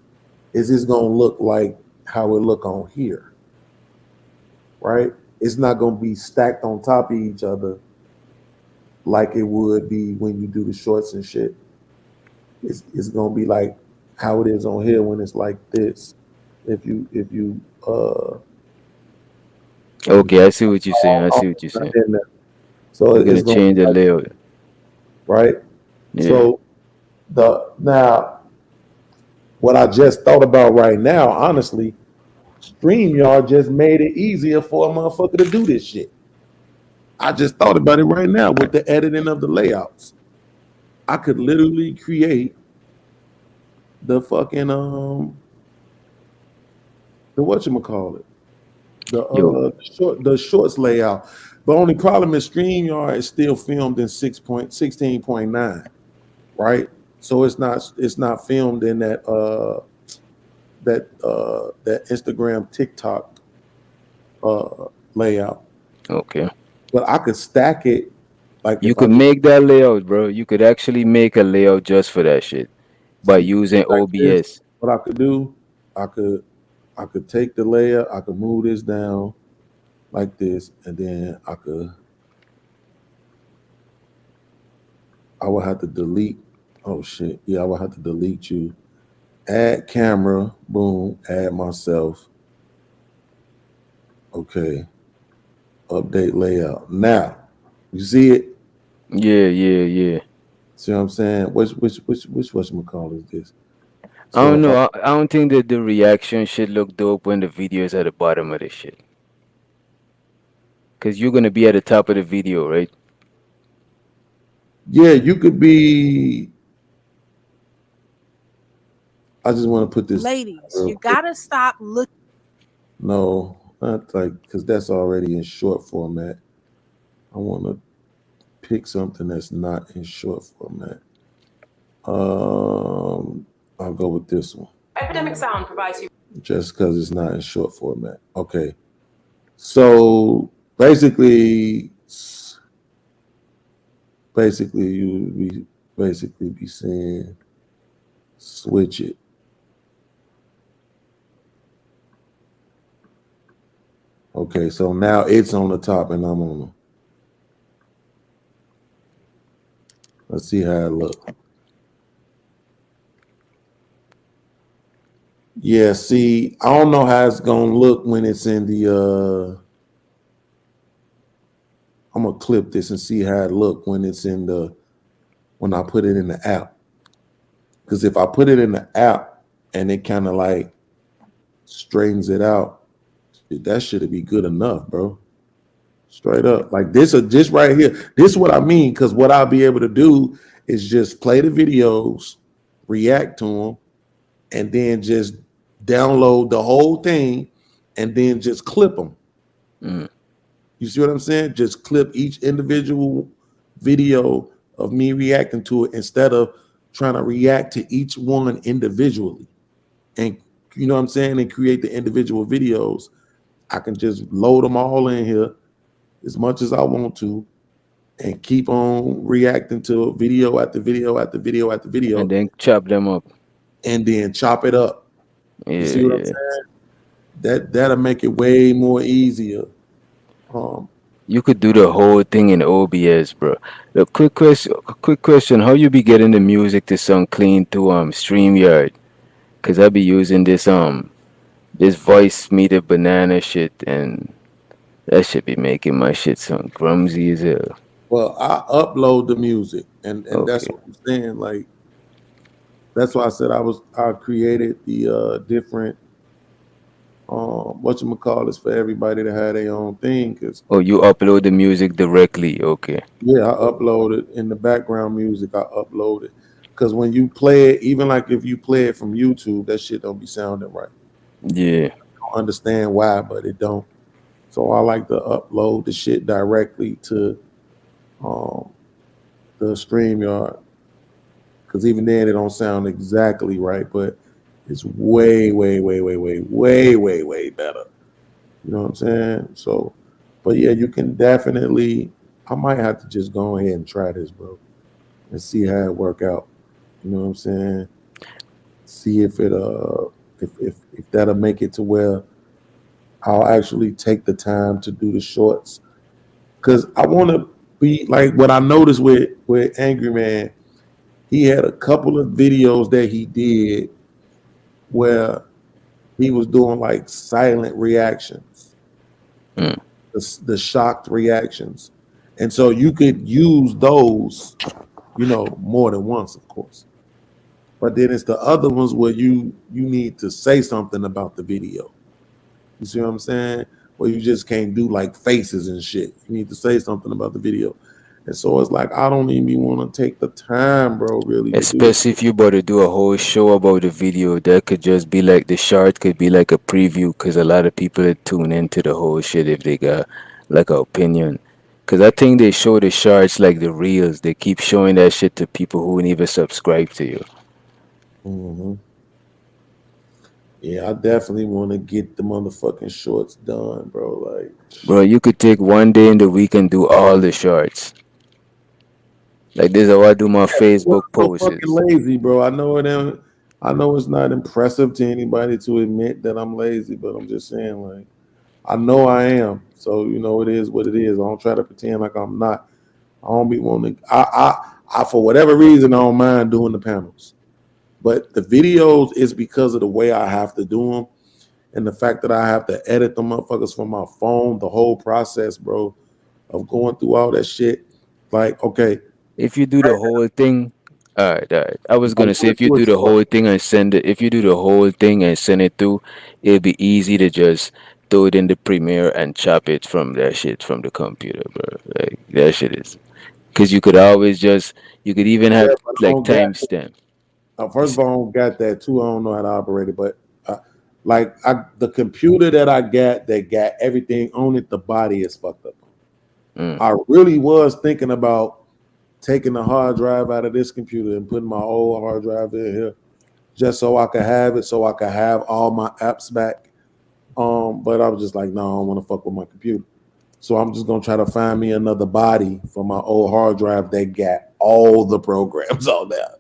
it's gonna look like how it look on here, right? It's not gonna be stacked on top of each other like it would be when you do the shorts and shit. It's gonna be like how it is on here when it's like this. If you Okay, I see what you're saying. So you're gonna change the layout, right? Yeah. So now what I just thought about right now, honestly, StreamYard just made it easier for a motherfucker to do this shit. I just thought about it right now with the editing of the layouts. I could literally create the fucking the whatchamacallit, the shorts layout. The only problem is StreamYard is still filmed in 16.9, right? So it's not filmed in that Instagram TikTok layout. Okay. But I could stack it. Like you could make that layout, bro. You could actually make a layout just for that shit by using like OBS. This, what I could do, I could take the layer, I could move this down like this, and then I would have to delete. Oh shit. Yeah, I would have to delete you. Add camera, boom, add myself. Okay. Update layout. Now, you see it? Yeah. See what I'm saying? Which whatchamacallit is this? I don't know. I don't think that the reaction should look dope when the video is at the bottom of the shit. Cause you're gonna be at the top of the video, right? Yeah, you could be. I just want to put this. Ladies, you gotta stop looking. No, not like, because that's already in short format. I want to pick something that's not in short format. I'll go with this one. Epidemic Sound provides you. Just because it's not in short format. Okay. So basically you would be saying switch it. Okay, so now it's on the top and I'm on the. Let's see how it looks. Yeah, see, I don't know how it's gonna look when it's in the I'm gonna clip this and see how it look when it's in when I put it in the app. Because if I put it in the app and it kind of like straightens it out, that should be good enough, bro. Straight up. Like this right here. This is what I mean. Because what I'll be able to do is just play the videos, react to them, and then just download the whole thing and then just clip them. You see what I'm saying? Just clip each individual video of me reacting to it instead of trying to react to each one individually. And you know what I'm saying? And create the individual videos. I can just load them all in here as much as I want to and keep on reacting to video after video after video after video. And then chop them up. And then chop it up. Yeah, you see what I'm saying? That'll make it way more easier. You could do the whole thing in OBS, bro. The quick question: how you be getting the music to sound clean through StreamYard? Cause I be using this voice meter banana shit, and that should be making my shit sound clumsy as hell. Well, I upload the music, and that's what I'm saying. Like, that's why I said I created the different whatchamacallits for everybody to have their own thing. Cause you upload the music directly, okay? Yeah, I upload it in the background music. I upload it because when you play it, even like if you play it from YouTube, that shit don't be sounding right. Yeah, I don't understand why, but it don't. So I like to upload the shit directly to the StreamYard, because even then it don't sound exactly right, but it's way better. You know what I'm saying? So, but yeah, you can definitely. I might have to just go ahead and try this, bro, and see how it work out. You know what I'm saying? See if it if that'll make it to where I'll actually take the time to do the shorts, because I want to be like what I noticed with Angry Man. He had a couple of videos that he did where he was doing like silent reactions, the shocked reactions, and so you could use those, you know, more than once, of course. But then it's the other ones where you need to say something about the video. You see what I'm saying? Where you just can't do like faces and shit. You need to say something about the video. And so it's like, I don't even want to take the time, bro, really. Especially if you about to do a whole show about the video, that could just be like, the short could be like a preview, because a lot of people tune into the whole shit if they got like an opinion. Because I think they show the shorts like the reels. They keep showing that shit to people who wouldn't even subscribe to you. Yeah, I definitely want to get the motherfucking shorts done, bro. Like, bro, you could take one day in the week and do all the shorts. Like, this is how I do my Facebook posts. I'm fucking lazy, bro. I know it's not impressive to anybody to admit that I'm lazy, but I'm just saying, like, I know I am. So, you know, it is what it is. I don't try to pretend like I'm not. I don't be wanting to. I for whatever reason, I don't mind doing the panels. But the videos is because of the way I have to do them and the fact that I have to edit the motherfuckers from my phone, the whole process, bro, of going through all that shit. Like, okay. If you do the whole thing, all right. I was gonna say, if you do the whole thing and send it, if you do the whole thing and send it through, it'd be easy to just throw it in the Premiere and chop it from that shit from the computer, bro. Like, that shit is, because you could always you could even have like timestamp. First of all, I don't got that too. I don't know how to operate it, but the computer that I got that got everything on it, the body is fucked up. I really was thinking about taking the hard drive out of this computer and putting my old hard drive in here, just so I could have it, so I could have all my apps back. But I was just like, no, I don't want to fuck with my computer. So I'm just gonna try to find me another body for my old hard drive that got all the programs on there.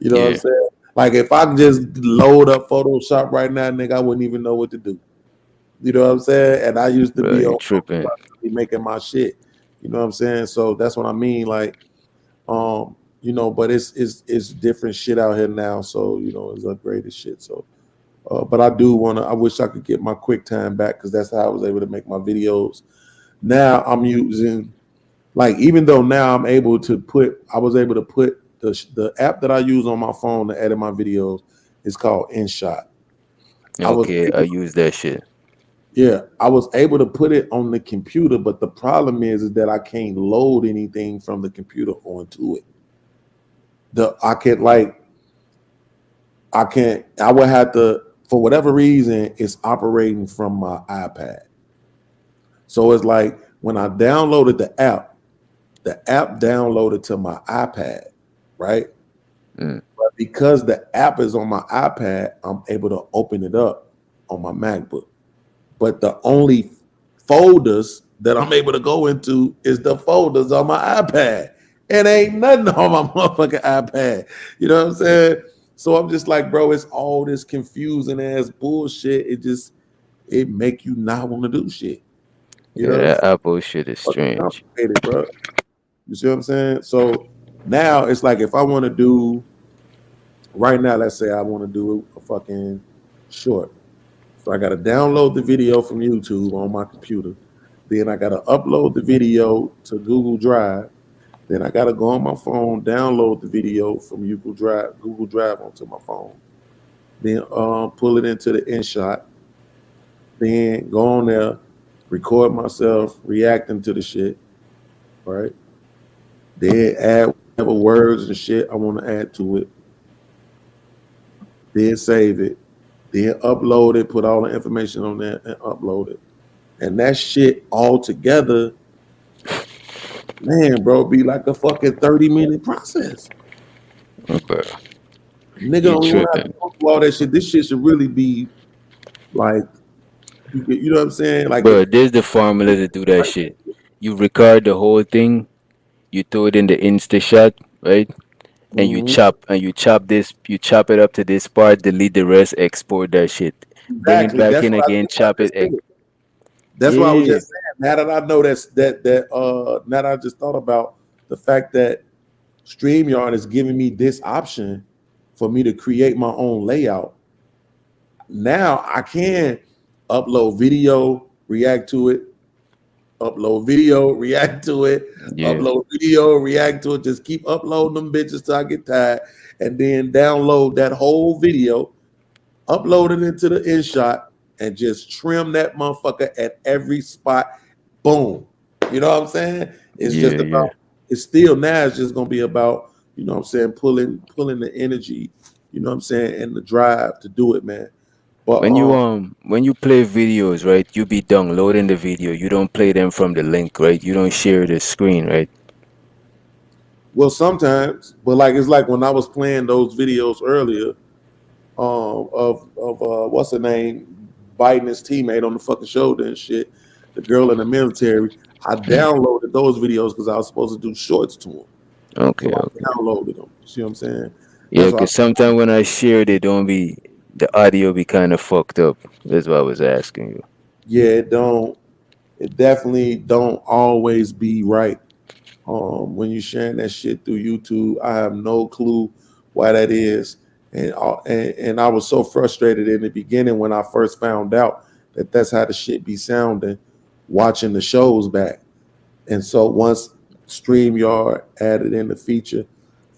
You know what I'm saying? Like, if I could just load up Photoshop right now, nigga, I wouldn't even know what to do. You know what I'm saying? And I used to be on tripping, making my shit. You know what I'm saying? So that's what I mean. Like, you know, but it's different shit out here now. So, you know, it's upgraded shit. So, but I wish I could get my QuickTime back, because that's how I was able to make my videos. Now I'm using, like, even though now I was able to put the app that I use on my phone to edit my videos is called InShot. Okay, I use that shit. Yeah, I was able to put it on the computer, but the problem is that I can't load anything from the computer onto it. I would have to, for whatever reason, it's operating from my iPad. So it's like when I downloaded the app downloaded to my iPad, right? But because the app is on my iPad, I'm able to open it up on my MacBook. But the only folders that I'm able to go into is the folders on my iPad. And ain't nothing on my motherfucking iPad. You know what I'm saying? So I'm just like, bro, it's all this confusing ass bullshit. It make you not want to do shit. You know that Apple shit is strange. Bro. You see what I'm saying? So now it's like if I want to do right now, let's say I want to do a fucking short. So I got to download the video from YouTube on my computer. Then I got to upload the video to Google Drive. Then I got to go on my phone, download the video from Google Drive onto my phone. Then pull it into the InShot. Then go on there, record myself reacting to the shit, right? Then add whatever words and shit I want to add to it. Then save it. Then upload it, put all the information on there and upload it. And that shit all together, man, bro, be like a fucking 30-minute process. Okay. Nigga don't even have to go through all that shit. This shit should really be like, you know what I'm saying? Like, bro, there's the formula to do that shit. You record the whole thing, you throw it in the InstaShot, right? And you chop it up to this part, delete the rest, export that shit. Bring it back in again, chop it. That's why I was just saying. Now that I know now that I just thought about the fact that StreamYard is giving me this option for me to create my own layout. Now I can upload video, react to it, upload video, react to it, upload video, react to it. Just keep uploading them bitches till I get tired, and then download that whole video, upload it into the InShot, and just trim that motherfucker at every spot. Boom. You know what I'm saying? It's just about. It's still now. It's just gonna be about. You know what I'm saying? Pulling the energy. You know what I'm saying? And the drive to do it, man. But when you play videos, right, you be downloading the video. You don't play them from the link, right? You don't share the screen, right? Well, sometimes, but like it's like when I was playing those videos earlier, of what's her name, biting his teammate on the fucking shoulder and shit, the girl in the military. I downloaded those videos because I was supposed to do shorts to them. Okay, so I downloaded them. See what I'm saying? Yeah, because sometimes when I share, the audio be kind of fucked up. That's why I was asking you. Yeah, it definitely don't always be right. When you sharing that shit through YouTube, I have no clue why that is. And I was so frustrated in the beginning when I first found out that that's how the shit be sounding, watching the shows back. And so once StreamYard added in the feature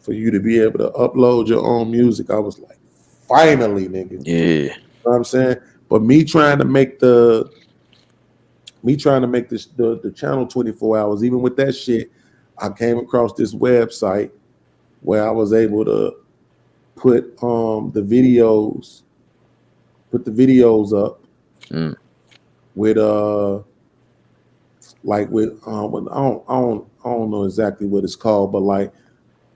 for you to be able to upload your own music, I was like, finally, nigga. Yeah. You know what I'm saying? But me trying to make the channel 24 hours, even with that shit, I came across this website where I was able to put the videos up with I don't know exactly what it's called, but like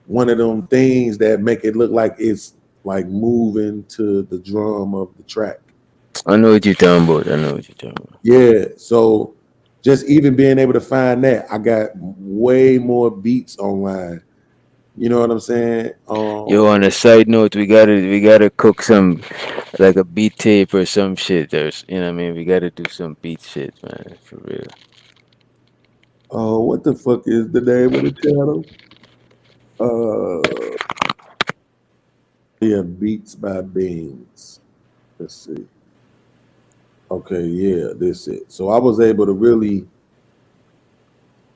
one of them things that make it look like it's like moving to the drum of the track. I know what you're talking about. Yeah, so just even being able to find that, I got way more beats online. You know what I'm saying? Yo, on a side note, we gotta cook some like a beat tape or some shit. There's, you know what I mean? We gotta do some beat shit, man, for real. Oh, what the fuck is the name of the channel? Yeah, Beats by Beans. Let's see. Okay, yeah, this is it. So I was able to really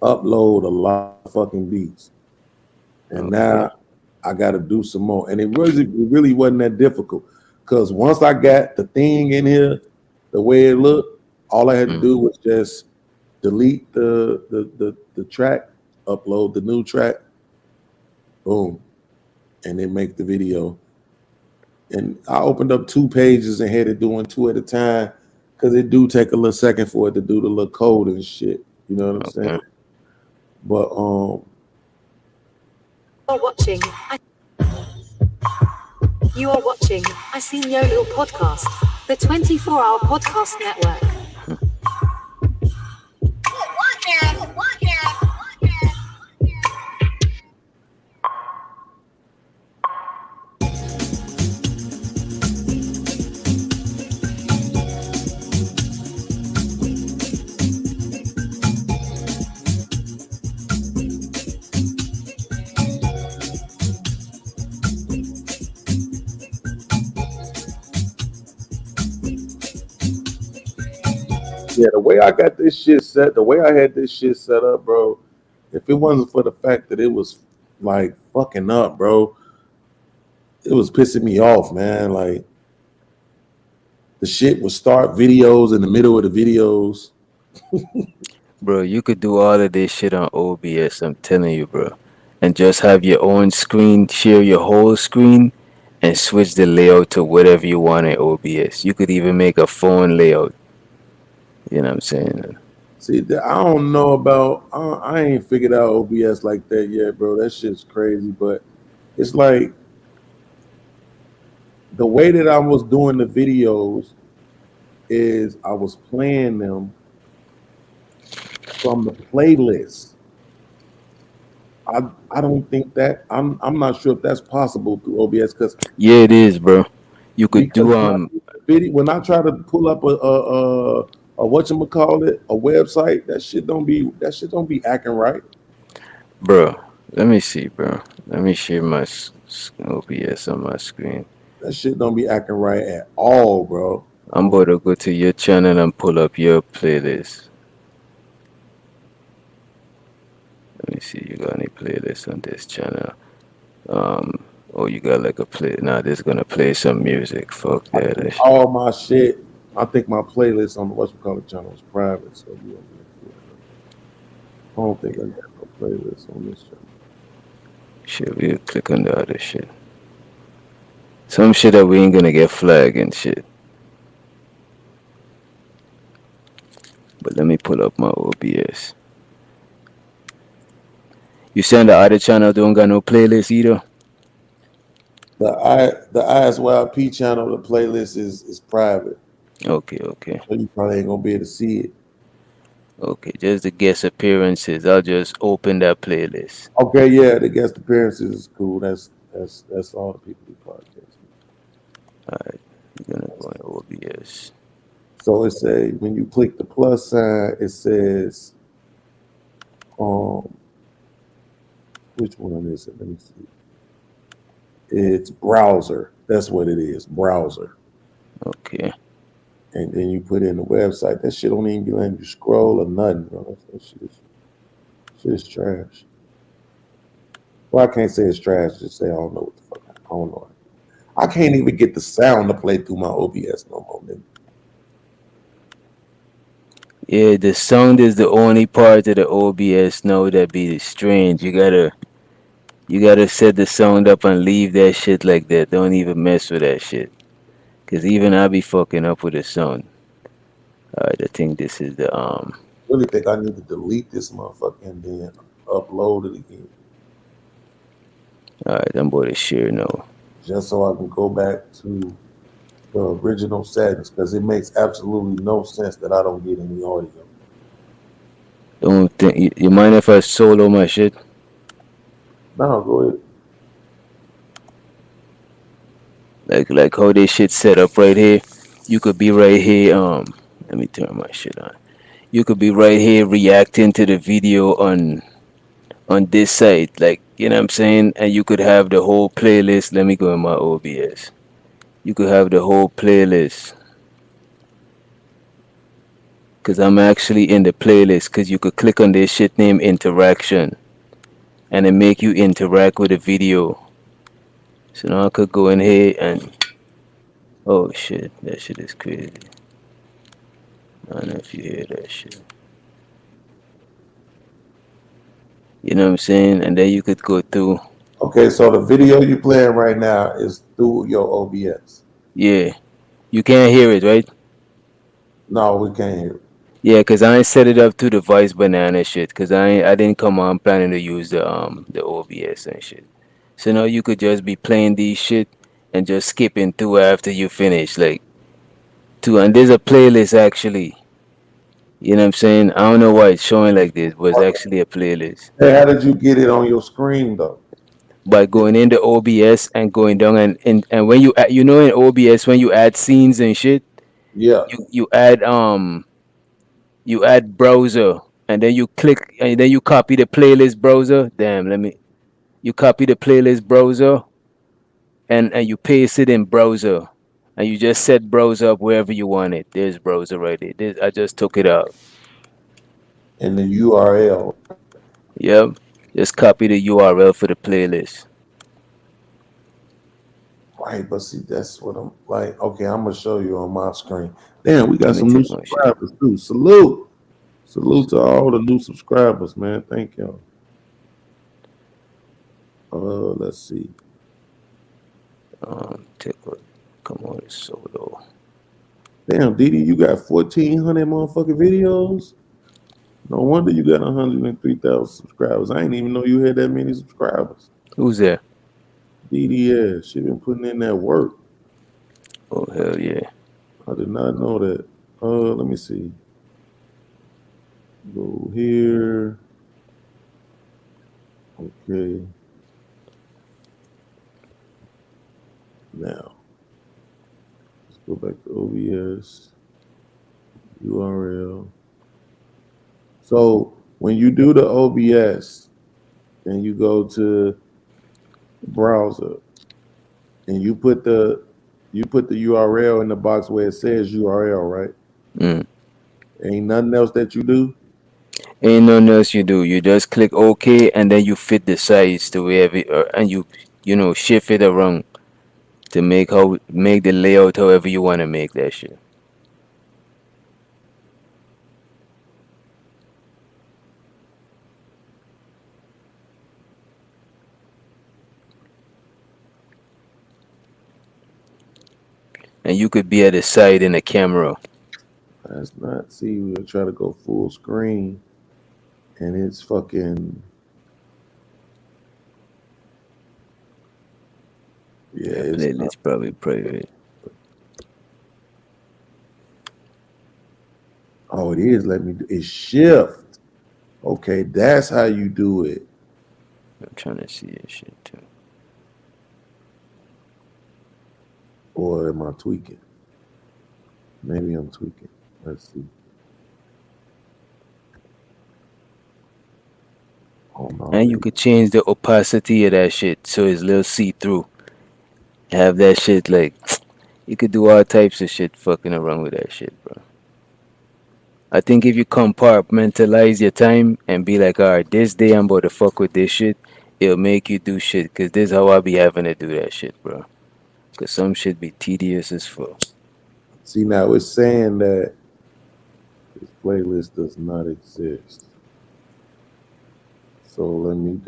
upload a lot of fucking beats. And now I got to do some more. And it really wasn't that difficult. Because once I got the thing in here, the way it looked, All I had to do was just delete the track, upload the new track, boom, and then make the video. And I opened up 2 pages and had it doing 2 at a time because it do take a little second for it to do the little code and shit. You know what I'm saying? But You are watching I Seen Yo Little Podcast, the 24-hour podcast network. yeah, the way I got this shit set, the way I had this shit set up, bro, if it wasn't for the fact that it was like fucking up, bro, it was pissing me off, man. Like the shit would start videos in the middle of the videos. Bro, you could do all of this shit on OBS, I'm telling you, bro. And just have your own screen, share your whole screen, and switch the layout to whatever you want in OBS. You could even make a phone layout. You know what I'm saying? See, I don't know about, I ain't figured out OBS like that yet, bro. That shit's crazy, but it's like the way that I was doing the videos is I was playing them from the playlist. I don't think that, I'm not sure if that's possible through OBS because yeah, it is, bro. You could do when I try to pull up a whatchamacallit, a website, that shit don't be acting right. Bro, let me see, bro. Let me share my OBS on my screen. That shit don't be acting right at all, bro. I'm about to go to your channel and pull up your playlist. Let me see, you got any playlists on this channel? Oh, you got like a play. Nah, this is gonna play some music. Fuck that. All my shit. I think my playlist on the whatchamacallit channel is private, so yeah. I don't think I got no playlist on this channel. Shit, we'll click on the other shit. Some shit that we ain't gonna get flagged and shit. But let me pull up my OBS. You saying the other channel don't got no playlist either? The ISYP channel, the playlist is private. Okay. So you probably ain't gonna be able to see it. Okay, just the guest appearances. I'll just open that playlist. Okay, yeah, the guest appearances is cool. That's all the people who podcast. Alright, you're gonna go in OBS. So it say when you click the plus sign, it says which one is it? Let me see. It's browser. That's what it is. Browser. Okay. And then you put in the website. That shit don't even be letting you scroll or nothing, bro. That shit is trash. Well, I can't say it's trash. Just say I don't know what the fuck. I don't know. I can't even get the sound to play through my OBS no more, nigga. Yeah, the sound is the only part of the OBS now that be strange. You gotta set the sound up and leave that shit like that. Don't even mess with that shit. Cause even I be fucking up with the sound. Alright, I think this is the I really think I need to delete this motherfucker and then upload it again. Alright, I'm about to share now. Just so I can go back to the original settings, because it makes absolutely no sense that I don't get any audio. Don't think you mind if I solo my shit? No, go ahead. Like how this shit set up right here. You could be right here. Let me turn my shit on. You could be right here reacting to the video on this site, like, you know what I'm saying? And you could have the whole playlist. Let me go in my OBS. You could have the whole playlist. Cause I'm actually in the playlist. Cause you could click on this shit named interaction, and it make you interact with the video. So now I could go in here and, oh shit, that shit is crazy. I don't know if you hear that shit. You know what I'm saying? And then you could go through. Okay, so the video you playing right now is through your OBS. Yeah. You can't hear it, right? No, we can't hear it. Yeah, cause I ain't set it up to the Vice Banana shit. Cause I didn't come on planning to use the OBS and shit. So now you could just be playing these shit and just skipping through after you finish, like and there's a playlist actually. You know what I'm saying? I don't know why it's showing like this, but it's actually a playlist. Hey, how did you get it on your screen though? By going into OBS and going down and when you in OBS when you add scenes and shit, yeah, you add browser and then you click and then you copy the playlist browser. You copy the playlist browser and you paste it in browser and you just set browser up wherever you want it. There's browser right there. I just took it out. And the URL. Yep. Just copy the URL for the playlist. Right, but see, that's what I'm like. Okay, I'm gonna show you on my screen. Damn, we got some new subscribers too. Salute to all the new subscribers, man. Thank y'all. Let's see. Come on, Solo. Damn, Didi, you got 1,400 motherfucking videos. No wonder you got 103,000 subscribers. I didn't even know you had that many subscribers. Who's that? Didi, yeah, she been putting in that work. Oh hell yeah! I did not know that. Let me see. Go here. Okay. Now, let's go back to OBS. URL. So when you do the OBS and you go to browser and you put the URL in the box where it says URL, right? Ain't nothing else that you do? Ain't nothing else you do. You just click OK and then you fit the size to wherever and you shift it around to make the layout however you want to make that shit. And you could be at the side in the camera. That's not. See, we'll try to go full screen, and it's fucking. Yeah, it's probably private. Oh, it is. Let me do it. Shift. Okay, that's how you do it. I'm trying to see that shit too. Or am I tweaking? Maybe I'm tweaking. Let's see. Oh, no, And you could change the opacity of that shit so it's a little see-through. Have that shit like you could do all types of shit fucking around with that shit, bro. I think if you compartmentalize your time and be like, all right, this day I'm about to fuck with this shit, it'll make you do shit. Cause this is how I be having to do that shit, bro. Cause some shit be tedious as fuck. See, now it's saying that this playlist does not exist. So let me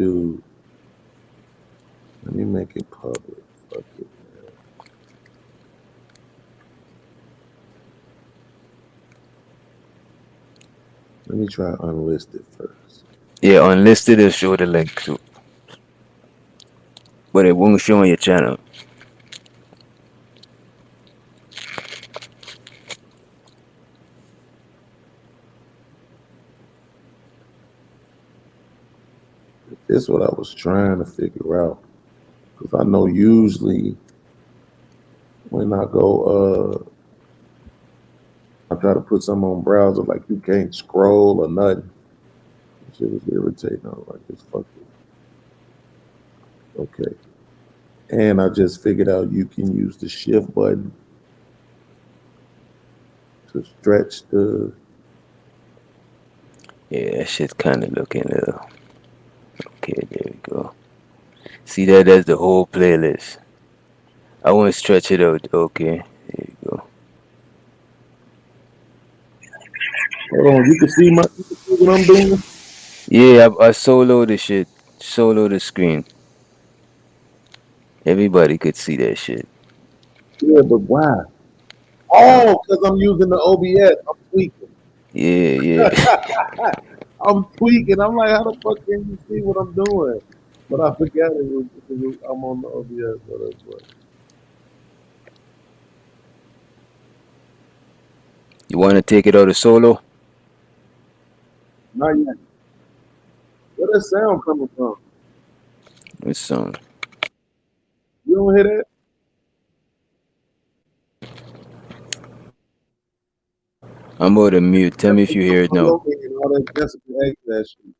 make it public. Fuck it. Let me try unlisted first. Yeah, unlisted will show the link too. But it won't show on your channel. This is what I was trying to figure out. Because I know usually when I go I try to put something on browser like you can't scroll or nothing. Shit was irritating. I was like, it's fuck it. Okay. And I just figured out you can use the shift button to stretch the. Yeah, that shit's kind of looking okay, there we go. See that? That's the whole playlist. I want to stretch it out. Okay, there you go. Hold on, you can see what I'm doing? Yeah, I solo the shit. Solo the screen. Everybody could see that shit. Yeah, but why? Oh, because I'm using the OBS. I'm tweaking. Yeah. I'm tweaking. I'm like, how the fuck can you see what I'm doing? But I forgot I'm on the OBS. So that's what. You want to take it out of solo? Not yet. Where that sound coming from? Which song? You don't hear that? I'm about to mute. Tell me if you hear it now. All that Jessica X, that shit.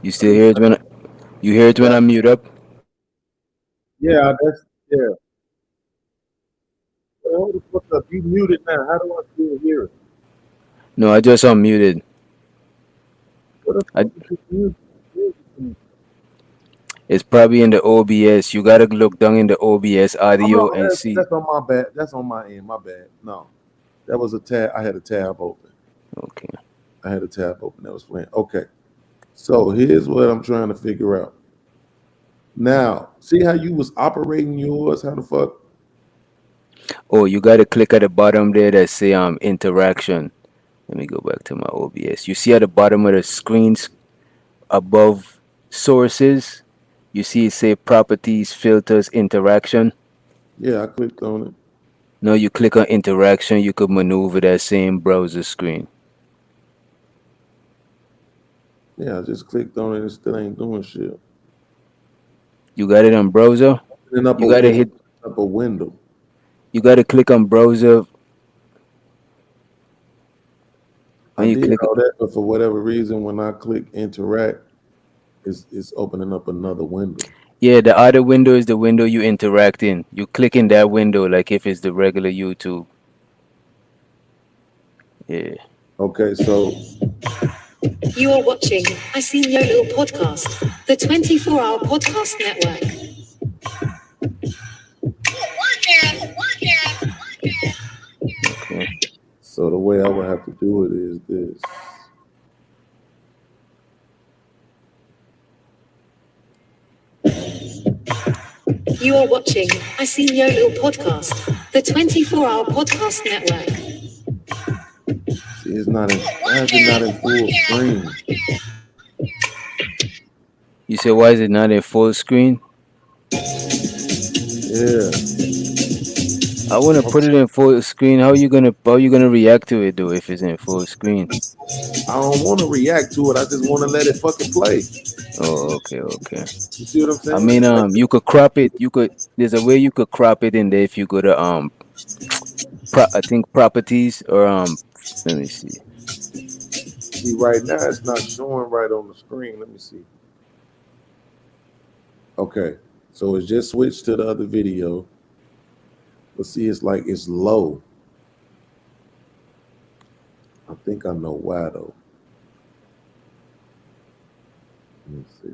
You still hear it when you hear it when I mute up? Yeah, that's yeah. Well, hold the fuck up. You muted now. How do I still hear it? No, I just unmuted. What the fuck is you muted? It's probably in the OBS. You gotta look down in the OBS audio and see. That's on my bad. That's on my end. My bad. No, that was a tab. I had a tab open. Okay. I had a tab open that was playing. Okay. So here's what I'm trying to figure out. Now, see how you was operating yours? How the fuck? Oh, you gotta click at the bottom there that say interaction. Let me go back to my OBS. You see at the bottom of the screens above sources, you see it say properties, filters, interaction. Yeah, I clicked on it. No, you click on interaction, you could maneuver that same browser screen. Yeah, I just clicked on it. It still ain't doing shit. You got it on browser? You gotta hit up a window. You gotta click on browser. I did all that, but for whatever reason, when I click interact, it's opening up another window. Yeah, the other window is the window you interact in. You click in that window like if it's the regular YouTube. Yeah. Okay, so You are watching I Seen Your Little Podcast, the 24-hour podcast network. Okay. So the way I would have to do it is this. You are watching I Seen Your Little Podcast, the 24-hour podcast network. See, it's not in, why is it not in full screen? You said why is it not in full screen? Yeah. I wanna put it in full screen. How you gonna react to it though if it's in full screen? I don't want to react to it. I just want to let it fucking play. Oh, okay. You see what I'm saying? I mean, you could crop it. There's a way you could crop it in there if you go to I think properties or let me see. See, right now it's not showing right on the screen. Let me see. Okay, so it's just switched to the other video. But see, it's like it's low. I think I know why though. Let me see.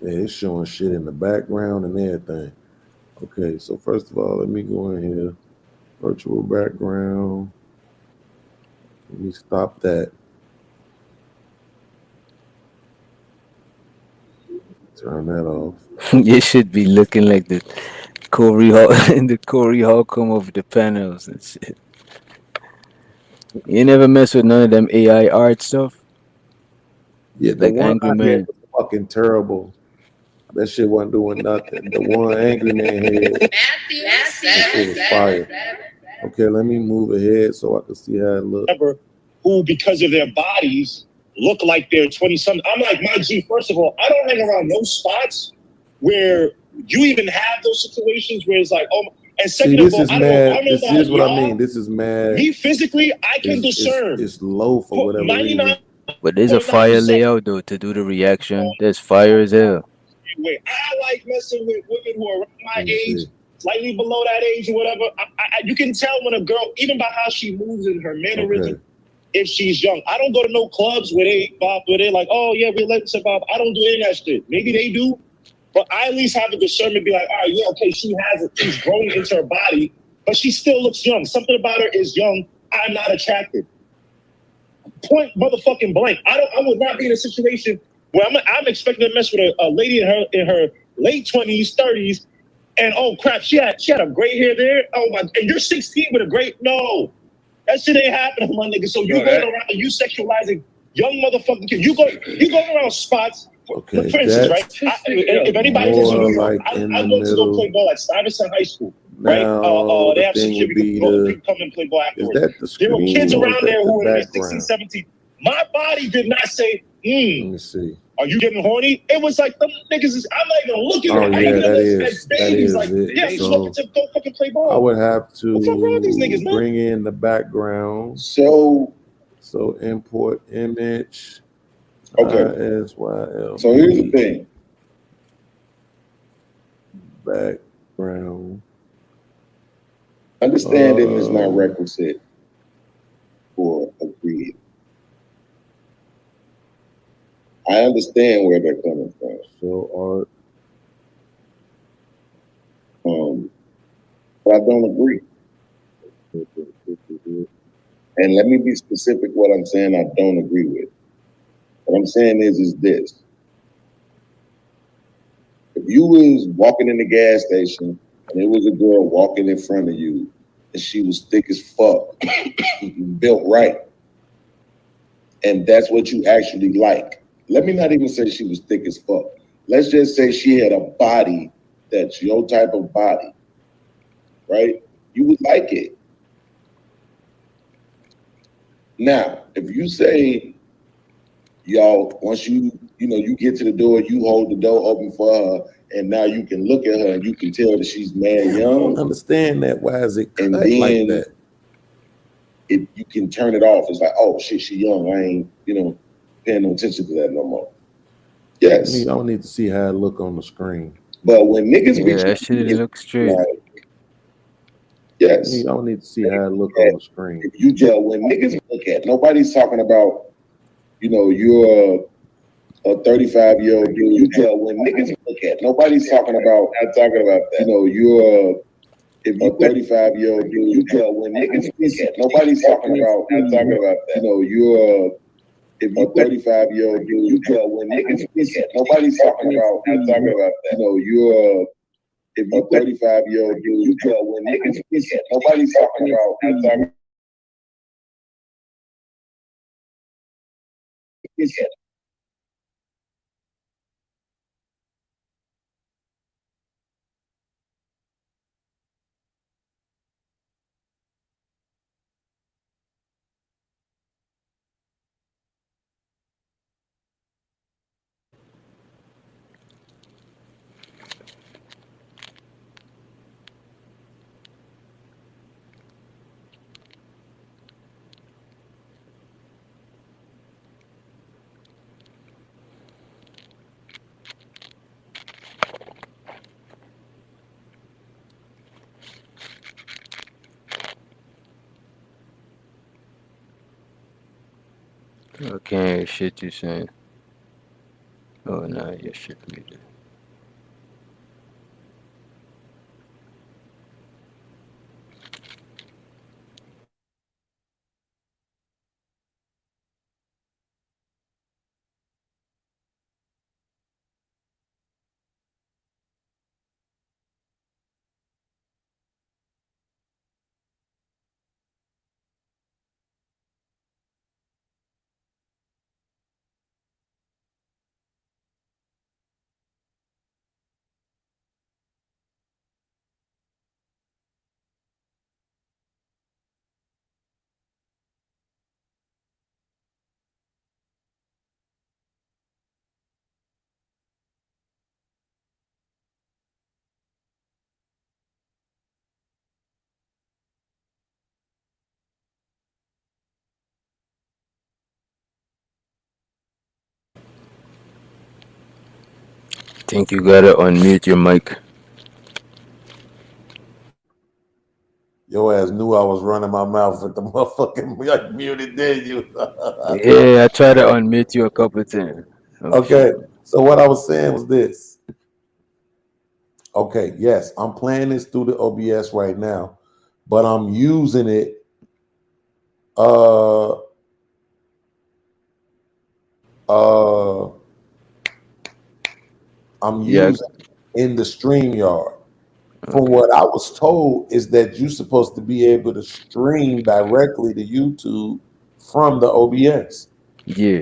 Yeah, it's showing shit in the background and everything. Okay, so first of all, let me go in here. Virtual background. Let me stop that. Turn that off. You should be looking like the Corey Holcomb of the panels and shit. You never mess with none of them AI art stuff? Yeah, the like one Angry I Man. had was fucking terrible. That shit wasn't doing nothing. The one Angry Man had, that shit was fire. Okay, let me move ahead so I can see how it looks. Who, because of their bodies, look like they're 20-something. I'm like, my G, first of all, I don't hang around no spots where you even have those situations where it's like, oh, and second See, this of all, is I mad. don't know This about is what I y'all. mean. This is mad. Me physically, I can discern. It's low for whatever reason. But there's a fire layout though to do the reaction. There's fire as hell. Wait, I like messing with women who are around my age slightly below that age or whatever, you can tell when a girl, even by how she moves and her mannerisms, if she's young. I don't go to no clubs where they're like, oh yeah, we let it Bob. I don't do any of that shit. Maybe they do, but I at least have the discernment to be like, all right, yeah, okay, she's growing into her body, but she still looks young. Something about her is young. I'm not attracted. Point motherfucking blank. I would not be in a situation where I'm expecting to mess with a lady in her late 20s, 30s, and oh crap, she had a gray hair there. Oh my, and you're 16 with a gray. No, that shit ain't happening, my nigga. So you going around and you sexualizing young motherfucking kids. You going around spots. Okay, For instance, right? If anybody goes to New more York, like in I the went to go middle. play ball at Stuyvesant High School. Right? Now They the have thing would security be people come and play ball is afterwards. that the There were kids screen or around is there that who were the in their 16, background? 17. My body did not say, Let me see. are you getting horny? It was like, them niggas is, I'm not even looking Oh at them. yeah, I'm that looking is at babies like, it. yeah, I'm just So looking to go fucking play ball. I would have What's wrong with these niggas, to man? bring in the background. So import image. Okay. ISYL. So here's the thing. Background. Understanding is not requisite for agreeing. I understand where they're coming from. So but I don't agree. And let me be specific what I'm saying I don't agree with. What I'm saying is this. If you was walking in the gas station and there was a girl walking in front of you and she was thick as fuck, built right, and that's what you actually like. Let me not even say she was thick as fuck. Let's just say she had a body that's your type of body, right? You would like it. Now, if you say, y'all, once you get to the door, you hold the door open for her, and now you can look at her and you can tell that she's mad I young. don't understand that. Why is it cut And like then that? you can turn it off. It's like, oh shit, she young. I ain't, paying no attention to that no more. Yes. I don't need to see how it look on the screen. But when niggas be that shit looks straight. yes. I don't need to see how it look on the screen. If you just when niggas look at, nobody's talking about, you're a 35-year-old dude. You just when niggas look at, nobody's talking about. I'm talking about that. You're if you're 35-year-old dude. You just when niggas look at, nobody's talking about. I'm talking about that. You're if you're 35-year-old dude. You just when niggas look at, nobody's talking about. I'm talking about that. You're if you're 35-year-old dude. You just when niggas look at, nobody's talking about. I'm talking about. I can't hear shit you saying. Oh no, your shit muted. Think you gotta unmute your mic. Your ass knew I was running my mouth with the motherfucking like muted, did you? Yeah, I tried to unmute you a couple times. Okay, so what I was saying was this. Okay, yes, I'm playing this through the OBS right now, but I'm using it. I'm using in the StreamYard. From what I was told is that you're supposed to be able to stream directly to YouTube from the OBS. Yeah.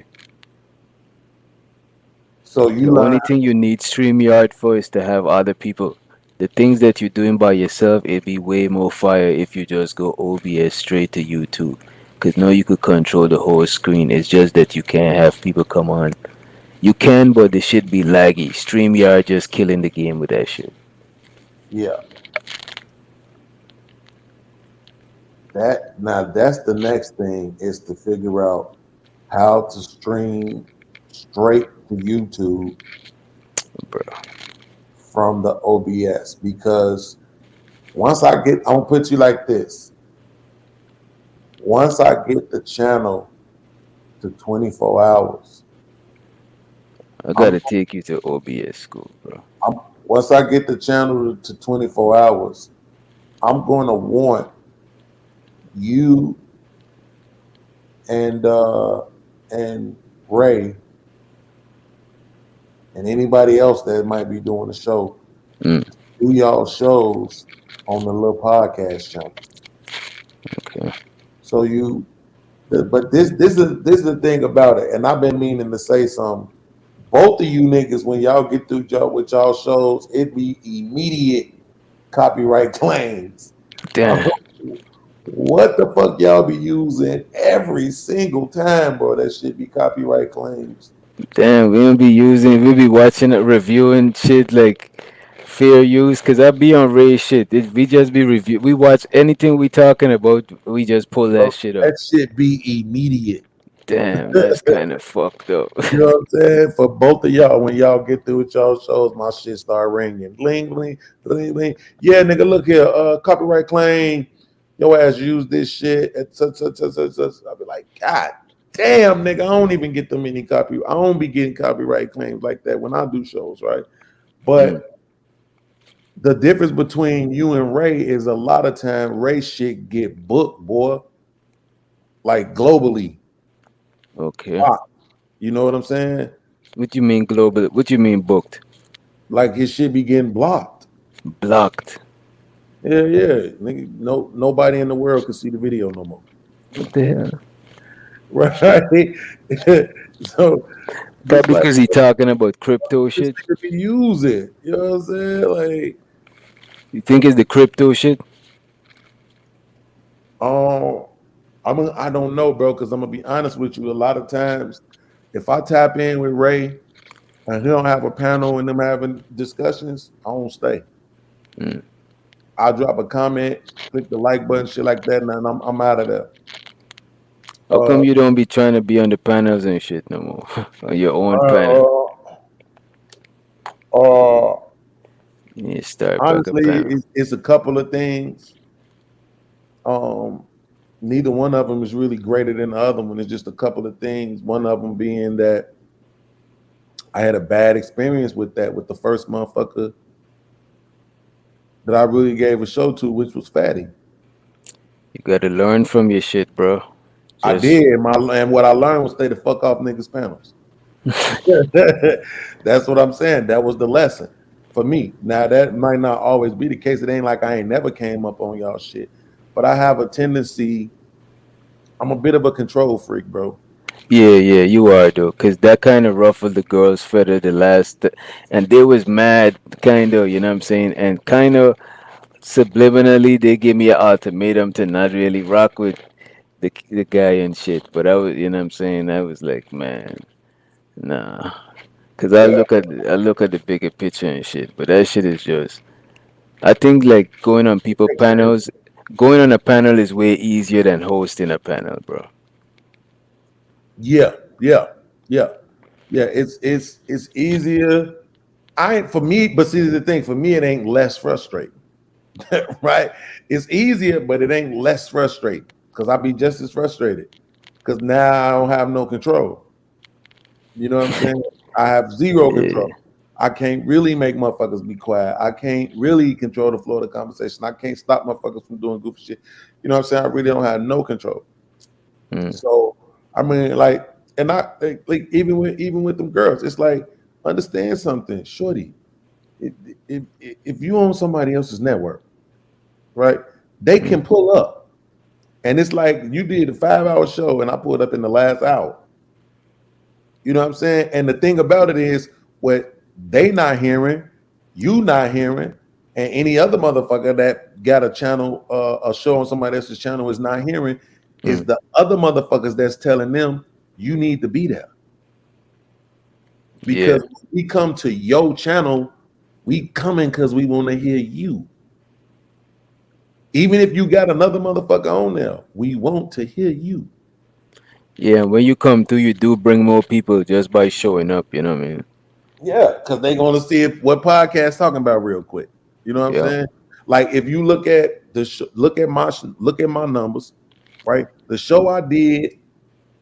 So you the learn. only thing you need StreamYard for is to have other people. The things that you're doing by yourself, it'd be way more fire if you just go OBS straight to YouTube. Because now you could control the whole screen. It's just that you can't have people come on. You can, but the shit be laggy. StreamYard just killing the game with that shit. Yeah. That's the next thing is to figure out how to stream straight to YouTube from the OBS, because once I'm gonna put you like this. Once I get the channel to 24 hours, I gotta take you to OBS school, bro. Once I get the channel to 24 hours, I'm going to want you and Ray and anybody else that might be doing the show, do y'all shows on the little podcast channel. Okay. So but this is the thing about it, and I've been meaning to say something. Both of you niggas, when y'all get through with y'all shows, it be immediate copyright claims. Damn. What the fuck y'all be using every single time, bro? That shit be copyright claims. Damn, we don't be using, we be watching it, reviewing shit like fair use, because I be on Ray shit. We just be review. We watch anything we talking about, we just pull that shit up. That shit be immediate. Damn, that's kind of fucked up. You know what I'm saying? For both of y'all, when y'all get through with y'all shows, my shit start ringing. Bling, bling, bling, bling. Yeah, nigga, look here. Copyright claim. Your ass use this shit. I'll be like, God damn, nigga, I don't even get them any copy. I don't be getting copyright claims like that when I do shows, right? But the difference between you and Ray is a lot of time Ray shit get booked, boy. Like globally. Okay. You know what I'm saying? What you mean global? What you mean booked? Like his shit be getting blocked. Blocked. Yeah. Nigga, nobody in the world can see the video no more. What the hell? Right. So that because he talking about crypto shit. If you use it, you know what I'm saying? Like, you think it's the crypto shit? I don't know, bro, because I'm gonna be honest with you. A lot of times, if I tap in with Ray and he don't have a panel and them having discussions, I won't stay. I'll drop a comment, click the like button, shit like that, and then I'm out of there. How come you don't be trying to be on the panels and shit no more? On your own panel? You start honestly, it's a couple of things. Neither one of them is really greater than the other one. It's just a couple of things. One of them being that I had a bad experience with the first motherfucker that I really gave a show to, which was Fatty. You gotta learn from your shit, bro. I did. And what I learned was stay the fuck off niggas' panels. That's what I'm saying. That was the lesson for me. Now, that might not always be the case. It ain't like I ain't never came up on y'all shit. But I have a tendency, I'm a bit of a control freak, bro. Yeah, you are though, cause that kind of ruffled the girls' feather the last, and they was mad, kind of, you know what I'm saying, and kind of subliminally they gave me an ultimatum to not really rock with the guy and shit. But I was, you know what I'm saying, I was like, man, nah, cause I look at the bigger picture and shit. But that shit is just, I think like going on people panels. Going on a panel is way easier than hosting a panel, bro. Yeah. It's easier. For me, but see the thing, for me, it ain't less frustrating. right? It's easier, but it ain't less frustrating because I'll be just as frustrated because now I don't have no control. You know what I'm saying? I have zero control. I can't really make motherfuckers be quiet. I can't really control the flow of the conversation. I can't stop motherfuckers from doing goofy shit. You know what I'm saying? I really don't have no control. So I mean, like, and I like even with them girls, it's like understand something, shorty. If you own somebody else's network, right? They can pull up, and it's like you did a 5-hour show, and I pulled up in the last hour. You know what I'm saying? And the thing about it is, what they not hearing, you not hearing, and any other motherfucker that got a channel, a show on somebody else's channel is not hearing, is the other motherfuckers that's telling them you need to be there. Because when we come to your channel, we coming because we want to hear you. Even if you got another motherfucker on there, we want to hear you. Yeah, when you come through, you do bring more people just by showing up. You know what I mean? Yeah, because they're gonna see what podcast talking about real quick. You know what I'm saying? Like if you look at the look at my numbers, right? The show I did,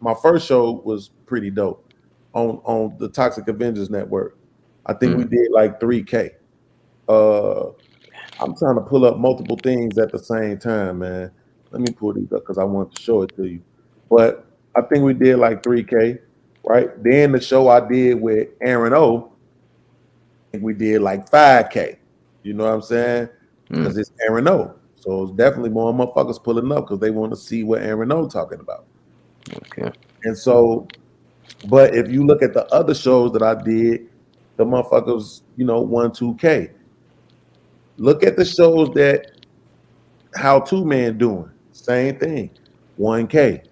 my first show was pretty dope on the Toxic Avengers Network. I think we did like 3K. I'm trying to pull up multiple things at the same time, man. Let me pull these up because I want to show it to you. But I think we did like 3K, right? Then the show I did with Aaron O, I think we did like 5K. You know what I'm saying? Because it's Aaron O. So it's definitely more motherfuckers pulling up because they want to see what Aaron O talking about. Okay. And so, but if you look at the other shows that I did, the motherfuckers, 1-2K. Look at the shows that How To Man doing. Same thing. 1K.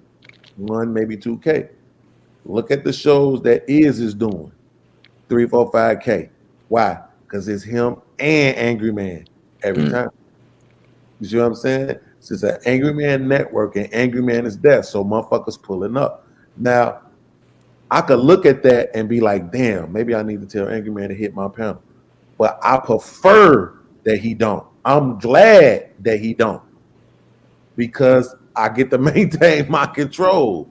1, maybe 2K. Look at the shows that is doing. 3, 4, 5K. Why? Because it's him and Angry Man every time. You see what I'm saying? It's an Angry Man network and Angry Man is there. So motherfuckers pulling up. Now, I could look at that and be like, damn, maybe I need to tell Angry Man to hit my panel. But I prefer that he don't. I'm glad that he don't. Because I get to maintain my control.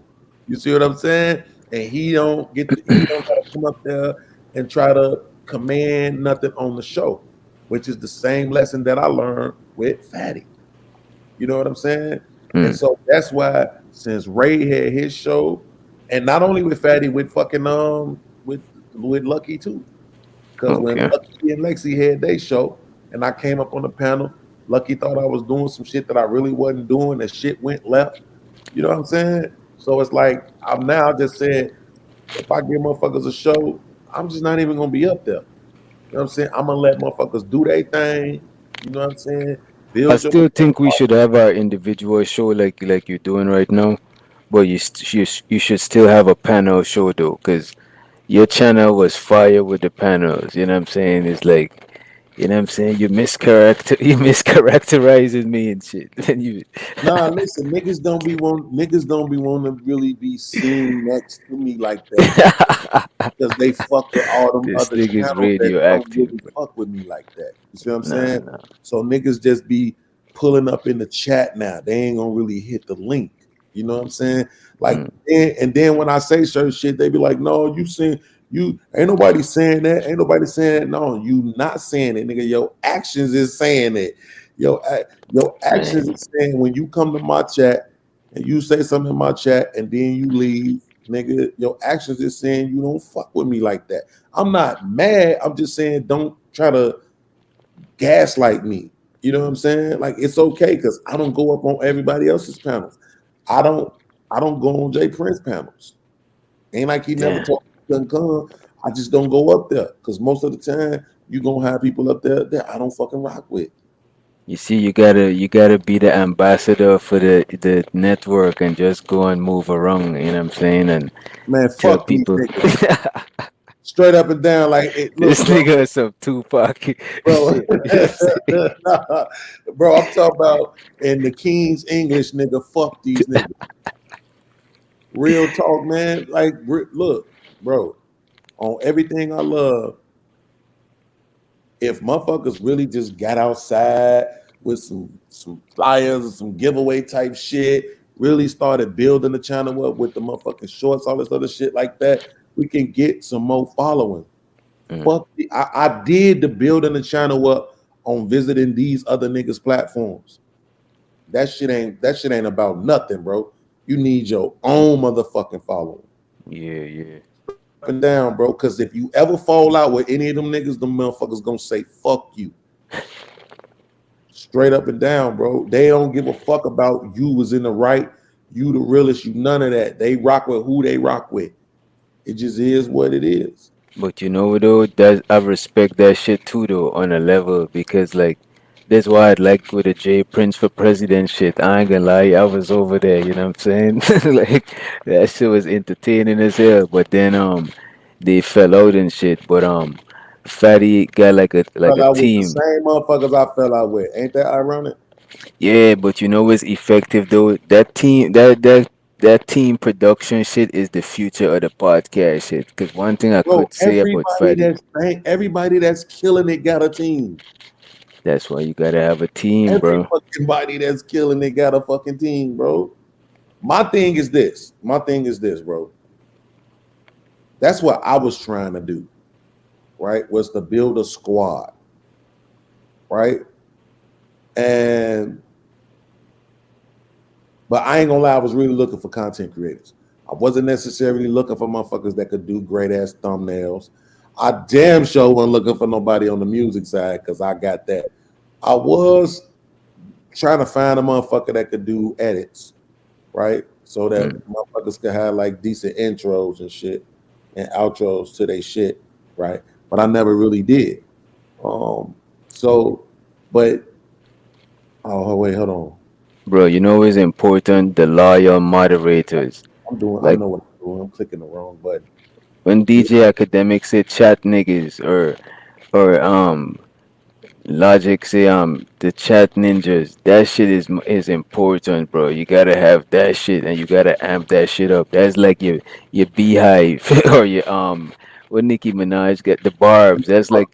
You see what I'm saying? And he don't gotta come up there and try to command nothing on the show, which is the same lesson that I learned with Fatty. You know what I'm saying? And so that's why since Ray had his show, and not only with Fatty, with fucking with Lucky too. Because when Lucky and Lexi had their show and I came up on the panel, Lucky thought I was doing some shit that I really wasn't doing, and shit went left. You know what I'm saying? So it's like I'm now just saying, if I give motherfuckers a show, I'm just not even gonna be up there. You know what I'm saying? I'm gonna let motherfuckers do their thing. You know what I'm saying? I still think we should have our individual show like you're doing right now, but you should still have a panel show though, because your channel was fire with the panels. You know what I'm saying? It's like, you know what I'm saying? You mischaracterizing me and shit. Nah, listen, niggas don't be want to really be seen next to me like that because they fuck with all them This other nigga's channels that don't radioactive. really fuck with me like that. You see what I'm saying? So niggas just be pulling up in the chat now. They ain't gonna really hit the link. You know what I'm saying? Like, and then when I say certain shit, they be like, "No, you ain't nobody saying that. Ain't nobody saying that. No, you not saying it, nigga. Your actions is saying it. Your actions is saying when you come to my chat and you say something in my chat and then you leave, nigga. Your actions is saying you don't fuck with me like that. I'm not mad. I'm just saying don't try to gaslight me. You know what I'm saying? Like it's okay because I don't go up on everybody else's panels. I don't go on Jay Prince panels. Ain't like he never talked to come. I just don't go up there because most of the time you gonna have people up there that I don't fucking rock with. You see, you gotta be the ambassador for the network and just go and move around. You know what I'm saying? And Man, tell fuck these people. niggas. Straight up and down, like look, This nigga is some Tupac. bro. Nah, bro, I'm talking about in the King's English, nigga. Fuck these niggas. Real talk, man. Like, look, bro. On everything I love, if motherfuckers really just got outside, with some flyers and some giveaway type shit. Really started building the channel up with the motherfucking shorts, all this other shit like that. We can get some more following. But I did the building the channel up on visiting these other niggas' platforms. That shit ain't about nothing, bro. You need your own motherfucking following. Yeah. Up and down, bro. Because if you ever fall out with any of them niggas, them motherfuckers gonna say fuck you. Straight up and down, bro. They don't give a fuck about you was in the right, you the realest, you none of that. They rock with who they rock with. It just is what it is. But you know though, that I respect that shit too though on a level because like that's why I like with the Jay Prince for president shit. I ain't gonna lie, I was over there, you know what I'm saying? Like that shit was entertaining as hell. But then they fell out and shit. But Fatty got like a Fell out with the team. same motherfuckers I fell out with. Ain't that ironic? Yeah, but you know what's effective though? That team production shit is the future of the podcast shit. Because one thing I Bro, could say about Fatty, everybody that's killing it got a team. that's why you gotta have a team, Every bro. fucking body that's killing it got a fucking team, bro. My thing is this, bro. That's what I was trying to do, right? Was to build a squad, right? But I ain't gonna lie, I was really looking for content creators. I wasn't necessarily looking for motherfuckers that could do great ass thumbnails. I damn sure wasn't looking for nobody on the music side because I got that. I was trying to find a motherfucker that could do edits, right? So that motherfuckers could have like decent intros and shit and outros to their shit, right? But I never really did. Oh wait, hold on. Bro, you know it's important the loyal moderators. I know what I'm doing. I'm clicking the wrong button. When DJ Academic say chat niggas or Logic say the chat ninjas, that shit is important, bro. You gotta have that shit and you gotta amp that shit up. That's like your beehive or your what Nicki Minaj get the barbs. That's like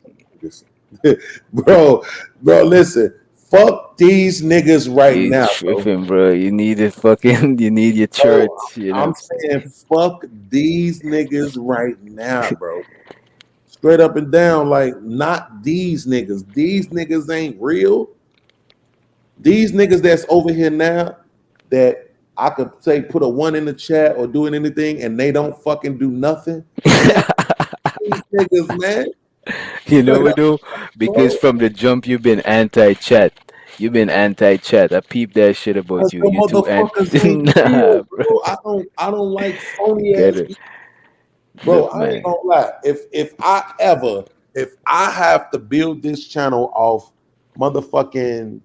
bro, listen. Fuck these niggas right now, tripping, bro. You need you need your church. You know I'm saying fuck these niggas right now, bro. Straight up and down, like not these niggas. These niggas ain't real. These niggas that's over here now that I could say put a 1 in the chat or doing anything and they don't fucking do nothing. These niggas, man. You know what though? Because from the jump you've been anti-chat. You've been anti-chat. I peeped that shit about you. You too nah, bro. I don't like phony ass people. Bro, look, I ain't gonna lie. If I have to build this channel off motherfucking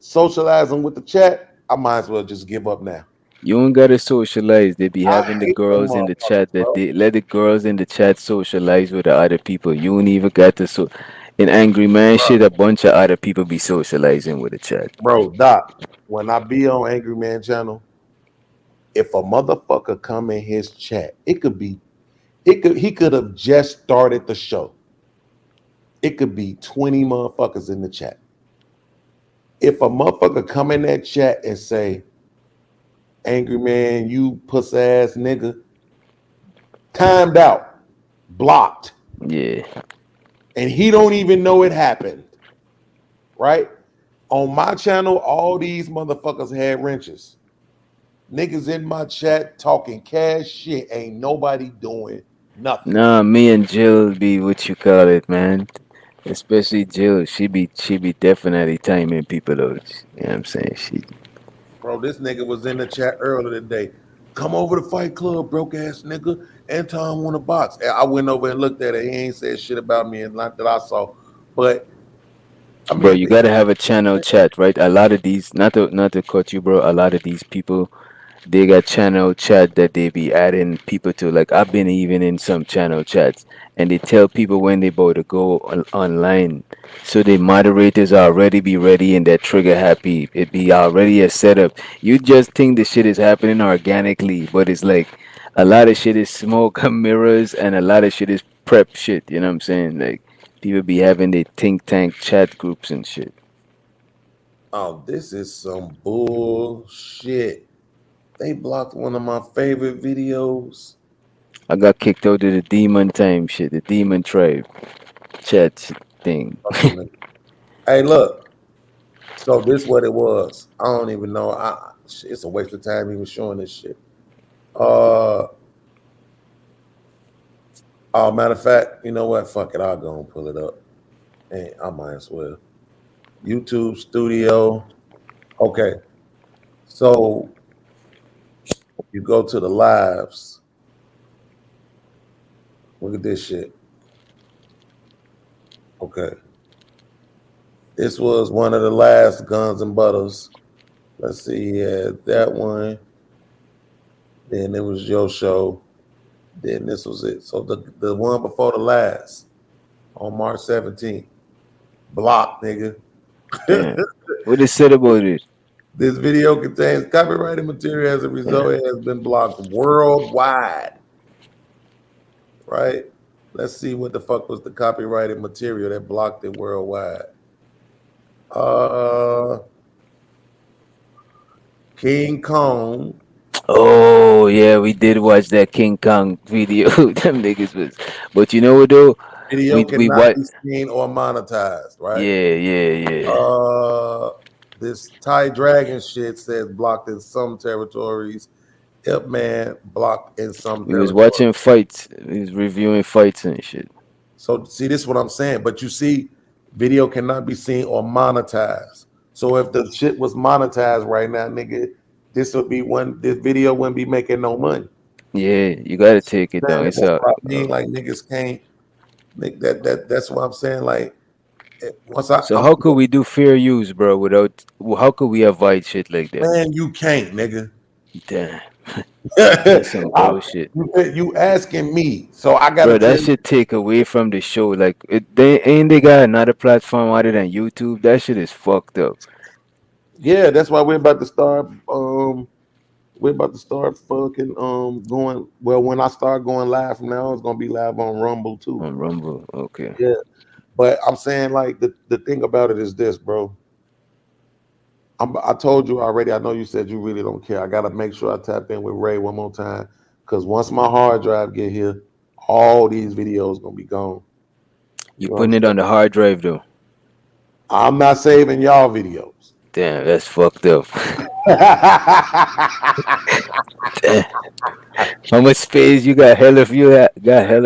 socializing with the chat, I might as well just give up now. You don't gotta socialize. They be having the girls in the chat that they let the girls in the chat socialize with the other people. You don't even got to in Angry Man shit, a bunch of other people be socializing with the chat. Bro, Doc, when I be on Angry Man channel, if a motherfucker come in his chat, he could have just started the show. It could be 20 motherfuckers in the chat. If a motherfucker come in that chat and say, Angry Man, you puss ass nigga, timed out, blocked. Yeah. And he don't even know it happened. Right? On my channel, all these motherfuckers had wrenches. Niggas in my chat talking cash shit. Ain't nobody doing nothing. Nah, me and Jill be what you call it, man. Especially Jill. She be definitely timing people out. You know what I'm saying? Bro, this nigga was in the chat earlier today. Come over to Fight Club, broke ass nigga. Anton want a box. I went over and looked at it. He ain't said shit about me and not that I saw. But I mean, bro, you gotta have a channel chat, right? A lot of these, not to cut you, bro. A lot of these people, they got channel chat that they be adding people to. Like I've been even in some channel chats, and they tell people when they about to go online, so the moderators already be ready and they're trigger happy. It be already a setup. You just think the shit is happening organically, but it's like a lot of shit is smoke and mirrors, and a lot of shit is prep shit. You know what I'm saying? Like People be having their think tank chat groups and shit. Oh, this is some bullshit. They blocked one of my favorite videos. I got kicked out of the demon time shit, the demon tribe chat thing. Hey, look. So this what it was. I don't even know. It's a waste of time even showing this shit. Matter of fact, you know what? Fuck it. I'll go and pull it up. And I might as well. YouTube Studio. Okay. So you go to the lives. Look at this shit. Okay. This was one of the last Guns and Butters. Let's see. Yeah, that one. Then it was your show. Then this was it. So the one before the last on March 17th. Blocked, nigga. What is said about it? This video contains copyrighted material. As a result, it has been blocked worldwide. Right? Let's see what the fuck was the copyrighted material that blocked it worldwide. King Kong. Oh yeah, we did watch that King Kong video. Them niggas was, but you know what though? Video cannot be seen or monetized, right? Yeah. This Thai Dragon shit says blocked in some territories. Ip Man blocked in some. We was watching fights. We was reviewing fights and shit. So see, this is what I'm saying. But you see, video cannot be seen or monetized. So if the shit was monetized right now, nigga, this video wouldn't be making no money. Yeah, you gotta take it down. It's That's what I mean, like niggas can't. That's what I'm saying. Like, so how could we do fair use, bro? Without how could we avoid shit like that? Man, you can't, nigga. Damn. That's some bullshit. You asking me, so I gotta. Bro, that should take away from the show. Like, they got another platform other than YouTube. That shit is fucked up. Yeah, that's why we're about to start. We're about to start fucking going. Well, when I start going live from now, it's gonna be live on Rumble too. On Rumble, okay. Yeah, but I'm saying like the thing about it is this, bro. I told you already. I know you said you really don't care. I gotta make sure I tap in with Ray one more time, because once my hard drive get here, all these videos gonna be gone. You putting it on the hard drive though? I'm not saving y'all videos. Damn, that's fucked up. Damn. How much space you got? Hella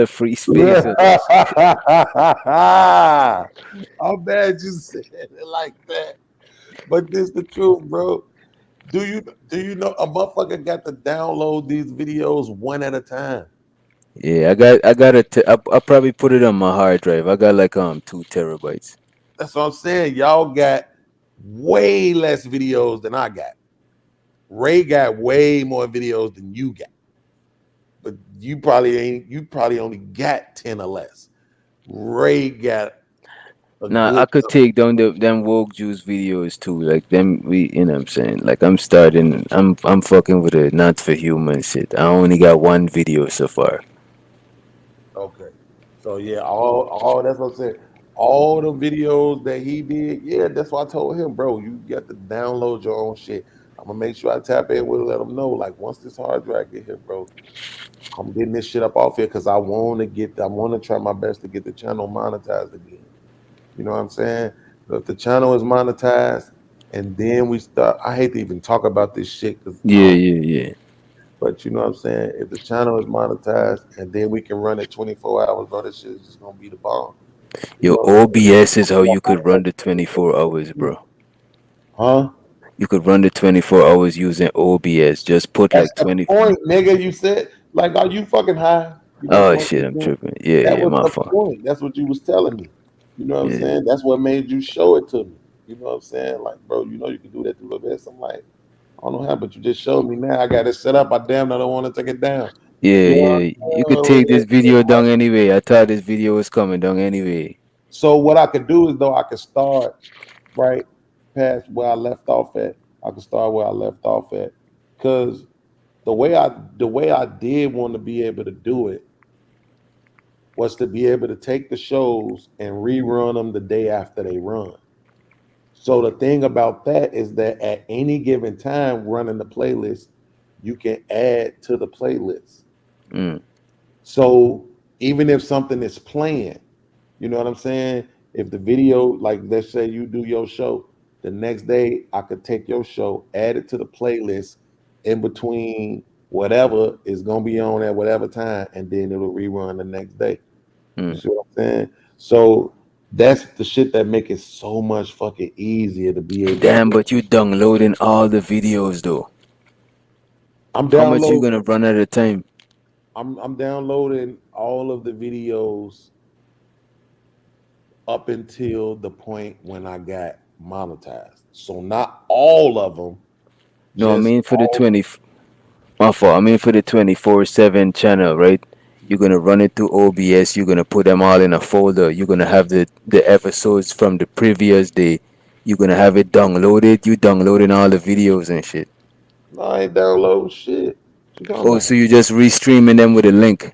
free space. I'm bad you said it like that. But this the truth, bro. Do you know a motherfucker got to download these videos one at a time? Yeah, I'll probably put it on my hard drive. I got like 2 terabytes. That's what I'm saying. Y'all got way less videos than I got. Ray got way more videos than you got. But you probably only got 10 or less. Ray got I could take down them woke juice videos too. Like them, you know what I'm saying? Like I'm fucking with the not for human shit. I only got 1 video so far. Okay. So yeah, all that's what I'm saying. All the videos that he did, yeah, that's why I told him, bro, you got to download your own shit. I'm gonna make sure I tap in with let him know. Like once this hard drive get here, bro, I'm getting this shit up off here because I want to try my best to get the channel monetized again. You know what I'm saying? But if the channel is monetized and then we start, I hate to even talk about this shit. Yeah. But you know what I'm saying? If the channel is monetized and then we can run it 24 hours, bro, this shit is just gonna be the bomb. Yo, OBS is how you could run the 24 hours, bro. Huh? You could run the 24 hours using OBS. Just put That's like 20. Point, nigga. You said, like, are you fucking high? You know Oh shit, I'm tripping. Yeah, my fault. Point. That's what you was telling me. You know what I'm saying? That's what made you show it to me. You know what I'm saying? Like, bro, you know you can do that through OBS. I'm like, I don't know how, but you just showed me now. I got it set up. I damn I don't want to take it down. Yeah. You could take this video down anyway. I thought this video was coming down anyway. So what I could do is though I could start right past where I left off at. I could start where I left off at, because the way I did want to be able to do it was to be able to take the shows and rerun them the day after they run. So the thing about that is that at any given time running the playlist, you can add to the playlist. So even if something is playing, you know what I'm saying? If the video, like let's say you do your show, the next day I could take your show, add it to the playlist in between whatever is gonna be on at whatever time, and then it'll rerun the next day. You see what I'm saying? So that's the shit that make it so much fucking easier to be able. Damn, but you downloading all the videos though. I'm How much you downloading. gonna run at a time? I'm downloading all of the videos up until the point when I got monetized. So not all of them. No, I just mean for the all- 20. My fault. I mean for the 24/7 channel, right? You're gonna run it through OBS. You're gonna put them all in a folder. You're gonna have the episodes from the previous day. You're gonna have it downloaded. You downloading all the videos and shit. No, I ain't downloading shit. What you talking Oh, about? so you just restreaming them with a link?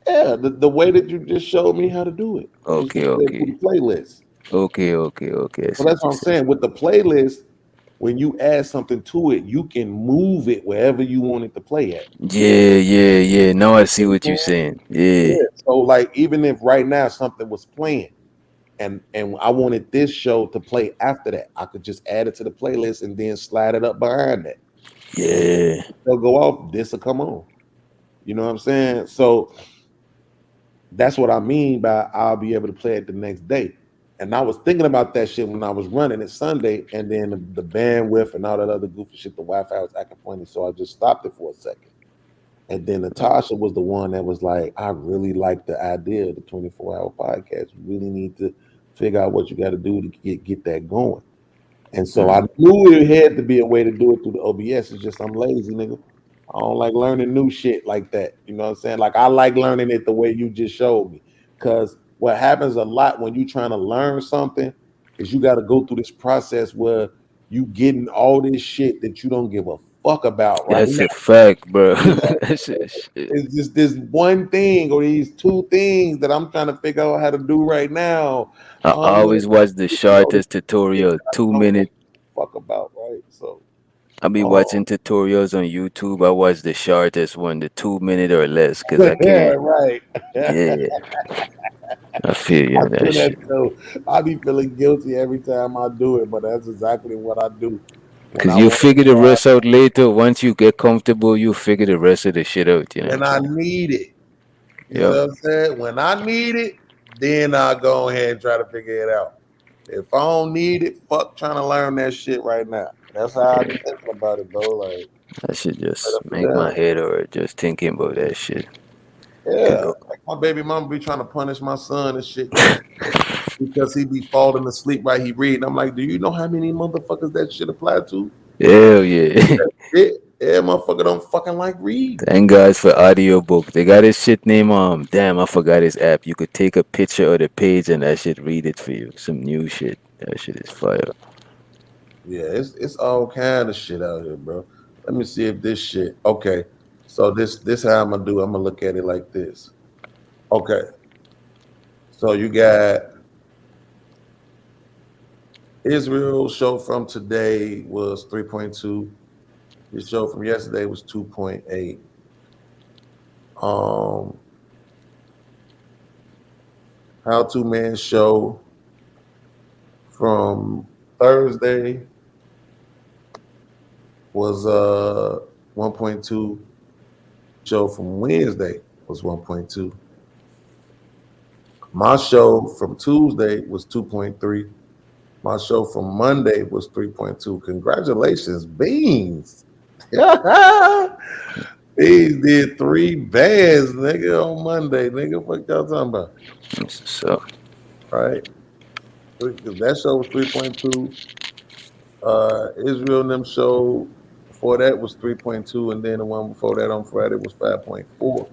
Yeah, the way that you just showed me how to do it. Just Okay, through okay, the playlist. okay. I So see that's what I'm saying. With the playlist, when you add something to it, you can move it wherever you want it to play at. Yeah. Now I see what you're saying. Yeah. So like even if right now something was playing and I wanted this show to play after that, I could just add it to the playlist and then slide it up behind that. Yeah. They'll go off, this will come on. You know what I'm saying? So that's what I mean by I'll be able to play it the next day. And I was thinking about that shit when I was running it Sunday, and then the bandwidth and all that other goofy shit, the Wi-Fi was acting funny, so I just stopped it for a second. And then Natasha was the one that was like, I really like the idea of the 24-hour podcast. You really need to figure out what you got to do to get that going. And so I knew it had to be a way to do it through the OBS. It's just I'm lazy, nigga. I don't like learning new shit like that. You know what I'm saying? Like I like learning it the way you just showed me. Because what happens a lot when you're trying to learn something is you got to go through this process where you getting all this shit that you don't give a fuck about right That's now. a fact, bro. That's a shit. It's just this one thing or these two things that I'm trying to figure out how to do right now. I always watch the shortest tutorial, 2 minutes. Fuck about, right? So I be watching tutorials on YouTube. I watch the shortest one, the 2 minute or less, cause I can't. right. Yeah, I feel you I on do that shit. that too. I be feeling guilty every time I do it, but that's exactly what I do. When Cause I you want figure to the try rest out later. Once you get comfortable, you figure the rest of the shit out. You know. and I need it. You know Yep. what I'm saying? When I need it, then I'll go ahead and try to figure it out. If I don't need it, fuck trying to learn that shit right now. That's how I be thinking about it, bro. Like, That shit just straight up and make my down. head hurt just thinking about that shit. Yeah, like my baby mama be trying to punish my son and shit because he be falling asleep while he reading. I'm like, do you know how many motherfuckers that shit apply to? Hell yeah. Yeah, motherfucker don't fucking like read. Thank God for audiobook. They got this shit name damn, I forgot his app. You could take a picture of the page and that shit read it for you. Some new shit. That shit is fire. Yeah, it's all kind of shit out here, bro. Let me see if this shit. Okay, so this how I'm gonna do. I'm gonna look at it like this. Okay, so you got Israel show from today was 3.2. His show from yesterday was 2.8. How to Man show from Thursday was 1.2. Show from Wednesday was 1.2. My show from Tuesday was 2.3. My show from Monday was 3.2. Congratulations, Beans. Beans did 3 bands, nigga, on Monday. Nigga, what y'all talking about? So, right? That show was 3.2. Israel and them show before that was 3.2, and then the one before that on Friday was 5.4.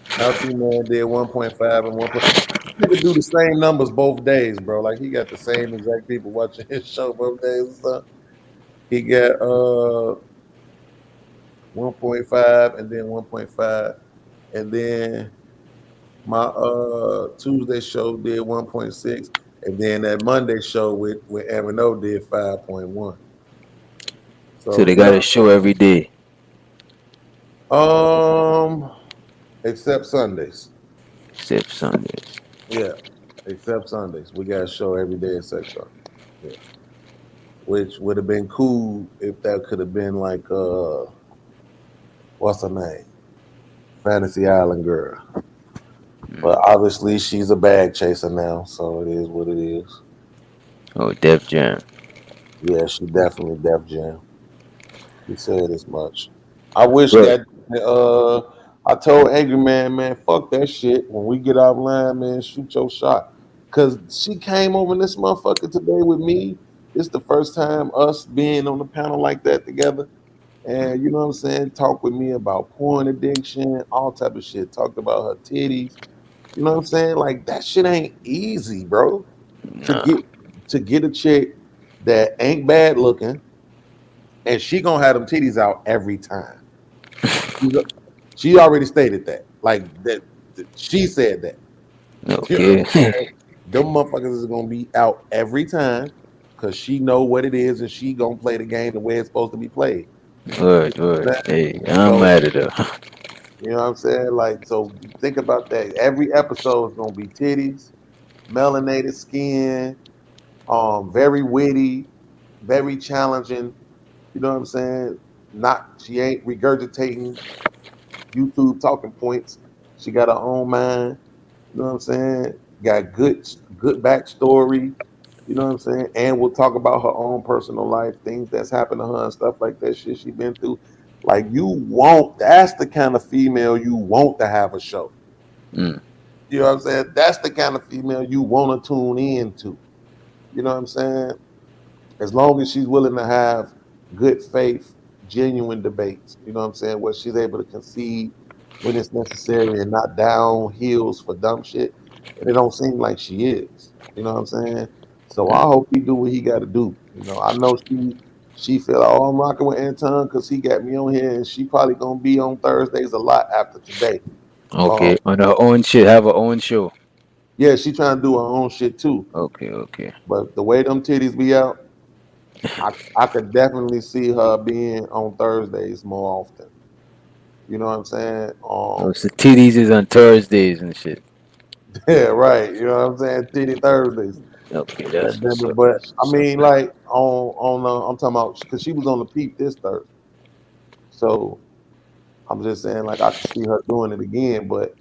Healthy Man did 1.5 and 1. Nigga do the same numbers both days, bro. Like he got the same exact people watching his show both days and stuff. He got 1.5 and then 1.5, and then My Tuesday show did 1.6, and then that Monday show with Aaron O did 5.1. So they got a show every day. Except Sundays. Except Sundays. Yeah, except Sundays. We got a show every day except Sunday. Yeah. Which would have been cool if that could have been like what's her name? Fantasy Island girl. But obviously she's a bag chaser now, so it is what it is. Oh, Def Jam. Yeah, she definitely Def Jam. He said as much. I wish that I told Angry Man, fuck that shit. When we get offline, man, shoot your shot. Cause she came over this motherfucker today with me. It's the first time us being on the panel like that together. And you know what I'm saying? Talk with me about porn addiction, all type of shit. Talked about her titties. You know what I'm saying? Like that shit ain't easy, bro. To get a chick that ain't bad looking, and she gonna have them titties out every time. She already stated that. Like that, she said that. Okay. You know what I'm saying? Them motherfuckers is gonna be out every time because she know what it is and she gonna play the game the way it's supposed to be played. Word. Hey, I'm mad at her. You know what I'm saying? Like, so think about that. Every episode is gonna be titties, melanated skin, very witty, very challenging. You know what I'm saying? She ain't regurgitating YouTube talking points. She got her own mind. You know what I'm saying? Got good backstory. You know what I'm saying? And we'll talk about her own personal life, things that's happened to her and stuff like that, shit she been through. Like that's the kind of female you want to have a show. You know what I'm saying? That's the kind of female you want to tune into. You know what I'm saying? As long as she's willing to have good faith, genuine debates. You know what I'm saying? Where she's able to concede when it's necessary and not down heels for dumb shit. And it don't seem like she is. You know what I'm saying? So I hope he do what he got to do. You know, I know she feel like, I'm rocking with Anton because he got me on here, and she probably gonna be on Thursdays a lot after today. Okay, on her own shit, have her own show. Yeah, she trying to do her own shit too. Okay. But the way them titties be out, I could definitely see her being on Thursdays more often. You know what I'm saying? So titties is on Thursdays and shit. Yeah, right. You know what I'm saying? Titty Thursdays. Okay, that's but I mean, like I'm talking about because she was on the Peep this Thursday. So I'm just saying, like I could see her doing it again. But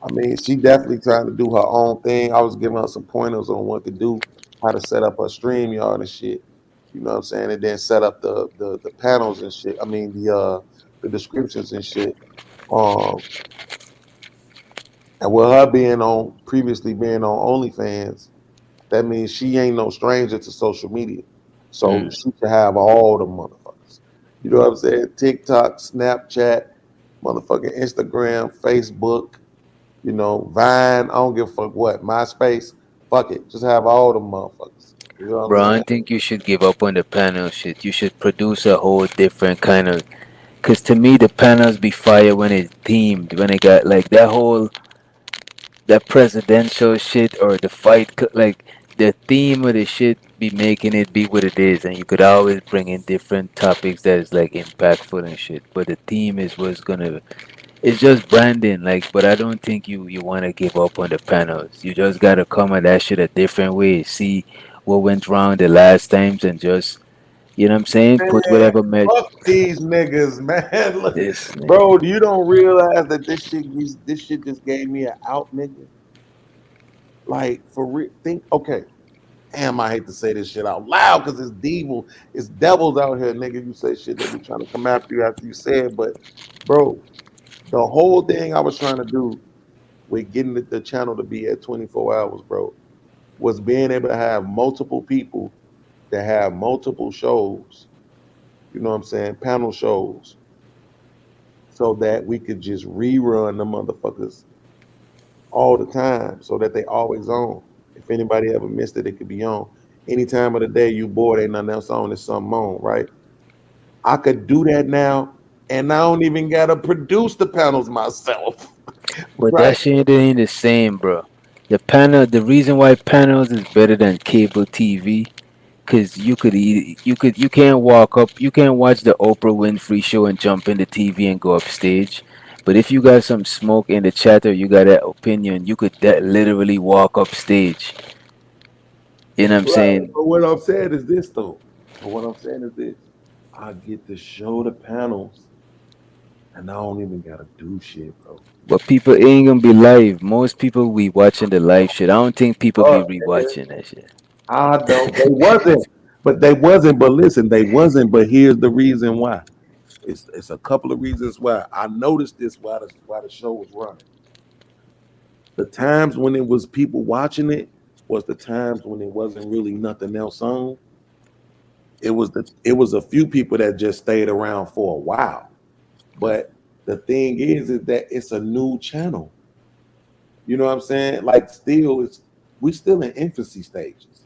I mean, she definitely trying to do her own thing. I was giving her some pointers on what to do, how to set up her StreamYard and shit. You know what I'm saying? And then set up the panels and shit. I mean the descriptions and shit. And with her previously being on OnlyFans, that means she ain't no stranger to social media. So she should have all the motherfuckers. You know what I'm saying? TikTok, Snapchat, motherfucking Instagram, Facebook, you know, Vine, I don't give a fuck what, MySpace, fuck it. Just have all the motherfuckers. You know what Bro, I'm I think you should give up on the panel shit. You should produce a whole different kind of, because to me the panels be fire when it's themed, when it got like that presidential shit or the fight, like the theme of the shit be making it be what it is, and you could always bring in different topics that is like impactful and shit. But the theme is what's gonna. It's just branding, like. But I don't think you want to give up on the panels. You just gotta come at that shit a different way. See what went wrong the last times, and just you know what I'm saying. Put whatever fuck these niggas, man. Look, bro, you don't realize that this shit just gave me an out, nigga. Like for real, okay. Damn, I hate to say this shit out loud because it's devils out here, nigga. You say shit that be trying to come after you after you say it, but bro, the whole thing I was trying to do with getting the channel to be at 24 hours, bro, was being able to have multiple people that have multiple shows, you know what I'm saying, panel shows, so that we could just rerun the motherfuckers all the time so that they always on. If anybody ever missed it, it could be on. Any time of the day you bored, ain't nothing else on, there's something on, right? I could do that now, and I don't even gotta produce the panels myself. But Right. that shit ain't the same, bro. The reason why panels is better than cable TV, cause you can't you can't watch the Oprah Winfrey show and jump in the TV and go upstage. But if you got some smoke in the chatter, you got that opinion, you could literally walk upstage. You know what I'm Right. saying? But what I'm saying is this though. But what I'm saying is this. I get to show the panels and I don't even gotta do shit, bro. But people ain't gonna be live. Most people be watching the live shit. I don't think people be rewatching that shit. I don't. They wasn't. But they wasn't. But listen, they wasn't. But here's the reason why. It's a couple of reasons why. I noticed this while the show was running. The times when it was people watching it was the times when it wasn't really nothing else on. It was a few people that just stayed around for a while. But the thing is that it's a new channel. You know what I'm saying? Like we still in infancy stages,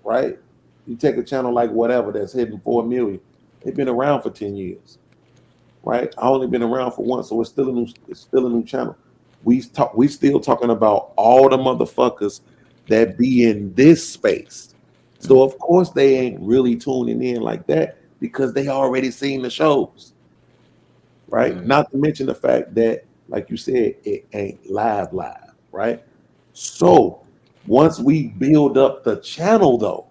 right? You take a channel like whatever that's hitting 4 million. They've been around for 10 years, right? I only been around for one, so it's still a new channel. We still talking about all the motherfuckers that be in this space. So of course they ain't really tuning in like that because they already seen the shows, right? Not to mention the fact that, like you said, it ain't live, right? So once we build up the channel though,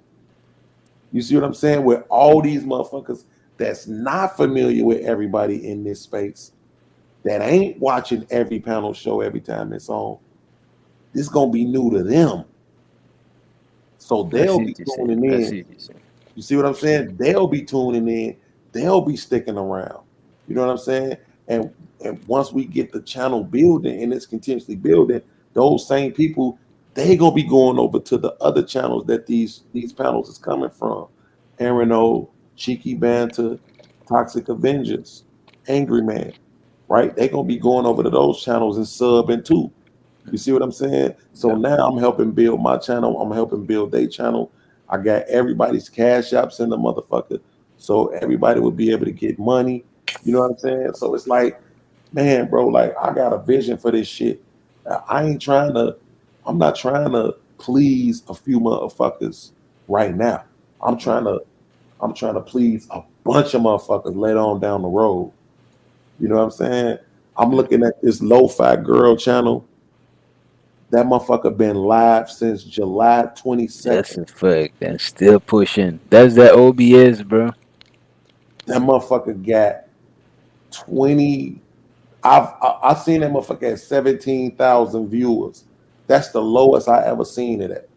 you see what I'm saying? With all these motherfuckers that's not familiar with everybody in this space, that ain't watching every panel show every time it's on, this gonna be new to them. So they'll be tuning in. You see what I'm saying? They'll be tuning in. They'll be sticking around. You know what I'm saying? And once we get the channel building and it's continuously building, those same people, they gonna be going over to the other channels that these panels is coming from. Aaron O, Cheeky Banter, Toxic Avengers, Angry Man, right? They gonna be going over to those channels and subbing too. You see what I'm saying? So now I'm helping build my channel. I'm helping build their channel. I got everybody's cash apps in the motherfucker, so everybody will be able to get money. You know what I'm saying? So it's like, man, bro, like I got a vision for this shit. I'm not trying to please a few motherfuckers right now. I'm trying to please a bunch of motherfuckers later on down the road. You know what I'm saying? I'm looking at this Lo-Fi Girl channel. That motherfucker been live since July 22nd. That's a fact. And still pushing. That's that OBS, bro. That motherfucker got 20. I've seen that motherfucker at 17,000 viewers. That's the lowest I ever seen it at.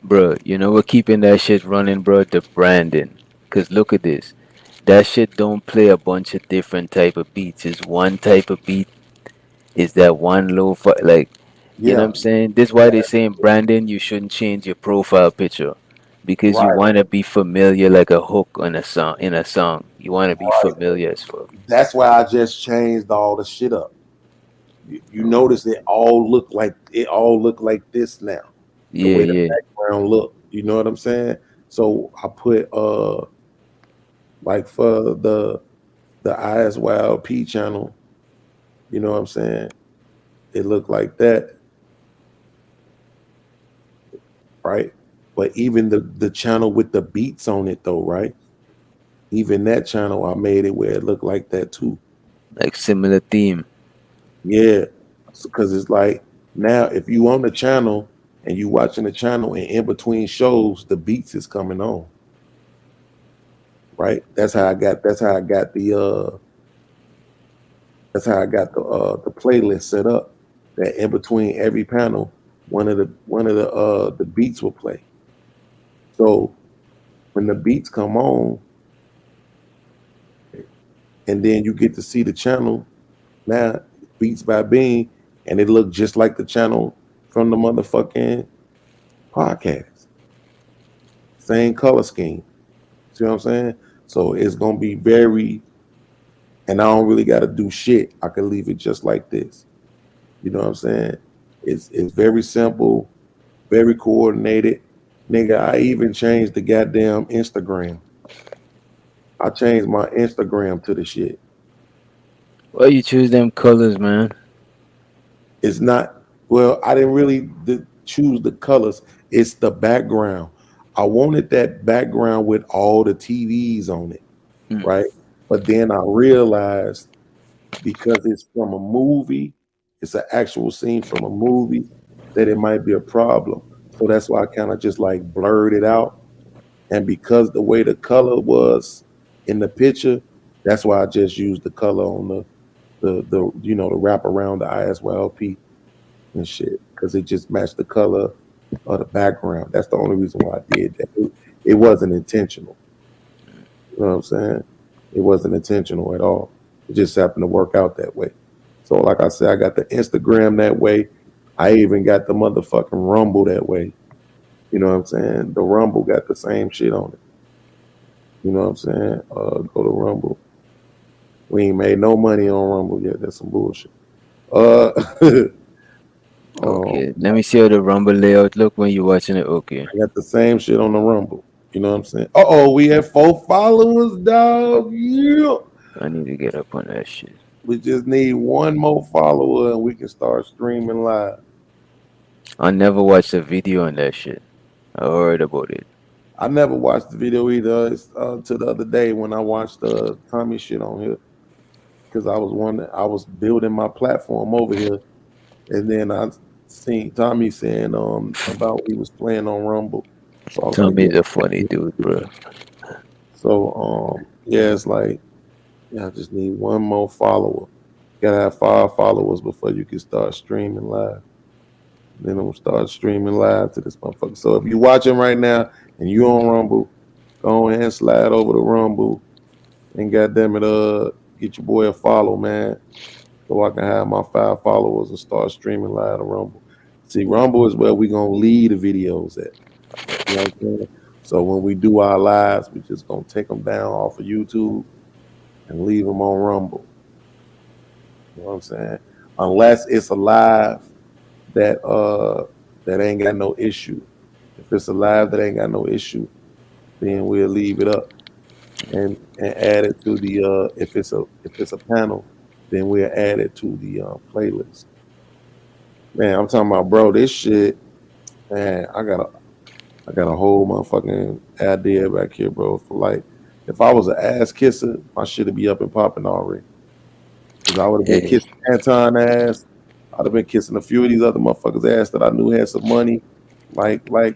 Bro, you know what keeping that shit running, bro? The branding. Cause look at this. That shit don't play a bunch of different type of beats. It's one type of beat. It's that one lo-fi, like, you know what I'm saying? This is why they saying branding, you shouldn't change your profile picture. Because you want to be familiar like a hook on a song You want to be familiar as fuck. That's why I just changed all the shit up. You notice it all look like this now. The way the background look. You know what I'm saying? So I put like for the ISYLP channel, you know what I'm saying? It looked like that. Right? But even the channel with the beats on it though, right? Even that channel, I made it where it looked like that too. Like similar theme. Yeah. Because it's like now if you on the channel and you watching the channel and in between shows, the beats is coming on. Right? That's how I got the playlist set up. That in between every panel, one of the beats will play. So when the beats come on, and then you get to see the channel now, Beats by Bean, and it looked just like the channel from the motherfucking podcast. Same color scheme. See what I'm saying? So it's gonna be very, and I don't really gotta do shit. I can leave it just like this. You know what I'm saying? It's very simple, very coordinated. Nigga, I even changed the goddamn Instagram. I changed my Instagram to the shit. Why you choose them colors, man? It's not. Well, I didn't really choose the colors. It's the background. I wanted that background with all the TVs on it, right? But then I realized because it's from a movie, it's an actual scene from a movie, that it might be a problem. So that's why I kind of just like blurred it out. And because the way the color was in the picture, that's why I just used the color on the you know, the wrap around the ISYLP and shit, because it just matched the color of the background. That's the only reason why I did that. It wasn't intentional. You know what I'm saying? It wasn't intentional at all. It just happened to work out that way. So like I said, I got the Instagram that way. I even got the motherfucking Rumble that way. You know what I'm saying? The Rumble got the same shit on it. You know what I'm saying? Go to Rumble. We ain't made no money on Rumble yet. That's some bullshit. Okay, let me see how the Rumble layout look when you're watching it. Okay. I got the same shit on the Rumble. You know what I'm saying? We have 4 followers, dog. Yeah. I need to get up on that shit. We just need 1 more follower and we can start streaming live. I never watched a video on that shit. I heard about it. I never watched the video either. It's, to the other day when I watched Tommy shit on here, because I was building my platform over here, and then I seen Tommy saying about he was playing on Rumble. So Tommy's a funny dude, bro. So yeah, it's like, I just need 1 more follower. You gotta have 5 followers before you can start streaming live. Then I'm gonna start streaming live to this motherfucker. So if you're watching right now and you on Rumble, go ahead and slide over to Rumble and goddamn it, get your boy a follow, man, so I can have my 5 followers and start streaming live to Rumble. See, Rumble is where we gonna leave the videos at. You know what I'm saying? So when we do our lives, we just gonna take them down off of YouTube and leave them on Rumble. You know what I'm saying? Unless it's a live that ain't got no issue. If it's a live that ain't got no issue, then we'll leave it up and add it to the if it's a panel, then we'll add it to the playlist. Man, I'm talking about, bro, this shit, man, I got a whole motherfucking idea back here, bro. For like, if I was an ass kisser, my shit would be up and popping already. Cause I would have been kissing Anton ass. I'd have been kissing a few of these other motherfuckers' ass that I knew had some money, like. But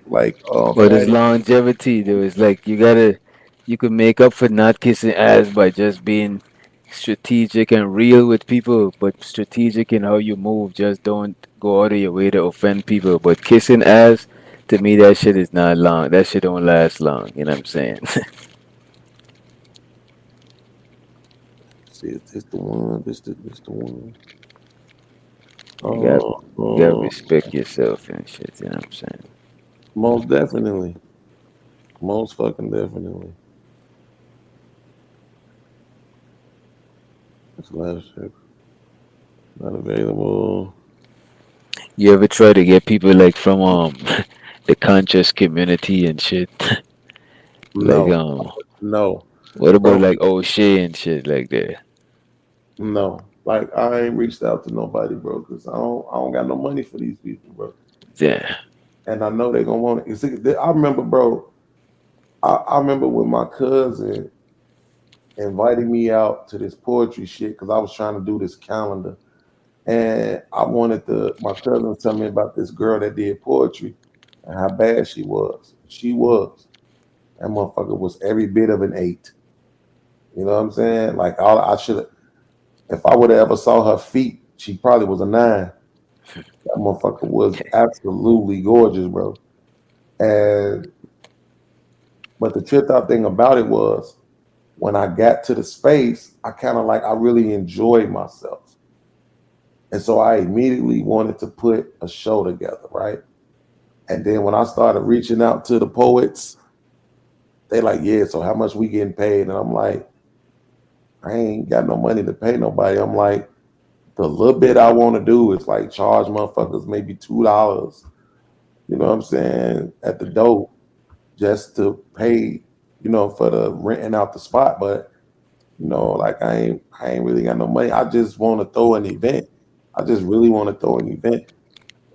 it's longevity, though. It's like you could make up for not kissing ass by just being strategic and real with people, but strategic in how you move. Just don't go out of your way to offend people. But kissing ass, to me, that shit is not long. That shit don't last long. You know what I'm saying? See, it's the one. It's the one. You gotta respect yourself and shit. You know what I'm saying? Most definitely. Most fucking definitely. That's last check. Not available. You ever try to get people like from the conscious community and shit? No. No. What about like O'Shea and shit like that? No. Like, I ain't reached out to nobody, bro, because I don't got no money for these people, bro. Yeah. And I know they're gonna want it. See, I remember, bro. I remember when my cousin invited me out to this poetry shit because I was trying to do this calendar, and I wanted my cousin to tell me about this girl that did poetry and how bad she was. She was. That motherfucker was every bit of an 8. You know what I'm saying? Like, I should have. If I would have ever saw her feet, she probably was a 9. That motherfucker was absolutely gorgeous, bro. But the tripped out thing about it was, when I got to the space, I really enjoyed myself. And so I immediately wanted to put a show together, right? And then when I started reaching out to the poets, they like, yeah, so how much we getting paid? And I'm like, I ain't got no money to pay nobody. I'm like, the little bit I want to do is like charge motherfuckers maybe $2, you know what I'm saying, at the door, just to pay, you know, for the renting out the spot. But, you know, like I ain't really got no money. I just want to throw an event. I just really want to throw an event.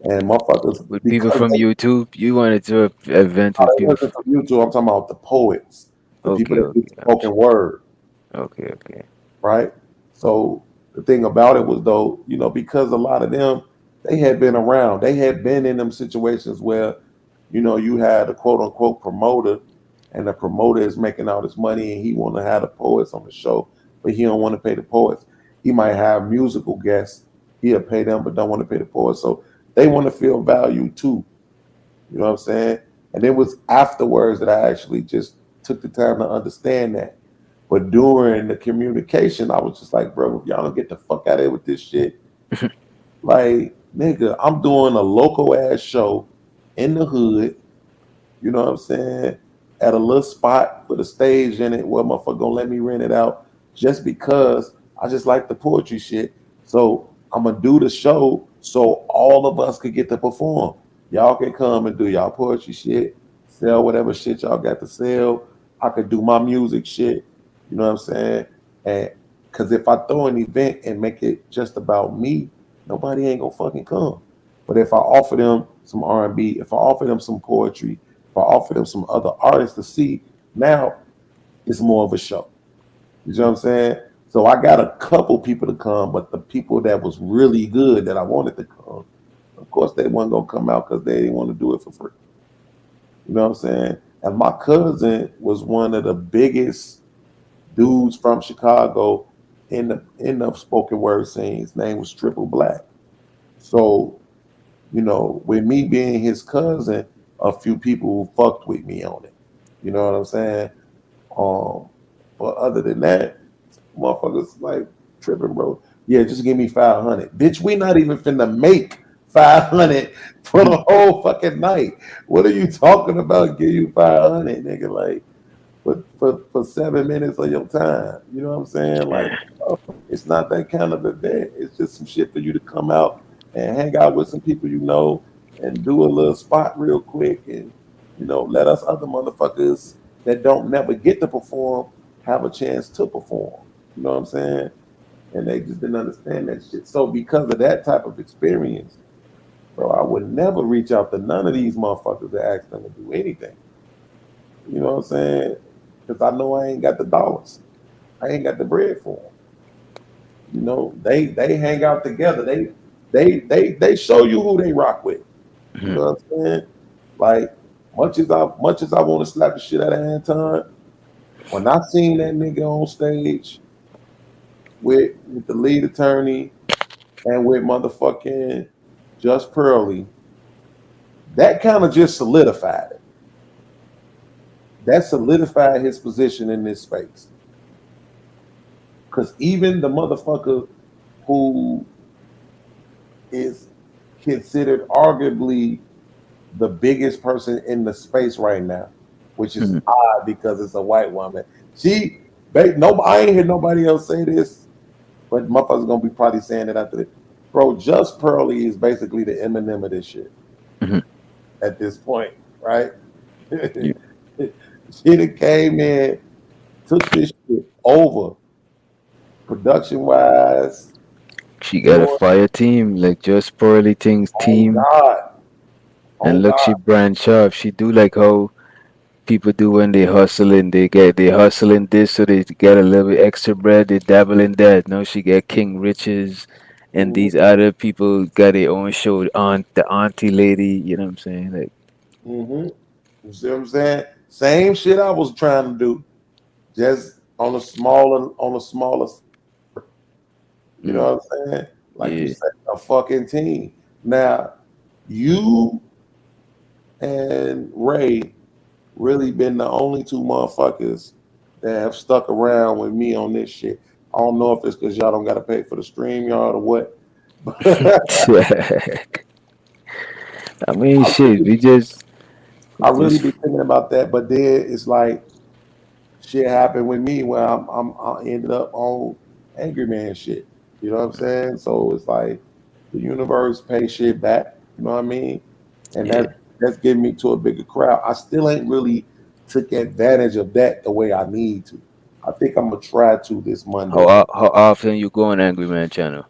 And motherfuckers, With people from YouTube, you wanted to event with it people. wasn't from YouTube. I'm talking about the poets, the people that do Okay. spoken word. Okay. Right? So the thing about it was though, you know, because a lot of them, they had been around. They had been in them situations where, you know, you had a quote unquote promoter, and the promoter is making all this money and he want to have the poets on the show, but he don't want to pay the poets. He might have musical guests. He'll pay them, but don't want to pay the poets. So they want to feel valued too. You know what I'm saying? And it was afterwards that I actually just took the time to understand that. But during the communication, I was just like, bro, if y'all don't get the fuck out of here with this shit. Like, nigga, I'm doing a local ass show in the hood, you know what I'm saying, at a little spot with a stage in it where motherfucker gonna let me rent it out just because I just like the poetry shit. So I'm gonna do the show so all of us could get to perform. Y'all can come and do y'all poetry shit, sell whatever shit y'all got to sell. I could do my music shit, you know what I'm saying? And because if I throw an event and make it just about me, nobody ain't gonna fucking come. But if I offer them some R&B, if I offer them some poetry, if I offer them some other artists to see, now it's more of a show. You know what I'm saying? So I got a couple people to come, but the people that was really good that I wanted to come, of course they weren't gonna come out because they didn't want to do it for free. You know what I'm saying? And my cousin was one of the biggest dudes from Chicago in the spoken word scene. His name was Triple Black. So, you know, with me being his cousin, a few people fucked with me on it. You know what I'm saying? But other than that, motherfuckers like tripping, bro. Yeah, just give me 500. Bitch, we not even finna make 500 for the whole fucking night. What are you talking about? Give you 500, nigga, like for 7 minutes of your time. You know what I'm saying? Like, it's not that kind of event. It's just some shit for you to come out and hang out with some people you know and do a little spot real quick and, you know, let us other motherfuckers that don't never get to perform have a chance to perform. You know what I'm saying? And they just didn't understand that shit. So because of that type of experience, bro, I would never reach out to none of these motherfuckers to ask them to do anything. You know what I'm saying? Because I know I ain't got the dollars. I ain't got the bread for them. You know, they hang out together. They show you who they rock with. You know what I'm saying? Like, much as I want to slap the shit out of Anton, when I seen that nigga on stage with the lead attorney and with motherfucking Just Pearly, that kind of just solidified it. That solidified his position in this space. Because even the motherfucker who is considered arguably the biggest person in the space right now, which is odd because it's a white woman. I ain't hear nobody else say this, but motherfuckers gonna be probably saying it after this. Bro, Just Pearly is basically the Eminem of this shit at this point, right? She done came in, took this shit over, production wise. She got a fire team, like Just Pearly Things team. God. And look, she branch off. She do like how people do when they hustling. They hustling this so they get a little bit extra bread. They dabble in that. No, she get King Riches, and these other people got their own show. The auntie lady, you know what I'm saying? Like, You see what I'm saying? Same shit I was trying to do, just on a smaller. You know what I'm saying? Like you said, a fucking team. Now, you and Ray really been the only two motherfuckers that have stuck around with me on this shit. I don't know if it's because y'all don't got to pay for the StreamYard or what. I mean, shit, I really be thinking about that, but then it's like shit happened with me where I ended up on Angry Man shit. You know what I'm saying? So it's like the universe pays shit back. You know what I mean? And that's getting me to a bigger crowd. I still ain't really took advantage of that the way I need to. I think I'm gonna try to this Monday. how often you go on Angry Man channel?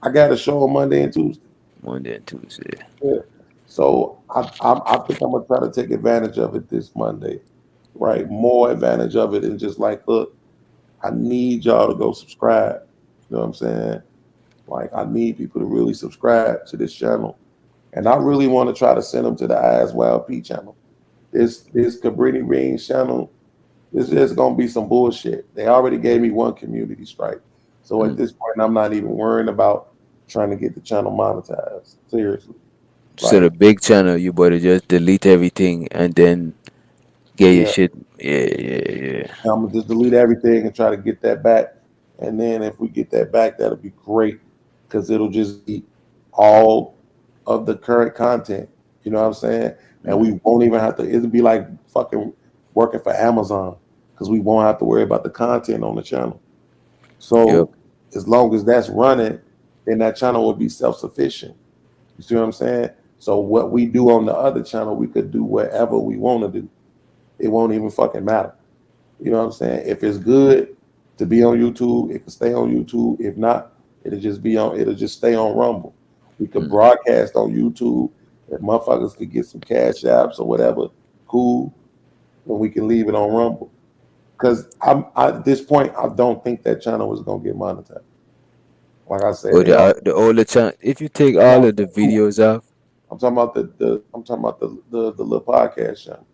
I got a show on Monday and Tuesday. Monday and Tuesday. Yeah. So I think I'm gonna try to take advantage of it this Monday, right? More advantage of it, and just like, look, I need y'all to go subscribe. You know what I'm saying? Like, I need people to really subscribe to this channel, and I really want to try to send them to the Eyes Wild P channel. This Cabrini Beans channel is just gonna be some bullshit. They already gave me one community strike, so at this point, I'm not even worrying about trying to get the channel monetized. Seriously. So the big channel, you better just delete everything and then get your shit. Yeah. I'm gonna just delete everything and try to get that back. And then if we get that back, that'll be great, because it'll just be all of the current content. You know what I'm saying? And we won't even have to. It'll be like fucking working for Amazon, because we won't have to worry about the content on the channel. So as long as that's running, then that channel will be self-sufficient. You see what I'm saying? So what we do on the other channel, we could do whatever we want to do. It won't even fucking matter. You know what I'm saying? If it's good to be on YouTube, it can stay on YouTube. If not, it'll just stay on Rumble. We could broadcast on YouTube. If motherfuckers could get some cash apps or whatever, cool. And we can leave it on Rumble. Because at this point, I don't think that channel is gonna get monetized. Like I said, the older channel. If you take all of the videos off, I'm talking about the little podcast channel.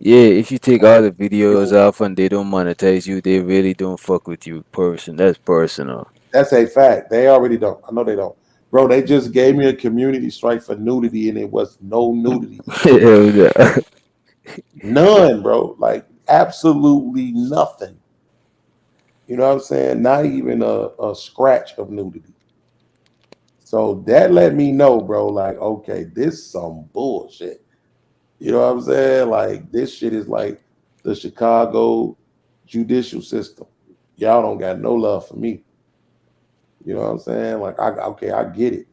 yeah, if you take all the videos off and they don't monetize you, they really don't fuck with you. That's personal. That's a fact. They already don't. I know they don't. Bro, they just gave me a community strike for nudity, and it was no nudity. None, bro. Like, absolutely nothing. You know what I'm saying? Not even a scratch of nudity. So that let me know, bro, like, okay, this some bullshit. You know what I'm saying? Like, this shit is like the Chicago judicial system. Y'all don't got no love for me. You know what I'm saying? Like, I get it.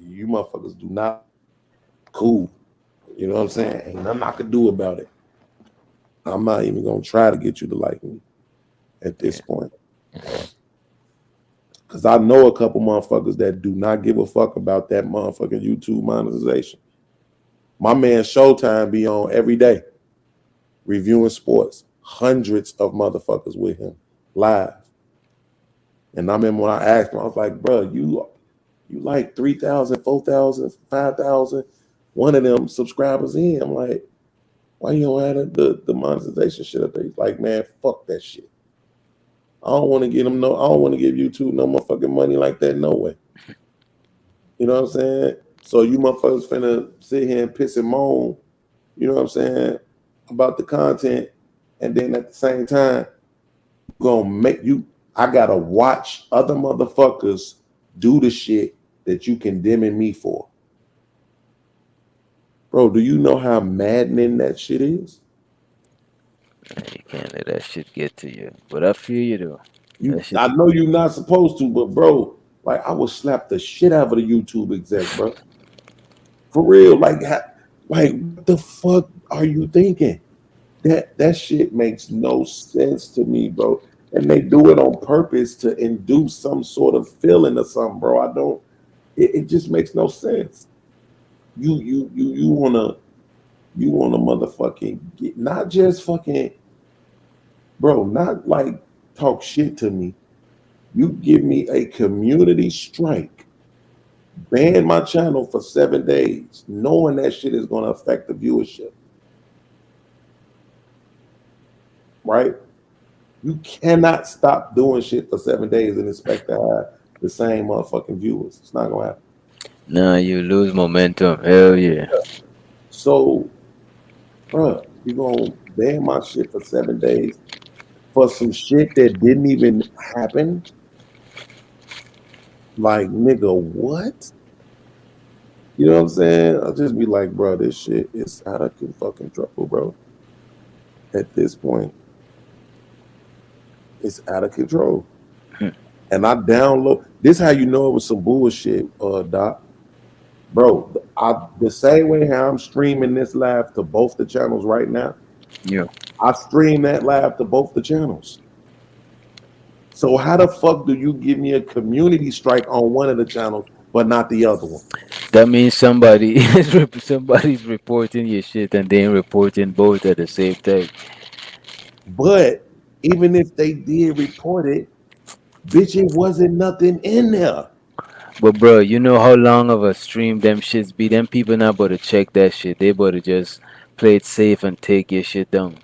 You motherfuckers do not. Cool. You know what I'm saying? Ain't nothing I can do about it. I'm not even gonna try to get you to like me at this point. Because I know a couple motherfuckers that do not give a fuck about that motherfucking YouTube monetization. My man Showtime be on every day reviewing sports. Hundreds of motherfuckers with him live. And I remember when I asked him, I was like, bro, you like 3,000, 4,000, 5,000, one of them subscribers in. I'm like, why you don't have the monetization shit up there? He's like, man, fuck that shit. I don't want to give YouTube no motherfucking money like that, no way. You know what I'm saying? So you motherfuckers finna sit here and piss and moan, you know what I'm saying, about the content, and then at the same time, I gotta watch other motherfuckers do the shit that you condemning me for. Bro, do you know how maddening that shit is? You can't let that shit get to you. But I feel you though. I know you're not supposed to, but bro, like, I would slap the shit out of the YouTube exec, bro. For real, like what the fuck are you thinking? That shit makes no sense to me, bro. And they do it on purpose to induce some sort of feeling or something, bro. It just makes no sense. You wanna motherfucking get, not just fucking, bro, not like talk shit to me. You give me a community strike, ban my channel for 7 days, knowing that shit is gonna affect the viewership. Right? You cannot stop doing shit for 7 days and expect to have the same motherfucking viewers. It's not gonna happen. Nah, you lose momentum. Hell yeah. So, bro, you gonna ban my shit for 7 days for some shit that didn't even happen? Like, nigga, what? You know what I'm saying? I'll just be like, bro, this shit is out of fucking trouble, bro. At this point, it's out of control. And I download this. How you know it was some bullshit, Doc? Bro, the same way how I'm streaming this live to both the channels right now. Yeah. I stream that live to both the channels. So how the fuck do you give me a community strike on one of the channels but not the other one? That means somebody's reporting your shit and then reporting both at the same time. But even if they did report it, bitch, it wasn't nothing in there. But bro, you know how long of a stream them shits be? Them people not about to check that shit. They about to just play it safe and take your shit down.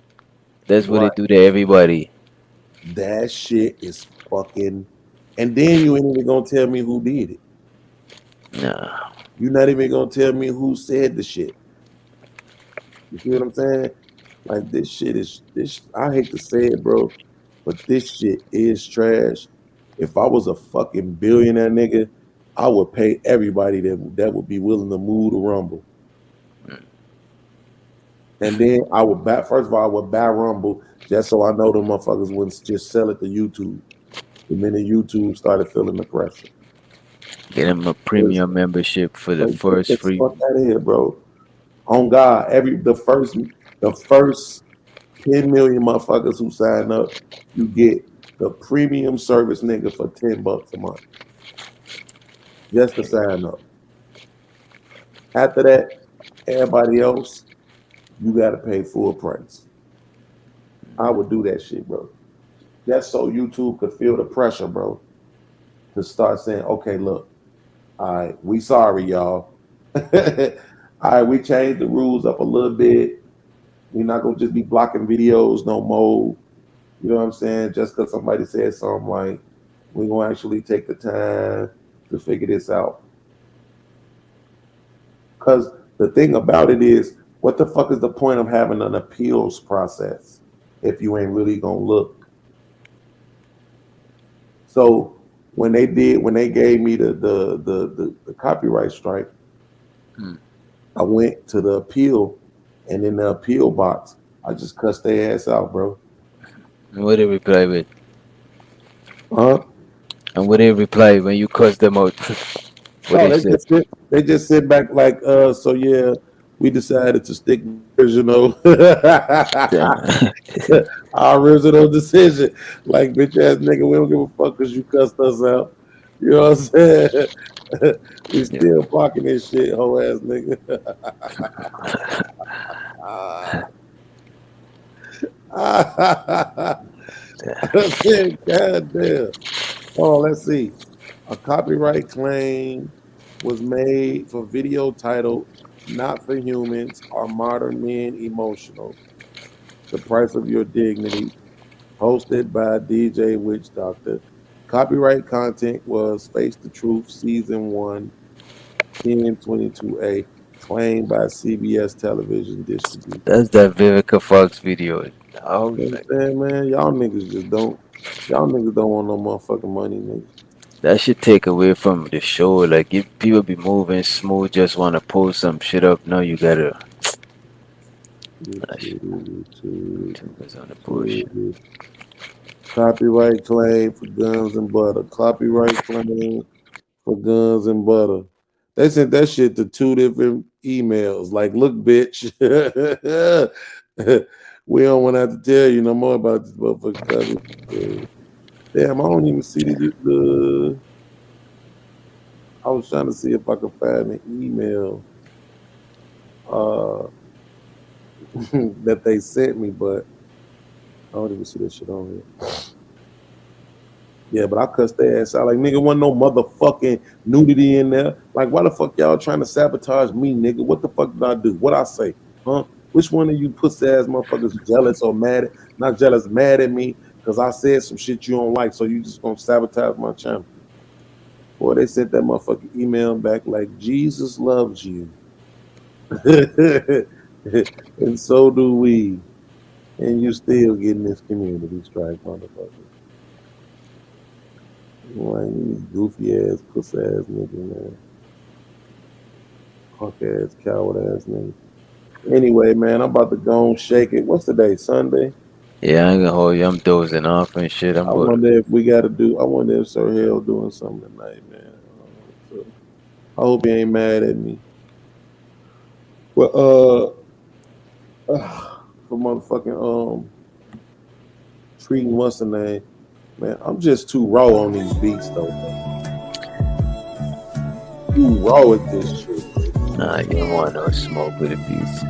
That's what Right. they do to everybody. That shit is fucking. And then you ain't even gonna tell me who did it. Nah. You're not even gonna tell me who said the shit. You see what I'm saying? Like this shit is this. I hate to say it, bro, but this shit is trash. If I was a fucking billionaire nigga, I would pay everybody that would be willing to move the Rumble. And then I would buy. First of all, I would buy Rumble just so I know the motherfuckers wouldn't just sell it to YouTube. The minute YouTube started feeling the pressure. Get them a premium membership for the first free. Fuck out of here, bro. On God, the first 10 million motherfuckers who sign up, you get the premium service nigga for $10 a month. Just to sign up. After that, everybody else, you gotta pay full price. I would do that shit, bro. Just so YouTube could feel the pressure, bro. To start saying, okay, look, all right, we sorry, y'all. All right, we changed the rules up a little bit. We're not gonna just be blocking videos no more. You know what I'm saying? Just because somebody said something, like, we're gonna actually take the time to figure this out. Because the thing about it is, what the fuck is the point of having an appeals process if you ain't really gonna look? So when they gave me the copyright strike, I went to the appeal, and in the appeal box, I just cussed their ass out, bro. And what did they reply with? Huh? And what did they reply when you cussed them out? What They just sit back like, so yeah, we decided to stick original our original decision. Like, bitch ass nigga, we don't give a fuck because you cussed us out. You know what I'm saying? We still blocking this shit, whole ass nigga. God damn. Oh, let's see. A copyright claim was made for video titled Not for Humans Are Modern Men Emotional? The Price of Your Dignity, hosted by DJ Witch Doctor. Copyright content was Face the Truth Season 1, 1022A, claimed by CBS Television Distribution. That's that Vivica Fox video. Oh, You know what I'm saying, man? Y'all niggas don't want no motherfucking money, nigga. that should take away from the show. Like, if people be moving smooth, just want to post some shit up. No, you gotta. YouTube on the push. Copyright claim for Guns and Butter. Copyright claim for Guns and Butter. They sent that shit to 2 different emails. Like, look, bitch, we don't want to have to tell you no more about this motherfucker. Damn, I don't even see the. I was trying to see if I could find an email that they sent me, but I don't even see that shit on here. Yeah, but I cussed their ass out. Like, nigga, wasn't no motherfucking nudity in there. Like, why the fuck y'all trying to sabotage me, nigga? What the fuck did I do? What I say? Huh? Which one of you pussy ass motherfuckers jealous or mad? Not jealous, mad at me because I said some shit you don't like, so you just gonna sabotage my channel. Boy, they sent that motherfucking email back like, Jesus loves you. And so do we. And you still getting this community strike, motherfucker. Like, you goofy ass, pussy ass nigga, man. Punk ass, coward ass nigga. Anyway, man, I'm about to go and shake it. What's today? Sunday? Yeah, I ain't gonna hold you. I'm dozing off and shit. I wonder if Sir Hell doing something tonight, man. I hope he ain't mad at me. Well, for motherfucking treating what's the name? Man, I'm just too raw on these beats though. You raw with this shit. Nah, you don't want no smoke with the beats.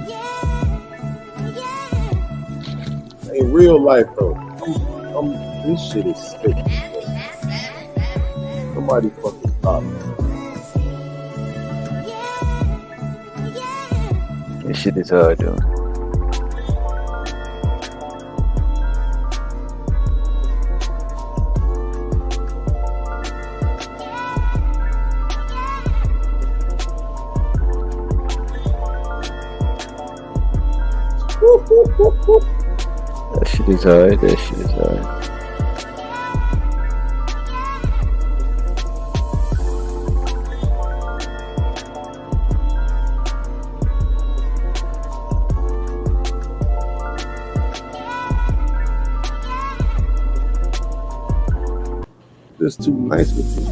In real life though, this shit is sick. Somebody fucking stop me. This shit is hard though. That shit is hard. That shit is hard. Just too nice with you.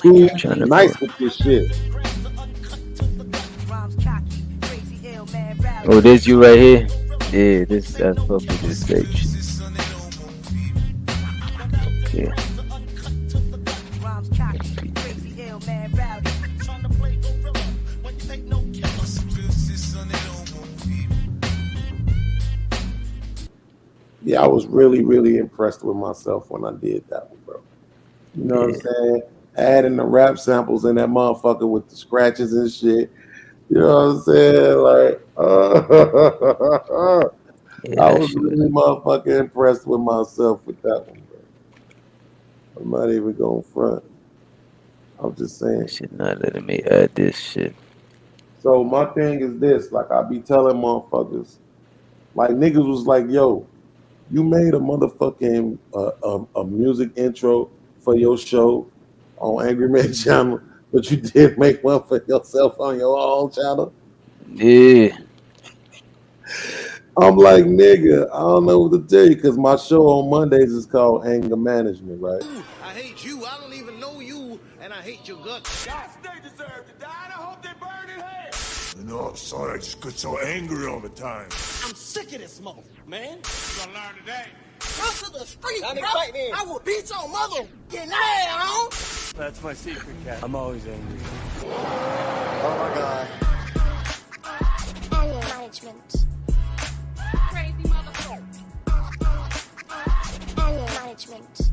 Too nice with this shit. Oh, this you right here? Yeah, this I fuck with this stage. Yeah. Yeah, I was really impressed with myself when I did that one, bro. You know what I'm saying? Adding the rap samples in that motherfucker with the scratches and shit. You know what I'm saying? Like, I was really motherfucking impressed with myself with that one, bro. I'm not even going front. I'm just saying. Shit not letting me add this shit. So my thing is this, like I be telling motherfuckers, like niggas was like, yo, you made a motherfucking a music intro for your show on Angry Man channel, but you did make one for yourself on your own channel. Yeah. I'm like, nigga, I don't know what to tell you because my show on Mondays is called Anger Management, right? I hate you. I don't even know you, and I hate your guts. Yes, they deserve to die, and I hope they burn in hell. You know, I'm sorry, I just get so angry all the time. I'm sick of this mother, man. You gonna learn today. Cross to the street, I'm bro. excited. I will beat your mother getting ass on. That's my secret, cat. I'm always angry. Oh my God. Anger management. Crazy motherfucker. Anger management.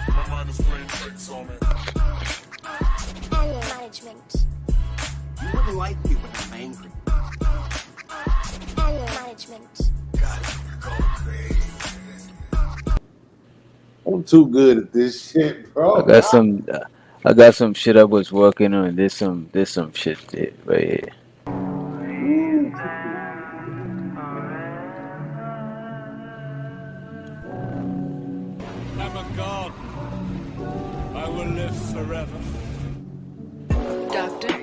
My mind is playing tricks on me. Anger management. You wouldn't like me when I'm angry. Anger management. I'm too good at this shit, bro. I got some shit I was working on. There's some shit there right here. I'm a god. I will live forever. Doctor.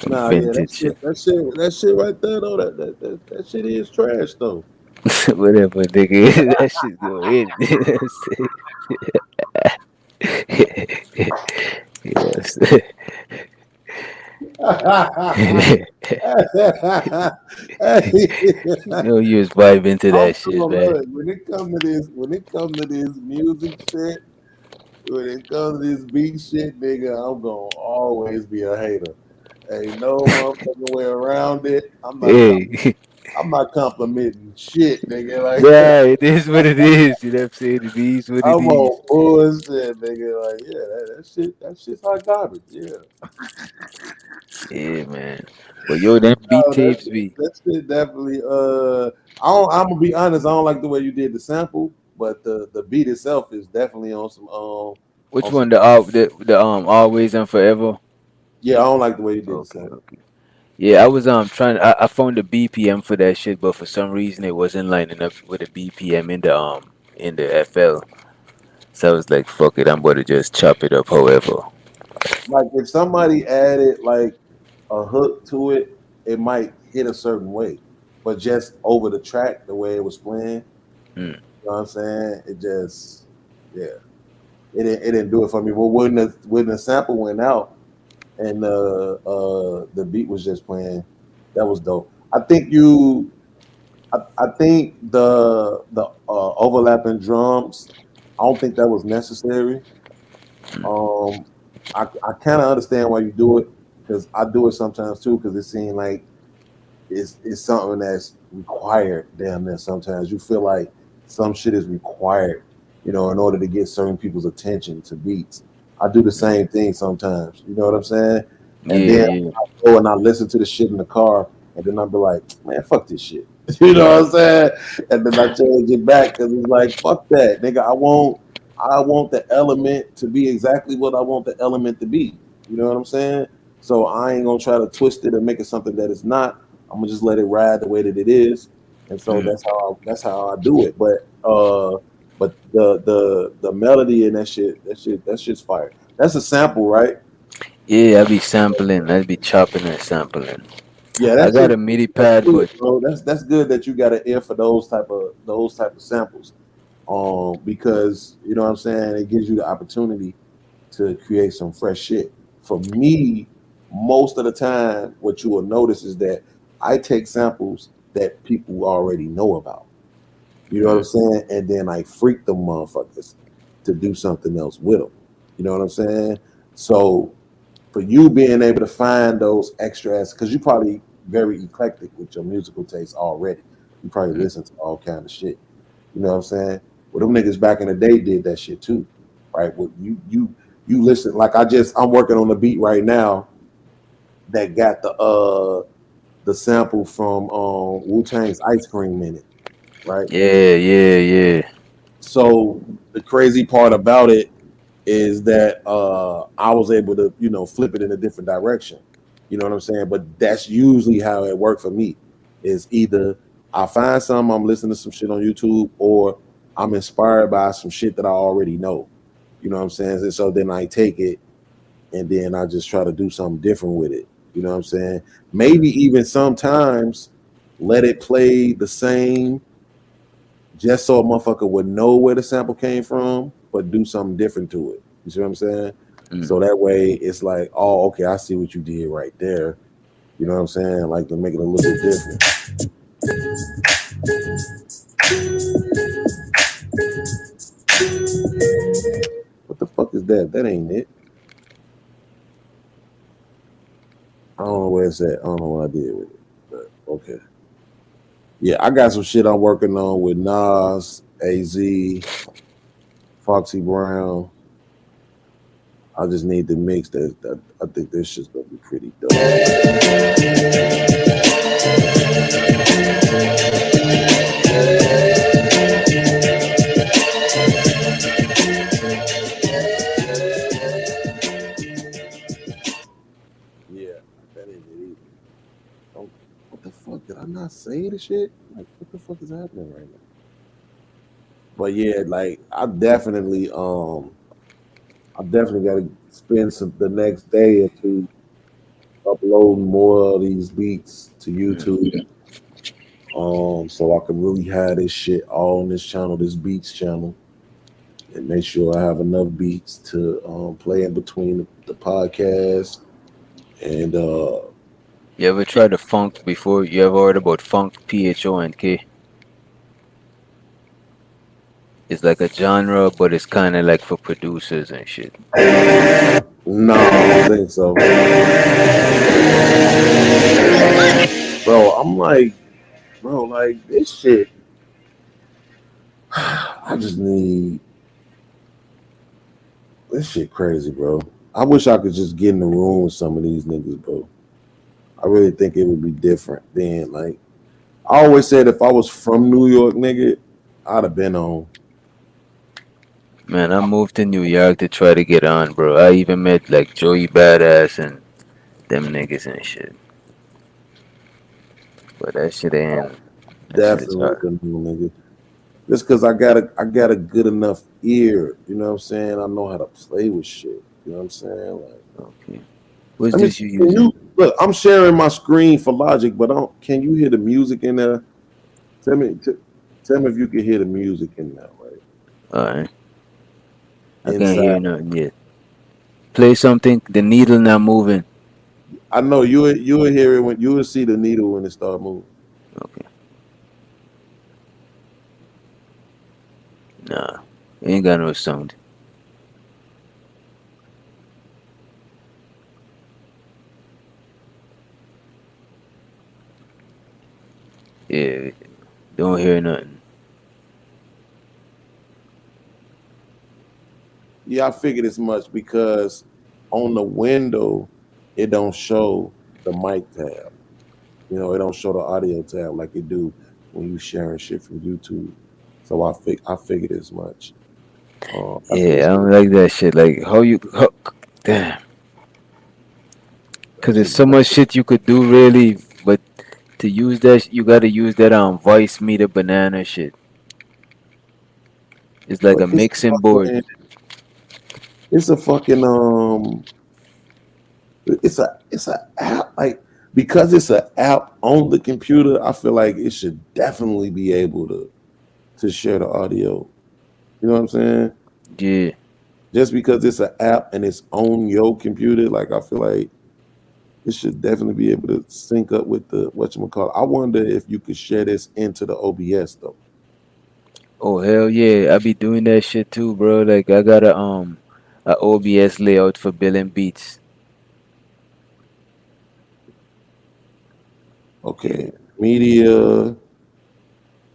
Nah, yeah, that shit right there though. That shit is trash though. Whatever, nigga. That shit go in. I You was vibing to that shit, man. Look, when it comes to this music shit, when it comes to this beat shit, nigga, I'm gonna always be a hater. Ain't no motherfucking way around it. I'm not complimenting shit, nigga. Like, yeah, it is what it is. You know what I'm saying? It is what it I'm is. on bullshit, nigga. Like, yeah, that shit's hot garbage. Yeah. Yeah, man. But yo, them beat tapes be. That shit definitely. I'm gonna be honest. I don't like the way you did the sample, but the beat itself is definitely on some. Which on one? some, The Always and Forever. Yeah, I don't like the way you did the sample. Yeah, I was trying. I found the BPM for that shit, but for some reason it wasn't lining up with the BPM in the FL. So I was like, fuck it, I'm gonna just chop it up. However, Like if somebody added like a hook to it, it might hit a certain way, but just over the track, the way it was playing, you know what I'm saying? It just, it didn't do it for me. But when the sample went out and the beat was just playing, that was dope. I think the overlapping drums, I don't think that was necessary. I kind of understand why you do it, because I do it sometimes too, because it seems like it's something that's required damn near. Sometimes you feel like some shit is required, in order to get certain people's attention to beats. I do the same thing sometimes, you know what I'm saying? And then I go and I listen to the shit in the car, and then I'll be like, man, fuck this shit. You know what I'm saying? And then I change it back because it's like, fuck that, nigga. I want the element to be exactly what I want the element to be. You know what I'm saying? So I ain't gonna try to twist it and make it something that it's not. I'm gonna just let it ride the way that it is. And so that's how I do it. But the melody and that shit's fire. That's a sample, right? yeah, I be sampling. I be chopping and sampling. Yeah, I got a MIDI pad, but that's good that you got an ear for those type of samples. Because you know what I'm saying, it gives you the opportunity to create some fresh shit. For me, most of the time, what you will notice is that I take samples that people already know about. You know what I'm saying? And then I freak them motherfuckers to do something else with them. You know what I'm saying? So for you being able to find those extras, because you're probably very eclectic with your musical taste already. You probably listen to all kind of shit. You know what I'm saying? Well, them niggas back in the day did that shit too, right? Well, you listen, like I'm working on a beat right now that got the sample from Wu-Tang's Ice Cream in it, right? Yeah. So the crazy part about it is that I was able to, flip it in a different direction. You know what I'm saying? But that's usually how it worked for me. Is either I find something, I'm listening to some shit on YouTube, or I'm inspired by some shit that I already know. You know what I'm saying? And so then I take it and then I just try to do something different with it. You know what I'm saying? Maybe even sometimes let it play the same just so a motherfucker would know where the sample came from, but do something different to it. You see what I'm saying? So that way it's like, oh, okay, I see what you did right there. You know what I'm saying? Like to make it a little bit different. What the fuck is that? That ain't it. I don't know where it's at. I don't know what I did with it. But okay. Yeah, I got some shit I'm working on with Nas, AZ, Foxy Brown. I just need to mix that. I think this shit's gonna be pretty dope. Yeah, that ain't it either. What the fuck? Did I not say the shit? Like, what the fuck is happening right now? But yeah, like I definitely got to spend the next day or two uploading more of these beats to YouTube, so I can really have this shit all on this channel, this beats channel, and make sure I have enough beats to play in between the podcast And You ever tried the funk before? You ever heard about funk? PHONK. It's like a genre, but it's kind of like for producers and shit. no, I don't think so. Bro, I'm like, bro, like this shit. I just need this shit crazy, bro. I wish I could just get in the room with some of these niggas, bro. I really think it would be different then. Like I always said, if I was from New York, nigga, I'd have been on. Man, I moved to New York to try to get on, bro. I even met like Joey Badass and them niggas and shit. But that shit ain't. Definitely couldn't do, nigga. Just because I got a good enough ear, you know what I'm saying? I know how to play with shit. You know what I'm saying? Like, okay. What's this you using? Look, I'm sharing my screen for Logic, but can you hear the music in there? Tell me if you can hear the music in there, right? All right. I can't hear nothing yet. Play something. The needle not moving. I know you will hear it when you will see the needle when it start moving. Okay. Nah, ain't got no sound. Yeah, don't hear nothing. Yeah, I figured as much because on the window it don't show the mic tab. You know, it don't show the audio tab like it do when you sharing shit from YouTube. So I figured as much. Yeah, I don't like that shit. Like damn. Cause there's so much shit you could do really, but to use that you gotta use that Voice Meter Banana shit. It's like a mixing board. It's a fucking it's a app, like because it's an app on the computer, I feel like it should definitely be able to share the audio. You know what I'm saying? Yeah. Just because it's an app and it's on your computer, like I feel like it should definitely be able to sync up with the whatchamacallit. I wonder if you could share this into the OBS though. Oh hell yeah, I be doing that shit too, bro. Like I got a OBS layout for billing beats. Okay, media.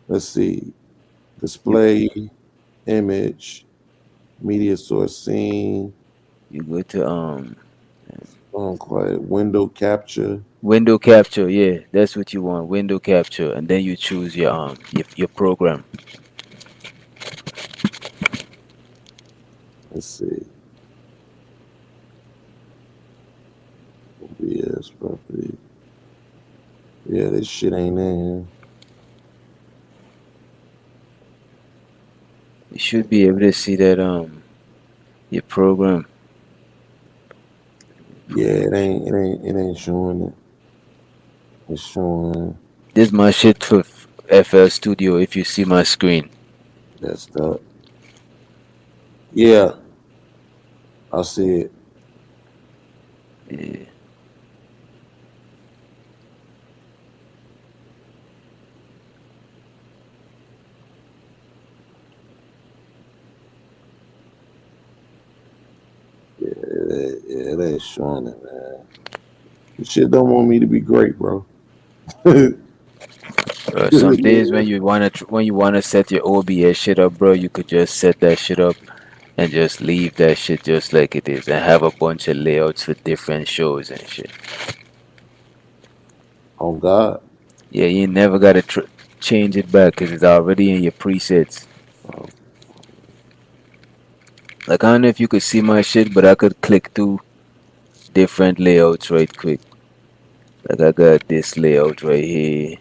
Let's see, display, image, media source scene. You go to window capture. Window capture, yeah, that's what you want. Window capture, and then you choose your program. Let's see. OBS property. Yeah, this shit ain't in here. You should be able to see that your program. Yeah, it ain't showing it. It's showing. This is my shit for FL Studio. If you see my screen, that's that. Yeah, I see it. Yeah. It ain't showing it, man. This shit don't want me to be great, bro. Some days when you wanna set your OBS shit up, bro, you could just set that shit up and just leave that shit just like it is, and have a bunch of layouts for different shows and shit. Oh God. Yeah, you never gotta change it back because it's already in your presets. Like I don't know if you could see my shit, but I could click through different layouts right quick. Like I got this layout right here.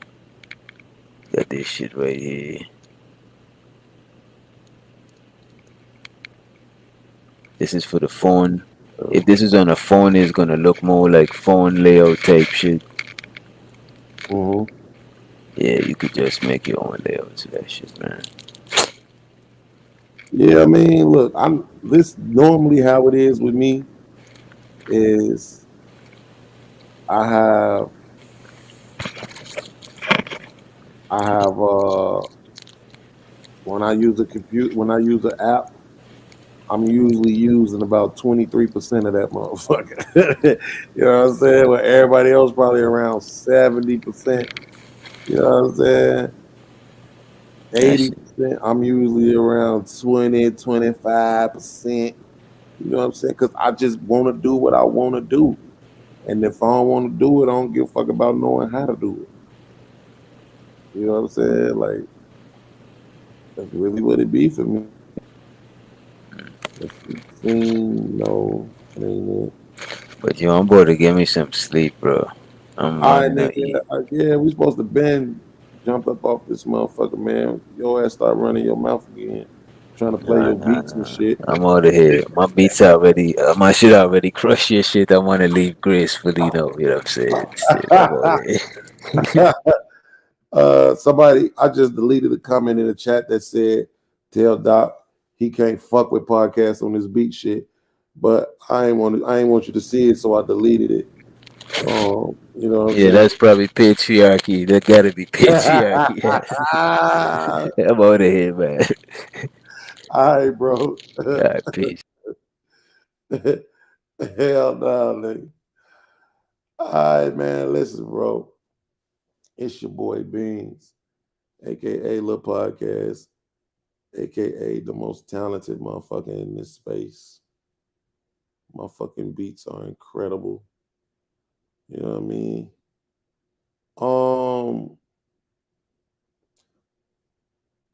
Got this shit right here. This is for the phone. If this is on a phone, it's gonna look more like phone layout type shit. Yeah, you could just make your own layout to that shit, man. Yeah, I mean, look, this normally how it is with me is I have when I use an app, I'm usually using about 23% of that motherfucker. You know what I'm saying? Where everybody else probably around 70%. You know what I'm saying? 80%. I'm usually around 20, 25%. You know what I'm saying? Because I just want to do what I want to do. And if I don't want to do it, I don't give a fuck about knowing how to do it. You know what I'm saying? Like, that's really what it be for me. No, ain't it? But yo, I'm about to get me some sleep, bro. I'm running to eat. Yeah, we supposed to been jump up off this motherfucker, man. Your ass start running your mouth again, trying to play your beats and shit. I'm out of here. My beats already, my shit already crushed your shit. I want to leave gracefully, though. You know what I'm saying? Shit, I'm out of here. Somebody, I just deleted a comment in the chat that said, "Tell Doc he can't fuck with podcasts on this beat shit." But I ain't want you to see it, so I deleted it. You know what I'm saying? That's probably patriarchy. That gotta be patriarchy. I'm out of here, man. All right, bro. All right, peace. Hell no, nigga. All right, man. Listen, bro. It's your boy Beans, aka Lil Podcast, aka the most talented motherfucker in this space. My fucking beats are incredible. You know what I mean?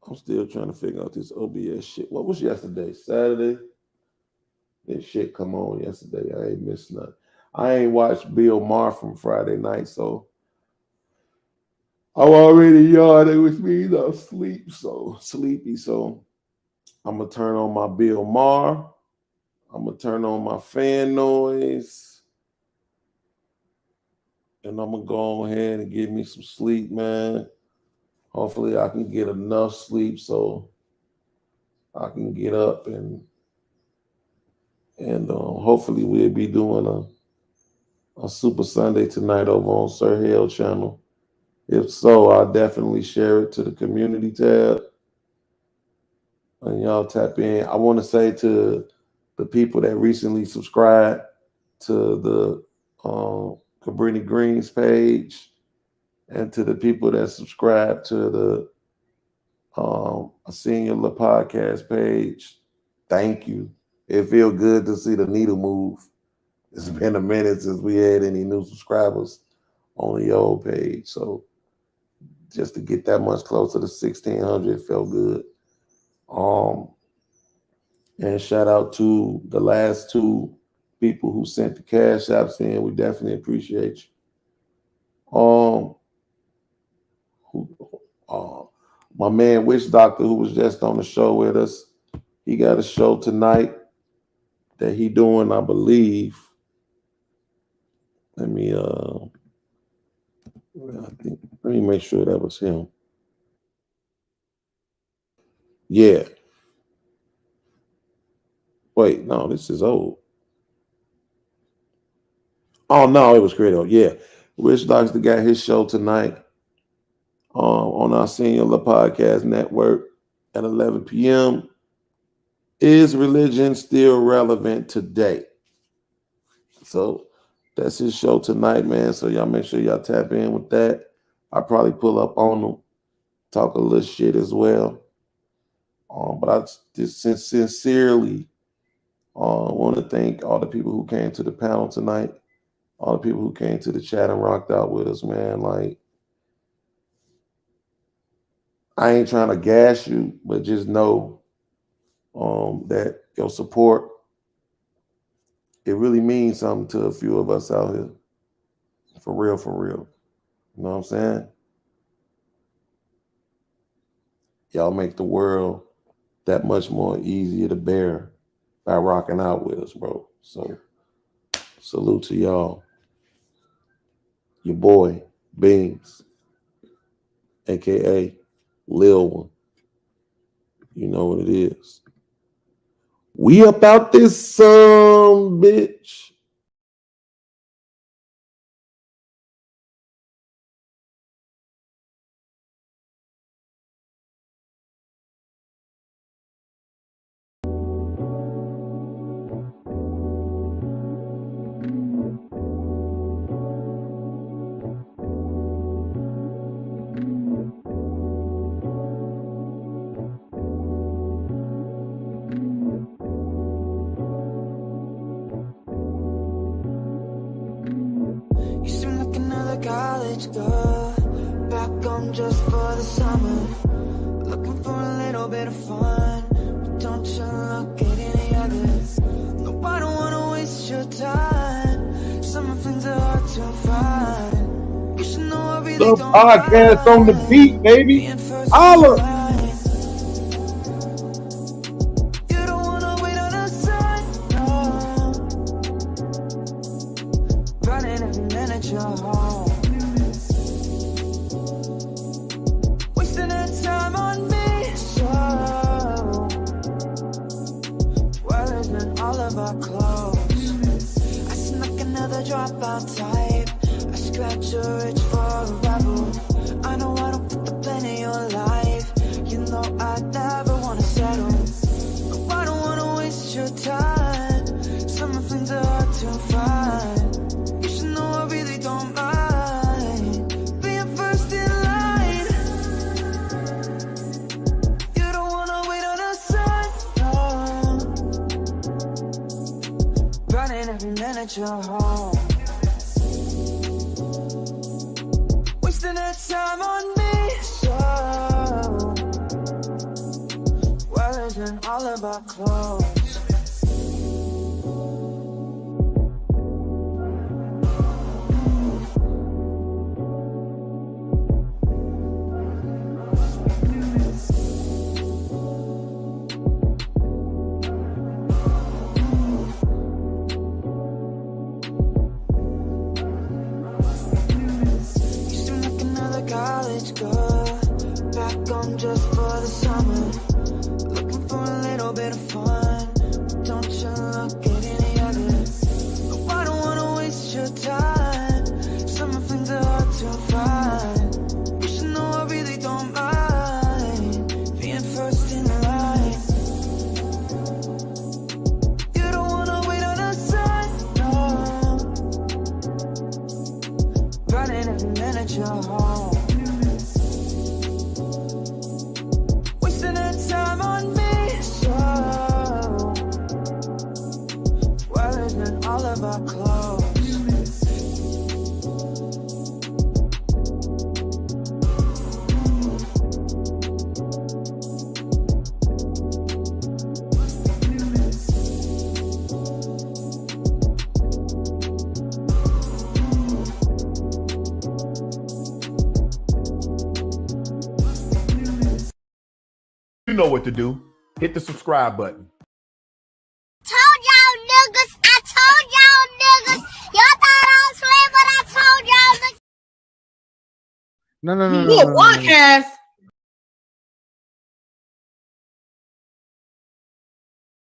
I'm still trying to figure out this OBS shit. What was yesterday? Saturday? This shit come on yesterday. I ain't missed nothing. I ain't watched Bill Maher from Friday night, so I'm already yawning, which means I'm sleepy. So I'm gonna turn on my Bill Maher. I'm gonna turn on my fan noise, and I'm gonna go ahead and get me some sleep, man. Hopefully, I can get enough sleep so I can get up and hopefully we'll be doing a Super Sunday tonight over on Sir Hale channel. If so, I'll definitely share it to the community tab. And y'all tap in. I want to say to the people that recently subscribed to the Cabrini Greens page and to the people that subscribe to the Senior La Podcast page, thank you. It feels good to see the needle move. It's been a minute since we had any new subscribers on the old page. So just to get that much closer to 1,600 felt good. And shout out to the last two people who sent the cash apps in. We definitely appreciate you. My man Witch Doctor, who was just on the show with us, he got a show tonight that he doing, I believe. Let me make sure that was him. Yeah. Wait, no, this is old. Oh no, it was Credo. Yeah. Witch Doctor got his show tonight on our Senior La Podcast Network at 11 p.m. Is religion still relevant today? So that's his show tonight, man. So y'all make sure y'all tap in with that. I probably pull up on them, talk a little shit as well. But I just sincerely want to thank all the people who came to the panel tonight, all the people who came to the chat and rocked out with us, man. Like, I ain't trying to gas you, but just know that your support, it really means something to a few of us out here. For real, for real. You know what I'm saying? Y'all make the world that much more easier to bear by rocking out with us, bro. So salute to y'all. Your boy, Beans, aka Lil One. You know what it is. We about this bitch. college girl. Back home just for the summer. Looking for a little bit of fun. But don't you look at any others. No, I don't wanna waste your time. Some things are hard to find. You should know I really The don't podcast on the beat, baby. Holla. You don't wanna wait on the sun, no. Running every minute you're home. Wasting that time on me, so well isn't all of our clothes. I snuck another dropout type. I scratch your itch for a rebel. I know I don't fit the plan of your life. You know I never wanna settle. No, I don't wanna waste your time. Some things are hard to find. You should know I really don't mind being first in line. You don't wanna wait on the sun, no. Running every minute you're home. Wasting that time on me, so well isn't all about clothes. College girl, back home just for the summer. Looking for a little bit of fun. Don't you look at any other. No, I don't wanna waste your time. Some things are hard to find. You should know I really don't mind being first in line. You don't wanna wait on the sun, no. Running every minute you're home. Time on me, so well isn't all of our clothes. You know what to do. Hit the subscribe button. Told y'all niggas, I told y'all niggas. Y'all thought I was playing, but I told y'all niggas. No. You a podcast.